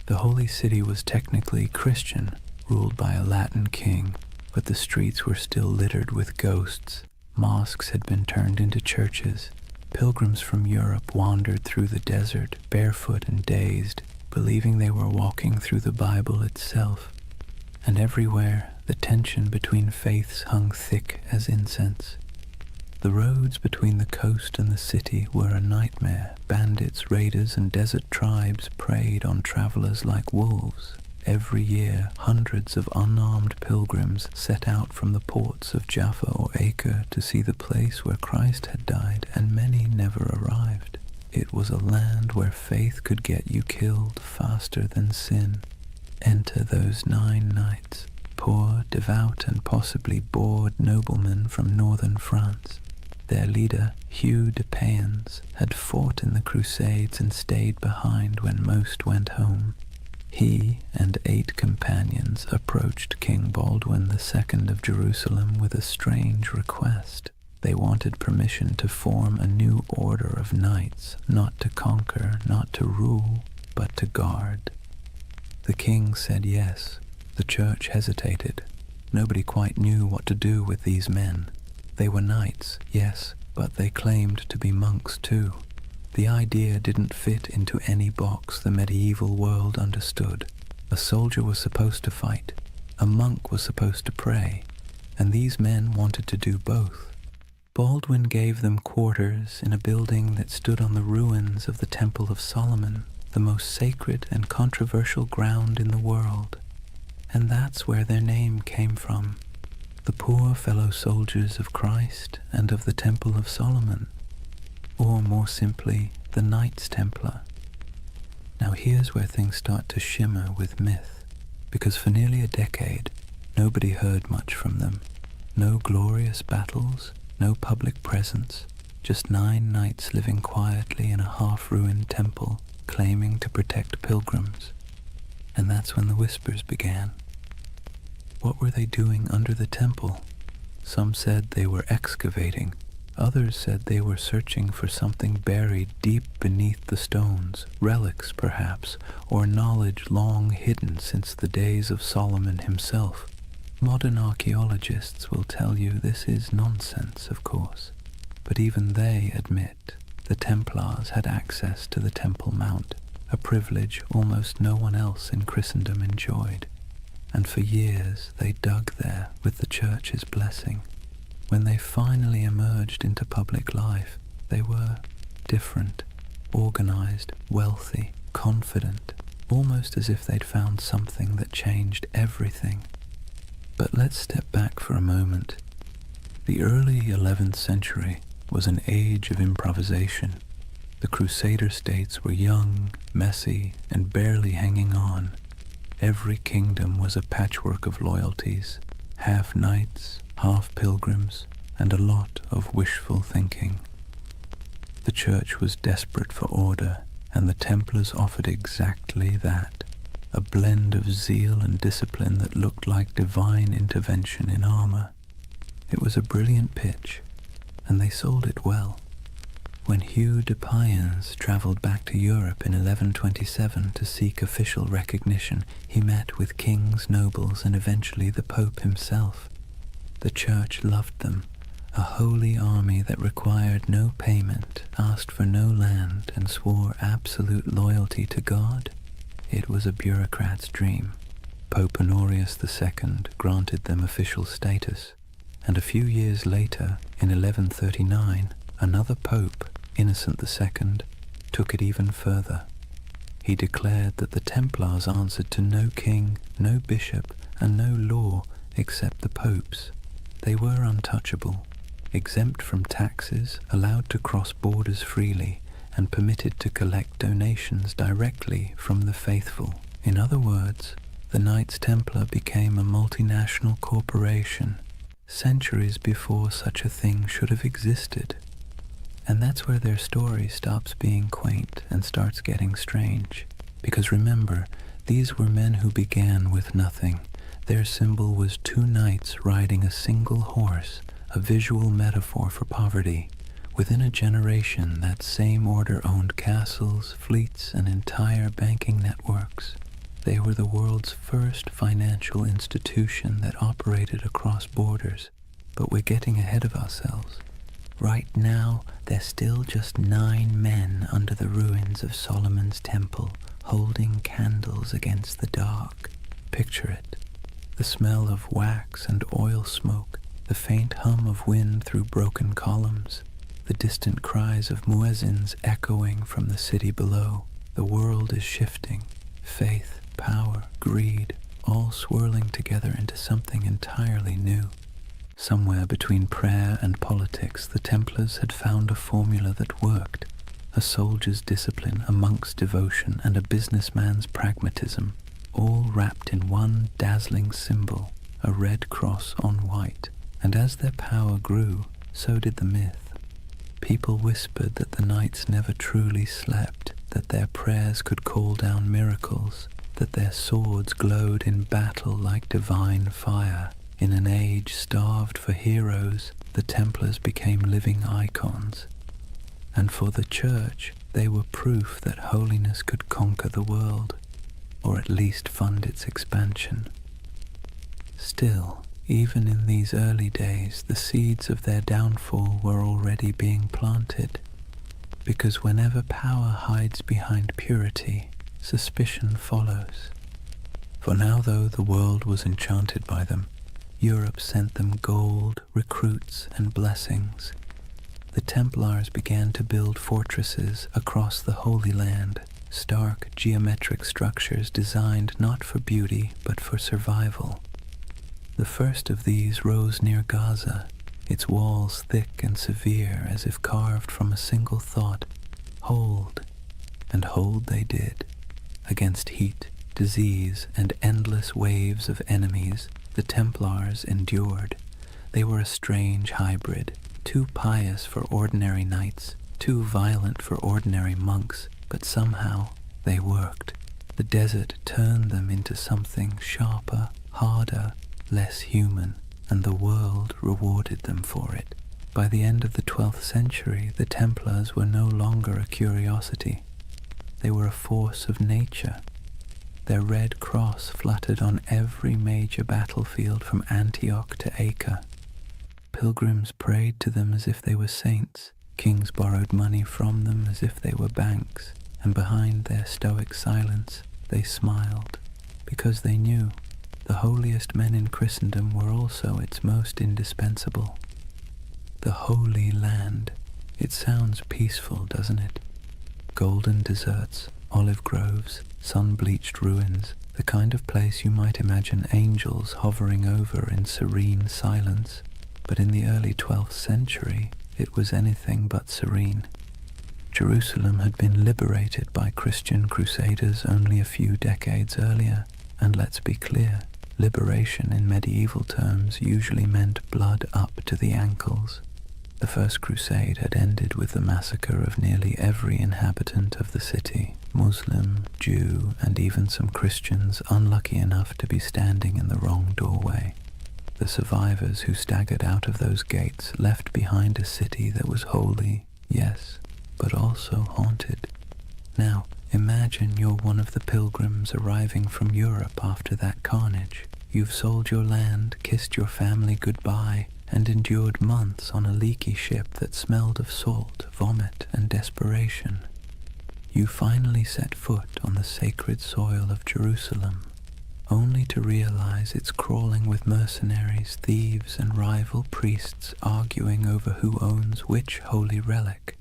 The Holy City was technically Christian, ruled by a Latin king, but the streets were still littered with ghosts. Mosques had been turned into churches. Pilgrims from Europe wandered through the desert, barefoot and dazed, believing they were walking through the Bible itself. And everywhere, the tension between faiths hung thick as incense. The roads between the coast and the city were a nightmare. Bandits, raiders, and desert tribes preyed on travelers like wolves. Every year, hundreds of unarmed pilgrims set out from the ports of Jaffa or Acre to see the place where Christ had died, and many never arrived. It was a land where faith could get you killed faster than sin. Enter those 9 knights, poor, devout, and possibly bored noblemen from northern France. Their leader, Hugh de Payens, had fought in the Crusades and stayed behind when most went home. He and 8 companions approached King Baldwin II of Jerusalem with a strange request. They wanted permission to form a new order of knights, not to conquer, not to rule, but to guard. The king said yes. The church hesitated. Nobody quite knew what to do with these men. They were knights, yes, but they claimed to be monks too. The idea didn't fit into any box the medieval world understood. A soldier was supposed to fight, a monk was supposed to pray, and these men wanted to do both. Baldwin gave them quarters in a building that stood on the ruins of the Temple of Solomon, the most sacred and controversial ground in the world. And that's where their name came from. The poor fellow soldiers of Christ and of the Temple of Solomon, or more simply, the Knights Templar. Now here's where things start to shimmer with myth, because for nearly a decade, nobody heard much from them. No glorious battles, no public presence, just 9 knights living quietly in a half-ruined temple, claiming to protect pilgrims. And that's when the whispers began. What were they doing under the temple? Some said they were excavating. Others said they were searching for something buried deep beneath the stones, relics perhaps, or knowledge long hidden since the days of Solomon himself. Modern archaeologists will tell you this is nonsense, of course, but even they admit the Templars had access to the Temple Mount, a privilege almost no one else in Christendom enjoyed, and for years they dug there with the Church's blessing. When they finally emerged into public life, they were different, organized, wealthy, confident, almost as if they'd found something that changed everything. But let's step back for a moment. The early 11th century was an age of improvisation. The Crusader states were young, messy, and barely hanging on. Every kingdom was a patchwork of loyalties, half knights, half pilgrims, and a lot of wishful thinking. The Church was desperate for order, and the Templars offered exactly that, a blend of zeal and discipline that looked like divine intervention in armor. It was a brilliant pitch, and they sold it well. When Hugh de Payens traveled back to Europe in 1127 to seek official recognition, he met with kings, nobles, and eventually the Pope himself. The Church loved them, a holy army that required no payment, asked for no land, and swore absolute loyalty to God. It was a bureaucrat's dream. Pope Honorius II granted them official status, and a few years later, in 1139, another pope, Innocent II, took it even further. He declared that the Templars answered to no king, no bishop, and no law except the popes. They were untouchable, exempt from taxes, allowed to cross borders freely, and permitted to collect donations directly from the faithful. In other words, the Knights Templar became a multinational corporation, centuries before such a thing should have existed. And that's where their story stops being quaint and starts getting strange. Because remember, these were men who began with nothing. Their symbol was two knights riding a single horse, a visual metaphor for poverty. Within a generation, that same order owned castles, fleets, and entire banking networks. They were the world's first financial institution that operated across borders. But we're getting ahead of ourselves. Right now, there's still just 9 men under the ruins of Solomon's temple, holding candles against the dark. Picture it. The smell of wax and oil smoke, the faint hum of wind through broken columns, the distant cries of muezzins echoing from the city below. The world is shifting. Faith, power, greed, all swirling together into something entirely new. Somewhere between prayer and politics, the Templars had found a formula that worked. A soldier's discipline, a monk's devotion, and a businessman's pragmatism, all wrapped in one dazzling symbol, a red cross on white. And as their power grew, so did the myth. People whispered that the knights never truly slept, that their prayers could call down miracles, that their swords glowed in battle like divine fire. In an age starved for heroes, the Templars became living icons. And for the Church, they were proof that holiness could conquer the world, or at least fund its expansion. Still, even in these early days, the seeds of their downfall were already being planted, because whenever power hides behind purity, suspicion follows. For now, though the world was enchanted by them, Europe sent them gold, recruits, and blessings. The Templars began to build fortresses across the Holy Land, stark geometric structures designed not for beauty but for survival. The first of these rose near Gaza, its walls thick and severe as if carved from a single thought: hold. And hold they did. Against heat, disease, and endless waves of enemies, the Templars endured. They were a strange hybrid, too pious for ordinary knights, too violent for ordinary monks, but somehow they worked. The desert turned them into something sharper, harder, less human, and the world rewarded them for it. By the end of the 12th century, the Templars were no longer a curiosity. They were a force of nature. Their red cross fluttered on every major battlefield from Antioch to Acre. Pilgrims prayed to them as if they were saints. Kings borrowed money from them as if they were banks, and behind their stoic silence they smiled, because they knew the holiest men in Christendom were also its most indispensable. The Holy Land. It sounds peaceful, doesn't it? Golden deserts, olive groves, sun-bleached ruins, the kind of place you might imagine angels hovering over in serene silence. But in the early 12th century, it was anything but serene. Jerusalem had been liberated by Christian crusaders only a few decades earlier, and let's be clear, liberation in medieval terms usually meant blood up to the ankles. The First Crusade had ended with the massacre of nearly every inhabitant of the city, Muslim, Jew, and even some Christians unlucky enough to be standing in the wrong doorway. The survivors who staggered out of those gates left behind a city that was holy, yes, but also haunted. Now, imagine you're one of the pilgrims arriving from Europe after that carnage. You've sold your land, kissed your family goodbye, and endured months on a leaky ship that smelled of salt, vomit, and desperation. You finally set foot on the sacred soil of Jerusalem, only to realize it's crawling with mercenaries, thieves, and rival priests arguing over who owns which holy relic.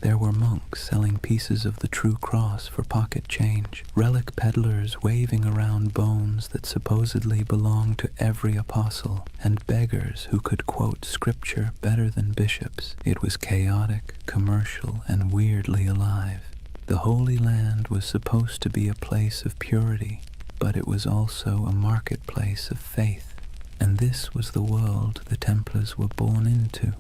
There were monks selling pieces of the true cross for pocket change, relic peddlers waving around bones that supposedly belonged to every apostle, and beggars who could quote scripture better than bishops. It was chaotic, commercial, and weirdly alive. The Holy Land was supposed to be a place of purity, but it was also a marketplace of faith, and this was the world the Templars were born into.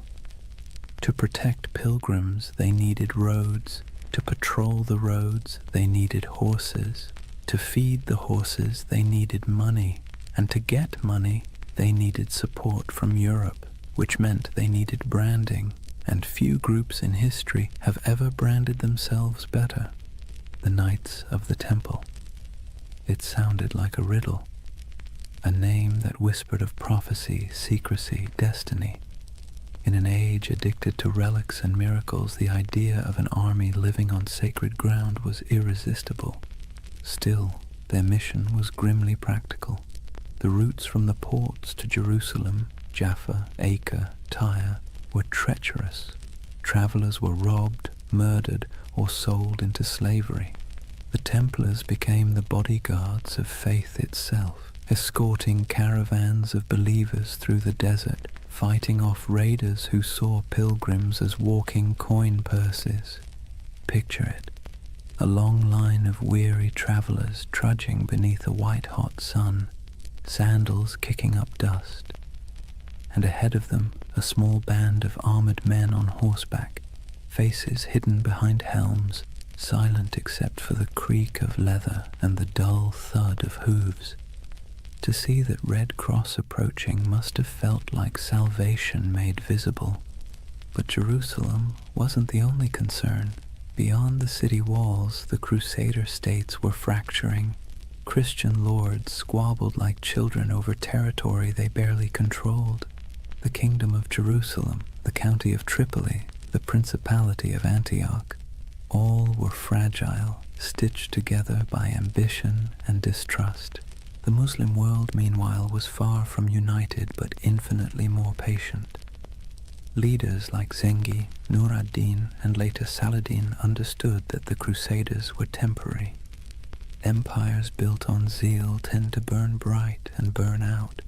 To protect pilgrims, they needed roads. To patrol the roads, they needed horses. To feed the horses, they needed money. And to get money, they needed support from Europe, which meant they needed branding. And few groups in history have ever branded themselves better. The Knights of the Temple. It sounded like a riddle. A name that whispered of prophecy, secrecy, destiny. In an age addicted to relics and miracles, the idea of an army living on sacred ground was irresistible. Still, their mission was grimly practical. The routes from the ports to Jerusalem, Jaffa, Acre, Tyre, were treacherous. Travelers were robbed, murdered, or sold into slavery. The Templars became the bodyguards of faith itself, escorting caravans of believers through the desert, fighting off raiders who saw pilgrims as walking coin purses. Picture it, a long line of weary travelers trudging beneath a white-hot sun, sandals kicking up dust, and ahead of them a small band of armored men on horseback, faces hidden behind helms, silent except for the creak of leather and the dull thud of hooves. To see that Red Cross approaching must have felt like salvation made visible. But Jerusalem wasn't the only concern. Beyond the city walls, the Crusader states were fracturing. Christian lords squabbled like children over territory they barely controlled. The Kingdom of Jerusalem, the County of Tripoli, the Principality of Antioch, all were fragile, stitched together by ambition and distrust. The Muslim world, meanwhile, was far from united but infinitely more patient. Leaders like Zengi, Nur ad-Din, and later Saladin understood that the Crusaders were temporary. Empires built on zeal tend to burn bright and burn out.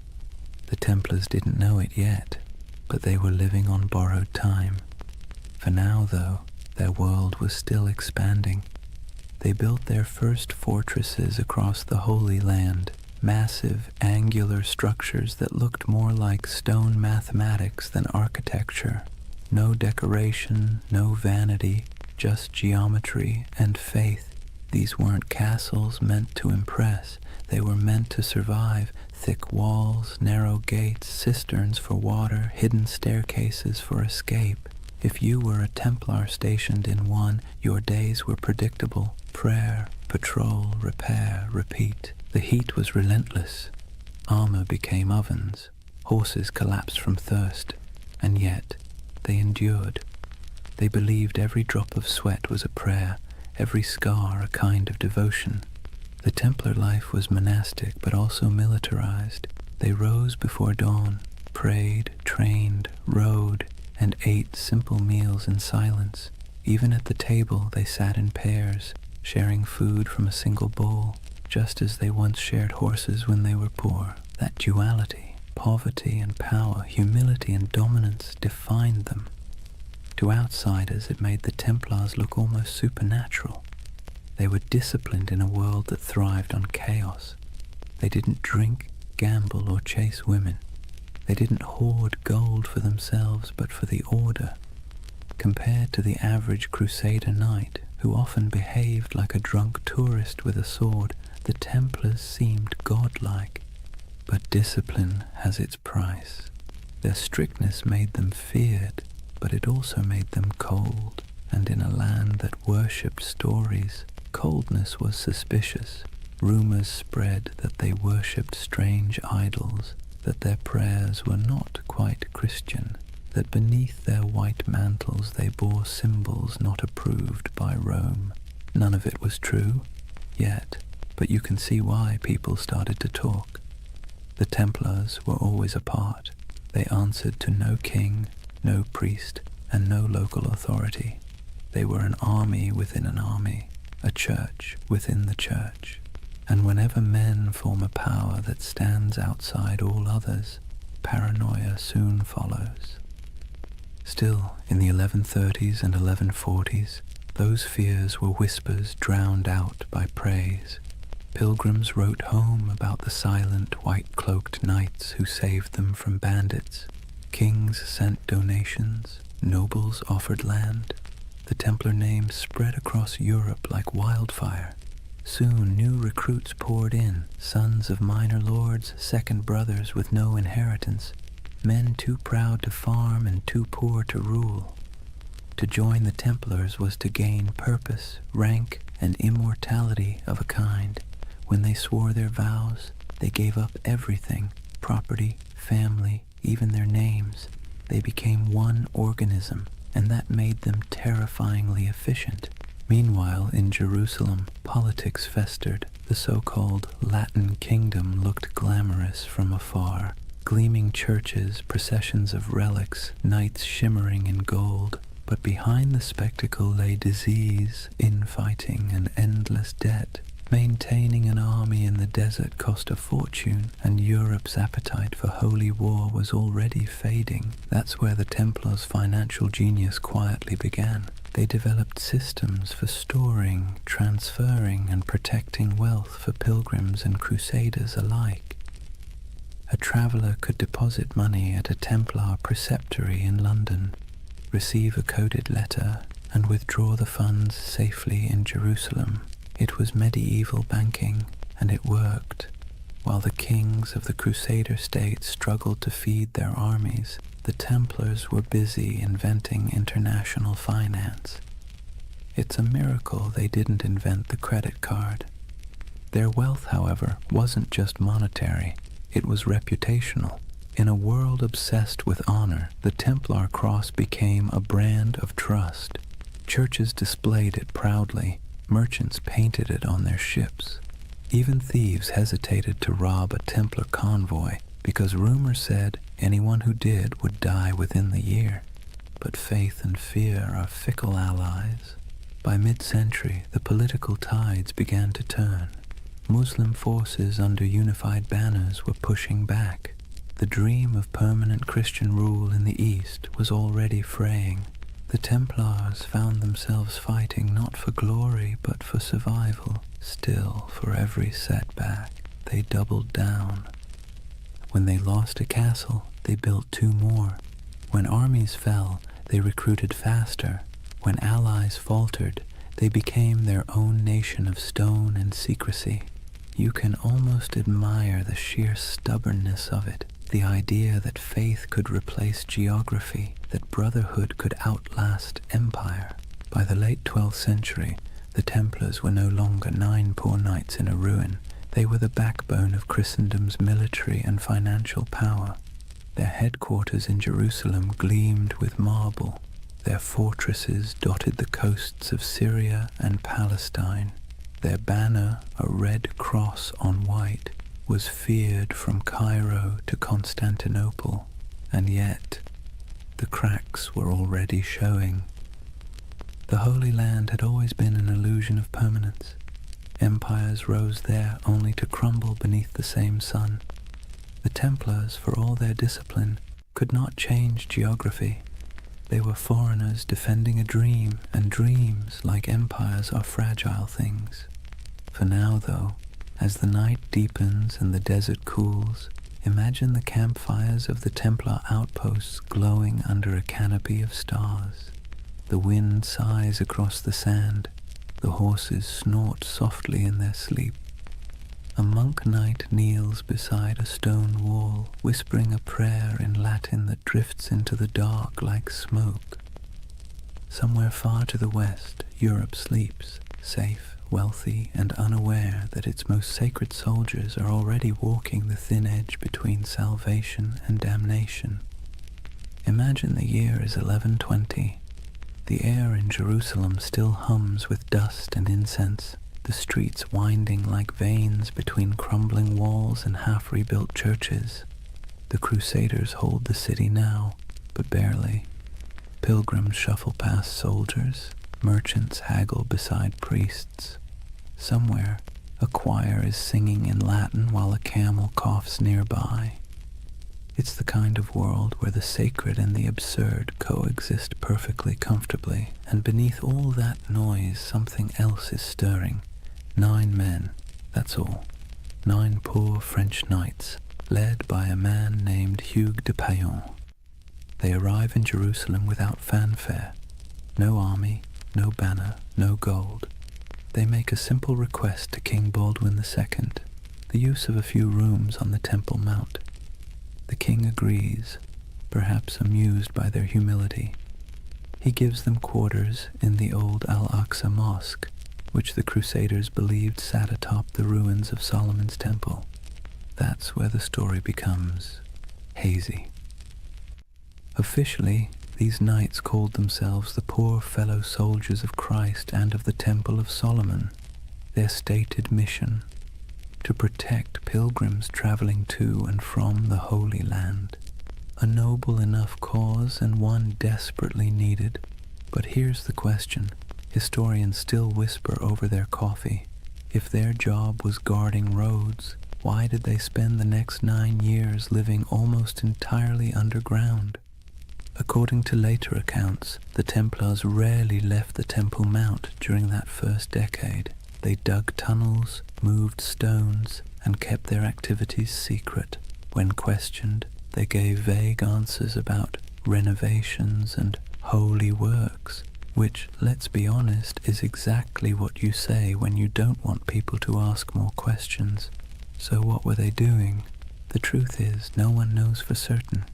The Templars didn't know it yet, but they were living on borrowed time. For now, though, their world was still expanding. They built their first fortresses across the Holy Land, massive, angular structures that looked more like stone mathematics than architecture. No decoration, no vanity, just geometry and faith. These weren't castles meant to impress. They were meant to survive. Thick walls, narrow gates, cisterns for water, hidden staircases for escape. If you were a Templar stationed in one, your days were predictable. Prayer, patrol, repair, repeat. The heat was relentless. Armor became ovens. Horses collapsed from thirst. And yet, they endured. They believed every drop of sweat was a prayer, every scar a kind of devotion. The Templar life was monastic but also militarized. They rose before dawn, prayed, trained, rode, and ate simple meals in silence. Even at the table they sat in pairs, sharing food from a single bowl, just as they once shared horses when they were poor. That duality, poverty and power, humility and dominance, defined them. To outsiders it made the Templars look almost supernatural. They were disciplined in a world that thrived on chaos. They didn't drink, gamble, or chase women. They didn't hoard gold for themselves, but for the order. Compared to the average Crusader knight, who often behaved like a drunk tourist with a sword, the Templars seemed godlike. But discipline has its price. Their strictness made them feared, but it also made them cold. And in a land that worshipped stories, coldness was suspicious. Rumors spread that they worshipped strange idols, that their prayers were not quite Christian, that beneath their white mantles they bore symbols not approved by Rome. None of it was true, yet, but you can see why people started to talk. The Templars were always apart. They answered to no king, no priest, and no local authority. They were an army within an army, a church within the church. And whenever men form a power that stands outside all others, paranoia soon follows. Still, in the 1130s and 1140s, those fears were whispers drowned out by praise. Pilgrims wrote home about the silent, white-cloaked knights who saved them from bandits. Kings sent donations, nobles offered land. The Templar name spread across Europe like wildfire. Soon new recruits poured in, sons of minor lords, second brothers with no inheritance, men too proud to farm and too poor to rule. To join the Templars was to gain purpose, rank, and immortality of a kind. When they swore their vows, they gave up everything, property, family, even their names. They became one organism, and that made them terrifyingly efficient. Meanwhile, in Jerusalem, politics festered. The so-called Latin Kingdom looked glamorous from afar. Gleaming churches, processions of relics, knights shimmering in gold. But behind the spectacle lay disease, infighting, and endless debt. Maintaining an army in the desert cost a fortune, and Europe's appetite for holy war was already fading. That's where the Templars' financial genius quietly began. They developed systems for storing, transferring, and protecting wealth for pilgrims and crusaders alike. A traveler could deposit money at a Templar preceptory in London, receive a coded letter, and withdraw the funds safely in Jerusalem. It was medieval banking, and it worked. While the kings of the Crusader states struggled to feed their armies, the Templars were busy inventing international finance. It's a miracle they didn't invent the credit card. Their wealth, however, wasn't just monetary, it was reputational. In a world obsessed with honor, the Templar cross became a brand of trust. Churches displayed it proudly. Merchants painted it on their ships. Even thieves hesitated to rob a Templar convoy because rumor said anyone who did would die within the year. But faith and fear are fickle allies. By mid-century, the political tides began to turn. Muslim forces under unified banners were pushing back. The dream of permanent Christian rule in the East was already fraying. The Templars found themselves fighting not for glory but for survival. Still, for every setback, they doubled down. When they lost a castle, they built two more. When armies fell, they recruited faster. When allies faltered, they became their own nation of stone and secrecy. You can almost admire the sheer stubbornness of it. The idea that faith could replace geography, that brotherhood could outlast empire. By the late 12th century, The Templars were no longer 9 poor knights in a ruin. They were the backbone of Christendom's military and financial power. Their headquarters in Jerusalem gleamed with marble. Their fortresses dotted the coasts of Syria and Palestine. Their banner, a red cross on white, was feared from Cairo to Constantinople, and yet the cracks were already showing. The Holy Land had always been an illusion of permanence. Empires rose there only to crumble beneath the same sun. The Templars, for all their discipline, could not change geography. They were foreigners defending a dream, and dreams, like empires, are fragile things. For now, though, as the night deepens and the desert cools, imagine the campfires of the Templar outposts glowing under a canopy of stars. The wind sighs across the sand. The horses snort softly in their sleep. A monk knight kneels beside a stone wall, whispering a prayer in Latin that drifts into the dark like smoke. Somewhere far to the west, Europe sleeps, safe, wealthy, and unaware that its most sacred soldiers are already walking the thin edge between salvation and damnation. Imagine the year is 1120. The air in Jerusalem still hums with dust and incense, the streets winding like veins between crumbling walls and half-rebuilt churches. The Crusaders hold the city now, but barely. Pilgrims shuffle past soldiers, merchants haggle beside priests. Somewhere, a choir is singing in Latin while a camel coughs nearby. It's the kind of world where the sacred and the absurd coexist perfectly comfortably, and beneath all that noise something else is stirring. 9 men, that's all. 9 poor French knights, led by a man named Hugues de Payon. They arrive in Jerusalem without fanfare. No army, no banner, no gold. They make a simple request to King Baldwin II, the use of a few rooms on the Temple Mount. The king agrees, perhaps amused by their humility. He gives them quarters in the old Al-Aqsa Mosque, which the Crusaders believed sat atop the ruins of Solomon's Temple. That's where the story becomes hazy. Officially, these knights called themselves the poor fellow soldiers of Christ and of the Temple of Solomon. Their stated mission: to protect pilgrims traveling to and from the Holy Land. A noble enough cause and one desperately needed. But here's the question. Historians still whisper over their coffee. If their job was guarding roads, why did they spend the next 9 years living almost entirely underground? According to later accounts, the Templars rarely left the Temple Mount during that first decade. They dug tunnels, moved stones, and kept their activities secret. When questioned, they gave vague answers about renovations and holy works, which, let's be honest, is exactly what you say when you don't want people to ask more questions. So what were they doing? The truth is, no one knows for certain.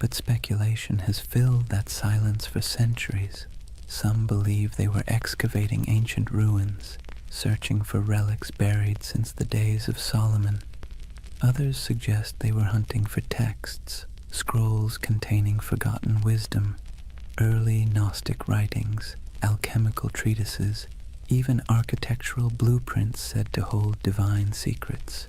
But speculation has filled that silence for centuries. Some believe they were excavating ancient ruins, searching for relics buried since the days of Solomon. Others suggest they were hunting for texts, scrolls containing forgotten wisdom, early Gnostic writings, alchemical treatises, even architectural blueprints said to hold divine secrets.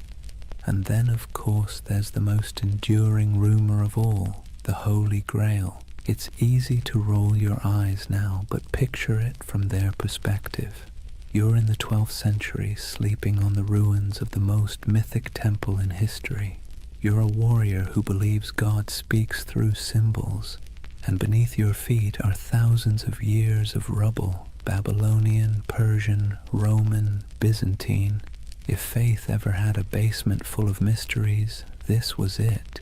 And then, of course, there's the most enduring rumor of all, the Holy Grail. It's easy to roll your eyes now, but picture it from their perspective. You're in the 12th century, sleeping on the ruins of the most mythic temple in history. You're a warrior who believes God speaks through symbols, and beneath your feet are thousands of years of rubble, Babylonian, Persian, Roman, Byzantine. If faith ever had a basement full of mysteries, this was it.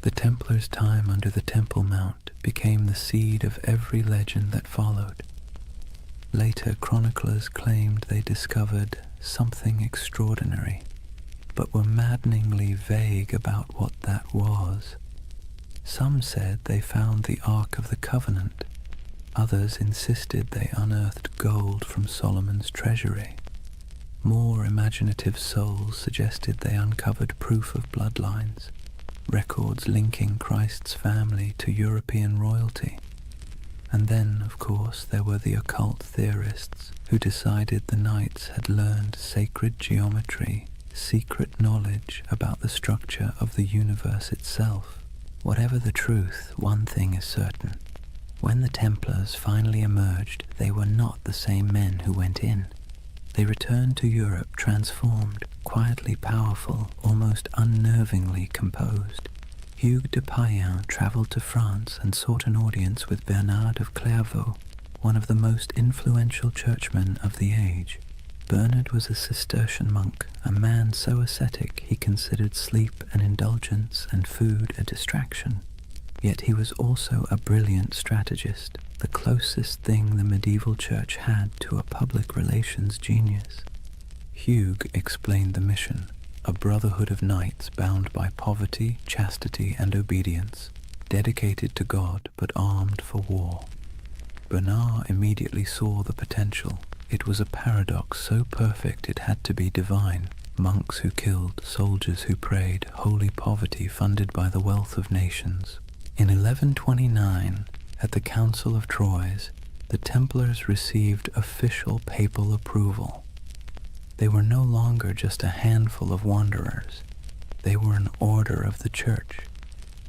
The Templars' time under the Temple Mount became the seed of every legend that followed. Later chroniclers claimed they discovered something extraordinary, but were maddeningly vague about what that was. Some said they found the Ark of the Covenant. Others insisted they unearthed gold from Solomon's treasury. More imaginative souls suggested they uncovered proof of bloodlines, records linking Christ's family to European royalty. And then, of course, there were the occult theorists who decided the knights had learned sacred geometry, secret knowledge about the structure of the universe itself. Whatever the truth, one thing is certain. When the Templars finally emerged, they were not the same men who went in. They returned to Europe transformed, quietly powerful, almost unnervingly composed. Hugues de Payen travelled to France and sought an audience with Bernard of Clairvaux, one of the most influential churchmen of the age. Bernard was a Cistercian monk, a man so ascetic he considered sleep an indulgence and food a distraction. Yet he was also a brilliant strategist, the closest thing the medieval church had to a public relations genius. Hugues explained the mission, a brotherhood of knights bound by poverty, chastity, and obedience, dedicated to God but armed for war. Bernard immediately saw the potential. It was a paradox so perfect it had to be divine. Monks who killed, soldiers who prayed, holy poverty funded by the wealth of nations. In 1129, at the Council of Troyes, the Templars received official papal approval. They were no longer just a handful of wanderers. They were an order of the Church.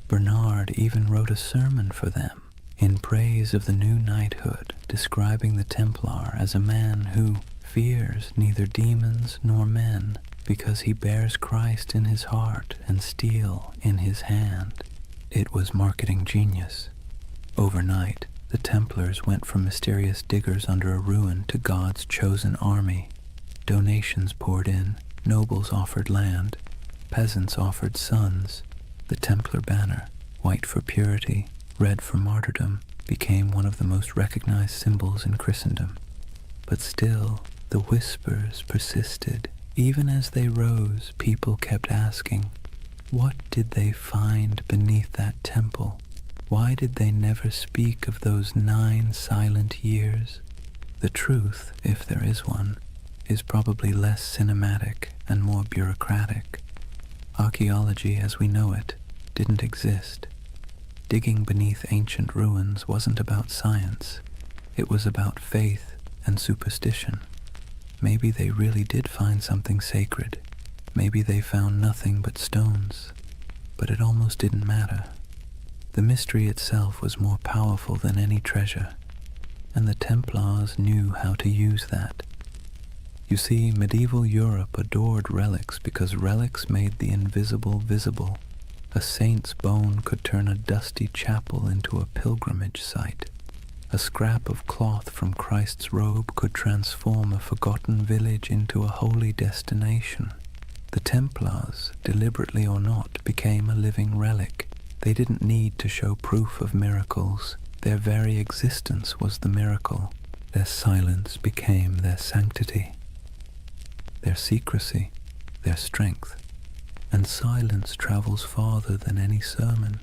Bernard even wrote a sermon for them in praise of the new knighthood, describing the Templar as a man who fears neither demons nor men, because he bears Christ in his heart and steel in his hand. It was marketing genius. Overnight, the Templars went from mysterious diggers under a ruin to God's chosen army. Donations poured in, nobles offered land, peasants offered sons. The Templar banner, white for purity, red for martyrdom, became one of the most recognized symbols in Christendom. But still, the whispers persisted. Even as they rose, people kept asking, what did they find beneath that temple? Why did they never speak of those 9 silent years? The truth, if there is one, is probably less cinematic and more bureaucratic. Archaeology as we know it didn't exist. Digging beneath ancient ruins wasn't about science. It was about faith and superstition. Maybe they really did find something sacred. Maybe they found nothing but stones. But it almost didn't matter. The mystery itself was more powerful than any treasure, and the Templars knew how to use that. You see, medieval Europe adored relics because relics made the invisible visible. A saint's bone could turn a dusty chapel into a pilgrimage site. A scrap of cloth from Christ's robe could transform a forgotten village into a holy destination. The Templars, deliberately or not, became a living relic. They didn't need to show proof of miracles. Their very existence was the miracle. Their silence became their sanctity, their secrecy, their strength. And silence travels farther than any sermon.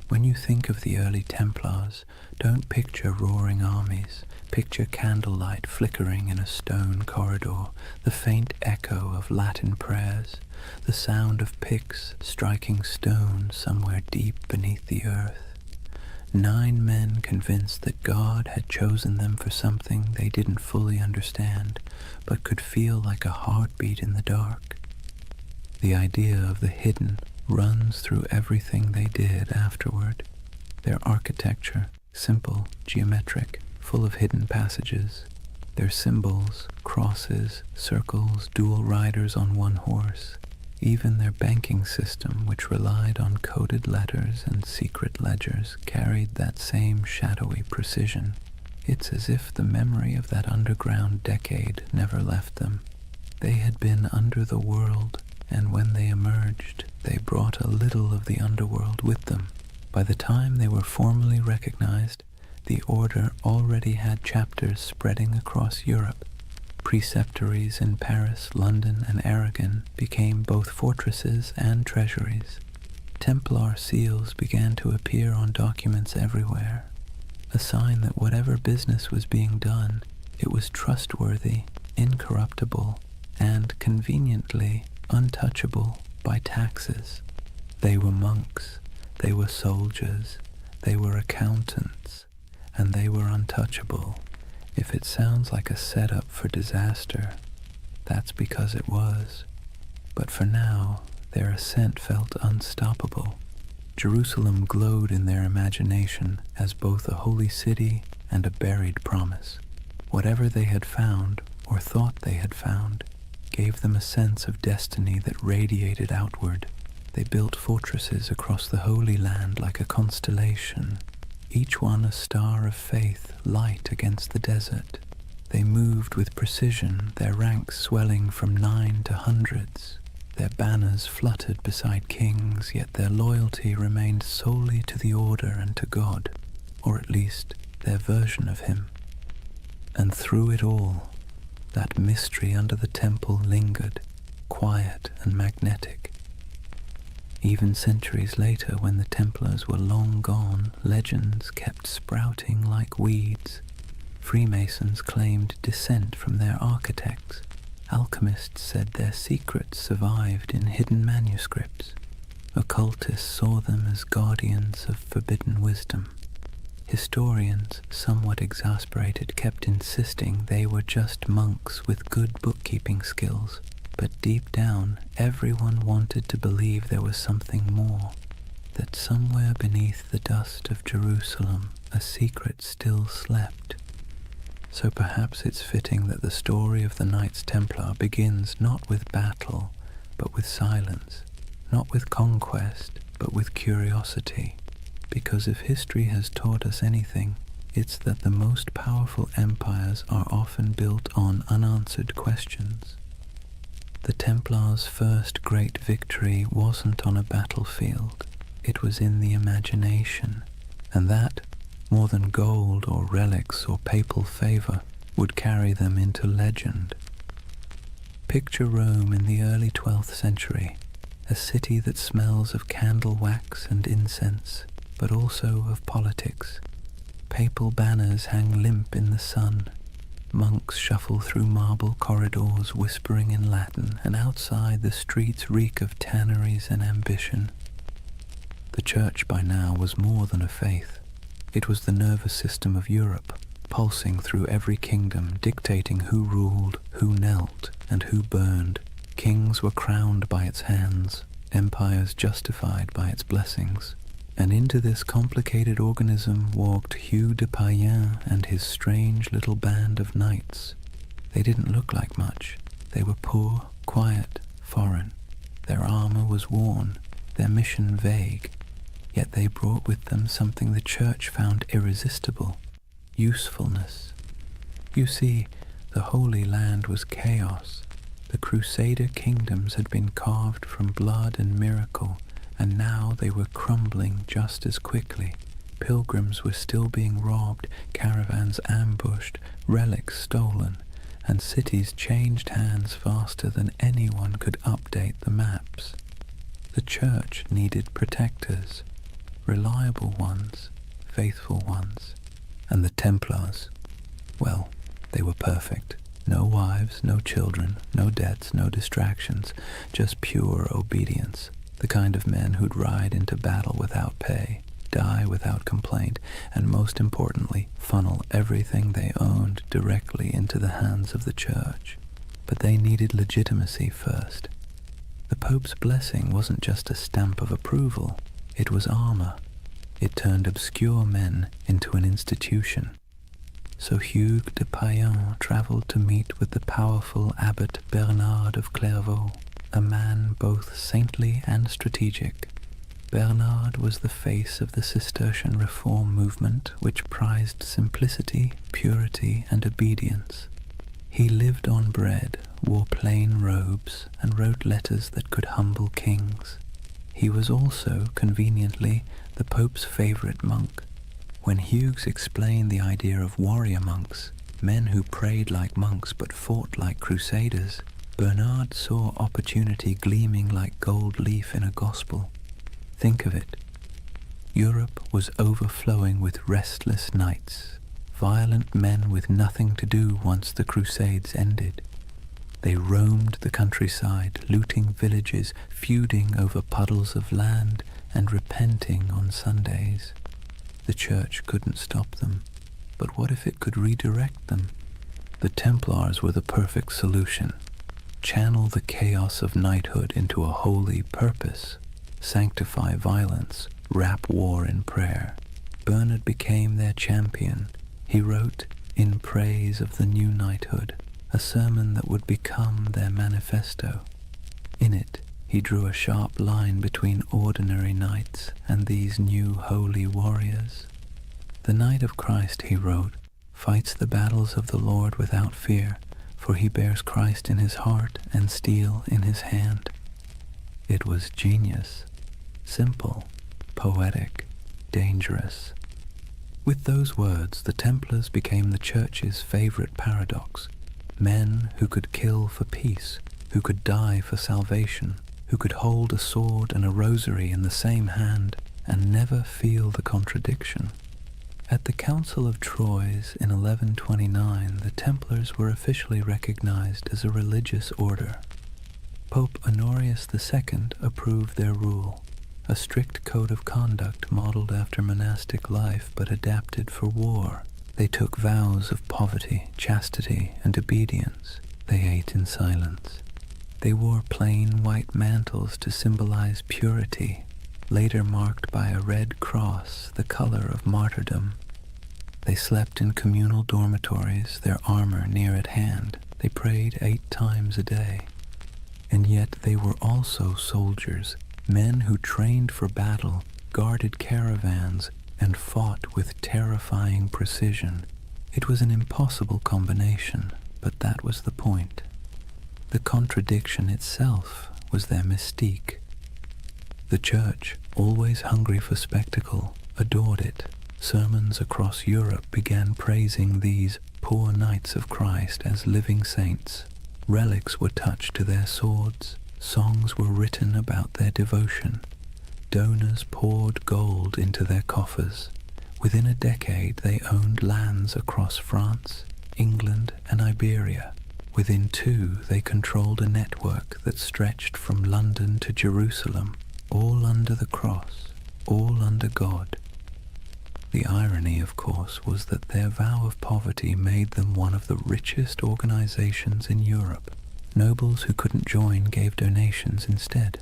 When you think of the early Templars, don't picture roaring armies. Picture candlelight flickering in a stone corridor, the faint echo of Latin prayers, the sound of picks striking stone somewhere deep beneath the earth. 9 men convinced that God had chosen them for something they didn't fully understand, but could feel like a heartbeat in the dark. The idea of the hidden runs through everything they did afterward. Their architecture, simple, geometric, full of hidden passages. Their symbols, crosses, circles, dual riders on one horse. Even their banking system, which relied on coded letters and secret ledgers, carried that same shadowy precision. It's as if the memory of that underground decade never left them. They had been under the world, and when they emerged, they brought a little of the underworld with them. By the time they were formally recognized, the order already had chapters spreading across Europe. Preceptories in Paris, London, and Aragon became both fortresses and treasuries. Templar seals began to appear on documents everywhere. a sign that whatever business was being done, it was trustworthy, incorruptible, and conveniently untouchable by taxes. They were monks, they were soldiers, they were accountants, and they were untouchable. If it sounds like a setup for disaster, that's because it was. But for now, their ascent felt unstoppable. Jerusalem glowed in their imagination as both a holy city and a buried promise. Whatever they had found, or thought they had found, gave them a sense of destiny that radiated outward. They built fortresses across the Holy Land like a constellation, each one a star of faith, light against the desert. They moved with precision, their ranks swelling from 9 to hundreds. Their banners fluttered beside kings, yet their loyalty remained solely to the order and to God, or at least their version of him. And through it all, that mystery under the temple lingered, quiet and magnetic. Even centuries later, when the Templars were long gone, legends kept sprouting like weeds. Freemasons claimed descent from their architects. Alchemists said their secrets survived in hidden manuscripts. Occultists saw them as guardians of forbidden wisdom. Historians, somewhat exasperated, kept insisting they were just monks with good bookkeeping skills. But deep down, everyone wanted to believe there was something more, that somewhere beneath the dust of Jerusalem, a secret still slept. So perhaps it's fitting that the story of the Knights Templar begins not with battle, but with silence, not with conquest, but with curiosity. Because if history has taught us anything, it's that the most powerful empires are often built on unanswered questions. The Templars' first great victory wasn't on a battlefield, it was in the imagination, and that, more than gold or relics or papal favor, would carry them into legend. Picture Rome in the early 12th century, a city that smells of candle wax and incense, but also of politics. Papal banners hang limp in the sun. Monks shuffle through marble corridors whispering in Latin, and outside the streets reek of tanneries and ambition. The church by now was more than a faith. It was the nervous system of Europe, pulsing through every kingdom, dictating who ruled, who knelt, and who burned. Kings were crowned by its hands, empires justified by its blessings. And into this complicated organism walked Hugh de Payens and his strange little band of knights. They didn't look like much. They were poor, quiet, foreign. Their armor was worn, their mission vague. Yet they brought with them something the church found irresistible: usefulness. You see, the Holy Land was chaos. The Crusader kingdoms had been carved from blood and miracle, and now they were crumbling just as quickly. Pilgrims were still being robbed, caravans ambushed, relics stolen, and cities changed hands faster than anyone could update the maps. The church needed protectors, reliable ones, faithful ones. And the Templars, well, they were perfect. No wives, no children, no debts, no distractions, just pure obedience. The kind of men who'd ride into battle without pay, die without complaint, and most importantly, funnel everything they owned directly into the hands of the church. But they needed legitimacy first. The Pope's blessing wasn't just a stamp of approval, it was armor. It turned obscure men into an institution. So Hugh de Payens traveled to meet with the powerful Abbot Bernard of Clairvaux, a man both saintly and strategic. Bernard was the face of the Cistercian reform movement, which prized simplicity, purity, and obedience. He lived on bread, wore plain robes, and wrote letters that could humble kings. He was also, conveniently, the Pope's favorite monk. When Hughes explained the idea of warrior monks, men who prayed like monks but fought like crusaders, Bernard saw opportunity gleaming like gold leaf in a gospel. Think of it. Europe was overflowing with restless knights, violent men with nothing to do once the Crusades ended. They roamed the countryside, looting villages, feuding over puddles of land, and repenting on Sundays. The church couldn't stop them, but what if it could redirect them? The Templars were the perfect solution. Channel the chaos of knighthood into a holy purpose. Sanctify violence, wrap war in prayer. Bernard became their champion. He wrote, in praise of the new knighthood, a sermon that would become their manifesto. In it, he drew a sharp line between ordinary knights and these new holy warriors. The Knight of Christ, he wrote, fights the battles of the Lord without fear, for he bears Christ in his heart and steel in his hand. It was genius, simple, poetic, dangerous. With those words, the Templars became the Church's favorite paradox. Men who could kill for peace, who could die for salvation, who could hold a sword and a rosary in the same hand and never feel the contradiction. At the Council of Troyes in 1129, the Templars were officially recognized as a religious order. Pope Honorius II approved their rule, a strict code of conduct modeled after monastic life but adapted for war. They took vows of poverty, chastity, and obedience. They ate in silence. They wore plain white mantles to symbolize purity, later marked by a red cross, the color of martyrdom. They slept in communal dormitories, their armor near at hand. They prayed 8 times a day. And yet they were also soldiers, men who trained for battle, guarded caravans, and fought with terrifying precision. It was an impossible combination, but that was the point. The contradiction itself was their mystique. The Church, always hungry for spectacle, adored it. Sermons across Europe began praising these poor knights of Christ as living saints. Relics were touched to their swords. Songs were written about their devotion. Donors poured gold into their coffers. Within a decade, they owned lands across France, England, and Iberia. Within 2, they controlled a network that stretched from London to Jerusalem, all under the cross, all under God. The irony, of course, was that their vow of poverty made them one of the richest organizations in Europe. Nobles who couldn't join gave donations instead.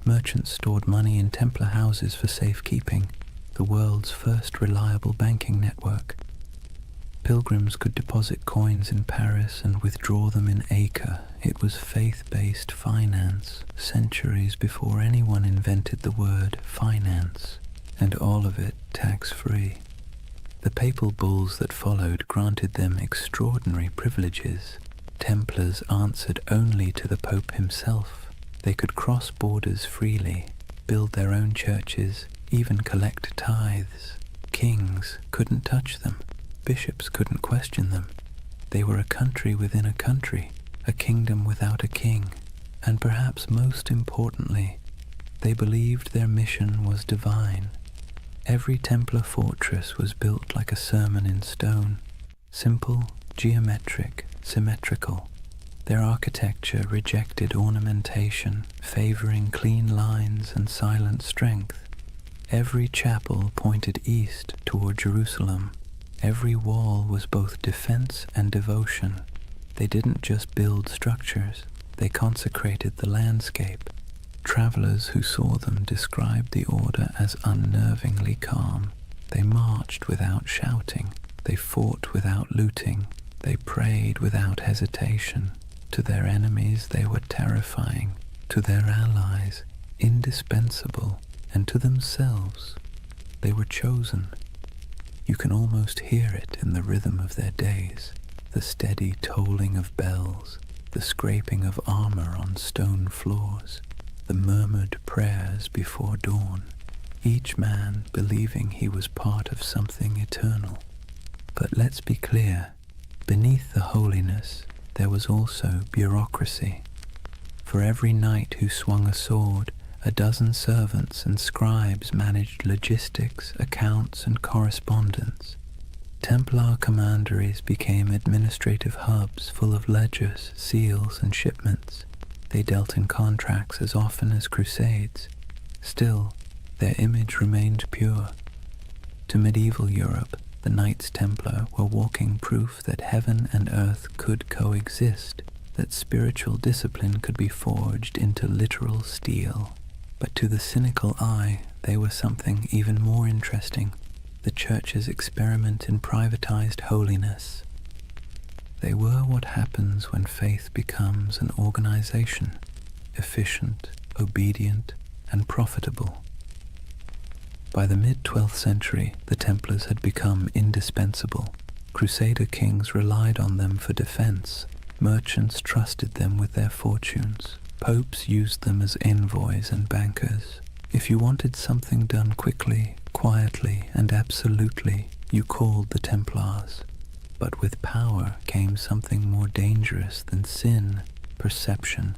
Merchants stored money in Templar houses for safekeeping, the world's first reliable banking network. Pilgrims could deposit coins in Paris and withdraw them in Acre. It was faith-based finance, centuries before anyone invented the word finance, and all of it tax-free. The papal bulls that followed granted them extraordinary privileges. Templars answered only to the Pope himself. They could cross borders freely, build their own churches, even collect tithes. Kings couldn't touch them. Bishops couldn't question them. They were a country within a country, a kingdom without a king. And perhaps most importantly, they believed their mission was divine. Every Templar fortress was built like a sermon in stone, simple, geometric, symmetrical. Their architecture rejected ornamentation, favoring clean lines and silent strength. Every chapel pointed east toward Jerusalem. Every wall was both defense and devotion. They didn't just build structures, they consecrated the landscape. Travelers who saw them described the order as unnervingly calm. They marched without shouting. They fought without looting. They prayed without hesitation. To their enemies they were terrifying. To their allies, indispensable. And to themselves, they were chosen. You can almost hear it in the rhythm of their days, the steady tolling of bells, the scraping of armor on stone floors, the murmured prayers before dawn, each man believing he was part of something eternal. But let's be clear, beneath the holiness there was also bureaucracy. For every knight who swung a sword, A dozen servants and scribes managed logistics, accounts, and correspondence. Templar commanderies became administrative hubs full of ledgers, seals, and shipments. They dealt in contracts as often as crusades. Still, their image remained pure. To medieval Europe, the Knights Templar were walking proof that heaven and earth could coexist, that spiritual discipline could be forged into literal steel. But to the cynical eye, they were something even more interesting, the Church's experiment in privatized holiness. They were what happens when faith becomes an organization, efficient, obedient, and profitable. By the mid-12th century, the Templars had become indispensable. Crusader kings relied on them for defense. Merchants trusted them with their fortunes. Popes used them as envoys and bankers. If you wanted something done quickly, quietly, and absolutely, you called the Templars. But with power came something more dangerous than sin, perception.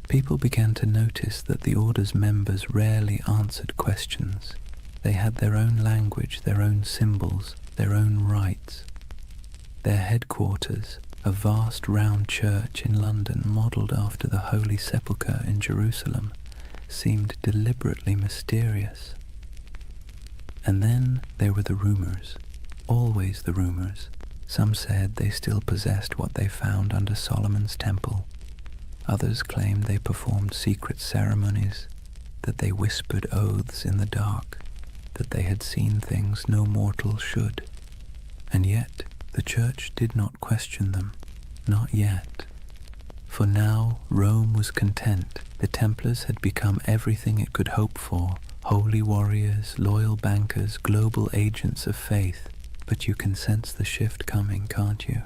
People began to notice that the order's members rarely answered questions. They had their own language, their own symbols, their own rites. Their headquarters, a vast round church in London modelled after the Holy Sepulchre in Jerusalem, seemed deliberately mysterious. And then there were the rumours, always the rumours. Some said they still possessed what they found under Solomon's temple. Others claimed they performed secret ceremonies, that they whispered oaths in the dark, that they had seen things no mortal should. And yet, the Church did not question them, not yet. For now Rome was content. The Templars had become everything it could hope for, holy warriors, loyal bankers, global agents of faith. But you can sense the shift coming, can't you?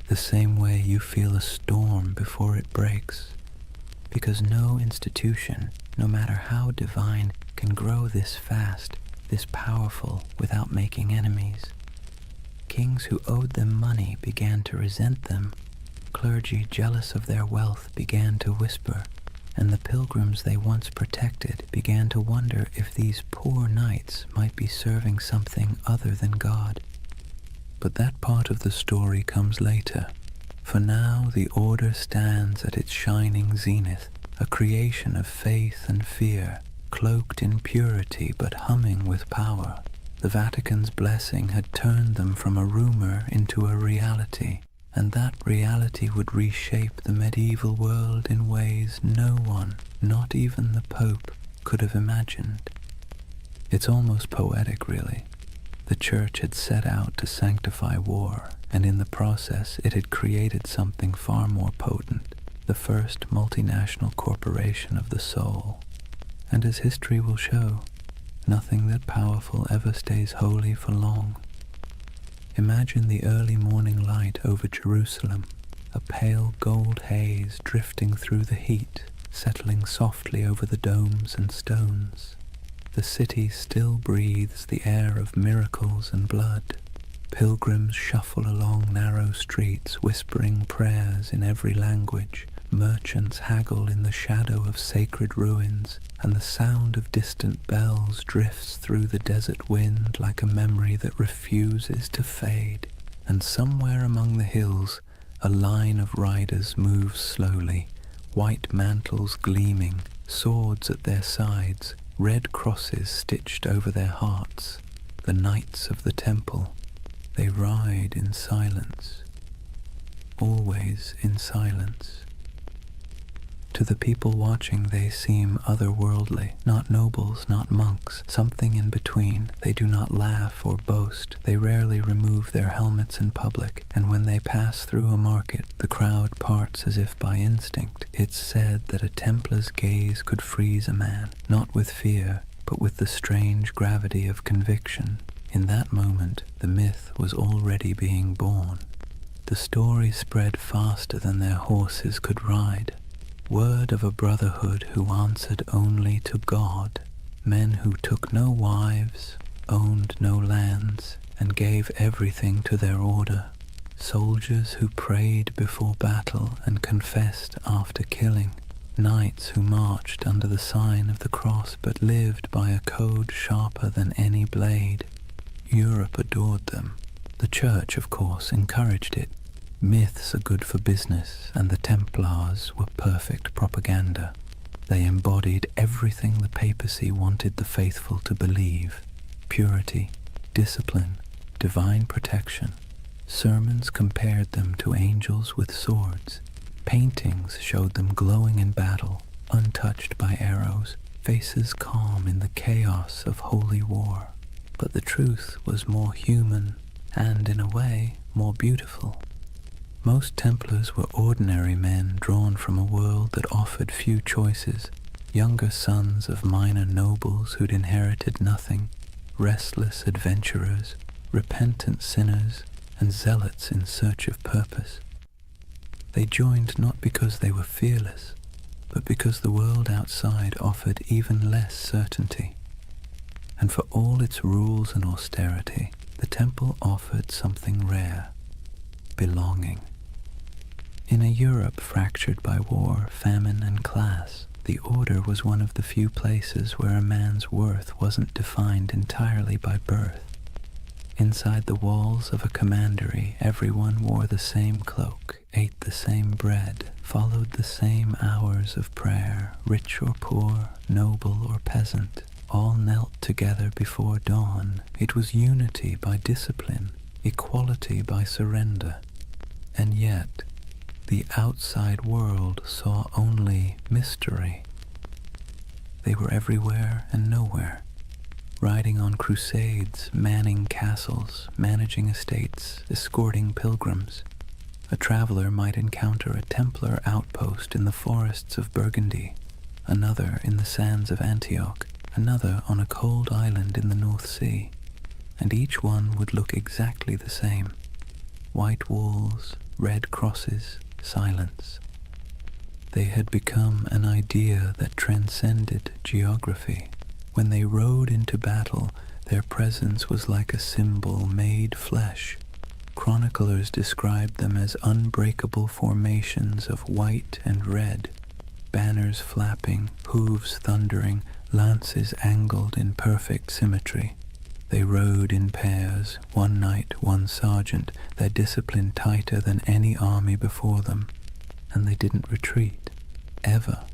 The same way you feel a storm before it breaks. Because no institution, no matter how divine, can grow this fast, this powerful, without making enemies. Kings who owed them money began to resent them. Clergy jealous of their wealth began to whisper, and the pilgrims they once protected began to wonder if these poor knights might be serving something other than God. But that part of the story comes later. For now the order stands at its shining zenith, a creation of faith and fear, cloaked in purity but humming with power. The Vatican's blessing had turned them from a rumor into a reality, and that reality would reshape the medieval world in ways no one, not even the Pope, could have imagined. It's almost poetic, really. The Church had set out to sanctify war, and in the process it had created something far more potent, the first multinational corporation of the soul. And as history will show, nothing that powerful ever stays holy for long. Imagine the early morning light over Jerusalem, a pale gold haze drifting through the heat, settling softly over the domes and stones. The city still breathes the air of miracles and blood. Pilgrims shuffle along narrow streets, whispering prayers in every language. Merchants haggle in the shadow of sacred ruins, and the sound of distant bells drifts through the desert wind like a memory that refuses to fade. And somewhere among the hills, a line of riders moves slowly, white mantles gleaming, swords at their sides, red crosses stitched over their hearts. The Knights of the Temple. They ride in silence, always in silence. To the people watching they seem otherworldly, not nobles, not monks, something in between. They do not laugh or boast. They rarely remove their helmets in public, and when they pass through a market, the crowd parts as if by instinct. It's said that a Templar's gaze could freeze a man, not with fear, but with the strange gravity of conviction. In that moment, the myth was already being born. The story spread faster than their horses could ride. Word of a brotherhood who answered only to God, men who took no wives, owned no lands, and gave everything to their order, soldiers who prayed before battle and confessed after killing, knights who marched under the sign of the cross but lived by a code sharper than any blade. Europe adored them. The Church, of course, encouraged it. Myths are good for business, and the Templars were perfect propaganda. They embodied everything the papacy wanted the faithful to believe: purity, discipline, divine protection. Sermons compared them to angels with swords. Paintings showed them glowing in battle, untouched by arrows, faces calm in the chaos of holy war. But the truth was more human and, in a way, more beautiful. Most Templars were ordinary men drawn from a world that offered few choices, younger sons of minor nobles who'd inherited nothing, restless adventurers, repentant sinners, and zealots in search of purpose. They joined not because they were fearless, but because the world outside offered even less certainty. And for all its rules and austerity, the temple offered something rare: belonging. In a Europe fractured by war, famine, and class, the Order was one of the few places where a man's worth wasn't defined entirely by birth. Inside the walls of a commandery, everyone wore the same cloak, ate the same bread, followed the same hours of prayer. Rich or poor, noble or peasant, all knelt together before dawn. It was unity by discipline, equality by surrender. And yet, the outside world saw only mystery. They were everywhere and nowhere, riding on crusades, manning castles, managing estates, escorting pilgrims. A traveler might encounter a Templar outpost in the forests of Burgundy, another in the sands of Antioch, another on a cold island in the North Sea, and each one would look exactly the same: white walls, red crosses, silence. They had become an idea that transcended geography. When they rode into battle, their presence was like a symbol made flesh. Chroniclers described them as unbreakable formations of white and red, banners flapping, hooves thundering, lances angled in perfect symmetry. They rode in pairs, one knight, one sergeant, their discipline tighter than any army before them, and they didn't retreat, ever.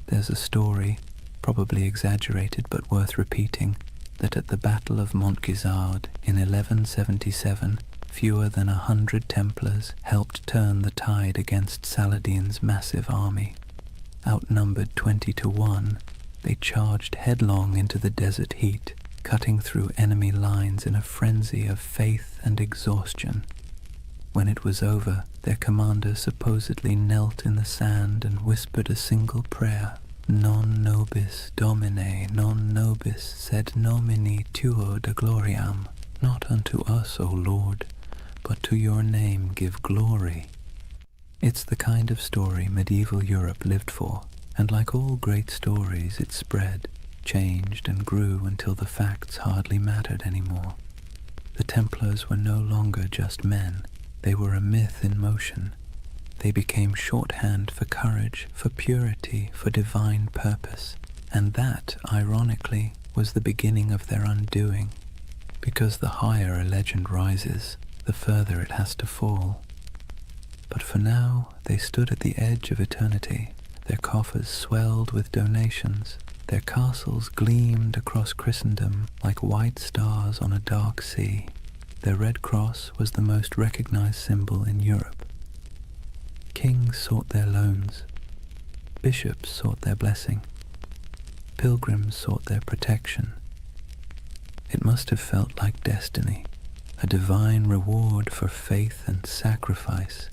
There's a story, probably exaggerated but worth repeating, that at the Battle of Montgisard in 1177, fewer than 100 Templars helped turn the tide against Saladin's massive army. Outnumbered 20 to 1, they charged headlong into the desert heat, cutting through enemy lines in a frenzy of faith and exhaustion. When it was over, their commander supposedly knelt in the sand and whispered a single prayer: Non nobis Domine, non nobis sed nomini tuo de gloriam. Not unto us, O Lord, but to your name give glory. It's the kind of story medieval Europe lived for, and like all great stories, it spread, changed and grew until the facts hardly mattered anymore. The Templars were no longer just men. They were a myth in motion. They became shorthand for courage, for purity, for divine purpose. And that, ironically, was the beginning of their undoing. Because the higher a legend rises, the further it has to fall. But for now, they stood at the edge of eternity. Their coffers swelled with donations. Their castles gleamed across Christendom like white stars on a dark sea. Their red cross was the most recognized symbol in Europe. Kings sought their loans. Bishops sought their blessing. Pilgrims sought their protection. It must have felt like destiny, a divine reward for faith and sacrifice.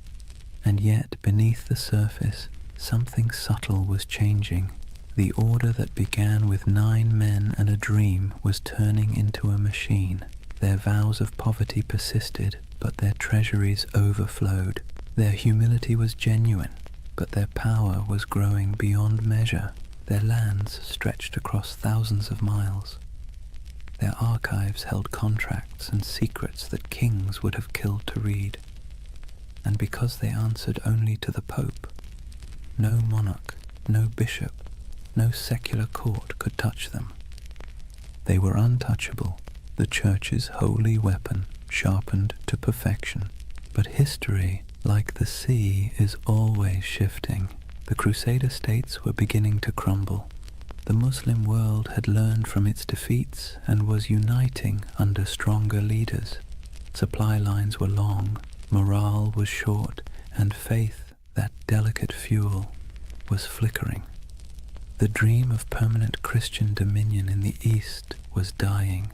And yet, beneath the surface, something subtle was changing. The order that began with 9 men and a dream was turning into a machine. Their vows of poverty persisted, but their treasuries overflowed. Their humility was genuine, but their power was growing beyond measure. Their lands stretched across thousands of miles. Their archives held contracts and secrets that kings would have killed to read. And because they answered only to the Pope, no monarch, no bishop, no secular court could touch them. They were untouchable, the Church's holy weapon, sharpened to perfection. But history, like the sea, is always shifting. The Crusader states were beginning to crumble. The Muslim world had learned from its defeats and was uniting under stronger leaders. Supply lines were long, morale was short, and faith, that delicate fuel, was flickering. The dream of permanent Christian dominion in the East was dying,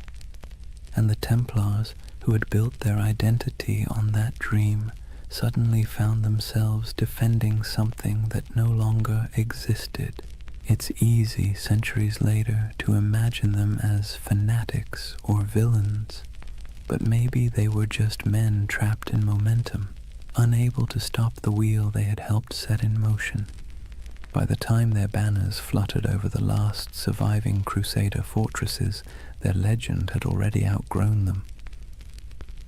and the Templars, who had built their identity on that dream, suddenly found themselves defending something that no longer existed. It's easy, centuries later, to imagine them as fanatics or villains, but maybe they were just men trapped in momentum, unable to stop the wheel they had helped set in motion. By the time their banners fluttered over the last surviving Crusader fortresses, their legend had already outgrown them.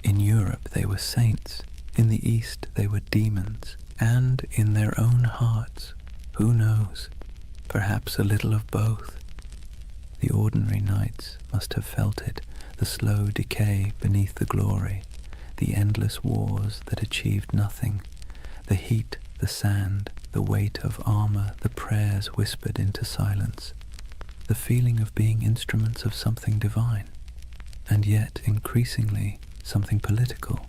In Europe they were saints, in the East they were demons, and in their own hearts, who knows, perhaps a little of both. The ordinary knights must have felt it, the slow decay beneath the glory, the endless wars that achieved nothing, the heat, the sand, the weight of armor, the prayers whispered into silence, the feeling of being instruments of something divine, and yet increasingly something political.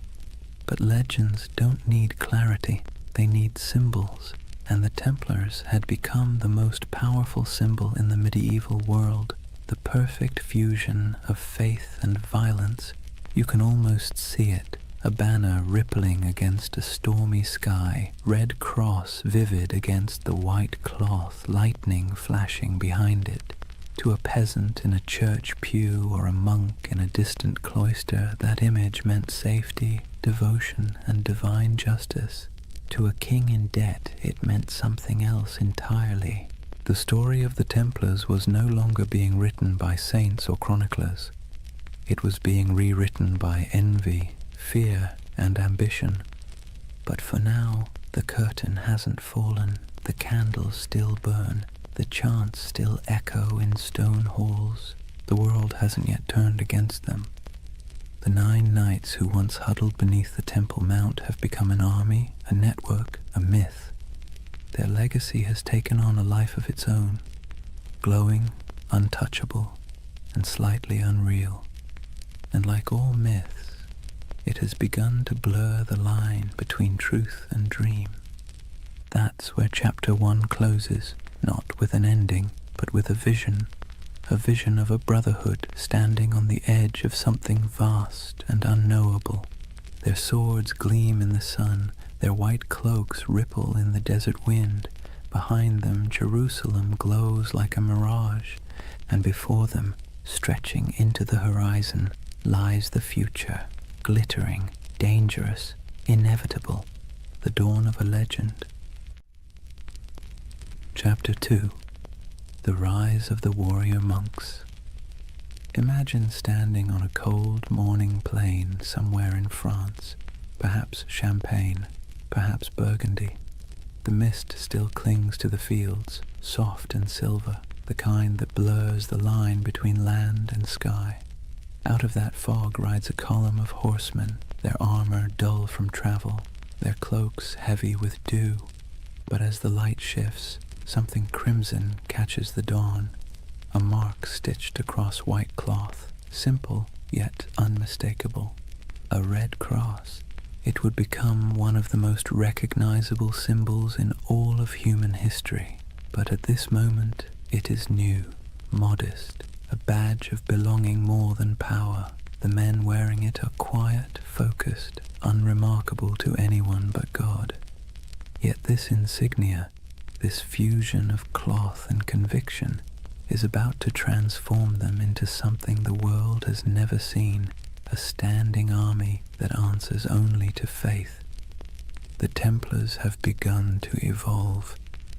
But legends don't need clarity, they need symbols, and the Templars had become the most powerful symbol in the medieval world, the perfect fusion of faith and violence. You can almost see it, a banner rippling against a stormy sky, red cross vivid against the white cloth, lightning flashing behind it. To a peasant in a church pew or a monk in a distant cloister, that image meant safety, devotion, and divine justice. To a king in debt, it meant something else entirely. The story of the Templars was no longer being written by saints or chroniclers. It was being rewritten by envy, fear, and ambition. But for now, the curtain hasn't fallen, the candles still burn, the chants still echo in stone halls. The world hasn't yet turned against them. The 9 knights who once huddled beneath the Temple Mount have become an army, a network, a myth. Their legacy has taken on a life of its own, glowing, untouchable, and slightly unreal. And like all myths, it has begun to blur the line between truth and dream. That's where Chapter 1 closes, not with an ending, but with a vision of a brotherhood standing on the edge of something vast and unknowable. Their swords gleam in the sun, their white cloaks ripple in the desert wind. Behind them, Jerusalem glows like a mirage, and before them, stretching into the horizon, lies the future, glittering, dangerous, inevitable, the dawn of a legend. Chapter 2. The Rise of the Warrior Monks. Imagine standing on a cold morning plain somewhere in France, perhaps Champagne, perhaps Burgundy. The mist still clings to the fields, soft and silver, the kind that blurs the line between land and sky. Out of that fog rides a column of horsemen, their armor dull from travel, their cloaks heavy with dew. But as the light shifts, something crimson catches the dawn, a mark stitched across white cloth, simple yet unmistakable. A red cross. It would become one of the most recognizable symbols in all of human history. But at this moment, it is new, modest, a badge of belonging more than power. The men wearing it are quiet, focused, unremarkable to anyone but God. Yet this insignia, this fusion of cloth and conviction, is about to transform them into something the world has never seen, a standing army that answers only to faith. The Templars have begun to evolve.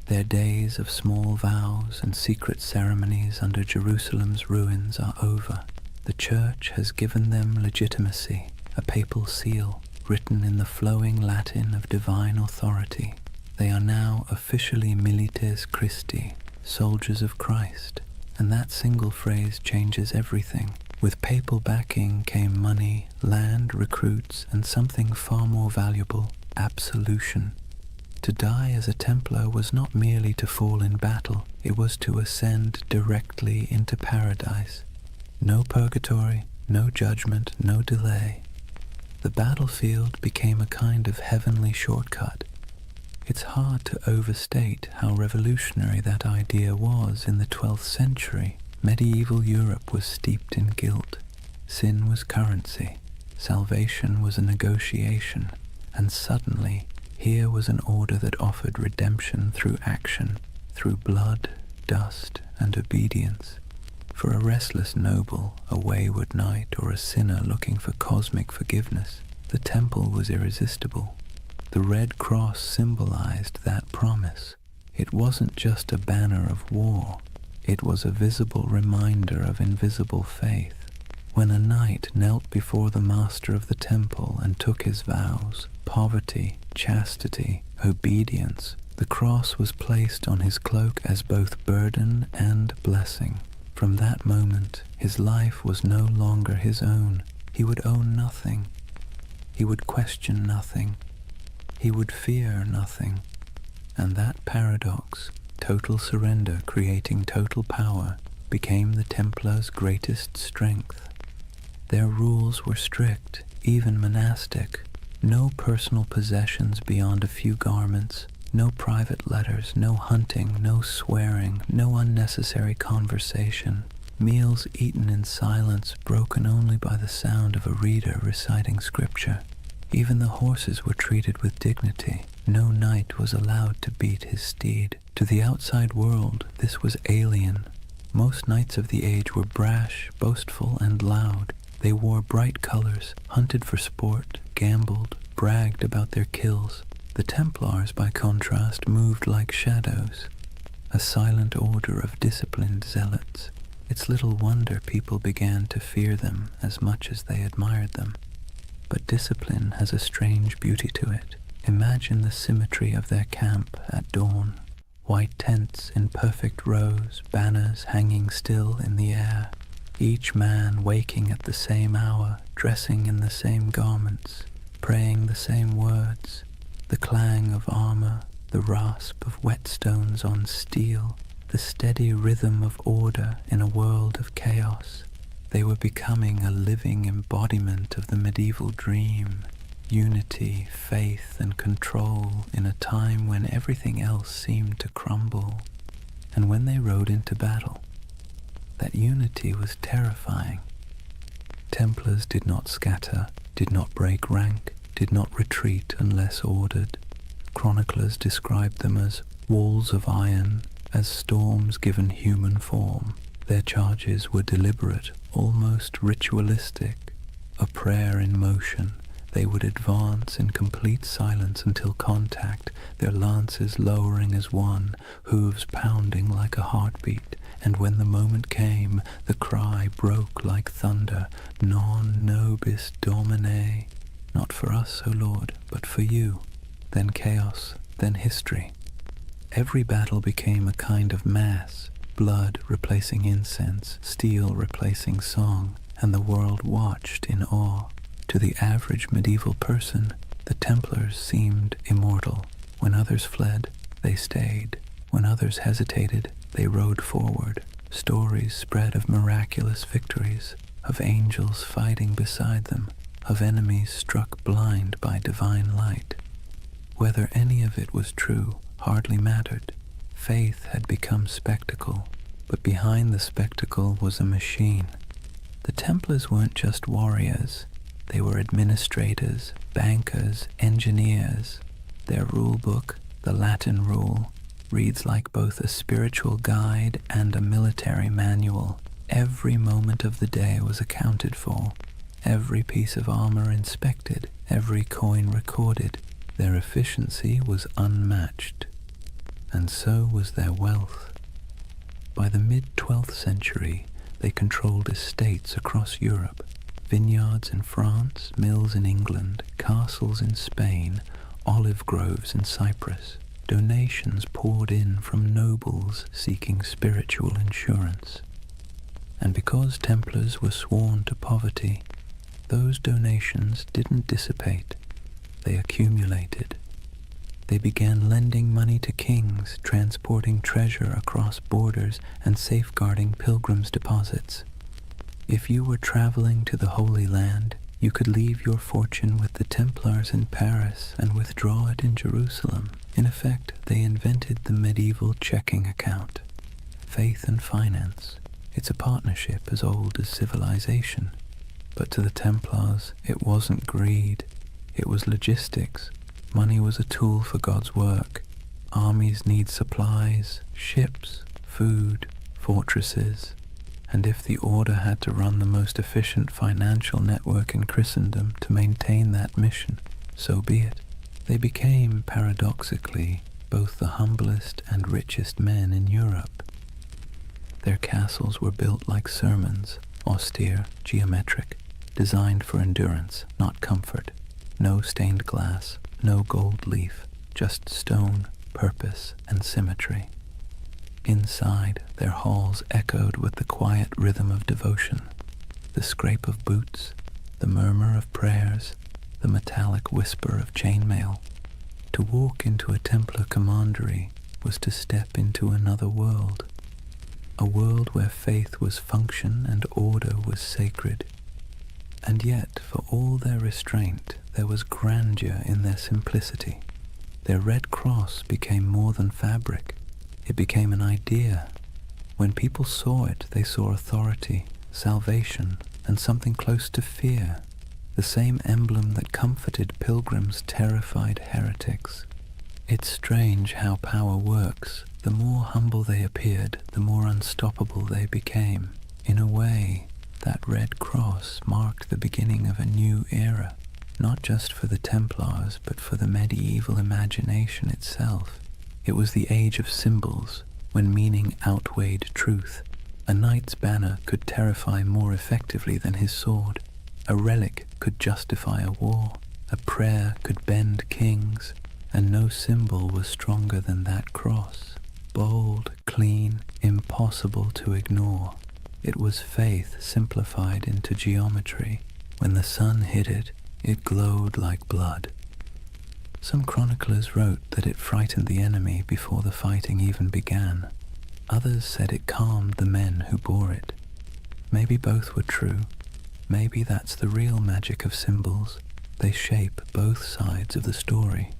Their days of small vows and secret ceremonies under Jerusalem's ruins are over. The Church has given them legitimacy, a papal seal written in the flowing Latin of divine authority. They are now officially milites Christi, soldiers of Christ, and that single phrase changes everything. With papal backing came money, land, recruits, and something far more valuable, absolution. To die as a Templar was not merely to fall in battle, it was to ascend directly into paradise. No purgatory, no judgment, no delay. The battlefield became a kind of heavenly shortcut. It's hard to overstate how revolutionary that idea was in the 12th century. Medieval Europe was steeped in guilt. Sin was currency. Salvation was a negotiation. And suddenly, here was an order that offered redemption through action, through blood, dust, and obedience. For a restless noble, a wayward knight, or a sinner looking for cosmic forgiveness, the temple was irresistible. The Red Cross symbolized that promise. It wasn't just a banner of war. It was a visible reminder of invisible faith. When a knight knelt before the master of the temple and took his vows, poverty, chastity, obedience, the cross was placed on his cloak as both burden and blessing. From that moment, his life was no longer his own. He would own nothing. He would question nothing. He would fear nothing. And that paradox, total surrender creating total power, became the Templars' greatest strength. Their rules were strict, even monastic. No personal possessions beyond a few garments, no private letters, no hunting, no swearing, no unnecessary conversation. Meals eaten in silence, broken only by the sound of a reader reciting scripture. Even the horses were treated with dignity. No knight was allowed to beat his steed. To the outside world, this was alien. Most knights of the age were brash, boastful, and loud. They wore bright colors, hunted for sport, gambled, bragged about their kills. The Templars, by contrast, moved like shadows, a silent order of disciplined zealots. It's little wonder people began to fear them as much as they admired them. But discipline has a strange beauty to it. Imagine the symmetry of their camp at dawn. White tents in perfect rows, banners hanging still in the air. Each man waking at the same hour, dressing in the same garments, praying the same words. The clang of armor, the rasp of whetstones on steel, the steady rhythm of order in a world of chaos. They were becoming a living embodiment of the medieval dream, unity, faith, and control in a time when everything else seemed to crumble. And when they rode into battle, that unity was terrifying. Templars did not scatter, did not break rank, did not retreat unless ordered. Chroniclers described them as walls of iron, as storms given human form. Their charges were deliberate, almost ritualistic, a prayer in motion. They would advance in complete silence until contact, their lances lowering as one, hooves pounding like a heartbeat. And when the moment came, the cry broke like thunder, Non nobis Domine. Not for us, O Lord, but for you. Then chaos, then history. Every battle became a kind of mass, blood replacing incense, steel replacing song, and the world watched in awe. To the average medieval person, the Templars seemed immortal. When others fled, they stayed. When others hesitated, they rode forward. Stories spread of miraculous victories, of angels fighting beside them, of enemies struck blind by divine light. Whether any of it was true hardly mattered. Faith had become spectacle, but behind the spectacle was a machine. The Templars weren't just warriors. They were administrators, bankers, engineers. Their rule book, the Latin rule, reads like both a spiritual guide and a military manual. Every moment of the day was accounted for, every piece of armor inspected, every coin recorded. Their efficiency was unmatched, and so was their wealth. By the mid-12th century, they controlled estates across Europe, vineyards in France, mills in England, castles in Spain, olive groves in Cyprus. donations poured in from nobles seeking spiritual insurance. And because Templars were sworn to poverty, those donations didn't dissipate, they accumulated. They began lending money to kings, transporting treasure across borders, and safeguarding pilgrims' deposits. If you were traveling to the Holy Land, you could leave your fortune with the Templars in Paris and withdraw it in Jerusalem. In effect, they invented the medieval checking account. Faith and finance. It's a partnership as old as civilization. But to the Templars, it wasn't greed. It was logistics. Money was a tool for God's work. Armies need supplies, ships, food, fortresses. And if the order had to run the most efficient financial network in Christendom to maintain that mission, so be it. They became, paradoxically, both the humblest and richest men in Europe. Their castles were built like sermons, austere, geometric, designed for endurance, not comfort. No stained glass, no gold leaf, just stone, purpose, and symmetry. Inside, their halls echoed with the quiet rhythm of devotion, the scrape of boots, the murmur of prayers, the metallic whisper of chainmail. To walk into a Templar commandery was to step into another world, a world where faith was function and order was sacred. And yet, for all their restraint, there was grandeur in their simplicity. Their red cross became more than fabric. It became an idea. When people saw it, they saw authority, salvation, and something close to fear. The same emblem that comforted pilgrims terrified heretics. It's strange how power works. The more humble they appeared, the more unstoppable they became. In a way, that red cross marked the beginning of a new era, not just for the Templars, but for the medieval imagination itself. It was the age of symbols, when meaning outweighed truth. A knight's banner could terrify more effectively than his sword. A relic could justify a war. A prayer could bend kings. And no symbol was stronger than that cross. Bold, clean, impossible to ignore. It was faith simplified into geometry. When the sun hit it, it glowed like blood. Some chroniclers wrote that it frightened the enemy before the fighting even began. Others said it calmed the men who bore it. Maybe both were true. Maybe that's the real magic of symbols. They shape both sides of the story.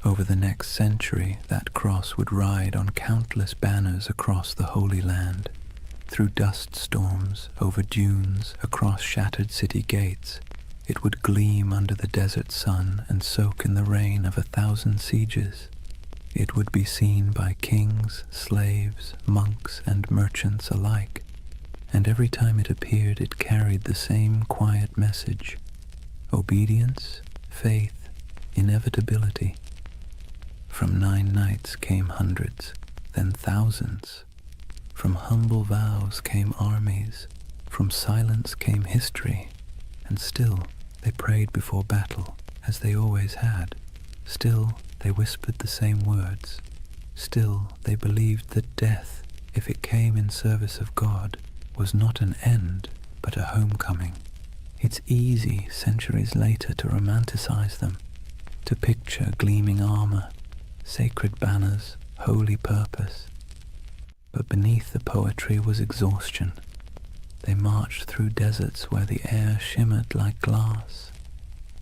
Over the next century, that cross would ride on countless banners across the Holy Land. Through dust storms, over dunes, across shattered city gates, it would gleam under the desert sun and soak in the rain of 1,000 sieges. It would be seen by kings, slaves, monks, and merchants alike, and every time it appeared it carried the same quiet message: obedience, faith, inevitability. From 9 nights came hundreds, then thousands. From humble vows came armies, from silence came history, and still they prayed before battle, as they always had. Still they whispered the same words. Still they believed that death, if it came in service of God, was not an end, but a homecoming. It's easy, centuries later, to romanticize them, to picture gleaming armor, sacred banners, holy purpose. But beneath the poetry was exhaustion. They marched through deserts where the air shimmered like glass.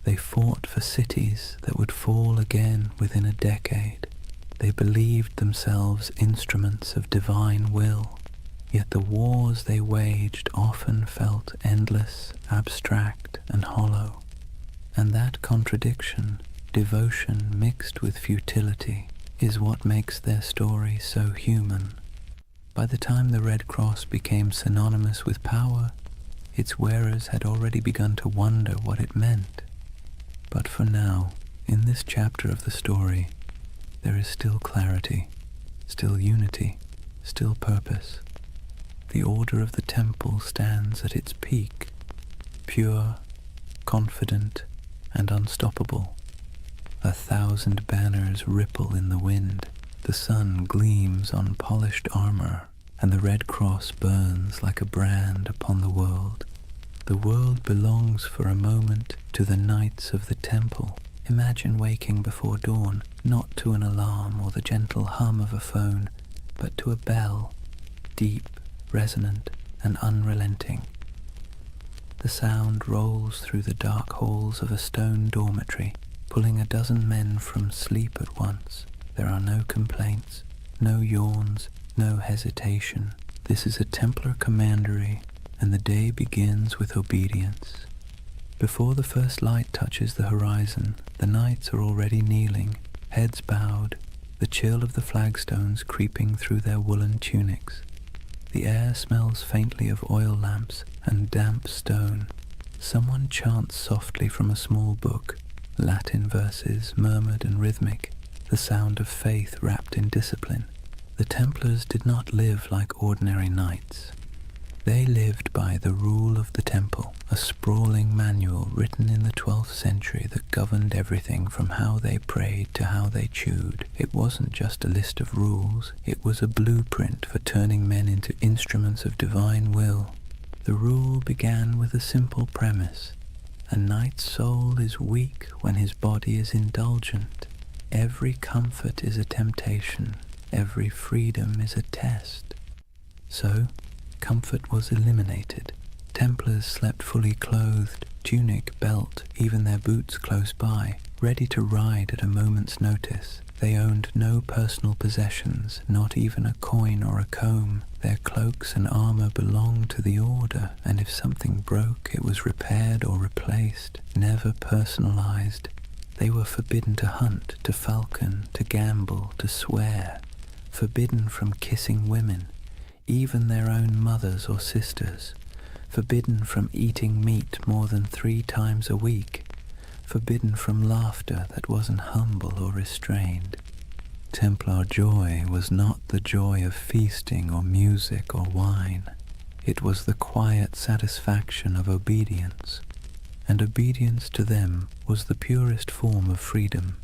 They fought for cities that would fall again within a decade. They believed themselves instruments of divine will, yet the wars they waged often felt endless, abstract, and hollow. And that contradiction, devotion mixed with futility, is what makes their story so human. By the time the Red Cross became synonymous with power, its wearers had already begun to wonder what it meant. But for now, in this chapter of the story, there is still clarity, still unity, still purpose. The order of the temple stands at its peak, pure, confident, and unstoppable. 1,000 banners ripple in the wind, the sun gleams on polished armor, and the red cross burns like a brand upon the world. The world belongs for a moment to the knights of the temple. Imagine waking before dawn, not to an alarm or the gentle hum of a phone, but to a bell, deep, resonant, and unrelenting. The sound rolls through the dark halls of a stone dormitory, pulling a dozen men from sleep at once. There are no complaints, no yawns, no hesitation. This is a Templar commandery, and the day begins with obedience. Before the first light touches the horizon, the knights are already kneeling, heads bowed, the chill of the flagstones creeping through their woolen tunics. The air smells faintly of oil lamps and damp stone. Someone chants softly from a small book, Latin verses murmured and rhythmic, the sound of faith wrapped in discipline. The Templars did not live like ordinary knights. They lived by the rule of the temple, a sprawling manual written in the 12th century that governed everything from how they prayed to how they chewed. It wasn't just a list of rules, it was a blueprint for turning men into instruments of divine will. The rule began with a simple premise. A knight's soul is weak when his body is indulgent. Every comfort is a temptation, every freedom is a test. So, comfort was eliminated. Templars slept fully clothed, tunic, belt, even their boots close by, ready to ride at a moment's notice. They owned no personal possessions, not even a coin or a comb. Their cloaks and armor belonged to the order, and if something broke, it was repaired or replaced, never personalized. They were forbidden to hunt, to falcon, to gamble, to swear, forbidden from kissing women, even their own mothers or sisters, forbidden from eating meat more than 3 times a week, forbidden from laughter that wasn't humble or restrained. Templar joy was not the joy of feasting or music or wine. It was the quiet satisfaction of obedience, and obedience to them was the purest form of freedom.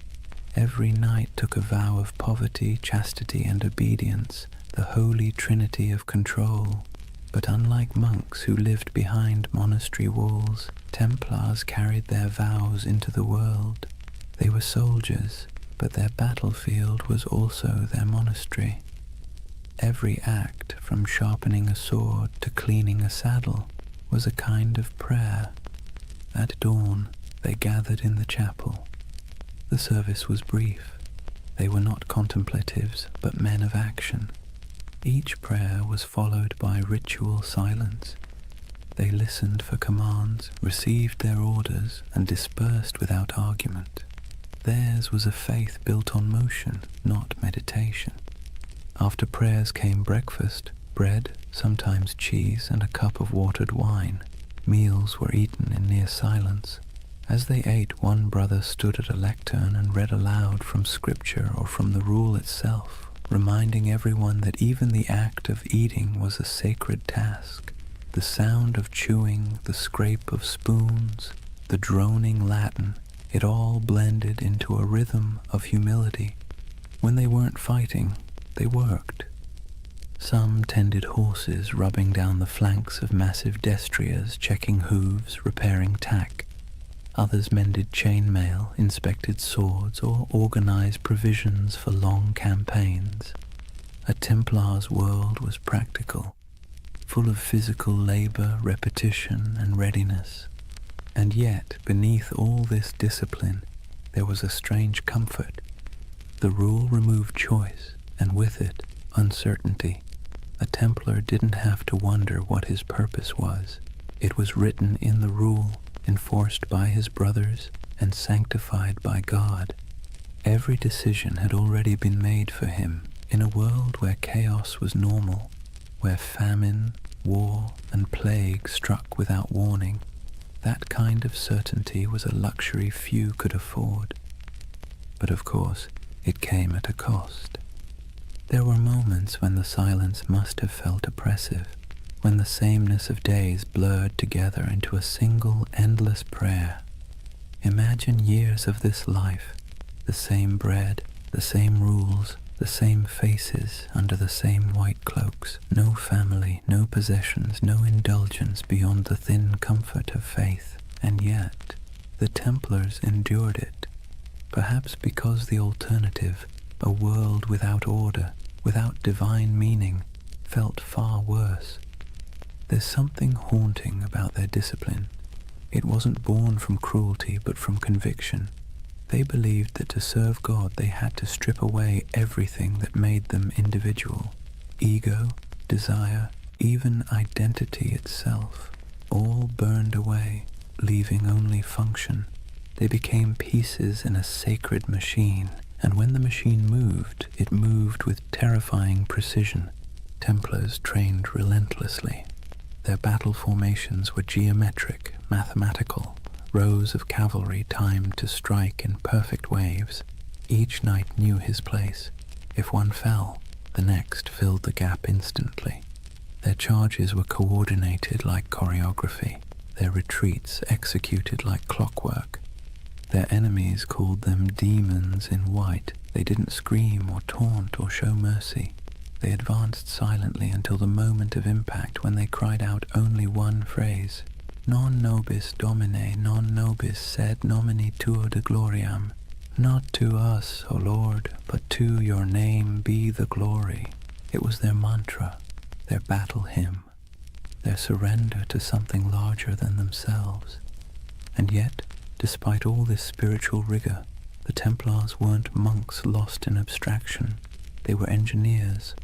Every knight took a vow of poverty, chastity, and obedience, the holy trinity of control. But unlike monks who lived behind monastery walls, Templars carried their vows into the world. They were soldiers, but their battlefield was also their monastery. Every act, from sharpening a sword to cleaning a saddle, was a kind of prayer. At dawn, they gathered in the chapel. The service was brief. They were not contemplatives, but men of action. Each prayer was followed by ritual silence. They listened for commands, received their orders, and dispersed without argument. Theirs was a faith built on motion, not meditation. After prayers came breakfast, bread, sometimes cheese, and a cup of watered wine. Meals were eaten in near silence. As they ate, one brother stood at a lectern and read aloud from scripture or from the rule itself, reminding everyone that even the act of eating was a sacred task. The sound of chewing, the scrape of spoons, the droning Latin, it all blended into a rhythm of humility. When they weren't fighting, they worked. Some tended horses, rubbing down the flanks of massive destriers, checking hooves, repairing tack. Others mended chainmail, inspected swords, or organized provisions for long campaigns. A Templar's world was practical, full of physical labor, repetition, and readiness. And yet, beneath all this discipline, there was a strange comfort. The rule removed choice, and with it, uncertainty. A Templar didn't have to wonder what his purpose was. It was written in the rule, enforced by his brothers, and sanctified by God. Every decision had already been made for him. In a world where chaos was normal, where famine, war, and plague struck without warning, that kind of certainty was a luxury few could afford. But of course, it came at a cost. There were moments when the silence must have felt oppressive, when the sameness of days blurred together into a single endless prayer. Imagine years of this life, The same bread, the same rules, the same faces under the same white cloaks. No family, no possessions, no indulgence beyond the thin comfort of faith. And yet, the Templars endured it, perhaps because the alternative, a world without order, without divine meaning, felt far worse. There's something haunting about their discipline. It wasn't born from cruelty, but from conviction. They believed that to serve God they had to strip away everything that made them individual. Ego, desire, even identity itself, all burned away, leaving only function. They became pieces in a sacred machine, and when the machine moved, it moved with terrifying precision. Templars trained relentlessly. Their battle formations were geometric, mathematical, rows of cavalry timed to strike in perfect waves. Each knight knew his place. If one fell, the next filled the gap instantly. Their charges were coordinated like choreography, their retreats executed like clockwork. Their enemies called them demons in white. They didn't scream or taunt or show mercy. They advanced silently until the moment of impact, when they cried out only one phrase: Non nobis Domine, non nobis sed nomini tuo de gloriam. Not to us, O Lord, but to your name be the glory. It was their mantra, their battle hymn, their surrender to something larger than themselves. And yet, despite all this spiritual rigor, the Templars weren't monks lost in abstraction. They were engineers,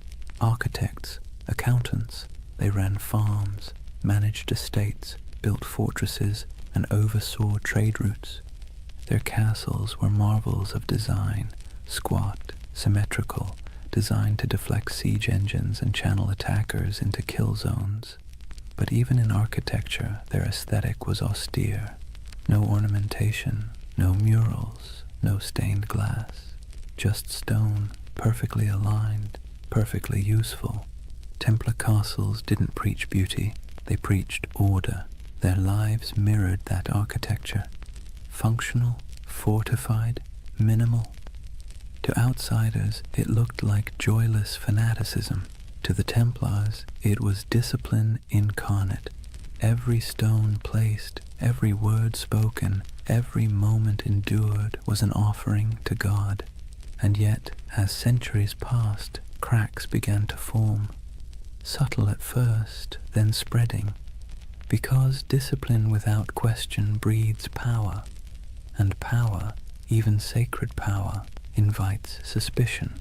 architects, accountants. They ran farms, managed estates, built fortresses, and oversaw trade routes. Their castles were marvels of design, squat, symmetrical, designed to deflect siege engines and channel attackers into kill zones. But even in architecture, their aesthetic was austere. No ornamentation, no murals, no stained glass, just stone, perfectly aligned, perfectly useful. Templar castles didn't preach beauty, they preached order. Their lives mirrored that architecture. Functional, fortified, minimal. To outsiders, it looked like joyless fanaticism. To the Templars, it was discipline incarnate. Every stone placed, every word spoken, every moment endured was an offering to God. And yet, as centuries passed, cracks began to form. Subtle at first, then spreading. Because discipline without question breeds power, and power, even sacred power, invites suspicion.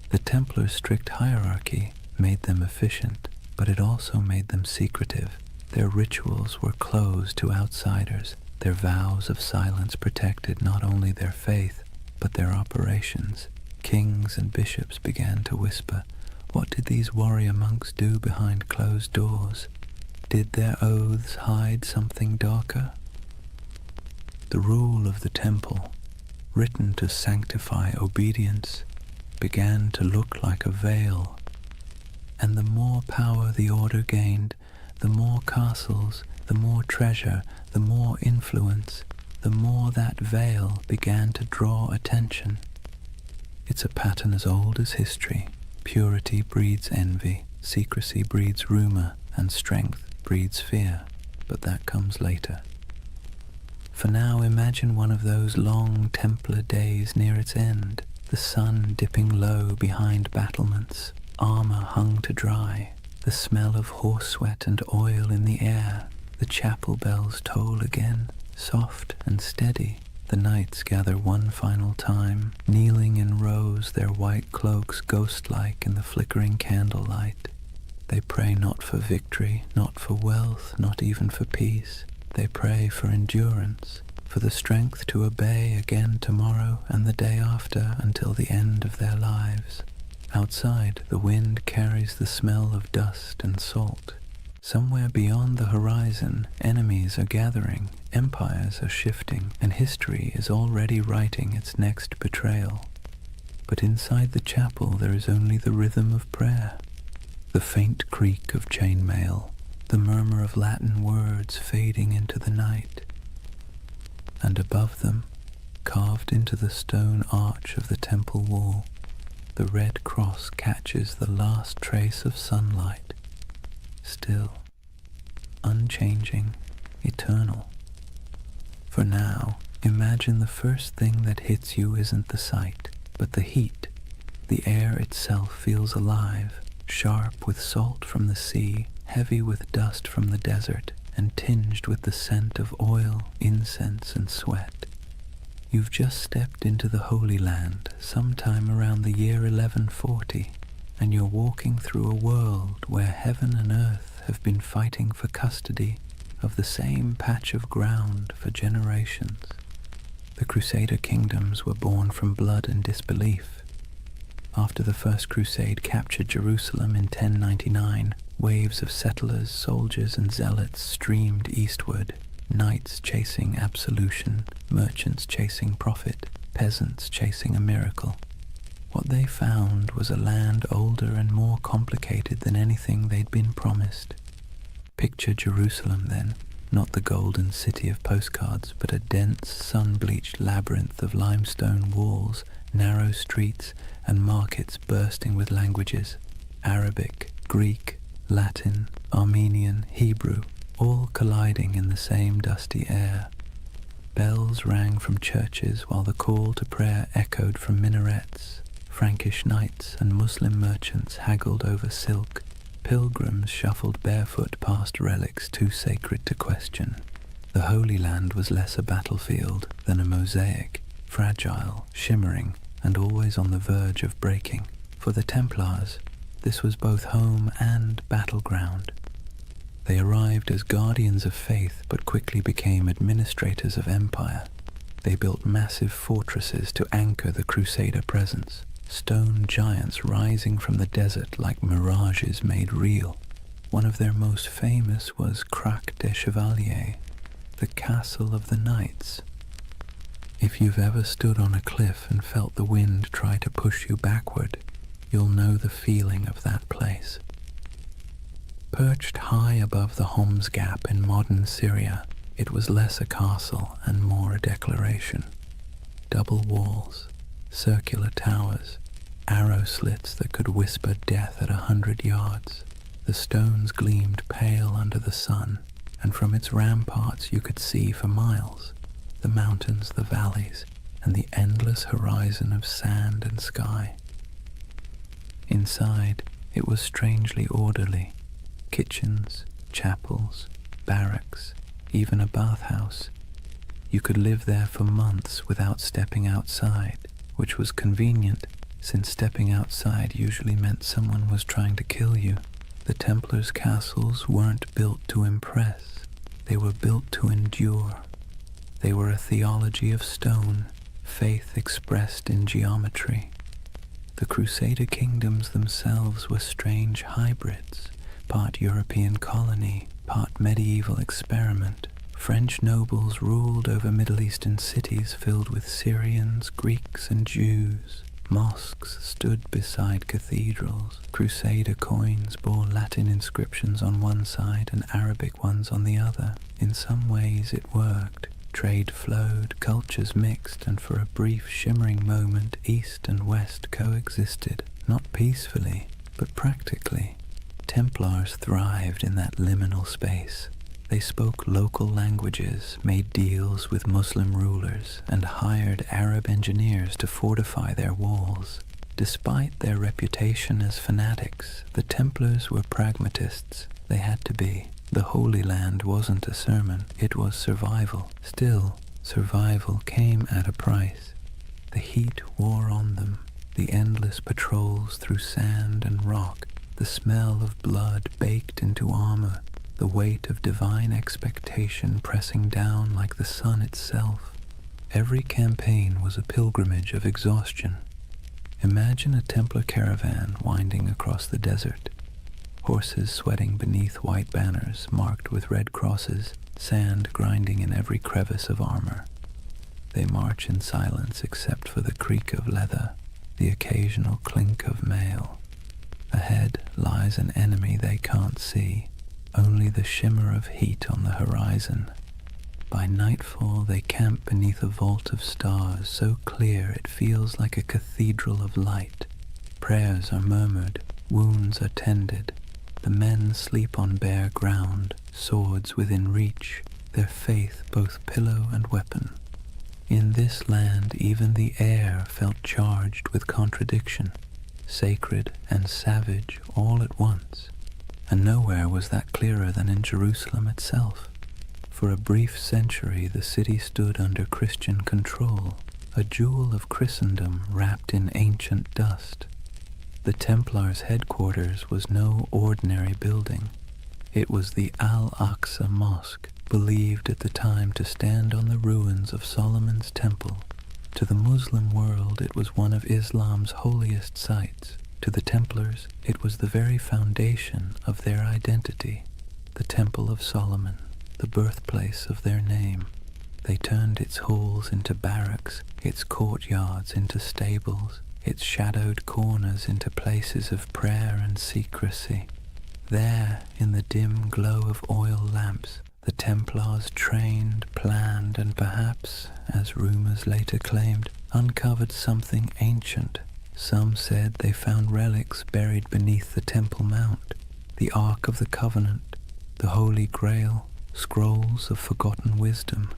The Templars' strict hierarchy made them efficient, but it also made them secretive. Their rituals were closed to outsiders. Their vows of silence protected not only their faith, but their operations. Kings and bishops began to whisper, what did these warrior monks do behind closed doors? Did their oaths hide something darker? The rule of the temple, written to sanctify obedience, began to look like a veil. And the more power the order gained, the more castles, the more treasure, the more influence, the more that veil began to draw attention. It's a pattern as old as history. Purity breeds envy, secrecy breeds rumor, and strength breeds fear, but that comes later. For now, imagine one of those long Templar days near its end, the sun dipping low behind battlements, armor hung to dry, the smell of horse sweat and oil in the air. The chapel bells toll again, soft and steady. The knights gather one final time, kneeling in rows, their white cloaks ghost-like in the flickering candlelight. They pray not for victory, not for wealth, not even for peace. They pray for endurance, for the strength to obey again tomorrow and the day after until the end of their lives. Outside, the wind carries the smell of dust and salt. Somewhere beyond the horizon, enemies are gathering, empires are shifting, and history is already writing its next betrayal. But inside the chapel there is only the rhythm of prayer, the faint creak of chainmail, the murmur of Latin words fading into the night. And above them, carved into the stone arch of the temple wall, the red cross catches the last trace of sunlight, still, unchanging, eternal. For now, imagine the first thing that hits you isn't the sight, but the heat. The air itself feels alive, sharp with salt from the sea, heavy with dust from the desert, and tinged with the scent of oil, incense, and sweat. You've just stepped into the Holy Land sometime around the year 1140, and you're walking through a world where heaven and earth have been fighting for custody of the same patch of ground for generations. The Crusader kingdoms were born from blood and disbelief. After the First Crusade captured Jerusalem in 1099, waves of settlers, soldiers, and zealots streamed eastward, knights chasing absolution, merchants chasing profit, peasants chasing a miracle. What they found was a land older and more complicated than anything they'd been promised. Picture Jerusalem then, not the golden city of postcards, but a dense, sun-bleached labyrinth of limestone walls, narrow streets, and markets bursting with languages: Arabic, Greek, Latin, Armenian, Hebrew, all colliding in the same dusty air. Bells rang from churches while the call to prayer echoed from minarets. Frankish knights and Muslim merchants haggled over silk. Pilgrims shuffled barefoot past relics too sacred to question. The Holy Land was less a battlefield than a mosaic, fragile, shimmering, and always on the verge of breaking. For the Templars, this was both home and battleground. They arrived as guardians of faith but quickly became administrators of empire. They built massive fortresses to anchor the Crusader presence, stone giants rising from the desert like mirages made real. One of their most famous was Crac des Chevaliers, the castle of the knights. If you've ever stood on a cliff and felt the wind try to push you backward, you'll know the feeling of that place. Perched high above the Homs Gap in modern Syria, it was less a castle and more a declaration. Double walls, circular towers, arrow slits that could whisper death at 100 yards. The stones gleamed pale under the sun, and from its ramparts you could see for miles the mountains, the valleys, and the endless horizon of sand and sky. Inside, it was strangely orderly. Kitchens, chapels, barracks, even a bathhouse. You could live there for months without stepping outside, which was convenient, since stepping outside usually meant someone was trying to kill you. The Templars' castles weren't built to impress. They were built to endure. They were a theology of stone, faith expressed in geometry. The Crusader kingdoms themselves were strange hybrids, part European colony, part medieval experiment. French nobles ruled over Middle Eastern cities filled with Syrians, Greeks, and Jews. Mosques stood beside cathedrals. Crusader coins bore Latin inscriptions on one side and Arabic ones on the other. In some ways it worked. Trade flowed, cultures mixed, and for a brief shimmering moment East and West coexisted, not peacefully, but practically. Templars thrived in that liminal space. They spoke local languages, made deals with Muslim rulers, and hired Arab engineers to fortify their walls. Despite their reputation as fanatics, the Templars were pragmatists. They had to be. The Holy Land wasn't a sermon, it was survival. Still, survival came at a price. The heat wore on them, the endless patrols through sand and rock, the smell of blood baked into armor, the weight of divine expectation pressing down like the sun itself. Every campaign was a pilgrimage of exhaustion. Imagine a Templar caravan winding across the desert. Horses sweating beneath white banners marked with red crosses, sand grinding in every crevice of armor. They march in silence except for the creak of leather, the occasional clink of mail. Ahead lies an enemy they can't see, only the shimmer of heat on the horizon. By nightfall they camp beneath a vault of stars so clear it feels like a cathedral of light. Prayers are murmured, wounds are tended. The men sleep on bare ground, swords within reach, their faith both pillow and weapon. In this land even the air felt charged with contradiction, sacred and savage all at once, and nowhere was that clearer than in Jerusalem itself. For a brief century the city stood under Christian control, a jewel of Christendom wrapped in ancient dust. The Templars' headquarters was no ordinary building. It was the Al-Aqsa Mosque, believed at the time to stand on the ruins of Solomon's temple. To the Muslim world it was one of Islam's holiest sites. To the Templars it was the very foundation of their identity, the Temple of Solomon, the birthplace of their name. They turned its halls into barracks, its courtyards into stables, its shadowed corners into places of prayer and secrecy. There, in the dim glow of oil lamps, the Templars trained, planned, and perhaps, as rumors later claimed, uncovered something ancient. Some said they found relics buried beneath the Temple Mount, the Ark of the Covenant, the Holy Grail, scrolls of forgotten wisdom.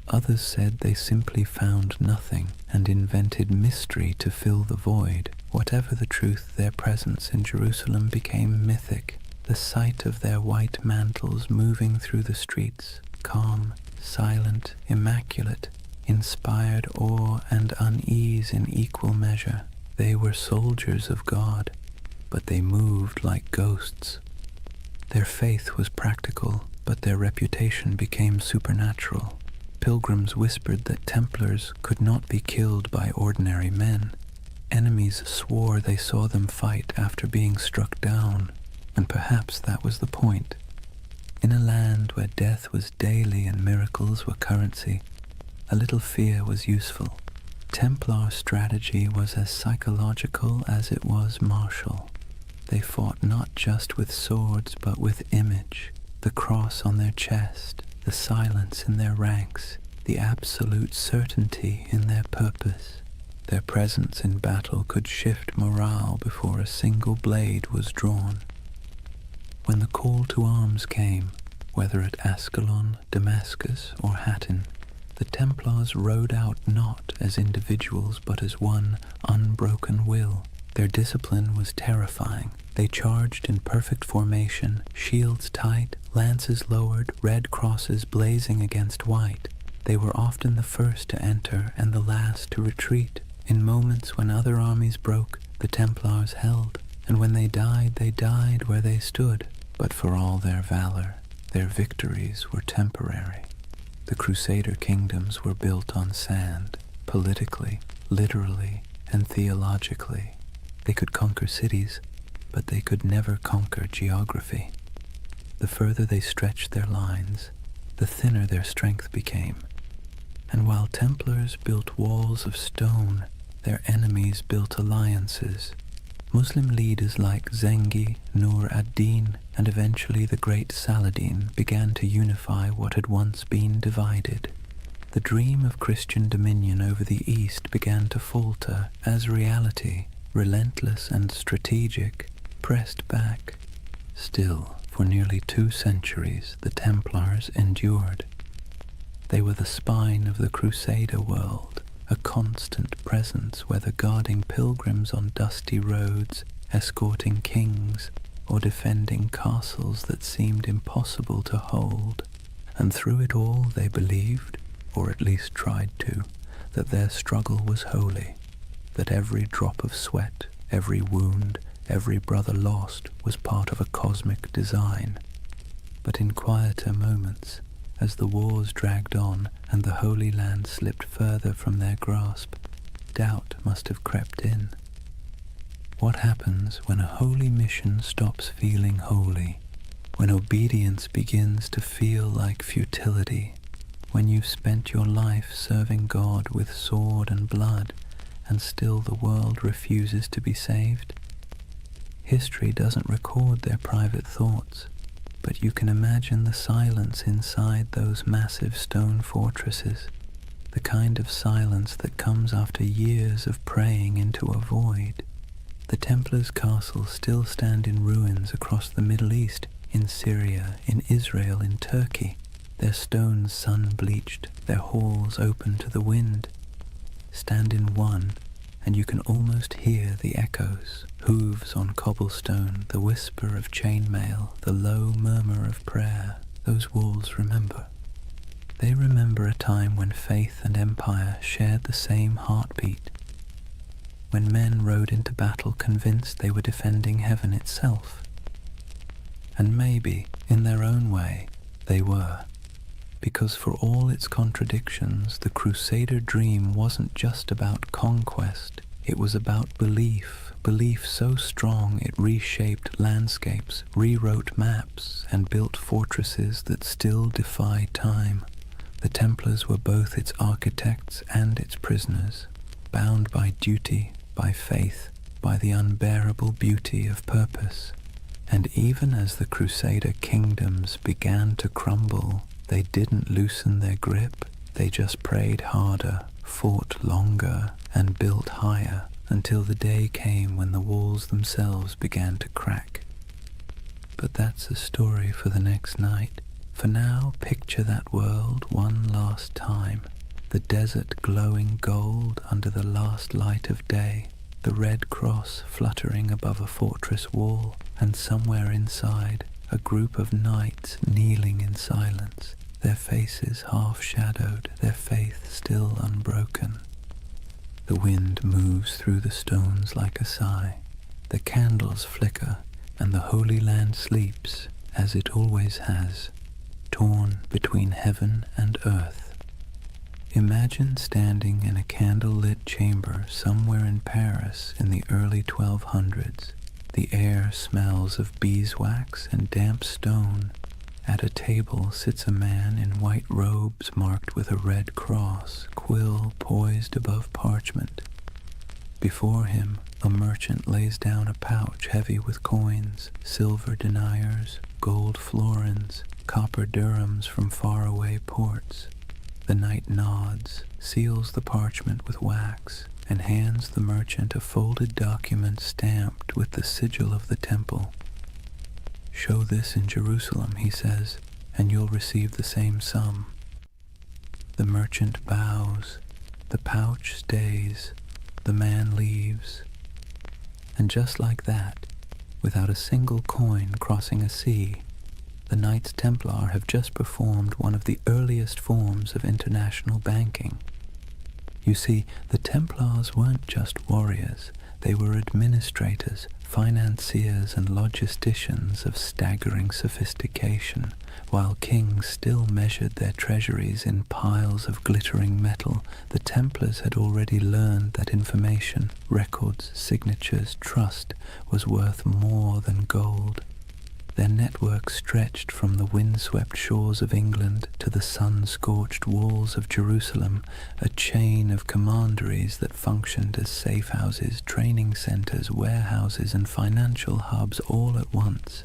Others said they simply found nothing and invented mystery to fill the void. Whatever the truth, their presence in Jerusalem became mythic. The sight of their white mantles moving through the streets, calm, silent, immaculate, inspired awe and unease in equal measure. They were soldiers of God, but they moved like ghosts. Their faith was practical, but their reputation became supernatural. Pilgrims whispered that Templars could not be killed by ordinary men. Enemies swore they saw them fight after being struck down, and perhaps that was the point. In a land where death was daily and miracles were currency, a little fear was useful. Templar strategy was as psychological as it was martial. They fought not just with swords but with image, the cross on their chest, the silence in their ranks, the absolute certainty in their purpose. Their presence in battle could shift morale before a single blade was drawn. When the call to arms came, whether at Ascalon, Damascus, or Hattin, the Templars rode out not as individuals but as one unbroken will. Their discipline was terrifying. They charged in perfect formation, shields tight, lances lowered, red crosses blazing against white. They were often the first to enter and the last to retreat. In moments when other armies broke, the Templars held, and when they died where they stood. But for all their valor, their victories were temporary. The Crusader kingdoms were built on sand, politically, literally, and theologically. They could conquer cities, but they could never conquer geography. The further they stretched their lines, the thinner their strength became. And while Templars built walls of stone, their enemies built alliances. Muslim leaders like Zengi, Nur ad-Din, and eventually the great Saladin began to unify what had once been divided. The dream of Christian dominion over the East began to falter as reality, relentless and strategic, pressed back. Still, for nearly 2 centuries, the Templars endured. They were the spine of the Crusader world, a constant presence whether guarding pilgrims on dusty roads, escorting kings, or defending castles that seemed impossible to hold. And through it all they believed, or at least tried to, that their struggle was holy, that every drop of sweat, every wound, every brother lost was part of a cosmic design. But in quieter moments, as the wars dragged on and the Holy Land slipped further from their grasp, doubt must have crept in. What happens when a holy mission stops feeling holy? When obedience begins to feel like futility? When you've spent your life serving God with sword and blood, and still the world refuses to be saved? History doesn't record their private thoughts. But you can imagine the silence inside those massive stone fortresses, the kind of silence that comes after years of praying into a void. The Templars' castles still stand in ruins across the Middle East, in Syria, in Israel, in Turkey, their stones sun-bleached, their halls open to the wind. Stand in one, and you can almost hear the echoes, hooves on cobblestone, the whisper of chainmail, the low murmur of prayer. Those walls remember. They remember a time when faith and empire shared the same heartbeat, when men rode into battle convinced they were defending heaven itself. And maybe, in their own way, they were. Because for all its contradictions, the Crusader dream wasn't just about conquest, it was about belief so strong it reshaped landscapes, rewrote maps, and built fortresses that still defy time. The Templars were both its architects and its prisoners, bound by duty, by faith, by the unbearable beauty of purpose. And even as the Crusader kingdoms began to crumble, they didn't loosen their grip, they just prayed harder, fought longer, and built higher, until the day came when the walls themselves began to crack. But that's a story for the next night. For now, picture that world one last time, the desert glowing gold under the last light of day, the red cross fluttering above a fortress wall, and somewhere inside, a group of knights kneeling in silence, their faces half-shadowed, their faith still unbroken. The wind moves through the stones like a sigh, the candles flicker, and the Holy Land sleeps, as it always has, torn between heaven and earth. Imagine standing in a candle-lit chamber somewhere in Paris in the early 1200s. The air smells of beeswax and damp stone. At a table sits a man in white robes marked with a red cross, quill poised above parchment. Before him, a merchant lays down a pouch heavy with coins, silver deniers, gold florins, copper dirhams from faraway ports. The knight nods, seals the parchment with wax, and hands the merchant a folded document stamped with the sigil of the temple. "Show this in Jerusalem," he says, "and you'll receive the same sum." The merchant bows, the pouch stays, the man leaves. And just like that, without a single coin crossing a sea, the Knights Templar have just performed one of the earliest forms of international banking. You see, the Templars weren't just warriors, they were administrators, financiers and logisticians of staggering sophistication. While kings still measured their treasuries in piles of glittering metal, the Templars had already learned that information, records, signatures, trust was worth more than gold. Their network stretched from the windswept shores of England to the sun-scorched walls of Jerusalem, a chain of commanderies that functioned as safe houses, training centers, warehouses, and financial hubs all at once.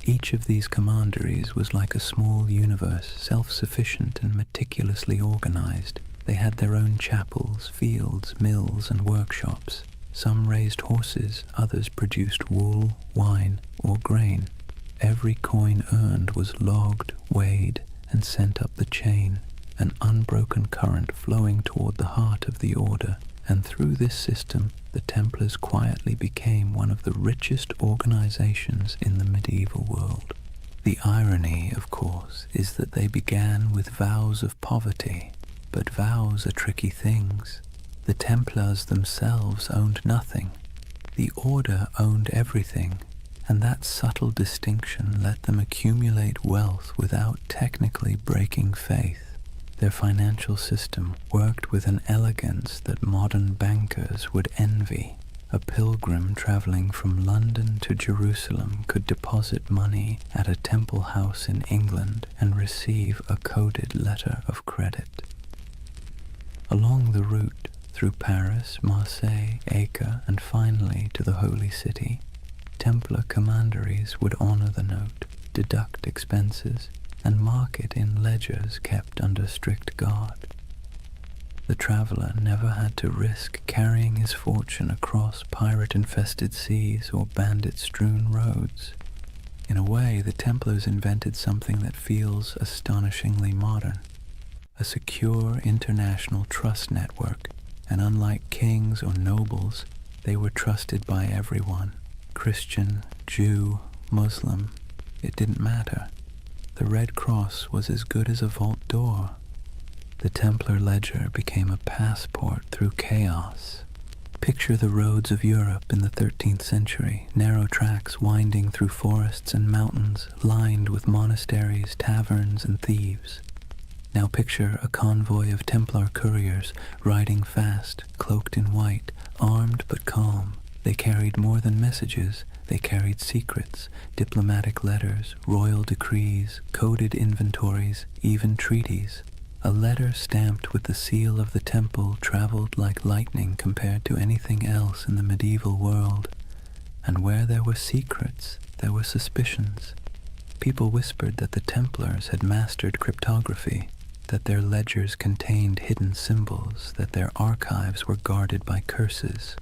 Each of these commanderies was like a small universe, self-sufficient and meticulously organized. They had their own chapels, fields, mills, and workshops. Some raised horses, others produced wool, wine, or grain. Every coin earned was logged, weighed, and sent up the chain, an unbroken current flowing toward the heart of the order. And through this system, the Templars quietly became one of the richest organizations in the medieval world. The irony, of course, is that they began with vows of poverty, but vows are tricky things. The Templars themselves owned nothing. The order owned everything, and that subtle distinction let them accumulate wealth without technically breaking faith. Their financial system worked with an elegance that modern bankers would envy. A pilgrim traveling from London to Jerusalem could deposit money at a temple house in England and receive a coded letter of credit. Along the route, through Paris, Marseille, Acre, and finally to the Holy City, Templar commanderies would honor the note. deduct expenses, and mark it in ledgers kept under strict guard. The traveler never had to risk carrying his fortune across pirate-infested seas or bandit-strewn roads. In a way, the Templars invented something that feels astonishingly modern, a secure international trust network, and unlike kings or nobles, they were trusted by everyone. Christian, Jew, Muslim, it didn't matter. The Red Cross was as good as a vault door. The Templar ledger became a passport through chaos. Picture the roads of Europe in the 13th century, narrow tracks winding through forests and mountains, lined with monasteries, taverns, and thieves. Now picture a convoy of Templar couriers riding fast, cloaked in white, armed but calm. They carried more than messages. They carried secrets, diplomatic letters, royal decrees, coded inventories, even treaties. A letter stamped with the seal of the temple traveled like lightning compared to anything else in the medieval world. And where there were secrets, there were suspicions. People whispered that the Templars had mastered cryptography, that their ledgers contained hidden symbols, that their archives were guarded by curses.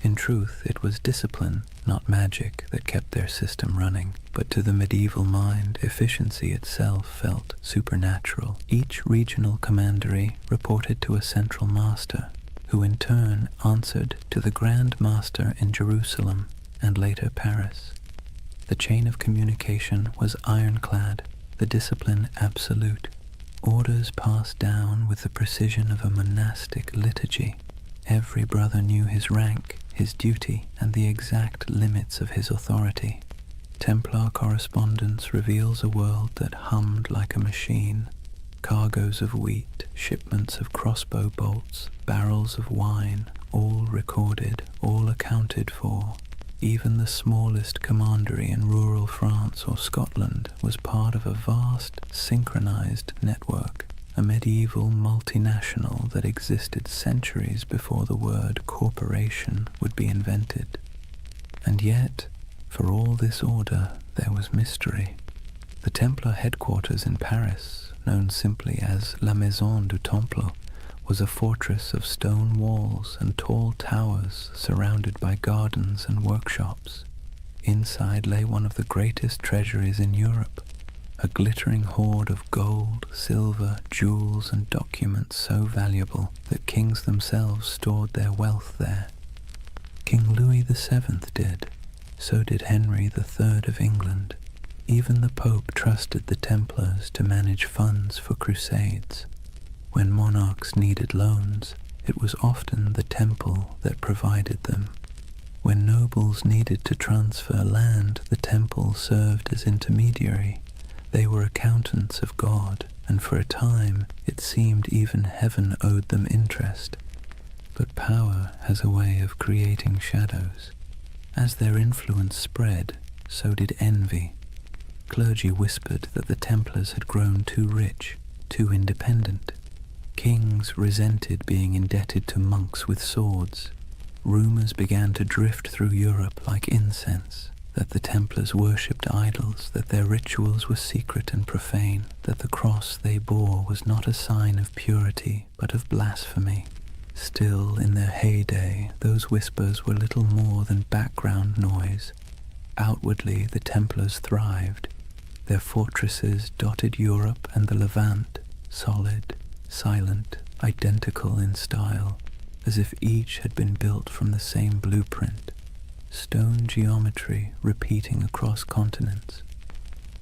In truth, it was discipline, not magic, that kept their system running. But to the medieval mind, efficiency itself felt supernatural. Each regional commandery reported to a central master, who in turn answered to the Grand Master in Jerusalem and later Paris. The chain of communication was ironclad, the discipline absolute. Orders passed down with the precision of a monastic liturgy. Every brother knew his rank, his duty, and the exact limits of his authority. Templar correspondence reveals a world that hummed like a machine. Cargoes of wheat, shipments of crossbow bolts, barrels of wine, all recorded, all accounted for. Even the smallest commandery in rural France or Scotland was part of a vast, synchronized network, a medieval multinational that existed centuries before the word corporation would be invented. And yet, for all this order, there was mystery. The Templar headquarters in Paris, known simply as La Maison du Temple, was a fortress of stone walls and tall towers surrounded by gardens and workshops. Inside lay one of the greatest treasuries in Europe, a glittering hoard of gold, silver, jewels, and documents so valuable that kings themselves stored their wealth there. King Louis VII did. So did Henry III of England. Even the Pope trusted the Templars to manage funds for crusades. When monarchs needed loans, it was often the temple that provided them. When nobles needed to transfer land, the temple served as intermediary. They were accountants of God, and for a time it seemed even heaven owed them interest. But power has a way of creating shadows. As their influence spread, so did envy. Clergy whispered that the Templars had grown too rich, too independent. Kings resented being indebted to monks with swords. Rumors began to drift through Europe like incense, that the Templars worshipped idols, that their rituals were secret and profane, that the cross they bore was not a sign of purity, but of blasphemy. Still, in their heyday, those whispers were little more than background noise. Outwardly, the Templars thrived. Their fortresses dotted Europe and the Levant, solid, silent, identical in style, as if each had been built from the same blueprint, stone geometry repeating across continents.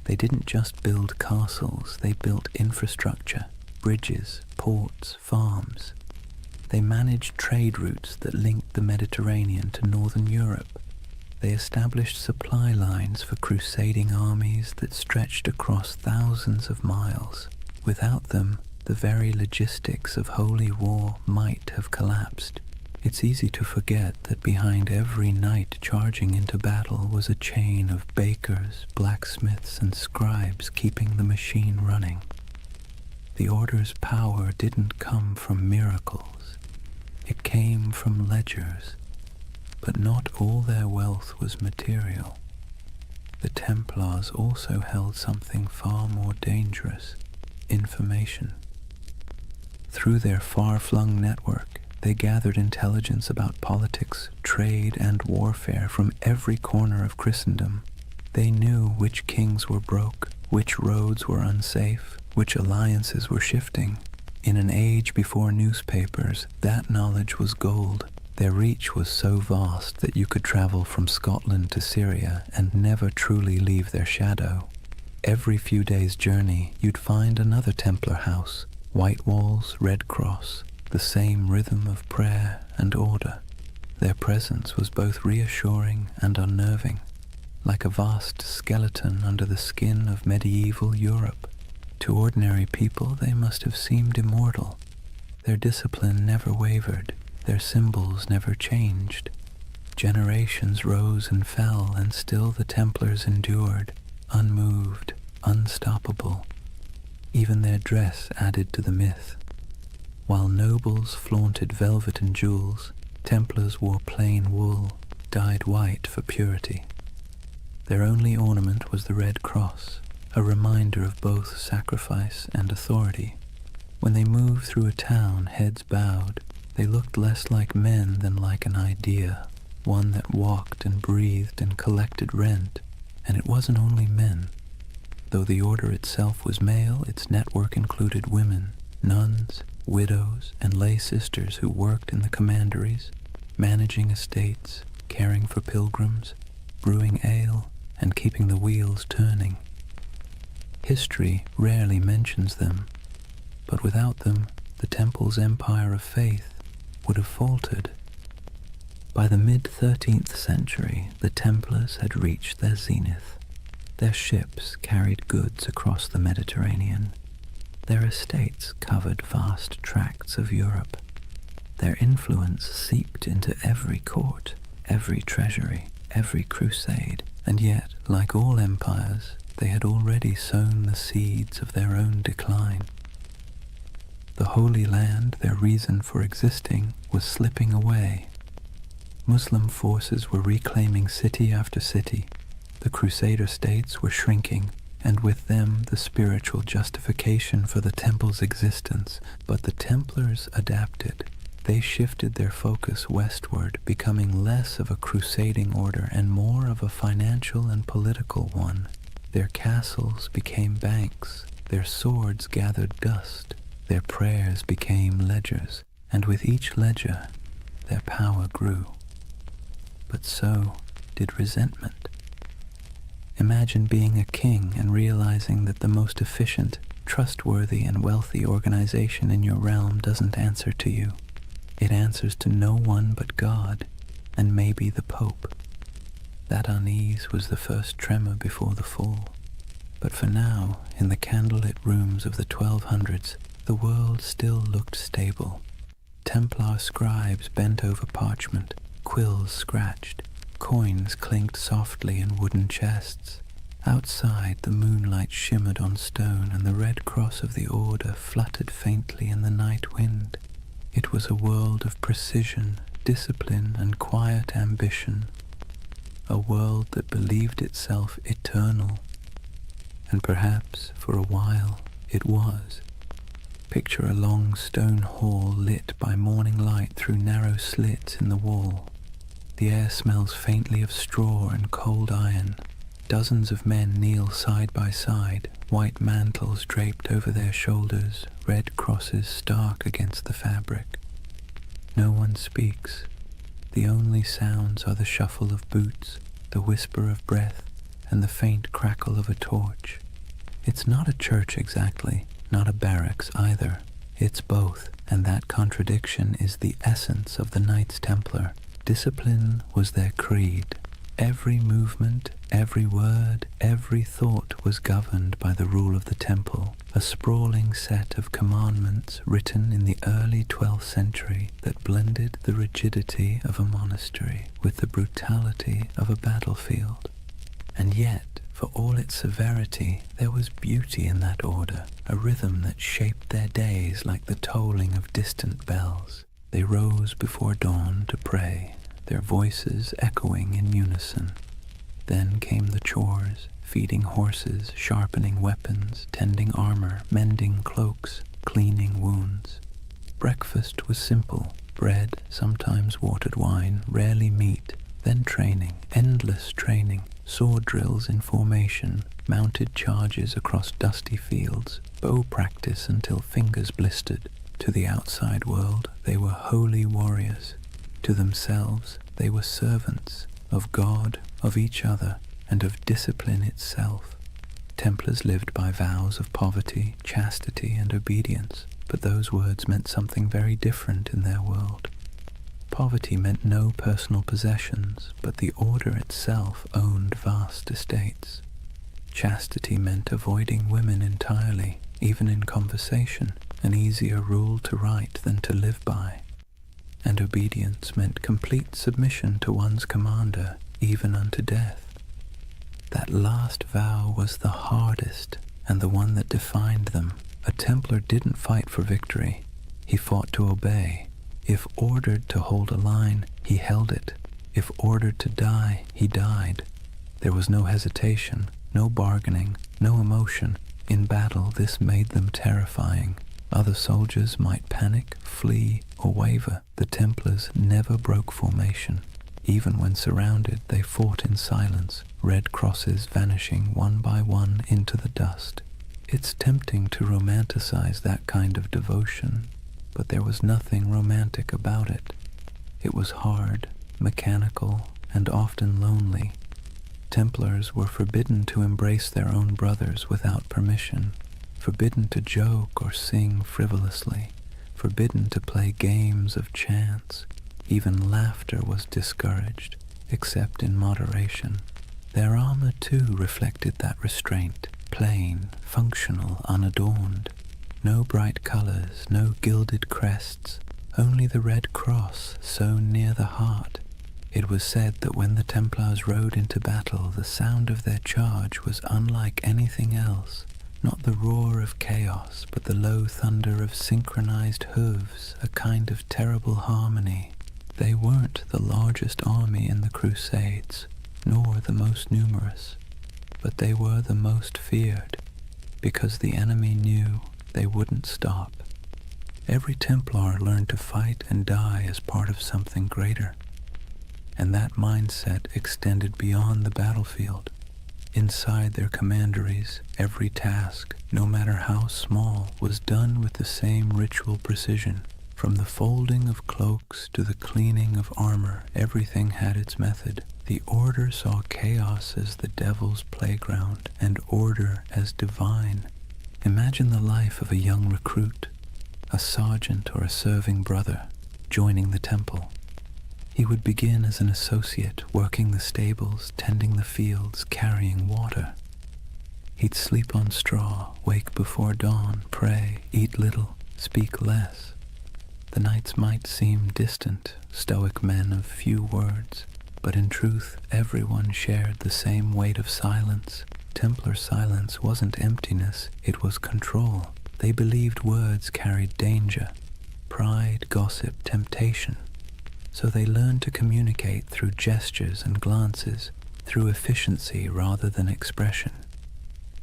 They didn't just build castles, they built infrastructure, bridges, ports, farms. They managed trade routes that linked the Mediterranean to northern Europe. They established supply lines for crusading armies that stretched across thousands of miles. Without them, the very logistics of holy war might have collapsed. It's easy to forget that behind every knight charging into battle was a chain of bakers, blacksmiths, and scribes keeping the machine running. The Order's power didn't come from miracles. It came from ledgers, but not all their wealth was material. the Templars also held something far more dangerous: information. Through their far-flung network, they gathered intelligence about politics, trade, and warfare from every corner of Christendom. They knew which kings were broke, which roads were unsafe, which alliances were shifting. In an age before newspapers, that knowledge was gold. Their reach was so vast that you could travel from Scotland to Syria and never truly leave their shadow. Every few days' journey, you'd find another Templar house, white walls, red cross, the same rhythm of prayer and order. Their presence was both reassuring and unnerving, like a vast skeleton under the skin of medieval Europe. To ordinary people, they must have seemed immortal. Their discipline never wavered, their symbols never changed. Generations rose and fell, and still the Templars endured, unmoved, unstoppable. Even their dress added to the myth. While nobles flaunted velvet and jewels, Templars wore plain wool, dyed white for purity. Their only ornament was the red cross, a reminder of both sacrifice and authority. When they moved through a town, heads bowed, they looked less like men than like an idea, one that walked and breathed and collected rent. And it wasn't only men. Though the order itself was male, its network included women, nuns, widows, and lay sisters who worked in the commanderies, managing estates, caring for pilgrims, brewing ale, and keeping the wheels turning. History rarely mentions them, but without them, the Temple's empire of faith would have faltered. By the mid-13th century, the Templars had reached their zenith. Their ships carried goods across the Mediterranean. Their estates covered vast tracts of Europe. Their influence seeped into every court, every treasury, every crusade, and yet, like all empires, they had already sown the seeds of their own decline. The Holy Land, their reason for existing, was slipping away. Muslim forces were reclaiming city after city. The Crusader states were shrinking, and with them the spiritual justification for the Temple's existence. But the Templars adapted. They shifted their focus westward, becoming less of a crusading order and more of a financial and political one. Their castles became banks, their swords gathered dust, their prayers became ledgers, and with each ledger their power grew. But so did resentment. Imagine being a king and realizing that the most efficient, trustworthy, and wealthy organization in your realm doesn't answer to you. It answers to no one but God, and maybe the Pope. That unease was the first tremor before the fall. But for now, in the candlelit rooms of the 1200s, the world still looked stable. Templar scribes bent over parchment, quills scratched, coins clinked softly in wooden chests. Outside, the moonlight shimmered on stone, and the red cross of the order fluttered faintly in the night wind. It was a world of precision, discipline, and quiet ambition. A world that believed itself eternal. And perhaps, for a while, it was. Picture a long stone hall lit by morning light through narrow slits in the wall. The air smells faintly of straw and cold iron. Dozens of men kneel side by side, white mantles draped over their shoulders, red crosses stark against the fabric. No one speaks. The only sounds are the shuffle of boots, the whisper of breath, and the faint crackle of a torch. It's not a church exactly, not a barracks either. It's both, and that contradiction is the essence of the Knights Templar. Discipline was their creed. Every movement, every word, every thought was governed by the rule of the temple, a sprawling set of commandments written in the early 12th century that blended the rigidity of a monastery with the brutality of a battlefield. And yet, for all its severity, there was beauty in that order, a rhythm that shaped their days like the tolling of distant bells. They rose before dawn to pray, their voices echoing in unison. Then came the chores, feeding horses, sharpening weapons, tending armor, mending cloaks, cleaning wounds. Breakfast was simple: bread, sometimes watered wine, rarely meat. Then training, endless training, sword drills in formation, mounted charges across dusty fields, bow practice until fingers blistered. To the outside world, they were holy warriors. To themselves, they were servants of God, of each other, and of discipline itself. Templars lived by vows of poverty, chastity, and obedience, but those words meant something very different in their world. Poverty meant no personal possessions, but the order itself owned vast estates. Chastity meant avoiding women entirely, even in conversation, an easier rule to write than to live by. And obedience meant complete submission to one's commander, even unto death. That last vow was the hardest, and the one that defined them. A Templar didn't fight for victory. He fought to obey. If ordered to hold a line, he held it. If ordered to die, he died. There was no hesitation, no bargaining, no emotion. In battle, this made them terrifying. Other soldiers might panic, flee, or waver. The Templars never broke formation. Even when surrounded, they fought in silence, red crosses vanishing one by one into the dust. It's tempting to romanticize that kind of devotion, but there was nothing romantic about it. It was hard, mechanical, and often lonely. Templars were forbidden to embrace their own brothers without permission, forbidden to joke or sing frivolously, forbidden to play games of chance. Even laughter was discouraged, except in moderation. Their armor, too, reflected that restraint, plain, functional, unadorned. No bright colors, no gilded crests, only the red cross sewn near the heart. It was said that when the Templars rode into battle, the sound of their charge was unlike anything else. Not the roar of chaos, but the low thunder of synchronized hooves, a kind of terrible harmony. They weren't the largest army in the Crusades, nor the most numerous, but they were the most feared, because the enemy knew they wouldn't stop. Every Templar learned to fight and die as part of something greater, and that mindset extended beyond the battlefield. Inside their commanderies, every task, no matter how small, was done with the same ritual precision. From the folding of cloaks to the cleaning of armor, everything had its method. The order saw chaos as the devil's playground, and order as divine. Imagine the life of a young recruit, a sergeant or a serving brother, joining the temple. He would begin as an associate, working the stables, tending the fields, carrying water. He'd sleep on straw, wake before dawn, pray, eat little, speak less. The nights might seem distant, stoic men of few words, but in truth everyone shared the same weight of silence. Templar silence wasn't emptiness, it was control. They believed words carried danger, pride, gossip, temptation. So they learned to communicate through gestures and glances, through efficiency rather than expression.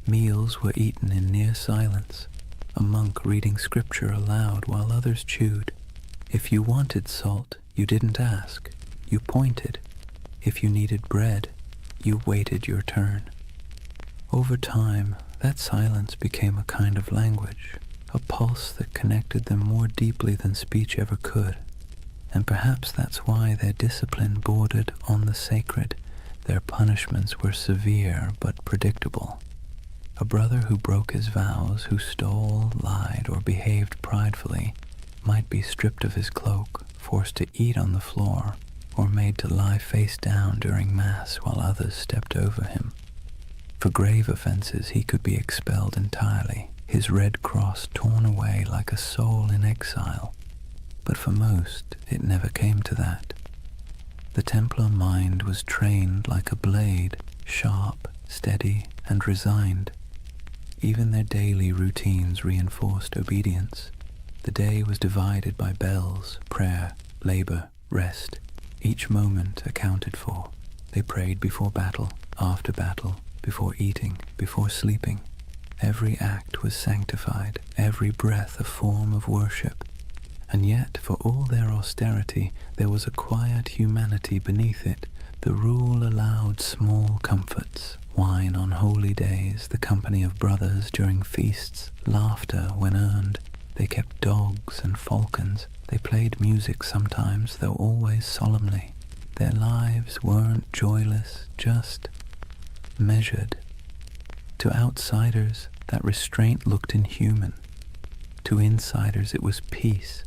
Meals were eaten in near silence, a monk reading scripture aloud while others chewed. If you wanted salt, you didn't ask, you pointed. If you needed bread, you waited your turn. Over time, that silence became a kind of language, a pulse that connected them more deeply than speech ever could. And perhaps that's why their discipline bordered on the sacred. Their punishments were severe but predictable. A brother who broke his vows, who stole, lied, or behaved pridefully, might be stripped of his cloak, forced to eat on the floor, or made to lie face down during Mass while others stepped over him. For grave offenses he could be expelled entirely, his red cross torn away like a soul in exile. But for most, it never came to that. The Templar mind was trained like a blade, sharp, steady, and resigned. Even their daily routines reinforced obedience. The day was divided by bells, prayer, labor, rest, each moment accounted for. They prayed before battle, after battle, before eating, before sleeping. Every act was sanctified, every breath a form of worship. And yet, for all their austerity, there was a quiet humanity beneath it. The rule allowed small comforts, wine on holy days, the company of brothers during feasts, laughter when earned. They kept dogs and falcons. They played music sometimes, though always solemnly. Their lives weren't joyless, just measured. To outsiders, that restraint looked inhuman. To insiders, it was peace.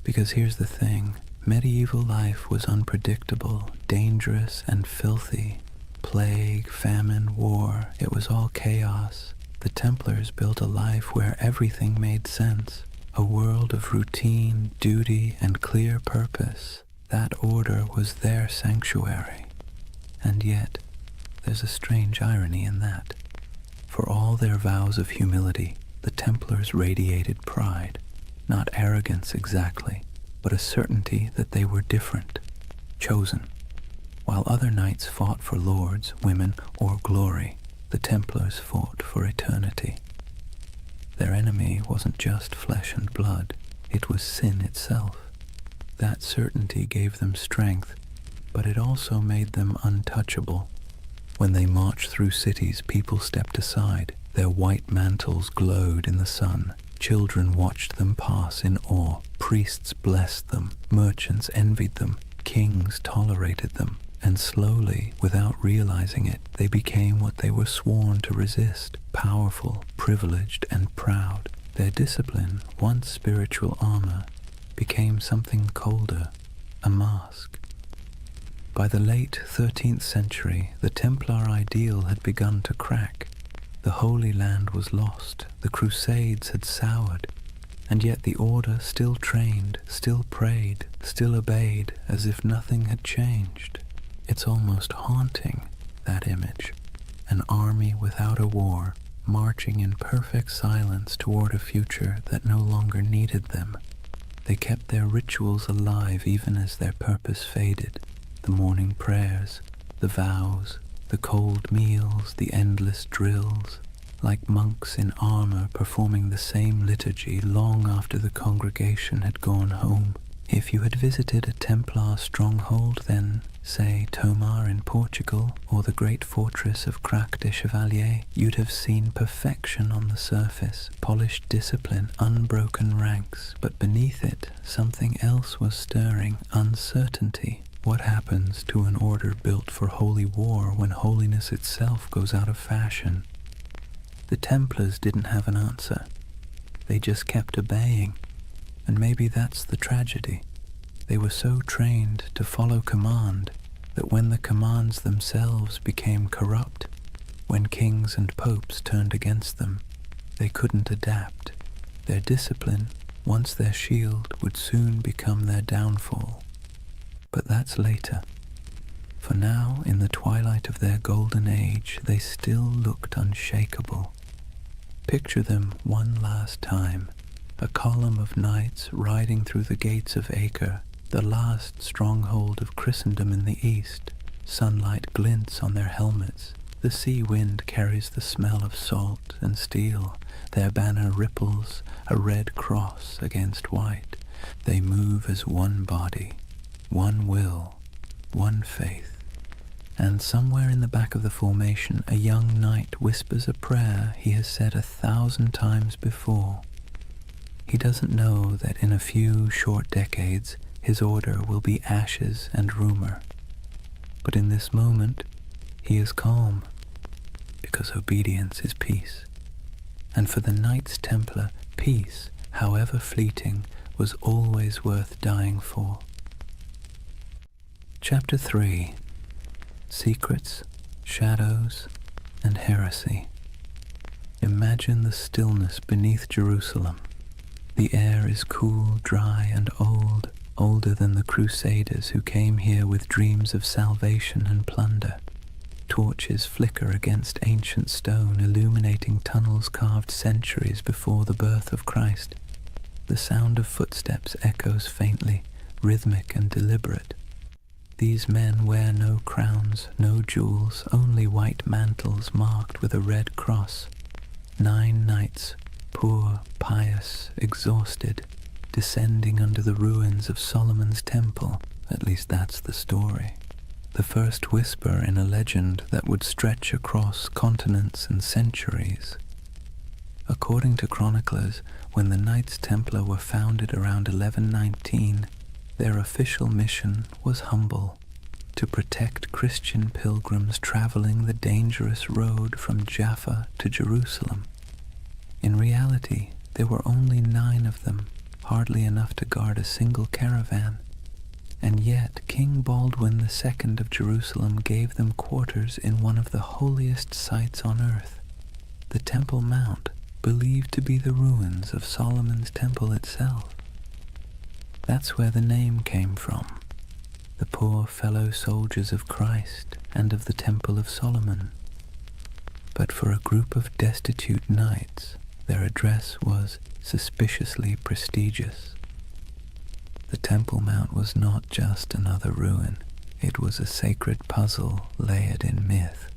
Because here's the thing, medieval life was unpredictable, dangerous, and filthy. Plague, famine, war, it was all chaos. The Templars built a life where everything made sense, a world of routine, duty, and clear purpose. That order was their sanctuary. And yet, there's a strange irony in that. For all their vows of humility, the Templars radiated pride, not arrogance exactly, but a certainty that they were different, chosen. While other knights fought for lords, women, or glory, the Templars fought for eternity. Their enemy wasn't just flesh and blood, it was sin itself. That certainty gave them strength, but it also made them untouchable. When they marched through cities, people stepped aside. Their white mantles glowed in the sun. Children watched them pass in awe. Priests blessed them. Merchants envied them. Kings tolerated them. And slowly, without realizing it, they became what they were sworn to resist, powerful, privileged, and proud. Their discipline, once spiritual armor, became something colder, a mask. By the late 13th century, the Templar ideal had begun to crack. The Holy Land was lost, the Crusades had soured, and yet the Order still trained, still prayed, still obeyed, as if nothing had changed. It's almost haunting, that image. An army without a war, marching in perfect silence toward a future that no longer needed them. They kept their rituals alive even as their purpose faded. The morning prayers, the vows, the cold meals, the endless drills, like monks in armor performing the same liturgy long after the congregation had gone home. If you had visited a Templar stronghold, then, say, Tomar in Portugal, or the great fortress of Crac de Chevalier, you'd have seen perfection on the surface, polished discipline, unbroken ranks, but beneath it, something else was stirring, uncertainty. What happens to an order built for holy war when holiness itself goes out of fashion? The Templars didn't have an answer. They just kept obeying. And maybe that's the tragedy. They were so trained to follow command that when the commands themselves became corrupt, when kings and popes turned against them, they couldn't adapt. Their discipline, once their shield, would soon become their downfall. But that's later. For now, in the twilight of their golden age, they still looked unshakable. Picture them one last time, a column of knights riding through the gates of Acre, the last stronghold of Christendom in the east. Sunlight glints on their helmets. The sea wind carries the smell of salt and steel. Their banner ripples, a red cross against white. They move as one body, one will, one faith. And somewhere in the back of the formation, a young knight whispers a prayer he has said 1,000 times before. He doesn't know that in a few short decades, his order will be ashes and rumor. But in this moment, he is calm, because obedience is peace. And for the Knights Templar, peace, however fleeting, was always worth dying for. Chapter 3. Secrets, Shadows, and Heresy. Imagine the stillness beneath Jerusalem. The air is cool, dry, and old, older than the Crusaders who came here with dreams of salvation and plunder. Torches flicker against ancient stone, illuminating tunnels carved centuries before the birth of Christ. The sound of footsteps echoes faintly, rhythmic and deliberate. These men wear no crowns, no jewels, only white mantles marked with a red cross. 9 knights, poor, pious, exhausted, descending under the ruins of Solomon's temple. At least that's the story. The first whisper in a legend that would stretch across continents and centuries. According to chroniclers, when the Knights Templar were founded around 1119, their official mission was humble: to protect Christian pilgrims traveling the dangerous road from Jaffa to Jerusalem. In reality, there were only 9 of them, hardly enough to guard a single caravan. And yet King Baldwin II of Jerusalem gave them quarters in one of the holiest sites on earth, the Temple Mount, believed to be the ruins of Solomon's temple itself. That's where the name came from, the poor fellow soldiers of Christ and of the Temple of Solomon. But for a group of destitute knights, their address was suspiciously prestigious. The Temple Mount was not just another ruin, it was a sacred puzzle layered in myth.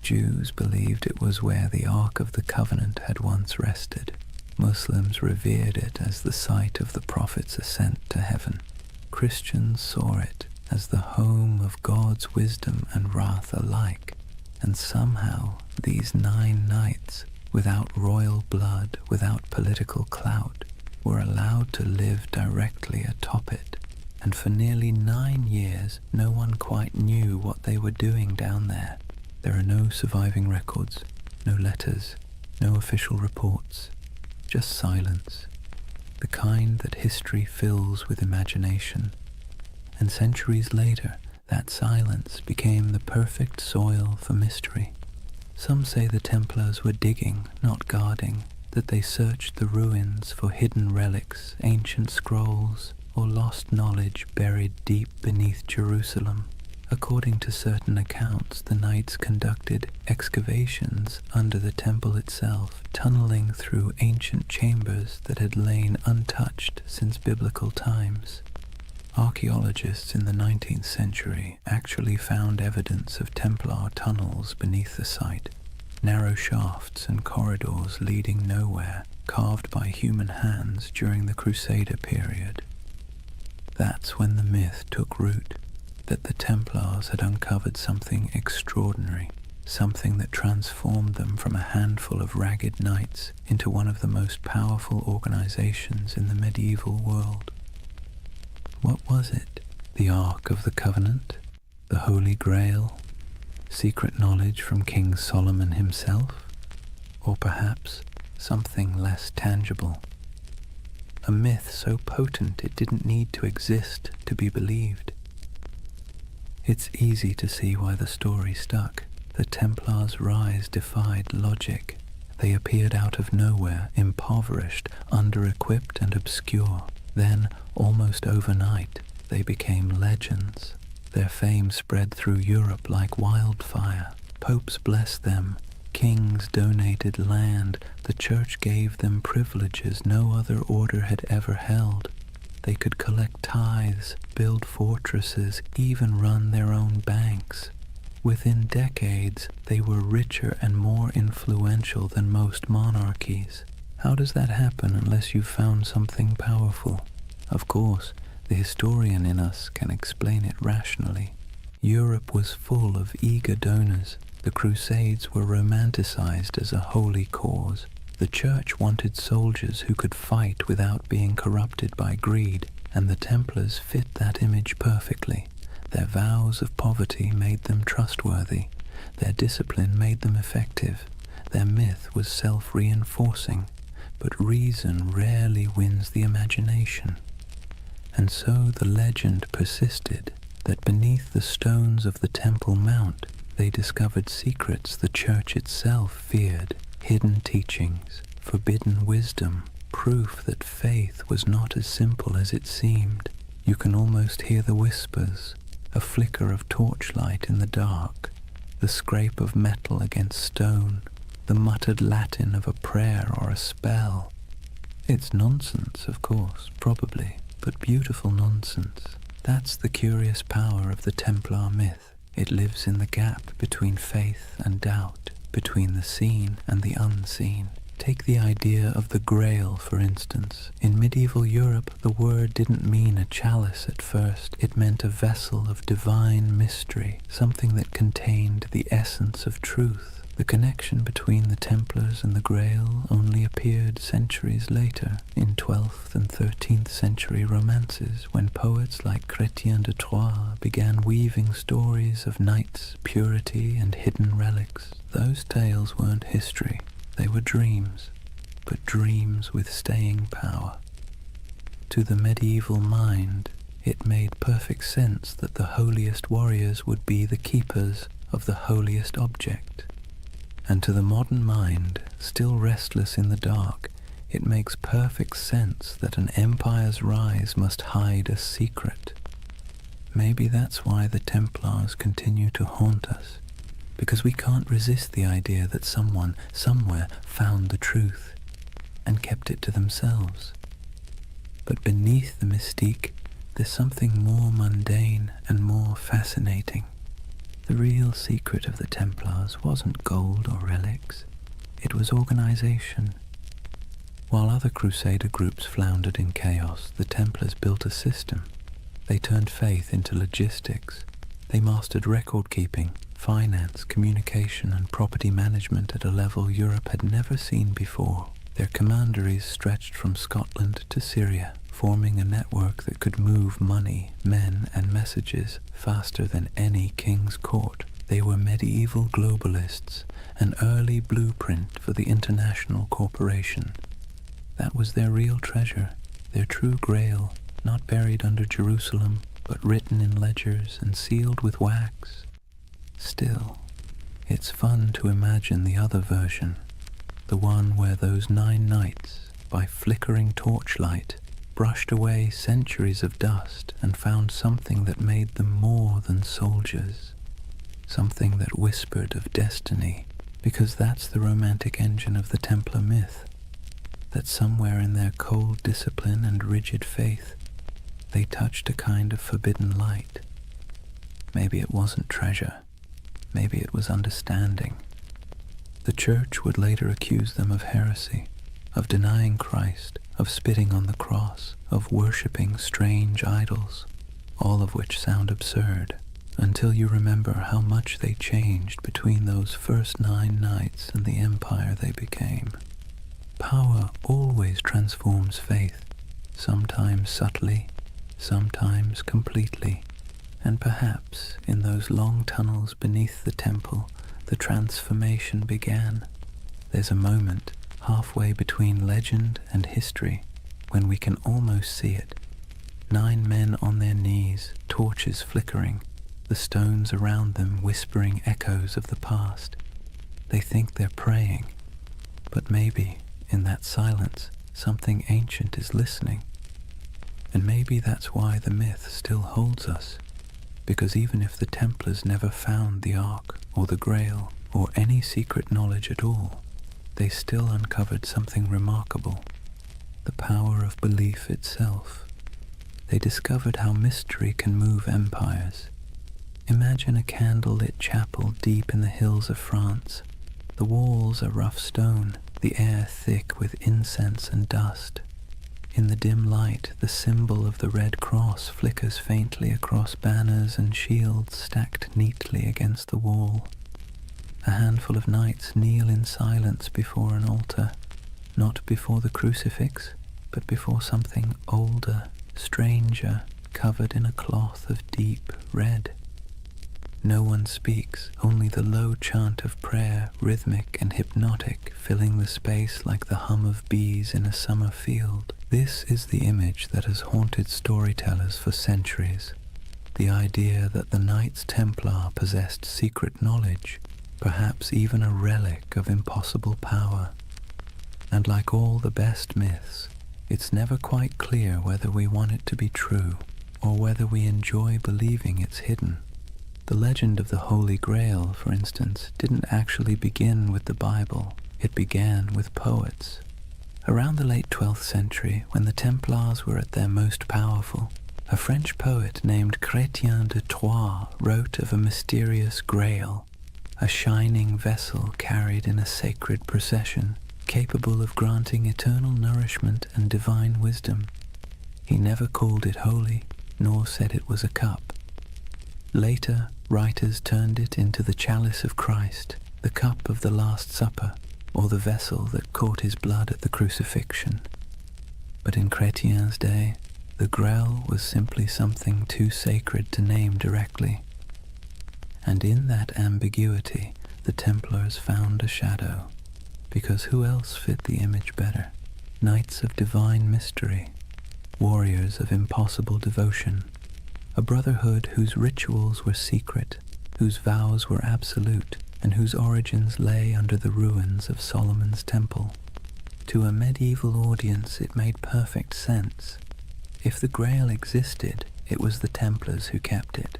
Jews believed it was where the Ark of the Covenant had once rested. Muslims revered it as the site of the Prophet's ascent to heaven. Christians saw it as the home of God's wisdom and wrath alike. And somehow these 9 knights, without royal blood, without political clout, were allowed to live directly atop it. And for nearly 9 years, no one quite knew what they were doing down there. There are no surviving records, no letters, no official reports, just silence, the kind that history fills with imagination. And centuries later, that silence became the perfect soil for mystery. Some say the Templars were digging, not guarding, that they searched the ruins for hidden relics, ancient scrolls, or lost knowledge buried deep beneath Jerusalem. According to certain accounts, the knights conducted excavations under the temple itself, tunneling through ancient chambers that had lain untouched since biblical times. Archaeologists in the 19th century actually found evidence of Templar tunnels beneath the site, narrow shafts and corridors leading nowhere, carved by human hands during the Crusader period. That's when the myth took root, that the Templars had uncovered something extraordinary, something that transformed them from a handful of ragged knights into one of the most powerful organizations in the medieval world. What was it? The Ark of the Covenant? The Holy Grail? Secret knowledge from King Solomon himself? Or perhaps something less tangible? A myth so potent it didn't need to exist to be believed. It's easy to see why the story stuck. The Templars' rise defied logic. They appeared out of nowhere, impoverished, under-equipped and obscure. Then, almost overnight, they became legends. Their fame spread through Europe like wildfire. Popes blessed them. Kings donated land. The church gave them privileges no other order had ever held. They could collect tithes, build fortresses, even run their own banks. Within decades, they were richer and more influential than most monarchies. How does that happen unless you've found something powerful? Of course, the historian in us can explain it rationally. Europe was full of eager donors. The Crusades were romanticized as a holy cause. The church wanted soldiers who could fight without being corrupted by greed, and the Templars fit that image perfectly. Their vows of poverty made them trustworthy. Their discipline made them effective. Their myth was self-reinforcing, but reason rarely wins the imagination. And so the legend persisted that beneath the stones of the Temple Mount, they discovered secrets the church itself feared, hidden teachings, forbidden wisdom, proof that faith was not as simple as it seemed. You can almost hear the whispers, a flicker of torchlight in the dark, the scrape of metal against stone, the muttered Latin of a prayer or a spell. It's nonsense, of course, probably, but beautiful nonsense. That's the curious power of the Templar myth. It lives in the gap between faith and doubt, between the seen and the unseen. Take the idea of the Grail, for instance. In medieval Europe, the word didn't mean a chalice at first. It meant a vessel of divine mystery, something that contained the essence of truth. The connection between the Templars and the Grail only appeared centuries later, in 12th and 13th century romances, when poets like Chrétien de Troyes began weaving stories of knights, purity, and hidden relics. Those tales weren't history. They were dreams, but dreams with staying power. To the medieval mind, it made perfect sense that the holiest warriors would be the keepers of the holiest object. And to the modern mind, still restless in the dark, it makes perfect sense that an empire's rise must hide a secret. Maybe that's why the Templars continue to haunt us, because we can't resist the idea that someone, somewhere, found the truth and kept it to themselves. But beneath the mystique, there's something more mundane and more fascinating. The real secret of the Templars wasn't gold or relics. It was organization. While other crusader groups floundered in chaos, the Templars built a system. They turned faith into logistics. They mastered record-keeping, finance, communication, and property management at a level Europe had never seen before. Their commanderies stretched from Scotland to Syria, forming a network that could move money, men, and messages faster than any king's court. They were medieval globalists, an early blueprint for the international corporation. That was their real treasure, their true grail, not buried under Jerusalem, but written in ledgers and sealed with wax. Still, it's fun to imagine the other version, the one where those 9 knights, by flickering torchlight, brushed away centuries of dust and found something that made them more than soldiers, something that whispered of destiny, because that's the romantic engine of the Templar myth, that somewhere in their cold discipline and rigid faith, they touched a kind of forbidden light. Maybe it wasn't treasure, maybe it was understanding. The Church would later accuse them of heresy, of denying Christ, of spitting on the cross, of worshipping strange idols, all of which sound absurd, until you remember how much they changed between those first 9 nights and the empire they became. Power always transforms faith, sometimes subtly, sometimes completely, and perhaps in those long tunnels beneath the temple, the transformation began. There's a moment, halfway between legend and history, when we can almost see it. 9 men on their knees, torches flickering, the stones around them whispering echoes of the past. They think they're praying, but maybe, in that silence, something ancient is listening. And maybe that's why the myth still holds us, because even if the Templars never found the Ark, or the Grail, or any secret knowledge at all, they still uncovered something remarkable, the power of belief itself. They discovered how mystery can move empires. Imagine a candle-lit chapel deep in the hills of France. The walls are rough stone, the air thick with incense and dust. In the dim light, the symbol of the Red Cross flickers faintly across banners and shields stacked neatly against the wall. A handful of knights kneel in silence before an altar, not before the crucifix, but before something older, stranger, covered in a cloth of deep red. No one speaks, only the low chant of prayer, rhythmic and hypnotic, filling the space like the hum of bees in a summer field. This is the image that has haunted storytellers for centuries. The idea that the Knights Templar possessed secret knowledge, perhaps even a relic of impossible power. And like all the best myths, it's never quite clear whether we want it to be true or whether we enjoy believing it's hidden. The legend of the Holy Grail, for instance, didn't actually begin with the Bible. It began with poets. Around the late 12th century, when the Templars were at their most powerful, A French poet named Chrétien de Troyes wrote of a mysterious grail, a shining vessel carried in a sacred procession, capable of granting eternal nourishment and divine wisdom. He never called it holy, nor said it was a cup. Later, writers turned it into the chalice of Christ, the cup of the Last Supper, or the vessel that caught his blood at the crucifixion. But in Chrétien's day, the Grail was simply something too sacred to name directly. And in that ambiguity, the Templars found a shadow, because who else fit the image better? Knights of divine mystery, warriors of impossible devotion, a brotherhood whose rituals were secret, whose vows were absolute, and whose origins lay under the ruins of Solomon's temple. To a medieval audience it made perfect sense. If the Grail existed, it was the Templars who kept it.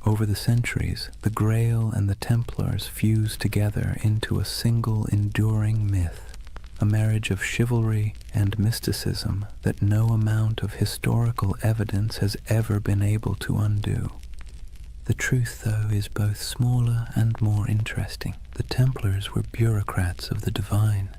Over the centuries, the Grail and the Templars fused together into a single enduring myth, a marriage of chivalry and mysticism that no amount of historical evidence has ever been able to undo. The truth, though, is both smaller and more interesting. The Templars were bureaucrats of the divine.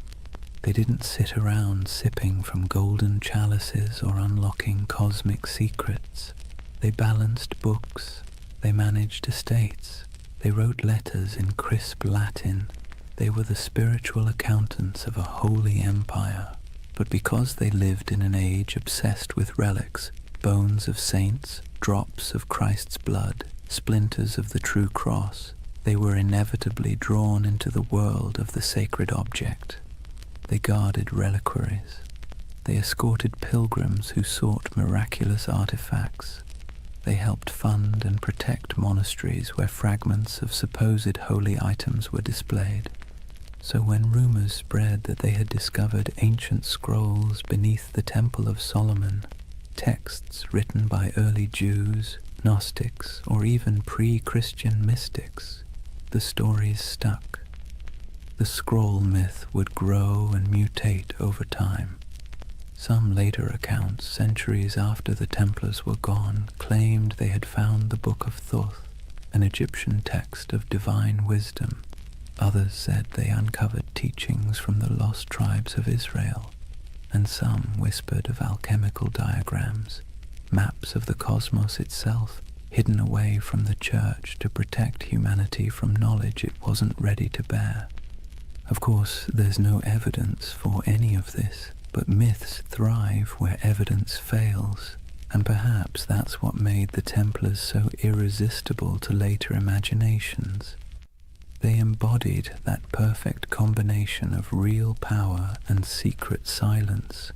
They didn't sit around sipping from golden chalices or unlocking cosmic secrets. They balanced books, they managed estates, they wrote letters in crisp Latin. They were the spiritual accountants of a holy empire. But because they lived in an age obsessed with relics, bones of saints, drops of Christ's blood, splinters of the true cross, they were inevitably drawn into the world of the sacred object. They guarded reliquaries. They escorted pilgrims who sought miraculous artifacts. They helped fund and protect monasteries where fragments of supposed holy items were displayed. So when rumors spread that they had discovered ancient scrolls beneath the Temple of Solomon, texts written by early Jews, Gnostics, or even pre-Christian mystics, the stories stuck. The scroll myth would grow and mutate over time. Some later accounts, centuries after the Templars were gone, claimed they had found the Book of Thoth, an Egyptian text of divine wisdom. Others said they uncovered teachings from the lost tribes of Israel, and some whispered of alchemical diagrams, maps of the cosmos itself, hidden away from the church to protect humanity from knowledge it wasn't ready to bear. Of course, there's no evidence for any of this, but myths thrive where evidence fails, and perhaps that's what made the Templars so irresistible to later imaginations. They embodied that perfect combination of real power and secret silence.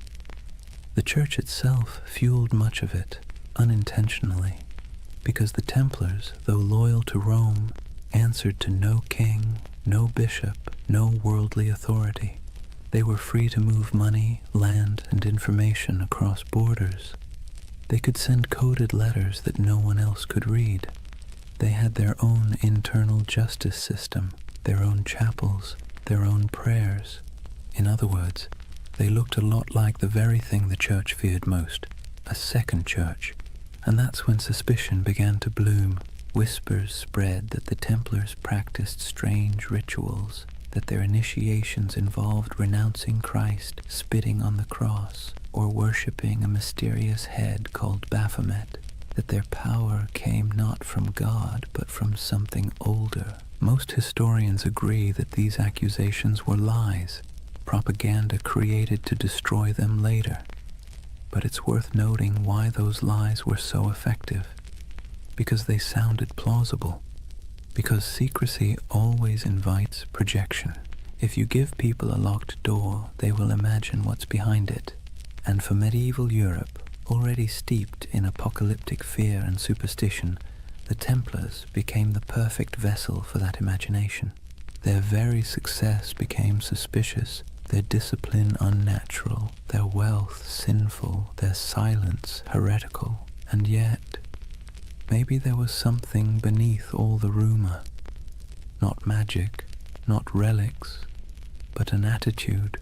The church itself fueled much of it, unintentionally, because the Templars, though loyal to Rome, answered to no king, no bishop, no worldly authority. They were free to move money, land, and information across borders. They could send coded letters that no one else could read. They had their own internal justice system, their own chapels, their own prayers. In other words, they looked a lot like the very thing the church feared most, a second church. And that's when suspicion began to bloom. Whispers spread that the Templars practiced strange rituals, that their initiations involved renouncing Christ, spitting on the cross, or worshipping a mysterious head called Baphomet, that their power came not from God but from something older. Most historians agree that these accusations were lies, propaganda created to destroy them later. But it's worth noting why those lies were so effective. Because they sounded plausible. Because secrecy always invites projection. If you give people a locked door, they will imagine what's behind it. And for medieval Europe, already steeped in apocalyptic fear and superstition, the Templars became the perfect vessel for that imagination. Their very success became suspicious, their discipline unnatural, their wealth sinful, their silence heretical. And yet, maybe there was something beneath all the rumor. Not magic, not relics, but an attitude.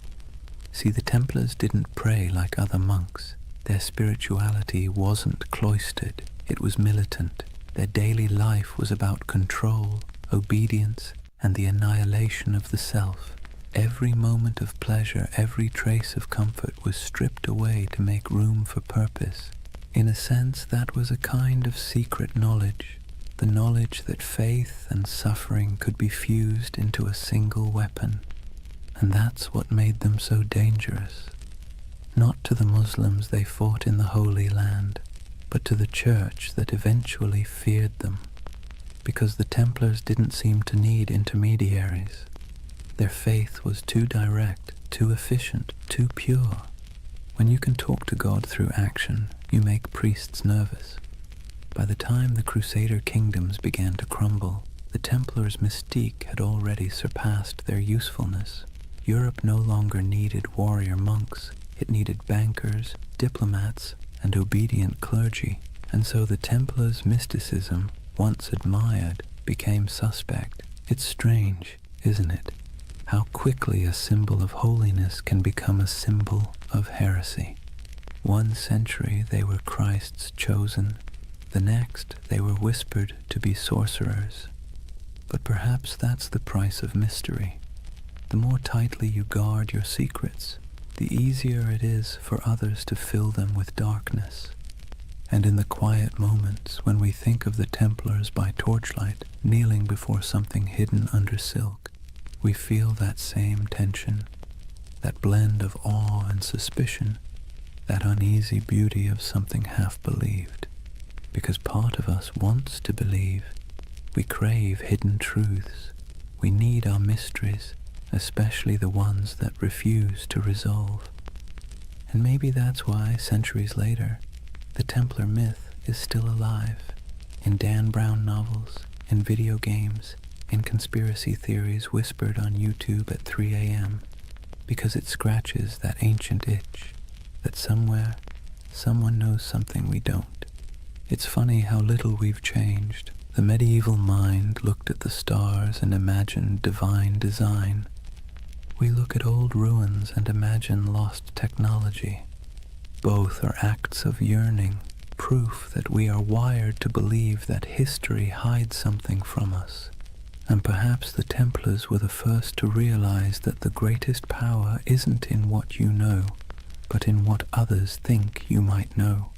See, the Templars didn't pray like other monks. Their spirituality wasn't cloistered, it was militant. Their daily life was about control, obedience, and the annihilation of the self. Every moment of pleasure, every trace of comfort was stripped away to make room for purpose. In a sense, that was a kind of secret knowledge, the knowledge that faith and suffering could be fused into a single weapon. And that's what made them so dangerous. Not to the Muslims they fought in the Holy Land, but to the church that eventually feared them, because the Templars didn't seem to need intermediaries. Their faith was too direct, too efficient, too pure. When you can talk to God through action, you make priests nervous. By the time the Crusader kingdoms began to crumble, the Templars' mystique had already surpassed their usefulness. Europe no longer needed warrior monks, it needed bankers, diplomats, and obedient clergy, and so the Templars' mysticism, once admired, became suspect. It's strange, isn't it? How quickly a symbol of holiness can become a symbol of heresy. One century they were Christ's chosen, the next they were whispered to be sorcerers. But perhaps that's the price of mystery. The more tightly you guard your secrets, the easier it is for others to fill them with darkness. And in the quiet moments when we think of the Templars by torchlight, kneeling before something hidden under silk, we feel that same tension, that blend of awe and suspicion, that uneasy beauty of something half-believed. Because part of us wants to believe. We crave hidden truths. We need our mysteries, especially the ones that refuse to resolve. And maybe that's why, centuries later, the Templar myth is still alive. In Dan Brown novels, in video games, in conspiracy theories whispered on YouTube at 3 a.m. because it scratches that ancient itch that somewhere, someone knows something we don't. It's funny how little we've changed. The medieval mind looked at the stars and imagined divine design. We look at old ruins and imagine lost technology. Both are acts of yearning, proof that we are wired to believe that history hides something from us. And perhaps the Templars were the first to realize that the greatest power isn't in what you know, but in what others think you might know.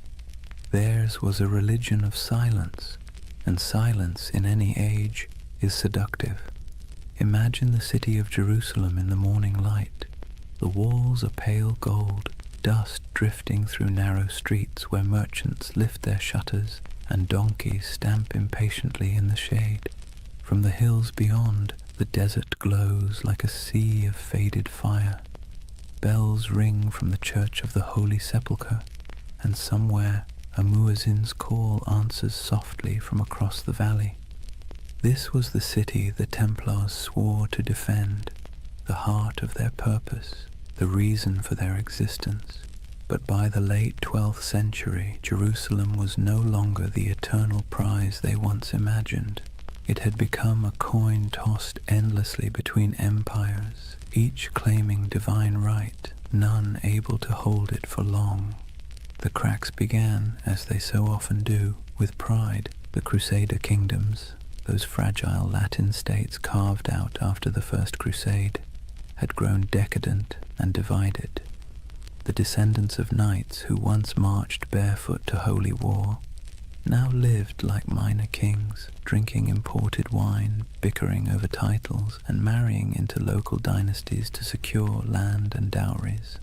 Theirs was a religion of silence, and silence in any age is seductive. Imagine the city of Jerusalem in the morning light. The walls are pale gold, dust drifting through narrow streets where merchants lift their shutters and donkeys stamp impatiently in the shade. From the hills beyond, the desert glows like a sea of faded fire. Bells ring from the Church of the Holy Sepulchre, and somewhere a muezzin's call answers softly from across the valley. This was the city the Templars swore to defend, the heart of their purpose, the reason for their existence. But by the late 12th century, Jerusalem was no longer the eternal prize they once imagined. It had become a coin tossed endlessly between empires, each claiming divine right, none able to hold it for long. The cracks began, as they so often do, with pride. The Crusader kingdoms, those fragile Latin states carved out after the First Crusade, had grown decadent and divided. The descendants of knights who once marched barefoot to holy war now lived like minor kings, drinking imported wine, bickering over titles, and marrying into local dynasties to secure land and dowries.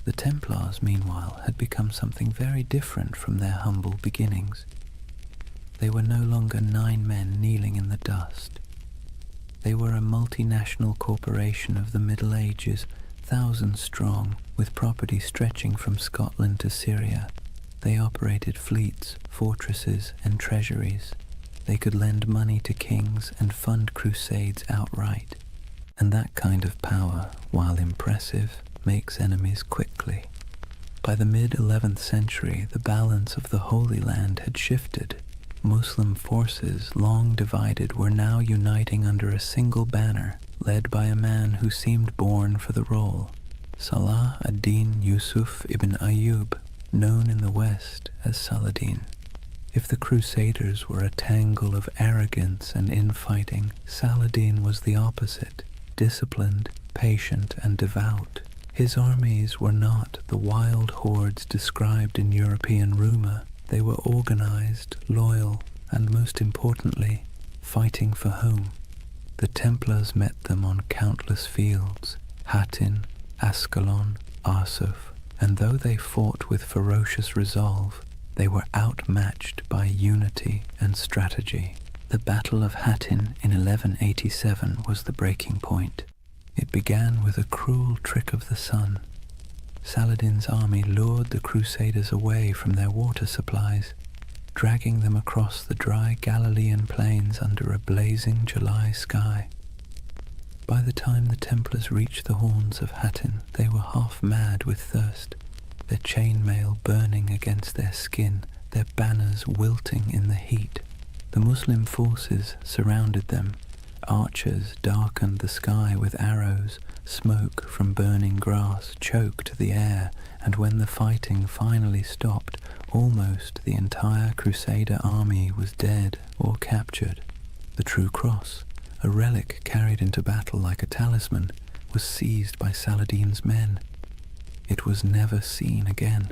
The Templars, meanwhile, had become something very different from their humble beginnings. They were no longer 9 men kneeling in the dust. They were a multinational corporation of the Middle Ages, thousands strong, with property stretching from Scotland to Syria. They operated fleets, fortresses, and treasuries. They could lend money to kings and fund crusades outright. And that kind of power, while impressive, makes enemies quickly. By the mid-11th century, the balance of the Holy Land had shifted. Muslim forces, long divided, were now uniting under a single banner, led by a man who seemed born for the role, Salah ad-Din Yusuf ibn Ayyub. known in the West as Saladin. If the Crusaders were a tangle of arrogance and infighting, Saladin was the opposite, disciplined, patient, and devout. His armies were not the wild hordes described in European rumor. They were organized, loyal, and most importantly, fighting for home. The Templars met them on countless fields, Hattin, Ascalon, Arsuf, and though they fought with ferocious resolve, they were outmatched by unity and strategy. The Battle of Hattin in 1187 was the breaking point. It began with a cruel trick of the sun. Saladin's army lured the Crusaders away from their water supplies, dragging them across the dry Galilean plains under a blazing July sky. By the time the Templars reached the horns of Hattin, they were half mad with thirst, their chainmail burning against their skin, their banners wilting in the heat. The Muslim forces surrounded them. Archers darkened the sky with arrows, smoke from burning grass choked the air, and when the fighting finally stopped, almost the entire Crusader army was dead or captured. The True Cross, a relic carried into battle like a talisman, was seized by Saladin's men. It was never seen again.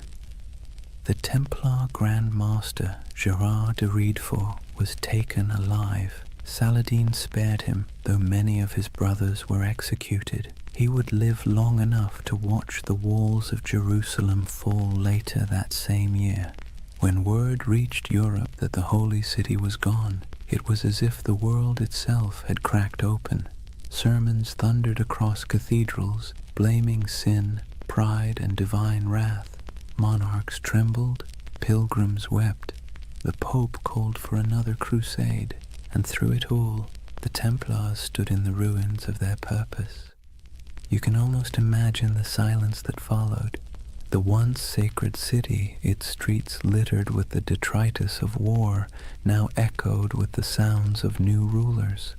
The Templar Grand Master Gerard de Riedefort was taken alive. Saladin spared him, though many of his brothers were executed. He would live long enough to watch the walls of Jerusalem fall later that same year. When word reached Europe that the Holy City was gone, it was as if the world itself had cracked open. Sermons thundered across cathedrals, blaming sin, pride, and divine wrath. Monarchs trembled, pilgrims wept. The Pope called for another crusade, and through it all, the Templars stood in the ruins of their purpose. You can almost imagine the silence that followed. The once sacred city, its streets littered with the detritus of war, now echoed with the sounds of new rulers.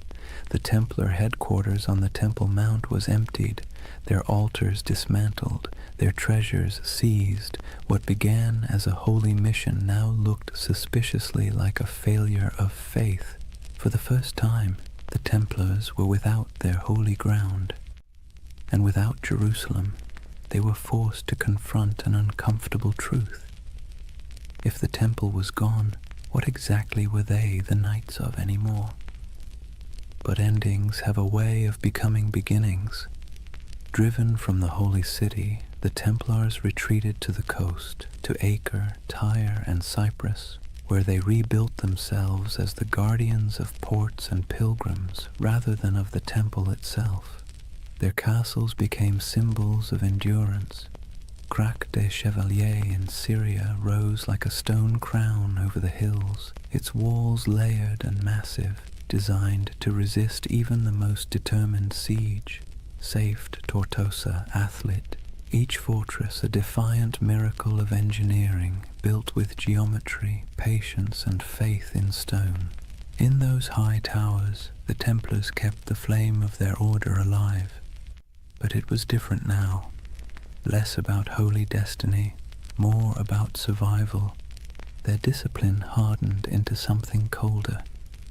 The Templar headquarters on the Temple Mount was emptied, their altars dismantled, their treasures seized. What began as a holy mission now looked suspiciously like a failure of faith. For the first time, the Templars were without their holy ground, and without Jerusalem. They were forced to confront an uncomfortable truth. If the temple was gone, what exactly were they the knights of anymore? But endings have a way of becoming beginnings. Driven from the holy city, the Templars retreated to the coast, to Acre, Tyre, and Cyprus, where they rebuilt themselves as the guardians of ports and pilgrims rather than of the temple itself. Their castles became symbols of endurance. Crac des Chevaliers in Syria rose like a stone crown over the hills, its walls layered and massive, designed to resist even the most determined siege. Safed Tortosa, Athlit, each fortress a defiant miracle of engineering, built with geometry, patience, and faith in stone. In those high towers, the Templars kept the flame of their order alive. But it was different now, less about holy destiny, more about survival. Their discipline hardened into something colder.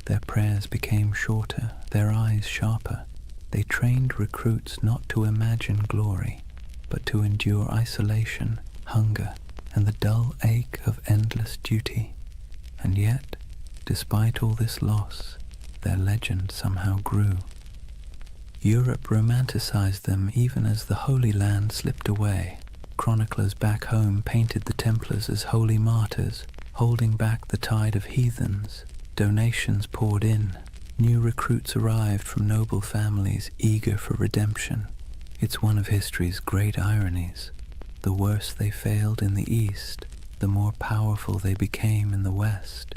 Their prayers became shorter, their eyes sharper. They trained recruits not to imagine glory, but to endure isolation, hunger, and the dull ache of endless duty. And yet, despite all this loss, their legend somehow grew. Europe romanticized them even as the Holy Land slipped away. Chroniclers back home painted the Templars as holy martyrs, holding back the tide of heathens. Donations poured in. New recruits arrived from noble families eager for redemption. It's one of history's great ironies. The worse they failed in the East, the more powerful they became in the West.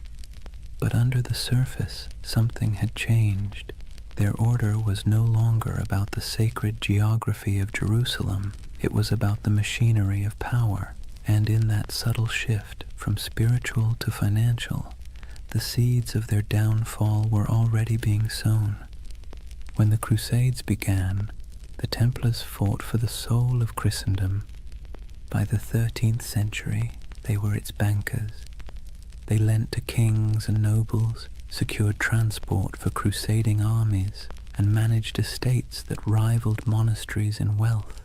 But under the surface, something had changed. Their order was no longer about the sacred geography of Jerusalem. It was about the machinery of power. And in that subtle shift from spiritual to financial, the seeds of their downfall were already being sown. When the Crusades began, the Templars fought for the soul of Christendom. By the 13th century, They were its bankers. They lent to kings and nobles, secured transport for crusading armies, and managed estates that rivaled monasteries in wealth.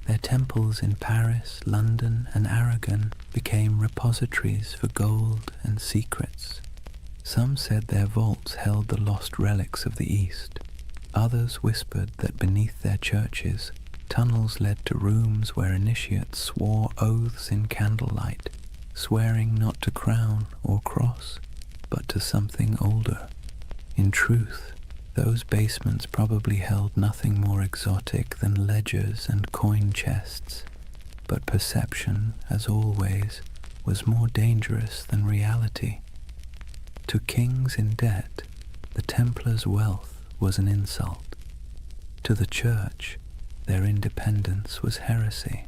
Their temples in Paris, London, and Aragon became repositories for gold and secrets. Some said their vaults held the lost relics of the East. Others whispered that beneath their churches, tunnels led to rooms where initiates swore oaths in candlelight, swearing not to crown or cross, but to something older. In truth, those basements probably held nothing more exotic than ledgers and coin chests, but perception, as always, was more dangerous than reality. To kings in debt, the Templars' wealth was an insult. To the Church, their independence was heresy.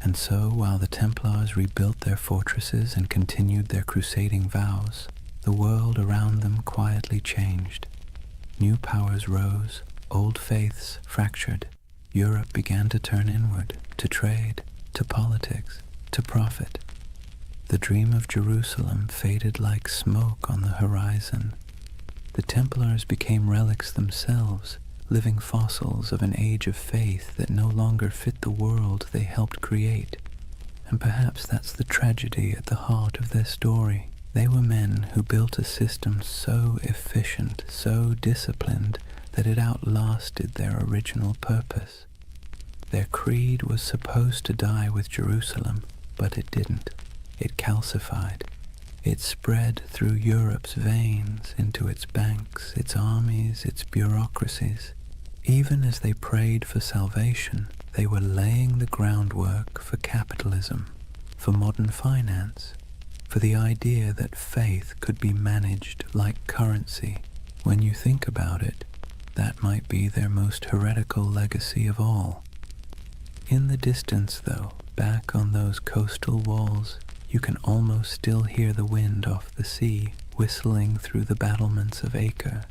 And so, while the Templars rebuilt their fortresses and continued their crusading vows, the world around them quietly changed. New powers rose, old faiths fractured. Europe began to turn inward, to trade, to politics, to profit. The dream of Jerusalem faded like smoke on the horizon. The Templars became relics themselves, living fossils of an age of faith that no longer fit the world they helped create. And perhaps that's the tragedy at the heart of their story. They were men who built a system so efficient, so disciplined, that it outlasted their original purpose. Their creed was supposed to die with Jerusalem, but it didn't. It calcified. It spread through Europe's veins into its banks, its armies, its bureaucracies. Even as they prayed for salvation, they were laying the groundwork for capitalism, for modern finance, for the idea that faith could be managed like currency. When you think about it, that might be their most heretical legacy of all. In the distance, though, back on those coastal walls, you can almost still hear the wind off the sea whistling through the battlements of Acre.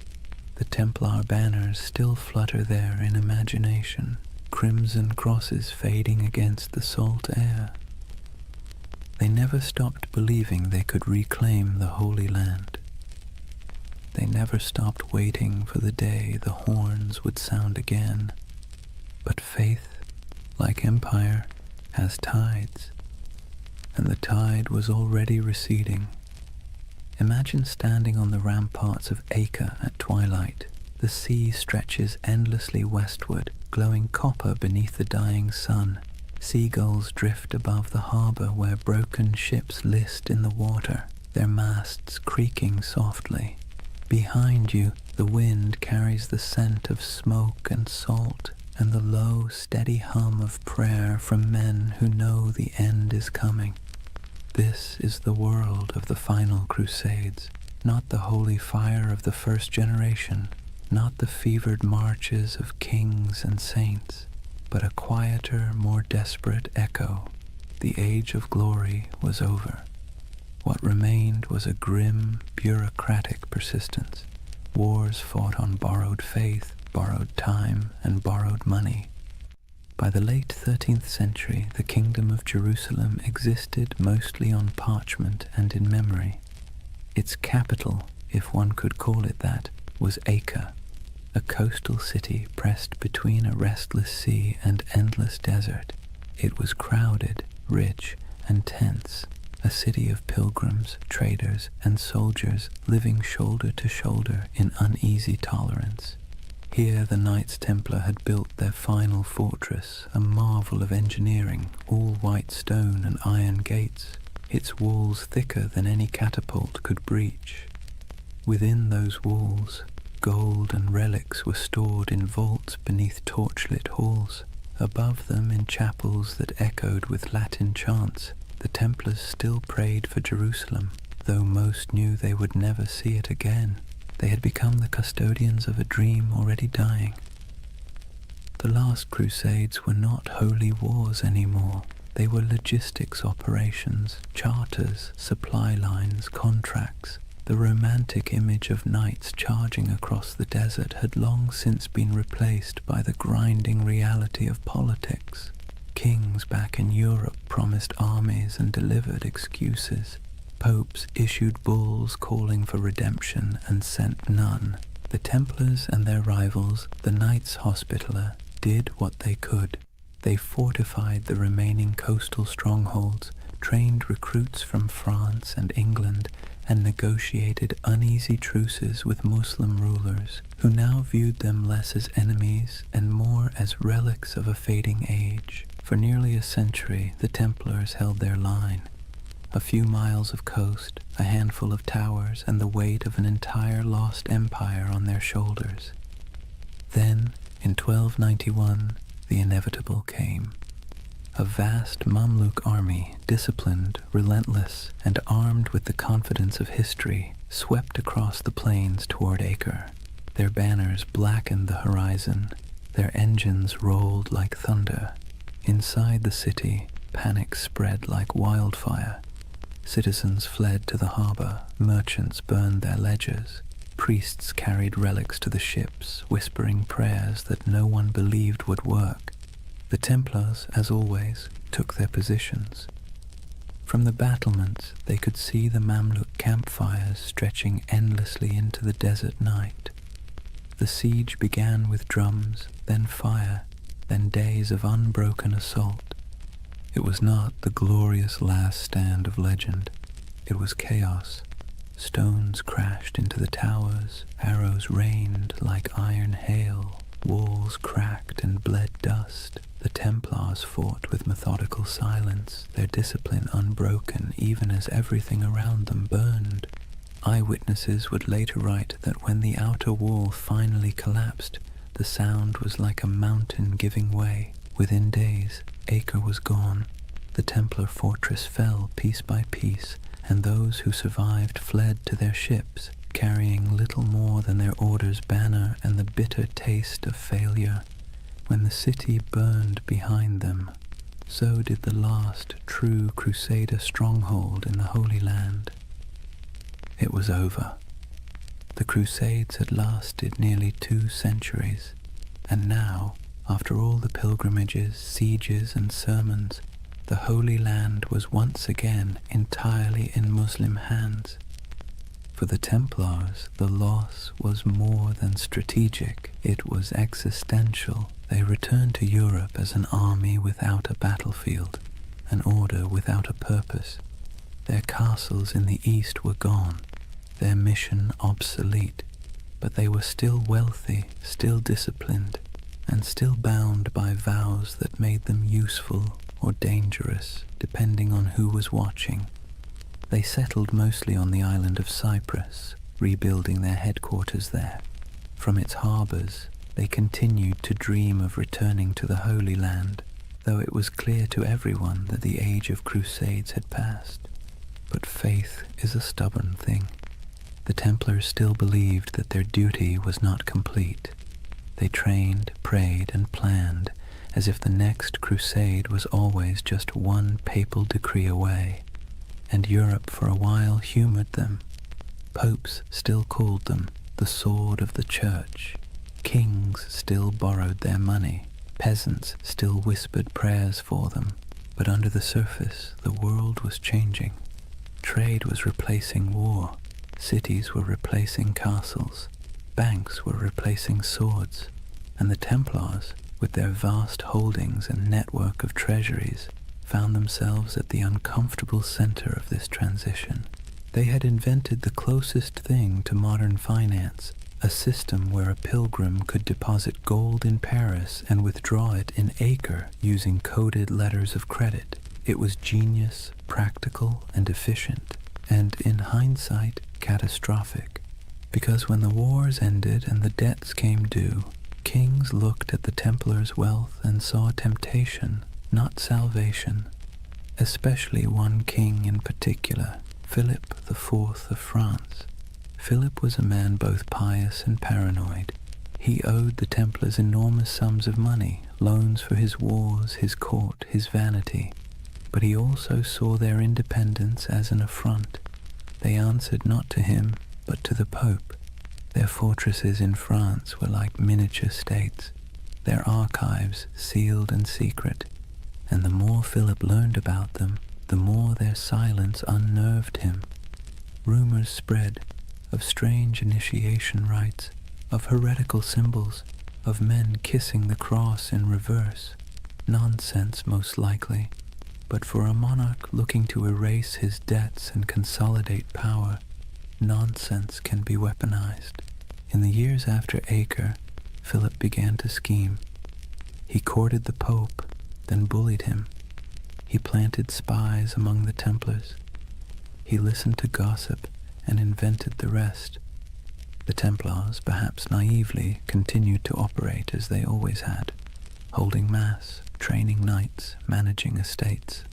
The Templar banners still flutter there in imagination, crimson crosses fading against the salt air. They never stopped believing they could reclaim the Holy Land. They never stopped waiting for the day the horns would sound again. But faith, like empire, has tides, and the tide was already receding. Imagine standing on the ramparts of Acre at twilight. The sea stretches endlessly westward, glowing copper beneath the dying sun. Seagulls drift above the harbor where broken ships list in the water, their masts creaking softly. Behind you, the wind carries the scent of smoke and salt, and the low, steady hum of prayer from men who know the end is coming. This is the world of the final crusades, not the holy fire of the first generation, not the fevered marches of kings and saints, but a quieter, more desperate echo. The age of glory was over. What remained was a grim, bureaucratic persistence. Wars fought on borrowed faith, borrowed time, and borrowed money. By the late 13th century, the Kingdom of Jerusalem existed mostly on parchment and in memory. Its capital, if one could call it that, was Acre, a coastal city pressed between a restless sea and endless desert. It was crowded, rich, and tense, a city of pilgrims, traders, and soldiers living shoulder to shoulder in uneasy tolerance. Here the Knights Templar had built their final fortress, a marvel of engineering, all white stone and iron gates, its walls thicker than any catapult could breach. Within those walls, gold and relics were stored in vaults beneath torchlit halls. Above them, in chapels that echoed with Latin chants, the Templars still prayed for Jerusalem, though most knew they would never see it again. They had become the custodians of a dream already dying. The last crusades were not holy wars anymore. They were logistics operations, charters, supply lines, contracts. The romantic image of knights charging across the desert had long since been replaced by the grinding reality of politics. Kings back in Europe promised armies and delivered excuses. Popes issued bulls calling for redemption and sent none. The Templars and their rivals, the Knights Hospitaller, did what they could. They fortified the remaining coastal strongholds, trained recruits from France and England, and negotiated uneasy truces with Muslim rulers, who now viewed them less as enemies and more as relics of a fading age. For nearly a century, the Templars held their line. A few miles of coast, a handful of towers, and the weight of an entire lost empire on their shoulders. Then, in 1291, the inevitable came. A vast Mamluk army, disciplined, relentless, and armed with the confidence of history, swept across the plains toward Acre. Their banners blackened the horizon. Their engines rolled like thunder. Inside the city, panic spread like wildfire. Citizens fled to the harbor, merchants burned their ledgers, priests carried relics to the ships, whispering prayers that no one believed would work. The Templars, as always, took their positions. From the battlements, they could see the Mamluk campfires stretching endlessly into the desert night. The siege began with drums, then fire, then days of unbroken assault. It was not the glorious last stand of legend. It was chaos. Stones crashed into the towers, arrows rained like iron hail, walls cracked and bled dust. The Templars fought with methodical silence, their discipline unbroken even as everything around them burned. Eyewitnesses would later write that when the outer wall finally collapsed, the sound was like a mountain giving way. Within days, Acre was gone. The Templar fortress fell piece by piece, and those who survived fled to their ships, carrying little more than their order's banner and the bitter taste of failure. When the city burned behind them, so did the last true Crusader stronghold in the Holy Land. It was over. The Crusades had lasted nearly 2 centuries, and now, after all the pilgrimages, sieges, and sermons, the Holy Land was once again entirely in Muslim hands. For the Templars, the loss was more than strategic, it was existential. They returned to Europe as an army without a battlefield, an order without a purpose. Their castles in the east were gone, their mission obsolete, but they were still wealthy, still disciplined, and still bound by vows that made them useful or dangerous, depending on who was watching. They settled mostly on the island of Cyprus, rebuilding their headquarters there. From its harbors, they continued to dream of returning to the Holy Land, though it was clear to everyone that the age of crusades had passed. But faith is a stubborn thing. The Templars still believed that their duty was not complete. They trained, prayed, and planned as if the next crusade was always just one papal decree away. And Europe for a while humored them. Popes still called them the sword of the church. Kings still borrowed their money. Peasants still whispered prayers for them. But under the surface, the world was changing. Trade was replacing war. Cities were replacing castles. Banks were replacing swords. And the Templars, with their vast holdings and network of treasuries, found themselves at the uncomfortable center of this transition. They had invented the closest thing to modern finance, a system where a pilgrim could deposit gold in Paris and withdraw it in Acre using coded letters of credit. It was genius, practical, and efficient, and in hindsight, catastrophic. Because when the wars ended and the debts came due, kings looked at the Templars' wealth and saw temptation, not salvation. Especially one king in particular, Philip IV of France. Philip was a man both pious and paranoid. He owed the Templars enormous sums of money, loans for his wars, his court, his vanity. But he also saw their independence as an affront. They answered not to him, but to the Pope. Their fortresses in France were like miniature states, their archives sealed and secret, and the more Philip learned about them, the more their silence unnerved him. Rumors spread of strange initiation rites, of heretical symbols, of men kissing the cross in reverse. Nonsense, most likely, but for a monarch looking to erase his debts and consolidate power, nonsense can be weaponized. In the years after Acre, Philip began to scheme. He courted the Pope, then bullied him. He planted spies among the Templars. He listened to gossip and invented the rest. The Templars, perhaps naively, continued to operate as they always had, holding mass, training knights, managing estates.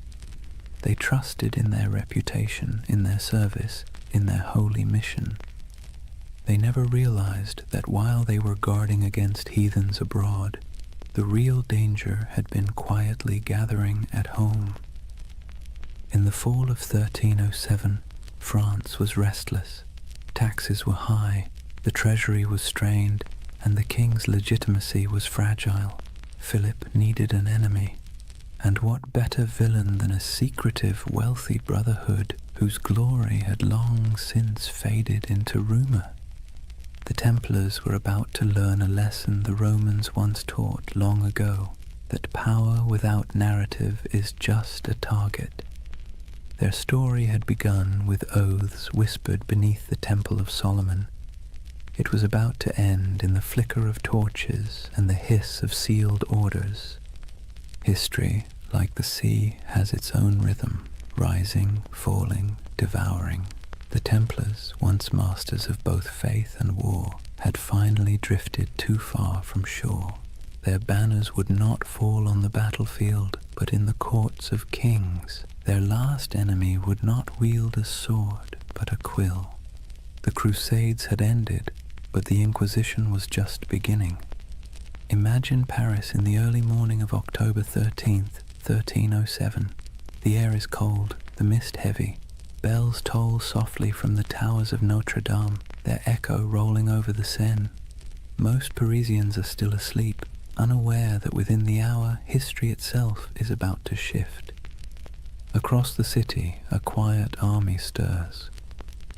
They trusted in their reputation, in their service, in their holy mission. They never realized that while they were guarding against heathens abroad, the real danger had been quietly gathering at home. In the fall of 1307, France was restless. Taxes were high, the treasury was strained, and the king's legitimacy was fragile. Philip needed an enemy, and what better villain than a secretive, wealthy brotherhood whose glory had long since faded into rumor? The Templars were about to learn a lesson the Romans once taught long ago, that power without narrative is just a target. Their story had begun with oaths whispered beneath the Temple of Solomon. It was about to end in the flicker of torches and the hiss of sealed orders. History, like the sea, has its own rhythm, rising, falling, devouring. The Templars, once masters of both faith and war, had finally drifted too far from shore. Their banners would not fall on the battlefield, but in the courts of kings. Their last enemy would not wield a sword, but a quill. The Crusades had ended, but the Inquisition was just beginning. Imagine Paris in the early morning of October 13th, 1307. The air is cold, the mist heavy. Bells toll softly from the towers of Notre Dame, their echo rolling over the Seine. Most Parisians are still asleep, unaware that within the hour history itself is about to shift. Across the city, a quiet army stirs.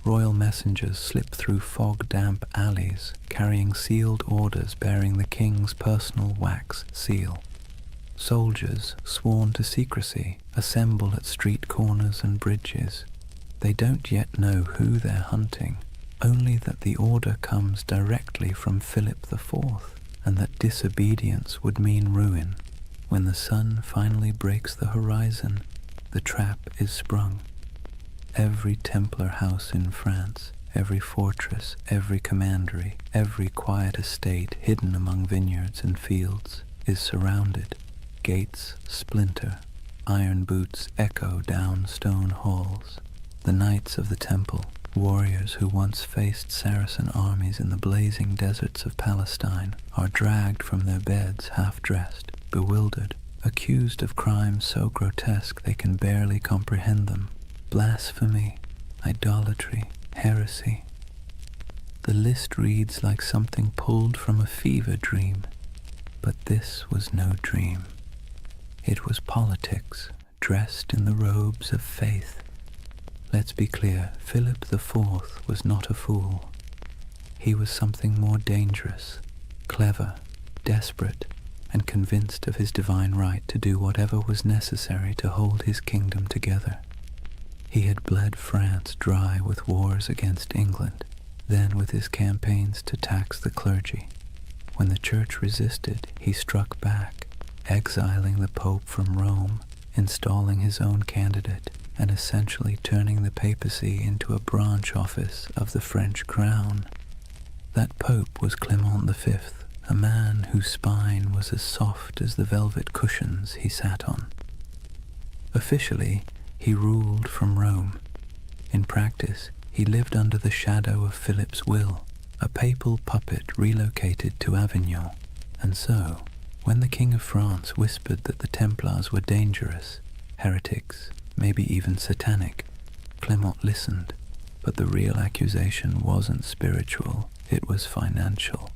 Royal messengers slip through fog-damp alleys, carrying sealed orders bearing the king's personal wax seal. Soldiers, sworn to secrecy, assemble at street corners and bridges. They don't yet know who they're hunting, only that the order comes directly from Philip IV, and that disobedience would mean ruin. When the sun finally breaks the horizon, the trap is sprung. Every Templar house in France, every fortress, every commandery, every quiet estate hidden among vineyards and fields is surrounded. Gates splinter, iron boots echo down stone halls. The knights of the temple, warriors who once faced Saracen armies in the blazing deserts of Palestine, are dragged from their beds half-dressed, bewildered, accused of crimes so grotesque they can barely comprehend them. Blasphemy, idolatry, heresy. The list reads like something pulled from a fever dream, but this was no dream. It was politics, dressed in the robes of faith. Let's be clear, Philip IV was not a fool. He was something more dangerous, clever, desperate, and convinced of his divine right to do whatever was necessary to hold his kingdom together. He had bled France dry with wars against England, then with his campaigns to tax the clergy. When the church resisted, he struck back, exiling the Pope from Rome, installing his own candidate, and essentially turning the papacy into a branch office of the French crown. That Pope was Clement V, a man whose spine was as soft as the velvet cushions he sat on. Officially, he ruled from Rome. In practice, he lived under the shadow of Philip's will, a papal puppet relocated to Avignon. And so, when the King of France whispered that the Templars were dangerous, heretics, maybe even satanic, Clement listened. But the real accusation wasn't spiritual, it was financial.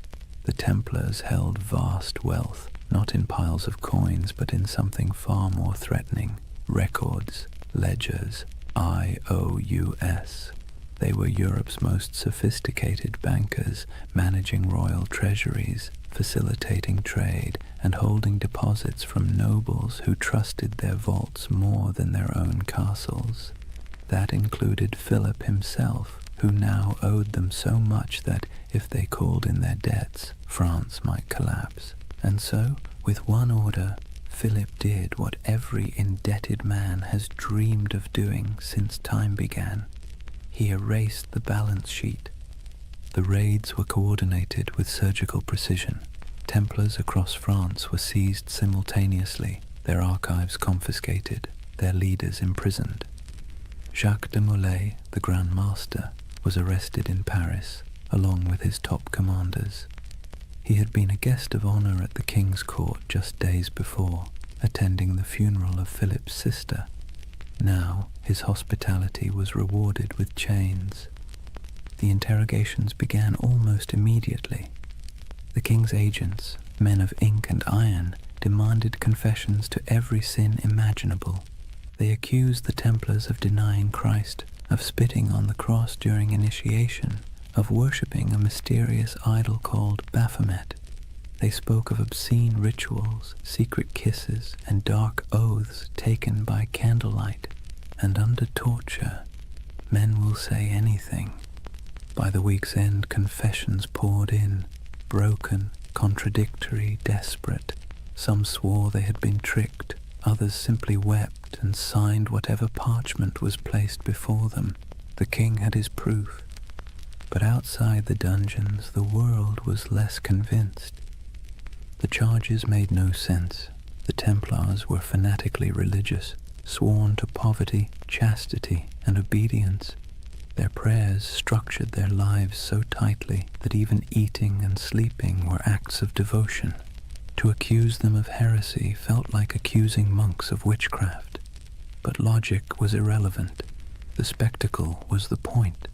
The Templars held vast wealth, not in piles of coins, but in something far more threatening: records, ledgers, IOUs. They were Europe's most sophisticated bankers, managing royal treasuries, facilitating trade, and holding deposits from nobles who trusted their vaults more than their own castles. That included Philip himself, who now owed them so much that, if they called in their debts, France might collapse. And so, with one order, Philip did what every indebted man has dreamed of doing since time began. He erased the balance sheet. The raids were coordinated with surgical precision. Templars across France were seized simultaneously, their archives confiscated, their leaders imprisoned. Jacques de Molay, the Grand Master, was arrested in Paris, along with his top commanders. He had been a guest of honor at the king's court just days before, attending the funeral of Philip's sister. Now his hospitality was rewarded with chains. The interrogations began almost immediately. The king's agents, men of ink and iron, demanded confessions to every sin imaginable. They accused the Templars of denying Christ, of spitting on the cross during initiation, of worshipping a mysterious idol called Baphomet. They spoke of obscene rituals, secret kisses, and dark oaths taken by candlelight. And under torture, men will say anything. By the week's end, confessions poured in, broken, contradictory, desperate. Some swore they had been tricked, others simply wept and signed whatever parchment was placed before them. The king had his proof. But outside the dungeons, the world was less convinced. The charges made no sense. The Templars were fanatically religious, sworn to poverty, chastity, and obedience. Their prayers structured their lives so tightly that even eating and sleeping were acts of devotion. To accuse them of heresy felt like accusing monks of witchcraft. But logic was irrelevant. The spectacle was the point.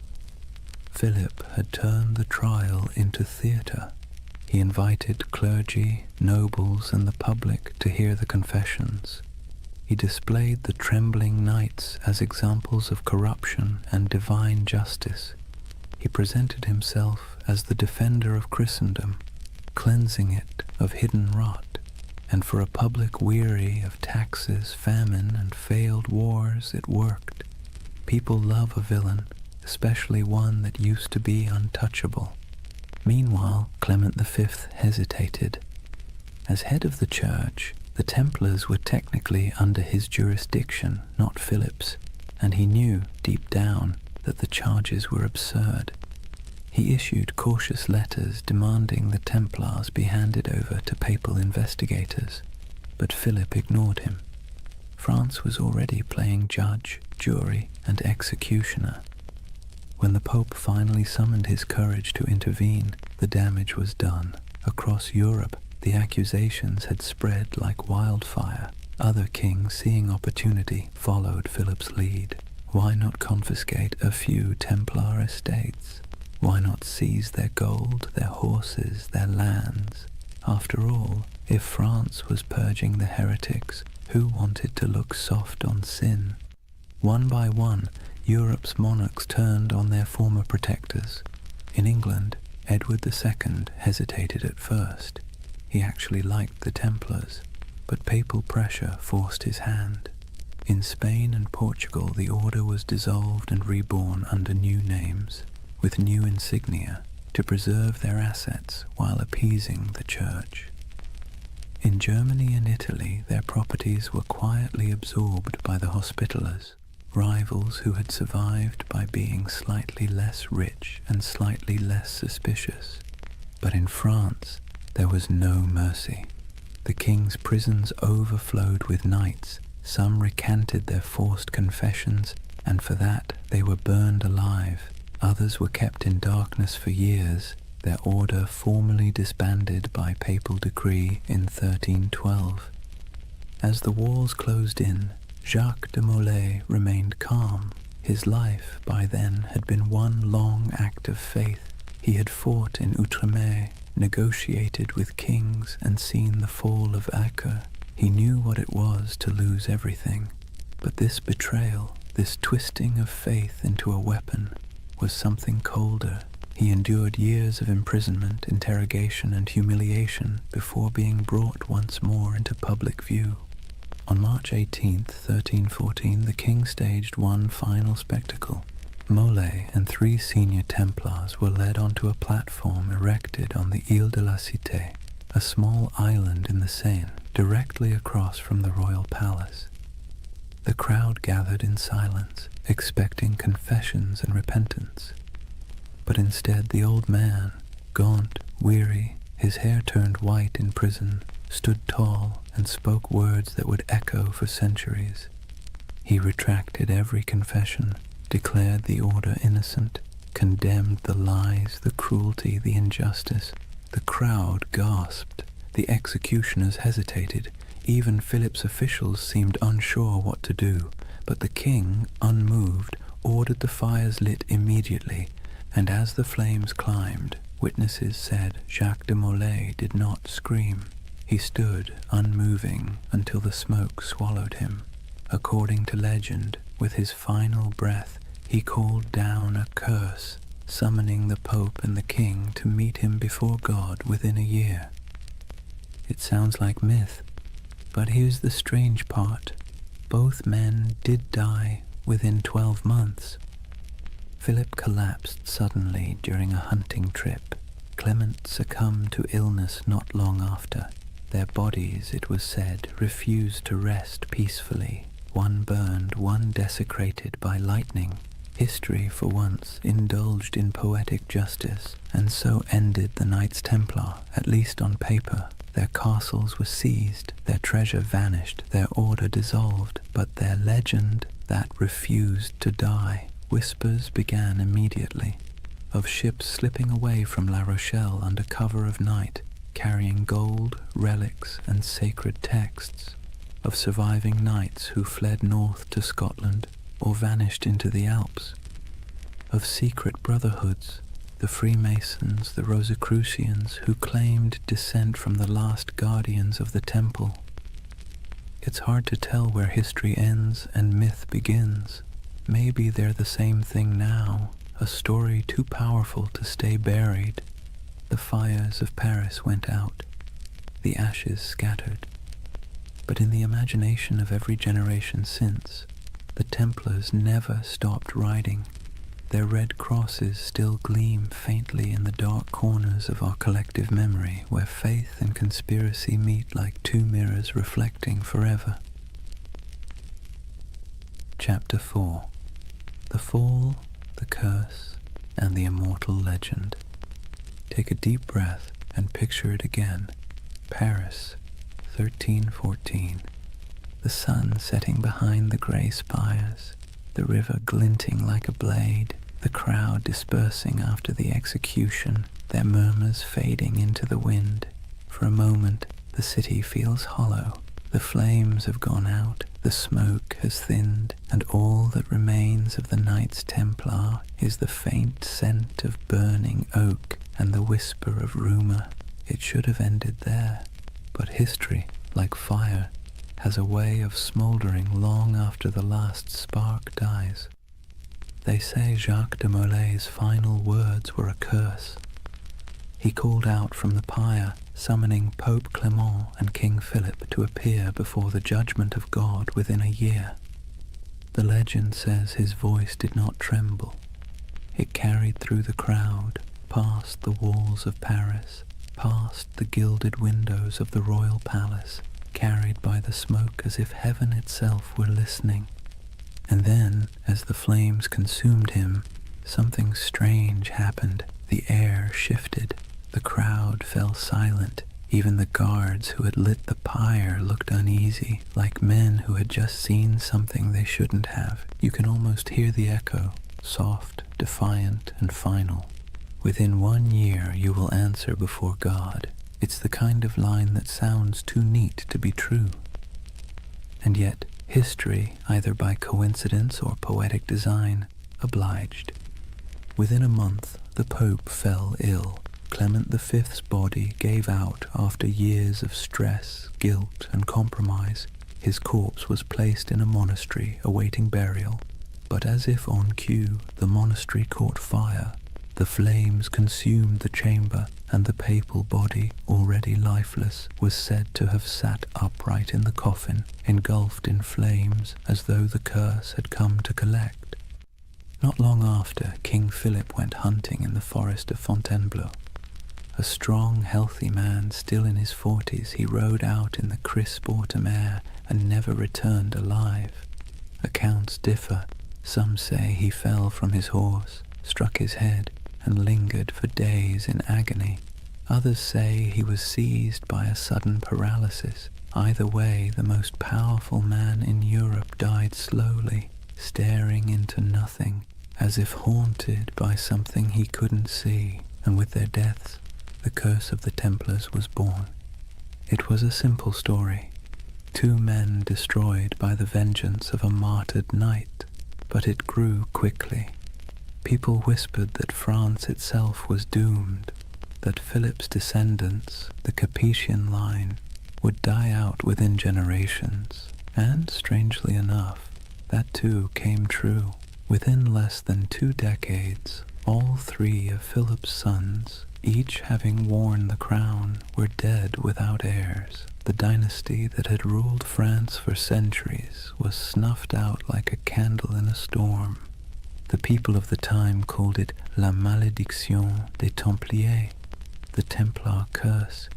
Philip had turned the trial into theatre. He invited clergy, nobles, and the public to hear the confessions. He displayed the trembling knights as examples of corruption and divine justice. He presented himself as the defender of Christendom, cleansing it of hidden rot. And for a public weary of taxes, famine, and failed wars, it worked. People love a villain, especially one that used to be untouchable. Meanwhile, Clement V hesitated. As head of the church, the Templars were technically under his jurisdiction, not Philip's, and he knew, deep down, that the charges were absurd. He issued cautious letters demanding the Templars be handed over to papal investigators, but Philip ignored him. France was already playing judge, jury, and executioner. When the Pope finally summoned his courage to intervene, the damage was done. Across Europe, the accusations had spread like wildfire. Other kings, seeing opportunity, followed Philip's lead. Why not confiscate a few Templar estates? Why not seize their gold, their horses, their lands? After all, if France was purging the heretics, who wanted to look soft on sin? One by one, Europe's monarchs turned on their former protectors. In England, Edward II hesitated at first. He actually liked the Templars, but papal pressure forced his hand. In Spain and Portugal, the order was dissolved and reborn under new names, with new insignia, to preserve their assets while appeasing the church. In Germany and Italy, their properties were quietly absorbed by the Hospitallers, rivals who had survived by being slightly less rich and slightly less suspicious. But in France, there was no mercy. The king's prisons overflowed with knights. Some recanted their forced confessions, and for that they were burned alive. Others were kept in darkness for years, their order formally disbanded by papal decree in 1312. As the walls closed in, Jacques de Molay remained calm. His life by then had been one long act of faith. He had fought in Outremer, negotiated with kings, and seen the fall of Acre. He knew what it was to lose everything. But this betrayal, this twisting of faith into a weapon, was something colder. He endured years of imprisonment, interrogation, and humiliation before being brought once more into public view. On March 18, 1314, the king staged one final spectacle. Molay and 3 senior Templars were led onto a platform erected on the Ile de la Cité, a small island in the Seine, directly across from the royal palace. The crowd gathered in silence, expecting confessions and repentance. But instead the old man, gaunt, weary, his hair turned white in prison, stood tall and spoke words that would echo for centuries. He retracted every confession, declared the order innocent, condemned the lies, the cruelty, the injustice. The crowd gasped. The executioners hesitated. Even Philip's officials seemed unsure what to do. But the king, unmoved, ordered the fires lit immediately, and as the flames climbed, witnesses said Jacques de Molay did not scream. He stood, unmoving, until the smoke swallowed him. According to legend, with his final breath, he called down a curse, summoning the Pope and the King to meet him before God within a year. It sounds like myth, but here's the strange part. Both men did die within 12 months. Philip collapsed suddenly during a hunting trip. Clement succumbed to illness not long after. Their bodies, it was said, refused to rest peacefully. One burned, one desecrated by lightning. History, for once, indulged in poetic justice, and so ended the Knights Templar, at least on paper. Their castles were seized, their treasure vanished, their order dissolved, but their legend, that refused to die. Whispers began immediately, of ships slipping away from La Rochelle under cover of night, carrying gold, relics, and sacred texts, of surviving knights who fled north to Scotland or vanished into the Alps, of secret brotherhoods, the Freemasons, the Rosicrucians, who claimed descent from the last guardians of the temple. It's hard to tell where history ends and myth begins. Maybe they're the same thing now, a story too powerful to stay buried. The fires of Paris went out, the ashes scattered. But in the imagination of every generation since, the Templars never stopped riding. Their red crosses still gleam faintly in the dark corners of our collective memory, where faith and conspiracy meet like two mirrors reflecting forever. Chapter 4. The Fall, the Curse, and the Immortal Legend. Take a deep breath and picture it again. Paris, 1314. The sun setting behind the grey spires, the river glinting like a blade, the crowd dispersing after the execution, their murmurs fading into the wind. For a moment, the city feels hollow. The flames have gone out, the smoke has thinned, and all that remains of the Knights Templar is the faint scent of burning oak and the whisper of rumour. It should have ended there, but history, like fire, has a way of smouldering long after the last spark dies. They say Jacques de Molay's final words were a curse. He called out from the pyre, summoning Pope Clement and King Philip to appear before the judgment of God within a year. The legend says his voice did not tremble. It carried through the crowd, past the walls of Paris, past the gilded windows of the royal palace, carried by the smoke as if heaven itself were listening. And then, as the flames consumed him, something strange happened. The air shifted. The crowd fell silent. Even the guards who had lit the pyre looked uneasy, like men who had just seen something they shouldn't have. You can almost hear the echo, soft, defiant, and final. Within 1 year you will answer before God. It's the kind of line that sounds too neat to be true. And yet, history, either by coincidence or poetic design, obliged. Within a month, the Pope fell ill. Clement V's body gave out after years of stress, guilt, and compromise. His corpse was placed in a monastery awaiting burial, but as if on cue, the monastery caught fire. The flames consumed the chamber, and the papal body, already lifeless, was said to have sat upright in the coffin, engulfed in flames, as though the curse had come to collect. Not long after, King Philip went hunting in the forest of Fontainebleau. A strong, healthy man, still in his 40s, he rode out in the crisp autumn air and never returned alive. Accounts differ. Some say he fell from his horse, struck his head, and lingered for days in agony. Others say he was seized by a sudden paralysis. Either way, the most powerful man in Europe died slowly, staring into nothing, as if haunted by something he couldn't see, and with their deaths, the curse of the Templars was born. It was a simple story. 2 men destroyed by the vengeance of a martyred knight, but it grew quickly. People whispered that France itself was doomed, that Philip's descendants, the Capetian line, would die out within generations, and, strangely enough, that too came true. Within less than 2 decades, all 3 of Philip's sons, each having worn the crown, were dead without heirs. The dynasty that had ruled France for centuries was snuffed out like a candle in a storm. The people of the time called it La Malédiction des Templiers, the Templar curse.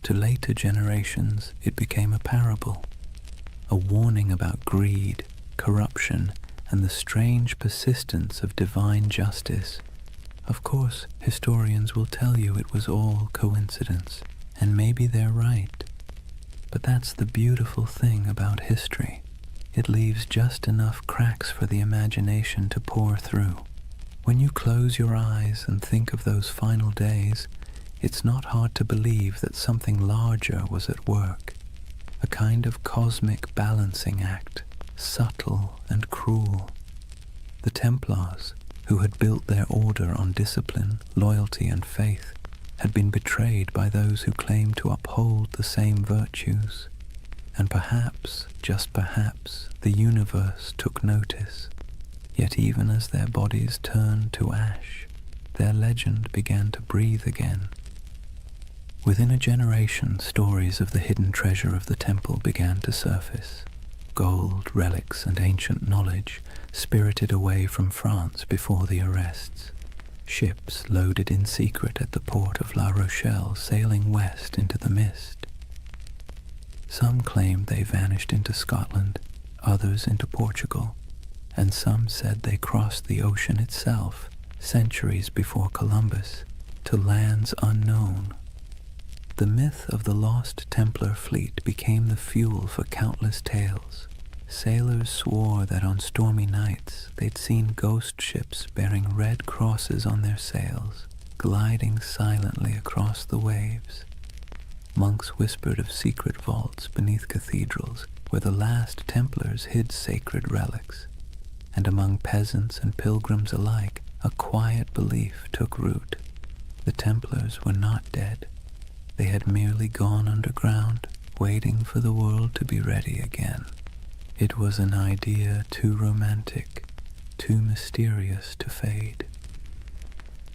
To later generations, it became a parable, a warning about greed, corruption, and the strange persistence of divine justice. Of course, historians will tell you it was all coincidence, and maybe they're right. But that's the beautiful thing about history. It leaves just enough cracks for the imagination to pour through. When you close your eyes and think of those final days, it's not hard to believe that something larger was at work, a kind of cosmic balancing act, subtle and cruel. The Templars, who had built their order on discipline, loyalty, and faith, had been betrayed by those who claimed to uphold the same virtues. And perhaps, just perhaps, the universe took notice. Yet even as their bodies turned to ash, their legend began to breathe again. Within a generation, stories of the hidden treasure of the temple began to surface. Gold, relics, and ancient knowledge spirited away from France before the arrests. Ships loaded in secret at the port of La Rochelle, sailing west into the mist. Some claimed they vanished into Scotland, others into Portugal, and some said they crossed the ocean itself, centuries before Columbus, to lands unknown. The myth of the lost Templar fleet became the fuel for countless tales. Sailors swore that on stormy nights they'd seen ghost ships bearing red crosses on their sails, gliding silently across the waves. Monks whispered of secret vaults beneath cathedrals where the last Templars hid sacred relics, and among peasants and pilgrims alike a quiet belief took root. The Templars were not dead. They had merely gone underground, waiting for the world to be ready again. It was an idea too romantic, too mysterious to fade.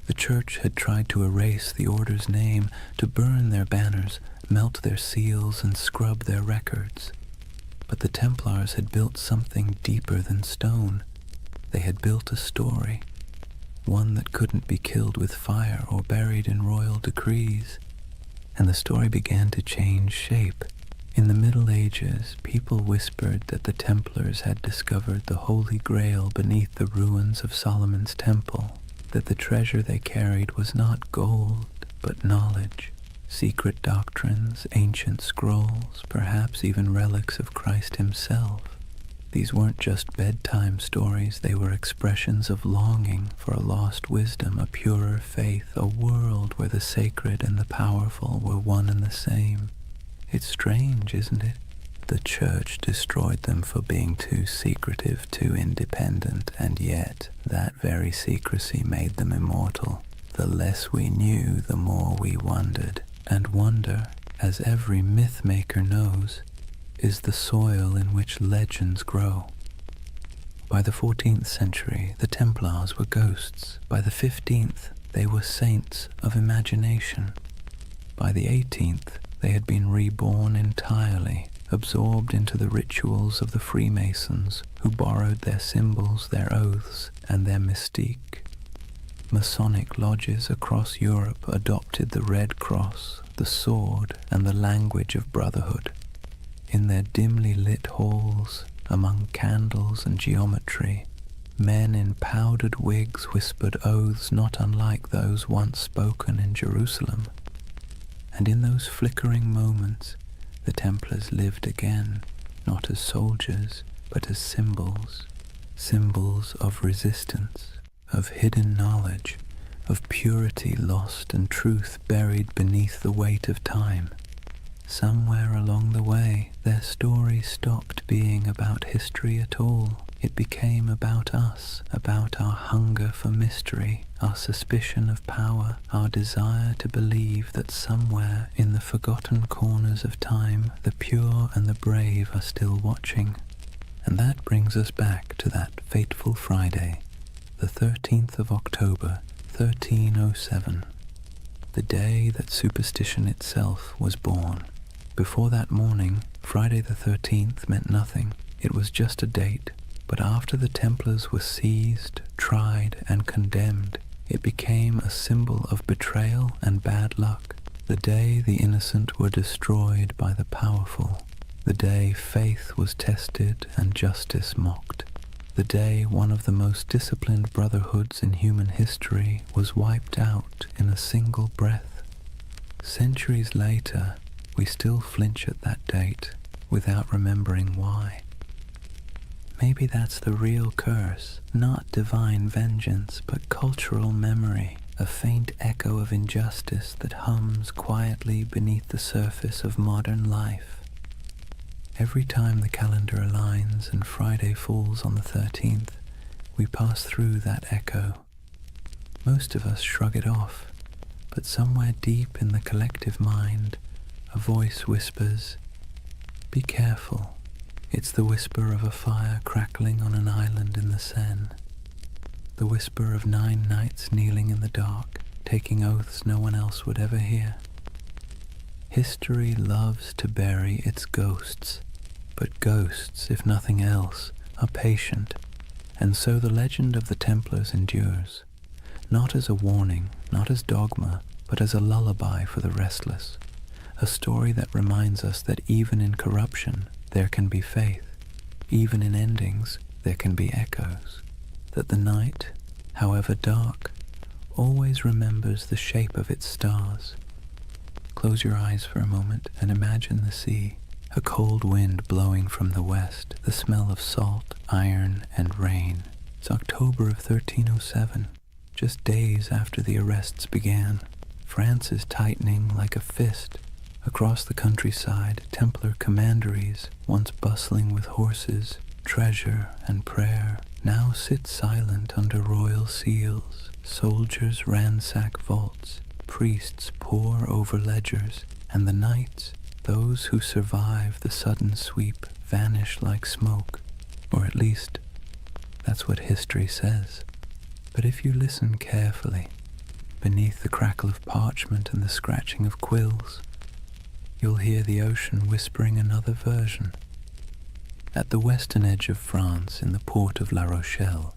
The church had tried to erase the order's name, to burn their banners, melt their seals, and scrub their records. But the Templars had built something deeper than stone. They had built a story, one that couldn't be killed with fire or buried in royal decrees. And the story began to change shape. In the Middle Ages, people whispered that the Templars had discovered the Holy Grail beneath the ruins of Solomon's Temple, that the treasure they carried was not gold, but knowledge, secret doctrines, ancient scrolls, perhaps even relics of Christ himself. These weren't just bedtime stories, they were expressions of longing for a lost wisdom, a purer faith, a world where the sacred and the powerful were one and the same. It's strange, isn't it? The church destroyed them for being too secretive, too independent, and yet that very secrecy made them immortal. The less we knew, the more we wondered, and wonder, as every myth-maker knows, is the soil in which legends grow. By the 14th century, the Templars were ghosts. By the 15th, they were saints of imagination. By the 18th, they had been reborn entirely, absorbed into the rituals of the Freemasons, who borrowed their symbols, their oaths, and their mystique. Masonic lodges across Europe adopted the Red Cross, the sword, and the language of brotherhood. In their dimly lit halls, among candles and geometry, men in powdered wigs whispered oaths not unlike those once spoken in Jerusalem. And in those flickering moments, the Templars lived again, not as soldiers, but as symbols, symbols of resistance, of hidden knowledge, of purity lost and truth buried beneath the weight of time. Somewhere along the way, their story stopped being about history at all. It became about us, about our hunger for mystery, our suspicion of power, our desire to believe that somewhere in the forgotten corners of time, the pure and the brave are still watching. And that brings us back to that fateful Friday, the 13th of October, 1307, the day that superstition itself was born. Before that morning, Friday the 13th meant nothing. It was just a date. But after the Templars were seized, tried, and condemned, it became a symbol of betrayal and bad luck. The day the innocent were destroyed by the powerful. The day faith was tested and justice mocked. The day one of the most disciplined brotherhoods in human history was wiped out in a single breath. Centuries later, we still flinch at that date without remembering why. Maybe that's the real curse, not divine vengeance, but cultural memory, a faint echo of injustice that hums quietly beneath the surface of modern life. Every time the calendar aligns and Friday falls on the 13th, we pass through that echo. Most of us shrug it off, but somewhere deep in the collective mind, a voice whispers, "Be careful." It's the whisper of a fire crackling on an island in the Seine. The whisper of 9 knights kneeling in the dark, taking oaths no one else would ever hear. History loves to bury its ghosts, but ghosts, if nothing else, are patient, and so the legend of the Templars endures, not as a warning, not as dogma, but as a lullaby for the restless, a story that reminds us that even in corruption, there can be faith. Even in endings, there can be echoes. That the night, however dark, always remembers the shape of its stars. Close your eyes for a moment and imagine the sea, a cold wind blowing from the west, the smell of salt, iron, and rain. It's October of 1307, just days after the arrests began. France is tightening like a fist. Across the countryside, Templar commanderies, once bustling with horses, treasure, and prayer, now sit silent under royal seals. Soldiers ransack vaults, priests pore over ledgers, and the knights, those who survive the sudden sweep, vanish like smoke, or at least, that's what history says. But if you listen carefully, beneath the crackle of parchment and the scratching of quills, you'll hear the ocean whispering another version. At the western edge of France, in the port of La Rochelle,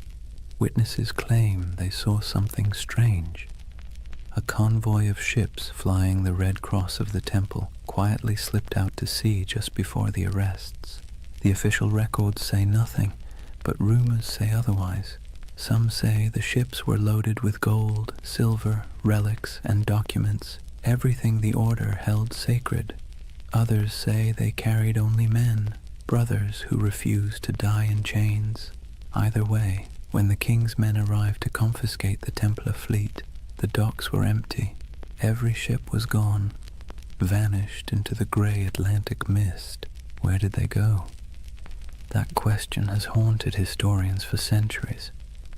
witnesses claim they saw something strange. A convoy of ships flying the Red Cross of the Temple quietly slipped out to sea just before the arrests. The official records say nothing, but rumors say otherwise. Some say the ships were loaded with gold, silver, relics, and documents, everything the order held sacred. Others say they carried only men, brothers who refused to die in chains. Either way, when the king's men arrived to confiscate the Templar fleet, the docks were empty. Every ship was gone, vanished into the grey Atlantic mist. Where did they go? That question has haunted historians for centuries.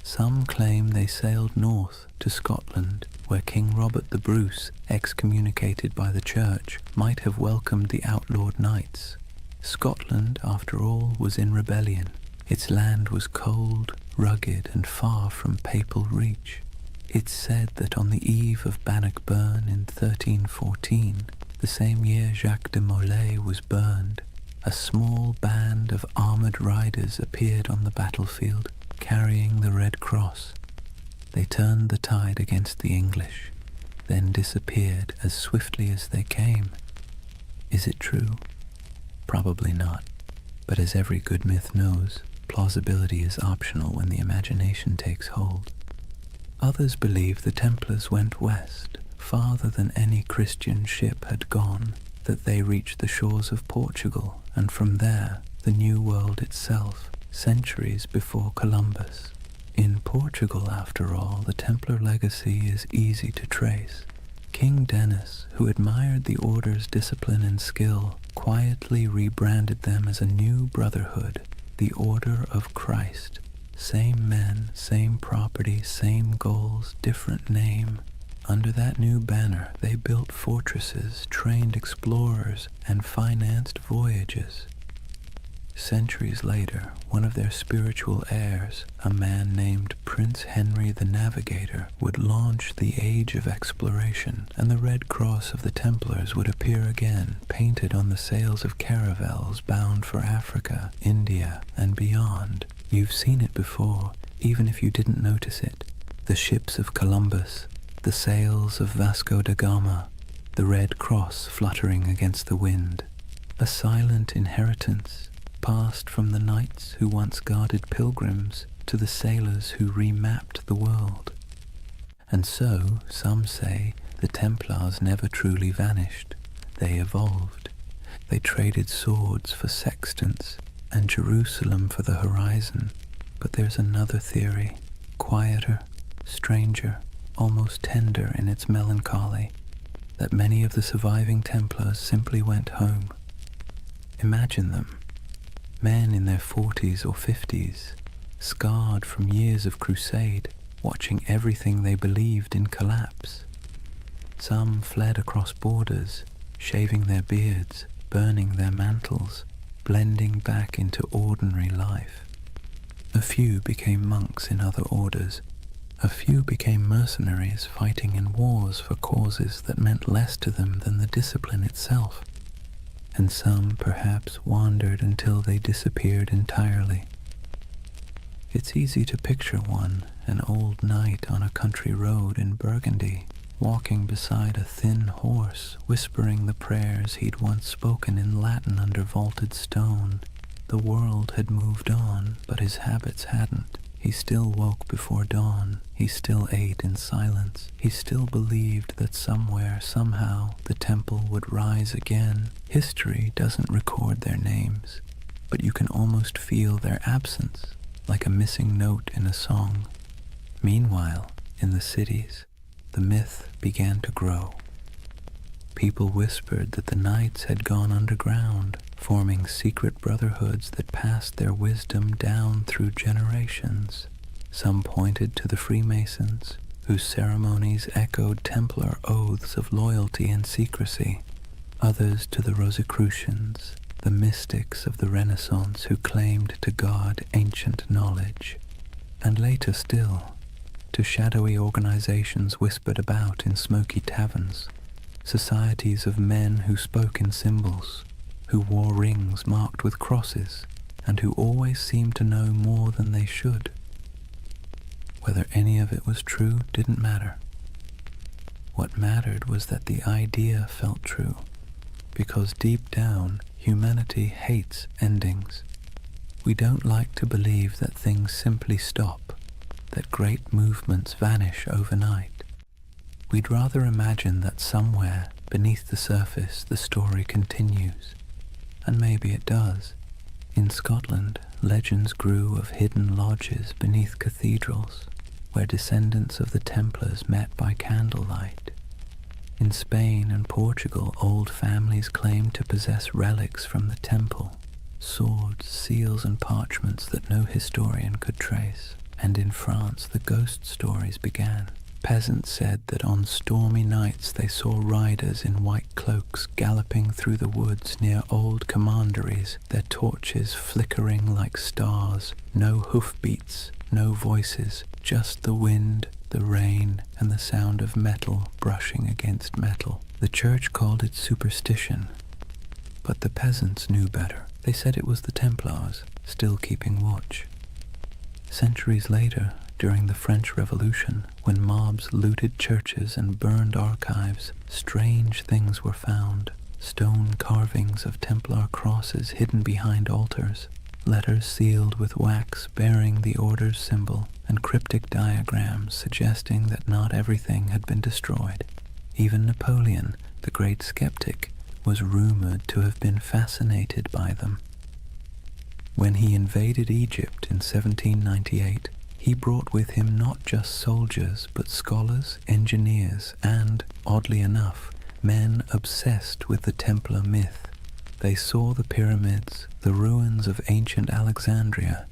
Some claim they sailed north to Scotland, where King Robert the Bruce, excommunicated by the church, might have welcomed the outlawed knights. Scotland, after all, was in rebellion. Its land was cold, rugged, and far from papal reach. It's said that on the eve of Bannockburn in 1314, the same year Jacques de Molay was burned, a small band of armoured riders appeared on the battlefield, carrying the Red Cross. They turned the tide against the English, then disappeared as swiftly as they came. Is it true? Probably not, but as every good myth knows, plausibility is optional when the imagination takes hold. Others believe the Templars went west, farther than any Christian ship had gone, that they reached the shores of Portugal, and from there, the New World itself, centuries before Columbus. In Portugal, after all, the Templar legacy is easy to trace. King Denis, who admired the order's discipline and skill, quietly rebranded them as a new brotherhood, the Order of Christ. Same men, same property, same goals, different name. Under that new banner, they built fortresses, trained explorers, and financed voyages. Centuries later, one of their spiritual heirs, a man named Prince Henry the Navigator, would launch the Age of Exploration, and the Red Cross of the Templars would appear again, painted on the sails of caravels bound for Africa, India, and beyond. You've seen it before, even if you didn't notice it. The ships of Columbus, the sails of Vasco da Gama, the Red Cross fluttering against the wind. A silent inheritance, passed from the knights who once guarded pilgrims to the sailors who remapped the world. And so, some say, the Templars never truly vanished. They evolved. They traded swords for sextants and Jerusalem for the horizon. But there's another theory, quieter, stranger, almost tender in its melancholy, that many of the surviving Templars simply went home. Imagine them. Men in their 40s or 50s, scarred from years of crusade, watching everything they believed in collapse. Some fled across borders, shaving their beards, burning their mantles, blending back into ordinary life. A few became monks in other orders. A few became mercenaries fighting in wars for causes that meant less to them than the discipline itself. And some perhaps wandered until they disappeared entirely. It's easy to picture one, an old knight on a country road in Burgundy, walking beside a thin horse, whispering the prayers he'd once spoken in Latin under vaulted stone. The world had moved on, but his habits hadn't. He still woke before dawn. He still ate in silence. He still believed that somewhere, somehow, the temple would rise again. History doesn't record their names, but you can almost feel their absence, like a missing note in a song. Meanwhile, in the cities, the myth began to grow. People whispered that the knights had gone underground, forming secret brotherhoods that passed their wisdom down through generations. Some pointed to the Freemasons, whose ceremonies echoed Templar oaths of loyalty and secrecy. Others to the Rosicrucians, the mystics of the Renaissance who claimed to guard ancient knowledge. And later still, to shadowy organizations whispered about in smoky taverns, societies of men who spoke in symbols, who wore rings marked with crosses, and who always seemed to know more than they should. Whether any of it was true didn't matter. What mattered was that the idea felt true, because deep down, humanity hates endings. We don't like to believe that things simply stop, that great movements vanish overnight. We'd rather imagine that somewhere, beneath the surface, the story continues. And maybe it does. In Scotland, legends grew of hidden lodges beneath cathedrals, where descendants of the Templars met by candlelight. In Spain and Portugal, old families claimed to possess relics from the temple, swords, seals, and parchments that no historian could trace. And in France the ghost stories began. Peasants said that on stormy nights they saw riders in white cloaks galloping through the woods near old commanderies, their torches flickering like stars. No hoofbeats, no voices, just the wind, the rain, and the sound of metal brushing against metal. The church called it superstition, but the peasants knew better. They said it was the Templars, still keeping watch. Centuries later, during the French Revolution, when mobs looted churches and burned archives, strange things were found. Stone carvings of Templar crosses hidden behind altars, letters sealed with wax bearing the order's symbol, and cryptic diagrams suggesting that not everything had been destroyed. Even Napoleon, the great skeptic, was rumored to have been fascinated by them. When he invaded Egypt in 1798, he brought with him not just soldiers, but scholars, engineers, and, oddly enough, men obsessed with the Templar myth. They saw the pyramids, the ruins of ancient Alexandria,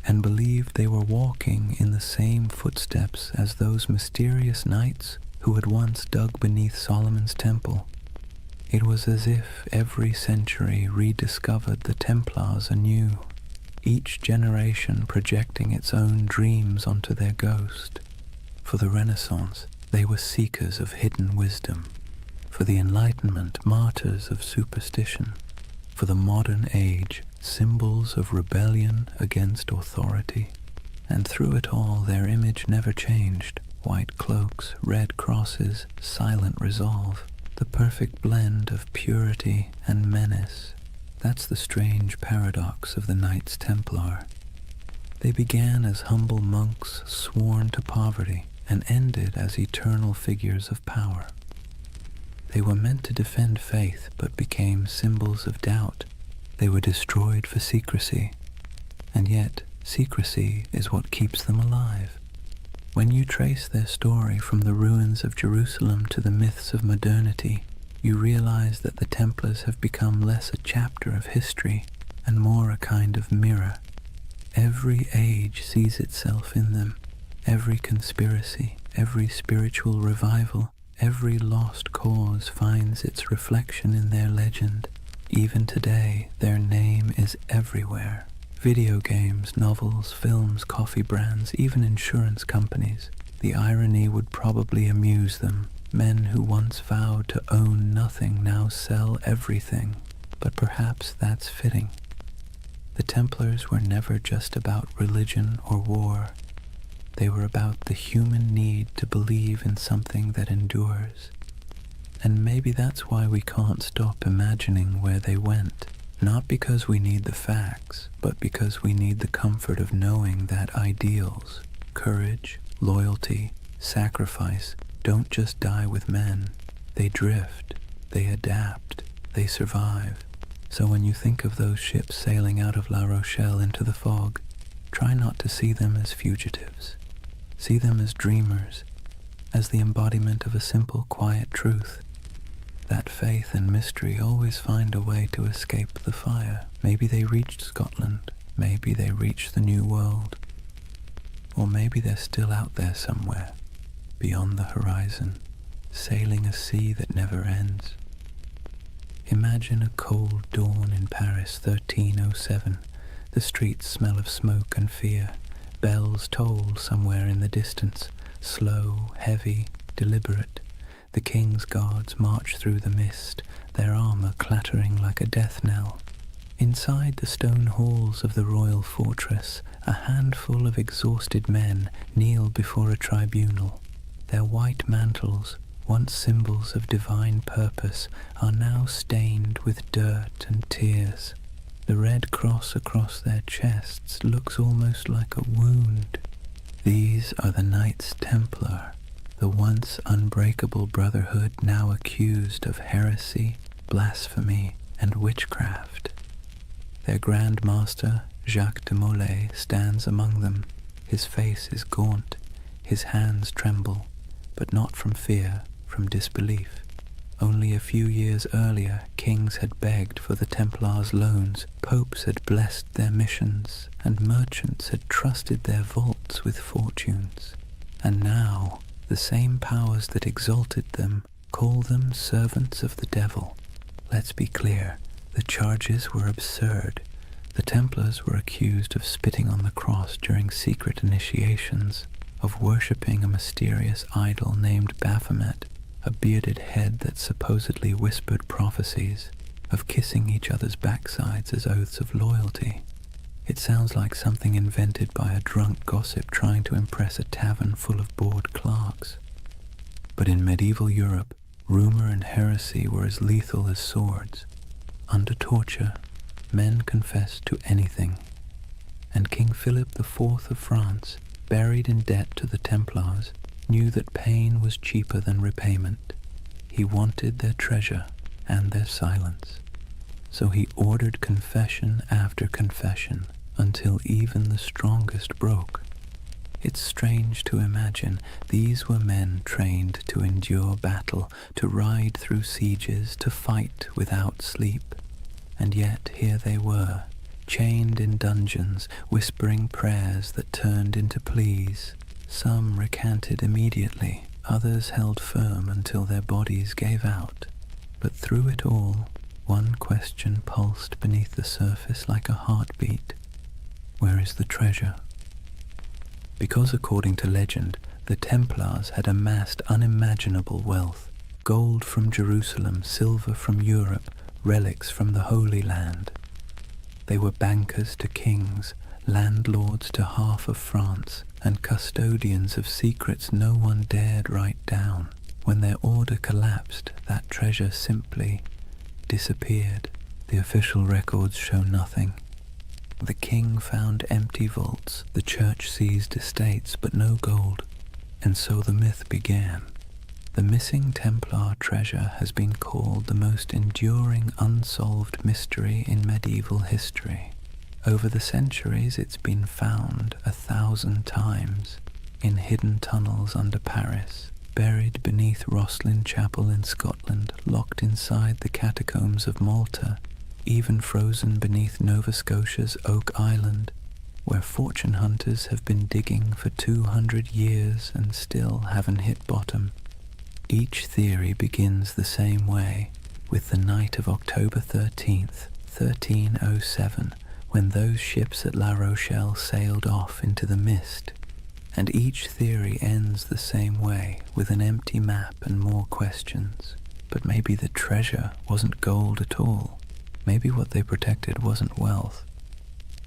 and believed they were walking in the same footsteps as those mysterious knights who had once dug beneath Solomon's temple. It was as if every century rediscovered the Templars anew, each generation projecting its own dreams onto their ghost. For the Renaissance, they were seekers of hidden wisdom. For the Enlightenment, martyrs of superstition. For the modern age, symbols of rebellion against authority. And through it all, their image never changed. White cloaks, red crosses, silent resolve. The perfect blend of purity and menace. That's the strange paradox of the Knights Templar. They began as humble monks sworn to poverty and ended as eternal figures of power. They were meant to defend faith but became symbols of doubt. They were destroyed for secrecy, and yet secrecy is what keeps them alive. When you trace their story from the ruins of Jerusalem to the myths of modernity, you realize that the Templars have become less a chapter of history and more a kind of mirror. Every age sees itself in them. Every conspiracy, every spiritual revival, every lost cause finds its reflection in their legend. Even today, their name is everywhere. Video games, novels, films, coffee brands, even insurance companies. The irony would probably amuse them. Men who once vowed to own nothing now sell everything, but perhaps that's fitting. The Templars were never just about religion or war. They were about the human need to believe in something that endures. And maybe that's why we can't stop imagining where they went. Not because we need the facts, but because we need the comfort of knowing that ideals, courage, loyalty, sacrifice, don't just die with men. They drift, they adapt, they survive. So when you think of those ships sailing out of La Rochelle into the fog, try not to see them as fugitives. See them as dreamers, as the embodiment of a simple, quiet truth. That faith and mystery always find a way to escape the fire. Maybe they reached Scotland, maybe they reached the New World, or maybe they're still out there somewhere, beyond the horizon, sailing a sea that never ends. Imagine a cold dawn in Paris, 1307. The streets smell of smoke and fear. Bells toll somewhere in the distance, slow, heavy, deliberate. The king's guards march through the mist, their armor clattering like a death knell. Inside the stone halls of the royal fortress, a handful of exhausted men kneel before a tribunal. Their white mantles, once symbols of divine purpose, are now stained with dirt and tears. The red cross across their chests looks almost like a wound. These are the Knights Templar, the once unbreakable brotherhood now accused of heresy, blasphemy, and witchcraft. Their Grand Master, Jacques de Molay, stands among them. His face is gaunt, his hands tremble, but not from fear, from disbelief. Only a few years earlier, kings had begged for the Templars' loans, popes had blessed their missions, and merchants had trusted their vaults with fortunes. And now, the same powers that exalted them call them servants of the devil. Let's be clear, the charges were absurd. The Templars were accused of spitting on the cross during secret initiations, of worshipping a mysterious idol named Baphomet, a bearded head that supposedly whispered prophecies, of kissing each other's backsides as oaths of loyalty. It sounds like something invented by a drunk gossip trying to impress a tavern full of bored clerks. But in medieval Europe, rumor and heresy were as lethal as swords. Under torture, men confessed to anything. And King Philip IV of France, buried in debt to the Templars, knew that pain was cheaper than repayment. He wanted their treasure and their silence. So he ordered confession after confession until even the strongest broke. It's strange to imagine these were men trained to endure battle, to ride through sieges, to fight without sleep. And yet here they were, chained in dungeons, whispering prayers that turned into pleas. Some recanted immediately, others held firm until their bodies gave out. But through it all, one question pulsed beneath the surface like a heartbeat. Where is the treasure? Because according to legend, the Templars had amassed unimaginable wealth. Gold from Jerusalem, silver from Europe, relics from the Holy Land. They were bankers to kings, landlords to half of France, and custodians of secrets no one dared write down. When their order collapsed, that treasure simply disappeared. The official records show nothing. The king found empty vaults, the church seized estates, but no gold. And so the myth began. The missing Templar treasure has been called the most enduring unsolved mystery in medieval history. Over the centuries it's been found 1,000 times, in hidden tunnels under Paris, buried beneath Rosslyn Chapel in Scotland, locked inside the catacombs of Malta, even frozen beneath Nova Scotia's Oak Island, where fortune hunters have been digging for 200 years and still haven't hit bottom. Each theory begins the same way, with the night of October 13th, 1307, when those ships at La Rochelle sailed off into the mist. And each theory ends the same way, with an empty map and more questions. But maybe the treasure wasn't gold at all. Maybe what they protected wasn't wealth,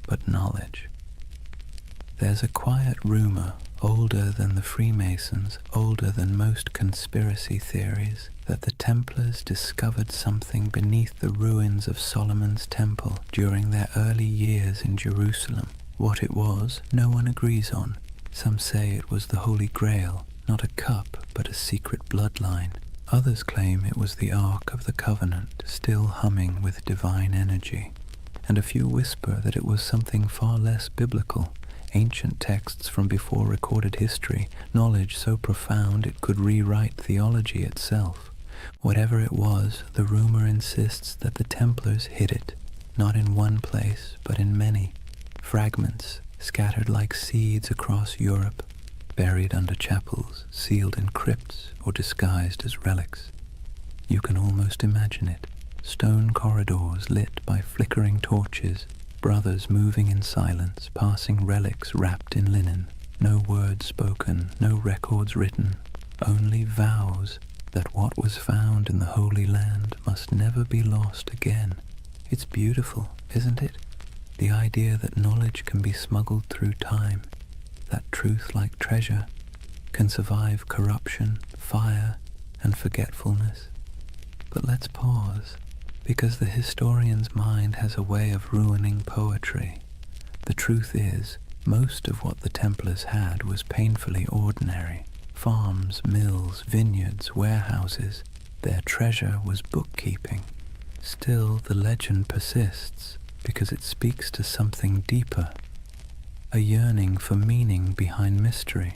but knowledge. There's a quiet rumor, older than the Freemasons, older than most conspiracy theories, that the Templars discovered something beneath the ruins of Solomon's temple during their early years in Jerusalem. What it was, no one agrees on. Some say it was the Holy Grail, not a cup, but a secret bloodline. Others claim it was the Ark of the Covenant, still humming with divine energy. And a few whisper that it was something far less biblical, ancient texts from before recorded history, knowledge so profound it could rewrite theology itself. Whatever it was, the rumor insists that the Templars hid it, not in one place, but in many. Fragments scattered like seeds across Europe, buried under chapels, sealed in crypts, or disguised as relics. You can almost imagine it. Stone corridors lit by flickering torches, brothers moving in silence, passing relics wrapped in linen. No words spoken, no records written, only vows that what was found in the Holy Land must never be lost again. It's beautiful, isn't it? The idea that knowledge can be smuggled through time, that truth, like treasure, can survive corruption, fire, and forgetfulness. But let's pause, because the historian's mind has a way of ruining poetry. The truth is, most of what the Templars had was painfully ordinary. Farms, mills, vineyards, warehouses. Their treasure was bookkeeping. Still, the legend persists, because it speaks to something deeper, a yearning for meaning behind mystery.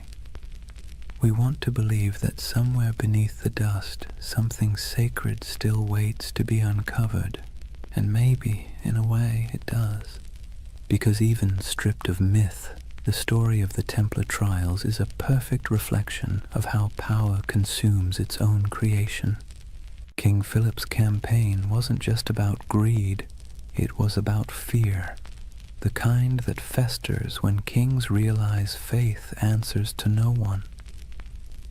We want to believe that somewhere beneath the dust, something sacred still waits to be uncovered, and maybe, in a way, it does. Because even stripped of myth, the story of the Templar trials is a perfect reflection of how power consumes its own creation. King Philip's campaign wasn't just about greed, it was about fear, the kind that festers when kings realize faith answers to no one.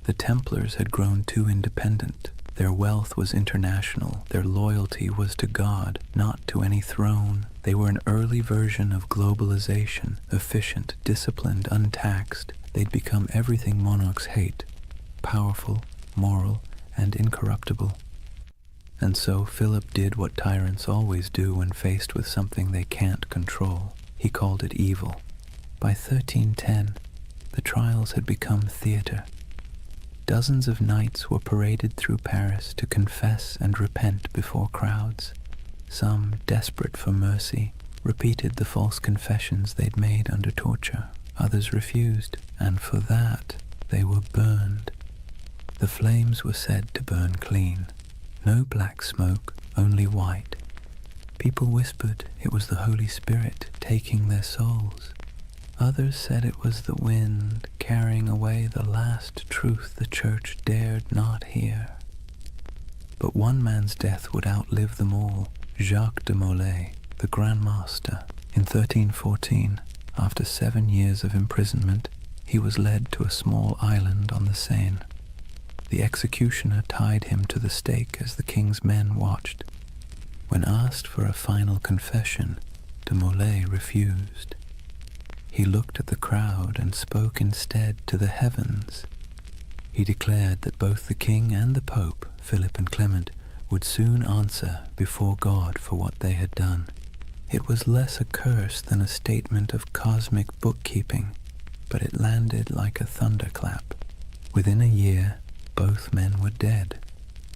The Templars had grown too independent. Their wealth was international. Their loyalty was to God, not to any throne. They were an early version of globalization, efficient, disciplined, untaxed. They'd become everything monarchs hate, powerful, moral, and incorruptible. And so Philip did what tyrants always do when faced with something they can't control. He called it evil. By 1310, the trials had become theater. Dozens of knights were paraded through Paris to confess and repent before crowds. Some, desperate for mercy, repeated the false confessions they'd made under torture. Others refused, and for that they were burned. The flames were said to burn clean. No black smoke, only white. People whispered it was the Holy Spirit taking their souls. Others said it was the wind carrying away the last truth the church dared not hear. But one man's death would outlive them all. Jacques de Molay, the Grand Master. In 1314, after 7 years of imprisonment, he was led to a small island on the Seine. The executioner tied him to the stake as the king's men watched. When asked for a final confession, de Molay refused. He looked at the crowd and spoke instead to the heavens. He declared that both the king and the pope, Philip and Clement, would soon answer before God for what they had done. It was less a curse than a statement of cosmic bookkeeping, but it landed like a thunderclap. Within a year, both men were dead,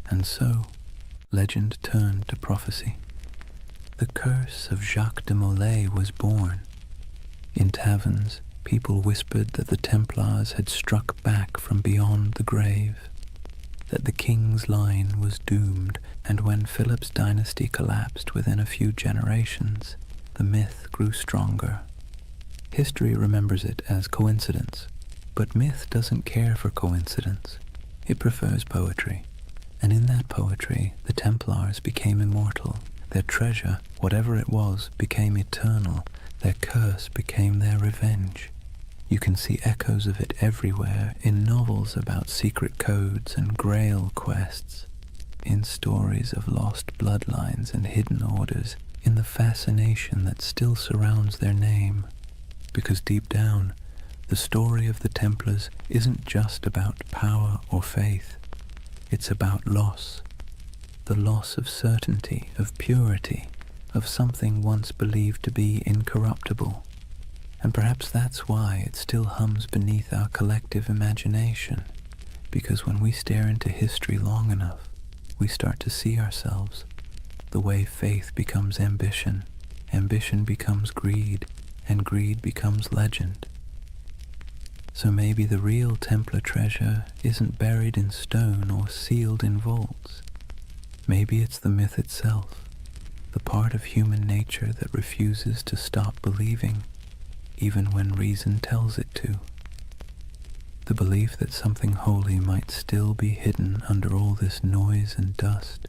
and so legend turned to prophecy. The curse of Jacques de Molay was born. In taverns, people whispered that the Templars had struck back from beyond the grave, that the king's line was doomed, and when Philip's dynasty collapsed within a few generations, the myth grew stronger. History remembers it as coincidence, but myth doesn't care for coincidence. It prefers poetry, and in that poetry, the Templars became immortal. Their treasure, whatever it was, became eternal. Their curse became their revenge. You can see echoes of it everywhere, in novels about secret codes and grail quests, in stories of lost bloodlines and hidden orders, in the fascination that still surrounds their name. Because deep down, the story of the Templars isn't just about power or faith. It's about loss. The loss of certainty, of purity, of something once believed to be incorruptible. And perhaps that's why it still hums beneath our collective imagination, because when we stare into history long enough, we start to see ourselves. The way faith becomes ambition, ambition becomes greed, and greed becomes legend. So maybe the real Templar treasure isn't buried in stone or sealed in vaults. Maybe it's the myth itself, the part of human nature that refuses to stop believing, even when reason tells it to. The belief that something holy might still be hidden under all this noise and dust,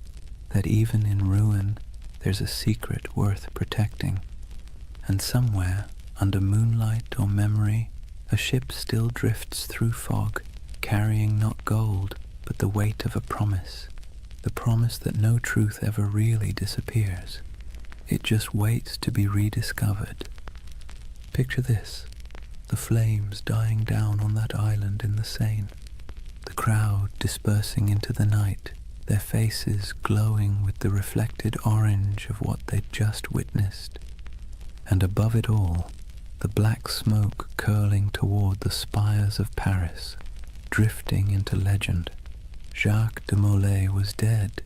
that even in ruin there's a secret worth protecting, and somewhere, under moonlight or memory, a ship still drifts through fog, carrying not gold, but the weight of a promise. The promise that no truth ever really disappears. It just waits to be rediscovered. Picture this, the flames dying down on that island in the Seine, the crowd dispersing into the night, their faces glowing with the reflected orange of what they'd just witnessed. And above it all, the black smoke curling toward the spires of Paris, drifting into legend. Jacques de Molay was dead,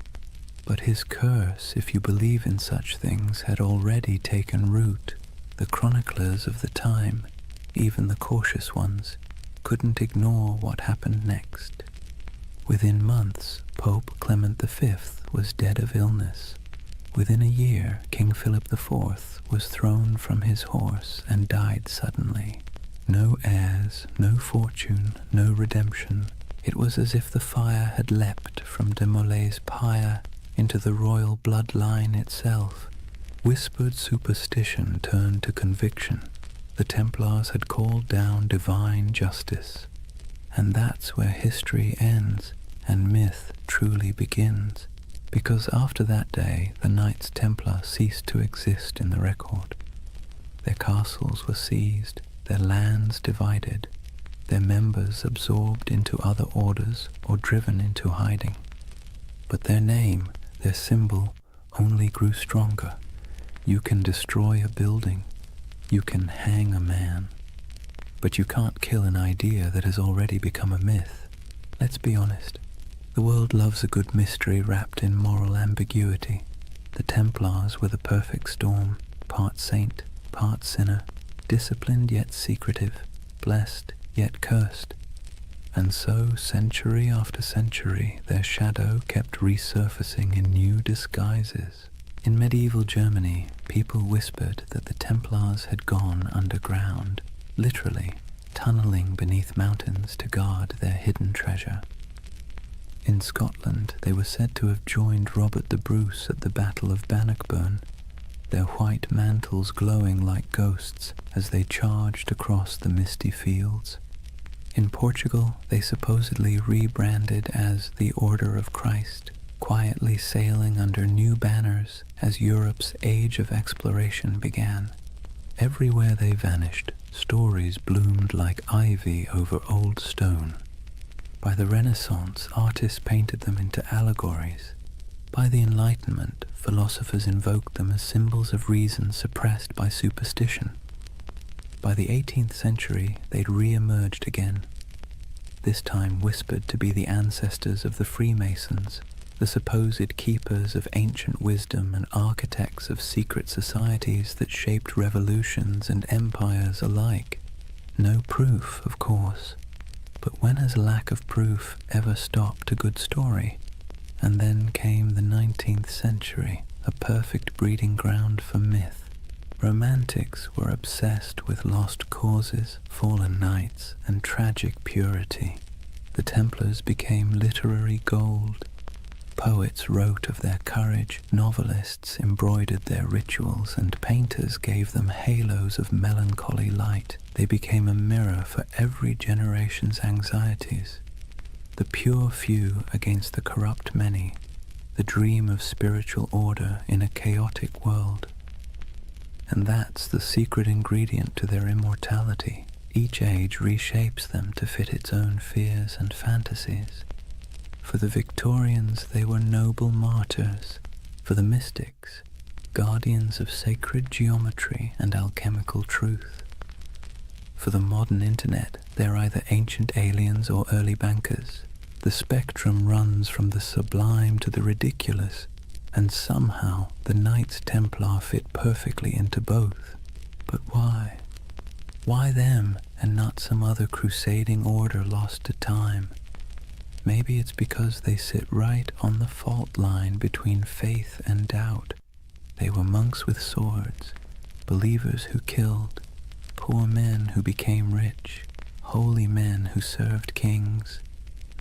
but his curse, if you believe in such things, had already taken root. The chroniclers of the time, even the cautious ones, couldn't ignore what happened next. Within months, Pope Clement V was dead of illness. Within a year, King Philip IV was thrown from his horse and died suddenly. No heirs, no fortune, no redemption. It was as if the fire had leapt from de Molay's pyre into the royal bloodline itself. Whispered superstition turned to conviction. The Templars had called down divine justice. And that's where history ends and myth truly begins, because after that day the Knights Templar ceased to exist in the record. Their castles were seized, their lands divided, their members absorbed into other orders or driven into hiding. But their name, their symbol, only grew stronger. You can destroy a building, you can hang a man, but you can't kill an idea that has already become a myth. Let's be honest. The world loves a good mystery wrapped in moral ambiguity. The Templars were the perfect storm, part saint, part sinner, disciplined yet secretive, blessed yet cursed. And so, century after century, their shadow kept resurfacing in new disguises. In medieval Germany, people whispered that the Templars had gone underground, literally tunneling beneath mountains to guard their hidden treasure. In Scotland, they were said to have joined Robert the Bruce at the Battle of Bannockburn, their white mantles glowing like ghosts as they charged across the misty fields. In Portugal, they supposedly rebranded as the Order of Christ, quietly sailing under new banners as Europe's age of exploration began. Everywhere they vanished, stories bloomed like ivy over old stone. By the Renaissance, artists painted them into allegories. By the Enlightenment, philosophers invoked them as symbols of reason suppressed by superstition. By the 18th century, they'd re-emerged again, this time whispered to be the ancestors of the Freemasons, the supposed keepers of ancient wisdom and architects of secret societies that shaped revolutions and empires alike. No proof, of course. But when has lack of proof ever stopped a good story? And then came the 19th century, a perfect breeding ground for myth. Romantics were obsessed with lost causes, fallen knights, and tragic purity. The Templars became literary gold. Poets wrote of their courage, novelists embroidered their rituals, and painters gave them halos of melancholy light. They became a mirror for every generation's anxieties. The pure few against the corrupt many, the dream of spiritual order in a chaotic world. And that's the secret ingredient to their immortality. Each age reshapes them to fit its own fears and fantasies. For the Victorians, they were noble martyrs. For the mystics, guardians of sacred geometry and alchemical truth. For the modern internet, they're either ancient aliens or early bankers. The spectrum runs from the sublime to the ridiculous, and somehow the Knights Templar fit perfectly into both. But why? Why them and not some other crusading order lost to time? Maybe it's because they sit right on the fault line between faith and doubt. They were monks with swords, believers who killed, poor men who became rich, holy men who served kings.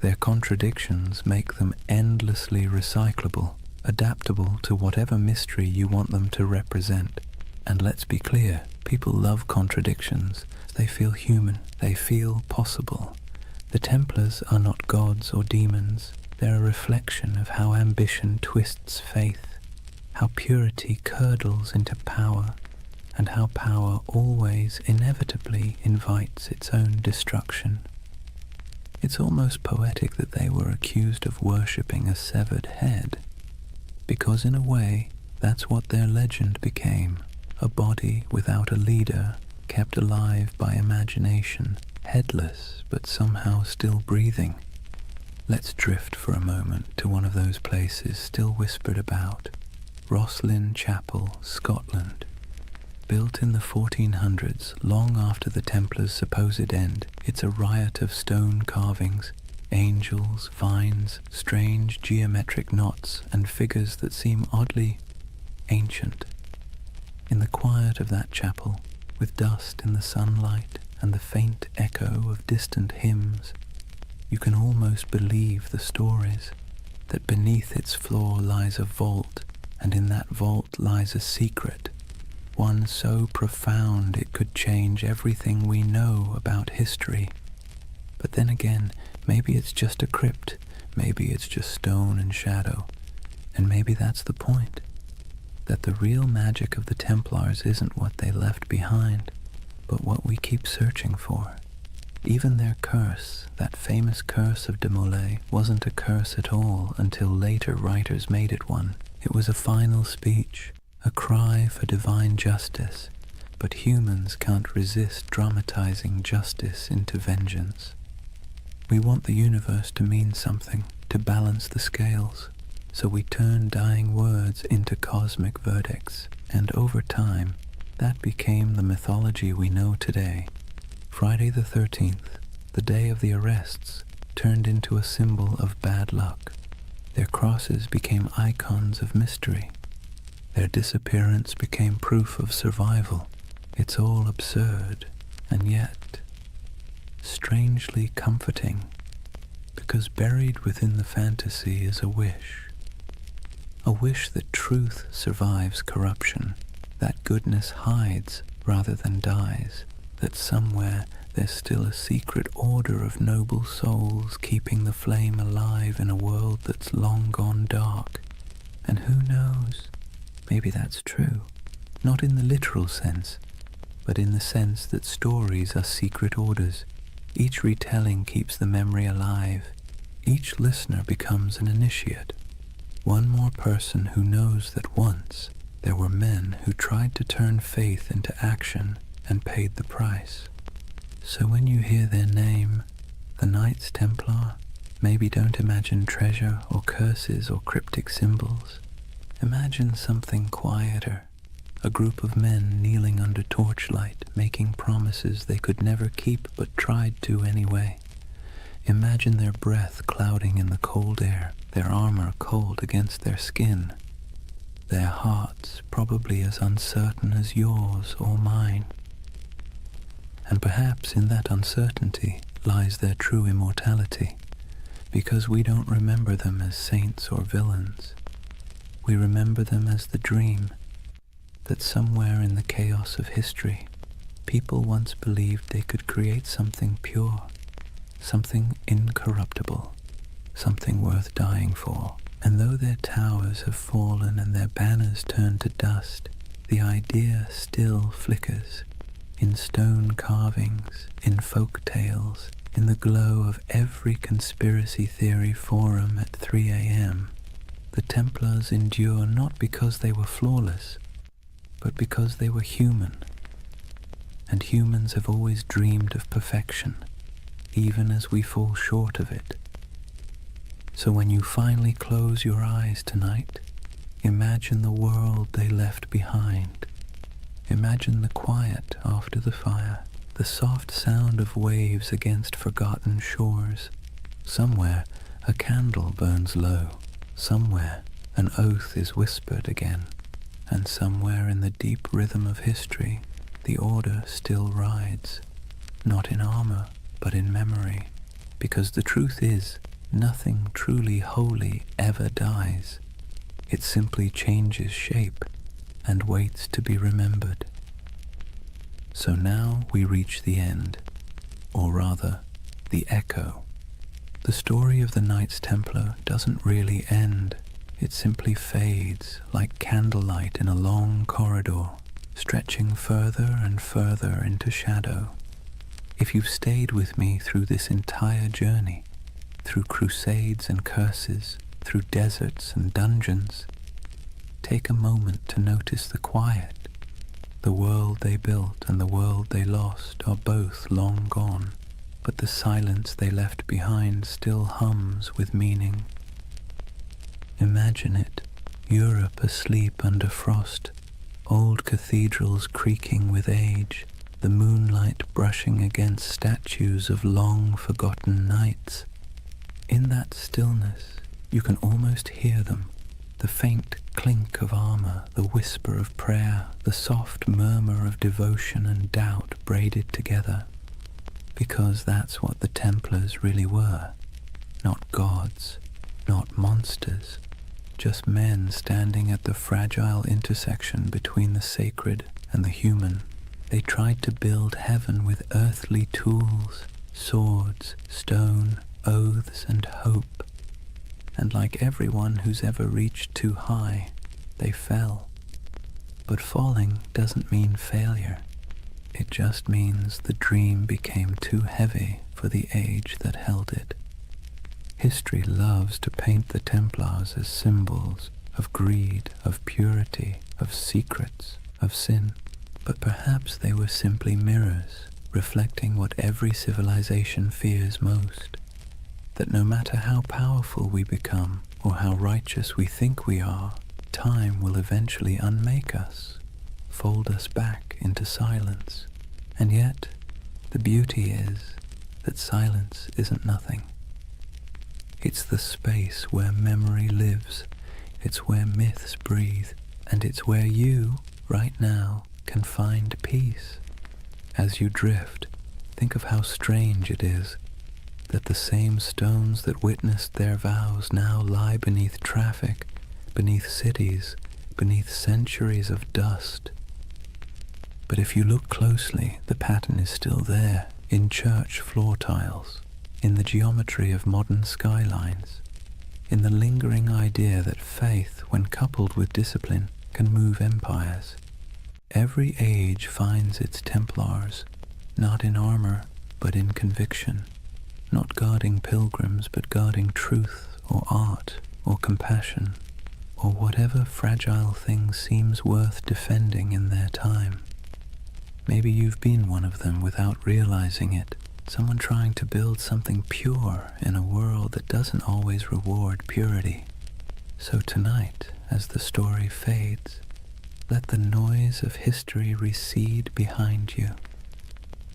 Their contradictions make them endlessly recyclable, adaptable to whatever mystery you want them to represent. And let's be clear, people love contradictions. They feel human, they feel possible. The Templars are not gods or demons. They're a reflection of how ambition twists faith, how purity curdles into power, and how power always inevitably invites its own destruction. It's almost poetic that they were accused of worshipping a severed head, because in a way, that's what their legend became, a body without a leader, kept alive by imagination, headless but somehow still breathing. Let's drift for a moment to one of those places still whispered about, Rosslyn Chapel, Scotland. Built in the 1400s, long after the Templars' supposed end, it's a riot of stone carvings, angels, vines, strange geometric knots, and figures that seem oddly ancient. In the quiet of that chapel, with dust in the sunlight and the faint echo of distant hymns, you can almost believe the stories, that beneath its floor lies a vault, and in that vault lies a secret, one so profound it could change everything we know about history. But then again, maybe it's just a crypt, maybe it's just stone and shadow, and maybe that's the point, that the real magic of the Templars isn't what they left behind, but what we keep searching for. Even their curse, that famous curse of de Molay, wasn't a curse at all until later writers made it one. It was a final speech, a cry for divine justice, but humans can't resist dramatizing justice into vengeance. We want the universe to mean something, to balance the scales, so we turn dying words into cosmic verdicts, and over time, that became the mythology we know today. Friday the 13th, the day of the arrests, turned into a symbol of bad luck. Their crosses became icons of mystery. Their disappearance became proof of survival. It's all absurd, and yet strangely comforting, because buried within the fantasy is a wish that truth survives corruption, that goodness hides rather than dies, that somewhere there's still a secret order of noble souls keeping the flame alive in a world that's long gone dark. And who knows, maybe that's true, not in the literal sense, but in the sense that stories are secret orders. Each retelling keeps the memory alive. Each listener becomes an initiate, one more person who knows that once there were men who tried to turn faith into action and paid the price. So when you hear their name, the Knights Templar, maybe don't imagine treasure or curses or cryptic symbols. Imagine something quieter, a group of men kneeling under torchlight, making promises they could never keep but tried to anyway. Imagine their breath clouding in the cold air, their armor cold against their skin, their hearts probably as uncertain as yours or mine. And perhaps in that uncertainty lies their true immortality, because we don't remember them as saints or villains. We remember them as the dream that somewhere in the chaos of history, people once believed they could create something pure, something incorruptible, something worth dying for. And though their towers have fallen and their banners turned to dust, the idea still flickers. In stone carvings, in folk tales, in the glow of every conspiracy theory forum at 3 a.m., the Templars endure not because they were flawless, but because they were human. And humans have always dreamed of perfection, even as we fall short of it. So when you finally close your eyes tonight, imagine the world they left behind. Imagine the quiet after the fire, the soft sound of waves against forgotten shores. Somewhere a candle burns low, somewhere an oath is whispered again, and somewhere in the deep rhythm of history the order still rides, not in armor but in memory, because the truth is, nothing truly holy ever dies. It simply changes shape and waits to be remembered. So now we reach the end, or rather, the echo. The story of the Knights Templar doesn't really end. It simply fades like candlelight in a long corridor, stretching further and further into shadow. If you've stayed with me through this entire journey, through crusades and curses, through deserts and dungeons, take a moment to notice the quiet. The world they built and the world they lost are both long gone, but the silence they left behind still hums with meaning. Imagine it, Europe asleep under frost, old cathedrals creaking with age, the moonlight brushing against statues of long-forgotten knights. In that stillness, you can almost hear them, the faint clink of armor, the whisper of prayer, the soft murmur of devotion and doubt braided together. Because that's what the Templars really were. Not gods, not monsters, just men standing at the fragile intersection between the sacred and the human. They tried to build heaven with earthly tools, swords, stone, oaths, and hope. And like everyone who's ever reached too high, they fell. But falling doesn't mean failure. It just means the dream became too heavy for the age that held it. History loves to paint the Templars as symbols of greed, of purity, of secrets, of sin. But perhaps they were simply mirrors, reflecting what every civilization fears most. That no matter how powerful we become, or how righteous we think we are, time will eventually unmake us, fold us back into silence. And yet, the beauty is that silence isn't nothing. It's the space where memory lives, it's where myths breathe, and it's where you, right now, can find peace. As you drift, think of how strange it is that the same stones that witnessed their vows now lie beneath traffic, beneath cities, beneath centuries of dust. But if you look closely, the pattern is still there, in church floor tiles, in the geometry of modern skylines, in the lingering idea that faith, when coupled with discipline, can move empires. Every age finds its Templars, not in armor, but in conviction, not guarding pilgrims, but guarding truth, or art, or compassion, or whatever fragile thing seems worth defending in their time. Maybe you've been one of them without realizing it, someone trying to build something pure in a world that doesn't always reward purity. So tonight, as the story fades, let the noise of history recede behind you.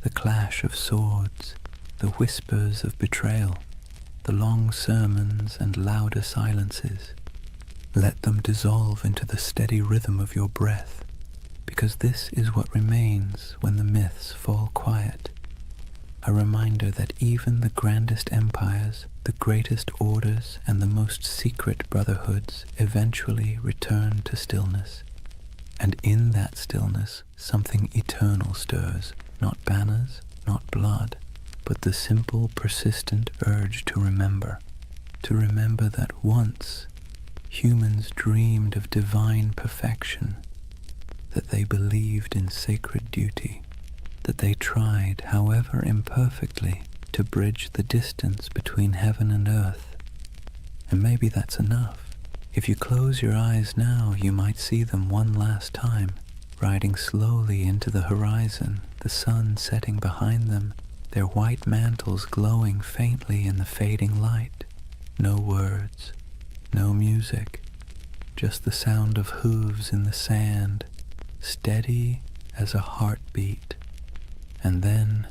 The clash of swords, the whispers of betrayal, the long sermons and louder silences. Let them dissolve into the steady rhythm of your breath, because this is what remains when the myths fall quiet. A reminder that even the grandest empires, the greatest orders, and the most secret brotherhoods eventually return to stillness. And in that stillness, something eternal stirs, not banners, not blood, but the simple, persistent urge to remember that once humans dreamed of divine perfection, that they believed in sacred duty, that they tried, however imperfectly, to bridge the distance between heaven and earth. And maybe that's enough. If you close your eyes now, you might see them one last time, riding slowly into the horizon, the sun setting behind them, their white mantles glowing faintly in the fading light. No words, no music, just the sound of hooves in the sand, steady as a heartbeat. And then,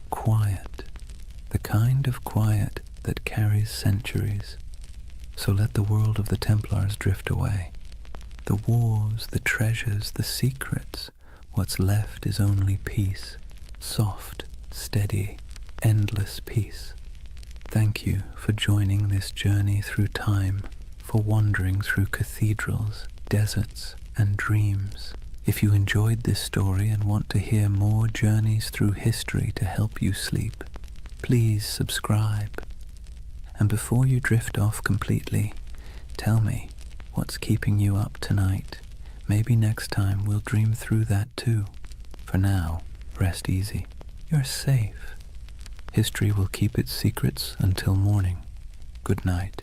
quiet, the kind of quiet that carries centuries. So let the world of the Templars drift away. The wars, the treasures, the secrets, what's left is only peace, soft, steady, endless peace. Thank you for joining this journey through time, for wandering through cathedrals, deserts, and dreams. If you enjoyed this story and want to hear more journeys through history to help you sleep, please subscribe. And before you drift off completely, tell me what's keeping you up tonight. Maybe next time we'll dream through that too. For now, rest easy. You're safe. History will keep its secrets until morning. Good night.